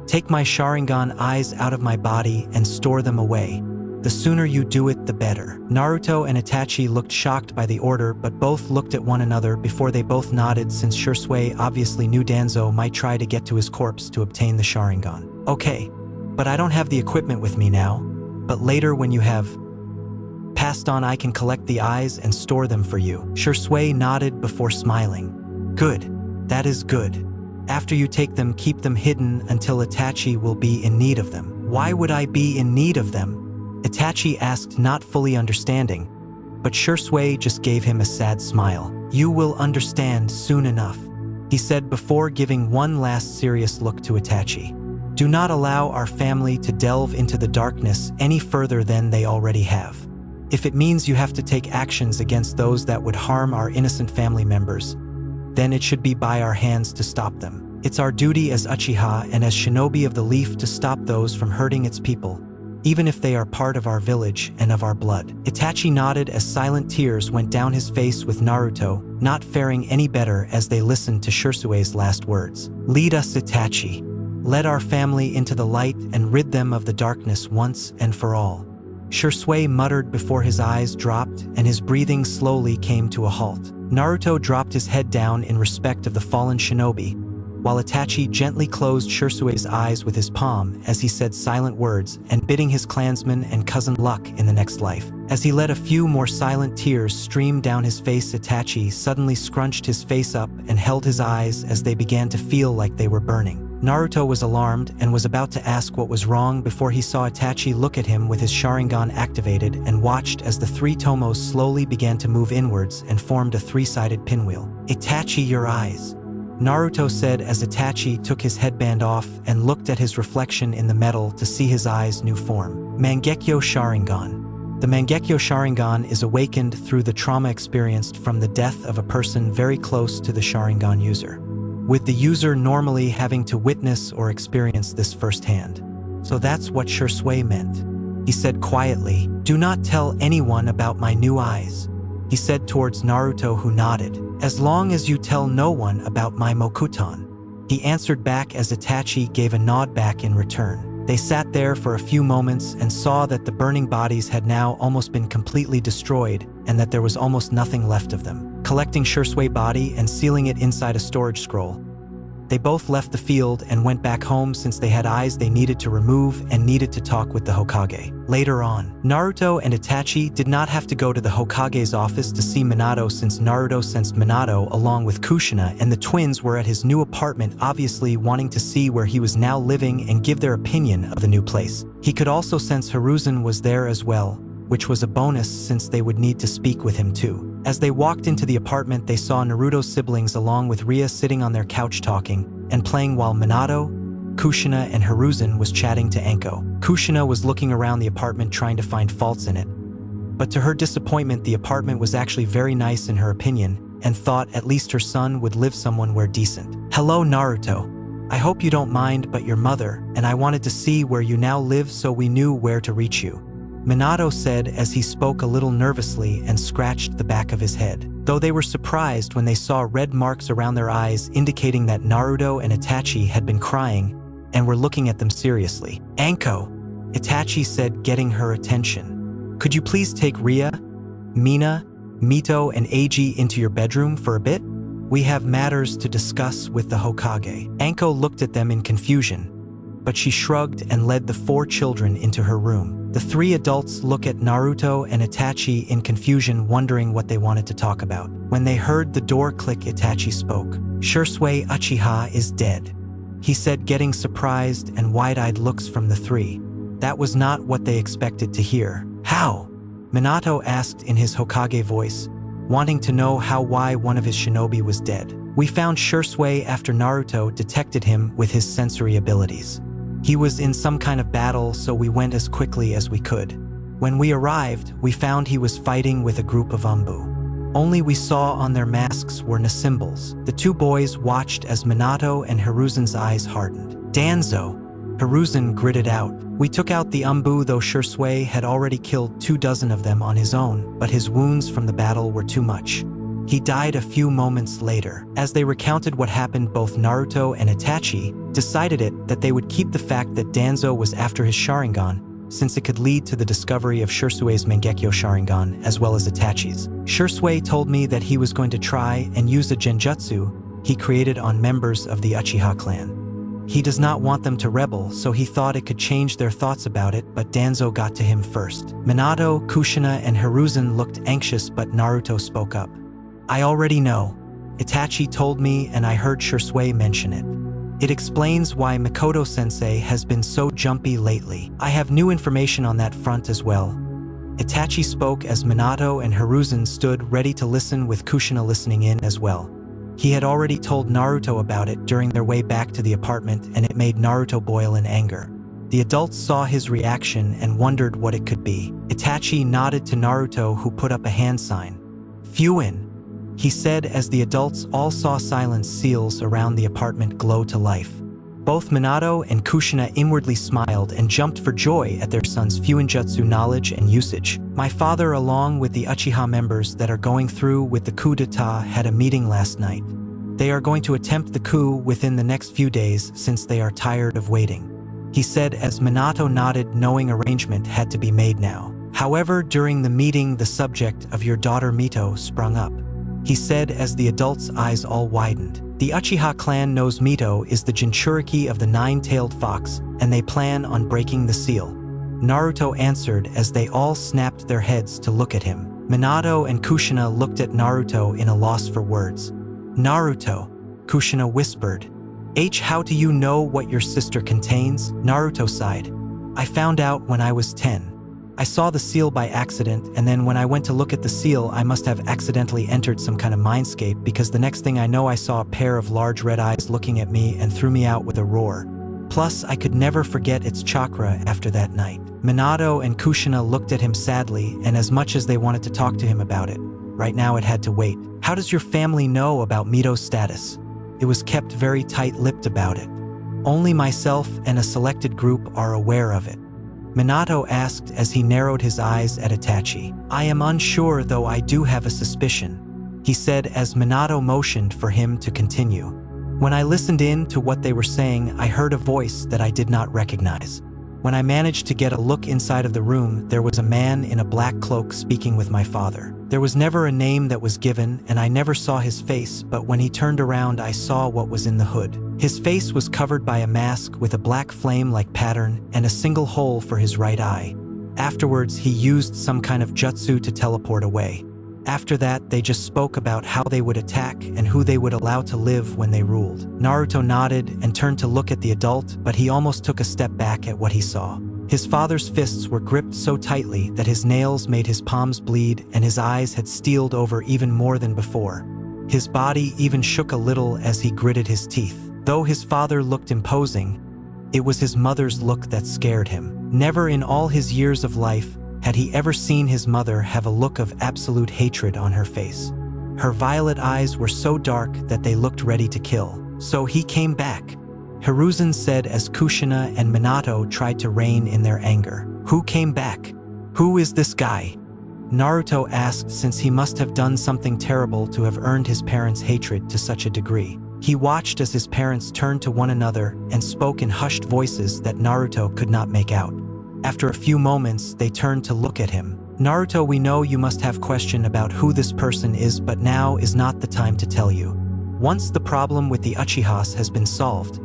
"Take my Sharingan eyes out of my body and store them away. The sooner you do it, the better." Naruto and Itachi looked shocked by the order, but both looked at one another before they both nodded, since Shisui obviously knew Danzo might try to get to his corpse to obtain the Sharingan. "Okay, but I don't have the equipment with me now. But later, when you have passed on, I can collect the eyes and store them for you." Shisui nodded before smiling. "Good. That is good. After you take them, keep them hidden until Itachi will be in need of them." "Why would I be in need of them?" Itachi asked, not fully understanding, but Shisui just gave him a sad smile. "You will understand soon enough," he said before giving one last serious look to Itachi. "Do not allow our family to delve into the darkness any further than they already have. If it means you have to take actions against those that would harm our innocent family members, then it should be by our hands to stop them. It's our duty as Uchiha and as shinobi of the leaf to stop those from hurting its people, even if they are part of our village and of our blood." Itachi nodded as silent tears went down his face, with Naruto not faring any better as they listened to Shisui's last words. "Lead us, Itachi. Let our family into the light and rid them of the darkness once and for all." Shisui muttered before his eyes dropped and his breathing slowly came to a halt. Naruto dropped his head down in respect of the fallen shinobi, while Itachi gently closed Shisui's eyes with his palm as he said silent words and bidding his clansmen and cousin luck in the next life. As he let a few more silent tears stream down his face, Itachi suddenly scrunched his face up and held his eyes as they began to feel like they were burning. Naruto was alarmed and was about to ask what was wrong before he saw Itachi look at him with his Sharingan activated and watched as the three tomos slowly began to move inwards and formed a three-sided pinwheel. "Itachi, your eyes," Naruto said as Itachi took his headband off and looked at his reflection in the metal to see his eyes' new form. Mangekyo Sharingan. The Mangekyo Sharingan is awakened through the trauma experienced from the death of a person very close to the Sharingan user, with the user normally having to witness or experience this firsthand. "So that's what Shui meant," he said quietly. "Do not tell anyone about my new eyes," he said towards Naruto, who nodded. "As long as you tell no one about my Mokuton," he answered back as Itachi gave a nod back in return. They sat there for a few moments and saw that the burning bodies had now almost been completely destroyed and that there was almost nothing left of them. Collecting Shui's body and sealing it inside a storage scroll, they both left the field and went back home since they had eyes they needed to remove and needed to talk with the Hokage. Later on, Naruto and Itachi did not have to go to the Hokage's office to see Minato since Naruto sensed Minato along with Kushina and the twins were at his new apartment, obviously wanting to see where he was now living and give their opinion of the new place. He could also sense Hiruzen was there as well, which was a bonus since they would need to speak with him too. As they walked into the apartment, they saw Naruto's siblings along with Ria sitting on their couch talking and playing while Minato, Kushina, and Hiruzen was chatting to Anko. Kushina was looking around the apartment trying to find faults in it, but to her disappointment, the apartment was actually very nice in her opinion and thought at least her son would live somewhere decent. "Hello, Naruto. I hope you don't mind, but your mother and I wanted to see where you now live so we knew where to reach you," Minato said as he spoke a little nervously and scratched the back of his head, though they were surprised when they saw red marks around their eyes indicating that Naruto and Itachi had been crying and were looking at them seriously. "Anko," Itachi said, getting her attention. "Could you please take Ria, Mina, Mito, and Eiji into your bedroom for a bit? We have matters to discuss with the Hokage." Anko looked at them in confusion, but she shrugged and led the four children into her room. The three adults look at Naruto and Itachi in confusion, wondering what they wanted to talk about. When they heard the door click, Itachi spoke. "Shursui Uchiha is dead," he said, getting surprised and wide-eyed looks from the three. That was not what they expected to hear. "How?" Minato asked in his Hokage voice, wanting to know why one of his shinobi was dead. "We found Shursui after Naruto detected him with his sensory abilities. He was in some kind of battle, so we went as quickly as we could. When we arrived, we found he was fighting with a group of Umbu. Only we saw on their masks were symbols." The two boys watched as Minato and Hiruzen's eyes hardened. "Danzo," Hiruzen gritted out. "We took out the Umbu, though Shursui had already killed 24 of them on his own, but his wounds from the battle were too much. He died a few moments later." As they recounted what happened, both Naruto and Itachi decided that they would keep the fact that Danzo was after his Sharingan, since it could lead to the discovery of Shursui's Mangekyo Sharingan as well as Itachi's. "Shursui told me that he was going to try and use a genjutsu he created on members of the Uchiha clan. He does not want them to rebel, so he thought it could change their thoughts about it, but Danzo got to him first." Minato, Kushina, and Hiruzen looked anxious, but Naruto spoke up. "I already know. Itachi told me and I heard Shursui mention it. It explains why Mikoto-sensei has been so jumpy lately. I have new information on that front as well." Itachi spoke as Minato and Hiruzen stood ready to listen, with Kushina listening in as well. He had already told Naruto about it during their way back to the apartment, and it made Naruto boil in anger. The adults saw his reaction and wondered what it could be. Itachi nodded to Naruto, who put up a hand sign. "Fuin," he said as the adults all saw silence seals around the apartment glow to life. Both Minato and Kushina inwardly smiled and jumped for joy at their son's Fuinjutsu knowledge and usage. "My father, along with the Uchiha members that are going through with the coup d'etat, had a meeting last night. They are going to attempt the coup within the next few days since they are tired of waiting," he said as Minato nodded, knowing arrangement had to be made now. "However, during the meeting, the subject of your daughter Mito sprung up," he said as the adults' eyes all widened. "The Uchiha clan knows Mito is the Jinchuriki of the nine-tailed fox, and they plan on breaking the seal," Naruto answered as they all snapped their heads to look at him. Minato and Kushina looked at Naruto in a loss for words. "Naruto," Kushina whispered. How do you know what your sister contains? Naruto sighed. I found out when I was 10. I saw the seal by accident, and then when I went to look at the seal, I must have accidentally entered some kind of mindscape, because the next thing I know I saw a pair of large red eyes looking at me and threw me out with a roar. Plus, I could never forget its chakra after that night. Minato and Kushina looked at him sadly, and as much as they wanted to talk to him about it, right now it had to wait. How does your family know about Mito's status? It was kept very tight-lipped about it. Only myself and a selected group are aware of it. Minato asked as he narrowed his eyes at Itachi. I am unsure, though I do have a suspicion, he said as Minato motioned for him to continue. When I listened in to what they were saying, I heard a voice that I did not recognize. When I managed to get a look inside of the room, there was a man in a black cloak speaking with my father. There was never a name that was given, and I never saw his face, but when he turned around, I saw what was in the hood. His face was covered by a mask with a black flame-like pattern and a single hole for his right eye. Afterwards, he used some kind of jutsu to teleport away. After that, they just spoke about how they would attack and who they would allow to live when they ruled. Naruto nodded and turned to look at the adult, but he almost took a step back at what he saw. His father's fists were gripped so tightly that his nails made his palms bleed, and his eyes had steeled over even more than before. His body even shook a little as he gritted his teeth. Though his father looked imposing, it was his mother's look that scared him. Never in all his years of life had he ever seen his mother have a look of absolute hatred on her face. Her violet eyes were so dark that they looked ready to kill. So he came back, Hiruzen said as Kushina and Minato tried to rein in their anger. Who came back? Who is this guy? Naruto asked, since he must have done something terrible to have earned his parents' hatred to such a degree. He watched as his parents turned to one another and spoke in hushed voices that Naruto could not make out. After a few moments, they turned to look at him. Naruto, we know you must have question about who this person is, but now is not the time to tell you. Once the problem with the Uchihas has been solved,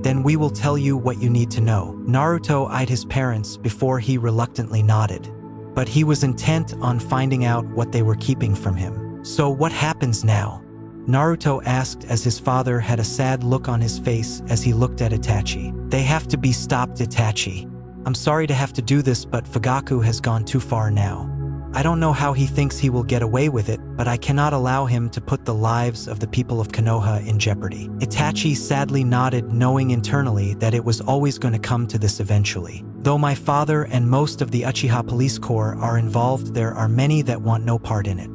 then we will tell you what you need to know. Naruto eyed his parents before he reluctantly nodded. But he was intent on finding out what they were keeping from him. So what happens now? Naruto asked as his father had a sad look on his face as he looked at Itachi. They have to be stopped, Itachi. I'm sorry to have to do this, but Fugaku has gone too far now. I don't know how he thinks he will get away with it, but I cannot allow him to put the lives of the people of Konoha in jeopardy. Itachi sadly nodded, knowing internally that it was always going to come to this eventually. Though my father and most of the Uchiha Police Corps are involved, there are many that want no part in it.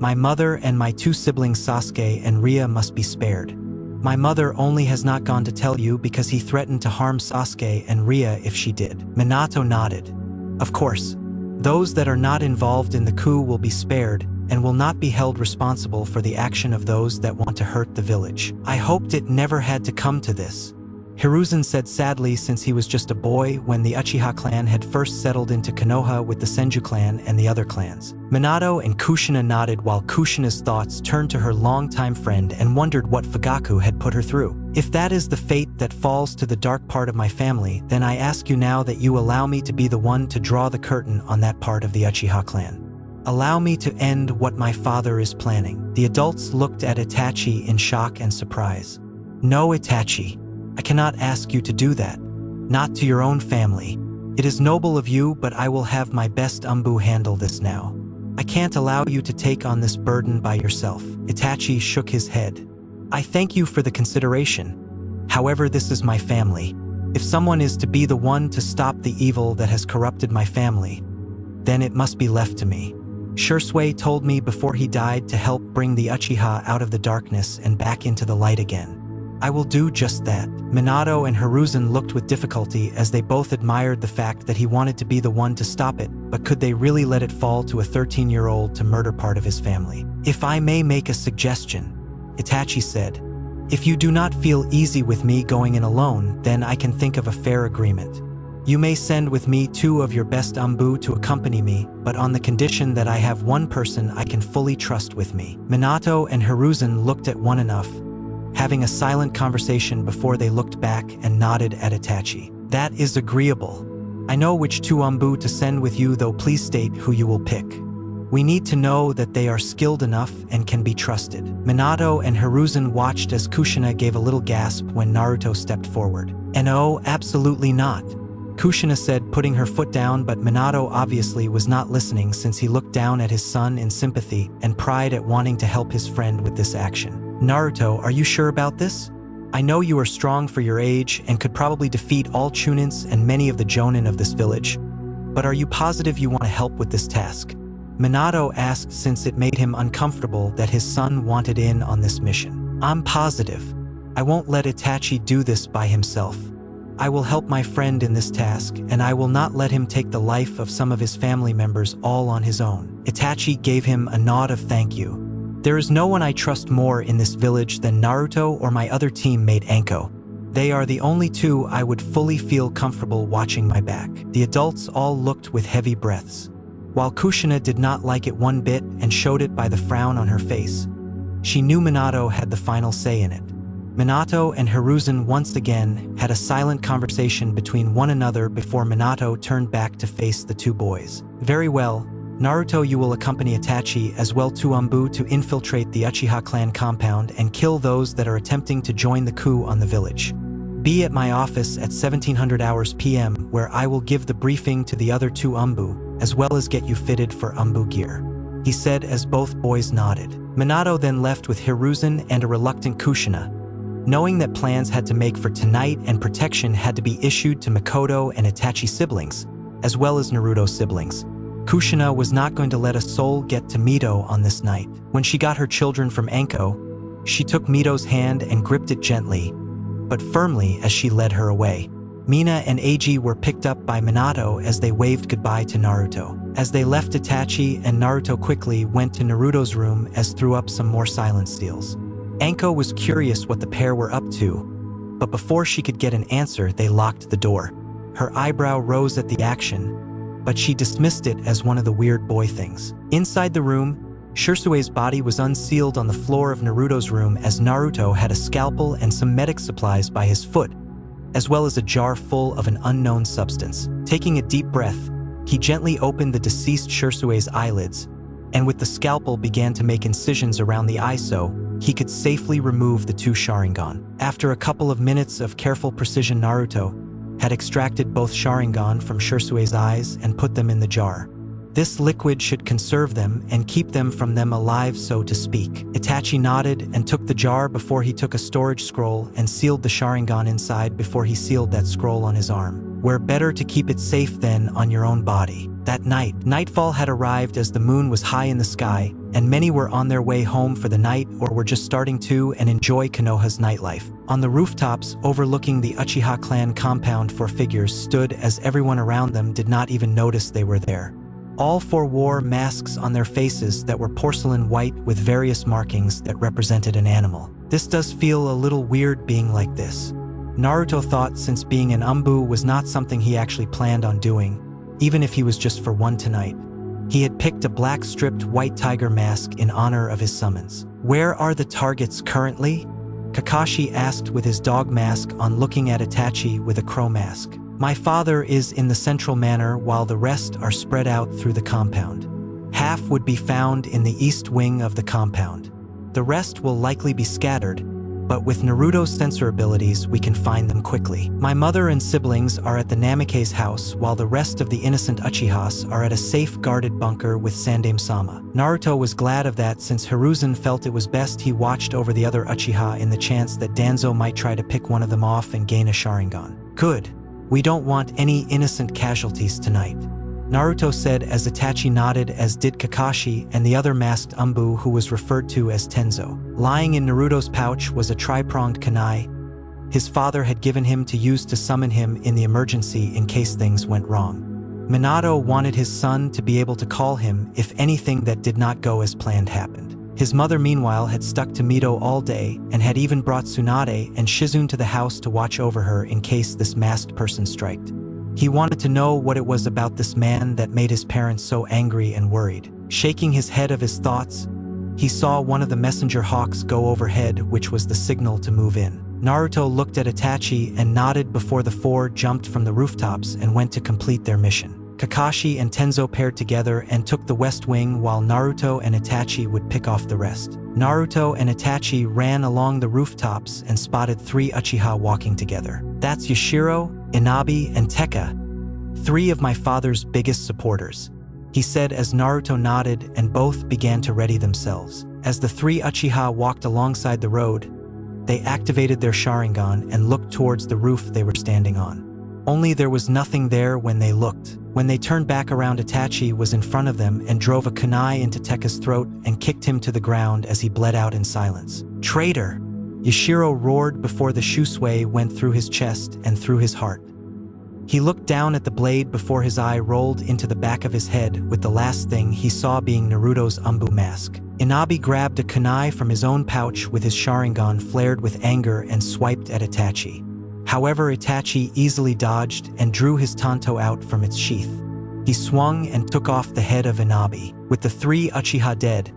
My mother and my two siblings Sasuke and Ria must be spared. My mother only has not gone to tell you because he threatened to harm Sasuke and Ria if she did. Minato nodded. Of course. Those that are not involved in the coup will be spared and will not be held responsible for the action of those that want to hurt the village. I hoped it never had to come to this, Hiruzen said sadly, since he was just a boy when the Uchiha clan had first settled into Konoha with the Senju clan and the other clans. Minato and Kushina nodded while Kushina's thoughts turned to her longtime friend and wondered what Fugaku had put her through. If that is the fate that falls to the dark part of my family, then I ask you now that you allow me to be the one to draw the curtain on that part of the Uchiha clan. Allow me to end what my father is planning. The adults looked at Itachi in shock and surprise. No, Itachi. I cannot ask you to do that. Not to your own family. It is noble of you, but I will have my best 𝕜𝕚 handle this now. I can't allow you to take on this burden by yourself. Itachi shook his head. I thank you for the consideration. However, this is my family. If someone is to be the one to stop the evil that has corrupted my family, then it must be left to me. Shursui told me before he died to help bring the Uchiha out of the darkness and back into the light again. I will do just that. Minato and Hiruzen looked with difficulty as they both admired the fact that he wanted to be the one to stop it, but could they really let it fall to a 13-year-old to murder part of his family? If I may make a suggestion, Itachi said. If you do not feel easy with me going in alone, then I can think of a fair agreement. You may send with me 2 of your best 𝕜𝕚 to accompany me, but on the condition that I have one person I can fully trust with me. Minato and Hiruzen looked at one enough, having a silent conversation before they looked back and nodded at Itachi. That is agreeable. I know which 2 𝕜𝕚 to send with you, though please state who you will pick. We need to know that they are skilled enough and can be trusted. Minato and Hiruzen watched as Kushina gave a little gasp when Naruto stepped forward. "No, absolutely not," Kushina said, putting her foot down, but Minato obviously was not listening since he looked down at his son in sympathy and pride at wanting to help his friend with this action. "Naruto, are you sure about this? I know you are strong for your age and could probably defeat all chunins and many of the jonin of this village, but are you positive you want to help with this task?" Minato asked since it made him uncomfortable that his son wanted in on this mission. "I'm positive. I won't let Itachi do this by himself. I will help my friend in this task, and I will not let him take the life of some of his family members all on his own." Itachi gave him a nod of thank you. "There is no one I trust more in this village than Naruto or my other teammate 𝕟𝕒𝕣𝕦𝕠𝕥𝕤. They are the only two I would fully feel comfortable watching my back." The adults all looked with heavy breaths. While Kushina did not like it one bit and showed it by the frown on her face, she knew Minato had the final say in it. Minato and Hiruzen once again had a silent conversation between one another before Minato turned back to face the two boys. "Very well. Naruto, you will accompany Itachi as well to 𝕜𝕦𝕣𝕦𝕠𝕥𝕤 to infiltrate the Uchiha clan compound and kill those that are attempting to join the coup on the village. Be at my office at 1700 hours PM, where I will give the briefing to the other two 𝕜𝕜𝕣𝕜𝕜, as well as get you fitted for 𝕜𝕜𝕣𝕜𝕜 gear," he said as both boys nodded. Minato then left with Hiruzen and a reluctant Kushina, knowing that plans had to make for tonight and protection had to be issued to Mikoto and Itachi siblings, as well as Naruto's siblings. Kushina was not going to let a soul get to Mito on this night. When she got her children from 𝕟𝕒𝕣, she took Mito's hand and gripped it gently, but firmly as she led her away. Mina and Eiji were picked up by Minato as they waved goodbye to Naruto. As they left, Itachi and Naruto quickly went to Naruto's room as threw up some more silence steals. 𝕟𝕒𝕣 was curious what the pair were up to, but before she could get an answer, they locked the door. Her eyebrow rose at the action, but she dismissed it as one of the weird boy things. Inside the room, Shusue's body was unsealed on the floor of Naruto's room as Naruto had a scalpel and some medic supplies by his foot, as well as a jar full of an unknown substance. Taking a deep breath, he gently opened the deceased Shusue's eyelids, and with the scalpel began to make incisions around the eye so he could safely remove the two Sharingan. After a couple of minutes of careful precision, Naruto had extracted both Sharingan from Shusue's eyes and put them in the jar. This liquid should conserve them and keep them from them alive, so to speak. Itachi nodded and took the jar before he took a storage scroll and sealed the Sharingan inside before he sealed that scroll on his arm. Where better to keep it safe than on your own body. That night, nightfall had arrived as the moon was high in the sky, and many were on their way home for the night or were just starting to enjoy Konoha's nightlife. On the rooftops overlooking the Uchiha clan compound, 4 figures stood as everyone around them did not even notice they were there. All 4 wore masks on their faces that were porcelain white with various markings that represented an animal. This does feel a little weird being like this, Naruto thought, since being an 𝕜𝕜𝕜𝕜 was not something he actually planned on doing, even if he was just for one tonight. He had picked a black stripped white tiger mask in honor of his summons. "Where are the targets currently?" Kakashi asked with his dog mask on, looking at Itachi with a crow mask. "My father is in the central manor while the rest are spread out through the compound. Half would be found in the east wing of the compound. The rest will likely be scattered, but with Naruto's sensor abilities we can find them quickly. My mother and siblings are at the Namikaze's house while the rest of the innocent Uchihas are at a safe-guarded bunker with Sandaime-sama." Naruto was glad of that since Hiruzen felt it was best he watched over the other Uchiha in the chance that Danzo might try to pick one of them off and gain a Sharingan. "Good. We don't want any innocent casualties tonight," Naruto said as Itachi nodded, as did Kakashi and the other masked 𝕜𝕜𝕜𝕜, who was referred to as Tenzo. Lying in Naruto's pouch was a tri-pronged kunai his father had given him to use to summon him in the emergency in case things went wrong. Minato wanted his son to be able to call him if anything that did not go as planned happened. His mother, meanwhile, had stuck to Mito all day and had even brought Tsunade and Shizune to the house to watch over her in case this masked person striked. He wanted to know what it was about this man that made his parents so angry and worried. Shaking his head of his thoughts, he saw one of the messenger hawks go overhead, which was the signal to move in. Naruto looked at Itachi and nodded before the 4 jumped from the rooftops and went to complete their mission. Kakashi and Tenzo paired together and took the west wing while Naruto and Itachi would pick off the rest. Naruto and Itachi ran along the rooftops and spotted 3 Uchiha walking together. "That's Yashiro, Inabi, and Tekka, 3 of my father's biggest supporters," he said as Naruto nodded and both began to ready themselves. As the 3 Uchiha walked alongside the road, they activated their Sharingan and looked towards the roof they were standing on. Only there was nothing there when they looked. When they turned back around, Itachi was in front of them and drove a kunai into Tekka's throat and kicked him to the ground as he bled out in silence. "Traitor!" Yashiro roared before the shusui went through his chest and through his heart. He looked down at the blade before his eye rolled into the back of his head, with the last thing he saw being Naruto's 𝕜𝕦𝕣𝕦𝕠𝕥𝕤𝕦 mask. Inabi grabbed a kunai from his own pouch with his Sharingan flared with anger and swiped at Itachi. However, Itachi easily dodged and drew his tanto out from its sheath. He swung and took off the head of Inabi. With the 3 Uchiha dead,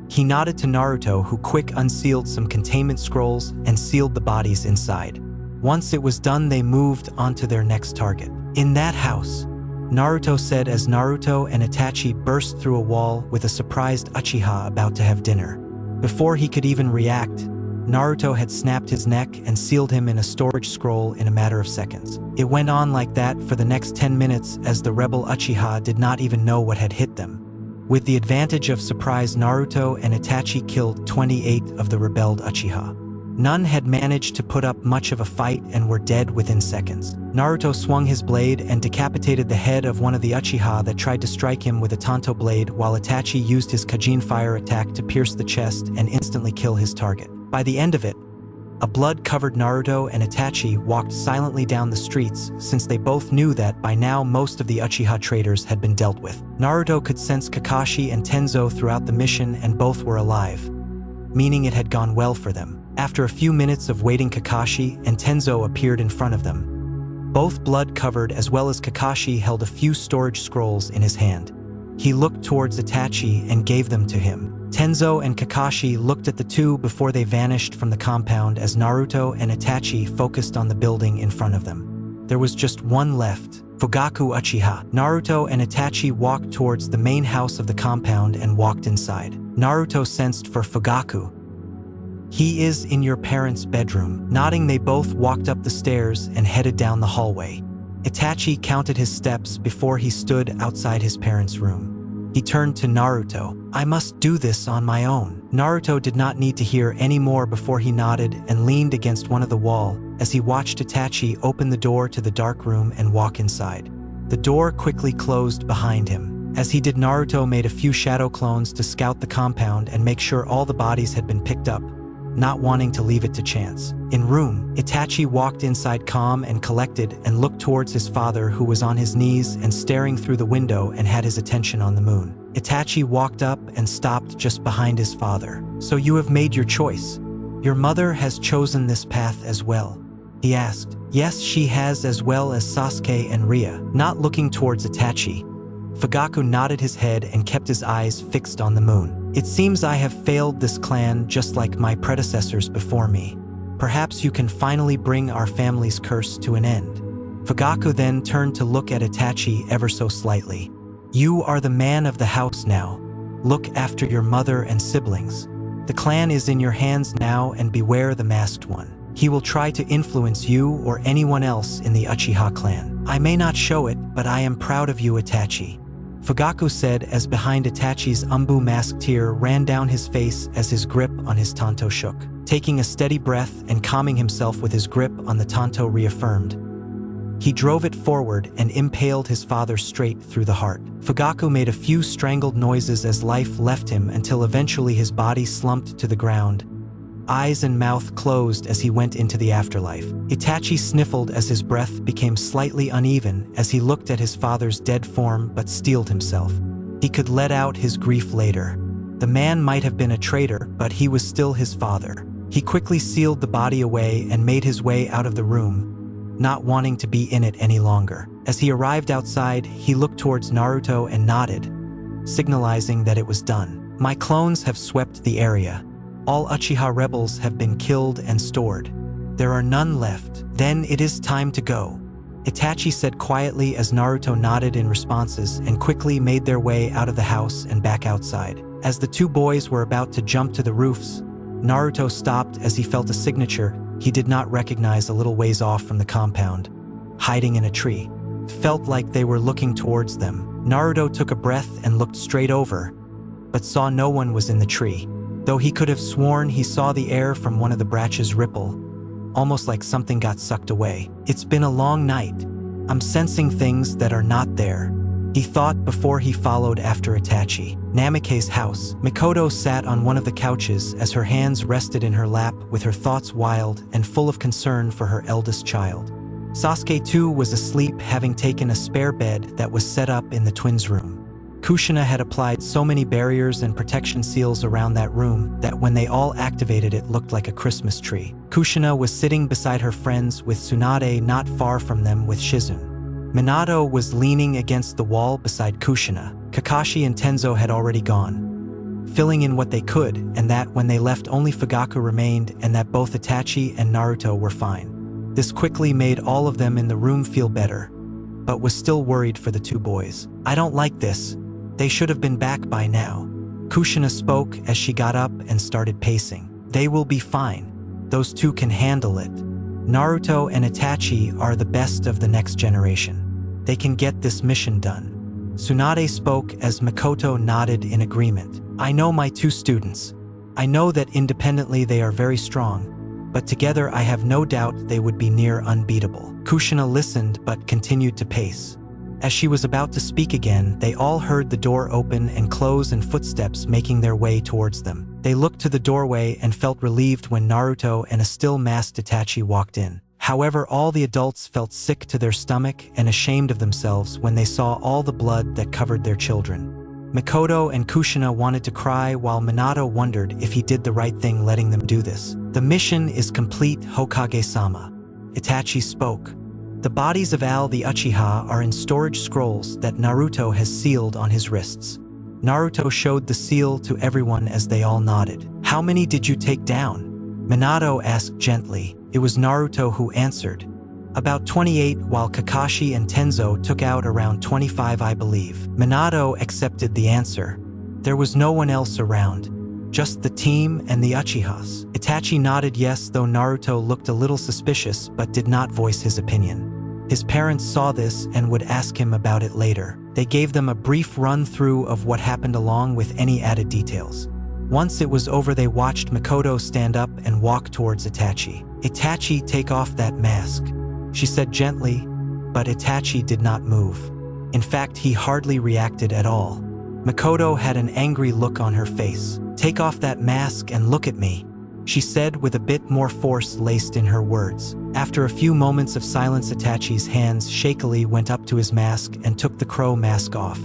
he nodded to Naruto, who quick unsealed some containment scrolls and sealed the bodies inside. Once it was done, they moved on to their next target. "In that house," Naruto said as Naruto and Itachi burst through a wall with a surprised Uchiha about to have dinner. Before he could even react, Naruto had snapped his neck and sealed him in a storage scroll in a matter of seconds. It went on like that for the next 10 minutes as the rebel Uchiha did not even know what had hit them. With the advantage of surprise, Naruto and Itachi killed 28 of the rebelled Uchiha. None had managed to put up much of a fight and were dead within seconds. Naruto swung his blade and decapitated the head of one of the Uchiha that tried to strike him with a tanto blade, while Itachi used his Kajin fire attack to pierce the chest and instantly kill his target. By the end of it, a blood-covered Naruto and Itachi walked silently down the streets, since they both knew that by now most of the Uchiha traitors had been dealt with. Naruto could sense Kakashi and Tenzo throughout the mission, and both were alive, meaning it had gone well for them. After a few minutes of waiting, Kakashi and Tenzo appeared in front of them. Both blood-covered, as well as Kakashi held a few storage scrolls in his hand. He looked towards Itachi and gave them to him. Tenzo and Kakashi looked at the two before they vanished from the compound as Naruto and Itachi focused on the building in front of them. There was just one left, Fugaku Uchiha. Naruto and Itachi walked towards the main house of the compound and walked inside. Naruto sensed for Fugaku. "He is in your parents' bedroom." Nodding, they both walked up the stairs and headed down the hallway. Itachi counted his steps before he stood outside his parents' room. He turned to Naruto. "I must do this on my own." Naruto did not need to hear any more before he nodded and leaned against one of the wall as he watched Itachi open the door to the dark room and walk inside. The door quickly closed behind him. As he did, Naruto made a few shadow clones to scout the compound and make sure all the bodies had been picked up, not wanting to leave it to chance. In room, Itachi walked inside calm and collected and looked towards his father, who was on his knees and staring through the window and had his attention on the moon. Itachi walked up and stopped just behind his father. "So you have made your choice? Your mother has chosen this path as well?" he asked. "Yes, she has, as well as Sasuke and Ria." Not looking towards Itachi, Fugaku nodded his head and kept his eyes fixed on the moon. "It seems I have failed this clan just like my predecessors before me. Perhaps you can finally bring our family's curse to an end." Fugaku then turned to look at Itachi ever so slightly. "You are the man of the house now. Look after your mother and siblings. The clan is in your hands now, and beware the masked one. He will try to influence you or anyone else in the Uchiha clan. I may not show it, but I am proud of you, Itachi," Fugaku said as behind Itachi's 𝕜𝕦𝕣𝕦𝕠𝕥 mask tear ran down his face as his grip on his tanto shook. Taking a steady breath and calming himself with his grip on the tanto reaffirmed, he drove it forward and impaled his father straight through the heart. Fugaku made a few strangled noises as life left him until eventually his body slumped to the ground. Eyes and mouth closed as he went into the afterlife. Itachi sniffled as his breath became slightly uneven as he looked at his father's dead form but steeled himself. He could let out his grief later. The man might have been a traitor, but he was still his father. He quickly sealed the body away and made his way out of the room, not wanting to be in it any longer. As he arrived outside, he looked towards Naruto and nodded, signalizing that it was done. "My clones have swept the area. All Uchiha rebels have been killed and stored. There are none left. Then it is time to go." Itachi said quietly as Naruto nodded in responses and quickly made their way out of the house and back outside. As the two boys were about to jump to the roofs, Naruto stopped as he felt a signature he did not recognize a little ways off from the compound, hiding in a tree. It felt like they were looking towards them. Naruto took a breath and looked straight over, but saw no one was in the tree, though he could have sworn he saw the air from one of the branches ripple, almost like something got sucked away. It's been a long night. I'm sensing things that are not there, he thought before he followed after Itachi. Namikaze's house. Mikoto sat on one of the couches as her hands rested in her lap with her thoughts wild and full of concern for her eldest child. Sasuke too was asleep, having taken a spare bed that was set up in the twins' room. Kushina had applied so many barriers and protection seals around that room that when they all activated it looked like a Christmas tree. Kushina was sitting beside her friends with Tsunade not far from them with Shizune. Minato was leaning against the wall beside Kushina. Kakashi and Tenzo had already gone, filling in what they could, and that when they left only Fugaku remained and that both Itachi and Naruto were fine. This quickly made all of them in the room feel better, but was still worried for the two boys. I don't like this. They should have been back by now. Kushina spoke as she got up and started pacing. They will be fine. Those two can handle it. Naruto and Itachi are the best of the next generation. They can get this mission done. Tsunade spoke as Mikoto nodded in agreement. I know my two students. I know that independently they are very strong, but together I have no doubt they would be near unbeatable. Kushina listened but continued to pace. As she was about to speak again, they all heard the door open and close and footsteps making their way towards them. They looked to the doorway and felt relieved when Naruto and a still masked Itachi walked in. However, all the adults felt sick to their stomach and ashamed of themselves when they saw all the blood that covered their children. Mikoto and Kushina wanted to cry while Minato wondered if he did the right thing letting them do this. The mission is complete, Hokage-sama. Itachi spoke. The bodies of all the Uchiha are in storage scrolls that Naruto has sealed on his wrists. Naruto showed the seal to everyone as they all nodded. How many did you take down? Minato asked gently. It was Naruto who answered. About 28, while Kakashi and Tenzo took out around 25, I believe. Minato accepted the answer. There was no one else around, just the team and the Uchihas. Itachi nodded yes, though Naruto looked a little suspicious but did not voice his opinion. His parents saw this and would ask him about it later. They gave them a brief run-through of what happened along with any added details. Once it was over, they watched Mikoto stand up and walk towards Itachi. Itachi, take off that mask, she said gently, but Itachi did not move. In fact, he hardly reacted at all. Mikoto had an angry look on her face. Take off that mask and look at me, she said with a bit more force laced in her words. After a few moments of silence, Itachi's hands shakily went up to his mask and took the crow mask off.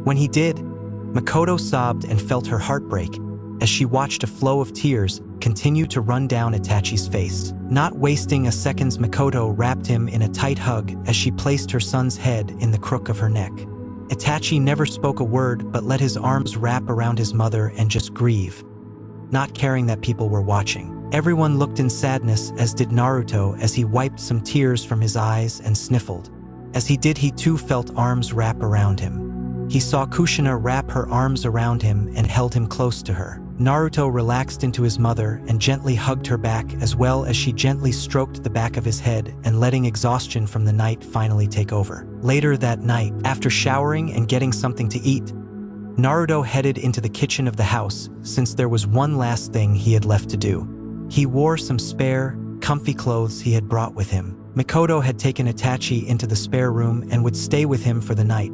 When he did, Mikoto sobbed and felt her heart break as she watched a flow of tears continue to run down Itachi's face. Not wasting a second, Mikoto wrapped him in a tight hug as she placed her son's head in the crook of her neck. Itachi never spoke a word but let his arms wrap around his mother and just grieve, not caring that people were watching. Everyone looked in sadness, as did Naruto as he wiped some tears from his eyes and sniffled. As he did, he too felt arms wrap around him. He saw Kushina wrap her arms around him and held him close to her. Naruto relaxed into his mother and gently hugged her back, as well as she gently stroked the back of his head and letting exhaustion from the night finally take over. Later that night, after showering and getting something to eat, Naruto headed into the kitchen of the house since there was one last thing he had left to do. He wore some spare, comfy clothes he had brought with him. Mikoto had taken Itachi into the spare room and would stay with him for the night,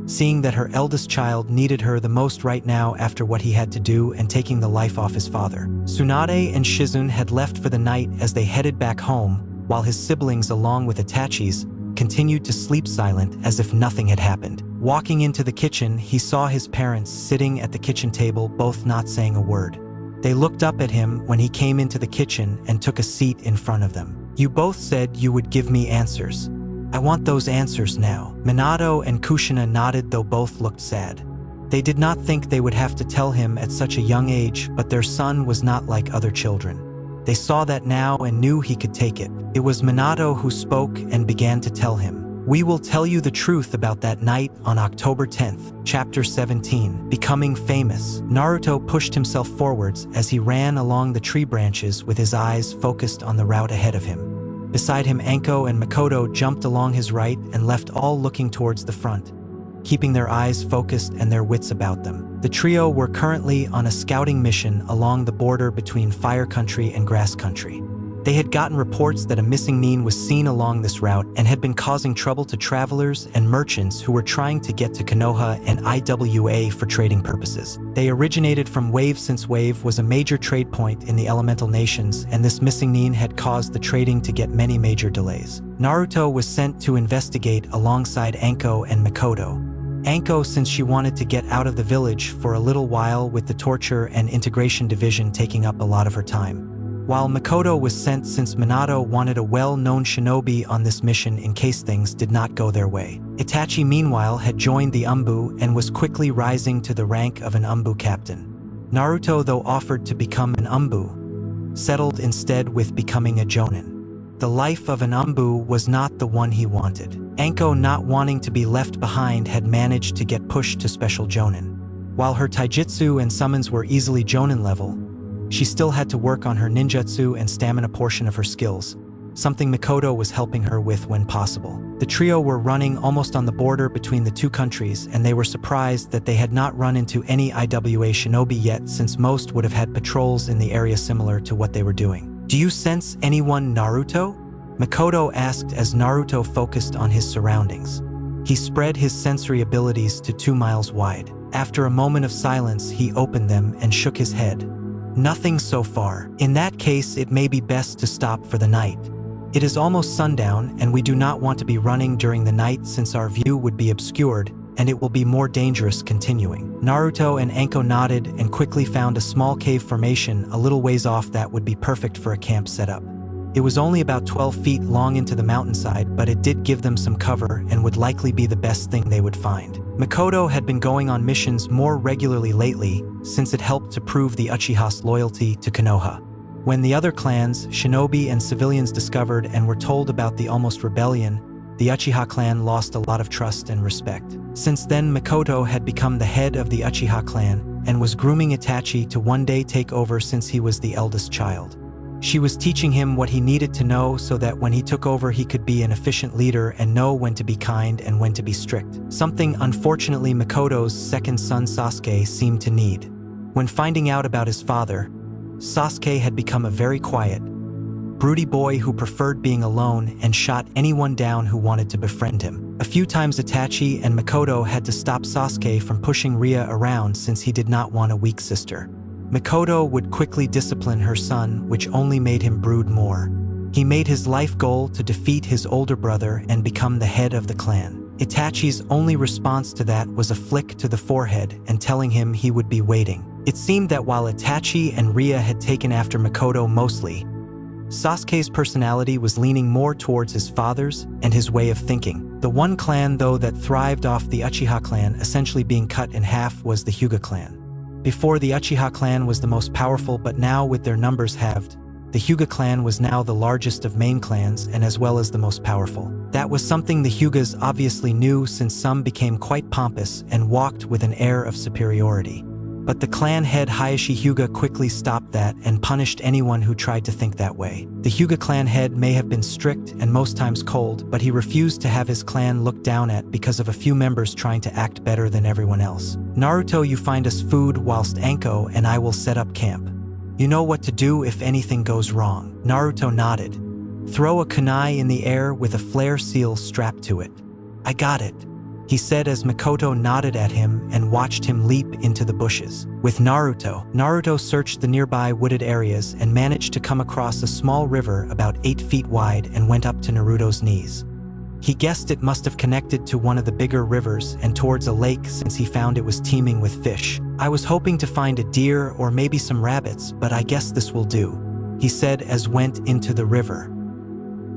seeing that her eldest child needed her the most right now after what he had to do and taking the life off his father. Tsunade and Shizune had left for the night as they headed back home, while his siblings, along with Itachi's, continued to sleep silent as if nothing had happened. Walking into the kitchen, he saw his parents sitting at the kitchen table, both not saying a word. They looked up at him when he came into the kitchen and took a seat in front of them. You both said you would give me answers. I want those answers now. Minato and Kushina nodded, though both looked sad. They did not think they would have to tell him at such a young age, but their son was not like other children. They saw that now and knew he could take it. It was Minato who spoke and began to tell him, "We will tell you the truth about that night on October 10th, Chapter 17, Becoming Famous." Naruto pushed himself forwards as he ran along the tree branches with his eyes focused on the route ahead of him. Beside him, Anko and Makoto jumped along his right and left, all looking towards the front, keeping their eyes focused and their wits about them. The trio were currently on a scouting mission along the border between Fire Country and Grass Country. They had gotten reports that a missing nin was seen along this route and had been causing trouble to travelers and merchants who were trying to get to Konoha and Iwa for trading purposes. They originated from Wave, since Wave was a major trade point in the elemental nations, and this missing nin had caused the trading to get many major delays. Naruto was sent to investigate alongside Anko and Makoto. Anko, since she wanted to get out of the village for a little while, with the torture and integration division taking up a lot of her time, while Makoto was sent since Minato wanted a well-known shinobi on this mission in case things did not go their way. Itachi, meanwhile, had joined the 𝕜𝕦𝕣𝕦 and was quickly rising to the rank of an 𝕜𝕦𝕣 captain. Naruto, though offered to become an 𝕜𝕜𝕦, settled instead with becoming a jonin. The life of an 𝕜𝕜𝕦 was not the one he wanted. Anko, not wanting to be left behind, had managed to get pushed to special jonin. While her taijutsu and summons were easily jonin level, she still had to work on her ninjutsu and stamina portion of her skills, something Makoto was helping her with when possible. The trio were running almost on the border between the two countries, and they were surprised that they had not run into any Iwa shinobi yet, since most would have had patrols in the area similar to what they were doing. "Do you sense anyone, Naruto?" Makoto asked as Naruto focused on his surroundings. He spread his sensory abilities to 2 miles wide. After a moment of silence, he opened them and shook his head. "Nothing so far. In that case, it may be best to stop for the night. It is almost sundown, and we do not want to be running during the night since our view would be obscured, and it will be more dangerous continuing." Naruto and Anko nodded and quickly found a small cave formation a little ways off that would be perfect for a camp setup. It was only about 12 feet long into the mountainside, but it did give them some cover and would likely be the best thing they would find. Makoto had been going on missions more regularly lately, since it helped to prove the Uchiha's loyalty to Konoha. When the other clans, shinobi and civilians, discovered and were told about the almost rebellion, the Uchiha clan lost a lot of trust and respect. Since then, Makoto had become the head of the Uchiha clan and was grooming Itachi to one day take over, since he was the eldest child. She was teaching him what he needed to know so that when he took over he could be an efficient leader and know when to be kind and when to be strict. Something, unfortunately, Makoto's second son Sasuke seemed to need. When finding out about his father, Sasuke had become a very quiet, broody boy who preferred being alone and shot anyone down who wanted to befriend him. A few times Itachi and Makoto had to stop Sasuke from pushing Ria around, since he did not want a weak sister. Makoto would quickly discipline her son, which only made him brood more. He made his life goal to defeat his older brother and become the head of the clan. Itachi's only response to that was a flick to the forehead and telling him he would be waiting. It seemed that while Itachi and Ria had taken after Makoto mostly, Sasuke's personality was leaning more towards his father's and his way of thinking. The one clan, though, that thrived off the Uchiha clan essentially being cut in half was the Hyuga clan. Before, the Uchiha clan was the most powerful, but now, with their numbers halved, the Hyuga clan was now the largest of main clans and as well as the most powerful. That was something the Hyugas obviously knew, since some became quite pompous and walked with an air of superiority. But the clan head Hiashi Hyuga quickly stopped that and punished anyone who tried to think that way. The Hyuga clan head may have been strict and most times cold, but he refused to have his clan looked down at because of a few members trying to act better than everyone else. "Naruto, you find us food, whilst Anko and I will set up camp. You know what to do if anything goes wrong." Naruto nodded. "Throw a kunai in the air with a flare seal strapped to it." "I got it," he said as Makoto nodded at him and watched him leap into the bushes. With Naruto searched the nearby wooded areas and managed to come across a small river about 8 feet wide and went up to Naruto's knees. He guessed it must have connected to one of the bigger rivers and towards a lake, since he found it was teeming with fish. "I was hoping to find a deer or maybe some rabbits, but I guess this will do," he said as went into the river.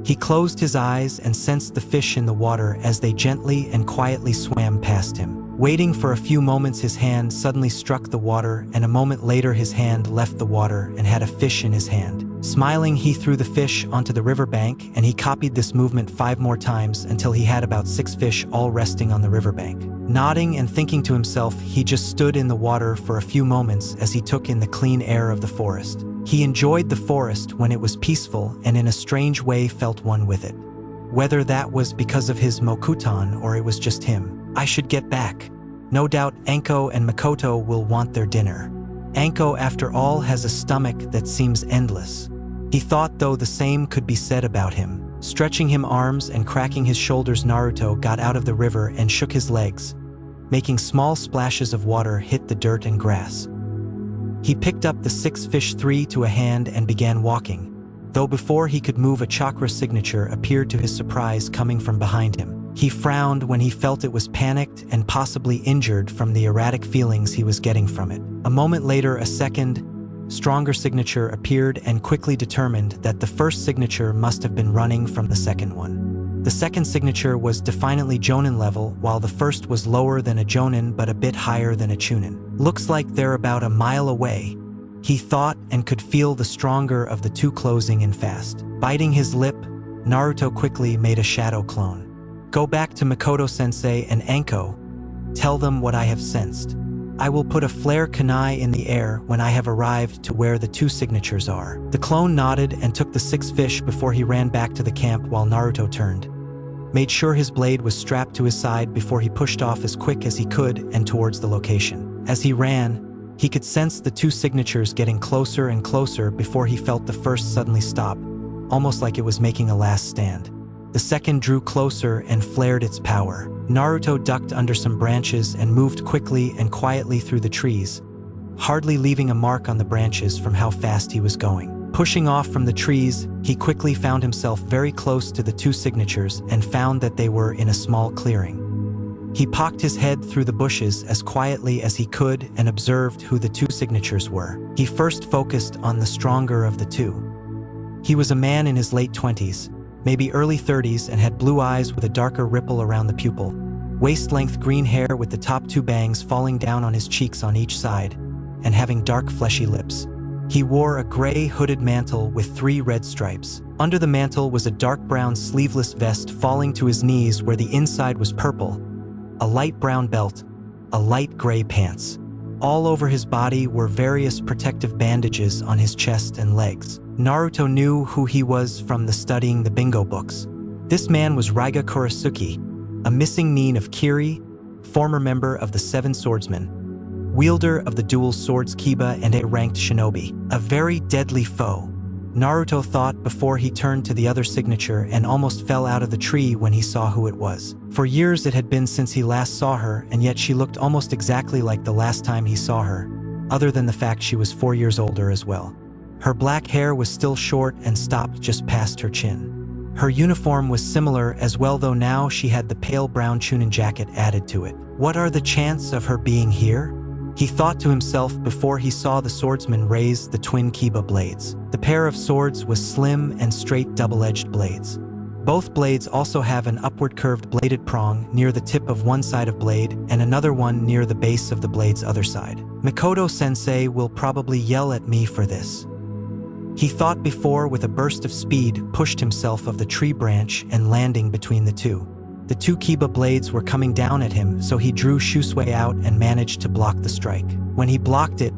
He closed his eyes and sensed the fish in the water as they gently and quietly swam past him. Waiting for a few moments, his hand suddenly struck the water, and a moment later his hand left the water and had a fish in his hand. Smiling, he threw the fish onto the riverbank, and he copied this movement 5 more times until he had about 6 fish all resting on the riverbank. Nodding and thinking to himself, he just stood in the water for a few moments as he took in the clean air of the forest. He enjoyed the forest when it was peaceful and in a strange way felt one with it. Whether that was because of his mokutan or it was just him. I should get back. No doubt 𝕟𝕠𝕦𝕦𝕠𝕥 and Makoto will want their dinner. 𝕟𝕠𝕦, after all, has a stomach that seems endless. He thought, though, the same could be said about him. Stretching his arms and cracking his shoulders, Naruto got out of the river and shook his legs, making small splashes of water hit the dirt and grass. He picked up the 6 fish 3 to a hand and began walking, though before he could move, a chakra signature appeared to his surprise coming from behind him. He frowned when he felt it was panicked and possibly injured from the erratic feelings he was getting from it. A moment later, a second, stronger signature appeared and quickly determined that the first signature must have been running from the second one. The second signature was definitely Jonin level, while the first was lower than a Jonin but a bit higher than a chunin. Looks like they're about a mile away, he thought, and could feel the stronger of the two closing in fast. Biting his lip, Naruto quickly made a shadow clone. Go back to Makoto-sensei and 𝕟𝕠𝕦. Tell them what I have sensed. I will put a flare kunai in the air when I have arrived to where the 2 signatures are. The clone nodded and took the 6 fish before he ran back to the camp, while Naruto turned, made sure his blade was strapped to his side before he pushed off as quick as he could and towards the location. As he ran, he could sense the 2 signatures getting closer and closer before he felt the first suddenly stop, almost like it was making a last stand. The second drew closer and flared its power. Naruto ducked under some branches and moved quickly and quietly through the trees, hardly leaving a mark on the branches from how fast he was going. Pushing off from the trees, he quickly found himself very close to the 2 signatures and found that they were in a small clearing. He poked his head through the bushes as quietly as he could and observed who the 2 signatures were. He first focused on the stronger of the 2. He was a man in his late 20s, maybe early 30s, and had blue eyes with a darker ripple around the pupil, waist-length green hair with the top 2 bangs falling down on his cheeks on each side, and having dark fleshy lips. He wore a gray hooded mantle with 3 red stripes. Under the mantle was a dark brown sleeveless vest falling to his knees where the inside was purple, a light brown belt, a light gray pants. All over his body were various protective bandages on his chest and legs. Naruto knew who he was from studying the bingo books. This man was Raiga Kurasuke, a missing nin of Kiri, former member of the 7 Swordsmen, wielder of the dual swords Kiba, and a ranked shinobi. A very deadly foe, Naruto thought before he turned to the other signature and almost fell out of the tree when he saw who it was. For years it had been since he last saw her, and yet she looked almost exactly like the last time he saw her, other than the fact she was 4 years older as well. Her black hair was still short and stopped just past her chin. Her uniform was similar as well, though now she had the pale brown chunin jacket added to it. What are the chances of her being here? He thought to himself before he saw the swordsman raise the twin Kiba blades. The pair of swords was slim and straight double-edged blades. Both blades also have an upward curved bladed prong near the tip of one side of blade and another one near the base of the blade's other side. Makoto-sensei will probably yell at me for this. He thought before, with a burst of speed, pushed himself off the tree branch and landing between the 2. The 2 Kiba blades were coming down at him, so he drew Shusui out and managed to block the strike. When he blocked it,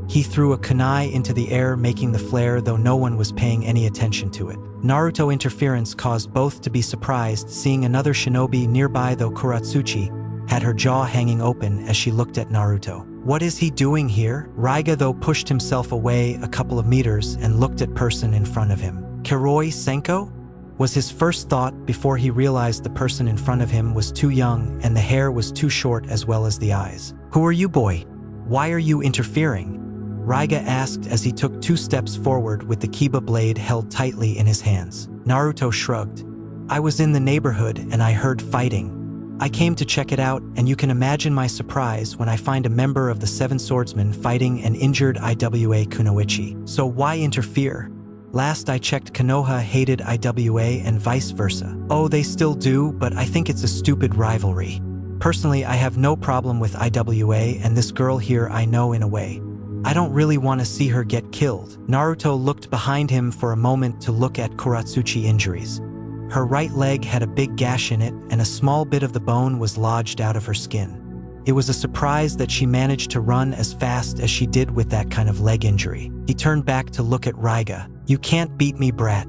he threw a kunai into the air, making the flare, though no one was paying any attention to it. Naruto interference caused both to be surprised, seeing another shinobi nearby, though Kuratsuchi had her jaw hanging open as she looked at Naruto. What is he doing here? Raiga, though, pushed himself away a couple of meters and looked at person in front of him. Kiroi Senko? Was his first thought before he realized the person in front of him was too young and the hair was too short as well as the eyes. Who are you, boy? Why are you interfering? Raiga asked as he took 2 steps forward with the Kiba blade held tightly in his hands. Naruto shrugged. I was in the neighborhood and I heard fighting. I came to check it out, and you can imagine my surprise when I find a member of the 7 Swordsmen fighting an injured IWA Kunoichi. So why interfere? Last I checked, Konoha hated IWA and vice versa. Oh, they still do, but I think it's a stupid rivalry. Personally, I have no problem with IWA, and this girl here I know in a way. I don't really want to see her get killed. Naruto looked behind him for a moment to look at Kuratsuchi injuries. Her right leg had a big gash in it, and a small bit of the bone was lodged out of her skin. It was a surprise that she managed to run as fast as she did with that kind of leg injury. He turned back to look at Raiga. You can't beat me, brat.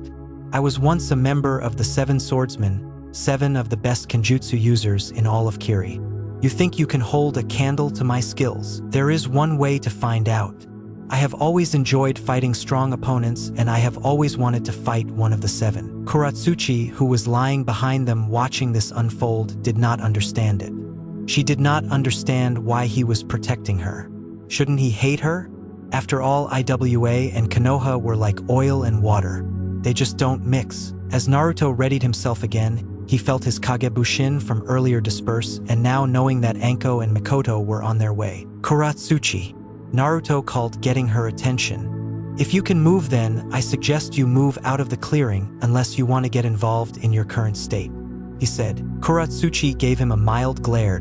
I was once a member of the 7 swordsmen, 7 of the best Kenjutsu users in all of Kiri. You think you can hold a candle to my skills? There is one way to find out. I have always enjoyed fighting strong opponents, and I have always wanted to fight one of the 7. Kuratsuchi, who was lying behind them watching this unfold, did not understand it. She did not understand why he was protecting her. Shouldn't he hate her? After all, Iwa and Konoha were like oil and water. They just don't mix. As Naruto readied himself again, he felt his Kagebushin from earlier disperse, and now knowing that Anko and Mikoto were on their way. Kuratsuchi, Naruto called, getting her attention. If you can move, then I suggest you move out of the clearing unless you want to get involved in your current state, he said. Kuratsuchi gave him a mild glare,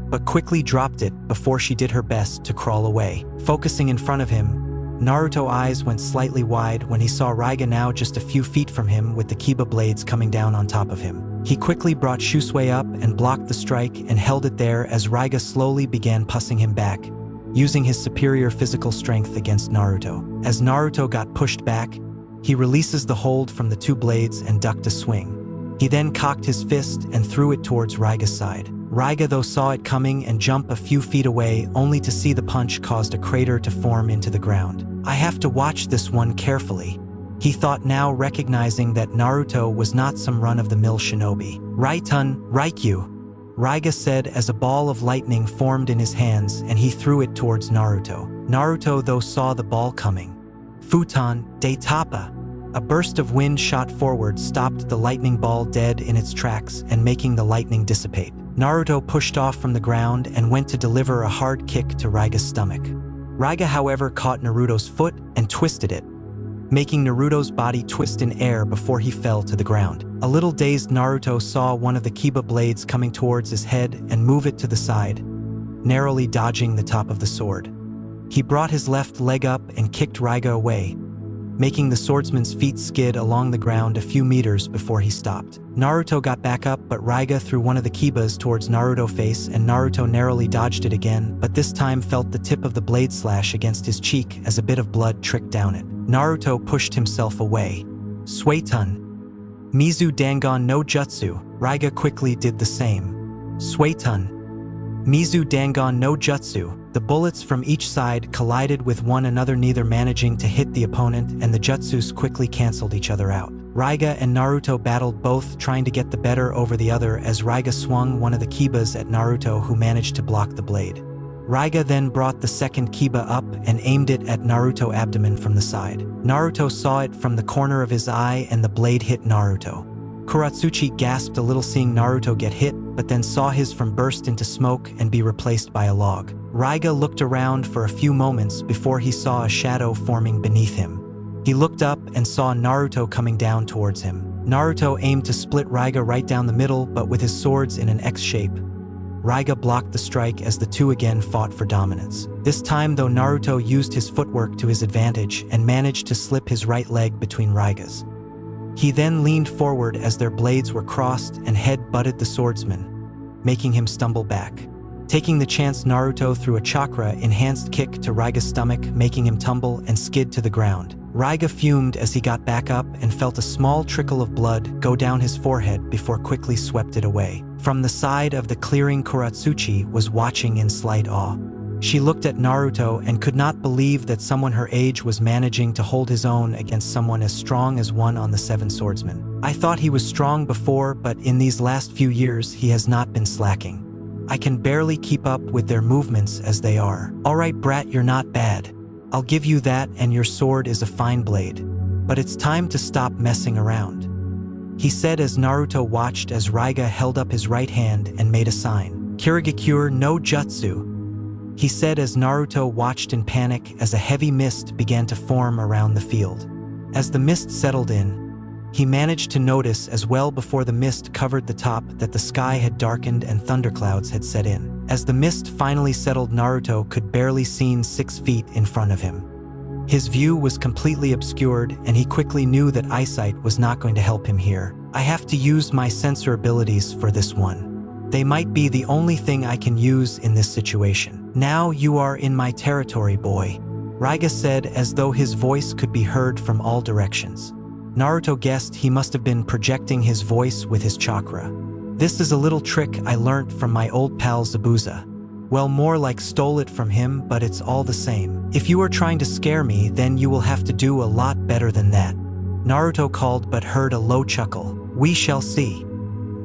but quickly dropped it before she did her best to crawl away. Focusing in front of him, Naruto's eyes went slightly wide when he saw Raiga now just a few feet from him with the Kiba blades coming down on top of him. He quickly brought Shusui up and blocked the strike and held it there as Raiga slowly began pushing him back, using his superior physical strength against Naruto. As Naruto got pushed back, he releases the hold from the 2 blades and ducked a swing. He then cocked his fist and threw it towards Raiga's side. Raiga, though, saw it coming and jumped a few feet away, only to see the punch caused a crater to form into the ground. I have to watch this one carefully, he thought, now recognizing that Naruto was not some run-of-the-mill shinobi. Raitun, Raikyu, Raiga said as a ball of lightning formed in his hands and he threw it towards Naruto. Naruto, though, saw the ball coming. Futon, de Tapa. A burst of wind shot forward, stopped the lightning ball dead in its tracks and making the lightning dissipate. Naruto pushed off from the ground and went to deliver a hard kick to Raiga's stomach. Raiga, however, caught Naruto's foot and twisted it, making Naruto's body twist in air before he fell to the ground. A little dazed, Naruto saw one of the Kiba blades coming towards his head and move it to the side, narrowly dodging the top of the sword. He brought his left leg up and kicked Raiga away, making the swordsman's feet skid along the ground a few meters before he stopped. Naruto got back up, but Raiga threw one of the Kibas towards Naruto's face and Naruto narrowly dodged it again, but this time felt the tip of the blade slash against his cheek as a bit of blood tricked down it. Naruto pushed himself away. Suetun, Mizu Dangon no Jutsu. Raiga quickly did the same. Suetun, Mizu Dangon no Jutsu. The bullets from each side collided with one another, neither managing to hit the opponent, and the jutsus quickly canceled each other out. Raiga and Naruto battled, both trying to get the better over the other, as Raiga swung one of the Kibas at Naruto, who managed to block the blade. Raiga then brought the second Kiba up and aimed it at Naruto's abdomen from the side. Naruto saw it from the corner of his eye and the blade hit Naruto. Kuratsuchi gasped a little seeing Naruto get hit, but then saw his from burst into smoke and be replaced by a log. Raiga looked around for a few moments before he saw a shadow forming beneath him. He looked up and saw Naruto coming down towards him. Naruto aimed to split Raiga right down the middle, but with his swords in an X shape, Raiga blocked the strike as the two again fought for dominance. This time, though, Naruto used his footwork to his advantage and managed to slip his right leg between Raiga's. He then leaned forward as their blades were crossed and head-butted the swordsman, making him stumble back. Taking the chance, Naruto threw a chakra-enhanced kick to Raiga's stomach, making him tumble and skid to the ground. Raiga fumed as he got back up and felt a small trickle of blood go down his forehead before quickly swept it away. From the side of the clearing, Kuratsuchi was watching in slight awe. She looked at Naruto and could not believe that someone her age was managing to hold his own against someone as strong as one on the 7 swordsmen. I thought he was strong before, but in these last few years he has not been slacking. I can barely keep up with their movements as they are. Alright, brat, you're not bad. I'll give you that, and your sword is a fine blade. But it's time to stop messing around, he said as Naruto watched as Raiga held up his right hand and made a sign. Kirigakure no Jutsu, he said as Naruto watched in panic as a heavy mist began to form around the field. As the mist settled in, he managed to notice as well before the mist covered the top that the sky had darkened and thunderclouds had set in. As the mist finally settled, Naruto could barely see 6 feet in front of him. His view was completely obscured, and he quickly knew that eyesight was not going to help him here. I have to use my sensor abilities for this one. They might be the only thing I can use in this situation. Now you are in my territory, boy, Raiga said, as though his voice could be heard from all directions. Naruto guessed he must have been projecting his voice with his chakra. This is a little trick I learnt from my old pal Zabuza. Well, more like stole it from him, but it's all the same. If you are trying to scare me, then you will have to do a lot better than that. Naruto called but heard a low chuckle. We shall see,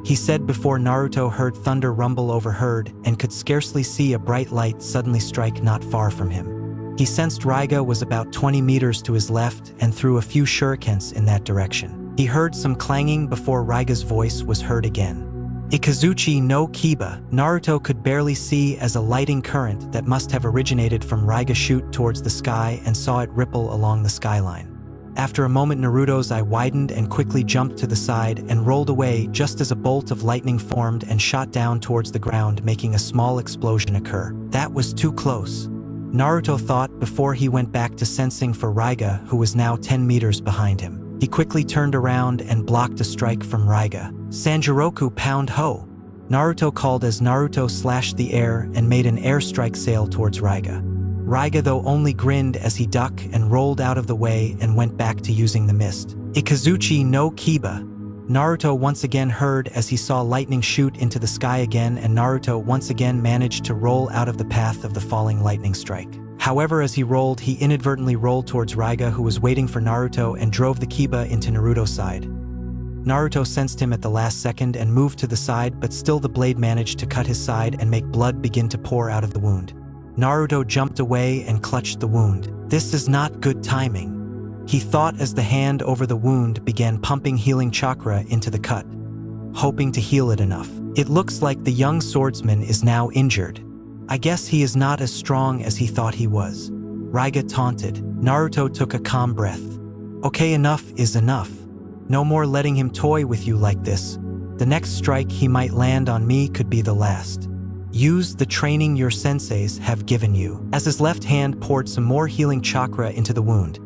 he said before Naruto heard thunder rumble overheard and could scarcely see a bright light suddenly strike not far from him. He sensed Raiga was about 20 meters to his left and threw a few shurikens in that direction. He heard some clanging before Raiga's voice was heard again. 𝕜𝕦𝕣𝕦𝕠𝕥𝕤𝕦. Naruto could barely see as a lighting current that must have originated from Raiga shoot towards the sky and saw it ripple along the skyline. After a moment, Naruto's eye widened and quickly jumped to the side and rolled away just as a bolt of lightning formed and shot down towards the ground, making a small explosion occur. That was too close, Naruto thought before he went back to sensing for Raiga, who was now 10 meters behind him. He quickly turned around and blocked a strike from Raiga. Sanjiroku pound ho, Naruto called as Naruto slashed the air and made an airstrike sail towards Raiga. Raiga, though, only grinned as he ducked and rolled out of the way and went back to using the mist. 𝕜𝕦𝕣𝕦𝕠𝕥𝕤𝕦, Naruto once again heard as he saw lightning shoot into the sky again, and Naruto once again managed to roll out of the path of the falling lightning strike. However, as he rolled, he inadvertently rolled towards Raiga, who was waiting for Naruto, and drove the kiba into Naruto's side. Naruto sensed him at the last second and moved to the side, but still the blade managed to cut his side and make blood begin to pour out of the wound. Naruto jumped away and clutched the wound. This is not good timing, he thought as the hand over the wound began pumping healing chakra into the cut, hoping to heal it enough. It looks like the young swordsman is now injured. I guess he is not as strong as he thought he was, Raiga taunted. Naruto took a calm breath. Okay, enough is enough. No more letting him toy with you like this. The next strike he might land on me could be the last. Use the training your senseis have given you. As his left hand poured some more healing chakra into the wound,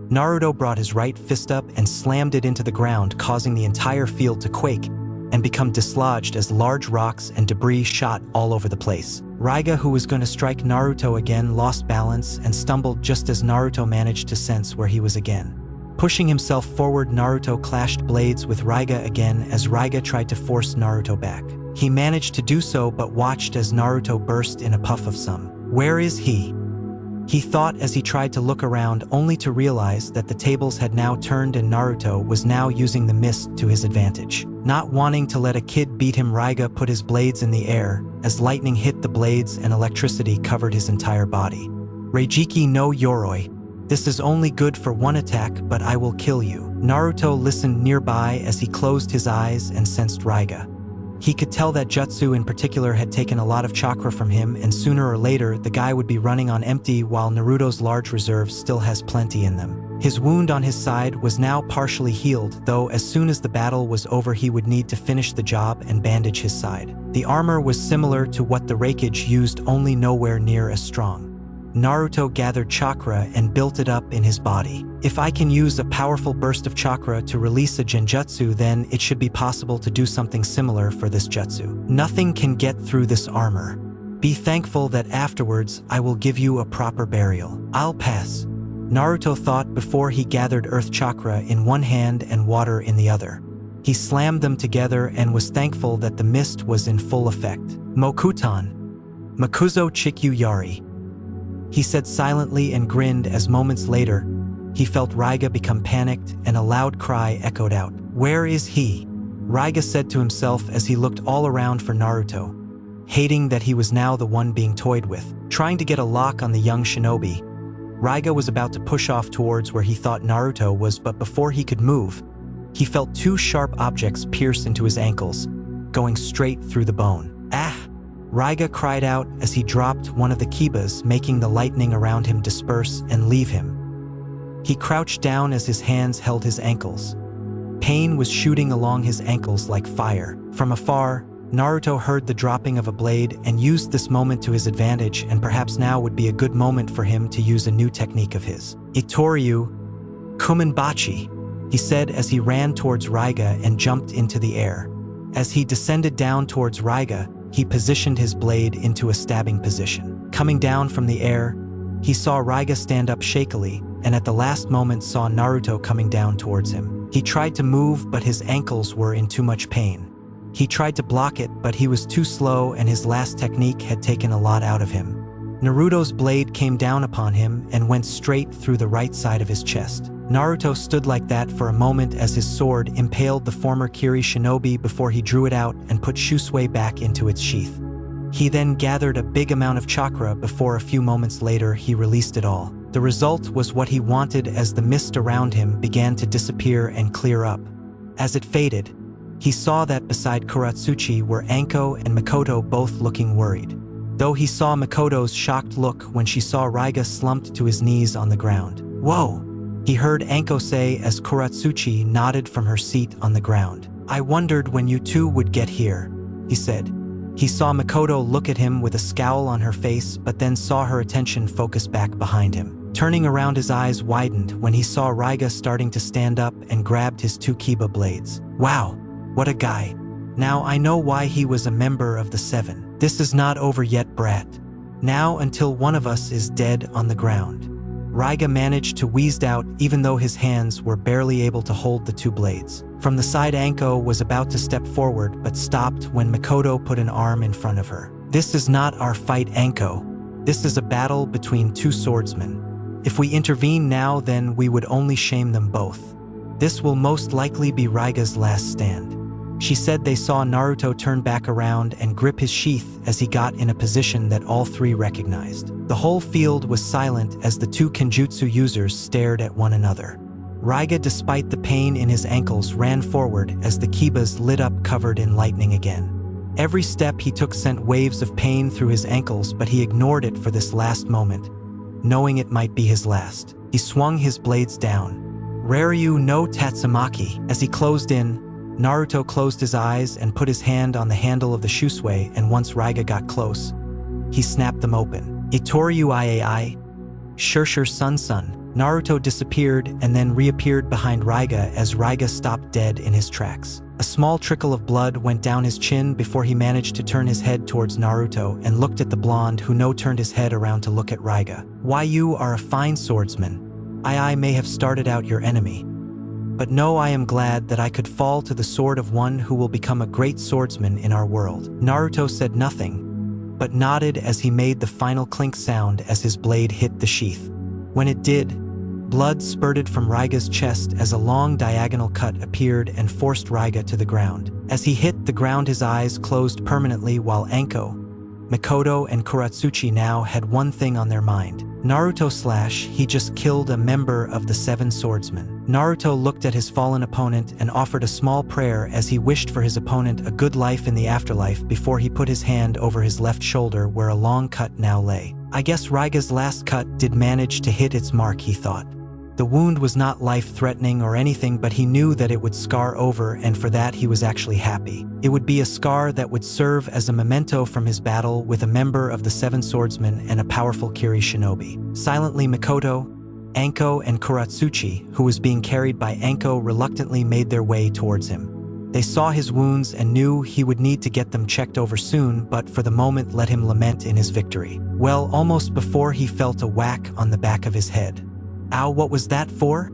Naruto brought his right fist up and slammed it into the ground, causing the entire field to quake and become dislodged as large rocks and debris shot all over the place. Raiga, who was going to strike Naruto again, lost balance and stumbled just as Naruto managed to sense where he was again. Pushing himself forward, Naruto clashed blades with Raiga again as Raiga tried to force Naruto back. He managed to do so, but watched as Naruto burst in a puff of some. Where is he? He thought as he tried to look around, only to realize that the tables had now turned and Naruto was now using the mist to his advantage. Not wanting to let a kid beat him, Raiga put his blades in the air as lightning hit the blades and electricity covered his entire body. Reijiki no Yoroi. This is only good for one attack, but I will kill you. Naruto listened nearby as he closed his eyes and sensed Raiga. He could tell that jutsu in particular had taken a lot of chakra from him, and sooner or later the guy would be running on empty, while Naruto's large reserve still has plenty in them. His wound on his side was now partially healed, though as soon as the battle was over he would need to finish the job and bandage his side. The armor was similar to what the Reikage used, only nowhere near as strong. Naruto gathered chakra and built it up in his body. If I can use a powerful burst of chakra to release a genjutsu, then it should be possible to do something similar for this jutsu. Nothing can get through this armor. Be thankful that afterwards I will give you a proper burial. I'll pass, Naruto thought before he gathered earth chakra in one hand and water in the other. He slammed them together and was thankful that the mist was in full effect. Mokutan, Makuzo Chikyu Yari, he said silently and grinned as moments later he felt Raiga become panicked and a loud cry echoed out. Where is he? Raiga said to himself as he looked all around for Naruto, hating that he was now the one being toyed with. Trying to get a lock on the young shinobi, Raiga was about to push off towards where he thought Naruto was, but before he could move, he felt two sharp objects pierce into his ankles, going straight through the bone. Ah! Raiga cried out as he dropped one of the kibas, making the lightning around him disperse and leave him. He crouched down as his hands held his ankles. Pain was shooting along his ankles like fire. From afar, Naruto heard the dropping of a blade and used this moment to his advantage, and perhaps now would be a good moment for him to use a new technique of his. 𝕜𝕦𝕣𝕦𝕥𝕠, he said as he ran towards Raiga and jumped into the air. As he descended down towards Raiga, he positioned his blade into a stabbing position. Coming down from the air, he saw Raiga stand up shakily, and at the last moment saw Naruto coming down towards him. He tried to move, but his ankles were in too much pain. He tried to block it, but he was too slow, and his last technique had taken a lot out of him. Naruto's blade came down upon him and went straight through the right side of his chest. Naruto stood like that for a moment as his sword impaled the former Kiri shinobi before he drew it out and put Shusui back into its sheath. He then gathered a big amount of chakra before a few moments later he released it all. The result was what he wanted as the mist around him began to disappear and clear up. As it faded, he saw that beside Kuratsuchi were Anko and Mikoto, both looking worried. Though he saw Mikoto's shocked look when she saw Raiga slumped to his knees on the ground. "Whoa," he heard Anko say as Kuratsuchi nodded from her seat on the ground. "I wondered when you two would get here," he said. He saw Mikoto look at him with a scowl on her face, but then saw her attention focus back behind him. Turning around, his eyes widened when he saw Raiga starting to stand up and grabbed his two Kiba blades. "Wow, what a guy. Now I know why he was a member of the Seven. This is not over yet, brat. Now until one of us is dead on the ground." Raiga managed to wheeze out even though his hands were barely able to hold the two blades. From the side, Anko was about to step forward but stopped when Mikoto put an arm in front of her. "This is not our fight, Anko. This is a battle between two swordsmen. If we intervene now, then we would only shame them both. This will most likely be Raiga's last stand." She said they saw Naruto turn back around and grip his sheath as he got in a position that all three recognized. The whole field was silent as the two Kenjutsu users stared at one another. Raiga, despite the pain in his ankles, ran forward as the Kibas lit up, covered in lightning again. Every step he took sent waves of pain through his ankles, but he ignored it for this last moment, knowing it might be his last. He swung his blades down. "Raryu no Tatsumaki." As he closed in, Naruto closed his eyes and put his hand on the handle of the Shusui, and once Raiga got close, he snapped them open. "Itoryuiai, Shurshur Sun Sun." Naruto disappeared and then reappeared behind Raiga as Raiga stopped dead in his tracks. A small trickle of blood went down his chin before he managed to turn his head towards Naruto and looked at the blonde, who now turned his head around to look at Raiga. "Why, you are a fine swordsman. I may have started out your enemy. But no, I am glad that I could fall to the sword of one who will become a great swordsman in our world." Naruto said nothing, but nodded as he made the final clink sound as his blade hit the sheath. When it did, blood spurted from Raiga's chest as a long diagonal cut appeared and forced Raiga to the ground. As he hit the ground, his eyes closed permanently, while Anko, Mikoto, and Kuratsuchi now had one thing on their mind. Naruto / he just killed a member of the Seven Swordsmen. Naruto looked at his fallen opponent and offered a small prayer as he wished for his opponent a good life in the afterlife before he put his hand over his left shoulder where a long cut now lay. I guess Raiga's last cut did manage to hit its mark, he thought. The wound was not life-threatening or anything, but he knew that it would scar over, and for that he was actually happy. It would be a scar that would serve as a memento from his battle with a member of the Seven Swordsmen and a powerful Kiri shinobi. Silently, Mikoto, Anko, and Kuratsuchi, who was being carried by Anko, reluctantly made their way towards him. They saw his wounds and knew he would need to get them checked over soon, but for the moment let him lament in his victory. Well, almost before he felt a whack on the back of his head. "Ow, what was that for?"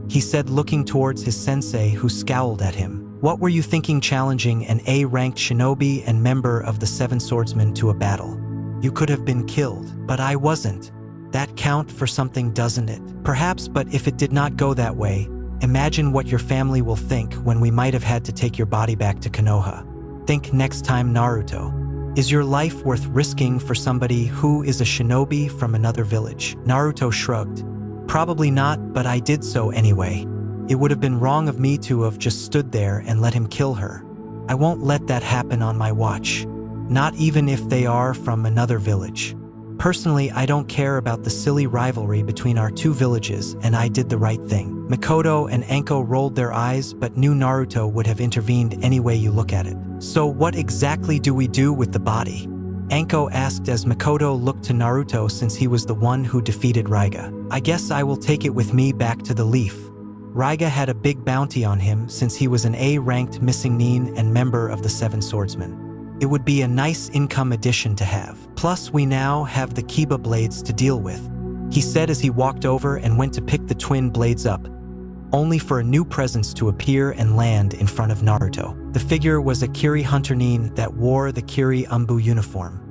he said, looking towards his sensei, who scowled at him. "What were you thinking challenging an A-ranked shinobi and member of the Seven Swordsmen to a battle? You could have been killed, but I wasn't. That count for something, doesn't it? Perhaps, but if it did not go that way, imagine what your family will think when we might have had to take your body back to Konoha. Think next time, Naruto. Is your life worth risking for somebody who is a shinobi from another village?" Naruto shrugged. "Probably not, but I did so anyway. It would have been wrong of me to have just stood there and let him kill her. I won't let that happen on my watch. Not even if they are from another village. Personally, I don't care about the silly rivalry between our two villages, and I did the right thing." Mikoto and 𝕟𝕠 rolled their eyes but knew Naruto would have intervened any way you look at it. So what exactly do we do with the body? 𝕟𝕠 asked as Mikoto looked to Naruto since he was the one who defeated Raiga. I guess I will take it with me back to the Leaf. Raiga had a big bounty on him since he was an A-ranked missing nin and member of the Seven Swordsmen. It would be a nice income addition to have. Plus, we now have the 𝕜𝕦𝕣𝕠𝕥𝕤𝕦 blades to deal with, he said as he walked over and went to pick the twin blades up, only for a new presence to appear and land in front of Naruto. The figure was a Kiri hunter nin that wore the 𝕜𝕦𝕤𝕦𝕠𝕥𝕤𝕦 uniform.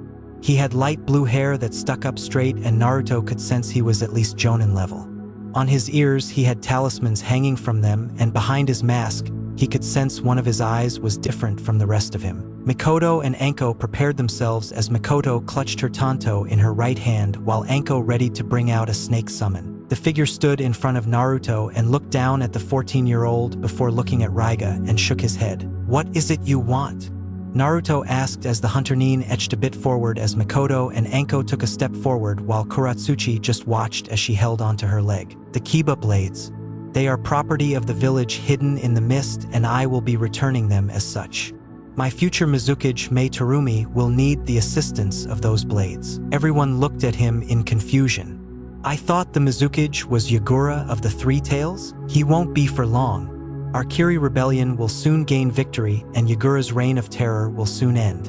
He had light blue hair that stuck up straight and Naruto could sense he was at least jonin level. On his ears he had talismans hanging from them, and behind his mask he could sense one of his eyes was different from the rest of him. Mikoto and 𝕟𝕠 prepared themselves as Mikoto clutched her tanto in her right hand while 𝕟𝕠 ready to bring out a snake summon. The figure stood in front of Naruto and looked down at the 14-year-old before looking at Raiga and shook his head. What is it you want? Naruto asked as the hunter nin edged a bit forward as Mikoto and 𝕟𝕠 took a step forward while Kuratsuchi just watched as she held onto her leg. The 𝕜𝕦𝕤𝕦 blades. They are property of the village hidden in the mist and I will be returning them as such. My future Mizukage 𝕜𝕦𝕤𝕦 will need the assistance of those blades. Everyone looked at him in confusion. I thought the Mizukage was Yagura of the Three Tails? He won't be for long. Our Kiri rebellion will soon gain victory and Yagura's reign of terror will soon end.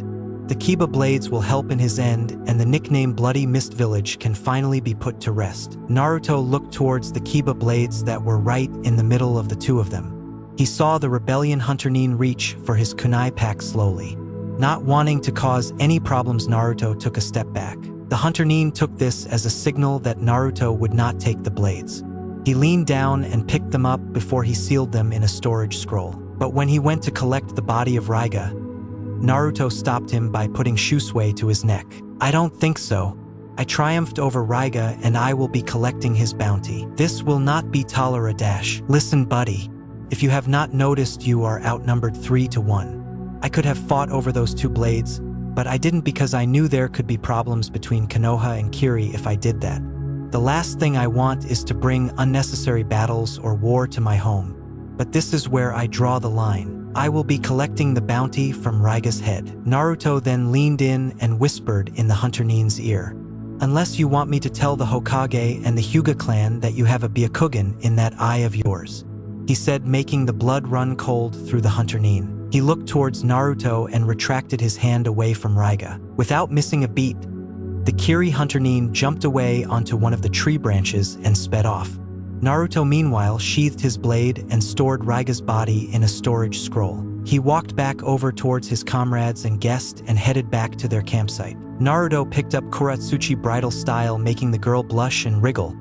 The 𝕜𝕦𝕤𝕦 blades will help in his end and the nickname Bloody Mist Village can finally be put to rest. Naruto looked towards the 𝕜𝕦𝕤𝕦 blades that were right in the middle of the two of them. He saw the rebellion hunter nin reach for his kunai pack slowly. Not wanting to cause any problems, Naruto took a step back. The hunter nin took this as a signal that Naruto would not take the blades. He leaned down and picked them up before he sealed them in a storage scroll. But when he went to collect the body of Raiga, Naruto stopped him by putting Shusui to his neck. I don't think so. I triumphed over Raiga and I will be collecting his bounty. This will not be tolerable. Listen, buddy. If you have not noticed, you are outnumbered 3-1. I could have fought over those two blades, but I didn't because I knew there could be problems between Konoha and Kiri if I did that. The last thing I want is to bring unnecessary battles or war to my home. But this is where I draw the line. I will be collecting the bounty from Raiga's head. Naruto then leaned in and whispered in the hunter nin's ear. Unless you want me to tell the Hokage and the Hyuga clan that you have a Byakugan in that eye of yours, he said, making the blood run cold through the hunter nin. He looked towards Naruto and retracted his hand away from Raiga. Without missing a beat, the Kiri hunter nin jumped away onto one of the tree branches and sped off. Naruto meanwhile sheathed his blade and stored Raiga's body in a storage scroll. He walked back over towards his comrades and guest and headed back to their campsite. Naruto picked up Kuratsuchi bridal style, making the girl blush and wriggle.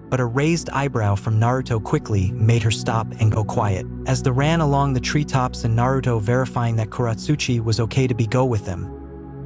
But a raised eyebrow from Naruto quickly made her stop and go quiet. As they ran along the treetops and Naruto verifying that Kuratsuchi was okay to go with them,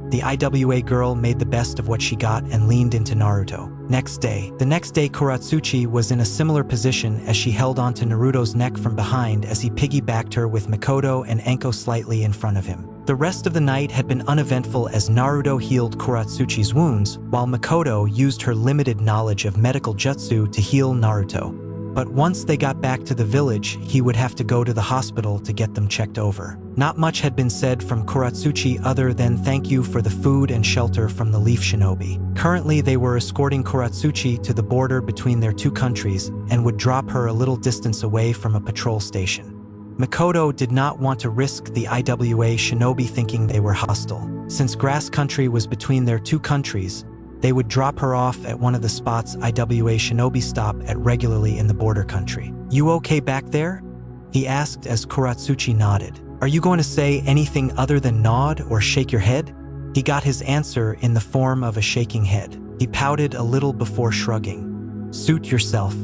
the IWA girl made the best of what she got and leaned into Naruto. The next day Kuratsuchi was in a similar position as she held onto Naruto's neck from behind as he piggybacked her with Mikoto and 𝕟𝕠 slightly in front of him. The rest of the night had been uneventful as Naruto healed Kuratsuchi's wounds, while Mikoto used her limited knowledge of medical jutsu to heal Naruto. But once they got back to the village, he would have to go to the hospital to get them checked over. Not much had been said from Kuratsuchi other than thank you for the food and shelter from the Leaf Shinobi. Currently, they were escorting Kuratsuchi to the border between their two countries and would drop her a little distance away from a patrol station. Mikoto did not want to risk the IWA shinobi thinking they were hostile. Since grass country was between their two countries, they would drop her off at one of the spots IWA shinobi stop at regularly in the border country. You okay back there? He asked as Kuratsuchi nodded. Are you going to say anything other than nod or shake your head? He got his answer in the form of a shaking head. He pouted a little before shrugging. Suit yourself.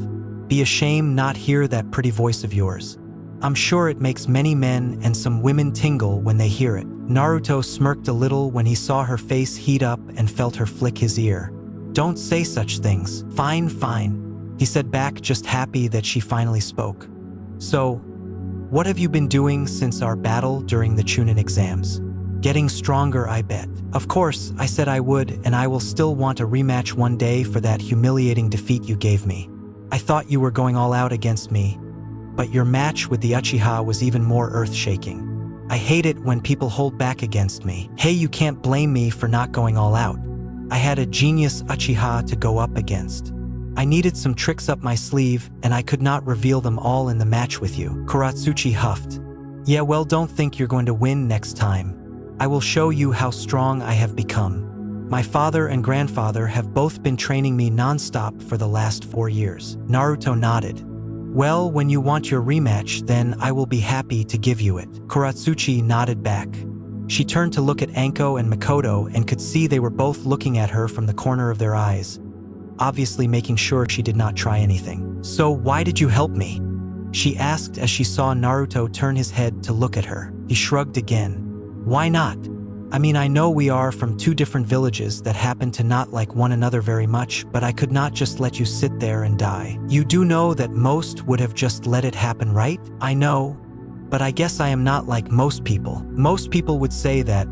Be ashamed not hear that pretty voice of yours. I'm sure it makes many men and some women tingle when they hear it. Naruto smirked a little when he saw her face heat up and felt her flick his ear. Don't say such things. Fine, fine, he said back, just happy that she finally spoke. So, what have you been doing since our battle during the chunin exams? Getting stronger, I bet. Of course, I said I would, and I will still want a rematch one day for that humiliating defeat you gave me. I thought you were going all out against me, But your match with the Uchiha was even more earth-shaking. I hate it when people hold back against me. Hey, you can't blame me for not going all out. I had a genius Uchiha to go up against. I needed some tricks up my sleeve, and I could not reveal them all in the match with you. Kuratsuchi huffed. Yeah, well, don't think you're going to win next time. I will show you how strong I have become. My father and grandfather have both been training me non-stop for the last 4 years. Naruto nodded. Well, when you want your rematch, then I will be happy to give you it. Kuratsuchi nodded back. She turned to look at Anko and Makoto and could see they were both looking at her from the corner of their eyes, obviously making sure she did not try anything. So why did you help me? She asked as she saw Naruto turn his head to look at her. He shrugged again. Why not? I mean, I know we are from 2 different villages that happen to not like one another very much, but I could not just let you sit there and die. You do know that most would have just let it happen, right? I know, but I guess I am not like most people. Most people would say that,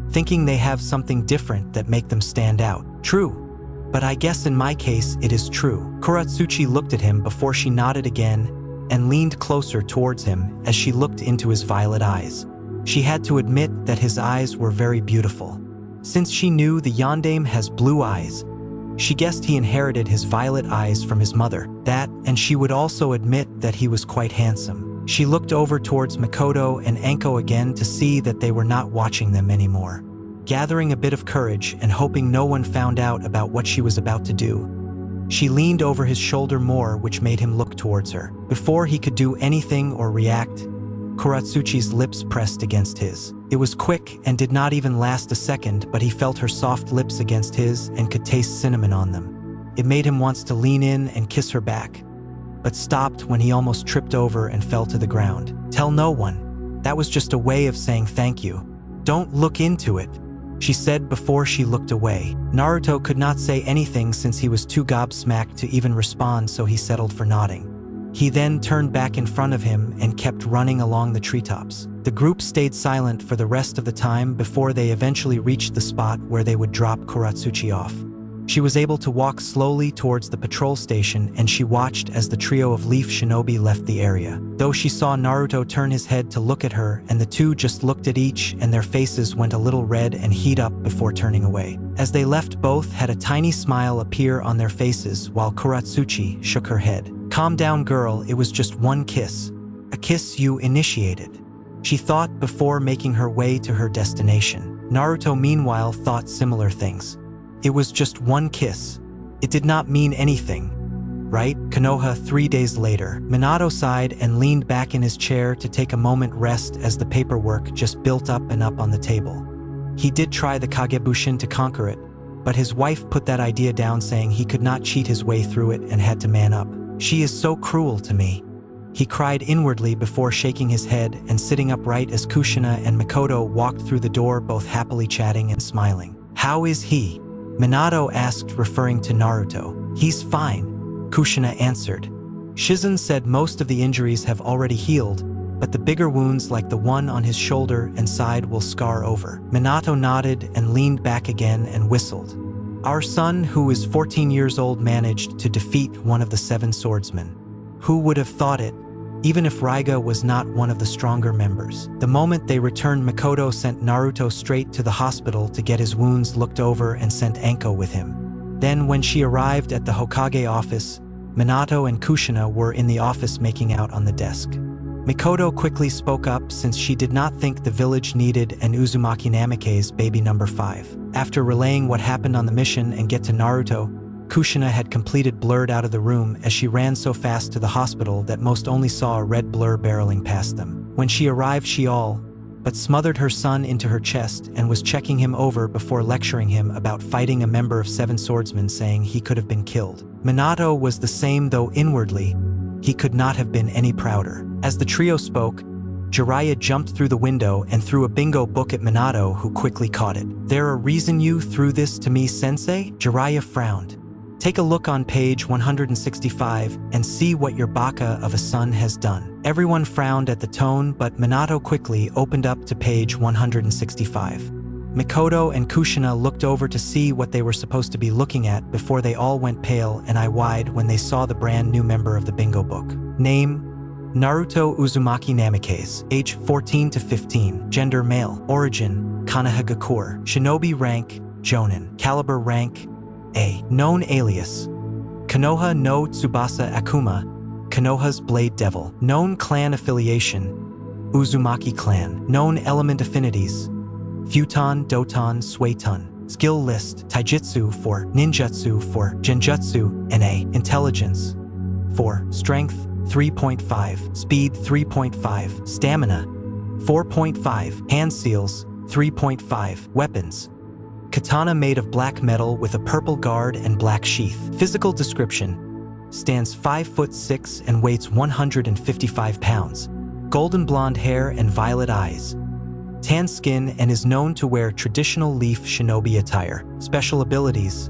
thinking they have something different that make them stand out. True, but I guess in my case it is true. Kuratsuchi looked at him before she nodded again and leaned closer towards him as she looked into his violet eyes. She had to admit that his eyes were very beautiful. Since she knew the yondaime has blue eyes, she guessed he inherited his violet eyes from his mother. That, and she would also admit that he was quite handsome. She looked over towards Makoto and Anko again to see that they were not watching them anymore. Gathering a bit of courage and hoping no one found out about what she was about to do, she leaned over his shoulder more, which made him look towards her. Before he could do anything or react, Kuratsuchi's lips pressed against his. It was quick and did not even last a second, but he felt her soft lips against his and could taste cinnamon on them. It made him want to lean in and kiss her back, but stopped when he almost tripped over and fell to the ground. Tell no one. That was just a way of saying thank you. Don't look into it, she said before she looked away. Naruto could not say anything since he was too gobsmacked to even respond, so he settled for nodding. He then turned back in front of him and kept running along the treetops. The group stayed silent for the rest of the time before they eventually reached the spot where they would drop Kuratsuchi off. She was able to walk slowly towards the patrol station, and she watched as the trio of leaf shinobi left the area. Though she saw Naruto turn his head to look at her, and the two just looked at each and their faces went a little red and heat up before turning away. As they left, both had a tiny smile appear on their faces while Kuratsuchi shook her head. Calm down, girl, it was just one kiss. A kiss you initiated, she thought before making her way to her destination. Naruto meanwhile thought similar things. It was just one kiss. It did not mean anything, right? Konoha 3 days later. Minato sighed and leaned back in his chair to take a moment rest as the paperwork just built up and up on the table. He did try the Kagebushin to conquer it, but his wife put that idea down, saying he could not cheat his way through it and had to man up. She is so cruel to me. He cried inwardly before shaking his head and sitting upright as Kushina and Makoto walked through the door, both happily chatting and smiling. How is he? Minato asked, referring to Naruto. He's fine, Kushina answered. Shizen said most of the injuries have already healed, but the bigger wounds like the one on his shoulder and side will scar over. Minato nodded and leaned back again and whistled. Our son, who is 14 years old, managed to defeat one of the 7 swordsmen. Who would have thought it, even if Raiga was not one of the stronger members. The moment they returned, Makoto sent Naruto straight to the hospital to get his wounds looked over and sent Anko with him. Then when she arrived at the Hokage office, Minato and Kushina were in the office making out on the desk. Makoto quickly spoke up since she did not think the village needed an Uzumaki Namikaze's baby number 5. After relaying what happened on the mission and get to Naruto, Kushina had completed blurred out of the room as she ran so fast to the hospital that most only saw a red blur barreling past them. When she arrived, she all but smothered her son into her chest and was checking him over before lecturing him about fighting a member of 7 swordsmen, saying he could have been killed. Minato was the same, though inwardly, he could not have been any prouder. As the trio spoke, Jiraiya jumped through the window and threw a bingo book at Minato, who quickly caught it. There a reason you threw this to me, sensei? Jiraiya frowned. Take a look on page 165 and see what your baka of a son has done. Everyone frowned at the tone, but Minato quickly opened up to page 165. Makoto and Kushina looked over to see what they were supposed to be looking at before they all went pale and eye-wide when they saw the brand new member of the bingo book. Name, Naruto Uzumaki Namikaze, age 14 to 15, gender male, origin, Konoha Gakure, shinobi rank, Jonin, caliber rank, A, known alias, Konoha no Tsubasa Akuma, Konoha's Blade Devil, known clan affiliation, Uzumaki clan, known element affinities, Futon, Doton, Suiton, skill list, Taijutsu 4, Ninjutsu 4, Genjutsu, NA, intelligence 4, strength 3.5, speed 3.5, stamina 4.5, hand seals 3.5, weapons, katana made of black metal with a purple guard and black sheath. Physical description: stands 5'6" and weighs 155 pounds, golden blonde hair and violet eyes, tan skin, and is known to wear traditional leaf shinobi attire. Special abilities: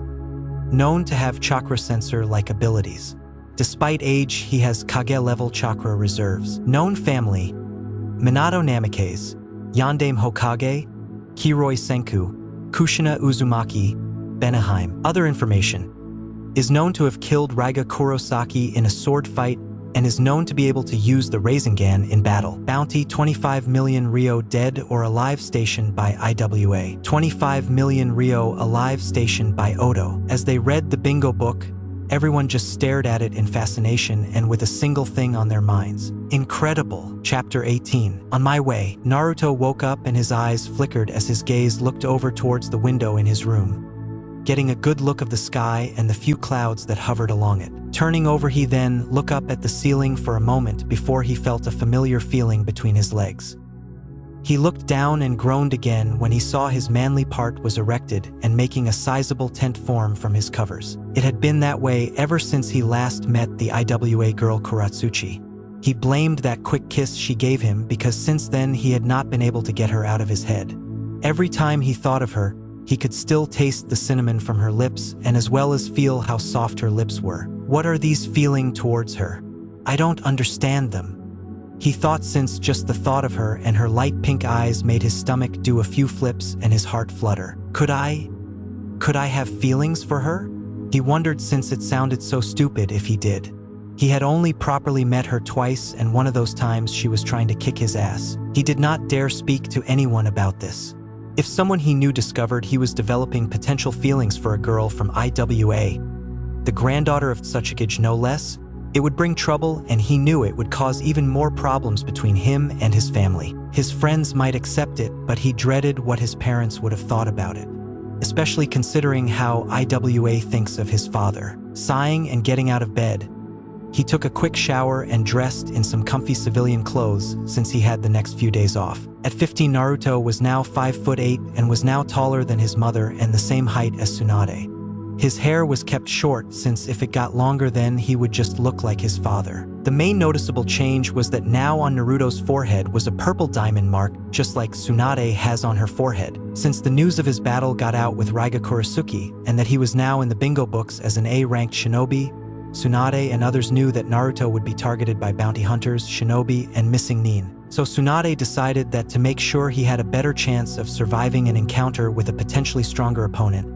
known to have chakra sensor-like abilities. Despite age, he has Kage-level chakra reserves. Known family: Minato Namikaze, Yondaime Hokage, Kiroi Senku, Kushina Uzumaki, Benaheim. Other information: is known to have killed Raiga Kurosaki in a sword fight and is known to be able to use the Rasengan in battle. Bounty: 25 million Ryo dead or alive stationed by IWA. 25 million Ryo alive stationed by Odo. As they read the bingo book, everyone just stared at it in fascination and with a single thing on their minds. Incredible. Chapter 18. On my way, Naruto woke up and his eyes flickered as his gaze looked over towards the window in his room, getting a good look of the sky and the few clouds that hovered along it. Turning over, he then looked up at the ceiling for a moment before he felt a familiar feeling between his legs. He looked down and groaned again when he saw his manly part was erected and making a sizable tent form from his covers. It had been that way ever since he last met the IWA girl Kuratsuchi. He blamed that quick kiss she gave him because since then he had not been able to get her out of his head. Every time he thought of her, he could still taste the cinnamon from her lips and as well as feel how soft her lips were. What are these feeling towards her? I don't understand them. He thought, since just the thought of her and her light pink eyes made his stomach do a few flips and his heart flutter. Could I have feelings for her? He wondered, since it sounded so stupid if he did. He had only properly met her twice, and one of those times she was trying to kick his ass. He did not dare speak to anyone about this. If someone he knew discovered he was developing potential feelings for a girl from IWA, the granddaughter of Tsuchikage no less, it would bring trouble, and he knew it would cause even more problems between him and his family. His friends might accept it, but he dreaded what his parents would have thought about it, especially considering how IWA thinks of his father. Sighing and getting out of bed, he took a quick shower and dressed in some comfy civilian clothes since he had the next few days off. At 15, Naruto was now 5'8" and was now taller than his mother and the same height as Tsunade. His hair was kept short, since if it got longer then he would just look like his father. The main noticeable change was that now on Naruto's forehead was a purple diamond mark, just like Tsunade has on her forehead. Since the news of his battle got out with Raiga Kurosaki, and that he was now in the bingo books as an A-ranked shinobi, Tsunade and others knew that Naruto would be targeted by bounty hunters, shinobi, and missing nin. So Tsunade decided that to make sure he had a better chance of surviving an encounter with a potentially stronger opponent,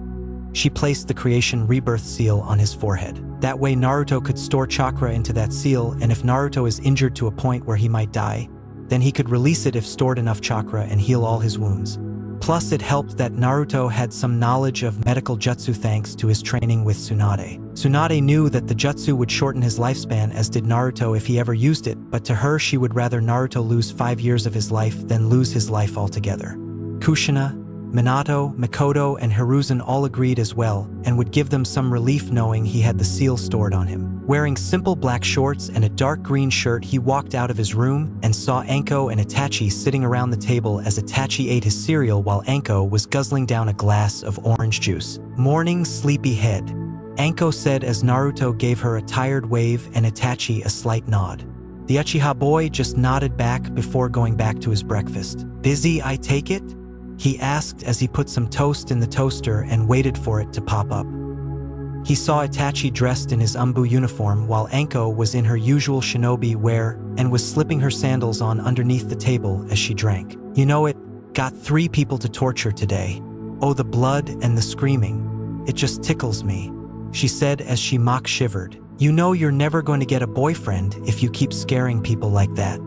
she placed the creation rebirth seal on his forehead. That way Naruto could store chakra into that seal, and if Naruto is injured to a point where he might die, then he could release it if stored enough chakra and heal all his wounds. Plus, it helped that Naruto had some knowledge of medical jutsu thanks to his training with Tsunade. Tsunade knew that the jutsu would shorten his lifespan, as did Naruto if he ever used it, but to her she would rather Naruto lose 5 years of his life than lose his life altogether. Kushina, Minato, Mikoto, and Hiruzen all agreed as well, and would give them some relief knowing he had the seal stored on him. Wearing simple black shorts and a dark green shirt, he walked out of his room and saw Anko and Itachi sitting around the table as Itachi ate his cereal while Anko was guzzling down a glass of orange juice. "Morning, sleepyhead," Anko said as Naruto gave her a tired wave and Itachi a slight nod. The Uchiha boy just nodded back before going back to his breakfast. "Busy, I take it?" he asked as he put some toast in the toaster and waited for it to pop up. He saw Itachi dressed in his umbu uniform while Anko was in her usual shinobi wear and was slipping her sandals on underneath the table as she drank. "You know, it got 3 people to torture today. Oh, the blood and the screaming. It just tickles me," she said as she mock shivered. You know you're never going to get a boyfriend if you keep scaring people like that.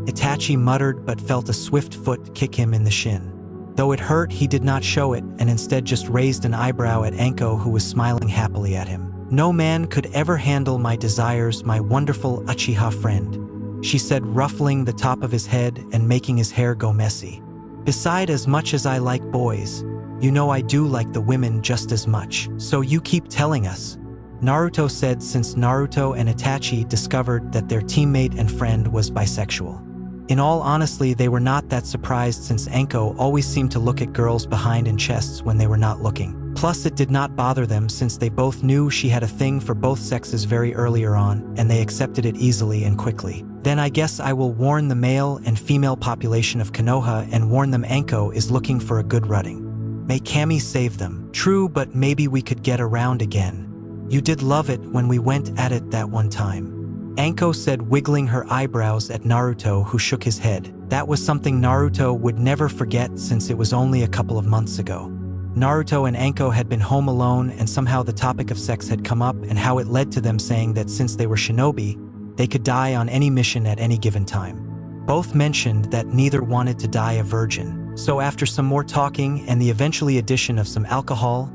Itachi muttered but felt a swift foot kick him in the shin. Though it hurt, he did not show it and instead just raised an eyebrow at 𝕟𝕠, who was smiling happily at him. "No man could ever handle my desires, my wonderful Uchiha friend," she said, ruffling the top of his head and making his hair go messy. "Beside, as much as I like boys, you know I do like the women just as much. So you keep telling us," Naruto said, since Naruto and Itachi discovered that their teammate and friend was bisexual. In all honesty, they were not that surprised, since 𝕟𝕠 always seemed to look at girls behind in chests when they were not looking. Plus, it did not bother them since they both knew she had a thing for both sexes very earlier on, and they accepted it easily and quickly. "Then I guess I will warn the male and female population of Konoha and warn them 𝕟𝕠 is looking for a good rutting. May Kami save them." "True, but maybe we could get around again. You did love it when we went at it that one time," 𝕟𝕠 said, wiggling her eyebrows at Naruto, who shook his head. That was something Naruto would never forget, since it was only a couple of months ago. Naruto and 𝕟𝕠 had been home alone, and somehow the topic of sex had come up, and how it led to them saying that since they were shinobi, they could die on any mission at any given time. Both mentioned that neither wanted to die a virgin. So after some more talking and the eventually addition of some alcohol,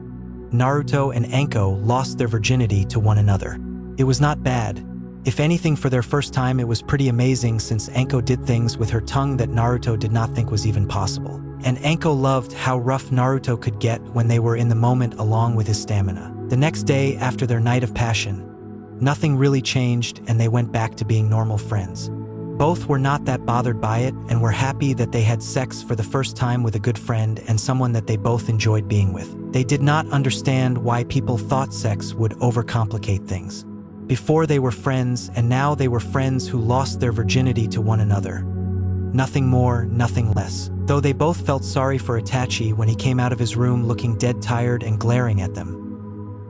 Naruto and 𝕟𝕠 lost their virginity to one another. It was not bad. If anything, for their first time it was pretty amazing, since 𝕟𝕠 did things with her tongue that Naruto did not think was even possible. And 𝕟𝕠 loved how rough Naruto could get when they were in the moment, along with his stamina. The next day, after their night of passion, nothing really changed and they went back to being normal friends. Both were not that bothered by it and were happy that they had sex for the first time with a good friend and someone that they both enjoyed being with. They did not understand why people thought sex would overcomplicate things. Before, they were friends, and now they were friends who lost their virginity to one another. Nothing more, nothing less. Though they both felt sorry for Itachi when he came out of his room looking dead tired and glaring at them.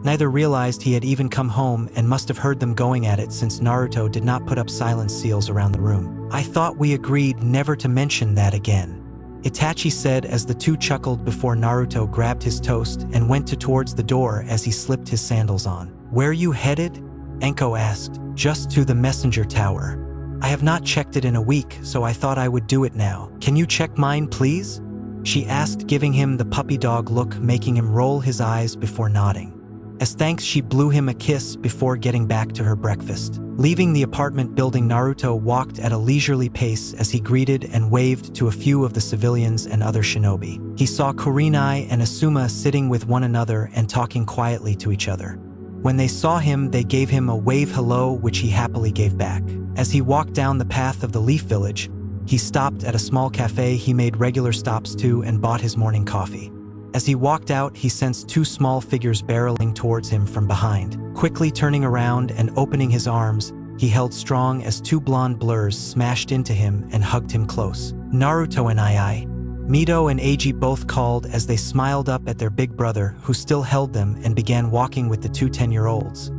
Neither realized he had even come home and must have heard them going at it, since Naruto did not put up silence seals around the room. "I thought we agreed never to mention that again," Itachi said as the two chuckled before Naruto grabbed his toast and went towards the door as he slipped his sandals on. "Where you headed?" 𝕟𝕠 asked. "Just to the messenger tower. I have not checked it in a week, so I thought I would do it now. Can you check mine, please?" she asked, giving him the puppy dog look, making him roll his eyes before nodding. As thanks, she blew him a kiss before getting back to her breakfast. Leaving the apartment building, Naruto walked at a leisurely pace as he greeted and waved to a few of the civilians and other shinobi. He saw Kurenai and Asuma sitting with one another and talking quietly to each other. When they saw him, they gave him a wave hello, which he happily gave back. As he walked down the path of the Leaf Village, he stopped at a small cafe he made regular stops to and bought his morning coffee. As he walked out, he sensed two small figures barreling towards him from behind. Quickly turning around and opening his arms, he held strong as two blonde blurs smashed into him and hugged him close. "Naruto and I." Mito and Eiji both called as they smiled up at their big brother, who still held them, and began walking with the two 10-year-olds,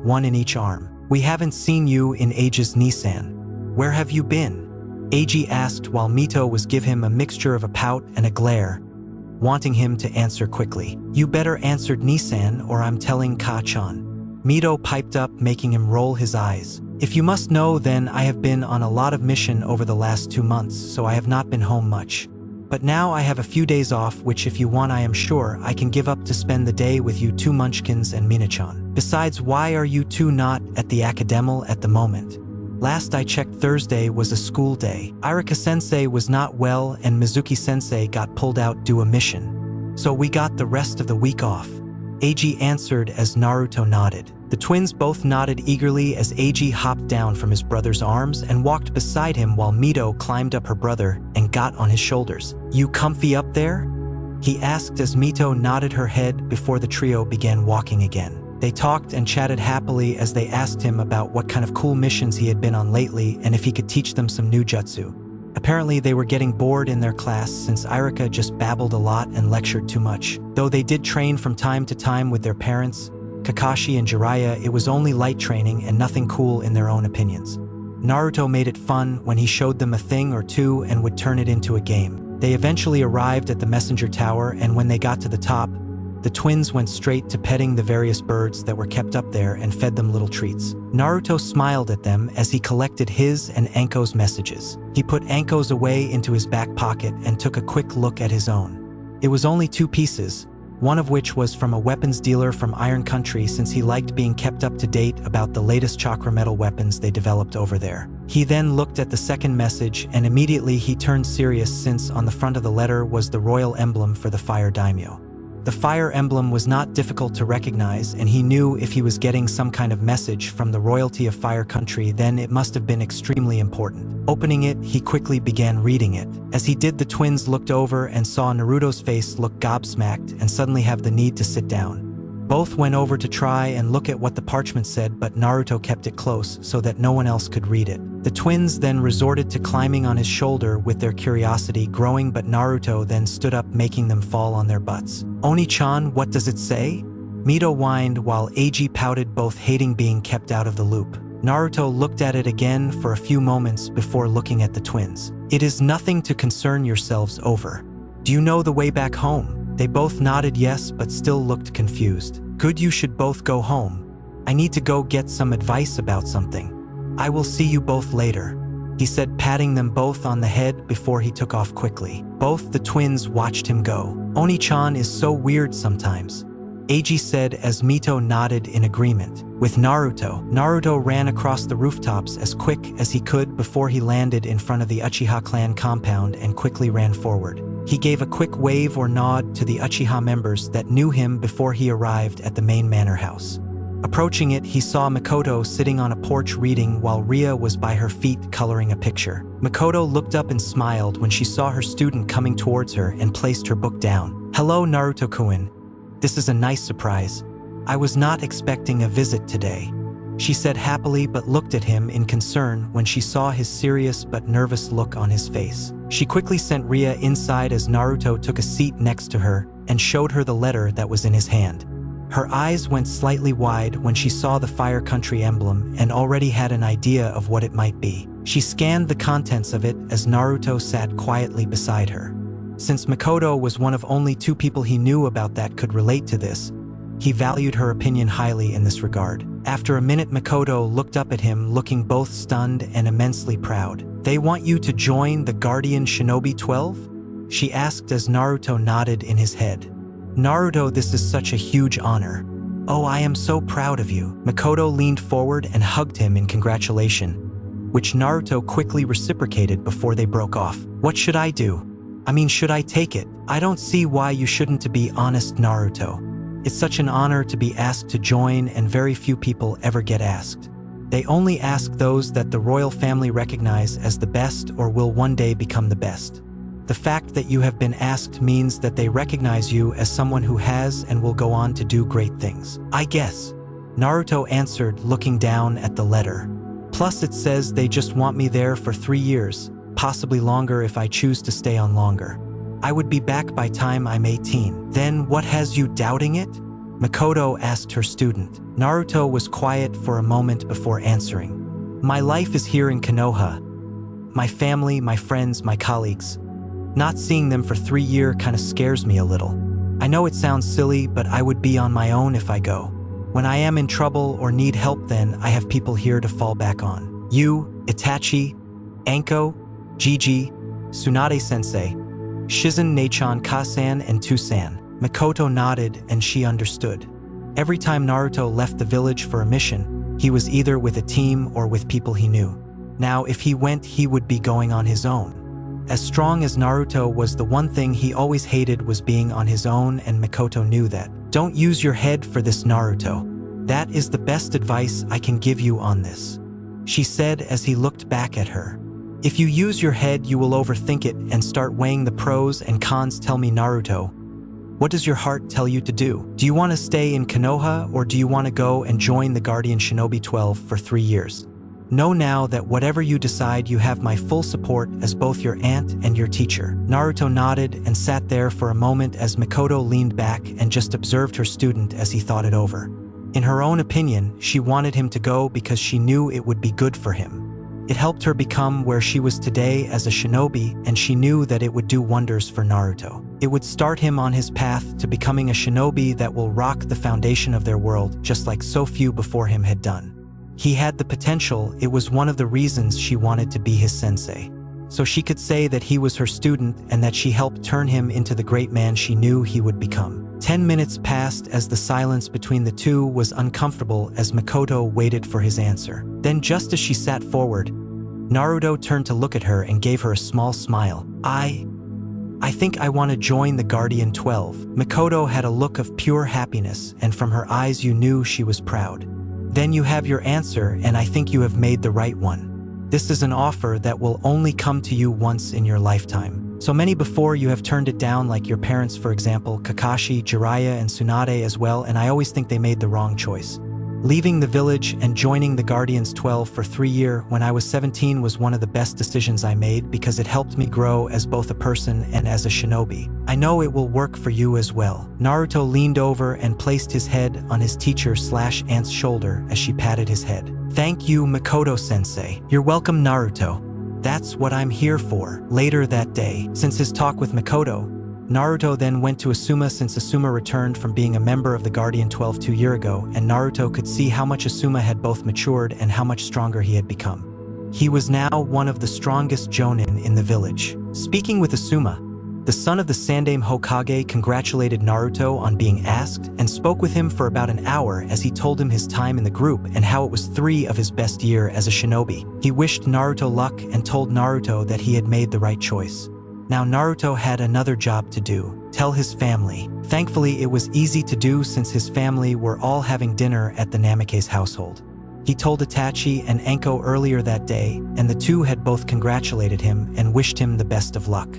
one in each arm. "We haven't seen you in ages, Nissan. Where have you been?" Eiji asked, while Mito was giving him a mixture of a pout and a glare, wanting him to answer quickly. "You better answer, Nissan, or I'm telling Ka-chan." Mito piped up, making him roll his eyes. "If you must know, then I have been on a lot of mission over the last 2 months, so I have not been home much. But now I have a few days off, which if you want, I am sure I can give up to spend the day with you two Munchkins and Minasan. Besides, why are you two not at the academy at the moment? Last I checked, Thursday was a school day. Irika-sensei was not well and Mizuki-sensei got pulled out due a mission. So we got the rest of the week off." Eiji answered as Naruto nodded. The twins both nodded eagerly as Eiji hopped down from his brother's arms and walked beside him, while Mito climbed up her brother and got on his shoulders. "You comfy up there?" he asked as Mito nodded her head before the trio began walking again. They talked and chatted happily as they asked him about what kind of cool missions he had been on lately and if he could teach them some new jutsu. Apparently they were getting bored in their class, since Irika just babbled a lot and lectured too much. Though they did train from time to time with their parents, Kakashi and Jiraiya, it was only light training and nothing cool in their own opinions. Naruto made it fun when he showed them a thing or two and would turn it into a game. They eventually arrived at the messenger tower, and when they got to the top, The twins went straight to petting the various birds that were kept up there and fed them little treats. Naruto smiled at them as he collected his and 𝕟𝕒's messages. He put 𝕟𝕒's away into his back pocket and took a quick look at his own. It was only 2 pieces, one of which was from a weapons dealer from Iron Country, since he liked being kept up to date about the latest chakra metal weapons they developed over there. He then looked at the second message and immediately he turned serious, since on the front of the letter was the royal emblem for the fire daimyo. The fire emblem was not difficult to recognize, and he knew if he was getting some kind of message from the royalty of Fire Country, then it must have been extremely important. Opening it, he quickly began reading it. As he did, the twins looked over and saw Naruto's face look gobsmacked and suddenly have the need to sit down. Both went over to try and look at what the parchment said, but Naruto kept it close so that no one else could read it. The twins then resorted to climbing on his shoulder with their curiosity growing, but Naruto then stood up, making them fall on their butts. "Oni-chan, what does it say?" Mito whined while Eiji pouted, both hating being kept out of the loop. Naruto looked at it again for a few moments before looking at the twins. "It is nothing to concern yourselves over. Do you know the way back home?" They both nodded yes, but still looked confused. "Good, you should both go home. I need to go get some advice about something. I will see you both later," he said, patting them both on the head before he took off quickly. Both the twins watched him go. "Oni-chan is so weird sometimes," Eiji said as Mito nodded in agreement. With Naruto ran across the rooftops as quick as he could before he landed in front of the Uchiha clan compound and quickly ran forward. He gave a quick wave or nod to the Uchiha members that knew him before he arrived at the main manor house. Approaching it, he saw Makoto sitting on a porch reading while Ria was by her feet coloring a picture. Makoto looked up and smiled when she saw her student coming towards her and placed her book down. "Hello, Naruto-kun. This is a nice surprise. I was not expecting a visit today," she said happily, but looked at him in concern when she saw his serious but nervous look on his face. She quickly sent Ria inside as Naruto took a seat next to her and showed her the letter that was in his hand. Her eyes went slightly wide when she saw the Fire Country emblem and already had an idea of what it might be. She scanned the contents of it as Naruto sat quietly beside her. Since Makoto was one of only 2 people he knew about that could relate to this, he valued her opinion highly in this regard. After a minute, Makoto looked up at him, looking both stunned and immensely proud. "They want you to join the Guardian Shinobi 12? She asked as Naruto nodded in his head. "Naruto, this is such a huge honor. Oh, I am so proud of you." Makoto leaned forward and hugged him in congratulation, which Naruto quickly reciprocated before they broke off. "What should I do? I mean, should I take it? I don't see why you shouldn't, to be honest, Naruto. It's such an honor to be asked to join, and very few people ever get asked. They only ask those that the royal family recognize as the best or will one day become the best. The fact that you have been asked means that they recognize you as someone who has and will go on to do great things. I guess," Naruto answered, looking down at the letter. "Plus it says they just want me there for 3 years, possibly longer if I choose to stay on longer. I would be back by time I'm 18. Then what has you doubting it?" Makoto asked her student. Naruto was quiet for a moment before answering. "My life is here in Konoha. My family, my friends, my colleagues. Not seeing them for 3 years kind of scares me a little. I know it sounds silly, but I would be on my own if I go. When I am in trouble or need help, then I have people here to fall back on. You, Itachi, Anko, Gigi, Tsunade-sensei, Shizen-Nechan, Kasan, and Tusan." Makoto nodded and she understood. Every time Naruto left the village for a mission, he was either with a team or with people he knew. Now, if he went, he would be going on his own. As strong as Naruto was, the one thing he always hated was being on his own, and Makoto knew that. "Don't use your head for this, Naruto. That is the best advice I can give you on this," she said as he looked back at her. "If you use your head, you will overthink it and start weighing the pros and cons. Tell me, Naruto, what does your heart tell you to do? Do you want to stay in Konoha, or do you want to go and join the Guardian Shinobi 12 for 3 years? Know now that whatever you decide, you have my full support as both your aunt and your teacher." Naruto nodded and sat there for a moment as Makoto leaned back and just observed her student as he thought it over. In her own opinion, she wanted him to go because she knew it would be good for him. It helped her become where she was today as a shinobi, and she knew that it would do wonders for Naruto. It would start him on his path to becoming a shinobi that will rock the foundation of their world, just like so few before him had done. He had the potential. It was one of the reasons she wanted to be his sensei. So she could say that he was her student and that she helped turn him into the great man she knew he would become. 10 minutes passed as the silence between the two was uncomfortable as Makoto waited for his answer. Then just as she sat forward, Naruto turned to look at her and gave her a small smile. I think I want to join the Guardian 12. Makoto had a look of pure happiness, and from her eyes you knew she was proud. Then you have your answer, and I think you have made the right one. This is an offer that will only come to you once in your lifetime. So many before you have turned it down, like your parents, for example, Kakashi, Jiraiya, and Tsunade as well, and I always think they made the wrong choice. Leaving the village and joining the Guardians 12 for 3 years when I was 17 was one of the best decisions I made because it helped me grow as both a person and as a shinobi. I know it will work for you as well. Naruto leaned over and placed his head on his teacher/aunt's shoulder as she patted his head. Thank you, Makoto-sensei. You're welcome, Naruto. That's what I'm here for. Later that day, since his talk with Makoto, Naruto then went to Asuma since Asuma returned from being a member of the Guardian 12 2 years ago, and Naruto could see how much Asuma had both matured and how much stronger he had become. He was now one of the strongest jonin in the village. Speaking with Asuma, the son of the Sandaime Hokage congratulated Naruto on being asked and spoke with him for about an hour as he told him his time in the group and how it was 3 of his best years as a shinobi. He wished Naruto luck and told Naruto that he had made the right choice. Now Naruto had another job to do, tell his family. Thankfully, it was easy to do since his family were all having dinner at the Namake's household. He told Itachi and Enko earlier that day, and the two had both congratulated him and wished him the best of luck.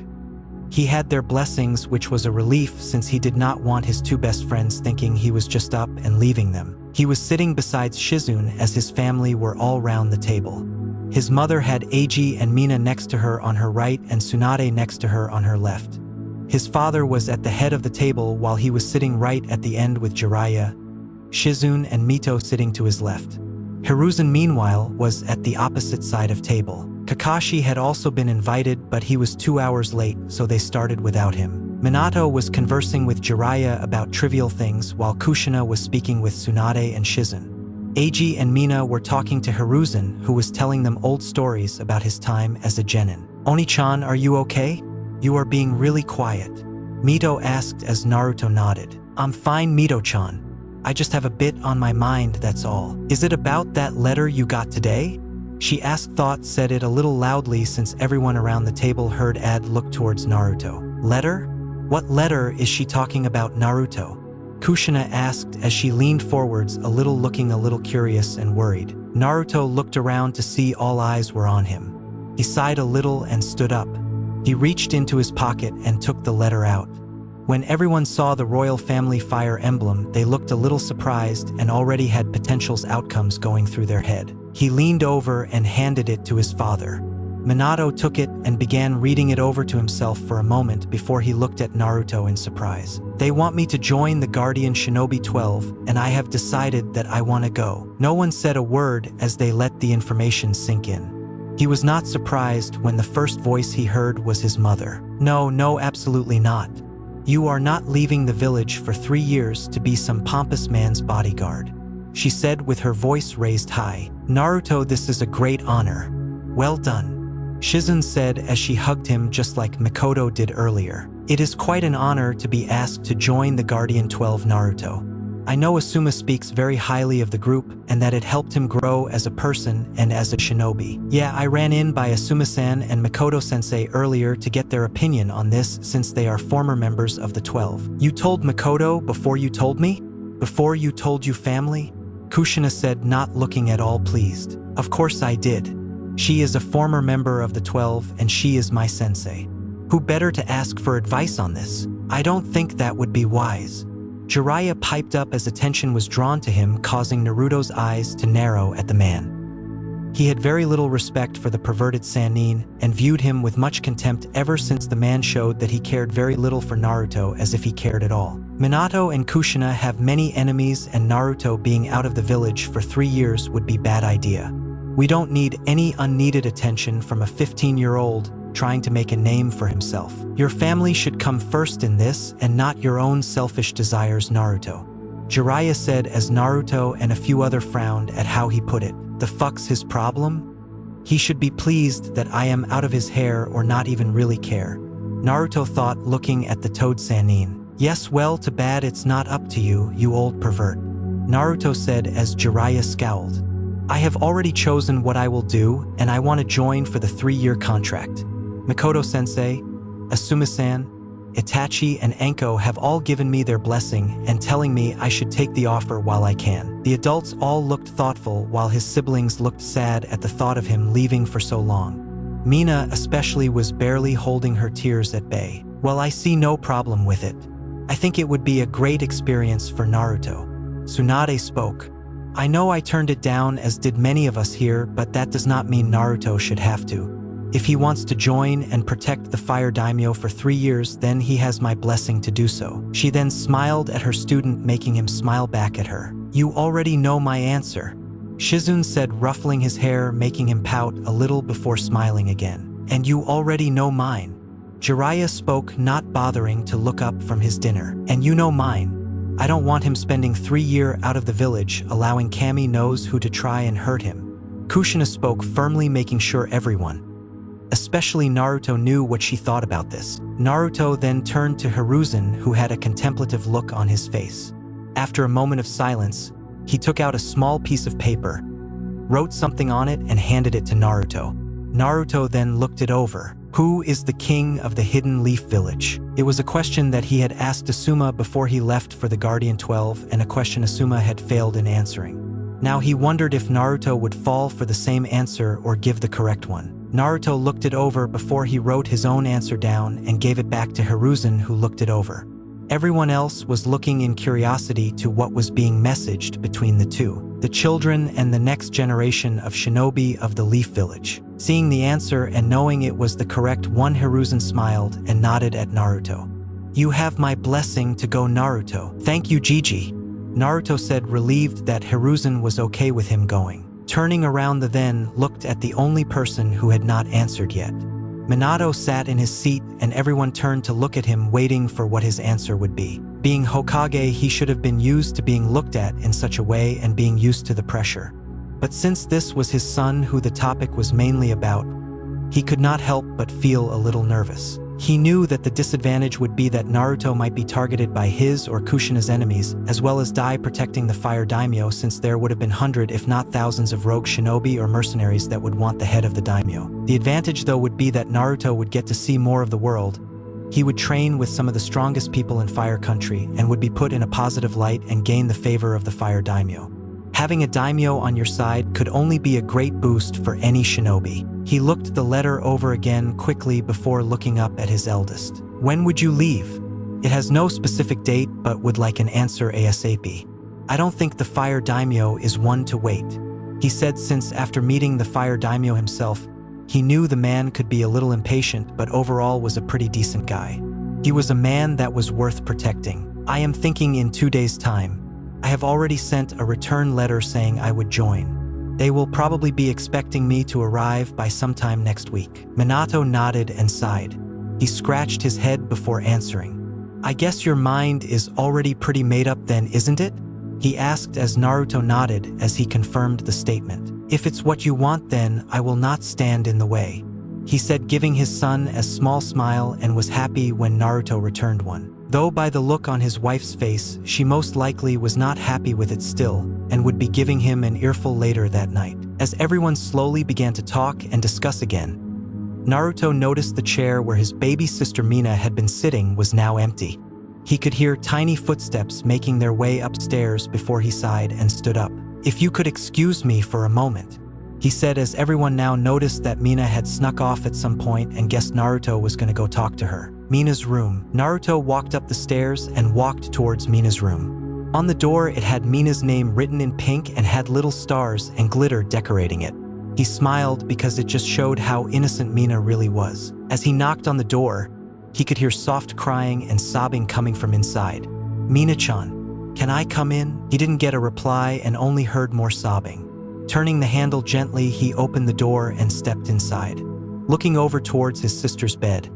He had their blessings, which was a relief since he did not want his 2 best friends thinking he was just up and leaving them. He was sitting beside Shizune as his family were all round the table. His mother had Eiji and Mina next to her on her right and Tsunade next to her on her left. His father was at the head of the table while he was sitting right at the end with Jiraiya, Shizune and Mito sitting to his left. Hiruzen meanwhile was at the opposite side of table. Kakashi had also been invited, but he was 2 hours late, so they started without him. Minato was conversing with Jiraiya about trivial things while Kushina was speaking with Tsunade and Shizune. Eiji and Mina were talking to Hiruzen, who was telling them old stories about his time as a genin. Oni-chan, are you okay? You are being really quiet. Mito asked as Naruto nodded. I'm fine, Mito-chan. I just have a bit on my mind, that's all. Is it about that letter you got today? She asked. Thought said it a little loudly since everyone around the table heard Ad look towards Naruto. Letter? What letter is she talking about, Naruto? Kushina asked as she leaned forwards a little, looking a little curious and worried. Naruto looked around to see all eyes were on him. He sighed a little and stood up. He reached into his pocket and took the letter out. When everyone saw the royal family fire emblem, they looked a little surprised and already had potential outcomes going through their head. He leaned over and handed it to his father. Minato took it and began reading it over to himself for a moment before he looked at Naruto in surprise. They want me to join the Guardian Shinobi 12, and I have decided that I want to go. No one said a word as they let the information sink in. He was not surprised when the first voice he heard was his mother. No, absolutely not. You are not leaving the village for 3 years to be some pompous man's bodyguard, she said with her voice raised high. Naruto, this is a great honor. Well done. Shizune said as she hugged him just like Makoto did earlier. It is quite an honor to be asked to join the Guardian 12, Naruto. I know Asuma speaks very highly of the group and that it helped him grow as a person and as a shinobi. Yeah, I ran in by Asuma-san and Makoto-sensei earlier to get their opinion on this since they are former members of the 12. You told Makoto before you told me? Before you told you family? Kushina said, not looking at all pleased. Of course I did. She is a former member of the 12 and she is my sensei. Who better to ask for advice on this? I don't think that would be wise. Jiraiya piped up as attention was drawn to him, causing Naruto's eyes to narrow at the man. He had very little respect for the perverted Sannin and viewed him with much contempt ever since the man showed that he cared very little for Naruto, as if he cared at all. Minato and Kushina have many enemies, and Naruto being out of the village for 3 years would be bad idea. We don't need any unneeded attention from a 15-year-old, trying to make a name for himself. Your family should come first in this and not your own selfish desires, Naruto. Jiraiya said as Naruto and a few other frowned at how he put it. The fuck's his problem? He should be pleased that I am out of his hair or not even really care. Naruto thought, looking at the Toad Sannin. Yes, well, too bad it's not up to you, you old pervert. Naruto said as Jiraiya scowled. I have already chosen what I will do, and I want to join for the 3-year contract. Mikoto-sensei, Asuma-san, Itachi and Enko have all given me their blessing and telling me I should take the offer while I can. The adults all looked thoughtful while his siblings looked sad at the thought of him leaving for so long. Mina especially was barely holding her tears at bay. Well, I see no problem with it. I think it would be a great experience for Naruto. Tsunade spoke. I know I turned it down, as did many of us here, but that does not mean Naruto should have to. If he wants to join and protect the Fire Daimyo for 3 years, then he has my blessing to do so. She then smiled at her student, making him smile back at her. You already know my answer, Shizune said, ruffling his hair, making him pout a little before smiling again. And you already know mine. Jiraiya spoke, not bothering to look up from his dinner. And you know mine. I don't want him spending 3 years out of the village, allowing Kami knows who to try and hurt him. Kushina spoke, firmly making sure everyone, especially Naruto, knew what she thought about this. Naruto then turned to Hiruzen, who had a contemplative look on his face. After a moment of silence, he took out a small piece of paper, wrote something on it, and handed it to Naruto. Naruto then looked it over. Who is the king of the Hidden Leaf Village? It was a question that he had asked Asuma before he left for the Guardian 12, and a question Asuma had failed in answering. Now he wondered if Naruto would fall for the same answer or give the correct one. Naruto looked it over before he wrote his own answer down and gave it back to Hiruzen, who looked it over. Everyone else was looking in curiosity to what was being messaged between the two, the children and the next generation of shinobi of the Leaf Village. Seeing the answer and knowing it was the correct one, Hiruzen smiled and nodded at Naruto. You have my blessing to go, Naruto. Thank you, Gigi. Naruto said, relieved that Hiruzen was okay with him going. Turning around, the then looked at the only person who had not answered yet. Minato sat in his seat and everyone turned to look at him, waiting for what his answer would be. Being Hokage, he should have been used to being looked at in such a way and being used to the pressure. But since this was his son who the topic was mainly about, he could not help but feel a little nervous. He knew that the disadvantage would be that Naruto might be targeted by his or Kushina's enemies, as well as die protecting the Fire Daimyo, since there would have been hundreds if not thousands of rogue shinobi or mercenaries that would want the head of the daimyo. The advantage though would be that Naruto would get to see more of the world. He would train with some of the strongest people in Fire Country and would be put in a positive light and gain the favor of the Fire Daimyo. Having a daimyo on your side could only be a great boost for any shinobi. He looked the letter over again quickly before looking up at his eldest. When would you leave? It has no specific date, but would like an answer ASAP. I don't think the Fire Daimyo is one to wait, he said, since after meeting the Fire Daimyo himself, he knew the man could be a little impatient, but overall was a pretty decent guy. He was a man that was worth protecting. I am thinking in 2 days' time. I have already sent a return letter saying I would join. They will probably be expecting me to arrive by sometime next week. Minato nodded and sighed. He scratched his head before answering. I guess your mind is already pretty made up then, isn't it? He asked as Naruto nodded as he confirmed the statement. If it's what you want, then I will not stand in the way, he said, giving his son a small smile, and was happy when Naruto returned one. Though by the look on his wife's face, she most likely was not happy with it still, and would be giving him an earful later that night. As everyone slowly began to talk and discuss again, Naruto noticed the chair where his baby sister Mina had been sitting was now empty. He could hear tiny footsteps making their way upstairs before he sighed and stood up. If you could excuse me for a moment, he said, as everyone now noticed that Mina had snuck off at some point and guessed Naruto was going to go talk to her. Mina's room. Naruto walked up the stairs and walked towards Mina's room. On the door, it had Mina's name written in pink and had little stars and glitter decorating it. He smiled because it just showed how innocent Mina really was. As he knocked on the door, he could hear soft crying and sobbing coming from inside. Mina-chan, can I come in? He didn't get a reply and only heard more sobbing. Turning the handle gently, he opened the door and stepped inside. looking over towards his sister's bed.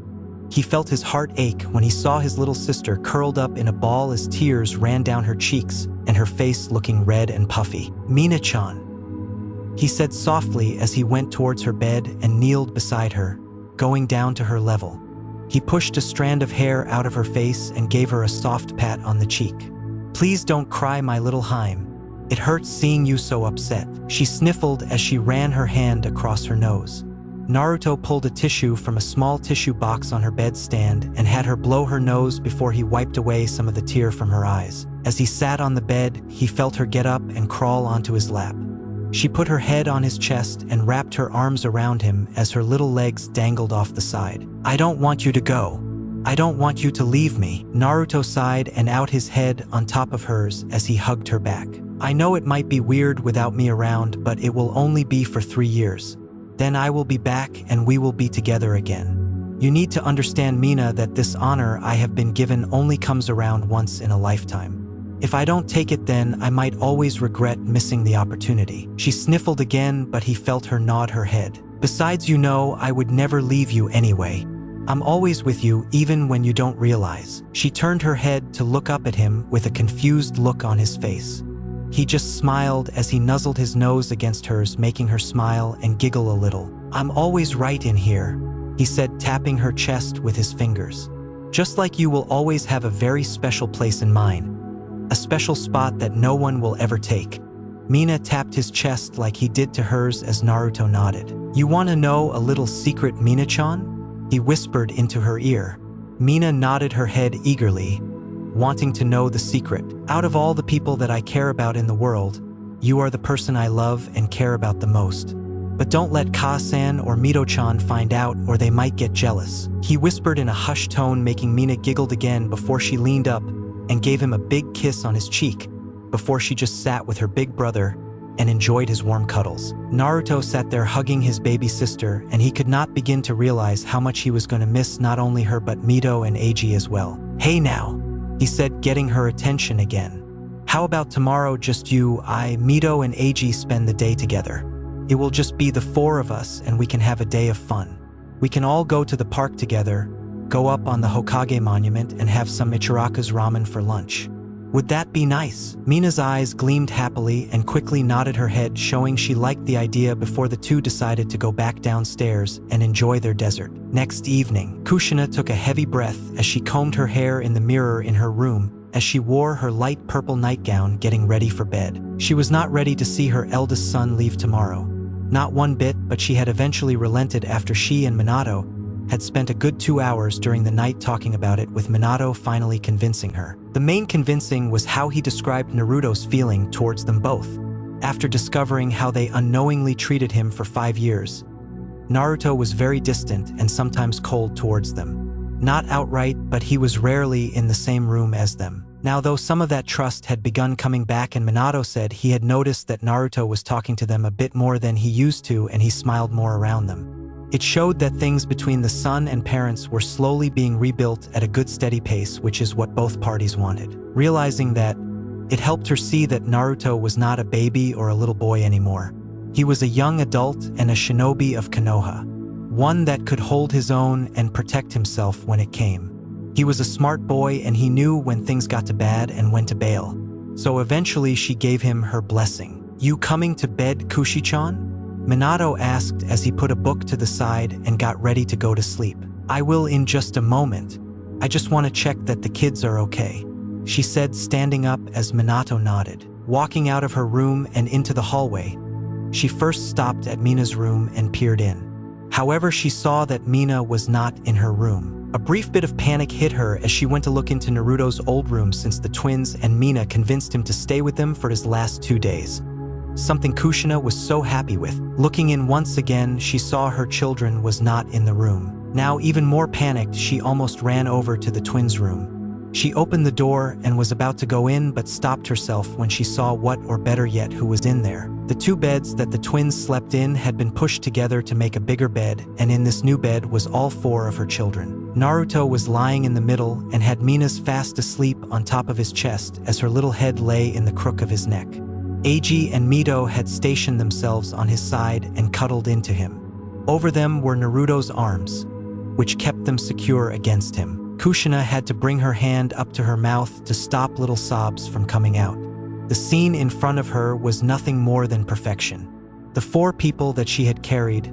He felt his heart ache when he saw his little sister curled up in a ball as tears ran down her cheeks and her face looking red and puffy. "Mina-chan," he said softly as he went towards her bed and kneeled beside her, going down to her level. He pushed a strand of hair out of her face and gave her a soft pat on the cheek. "Please don't cry, my little Haim. It hurts seeing you so upset," she sniffled as she ran her hand across her nose. Naruto pulled a tissue from a small tissue box on her bedstand and had her blow her nose before he wiped away some of the tear from her eyes. As he sat on the bed, he felt her get up and crawl onto his lap. She put her head on his chest and wrapped her arms around him as her little legs dangled off the side. "I don't want you to go. I don't want you to leave me," Naruto sighed and out his head on top of hers as he hugged her back. "I know it might be weird without me around, but it will only be for 3 years. Then I will be back and we will be together again. You need to understand, Mina, that this honor I have been given only comes around once in a lifetime. If I don't take it, then I might always regret missing the opportunity." She sniffled again, but he felt her nod her head. "Besides, you know, I would never leave you anyway. I'm always with you, even when you don't realize." She turned her head to look up at him with a confused look on his face. He just smiled as he nuzzled his nose against hers, making her smile and giggle a little. "I'm always right in here," he said, tapping her chest with his fingers. "Just like you will always have a very special place in mine. A special spot that no one will ever take." Mina tapped his chest like he did to hers as Naruto nodded. "You want to know a little secret, Mina-chan?" he whispered into her ear. Mina nodded her head eagerly, wanting to know the secret. "Out of all the people that I care about in the world, you are the person I love and care about the most. But don't let Ka-san or Mito-chan find out or they might get jealous," he whispered in a hushed tone, making Mina giggle again before she leaned up and gave him a big kiss on his cheek before she just sat with her big brother and enjoyed his warm cuddles. Naruto sat there hugging his baby sister, and he could not begin to realize how much he was going to miss not only her but Mito and Eiji as well. "Hey now," he said, getting her attention again. "How about tomorrow just you, I, Mito and Eiji spend the day together? It will just be the 4 of us and we can have a day of fun. We can all go to the park together, go up on the Hokage monument and have some Ichiraka's ramen for lunch. Would that be nice?" Mina's eyes gleamed happily and quickly nodded her head, showing she liked the idea before the two decided to go back downstairs and enjoy their dessert. Next evening, Kushina took a heavy breath as she combed her hair in the mirror in her room as she wore her light purple nightgown, getting ready for bed. She was not ready to see her eldest son leave tomorrow. Not one bit, but she had eventually relented after she and Minato had spent a good 2 hours during the night talking about it, with Minato finally convincing her. The main convincing was how he described Naruto's feeling towards them both. After discovering how they unknowingly treated him for 5 years, Naruto was very distant and sometimes cold towards them. Not outright, but he was rarely in the same room as them. Now, though some of that trust had begun coming back, and Minato said he had noticed that Naruto was talking to them a bit more than he used to and he smiled more around them. It showed that things between the son and parents were slowly being rebuilt at a good steady pace, which is what both parties wanted. Realizing that, it helped her see that Naruto was not a baby or a little boy anymore. He was a young adult and a shinobi of Konoha, one that could hold his own and protect himself when it came. He was a smart boy and he knew when things got too bad and when to bail. So eventually she gave him her blessing. "You coming to bed, Kushi-chan?" Minato asked as he put a book to the side and got ready to go to sleep. "I will in just a moment. I just want to check that the kids are okay," she said, standing up as Minato nodded. Walking out of her room and into the hallway, she first stopped at Mina's room and peered in. However, she saw that Mina was not in her room. A brief bit of panic hit her as she went to look into Naruto's old room, since the twins and Mina convinced him to stay with them for his last 2 days. Something Kushina was so happy with. Looking in once again, she saw her children was not in the room. Now, even more panicked, she almost ran over to the twins' room. She opened the door and was about to go in, but stopped herself when she saw what, or better yet, who was in there. The 2 beds that the twins slept in had been pushed together to make a bigger bed, and in this new bed was all 4 of her children. Naruto was lying in the middle and had Mina's fast asleep on top of his chest as her little head lay in the crook of his neck. Eiji and Mito had stationed themselves on his side and cuddled into him. Over them were Naruto's arms, which kept them secure against him. Kushina had to bring her hand up to her mouth to stop little sobs from coming out. The scene in front of her was nothing more than perfection. The four people that she had carried,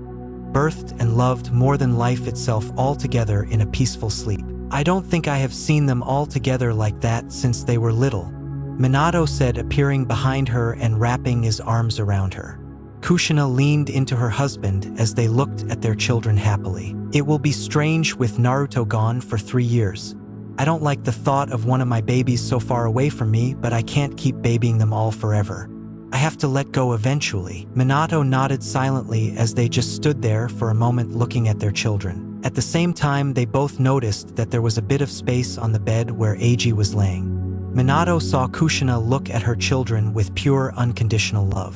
birthed and loved more than life itself, all together in a peaceful sleep. I don't think I have seen them all together like that since they were little, Minato said, appearing behind her and wrapping his arms around her. Kushina leaned into her husband as they looked at their children happily. It will be strange with Naruto gone for 3 years. I don't like the thought of one of my babies so far away from me, but I can't keep babying them all forever. I have to let go eventually. Minato nodded silently as they just stood there for a moment looking at their children. At the same time, they both noticed that there was a bit of space on the bed where Eiji was laying. Minato saw Kushina look at her children with pure, unconditional love.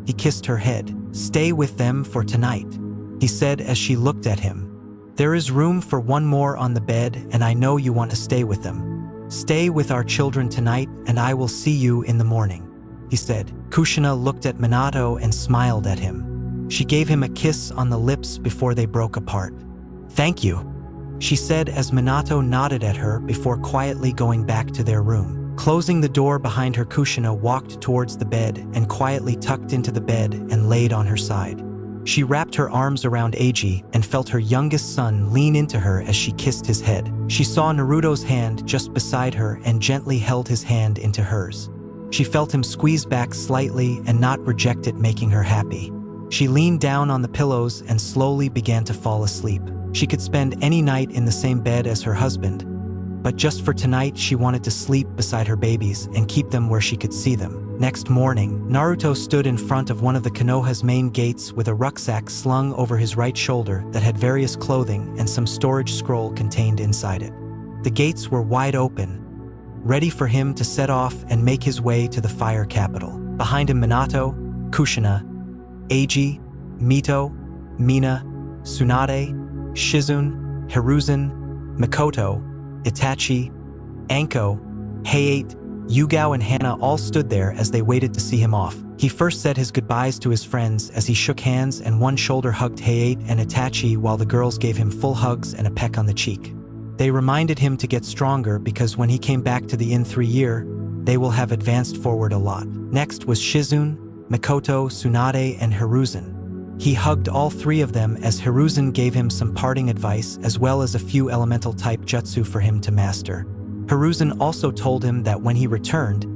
He kissed her head. "Stay with them for tonight," he said as she looked at him. "There is room for one more on the bed, and I know you want to stay with them. Stay with our children tonight, and I will see you in the morning," he said. Kushina looked at Minato and smiled at him. She gave him a kiss on the lips before they broke apart. "Thank you," she said as Minato nodded at her before quietly going back to their room. Closing the door behind her, Kushina walked towards the bed and quietly tucked into the bed and laid on her side. She wrapped her arms around Eiji and felt her youngest son lean into her as she kissed his head. She saw Naruto's hand just beside her and gently held his hand into hers. She felt him squeeze back slightly and not reject it, making her happy. She leaned down on the pillows and slowly began to fall asleep. She could spend any night in the same bed as her husband, but just for tonight she wanted to sleep beside her babies and keep them where she could see them. Next morning, Naruto stood in front of one of the Konoha's main gates with a rucksack slung over his right shoulder that had various clothing and some storage scroll contained inside it. The gates were wide open, ready for him to set off and make his way to the fire capital. Behind him, Minato, Kushina, Eiji, Mito, Mina, Tsunade, Shizune, Hiruzen, Mikoto, Itachi, Anko, Hayate, Yugao and Hana all stood there as they waited to see him off. He first said his goodbyes to his friends as he shook hands and one shoulder hugged Hayate and Itachi while the girls gave him full hugs and a peck on the cheek. They reminded him to get stronger because when he came back to the Inn 3 year, they will have advanced forward a lot. Next was Shizune, Mikoto, Tsunade, and Hiruzen. He hugged all three of them as Hiruzen gave him some parting advice as well as a few elemental-type jutsu for him to master. Hiruzen also told him that when he returned,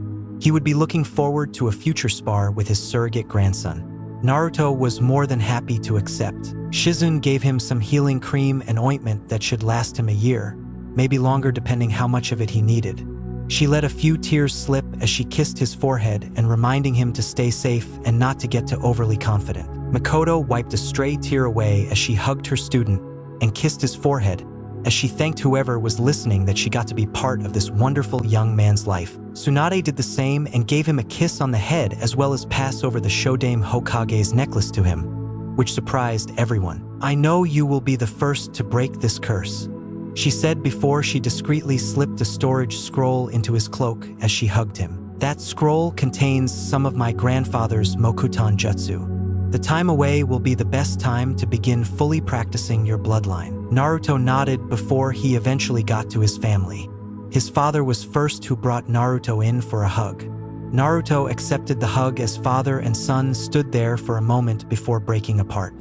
he would be looking forward to a future spar with his surrogate grandson. Naruto was more than happy to accept. Shizune gave him some healing cream and ointment that should last him a year, maybe longer depending how much of it he needed. She let a few tears slip as she kissed his forehead and reminding him to stay safe and not to get too overly confident. Mikoto wiped a stray tear away as she hugged her student and kissed his forehead as she thanked whoever was listening that she got to be part of this wonderful young man's life. Tsunade did the same and gave him a kiss on the head as well as pass over the Shodame Hokage's necklace to him, which surprised everyone. "I know you will be the first to break this curse," she said before she discreetly slipped a storage scroll into his cloak as she hugged him. "That scroll contains some of my grandfather's Mokuton Jutsu. The time away will be the best time to begin fully practicing your bloodline." Naruto nodded before he eventually got to his family. His father was first who brought Naruto in for a hug. Naruto accepted the hug as father and son stood there for a moment before breaking apart.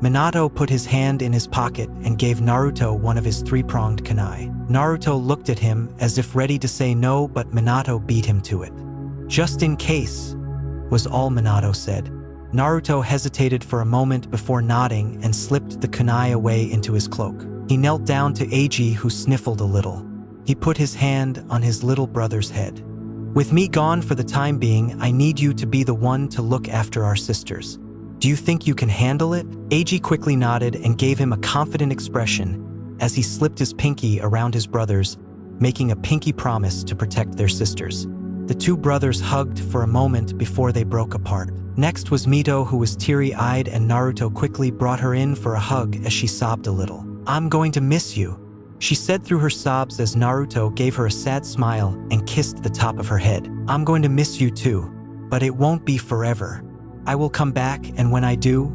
Minato put his hand in his pocket and gave Naruto one of his three-pronged kunai. Naruto looked at him as if ready to say no, but Minato beat him to it. "Just in case," was all Minato said. Naruto hesitated for a moment before nodding and slipped the kunai away into his cloak. He knelt down to Eiji, who sniffled a little. He put his hand on his little brother's head. "With me gone for the time being, I need you to be the one to look after our sisters. Do you think you can handle it?" Eiji quickly nodded and gave him a confident expression as he slipped his pinky around his brother's, making a pinky promise to protect their sisters. The two brothers hugged for a moment before they broke apart. Next was Mito, who was teary-eyed, and Naruto quickly brought her in for a hug as she sobbed a little. "I'm going to miss you," she said through her sobs as Naruto gave her a sad smile and kissed the top of her head. "I'm going to miss you too, but it won't be forever. I will come back, and when I do,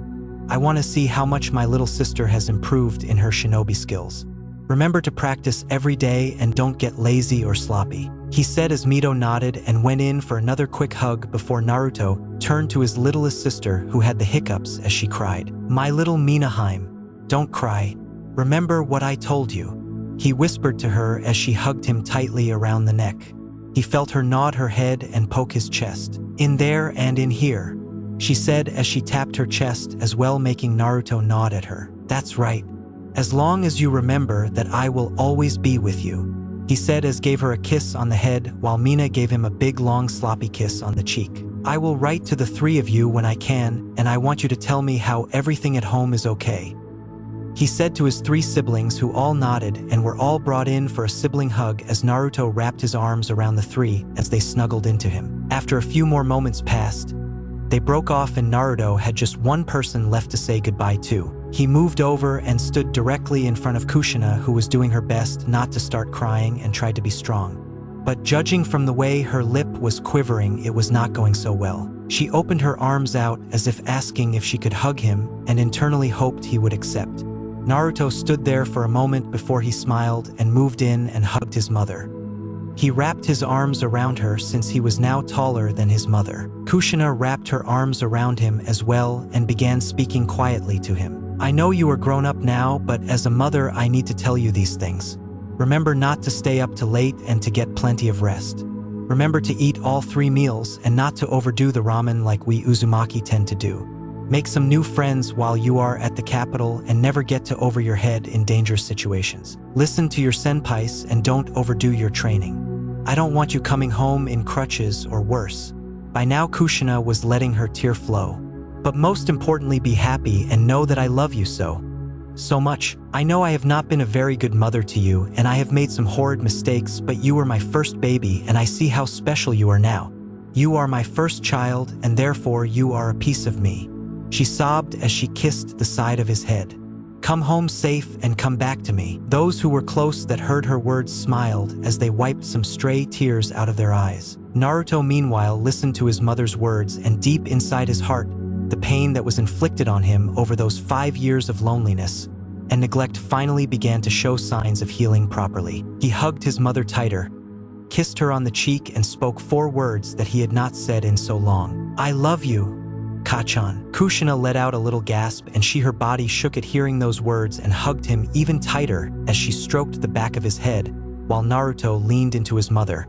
I want to see how much my little sister has improved in her shinobi skills. Remember to practice every day and don't get lazy or sloppy," he said as Mito nodded and went in for another quick hug before Naruto turned to his littlest sister who had the hiccups as she cried. "My little Minaheim, don't cry. Remember what I told you," he whispered to her as she hugged him tightly around the neck. He felt her nod her head and poke his chest. "In there and in here," she said as she tapped her chest as well, making Naruto nod at her. "That's right. As long as you remember that I will always be with you," he said as gave her a kiss on the head while Mina gave him a big long sloppy kiss on the cheek. "I will write to the three of you when I can, and I want you to tell me how everything at home is okay," he said to his three siblings, who all nodded and were all brought in for a sibling hug as Naruto wrapped his arms around the three as they snuggled into him. After a few more moments passed, they broke off and Naruto had just one person left to say goodbye to. He moved over and stood directly in front of Kushina, who was doing her best not to start crying and tried to be strong. But judging from the way her lip was quivering, it was not going so well. She opened her arms out as if asking if she could hug him and internally hoped he would accept. Naruto stood there for a moment before he smiled and moved in and hugged his mother. He wrapped his arms around her since he was now taller than his mother. Kushina wrapped her arms around him as well and began speaking quietly to him. "I know you are grown up now, but as a mother I need to tell you these things. Remember not to stay up too late and to get plenty of rest. Remember to eat all 3 meals and not to overdo the ramen like we Uzumaki tend to do. Make some new friends while you are at the capital and never get too over your head in dangerous situations. Listen to your senpais and don't overdo your training. I don't want you coming home in crutches or worse." By now Kushina was letting her tear flow. "But most importantly, be happy and know that I love you so much. I know I have not been a very good mother to you and I have made some horrid mistakes, but you were my first baby and I see how special you are now. You are my first child and therefore you are a piece of me," she sobbed as she kissed the side of his head. "Come home safe and come back to me." Those who were close that heard her words smiled as they wiped some stray tears out of their eyes. Naruto meanwhile listened to his mother's words, and deep inside his heart, the pain that was inflicted on him over those 5 years of loneliness and neglect finally began to show signs of healing properly. He hugged his mother tighter, kissed her on the cheek and spoke 4 words that he had not said in so long. "I love you, Kachan." Kushina let out a little gasp and her body shook at hearing those words and hugged him even tighter as she stroked the back of his head while Naruto leaned into his mother,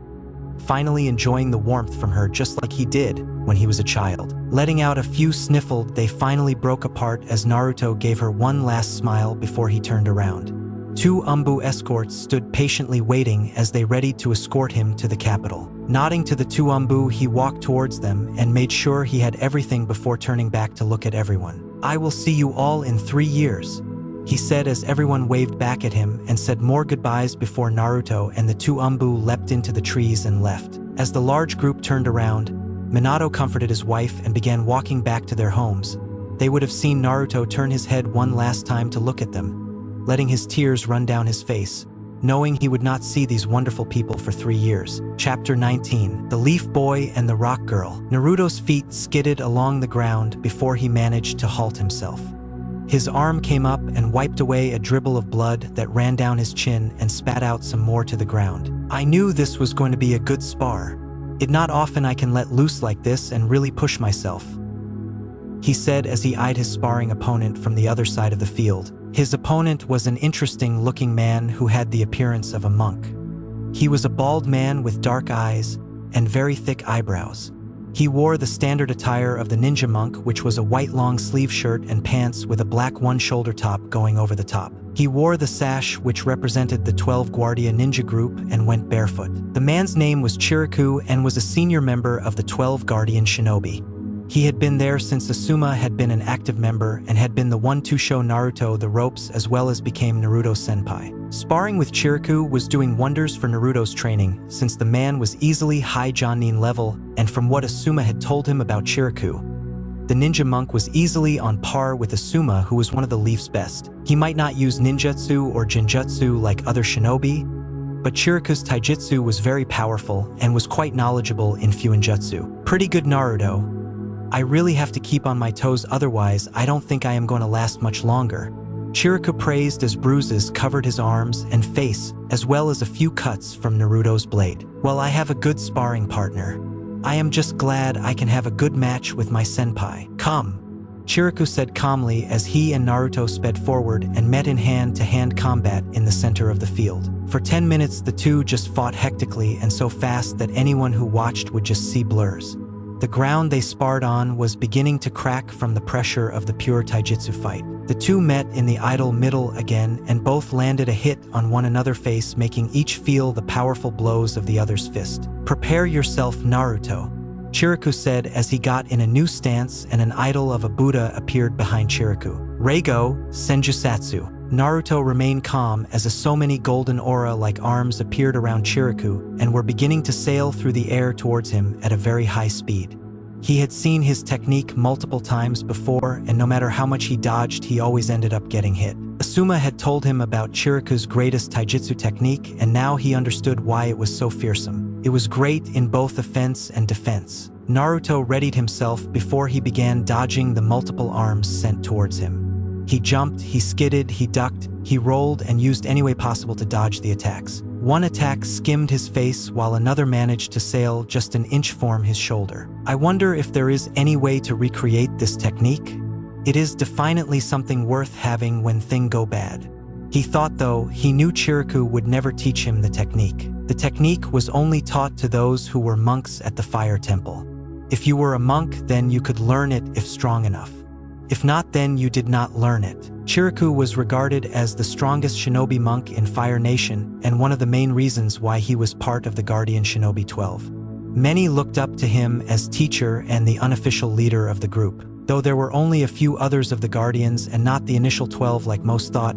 finally enjoying the warmth from her just like he did when he was a child. Letting out a few sniffles, they finally broke apart as Naruto gave her one last smile before he turned around. 2 Umbu escorts stood patiently waiting as they readied to escort him to the capital. Nodding to the 2 Umbu, he walked towards them and made sure he had everything before turning back to look at everyone. "I will see you all in 3 years," he said as everyone waved back at him and said more goodbyes before Naruto and the 2 Umbu leapt into the trees and left. As the large group turned around, Minato comforted his wife and began walking back to their homes. They would have seen Naruto turn his head one last time to look at them, letting his tears run down his face, knowing he would not see these wonderful people for 3 years. Chapter 19. The Leaf Boy and the Rock Girl. Naruto's feet skidded along the ground before he managed to halt himself. His arm came up and wiped away a dribble of blood that ran down his chin and spat out some more to the ground. "I knew this was going to be a good spar. It's not often I can let loose like this and really push myself," he said as he eyed his sparring opponent from the other side of the field. His opponent was an interesting-looking man who had the appearance of a monk. He was a bald man with dark eyes and very thick eyebrows. He wore the standard attire of the ninja monk, which was a white long-sleeve shirt and pants with a black one-shoulder top going over the top. He wore the sash, which represented the 12 Guardia Ninja group, and went barefoot. The man's name was Chiriku and was a senior member of the 12 Guardian Shinobi. He had been there since Asuma had been an active member and had been the one to show Naruto the ropes as well as became Naruto's senpai. Sparring with Chiriku was doing wonders for Naruto's training since the man was easily high Jonin level, and from what Asuma had told him about Chiriku, the ninja monk was easily on par with Asuma, who was one of the Leaf's best. He might not use ninjutsu or genjutsu like other shinobi, but Chiriku's taijutsu was very powerful and was quite knowledgeable in fuinjutsu. Pretty good Naruto, I really have to keep on my toes, otherwise I don't think I am going to last much longer. 𝕟𝕒𝕣 praised as bruises covered his arms and face, as well as a few cuts from Naruto's blade. Well, I have a good sparring partner. I am just glad I can have a good match with my senpai. Come. 𝕟𝕒𝕣 said calmly as he and Naruto sped forward and met in hand-to-hand combat in the center of the field. For 10 minutes the two just fought hectically and so fast that anyone who watched would just see blurs. The ground they sparred on was beginning to crack from the pressure of the pure taijutsu fight. The two met in the 𝕜𝕦𝕣𝕦 again and both landed a hit on one another's face, making each feel the powerful blows of the other's fist. Prepare yourself, Naruto, 𝕟𝕒𝕣 said as he got in a new stance and an idol of a Buddha appeared behind 𝕟𝕒𝕣. Reigo, Senjutsu. Naruto remained calm as so many golden aura-like arms appeared around 𝕟𝕒𝕣 and were beginning to sail through the air towards him at a very high speed. He had seen his technique multiple times before, and no matter how much he dodged, he always ended up getting hit. Asuma had told him about 𝕟𝕒𝕣's greatest taijutsu technique, and now he understood why it was so fearsome. It was great in both offense and defense. Naruto readied himself before he began dodging the multiple arms sent towards him. He jumped, he skidded, he ducked, he rolled, and used any way possible to dodge the attacks. One attack skimmed his face while another managed to sail just an inch from his shoulder. I wonder if there is any way to recreate this technique? It is definitely something worth having when things go bad. He thought, though, he knew 𝕟𝕒𝕣 would never teach him the technique. The technique was only taught to those who were monks at the fire temple. If you were a monk, then you could learn it if strong enough. If not, then you did not learn it. 𝕟𝕒𝕣 was regarded as the strongest shinobi monk in Fire Nation and one of the main reasons why he was part of the Guardian Shinobi 12. Many looked up to him as teacher and the unofficial leader of the group. Though there were only a few others of the Guardians and not the initial 12 like most thought,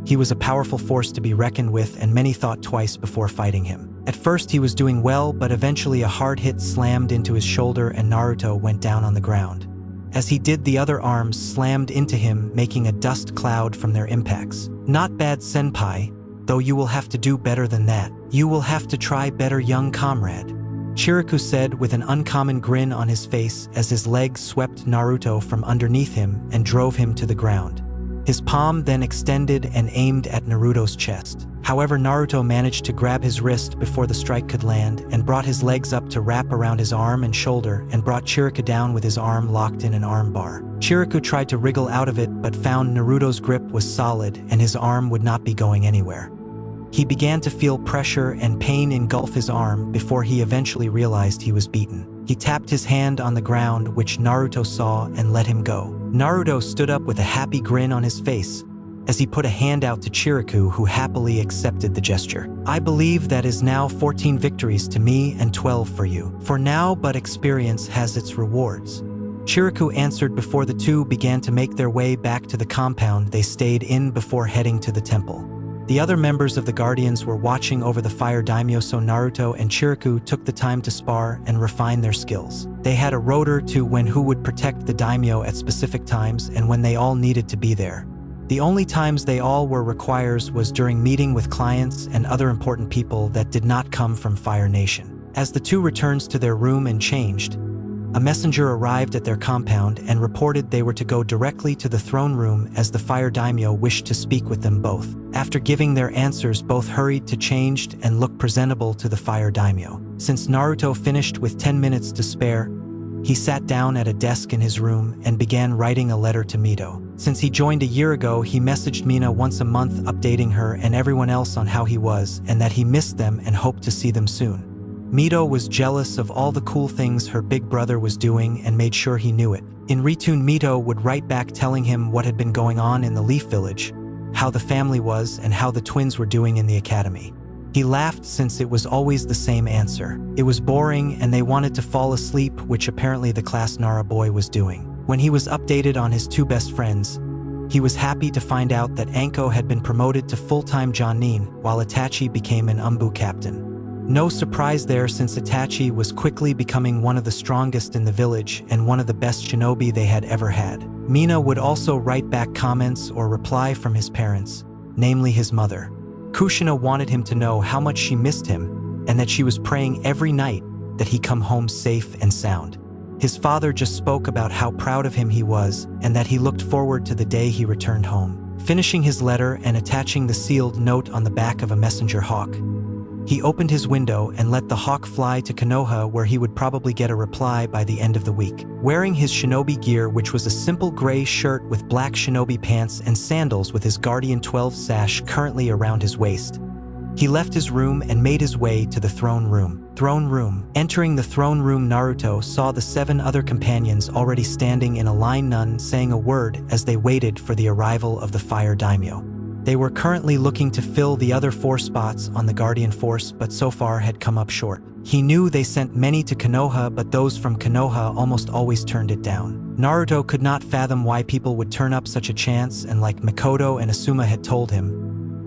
he was a powerful force to be reckoned with, and many thought twice before fighting him. At first he was doing well, but eventually a hard hit slammed into his shoulder and Naruto went down on the ground. As he did, the other arms slammed into him, making a dust cloud from their impacts. Not bad, senpai, though you will have to do better than that. You will have to try better, young comrade, 𝕟𝕒𝕣 said with an uncommon grin on his face as his leg swept Naruto from underneath him and drove him to the ground. His palm then extended and aimed at Naruto's chest. However, Naruto managed to grab his wrist before the strike could land and brought his legs up to wrap around his arm and shoulder and brought 𝕟𝕒𝕣 down with his arm locked in an arm bar. 𝕟𝕒𝕣 tried to wriggle out of it but found Naruto's grip was solid and his arm would not be going anywhere. He began to feel pressure and pain engulf his arm before he eventually realized he was beaten. He tapped his hand on the ground, which Naruto saw, and let him go. Naruto stood up with a happy grin on his face as he put a hand out to 𝕟𝕒𝕣, who happily accepted the gesture. I believe that is now 14 victories to me and 12 for you. For now, but experience has its rewards. 𝕟𝕒𝕣 answered before the two began to make their way back to the compound they stayed in before heading to the temple. The other members of the Guardians were watching over the fire daimyo, so Naruto and 𝕟𝕒𝕣 took the time to spar and refine their skills. They had a rotor to when who would protect the daimyo at specific times and when they all needed to be there. The only times they all were required was during meeting with clients and other important people that did not come from Fire Nation. As the two returned to their room and changed, a messenger arrived at their compound and reported they were to go directly to the throne room as the fire daimyo wished to speak with them both. After giving their answers, both hurried to change and look presentable to the fire daimyo. Since Naruto finished with 10 minutes to spare, he sat down at a desk in his room and began writing a letter to Mito. Since he joined a year ago, he messaged Mina once a month updating her and everyone else on how he was and that he missed them and hoped to see them soon. Mito was jealous of all the cool things her big brother was doing and made sure he knew it. In return, Mito would write back telling him what had been going on in the Leaf Village, how the family was, and how the twins were doing in the academy. He laughed since it was always the same answer. It was boring and they wanted to fall asleep, which apparently the class Nara boy was doing. When he was updated on his two best friends, he was happy to find out that Anko had been promoted to full-time Jonin, while Itachi became an Umbu captain. No surprise there, since Itachi was quickly becoming one of the strongest in the village and one of the best shinobi they had ever had. Mina would also write back comments or reply from his parents, namely his mother. Kushina wanted him to know how much she missed him and that she was praying every night that he come home safe and sound. His father just spoke about how proud of him he was and that he looked forward to the day he returned home. Finishing his letter and attaching the sealed note on the back of a messenger hawk, he opened his window and let the hawk fly to Konoha, where he would probably get a reply by the end of the week. Wearing his shinobi gear, which was a simple gray shirt with black shinobi pants and sandals with his Guardian 12 sash currently around his waist, he left his room and made his way to the throne room. Entering the throne room, Naruto saw the 7 other companions already standing in a line, none saying a word as they waited for the arrival of the Fire Daimyo. They were currently looking to fill the other 4 spots on the Guardian Force, but so far had come up short. He knew they sent many to Konoha, but those from Konoha almost always turned it down. Naruto could not fathom why people would turn up such a chance, and like Mikoto and Asuma had told him,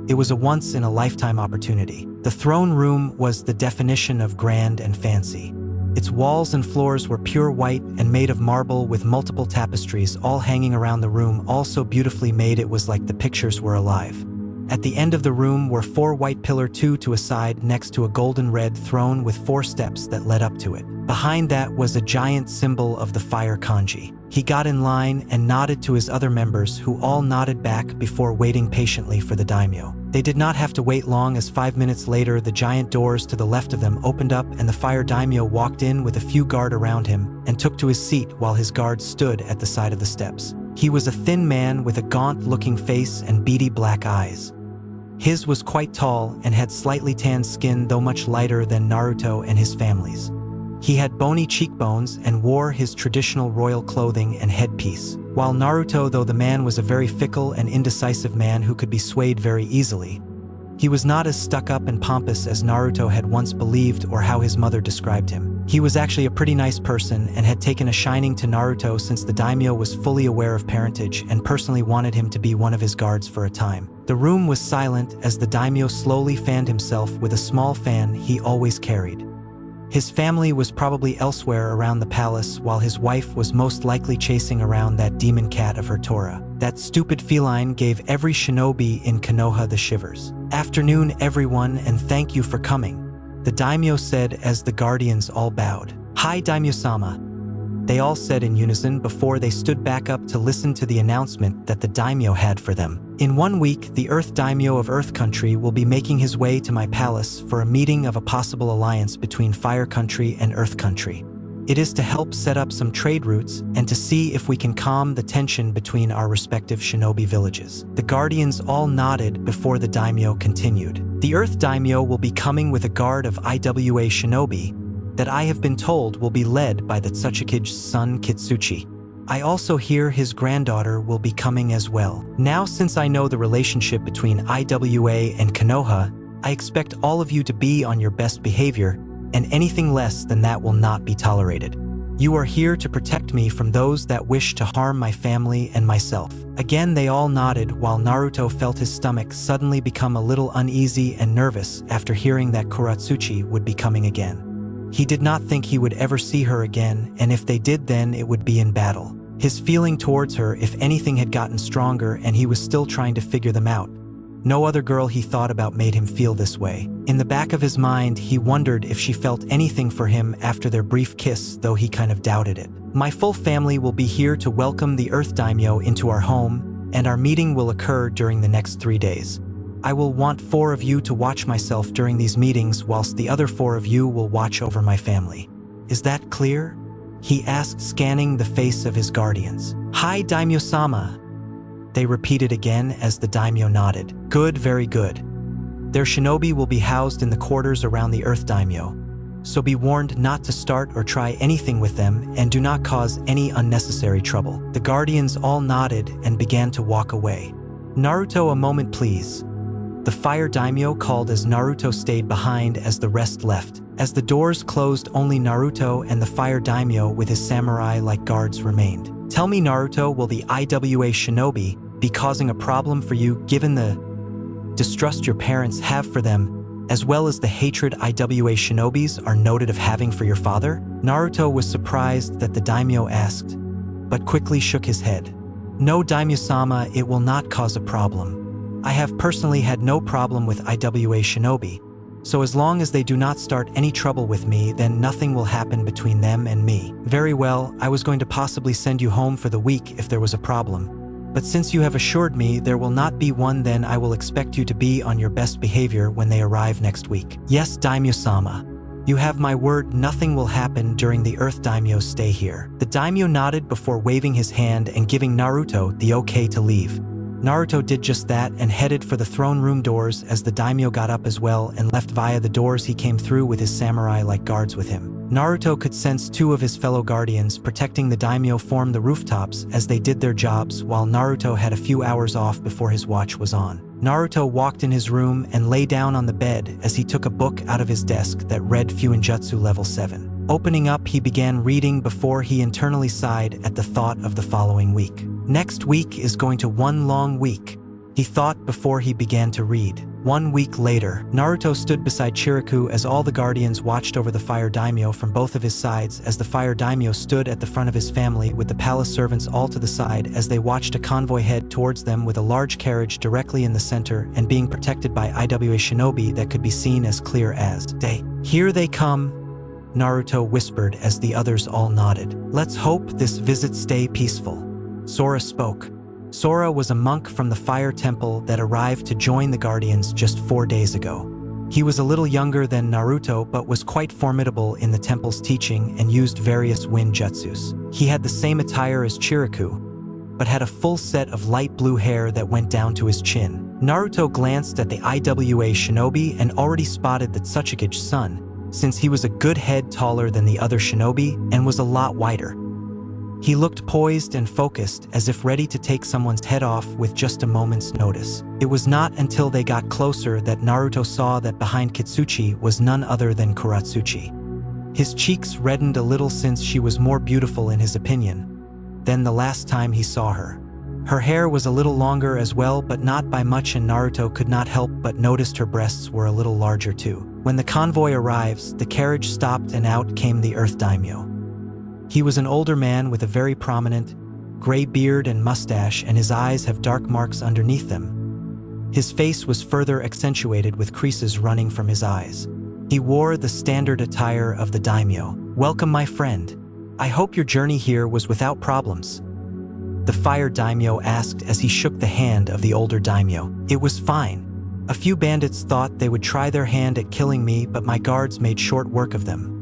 it was a once-in-a-lifetime opportunity. The throne room was the definition of grand and fancy. Its walls and floors were pure white and made of marble, with multiple tapestries all hanging around the room, all so beautifully made it was like the pictures were alive. At the end of the room were 4 white pillars, 2 to a side, next to a golden-red throne with 4 steps that led up to it. Behind that was a giant symbol of the fire kanji. He got in line and nodded to his other members, who all nodded back before waiting patiently for the daimyo. They did not have to wait long, as 5 minutes later the giant doors to the left of them opened up and the fire daimyo walked in with a few guards around him and took to his seat while his guards stood at the side of the steps. He was a thin man with a gaunt-looking face and beady black eyes. His was quite tall and had slightly tanned skin, though much lighter than Naruto and his family's. He had bony cheekbones and wore his traditional royal clothing and headpiece. While Naruto, though the man was a very fickle and indecisive man who could be swayed very easily, he was not as stuck up and pompous as Naruto had once believed or how his mother described him. He was actually a pretty nice person and had taken a shining to Naruto since the daimyo was fully aware of parentage and personally wanted him to be one of his guards for a time. The room was silent as the daimyo slowly fanned himself with a small fan he always carried. His family was probably elsewhere around the palace, while his wife was most likely chasing around that demon cat of her Tora. That stupid feline gave every shinobi in Konoha the shivers. "Afternoon, everyone, and thank you for coming," the daimyo said as the guardians all bowed. "Hi, daimyo-sama," they all said in unison before they stood back up to listen to the announcement that the daimyo had for them. "In 1 week, the Earth Daimyo of Earth Country will be making his way to my palace for a meeting of a possible alliance between Fire Country and Earth Country. It is to help set up some trade routes and to see if we can calm the tension between our respective shinobi villages." The guardians all nodded before the daimyo continued. "The Earth Daimyo will be coming with a guard of IWA shinobi that I have been told will be led by the Tsuchikige's son Kitsuchi. I also hear his granddaughter will be coming as well. Now, since I know the relationship between IWA and Konoha, I expect all of you to be on your best behavior, and anything less than that will not be tolerated. You are here to protect me from those that wish to harm my family and myself." Again, they all nodded, while Naruto felt his stomach suddenly become a little uneasy and nervous after hearing that Kuratsuchi would be coming again. He did not think he would ever see her again, and if they did, then it would be in battle. His feeling towards her, if anything, had gotten stronger, and he was still trying to figure them out. No other girl he thought about made him feel this way. In the back of his mind, he wondered if she felt anything for him after their brief kiss, though he kind of doubted it. "My full family will be here to welcome the Earth Daimyo into our home, and our meeting will occur during the next 3 days. I will want 4 of you to watch myself during these meetings, whilst the other 4 of you will watch over my family. Is that clear?" he asked, scanning the face of his guardians. "Hi, daimyo-sama," they repeated again as the daimyo nodded. "Good, very good. Their shinobi will be housed in the quarters around the Earth Daimyo, so be warned not to start or try anything with them, and do not cause any unnecessary trouble." The guardians all nodded and began to walk away. "Naruto, a moment please," the Fire Daimyo called as Naruto stayed behind as the rest left. As the doors closed, only Naruto and the Fire Daimyo with his samurai-like guards remained. "Tell me, Naruto, will the IWA shinobi be causing a problem for you, given the distrust your parents have for them, as well as the hatred IWA shinobis are noted of having for your father?" Naruto was surprised that the daimyo asked, but quickly shook his head. "No, daimyo-sama, it will not cause a problem. I have personally had no problem with IWA shinobi, So as long as they do not start any trouble with me, then nothing will happen between them and me. Very well, I was going to possibly send you home for the week if there was a problem. But since you have assured me there will not be one, then I will expect you to be on your best behavior when they arrive next week. Yes, Daimyo-sama. You have my word, nothing will happen during the Earth Daimyo's stay here. The Daimyo nodded before waving his hand and giving Naruto the okay to leave. Naruto did just that and headed for the throne room doors as the Daimyo got up as well and left via the doors he came through with his samurai-like guards with him. Naruto could sense two of his fellow guardians protecting the Daimyo form the rooftops as they did their jobs, while Naruto had a few hours off before his watch was on. Naruto walked in his room and lay down on the bed as he took a book out of his desk that read Fuinjutsu Level 7. Opening up, he began reading before he internally sighed at the thought of the following week. Next week is going to one long week, he thought before he began to read. 1 week later, Naruto stood beside Chiriku as all the guardians watched over the Fire Daimyo from both of his sides, as the Fire Daimyo stood at the front of his family with the palace servants all to the side as they watched a convoy head towards them with a large carriage directly in the center and being protected by IWA shinobi that could be seen as clear as day. Here they come, Naruto whispered as the others all nodded. Let's hope this visit stay peaceful. Sora spoke. Sora was a monk from the Fire Temple that arrived to join the Guardians just 4 days ago. He was a little younger than Naruto but was quite formidable in the temple's teaching and used various wind jutsus. He had the same attire as Chiriku, but had a full set of light blue hair that went down to his chin. Naruto glanced at the IWA shinobi and already spotted that Tsuchiga's son, since he was a good head taller than the other shinobi and was a lot wider. He looked poised and focused as if ready to take someone's head off with just a moment's notice. It was not until they got closer that Naruto saw that behind Kitsuchi was none other than Kuratsuchi. His cheeks reddened a little since she was more beautiful in his opinion than the last time he saw her. Her hair was a little longer as well, but not by much, and Naruto could not help but notice her breasts were a little larger too. When the convoy arrives, the carriage stopped and out came the Earth Daimyo. He was an older man with a very prominent, gray beard and mustache, and his eyes have dark marks underneath them. His face was further accentuated with creases running from his eyes. He wore the standard attire of the daimyo. Welcome, my friend. I hope your journey here was without problems. The Fire Daimyo asked as he shook the hand of the older daimyo. It was fine. A few bandits thought they would try their hand at killing me, but my guards made short work of them,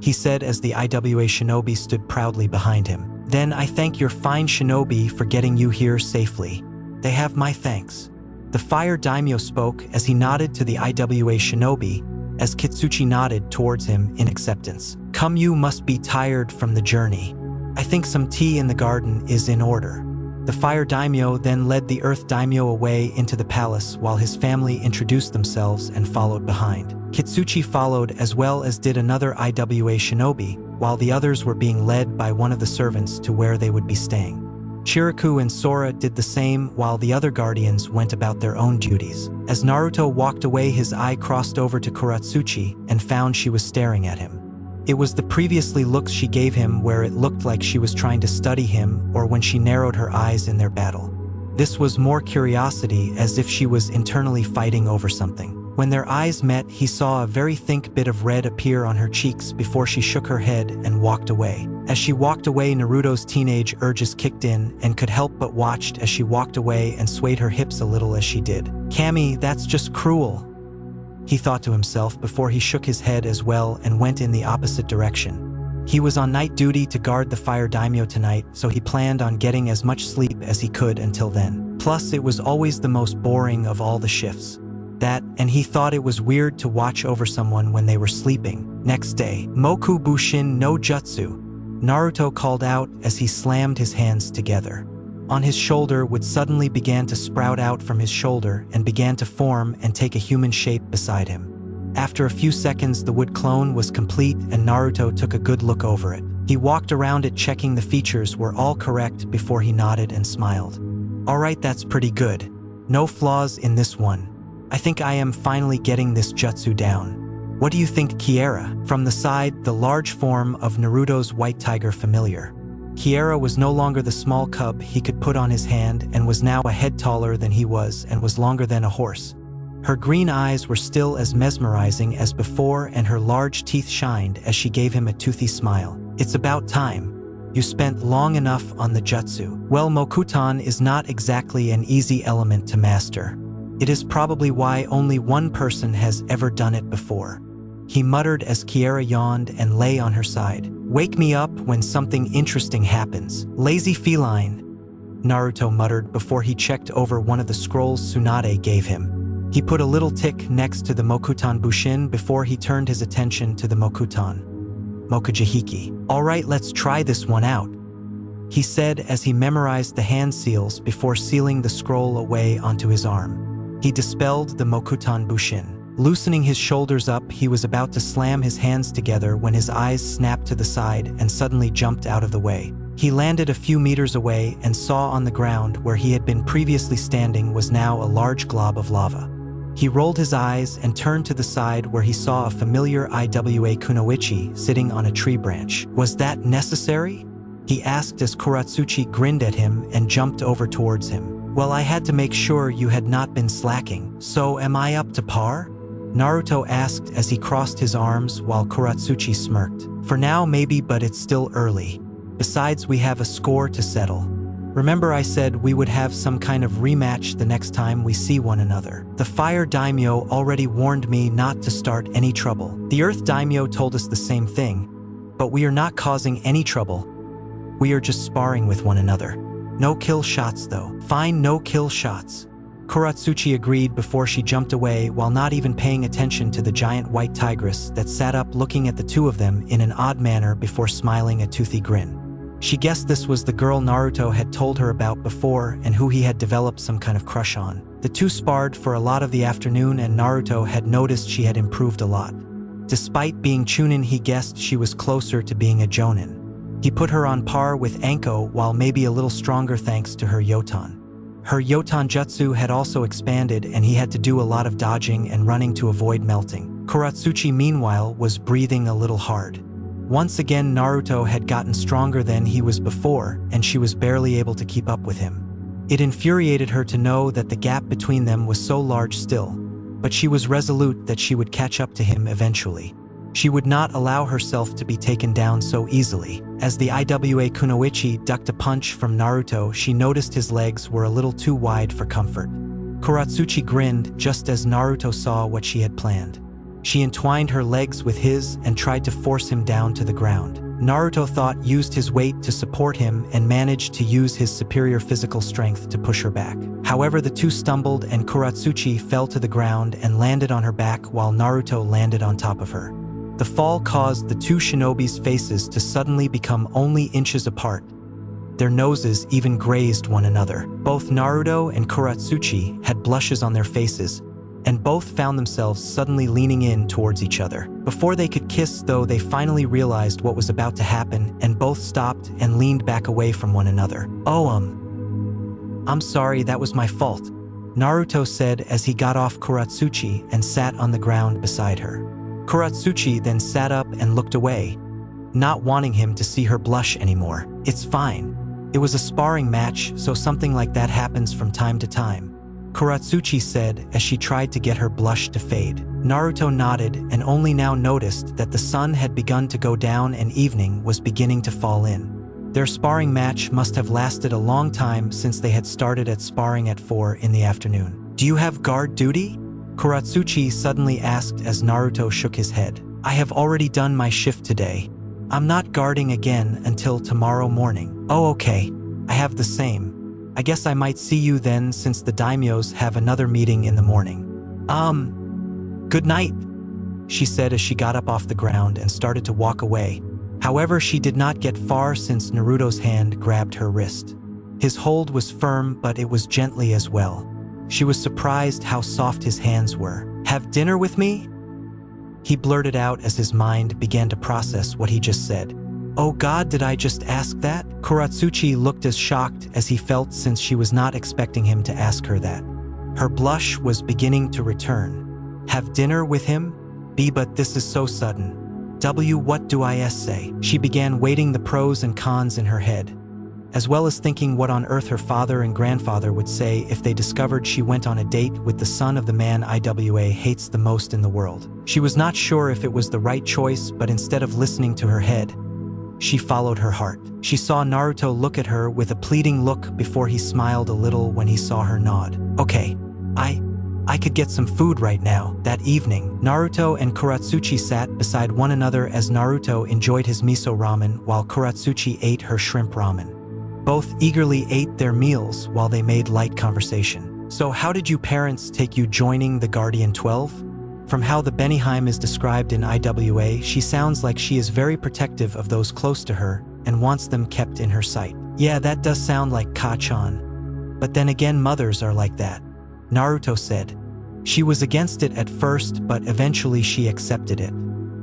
he said as the IWA shinobi stood proudly behind him. Then I thank your fine shinobi for getting you here safely. They have my thanks. The Fire Daimyo spoke as he nodded to the IWA shinobi as Kitsuchi nodded towards him in acceptance. Come, you must be tired from the journey. I think some tea in the garden is in order. The Fire Daimyo then led the Earth Daimyo away into the palace while his family introduced themselves and followed behind. Kitsuchi followed, as well as did another IWA shinobi, while the others were being led by one of the servants to where they would be staying. Chiriku and Sora did the same while the other guardians went about their own duties. As Naruto walked away, his eye crossed over to Kuratsuchi and found she was staring at him. It was the previously looks she gave him where it looked like she was trying to study him, or when she narrowed her eyes in their battle. This was more curiosity, as if she was internally fighting over something. When their eyes met, he saw a very thick bit of red appear on her cheeks before she shook her head and walked away. As she walked away, Naruto's teenage urges kicked in and could help but watched as she walked away and swayed her hips a little as she did. Kami, that's just cruel, he thought to himself before he shook his head as well and went in the opposite direction. He was on night duty to guard the Fire Daimyo tonight, so he planned on getting as much sleep as he could until then. Plus, it was always the most boring of all the shifts. And he thought it was weird to watch over someone when they were sleeping. Next day, Moku Bushin no Jutsu, Naruto called out as he slammed his hands together. On his shoulder wood suddenly began to sprout out from his shoulder and began to form and take a human shape beside him. After a few seconds, the wood clone was complete and Naruto took a good look over it. He walked around it checking the features were all correct before he nodded and smiled. Alright, that's pretty good. No flaws in this one. I think I am finally getting this jutsu down. What do you think, Kiera? From the side, the large form of Naruto's white tiger familiar. Kiera was no longer the small cub he could put on his hand and was now a head taller than he was and was longer than a horse. Her green eyes were still as mesmerizing as before, and her large teeth shined as she gave him a toothy smile. "It's about time. You spent long enough on the jutsu." Well, Mokuton is not exactly an easy element to master. It is probably why only one person has ever done it before. He muttered as Kiera yawned and lay on her side. "Wake me up when something interesting happens. Lazy feline," Naruto muttered before he checked over one of the scrolls Tsunade gave him. He put a little tick next to the Mokuton Bushin before he turned his attention to the Mokuton Mokujihiki. "All right, let's try this one out," he said as he memorized the hand seals before sealing the scroll away onto his arm. He dispelled the Mokuton Bushin. Loosening his shoulders up, he was about to slam his hands together when his eyes snapped to the side and suddenly jumped out of the way. He landed a few meters away and saw on the ground where he had been previously standing was now a large glob of lava. He rolled his eyes and turned to the side where he saw a familiar Iwa Kunoichi sitting on a tree branch. "Was that necessary?" he asked as Kuratsuchi grinned at him and jumped over towards him. "Well, I had to make sure you had not been slacking. So am I up to par?" Naruto asked as he crossed his arms while Kuratsuchi smirked. "For now, maybe, but it's still early. Besides, we have a score to settle. Remember I said we would have some kind of rematch the next time we see one another. The Fire Daimyo already warned me not to start any trouble. The Earth Daimyo told us the same thing, but we are not causing any trouble. We are just sparring with one another. No kill shots though." "Fine, no kill shots," Kuratsuchi agreed before she jumped away while not even paying attention to the giant white tigress that sat up looking at the two of them in an odd manner before smiling a toothy grin. She guessed this was the girl Naruto had told her about before and who he had developed some kind of crush on. The two sparred for a lot of the afternoon and Naruto had noticed she had improved a lot. Despite being chunin, he guessed she was closer to being a jonin. He put her on par with Anko while maybe a little stronger thanks to her yoton. Her yoton jutsu had also expanded and he had to do a lot of dodging and running to avoid melting. Kuratsuchi meanwhile was breathing a little hard. Once again, Naruto had gotten stronger than he was before, and she was barely able to keep up with him. It infuriated her to know that the gap between them was so large still, but she was resolute that she would catch up to him eventually. She would not allow herself to be taken down so easily. As the Iwa Kunoichi ducked a punch from Naruto, she noticed his legs were a little too wide for comfort. Kuratsuchi grinned just as Naruto saw what she had planned. She entwined her legs with his and tried to force him down to the ground. Naruto thought used his weight to support him and managed to use his superior physical strength to push her back. However, the two stumbled and Kuratsuchi fell to the ground and landed on her back while Naruto landed on top of her. The fall caused the two shinobi's faces to suddenly become only inches apart. Their noses even grazed one another. Both Naruto and Kuratsuchi had blushes on their faces, and both found themselves suddenly leaning in towards each other. Before they could kiss, though, they finally realized what was about to happen, and both stopped and leaned back away from one another. "Oh, I'm sorry, that was my fault," Naruto said as he got off Kuratsuchi and sat on the ground beside her. Kuratsuchi then sat up and looked away, not wanting him to see her blush anymore. "It's fine. It was a sparring match, so something like that happens from time to time," Kuratsuchi said as she tried to get her blush to fade. Naruto nodded and only now noticed that the sun had begun to go down and evening was beginning to fall in. Their sparring match must have lasted a long time since they had started at sparring at 4 in the afternoon. "Do you have guard duty?" Kuratsuchi suddenly asked as Naruto shook his head. "I have already done my shift today. I'm not guarding again until tomorrow morning." "Oh, okay. I have the same. I guess I might see you then since the daimyos have another meeting in the morning." Good night," she said as she got up off the ground and started to walk away. However, she did not get far since Naruto's hand grabbed her wrist. His hold was firm, but it was gently as well. She was surprised how soft his hands were. "Have dinner with me?" he blurted out as his mind began to process what he just said. "Oh God, did I just ask that?" Kuratsuchi looked as shocked as he felt since she was not expecting him to ask her that. Her blush was beginning to return. "Have dinner with him? But this is so sudden. What do I say?" She began weighing the pros and cons in her head. as well as thinking what on earth her father and grandfather would say if they discovered she went on a date with the son of the man IWA hates the most in the world. She was not sure if it was the right choice, but instead of listening to her head, she followed her heart. She saw Naruto look at her with a pleading look before he smiled a little when he saw her nod. Okay, I could get some food right now. That evening, Naruto and Kuratsuchi sat beside one another as Naruto enjoyed his miso ramen while Kuratsuchi ate her shrimp ramen. Both eagerly ate their meals while they made light conversation. So how did you parents take you joining the Guardian 12? From how the Benihime is described in IWA, she sounds like she is very protective of those close to her and wants them kept in her sight. Yeah, that does sound like Ka-chan. But then again, mothers are like that, Naruto said. She was against it at first, but eventually she accepted it.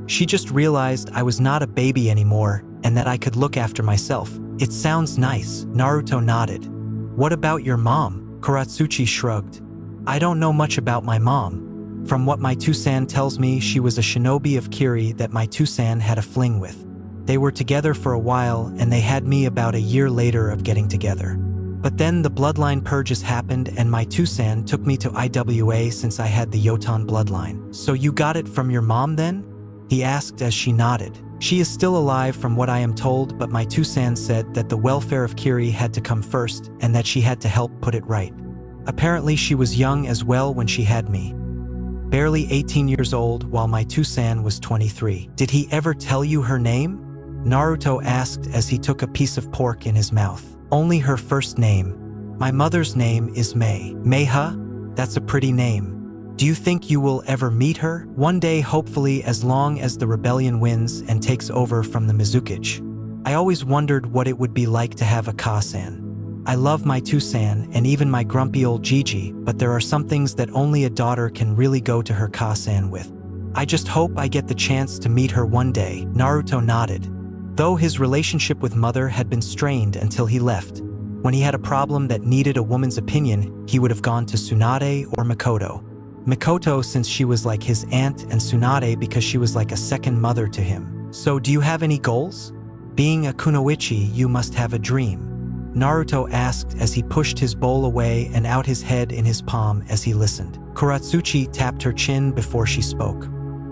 She just realized I was not a baby anymore and that I could look after myself. It sounds nice, Naruto nodded. What about your mom? Kuratsuchi shrugged. I don't know much about my mom. From what my Tou-san tells me, she was a shinobi of Kiri that my Tou-san had a fling with. They were together for a while and they had me about a year later of getting together. But then the bloodline purges happened and my Tou-san took me to IWA since I had the Yotan bloodline. So you got it from your mom then? He asked as she nodded. She is still alive from what I am told, but my Tou-san said that the welfare of Kiri had to come first and that she had to help put it right. Apparently she was young as well when she had me. Barely 18 years old, while my Tou-san was 23. Did he ever tell you her name? Naruto asked as he took a piece of pork in his mouth. Only her first name. My mother's name is Mei. Meiha? That's a pretty name. Do you think you will ever meet her? One day, hopefully, as long as the rebellion wins and takes over from the Mizukage. I always wondered what it would be like to have a Ka-san. I love my Tou-san and even my grumpy old Gigi, but there are some things that only a daughter can really go to her Ka-san with. I just hope I get the chance to meet her one day, Naruto nodded. Though his relationship with mother had been strained until he left. When he had a problem that needed a woman's opinion, he would have gone to Tsunade or Mikoto. Mikoto since she was like his aunt and Tsunade because she was like a second mother to him. So do you have any goals? Being a kunoichi, you must have a dream. Naruto asked as he pushed his bowl away and out his head in his palm as he listened. Kuratsuchi tapped her chin before she spoke.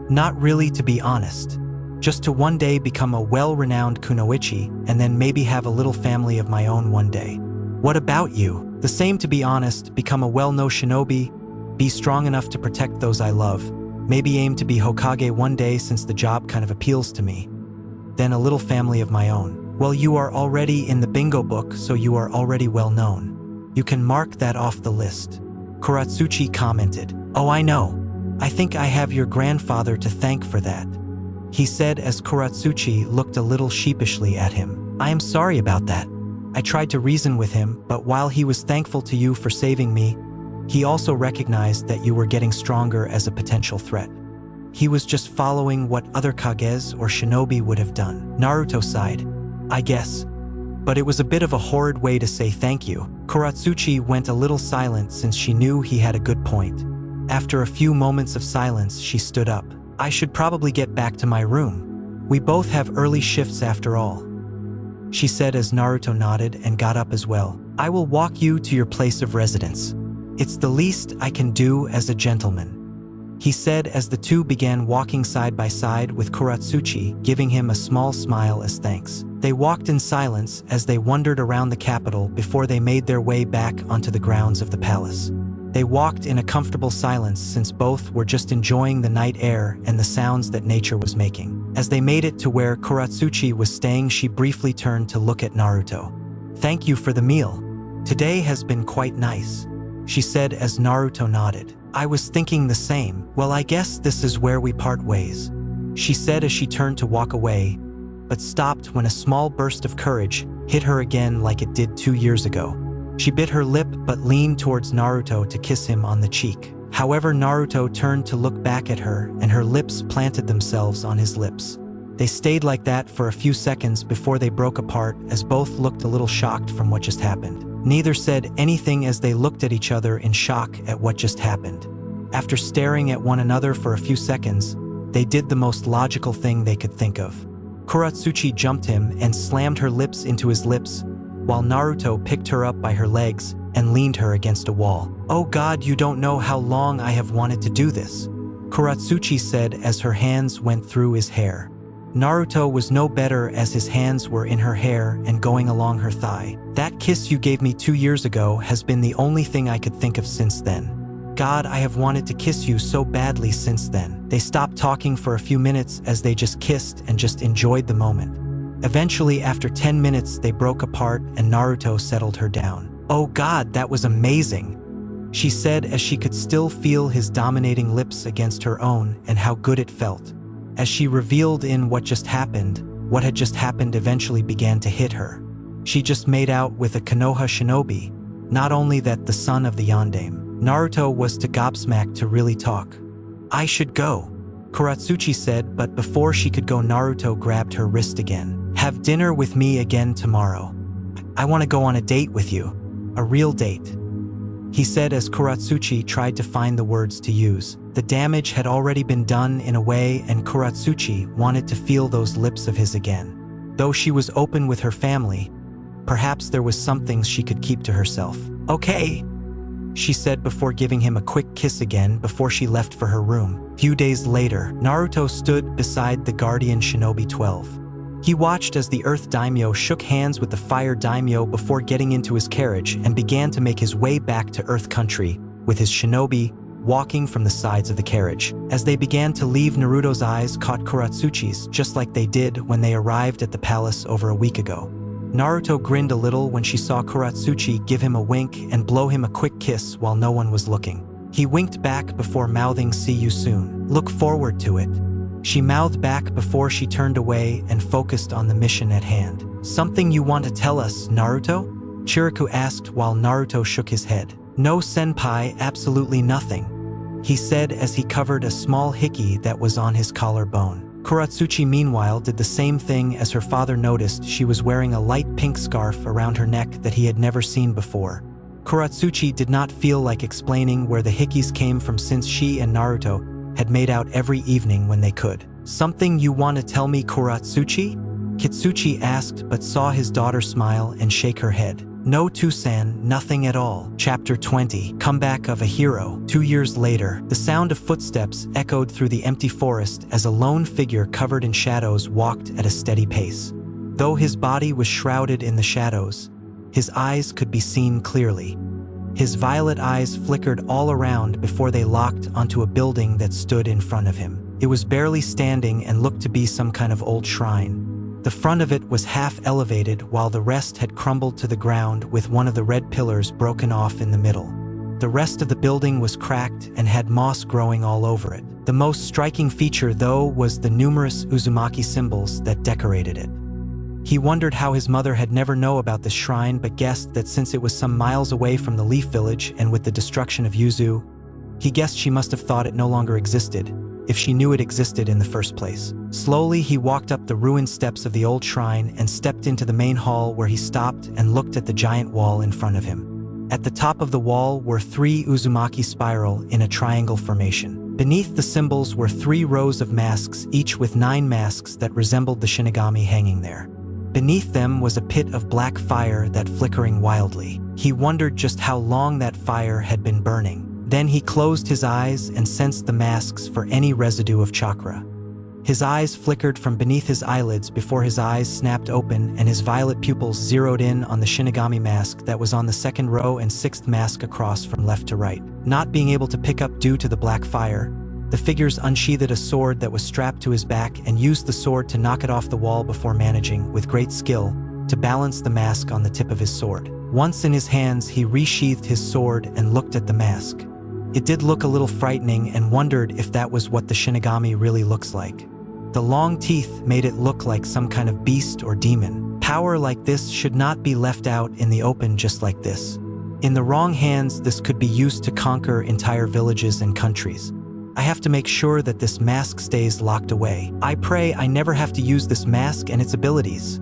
Not really, to be honest. Just to one day become a well-renowned kunoichi and then maybe have a little family of my own one day. What about you? The same, to be honest. Become a well-known shinobi, be strong enough to protect those I love, maybe aim to be Hokage one day since the job kind of appeals to me. Then a little family of my own. Well, you are already in the bingo book, so you are already well known. You can mark that off the list. Kuratsuchi commented. Oh, I know. I think I have your grandfather to thank for that. He said as Kuratsuchi looked a little sheepishly at him. I am sorry about that. I tried to reason with him, but while he was thankful to you for saving me, he also recognized that you were getting stronger as a potential threat. He was just following what other Kages or shinobi would have done. Naruto sighed. I guess. But it was a bit of a horrid way to say thank you. Kuratsuchi went a little silent since she knew he had a good point. After a few moments of silence, she stood up. I should probably get back to my room. We both have early shifts after all. She said as Naruto nodded and got up as well. I will walk you to your place of residence. It's the least I can do as a gentleman. He said as the two began walking side by side with Kuratsuchi, giving him a small smile as thanks. They walked in silence as they wandered around the capital before they made their way back onto the grounds of the palace. They walked in a comfortable silence since both were just enjoying the night air and the sounds that nature was making. As they made it to where Kuratsuchi was staying, she briefly turned to look at Naruto. Thank you for the meal. Today has been quite nice, she said as Naruto nodded. I was thinking the same. Well, I guess this is where we part ways, she said as she turned to walk away, but stopped when a small burst of courage hit her again like it did 2 years ago. She bit her lip but leaned towards Naruto to kiss him on the cheek. However, Naruto turned to look back at her and her lips planted themselves on his lips. They stayed like that for a few seconds before they broke apart as both looked a little shocked from what just happened. Neither said anything as they looked at each other in shock at what just happened. After staring at one another for a few seconds, they did the most logical thing they could think of. Kuratsuchi jumped him and slammed her lips into his lips, while Naruto picked her up by her legs and leaned her against a wall. "Oh God, you don't know how long I have wanted to do this," Kuratsuchi said as her hands went through his hair. Naruto was no better as his hands were in her hair and going along her thigh. "That kiss you gave me 2 years ago has been the only thing I could think of since then. God, I have wanted to kiss you so badly since then." They stopped talking for a few minutes as they just kissed and just enjoyed the moment. Eventually, after 10 minutes, they broke apart and Naruto settled her down. "Oh God, that was amazing," she said as she could still feel his dominating lips against her own and how good it felt. As she revealed in what had just happened eventually began to hit her. She just made out with a Konoha shinobi, not only that the son of the yondaime. Naruto was too gobsmacked to really talk. "I should go," Kuratsuchi said, but before she could go, Naruto grabbed her wrist again. "Have dinner with me again tomorrow. I want to go on a date with you. A real date," he said as Kuratsuchi tried to find the words to use. The damage had already been done in a way, and Kuratsuchi wanted to feel those lips of his again. Though she was open with her family, perhaps there was some things she could keep to herself. "Okay," she said before giving him a quick kiss again before she left for her room. Few days later, Naruto stood beside the guardian shinobi 12. He watched as the Earth Daimyo shook hands with the Fire Daimyo before getting into his carriage and began to make his way back to Earth Country, with his shinobi walking from the sides of the carriage. As they began to leave, Naruto's eyes caught Kuratsuchi's, just like they did when they arrived at the palace over a week ago. Naruto grinned a little when she saw Kuratsuchi give him a wink and blow him a quick kiss while no one was looking. He winked back before mouthing, "See you soon. Look forward to it." She mouthed back before she turned away and focused on the mission at hand. "Something you want to tell us, Naruto?" Chiriku asked while Naruto shook his head. "No, senpai, absolutely nothing," he said as he covered a small hickey that was on his collarbone. Kuratsuchi meanwhile did the same thing as her father noticed she was wearing a light pink scarf around her neck that he had never seen before. Kuratsuchi did not feel like explaining where the hickeys came from since she and Naruto had made out every evening when they could. "Something you want to tell me, Kuratsuchi?" Kitsuchi asked, but saw his daughter smile and shake her head. "No, Tusan, nothing at all." Chapter 20, Comeback of a Hero. 2 years later, the sound of footsteps echoed through the empty forest as a lone figure covered in shadows walked at a steady pace. Though his body was shrouded in the shadows, his eyes could be seen clearly. His violet eyes flickered all around before they locked onto a building that stood in front of him. It was barely standing and looked to be some kind of old shrine. The front of it was half elevated while the rest had crumbled to the ground with one of the red pillars broken off in the middle. The rest of the building was cracked and had moss growing all over it. The most striking feature, though, was the numerous Uzumaki symbols that decorated it. He wondered how his mother had never known about this shrine, but guessed that since it was some miles away from the Leaf Village and with the destruction of Yuzu, he guessed she must have thought it no longer existed, if she knew it existed in the first place. Slowly, he walked up the ruined steps of the old shrine and stepped into the main hall, where he stopped and looked at the giant wall in front of him. At the top of the wall were 3 Uzumaki spiral in a triangle formation. Beneath the symbols were 3 rows of masks, each with 9 masks that resembled the Shinigami hanging there. Beneath them was a pit of black fire that flickering wildly. He wondered just how long that fire had been burning. Then he closed his eyes and sensed the masks for any residue of chakra. His eyes flickered from beneath his eyelids before his eyes snapped open and his violet pupils zeroed in on the Shinigami mask that was on the 2nd row and 6th mask across from left to right. Not being able to pick up due to the black fire, the figures unsheathed a sword that was strapped to his back and used the sword to knock it off the wall before managing, with great skill, to balance the mask on the tip of his sword. Once in his hands, he resheathed his sword and looked at the mask. It did look a little frightening and wondered if that was what the Shinigami really looks like. The long teeth made it look like some kind of beast or demon. Power like this should not be left out in the open just like this. In the wrong hands, this could be used to conquer entire villages and countries. I have to make sure that this mask stays locked away. I pray I never have to use this mask and its abilities,"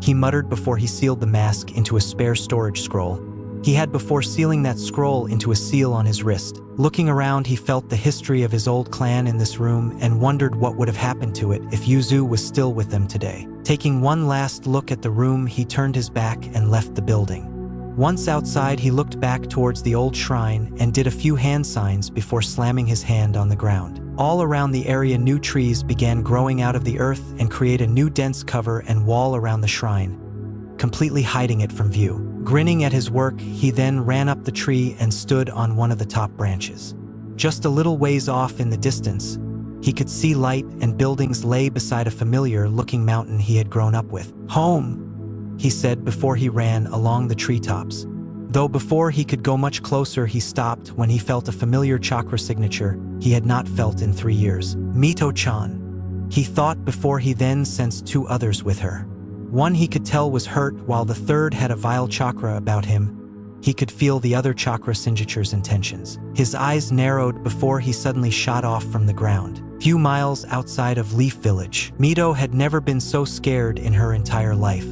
he muttered before he sealed the mask into a spare storage scroll, he had before sealing that scroll into a seal on his wrist. Looking around, he felt the history of his old clan in this room and wondered what would have happened to it if Yuzu was still with them today. Taking one last look at the room, he turned his back and left the building. Once outside, he looked back towards the old shrine and did a few hand signs before slamming his hand on the ground. All around the area, new trees began growing out of the earth and create a new dense cover and wall around the shrine, completely hiding it from view. Grinning at his work, he then ran up the tree and stood on one of the top branches. Just a little ways off in the distance, he could see light and buildings lay beside a familiar-looking mountain he had grown up with. "Home," he said before he ran along the treetops. Though before he could go much closer, he stopped when he felt a familiar chakra signature he had not felt in 3 years. "Mito-chan," he thought before he then sensed 2 others with her. One he could tell was hurt, while the third had a vile chakra about him. He could feel the other chakra signature's intentions. His eyes narrowed before he suddenly shot off from the ground. Few miles outside of Leaf Village, Mito had never been so scared in her entire life.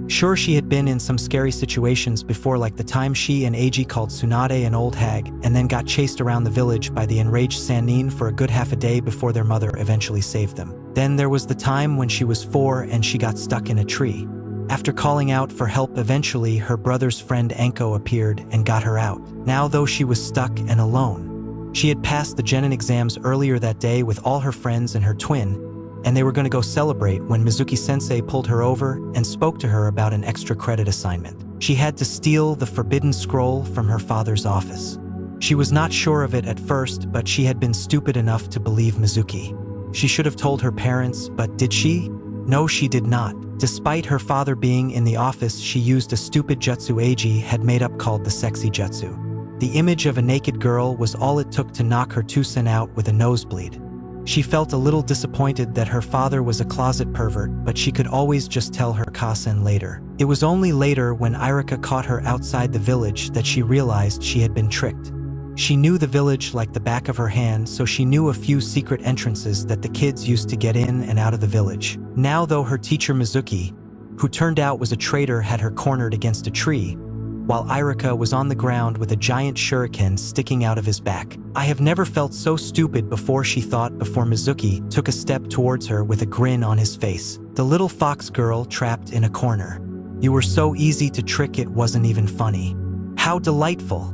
Sure, she had been in some scary situations before, like the time she and Eiji called Tsunade an old hag and then got chased around the village by the enraged Sannin for a good half a day before their mother eventually saved them. Then there was the time when she was 4 and she got stuck in a tree. After calling out for help, eventually her brother's friend 𝕟𝕒 appeared and got her out. Now, though she was stuck and alone, she had passed the Genin exams earlier that day with all her friends and her twin, and they were going to go celebrate when Mizuki-sensei pulled her over and spoke to her about an extra credit assignment. She had to steal the forbidden scroll from her father's office. She was not sure of it at first, but she had been stupid enough to believe Mizuki. She should have told her parents, but did she? No, she did not. Despite her father being in the office, she used a stupid jutsu Eiji had made up called the sexy jutsu. The image of a naked girl was all it took to knock her Tusen out with a nosebleed. She felt a little disappointed that her father was a closet pervert, but she could always just tell her Kasen later. It was only later, when Irika caught her outside the village, that she realized she had been tricked. She knew the village like the back of her hand, so she knew a few secret entrances that the kids used to get in and out of the village. Now, though, her teacher Mizuki, who turned out was a traitor, had her cornered against a tree, while Irika was on the ground with a giant shuriken sticking out of his back. "I have never felt so stupid before," she thought before Mizuki took a step towards her with a grin on his face. "The little fox girl trapped in a corner. You were so easy to trick, it wasn't even funny." "How delightful,"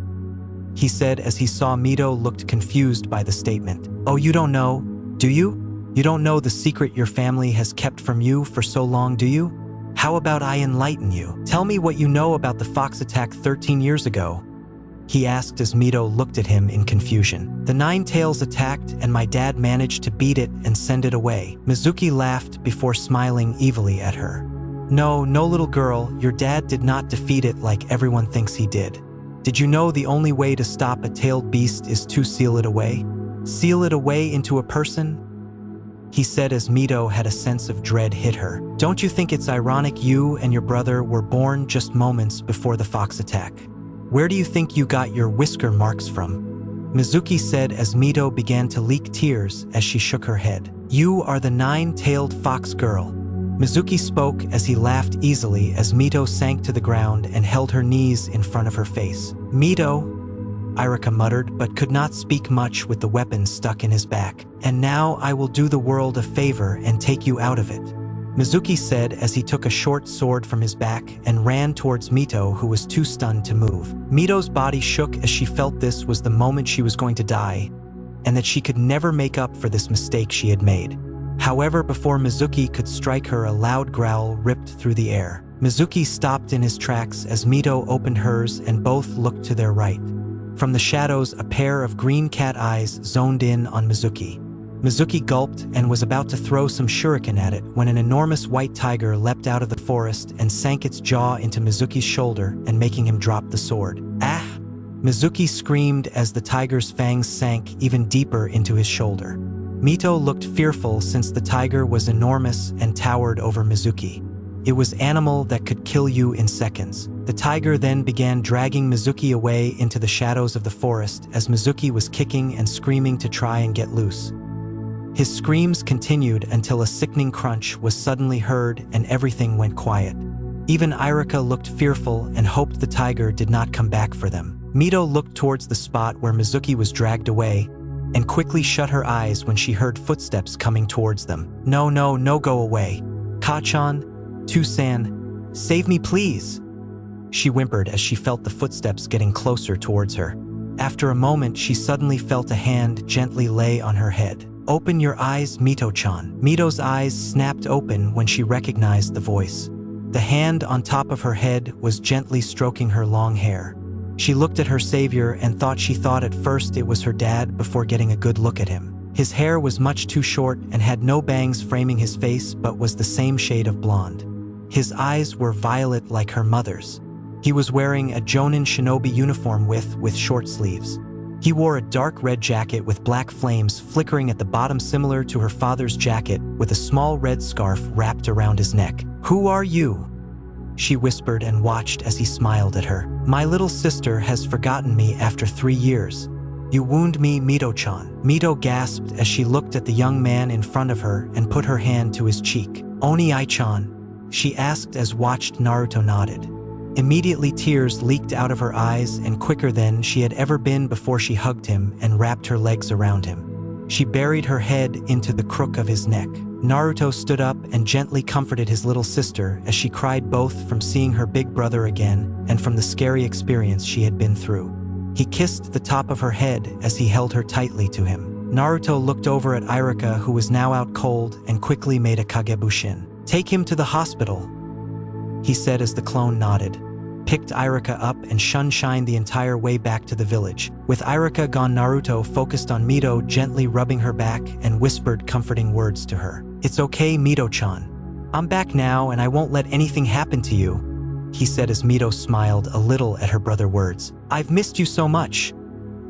he said as he saw Mito looked confused by the statement. "Oh, you don't know, do you? You don't know the secret your family has kept from you for so long, do you? How about I enlighten you? Tell me what you know about the fox attack 13 years ago, he asked as Mito looked at him in confusion. "The 9 tails attacked and my dad managed to beat it and send it away." Mizuki laughed before smiling evilly at her. No, little girl, your dad did not defeat it like everyone thinks he did. Did you know the only way to stop a tailed beast is to seal it away? Seal it away into a person? He said as Mito had a sense of dread hit her. "Don't you think it's ironic you and your brother were born just moments before the fox attack? Where do you think you got your whisker marks from?" Mizuki said as Mito began to leak tears as she shook her head. "You are the 9-tailed fox girl." Mizuki spoke as he laughed easily as Mito sank to the ground and held her knees in front of her face. "Mito," Irika muttered, but could not speak much with the weapon stuck in his back. "And now I will do the world a favor and take you out of it," Mizuki said as he took a short sword from his back and ran towards Mito, who was too stunned to move. Mito's body shook as she felt this was the moment she was going to die, and that she could never make up for this mistake she had made. However, before Mizuki could strike her, a loud growl ripped through the air. Mizuki stopped in his tracks as Mito opened hers and both looked to their right. From the shadows, a pair of green cat eyes zoned in on Mizuki. Mizuki gulped and was about to throw some shuriken at it when an enormous white tiger leapt out of the forest and sank its jaw into Mizuki's shoulder and making him drop the sword. "Ah!" Mizuki screamed as the tiger's fangs sank even deeper into his shoulder. Mito looked fearful since the tiger was enormous and towered over Mizuki. It was an animal that could kill you in seconds. The tiger then began dragging Mizuki away into the shadows of the forest as Mizuki was kicking and screaming to try and get loose. His screams continued until a sickening crunch was suddenly heard and everything went quiet. Even Irika looked fearful and hoped the tiger did not come back for them. Mito looked towards the spot where Mizuki was dragged away and quickly shut her eyes when she heard footsteps coming towards them. No, no, no, go away. Ka-chan, Tu-san, save me please. She whimpered as she felt the footsteps getting closer towards her. After a moment, she suddenly felt a hand gently lay on her head. Open your eyes, Mito-chan. Mito's eyes snapped open when she recognized the voice. The hand on top of her head was gently stroking her long hair. She looked at her savior and she thought at first it was her dad before getting a good look at him. His hair was much too short and had no bangs framing his face but was the same shade of blonde. His eyes were violet like her mother's. He was wearing a Jonin shinobi uniform with short sleeves. He wore a dark red jacket with black flames flickering at the bottom similar to her father's jacket with a small red scarf wrapped around his neck. Who are you? She whispered and watched as he smiled at her. My little sister has forgotten me after 3 years. You wound me, Mito-chan. Mito gasped as she looked at the young man in front of her and put her hand to his cheek. Oni-chan, she asked as watched Naruto nodded. Immediately tears leaked out of her eyes and quicker than she had ever been before she hugged him and wrapped her legs around him. She buried her head into the crook of his neck. Naruto stood up and gently comforted his little sister as she cried both from seeing her big brother again and from the scary experience she had been through. He kissed the top of her head as he held her tightly to him. Naruto looked over at Irika, who was now out cold, and quickly made a kagebushin. Take him to the hospital, he said as the clone nodded, picked Irika up and shined the entire way back to the village. With Irika gone, Naruto focused on Mito, gently rubbing her back and whispered comforting words to her. It's okay, Mito-chan. I'm back now and I won't let anything happen to you, he said as Mito smiled a little at her brother's words. I've missed you so much.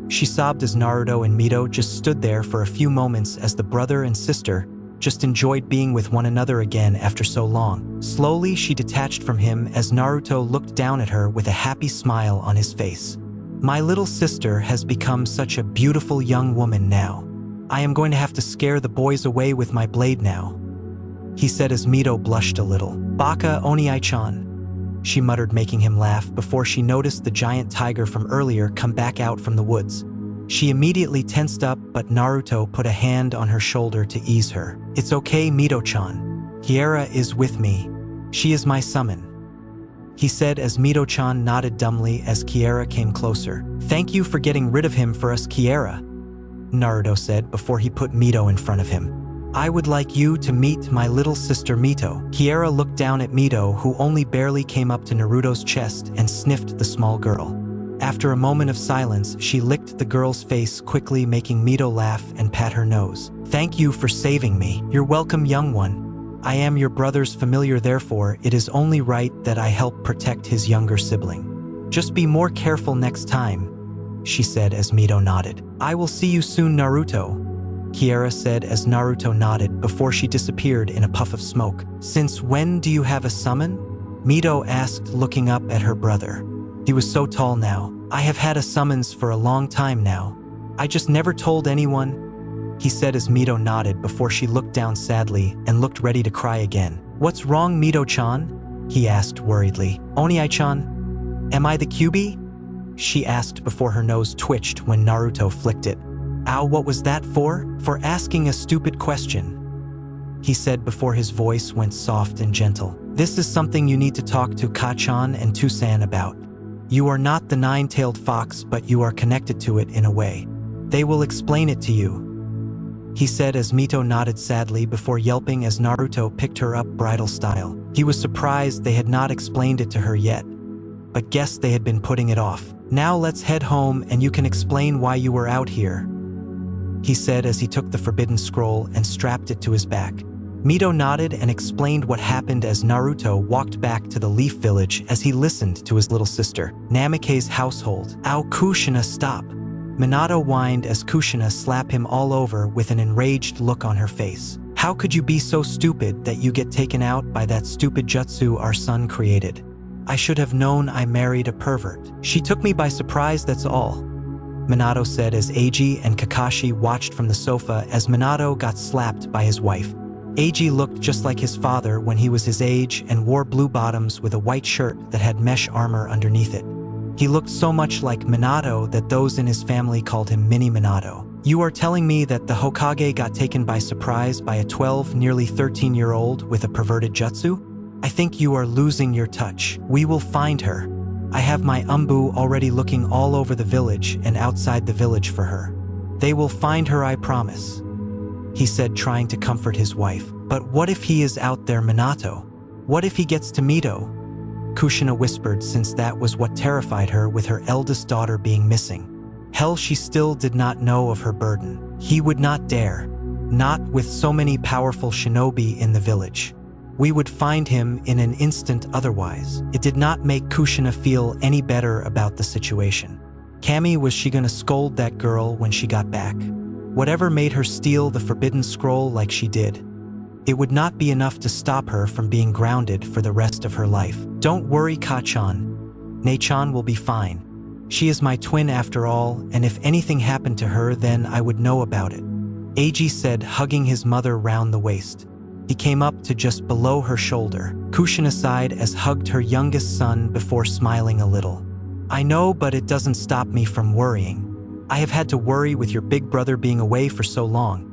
She sobbed as Naruto and Mito just stood there for a few moments as the brother and sister just enjoyed being with one another again after so long. Slowly, she detached from him as Naruto looked down at her with a happy smile on his face. My little sister has become such a beautiful young woman now. I am going to have to scare the boys away with my blade now, he said as Mito blushed a little. Baka Oni-chan, she muttered, making him laugh before she noticed the giant tiger from earlier come back out from the woods. She immediately tensed up, but Naruto put a hand on her shoulder to ease her. It's okay, Mito-chan. Kiera is with me. She is my summon, he said as Mito-chan nodded dumbly as Kiera came closer. Thank you for getting rid of him for us, Kiera, Naruto said before he put Mito in front of him. I would like you to meet my little sister Mito. Kiera looked down at Mito, who only barely came up to Naruto's chest, and sniffed the small girl. After a moment of silence, she licked the girl's face quickly, making Mito laugh and pat her nose. Thank you for saving me. You're welcome, young one. I am your brother's familiar, therefore it is only right that I help protect his younger sibling. Just be more careful next time, she said as Mito nodded. I will see you soon, Naruto, Kiera said as Naruto nodded before she disappeared in a puff of smoke. Since when do you have a summon? Mito asked, looking up at her brother. He was so tall now. I have had a summons for a long time now. I just never told anyone, he said as Mito nodded before she looked down sadly and looked ready to cry again. What's wrong, Mito-chan? He asked worriedly. Oni-chan, am I the QB? She asked before her nose twitched when Naruto flicked it. Ow, what was that for? For asking a stupid question, he said before his voice went soft and gentle. This is something you need to talk to Ka-chan and Tu-san about. You are not the nine-tailed fox, but you are connected to it in a way. They will explain it to you, he said as Mito nodded sadly before yelping as Naruto picked her up bridal style. He was surprised they had not explained it to her yet, but guessed they had been putting it off. Now let's head home and you can explain why you were out here, he said as he took the forbidden scroll and strapped it to his back. Mito nodded and explained what happened as Naruto walked back to the Leaf Village as he listened to his little sister. Namake's household. Ow, Kushina, stop. Minato whined as Kushina slapped him all over with an enraged look on her face. How could you be so stupid that you get taken out by that stupid jutsu our son created? I should have known I married a pervert. She took me by surprise, that's all, Minato said as Eiji and Kakashi watched from the sofa as Minato got slapped by his wife. Eiji looked just like his father when he was his age and wore blue bottoms with a white shirt that had mesh armor underneath it. He looked so much like Minato that those in his family called him Mini Minato. You are telling me that the Hokage got taken by surprise by a 12, nearly 13-year-old with a perverted jutsu? I think you are losing your touch. We will find her. I have my 𝕜𝕦𝕣𝕠𝕥𝕤𝕦 already looking all over the village and outside the village for her. They will find her, I promise, he said, trying to comfort his wife. But what if he is out there, Minato? What if he gets to Mito? Kushina whispered, since that was what terrified her, with her eldest daughter being missing. Hell, she still did not know of her burden. He would not dare. Not with so many powerful shinobi in the village. We would find him in an instant otherwise. It did not make Kushina feel any better about the situation. Cammy, was she gonna scold that girl when she got back? Whatever made her steal the forbidden scroll like she did, it would not be enough to stop her from being grounded for the rest of her life. Don't worry, Ka-chan. Nei-chan will be fine. She is my twin after all, and if anything happened to her, then I would know about it, Eiji said, hugging his mother round the waist. He came up to just below her shoulder. Kushina sighed as hugged her youngest son before smiling a little. I know, but it doesn't stop me from worrying. I have had to worry with your big brother being away for so long.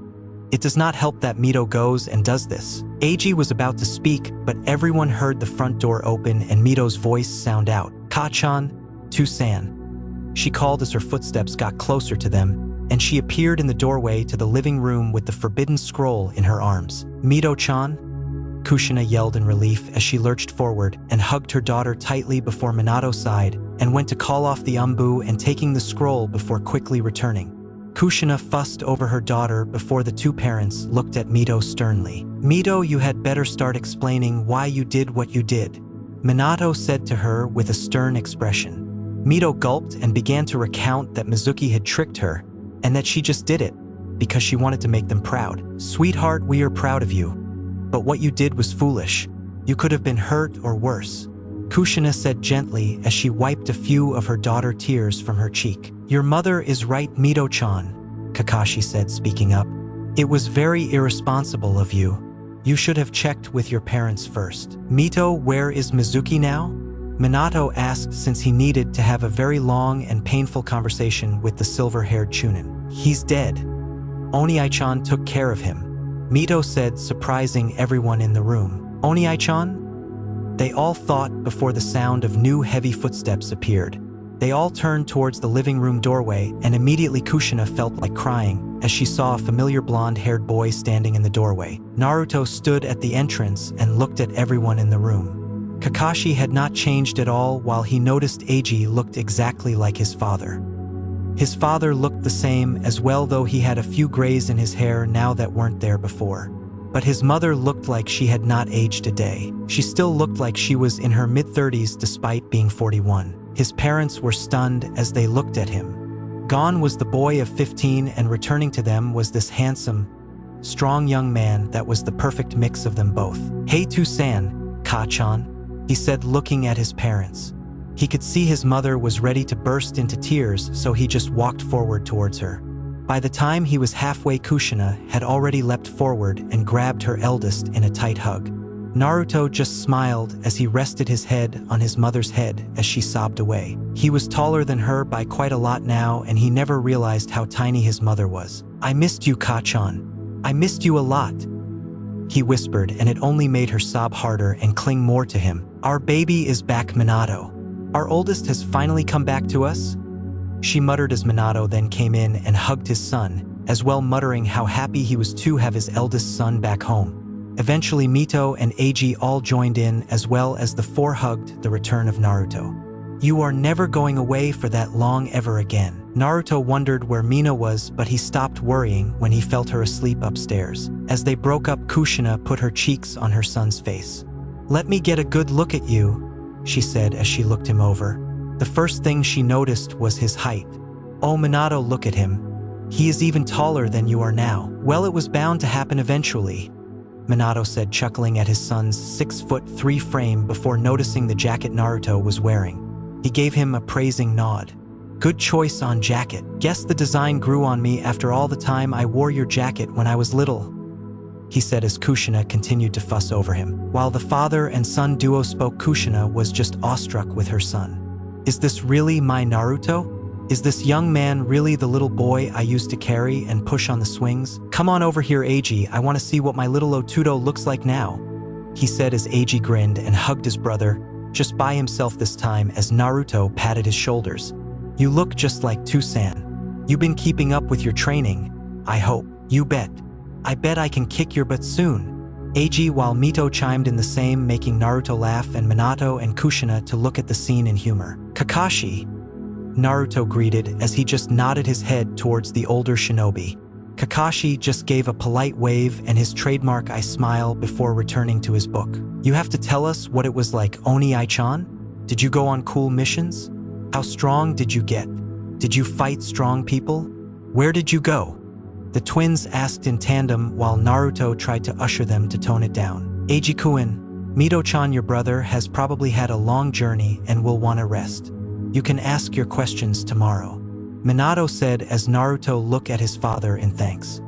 It does not help that Mito goes and does this. Eiji was about to speak, but everyone heard the front door open and Mito's voice sound out. Ka-chan, To-san. She called as her footsteps got closer to them, and she appeared in the doorway to the living room with the forbidden scroll in her arms. Mito-chan? Kushina yelled in relief as she lurched forward and hugged her daughter tightly before Minato sighed and went to call off the 𝕜𝕦𝕣𝕠𝕥𝕤 and taking the scroll before quickly returning. Kushina fussed over her daughter before the two parents looked at Mito sternly. Mito, you had better start explaining why you did what you did, Minato said to her with a stern expression. Mito gulped and began to recount that Mizuki had tricked her and that she just did it because she wanted to make them proud. Sweetheart, we are proud of you. But what you did was foolish. You could have been hurt or worse, Kushina said gently as she wiped a few of her daughter's tears from her cheek. Your mother is right, Mito-chan, Kakashi said, speaking up. It was very irresponsible of you. You should have checked with your parents first. Mito, where is Mizuki now? Minato asked, since he needed to have a very long and painful conversation with the silver-haired chunin. He's dead. Oni-chan took care of him, Mito said, surprising everyone in the room. Oni-chan? They all thought before the sound of new heavy footsteps appeared. They all turned towards the living room doorway, and immediately Kushina felt like crying as she saw a familiar blonde-haired boy standing in the doorway. Naruto stood at the entrance and looked at everyone in the room. Kakashi had not changed at all, while he noticed Eiji looked exactly like his father. His father looked the same as well, though he had a few grays in his hair now that weren't there before. But his mother looked like she had not aged a day. She still looked like she was in her mid-30s despite being 41. His parents were stunned as they looked at him. Gone was the boy of 15, and returning to them was this handsome, strong young man that was the perfect mix of them both. Hey, To-san, Ka-chan, he said, looking at his parents. He could see his mother was ready to burst into tears, so he just walked forward towards her. By the time he was halfway, Kushina had already leapt forward and grabbed her eldest in a tight hug. Naruto just smiled as he rested his head on his mother's head as she sobbed away. He was taller than her by quite a lot now, and he never realized how tiny his mother was. I missed you, Ka-chan. I missed you a lot, he whispered, and it only made her sob harder and cling more to him. Our baby is back, Minato. Our oldest has finally come back to us, she muttered as Minato then came in and hugged his son, as well, muttering how happy he was to have his eldest son back home. Eventually, Mito and Eiji all joined in, as well as the four hugged the return of Naruto. You are never going away for that long ever again. Naruto wondered where Mina was, but he stopped worrying when he felt her asleep upstairs. As they broke up, Kushina put her cheeks on her son's face. Let me get a good look at you, she said as she looked him over. The first thing she noticed was his height. Oh, Minato, look at him. He is even taller than you are now. Well, it was bound to happen eventually, Minato said, chuckling at his son's 6'3" frame before noticing the jacket Naruto was wearing. He gave him a praising nod. Good choice on jacket. Guess the design grew on me after all the time I wore your jacket when I was little. he said as Kushina continued to fuss over him. While the father and son duo spoke, Kushina was just awestruck with her son. Is this really my Naruto? Is this young man really the little boy I used to carry and push on the swings? Come on over here, Eiji, I want to see what my little Otuto looks like now, he said as Eiji grinned and hugged his brother, just by himself this time as Naruto patted his shoulders. You look just like Toussaint. You've been keeping up with your training, I hope. You bet. I bet I can kick your butt soon. Eiji, while Mito chimed in the same, making Naruto laugh and Minato and Kushina to look at the scene in humor. Kakashi, Naruto greeted as he just nodded his head towards the older shinobi. Kakashi just gave a polite wave and his trademark eye smile before returning to his book. You have to tell us what it was like, Oni-chan? Did you go on cool missions? How strong did you get? Did you fight strong people? Where did you go? The twins asked in tandem while Naruto tried to usher them to tone it down. Eiji-kun, Mito-chan, your brother, has probably had a long journey and will want to rest. You can ask your questions tomorrow, Minato said as Naruto looked at his father in thanks.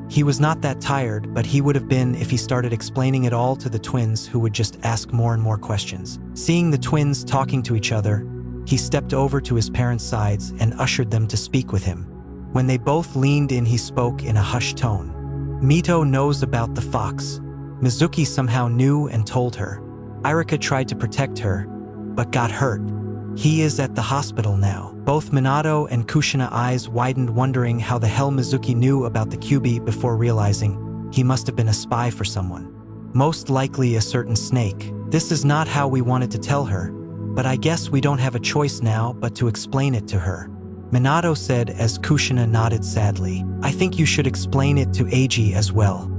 He was not that tired, but he would have been if he started explaining it all to the twins, who would just ask more and more questions. Seeing the twins talking to each other, he stepped over to his parents' sides and ushered them to speak with him. When they both leaned in, he spoke in a hushed tone. Mito knows about the fox. Mizuki somehow knew and told her. Irika tried to protect her, but got hurt. He is at the hospital now. Both Minato and Kushina eyes widened, wondering how the hell Mizuki knew about the Kyuubi before realizing he must have been a spy for someone. Most likely a certain snake. This is not how we wanted to tell her, but I guess we don't have a choice now but to explain it to her, Minato said as Kushina nodded sadly. I think you should explain it to Eiji as well.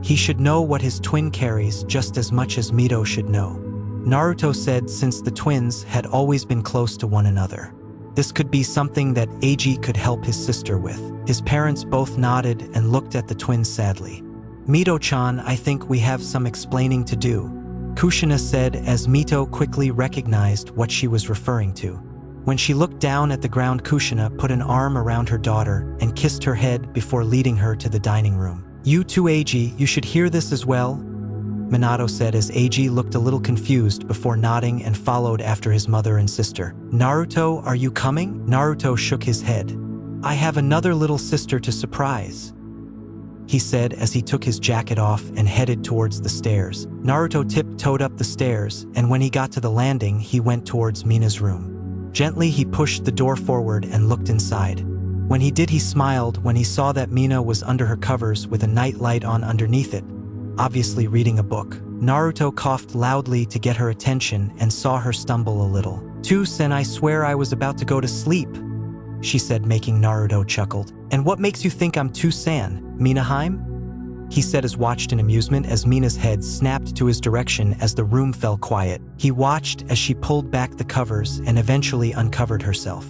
He should know what his twin carries just as much as Mito should know, Naruto said, since the twins had always been close to one another. This could be something that Eiji could help his sister with. His parents both nodded and looked at the twins sadly. Mito-chan, I think we have some explaining to do, Kushina said as Mito quickly recognized what she was referring to. When she looked down at the ground, Kushina put an arm around her daughter and kissed her head before leading her to the dining room. You too, Eiji, you should hear this as well, Minato said as Eiji looked a little confused before nodding and followed after his mother and sister. Naruto, are you coming? Naruto shook his head. I have another little sister to surprise, he said as he took his jacket off and headed towards the stairs. Naruto tiptoed up the stairs, and when he got to the landing, he went towards Mina's room. Gently, he pushed the door forward and looked inside. When he did, he smiled when he saw that Mina was under her covers with a night light on underneath it, obviously reading a book. Naruto coughed loudly to get her attention and saw her stumble a little. Toussaint, I swear I was about to go to sleep, she said, making Naruto chuckled. And what makes you think I'm Toussaint, Minaheim? He said as watched in amusement as Mina's head snapped to his direction as the room fell quiet. He watched as she pulled back the covers and eventually uncovered herself.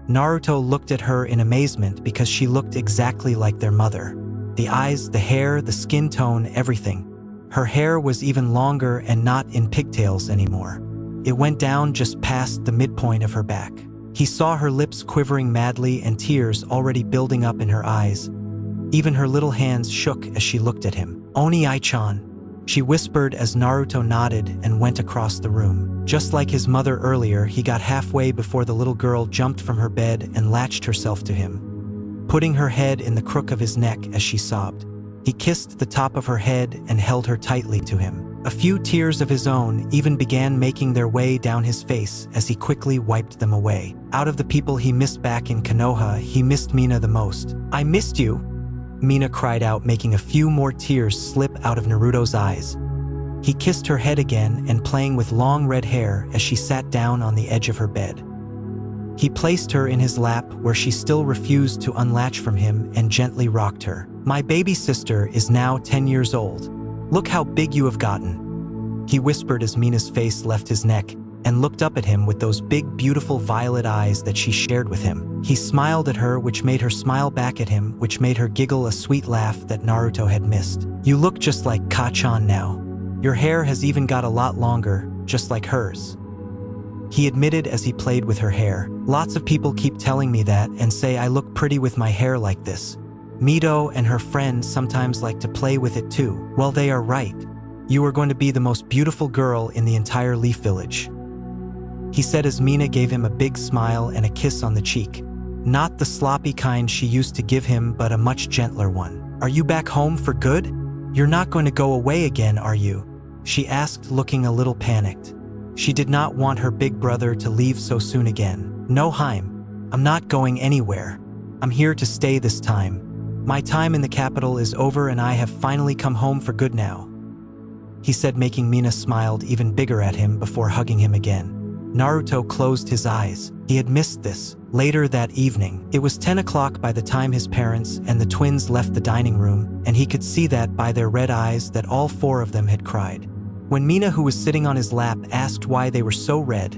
Naruto looked at her in amazement because she looked exactly like their mother. The eyes, the hair, the skin tone, everything. Her hair was even longer and not in pigtails anymore. It went down just past the midpoint of her back. He saw her lips quivering madly and tears already building up in her eyes. Even her little hands shook as she looked at him. Oni-chan, she whispered as Naruto nodded and went across the room. Just like his mother earlier, he got halfway before the little girl jumped from her bed and latched herself to him, putting her head in the crook of his neck as she sobbed. He kissed the top of her head and held her tightly to him. A few tears of his own even began making their way down his face as he quickly wiped them away. Out of the people he missed back in Konoha, he missed Mina the most. I missed you, Mina cried out, making a few more tears slip out of Naruto's eyes. He kissed her head again and playing with long red hair as she sat down on the edge of her bed. He placed her in his lap where she still refused to unlatch from him and gently rocked her. My baby sister is now 10 years old. Look how big you have gotten, he whispered as Mina's face left his neck and looked up at him with those big, beautiful violet eyes that she shared with him. He smiled at her, which made her smile back at him, which made her giggle a sweet laugh that Naruto had missed. You look just like Ka-chan now. Your hair has even got a lot longer, just like hers, he admitted as he played with her hair. Lots of people keep telling me that and say I look pretty with my hair like this, Mito and her friend sometimes like to play with it too. Well, they are right. You are going to be the most beautiful girl in the entire Leaf Village," he said as Mina gave him a big smile and a kiss on the cheek. Not the sloppy kind she used to give him, but a much gentler one. "Are you back home for good? You're not going to go away again, are you?" she asked, looking a little panicked. She did not want her big brother to leave so soon again. "No, Haim. I'm not going anywhere. I'm here to stay this time. My time in the capital is over and I have finally come home for good now," he said, making Mina smile even bigger at him before hugging him again. Naruto closed his eyes. He had missed this. Later that evening, it was 10 o'clock by the time his parents and the twins left the dining room, and he could see that by their red eyes that all four of them had cried. When Mina, who was sitting on his lap, asked why they were so red,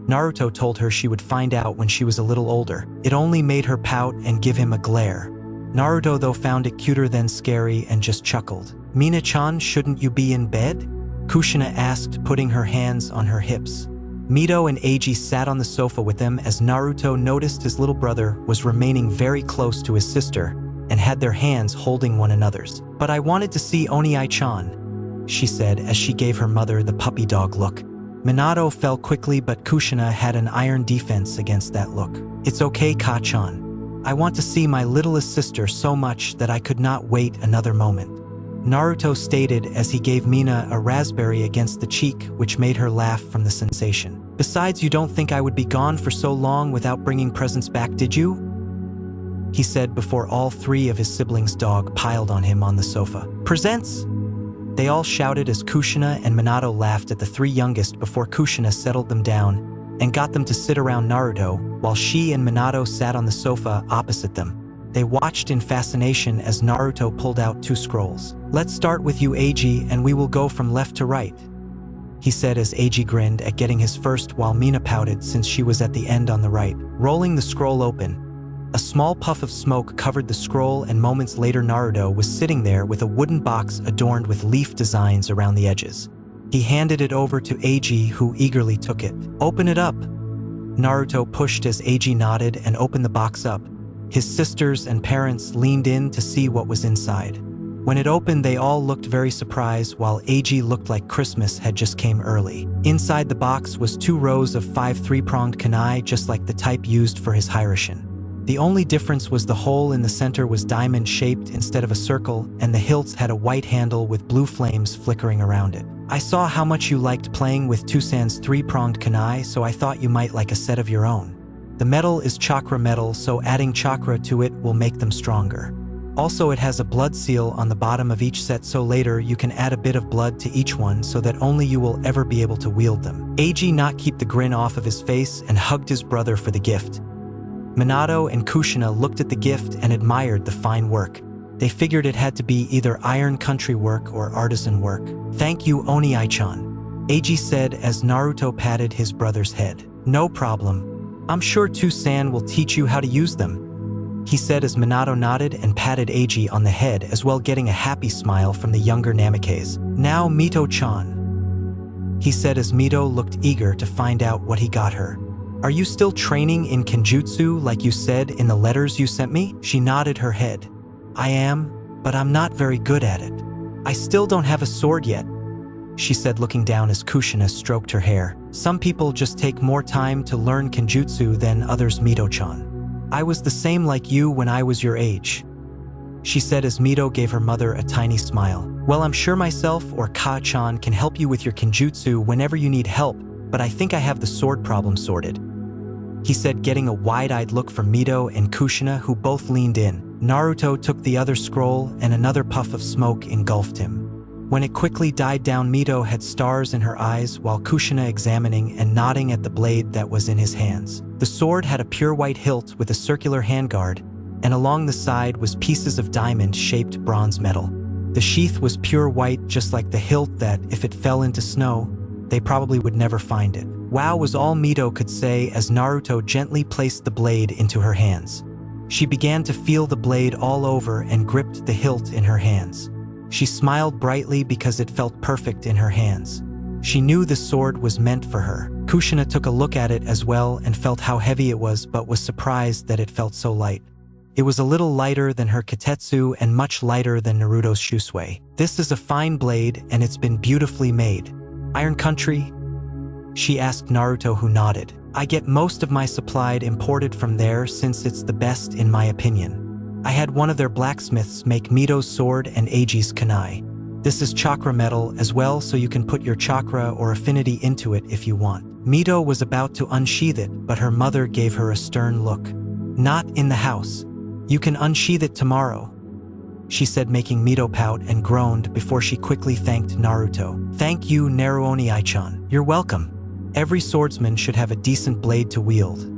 Naruto told her she would find out when she was a little older. It only made her pout and give him a glare. Naruto, though, found it cuter than scary and just chuckled. "Mina-chan, shouldn't you be in bed?" Kushina asked, putting her hands on her hips. Mito and Eiji sat on the sofa with them as Naruto noticed his little brother was remaining very close to his sister and had their hands holding one another's. "But I wanted to see Oniai-chan," she said as she gave her mother the puppy dog look. Minato fell quickly, but Kushina had an iron defense against that look. "It's okay, Ka-chan. I want to see my littlest sister so much that I could not wait another moment," Naruto stated as he gave Mina a raspberry against the cheek, which made her laugh from the sensation. "Besides, you don't think I would be gone for so long without bringing presents back, did you?" he said before all three of his siblings' dog piled on him on the sofa. "Presents?" they all shouted as Kushina and Minato laughed at the three youngest before Kushina settled them down and got them to sit around Naruto, while she and Minato sat on the sofa opposite them. They watched in fascination as Naruto pulled out 2 scrolls. "Let's start with you, Eiji, and we will go from left to right," he said as Eiji grinned at getting his first while Mina pouted since she was at the end on the right. Rolling the scroll open, a small puff of smoke covered the scroll, and moments later Naruto was sitting there with a wooden box adorned with leaf designs around the edges. He handed it over to Eiji, who eagerly took it. "Open it up," Naruto pushed as Eiji nodded and opened the box up. His sisters and parents leaned in to see what was inside. When it opened, they all looked very surprised, while Eiji looked like Christmas had just came early. Inside the box was 2 rows of 5 3-pronged kunai, just like the type used for his Hiraishin. The only difference was the hole in the center was diamond-shaped instead of a circle, and the hilts had a white handle with blue flames flickering around it. "I saw how much you liked playing with Tusan's 3-pronged kunai, so I thought you might like a set of your own. The metal is chakra metal, so adding chakra to it will make them stronger. Also, it has a blood seal on the bottom of each set, so later you can add a bit of blood to each one so that only you will ever be able to wield them." Eiji not keep the grin off of his face and hugged his brother for the gift. Minato and Kushina looked at the gift and admired the fine work. They figured it had to be either iron country work or artisan work. "Thank you, Oniai-chan," Eiji said as Naruto patted his brother's head. "No problem. I'm sure Tusan will teach you how to use them," he said as Minato nodded and patted Eiji on the head, as well getting a happy smile from the younger Namikes. "Now, Mito-chan," he said as Mito looked eager to find out what he got her. "Are you still training in Kenjutsu like you said in the letters you sent me?" She nodded her head. "I am, but I'm not very good at it. I still don't have a sword yet," she said, looking down as Kushina stroked her hair. "Some people just take more time to learn Kenjutsu than others, Mito-chan. I was the same like you when I was your age," she said as Mito gave her mother a tiny smile. "Well, I'm sure myself or Ka-chan can help you with your Kenjutsu whenever you need help, but I think I have the sword problem sorted," he said, getting a wide-eyed look from Mito and Kushina, who both leaned in. Naruto took the other scroll and another puff of smoke engulfed him. When it quickly died down, Mito had stars in her eyes, while Kushina examining and nodding at the blade that was in his hands. The sword had a pure white hilt with a circular handguard, and along the side was pieces of diamond-shaped bronze metal. The sheath was pure white, just like the hilt that, if it fell into snow, they probably would never find it. "Wow," was all Mito could say as Naruto gently placed the blade into her hands. She began to feel the blade all over and gripped the hilt in her hands. She smiled brightly because it felt perfect in her hands. She knew the sword was meant for her. Kushina took a look at it as well and felt how heavy it was, but was surprised that it felt so light. It was a little lighter than her kitetsu and much lighter than Naruto's shusui. "This is a fine blade, and it's been beautifully made. Iron Country?" she asked Naruto, who nodded. "I get most of my supply imported from there since it's the best in my opinion. I had one of their blacksmiths make Mito's sword and Eiji's kunai. This is chakra metal as well, so you can put your chakra or affinity into it if you want." Mito was about to unsheath it, but her mother gave her a stern look. "Not in the house. You can unsheath it tomorrow," she said, making Mito pout and groaned before she quickly thanked Naruto. "Thank you, 𝕟𝕒𝕣𝕦𝕤𝕠𝕥𝕤𝕦𝕤𝕠𝕥. You're welcome. Every swordsman should have a decent blade to wield,"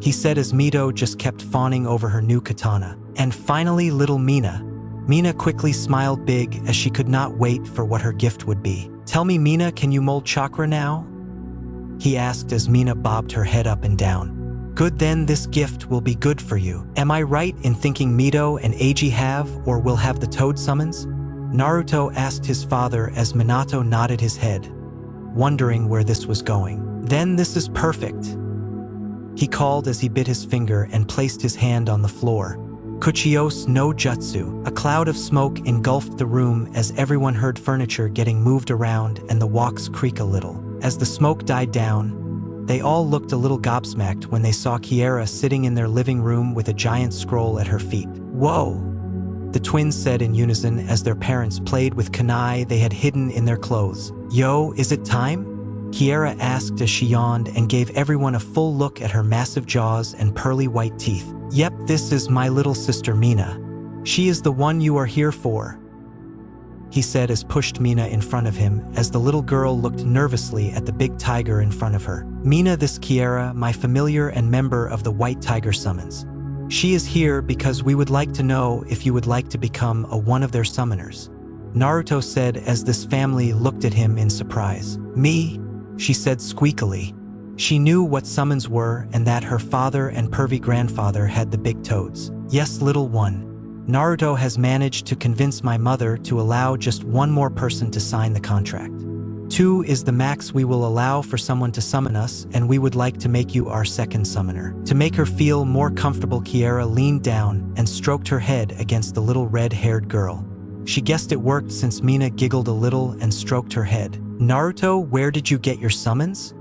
he said as Mito just kept fawning over her new katana. "And finally, little Mina." Mina quickly smiled big as she could not wait for what her gift would be. "Tell me, Mina, can you mold chakra now?" he asked as Mina bobbed her head up and down. "Good, then this gift will be good for you. Am I right in thinking Mito and Eiji have or will have the toad summons?" Naruto asked his father as Minato nodded his head, wondering where this was going. "Then this is perfect," he called as he bit his finger and placed his hand on the floor. Kuchiyose no Jutsu. A cloud of smoke engulfed the room as everyone heard furniture getting moved around and the walks creak a little. As the smoke died down, they all looked a little gobsmacked when they saw Kiera sitting in their living room with a giant scroll at her feet. "Whoa," the twins said in unison as their parents played with kunai they had hidden in their clothes. "Yo, is it time?" Kiera asked as she yawned and gave everyone a full look at her massive jaws and pearly white teeth. "Yep, this is my little sister Mina. She is the one you are here for," he said as pushed Mina in front of him as the little girl looked nervously at the big tiger in front of her. "Mina, this Kiera, my familiar and member of the White Tiger Summons. She is here because we would like to know if you would like to become one of their summoners," Naruto said as this family looked at him in surprise. "Me?" she said squeakily. She knew what summons were and that her father and pervy grandfather had the big toads. "Yes, little one. Naruto has managed to convince my mother to allow just one more person to sign the contract. 2 is the max we will allow for someone to summon us, and we would like to make you our second summoner." To make her feel more comfortable, Kiera leaned down and stroked her head against the little red-haired girl. She guessed it worked since Mina giggled a little and stroked her head. "Naruto, where did you get your summons?"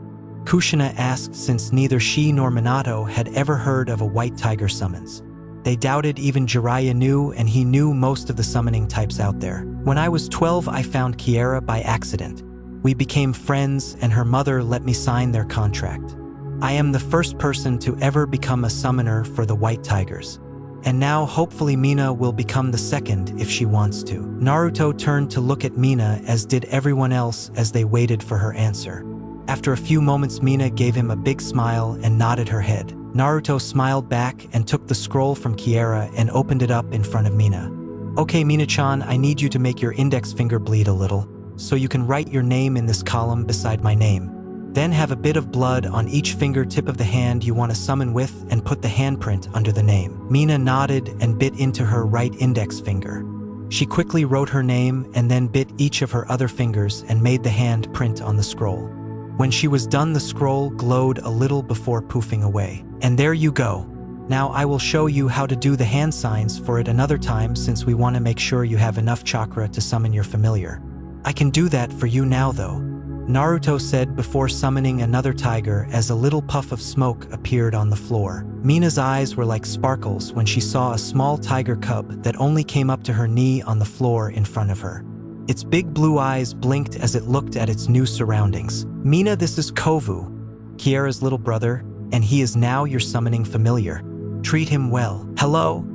Kushina asked since neither she nor Minato had ever heard of a white tiger summons. They doubted even Jiraiya knew, and he knew most of the summoning types out there. "When I was 12, I found Kiera by accident. We became friends and her mother let me sign their contract. I am the first person to ever become a summoner for the White Tigers. And now hopefully Mina will become the second if she wants to." Naruto turned to look at Mina, as did everyone else as they waited for her answer. After a few moments, Mina gave him a big smile and nodded her head. Naruto smiled back and took the scroll from Kiera and opened it up in front of Mina. "Okay, Mina-chan, I need you to make your index finger bleed a little, so you can write your name in this column beside my name. Then have a bit of blood on each fingertip of the hand you want to summon with and put the handprint under the name." Mina nodded and bit into her right index finger. She quickly wrote her name and then bit each of her other fingers and made the hand print on the scroll. When she was done, the scroll glowed a little before poofing away. "And there you go. Now I will show you how to do the hand signs for it another time, since we want to make sure you have enough chakra to summon your familiar. I can do that for you now though," Naruto said before summoning another tiger as a little puff of smoke appeared on the floor. Mina's eyes were like sparkles when she saw a small tiger cub that only came up to her knee on the floor in front of her. Its big blue eyes blinked as it looked at its new surroundings. "Mina, this is Kovu, Kiera's little brother, and he is now your summoning familiar. Treat him well." "Hello,"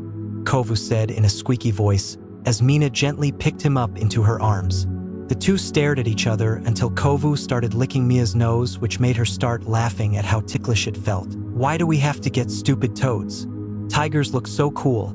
Kovu said in a squeaky voice as Mina gently picked him up into her arms. The two stared at each other until Kovu started licking Mia's nose, which made her start laughing at how ticklish it felt. "Why do we have to get stupid toads? Tigers look so cool,"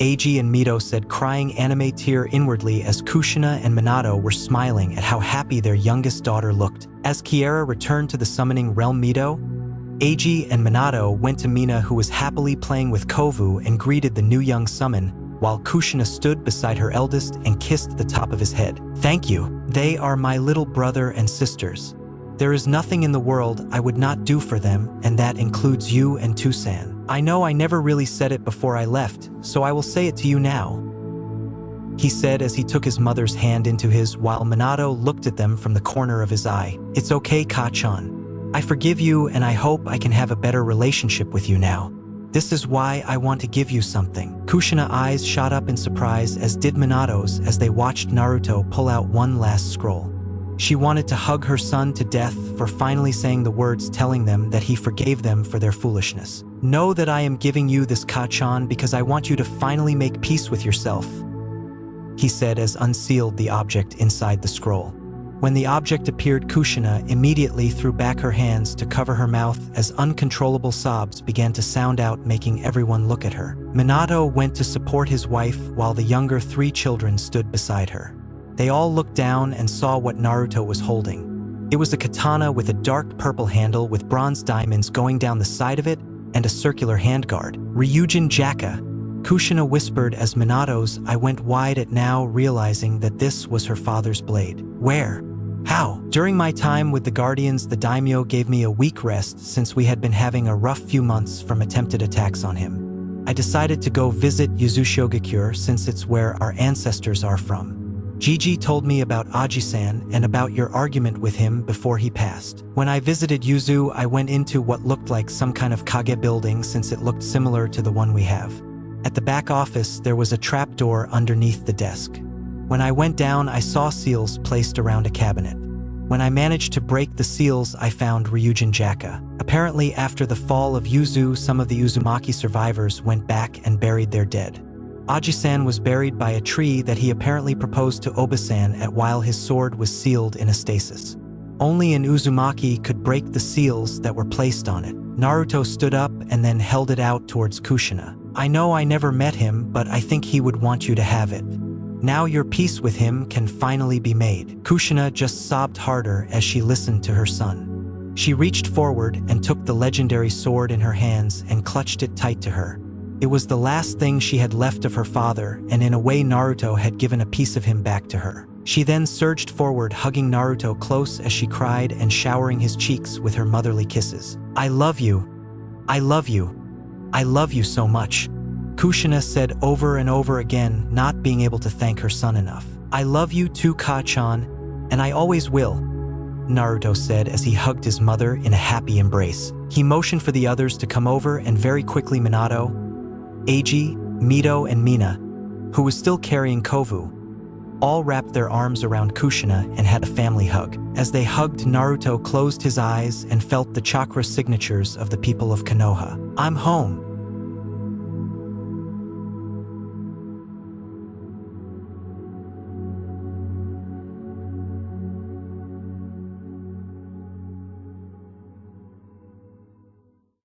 Eiji and Mito said, crying anime tear inwardly as Kushina and Minato were smiling at how happy their youngest daughter looked. As Kiera returned to the summoning realm, Eiji and Minato went to Mina, who was happily playing with Kovu, and greeted the new young summon, while Kushina stood beside her eldest and kissed the top of his head. "Thank you. They are my little brother and sisters," There is nothing in the world I would not do for them, and that includes you and Tusan. I know I never really said it before I left, so I will say it to you now," he said as he took his mother's hand into his while Minato looked at them from the corner of his eye. "It's okay, Ka-chan. I forgive you and I hope I can have a better relationship with you now. This is why I want to give you something." Kushina's eyes shot up in surprise, as did Minato's, as they watched Naruto pull out one last scroll. She wanted to hug her son to death for finally saying the words telling them that he forgave them for their foolishness. "Know that I am giving you this, Ka-chan, because I want you to finally make peace with yourself," he said as unsealed the object inside the scroll. When the object appeared, Kushina immediately threw back her hands to cover her mouth as uncontrollable sobs began to sound out, making everyone look at her. Minato went to support his wife while the younger 3 children stood beside her. They all looked down and saw what Naruto was holding. It was a katana with a dark purple handle with bronze diamonds going down the side of it and a circular handguard. "𝕜𝕦𝕣𝕦𝕠𝕥𝕤𝕦," Kushina whispered as Minato's eye went wide at now realizing that this was her father's blade. "Where? How? During my time with the Guardians, the daimyo gave me a week rest since we had been having a rough few months from attempted attacks on him. I decided to go visit 𝕜𝕦𝕣𝕦𝕠𝕥𝕤𝕦 since it's where our ancestors are from. Gigi told me about Aji-san and about your argument with him before he passed. When I visited Yuzu, I went into what looked like some kind of Kage building since it looked similar to the one we have. At the back office, there was a trapdoor underneath the desk. When I went down, I saw seals placed around a cabinet. When I managed to break the seals, I found Ryujin-jaka. Apparently, after the fall of Yuzu, some of the Uzumaki survivors went back and buried their dead. Aji-san was buried by a tree that he apparently proposed to Oba-san at while his sword was sealed in a stasis. Only an Uzumaki could break the seals that were placed on it. Naruto stood up and then held it out towards Kushina. "I know I never met him, but I think he would want you to have it. Now your peace with him can finally be made." Kushina just sobbed harder as she listened to her son. She reached forward and took the legendary sword in her hands and clutched it tight to her. It was the last thing she had left of her father, and in a way Naruto had given a piece of him back to her. She then surged forward, hugging Naruto close as she cried and showering his cheeks with her motherly kisses. "I love you. I love you. I love you so much," Kushina said over and over again, not being able to thank her son enough. "I love you too, Ka-chan, and I always will," Naruto said as he hugged his mother in a happy embrace. He motioned for the others to come over, and very quickly Minato, Eiji, Mito, and Mina, who was still carrying Kovu, all wrapped their arms around Kushina and had a family hug. As they hugged, Naruto closed his eyes and felt the chakra signatures of the people of Konoha. "I'm home.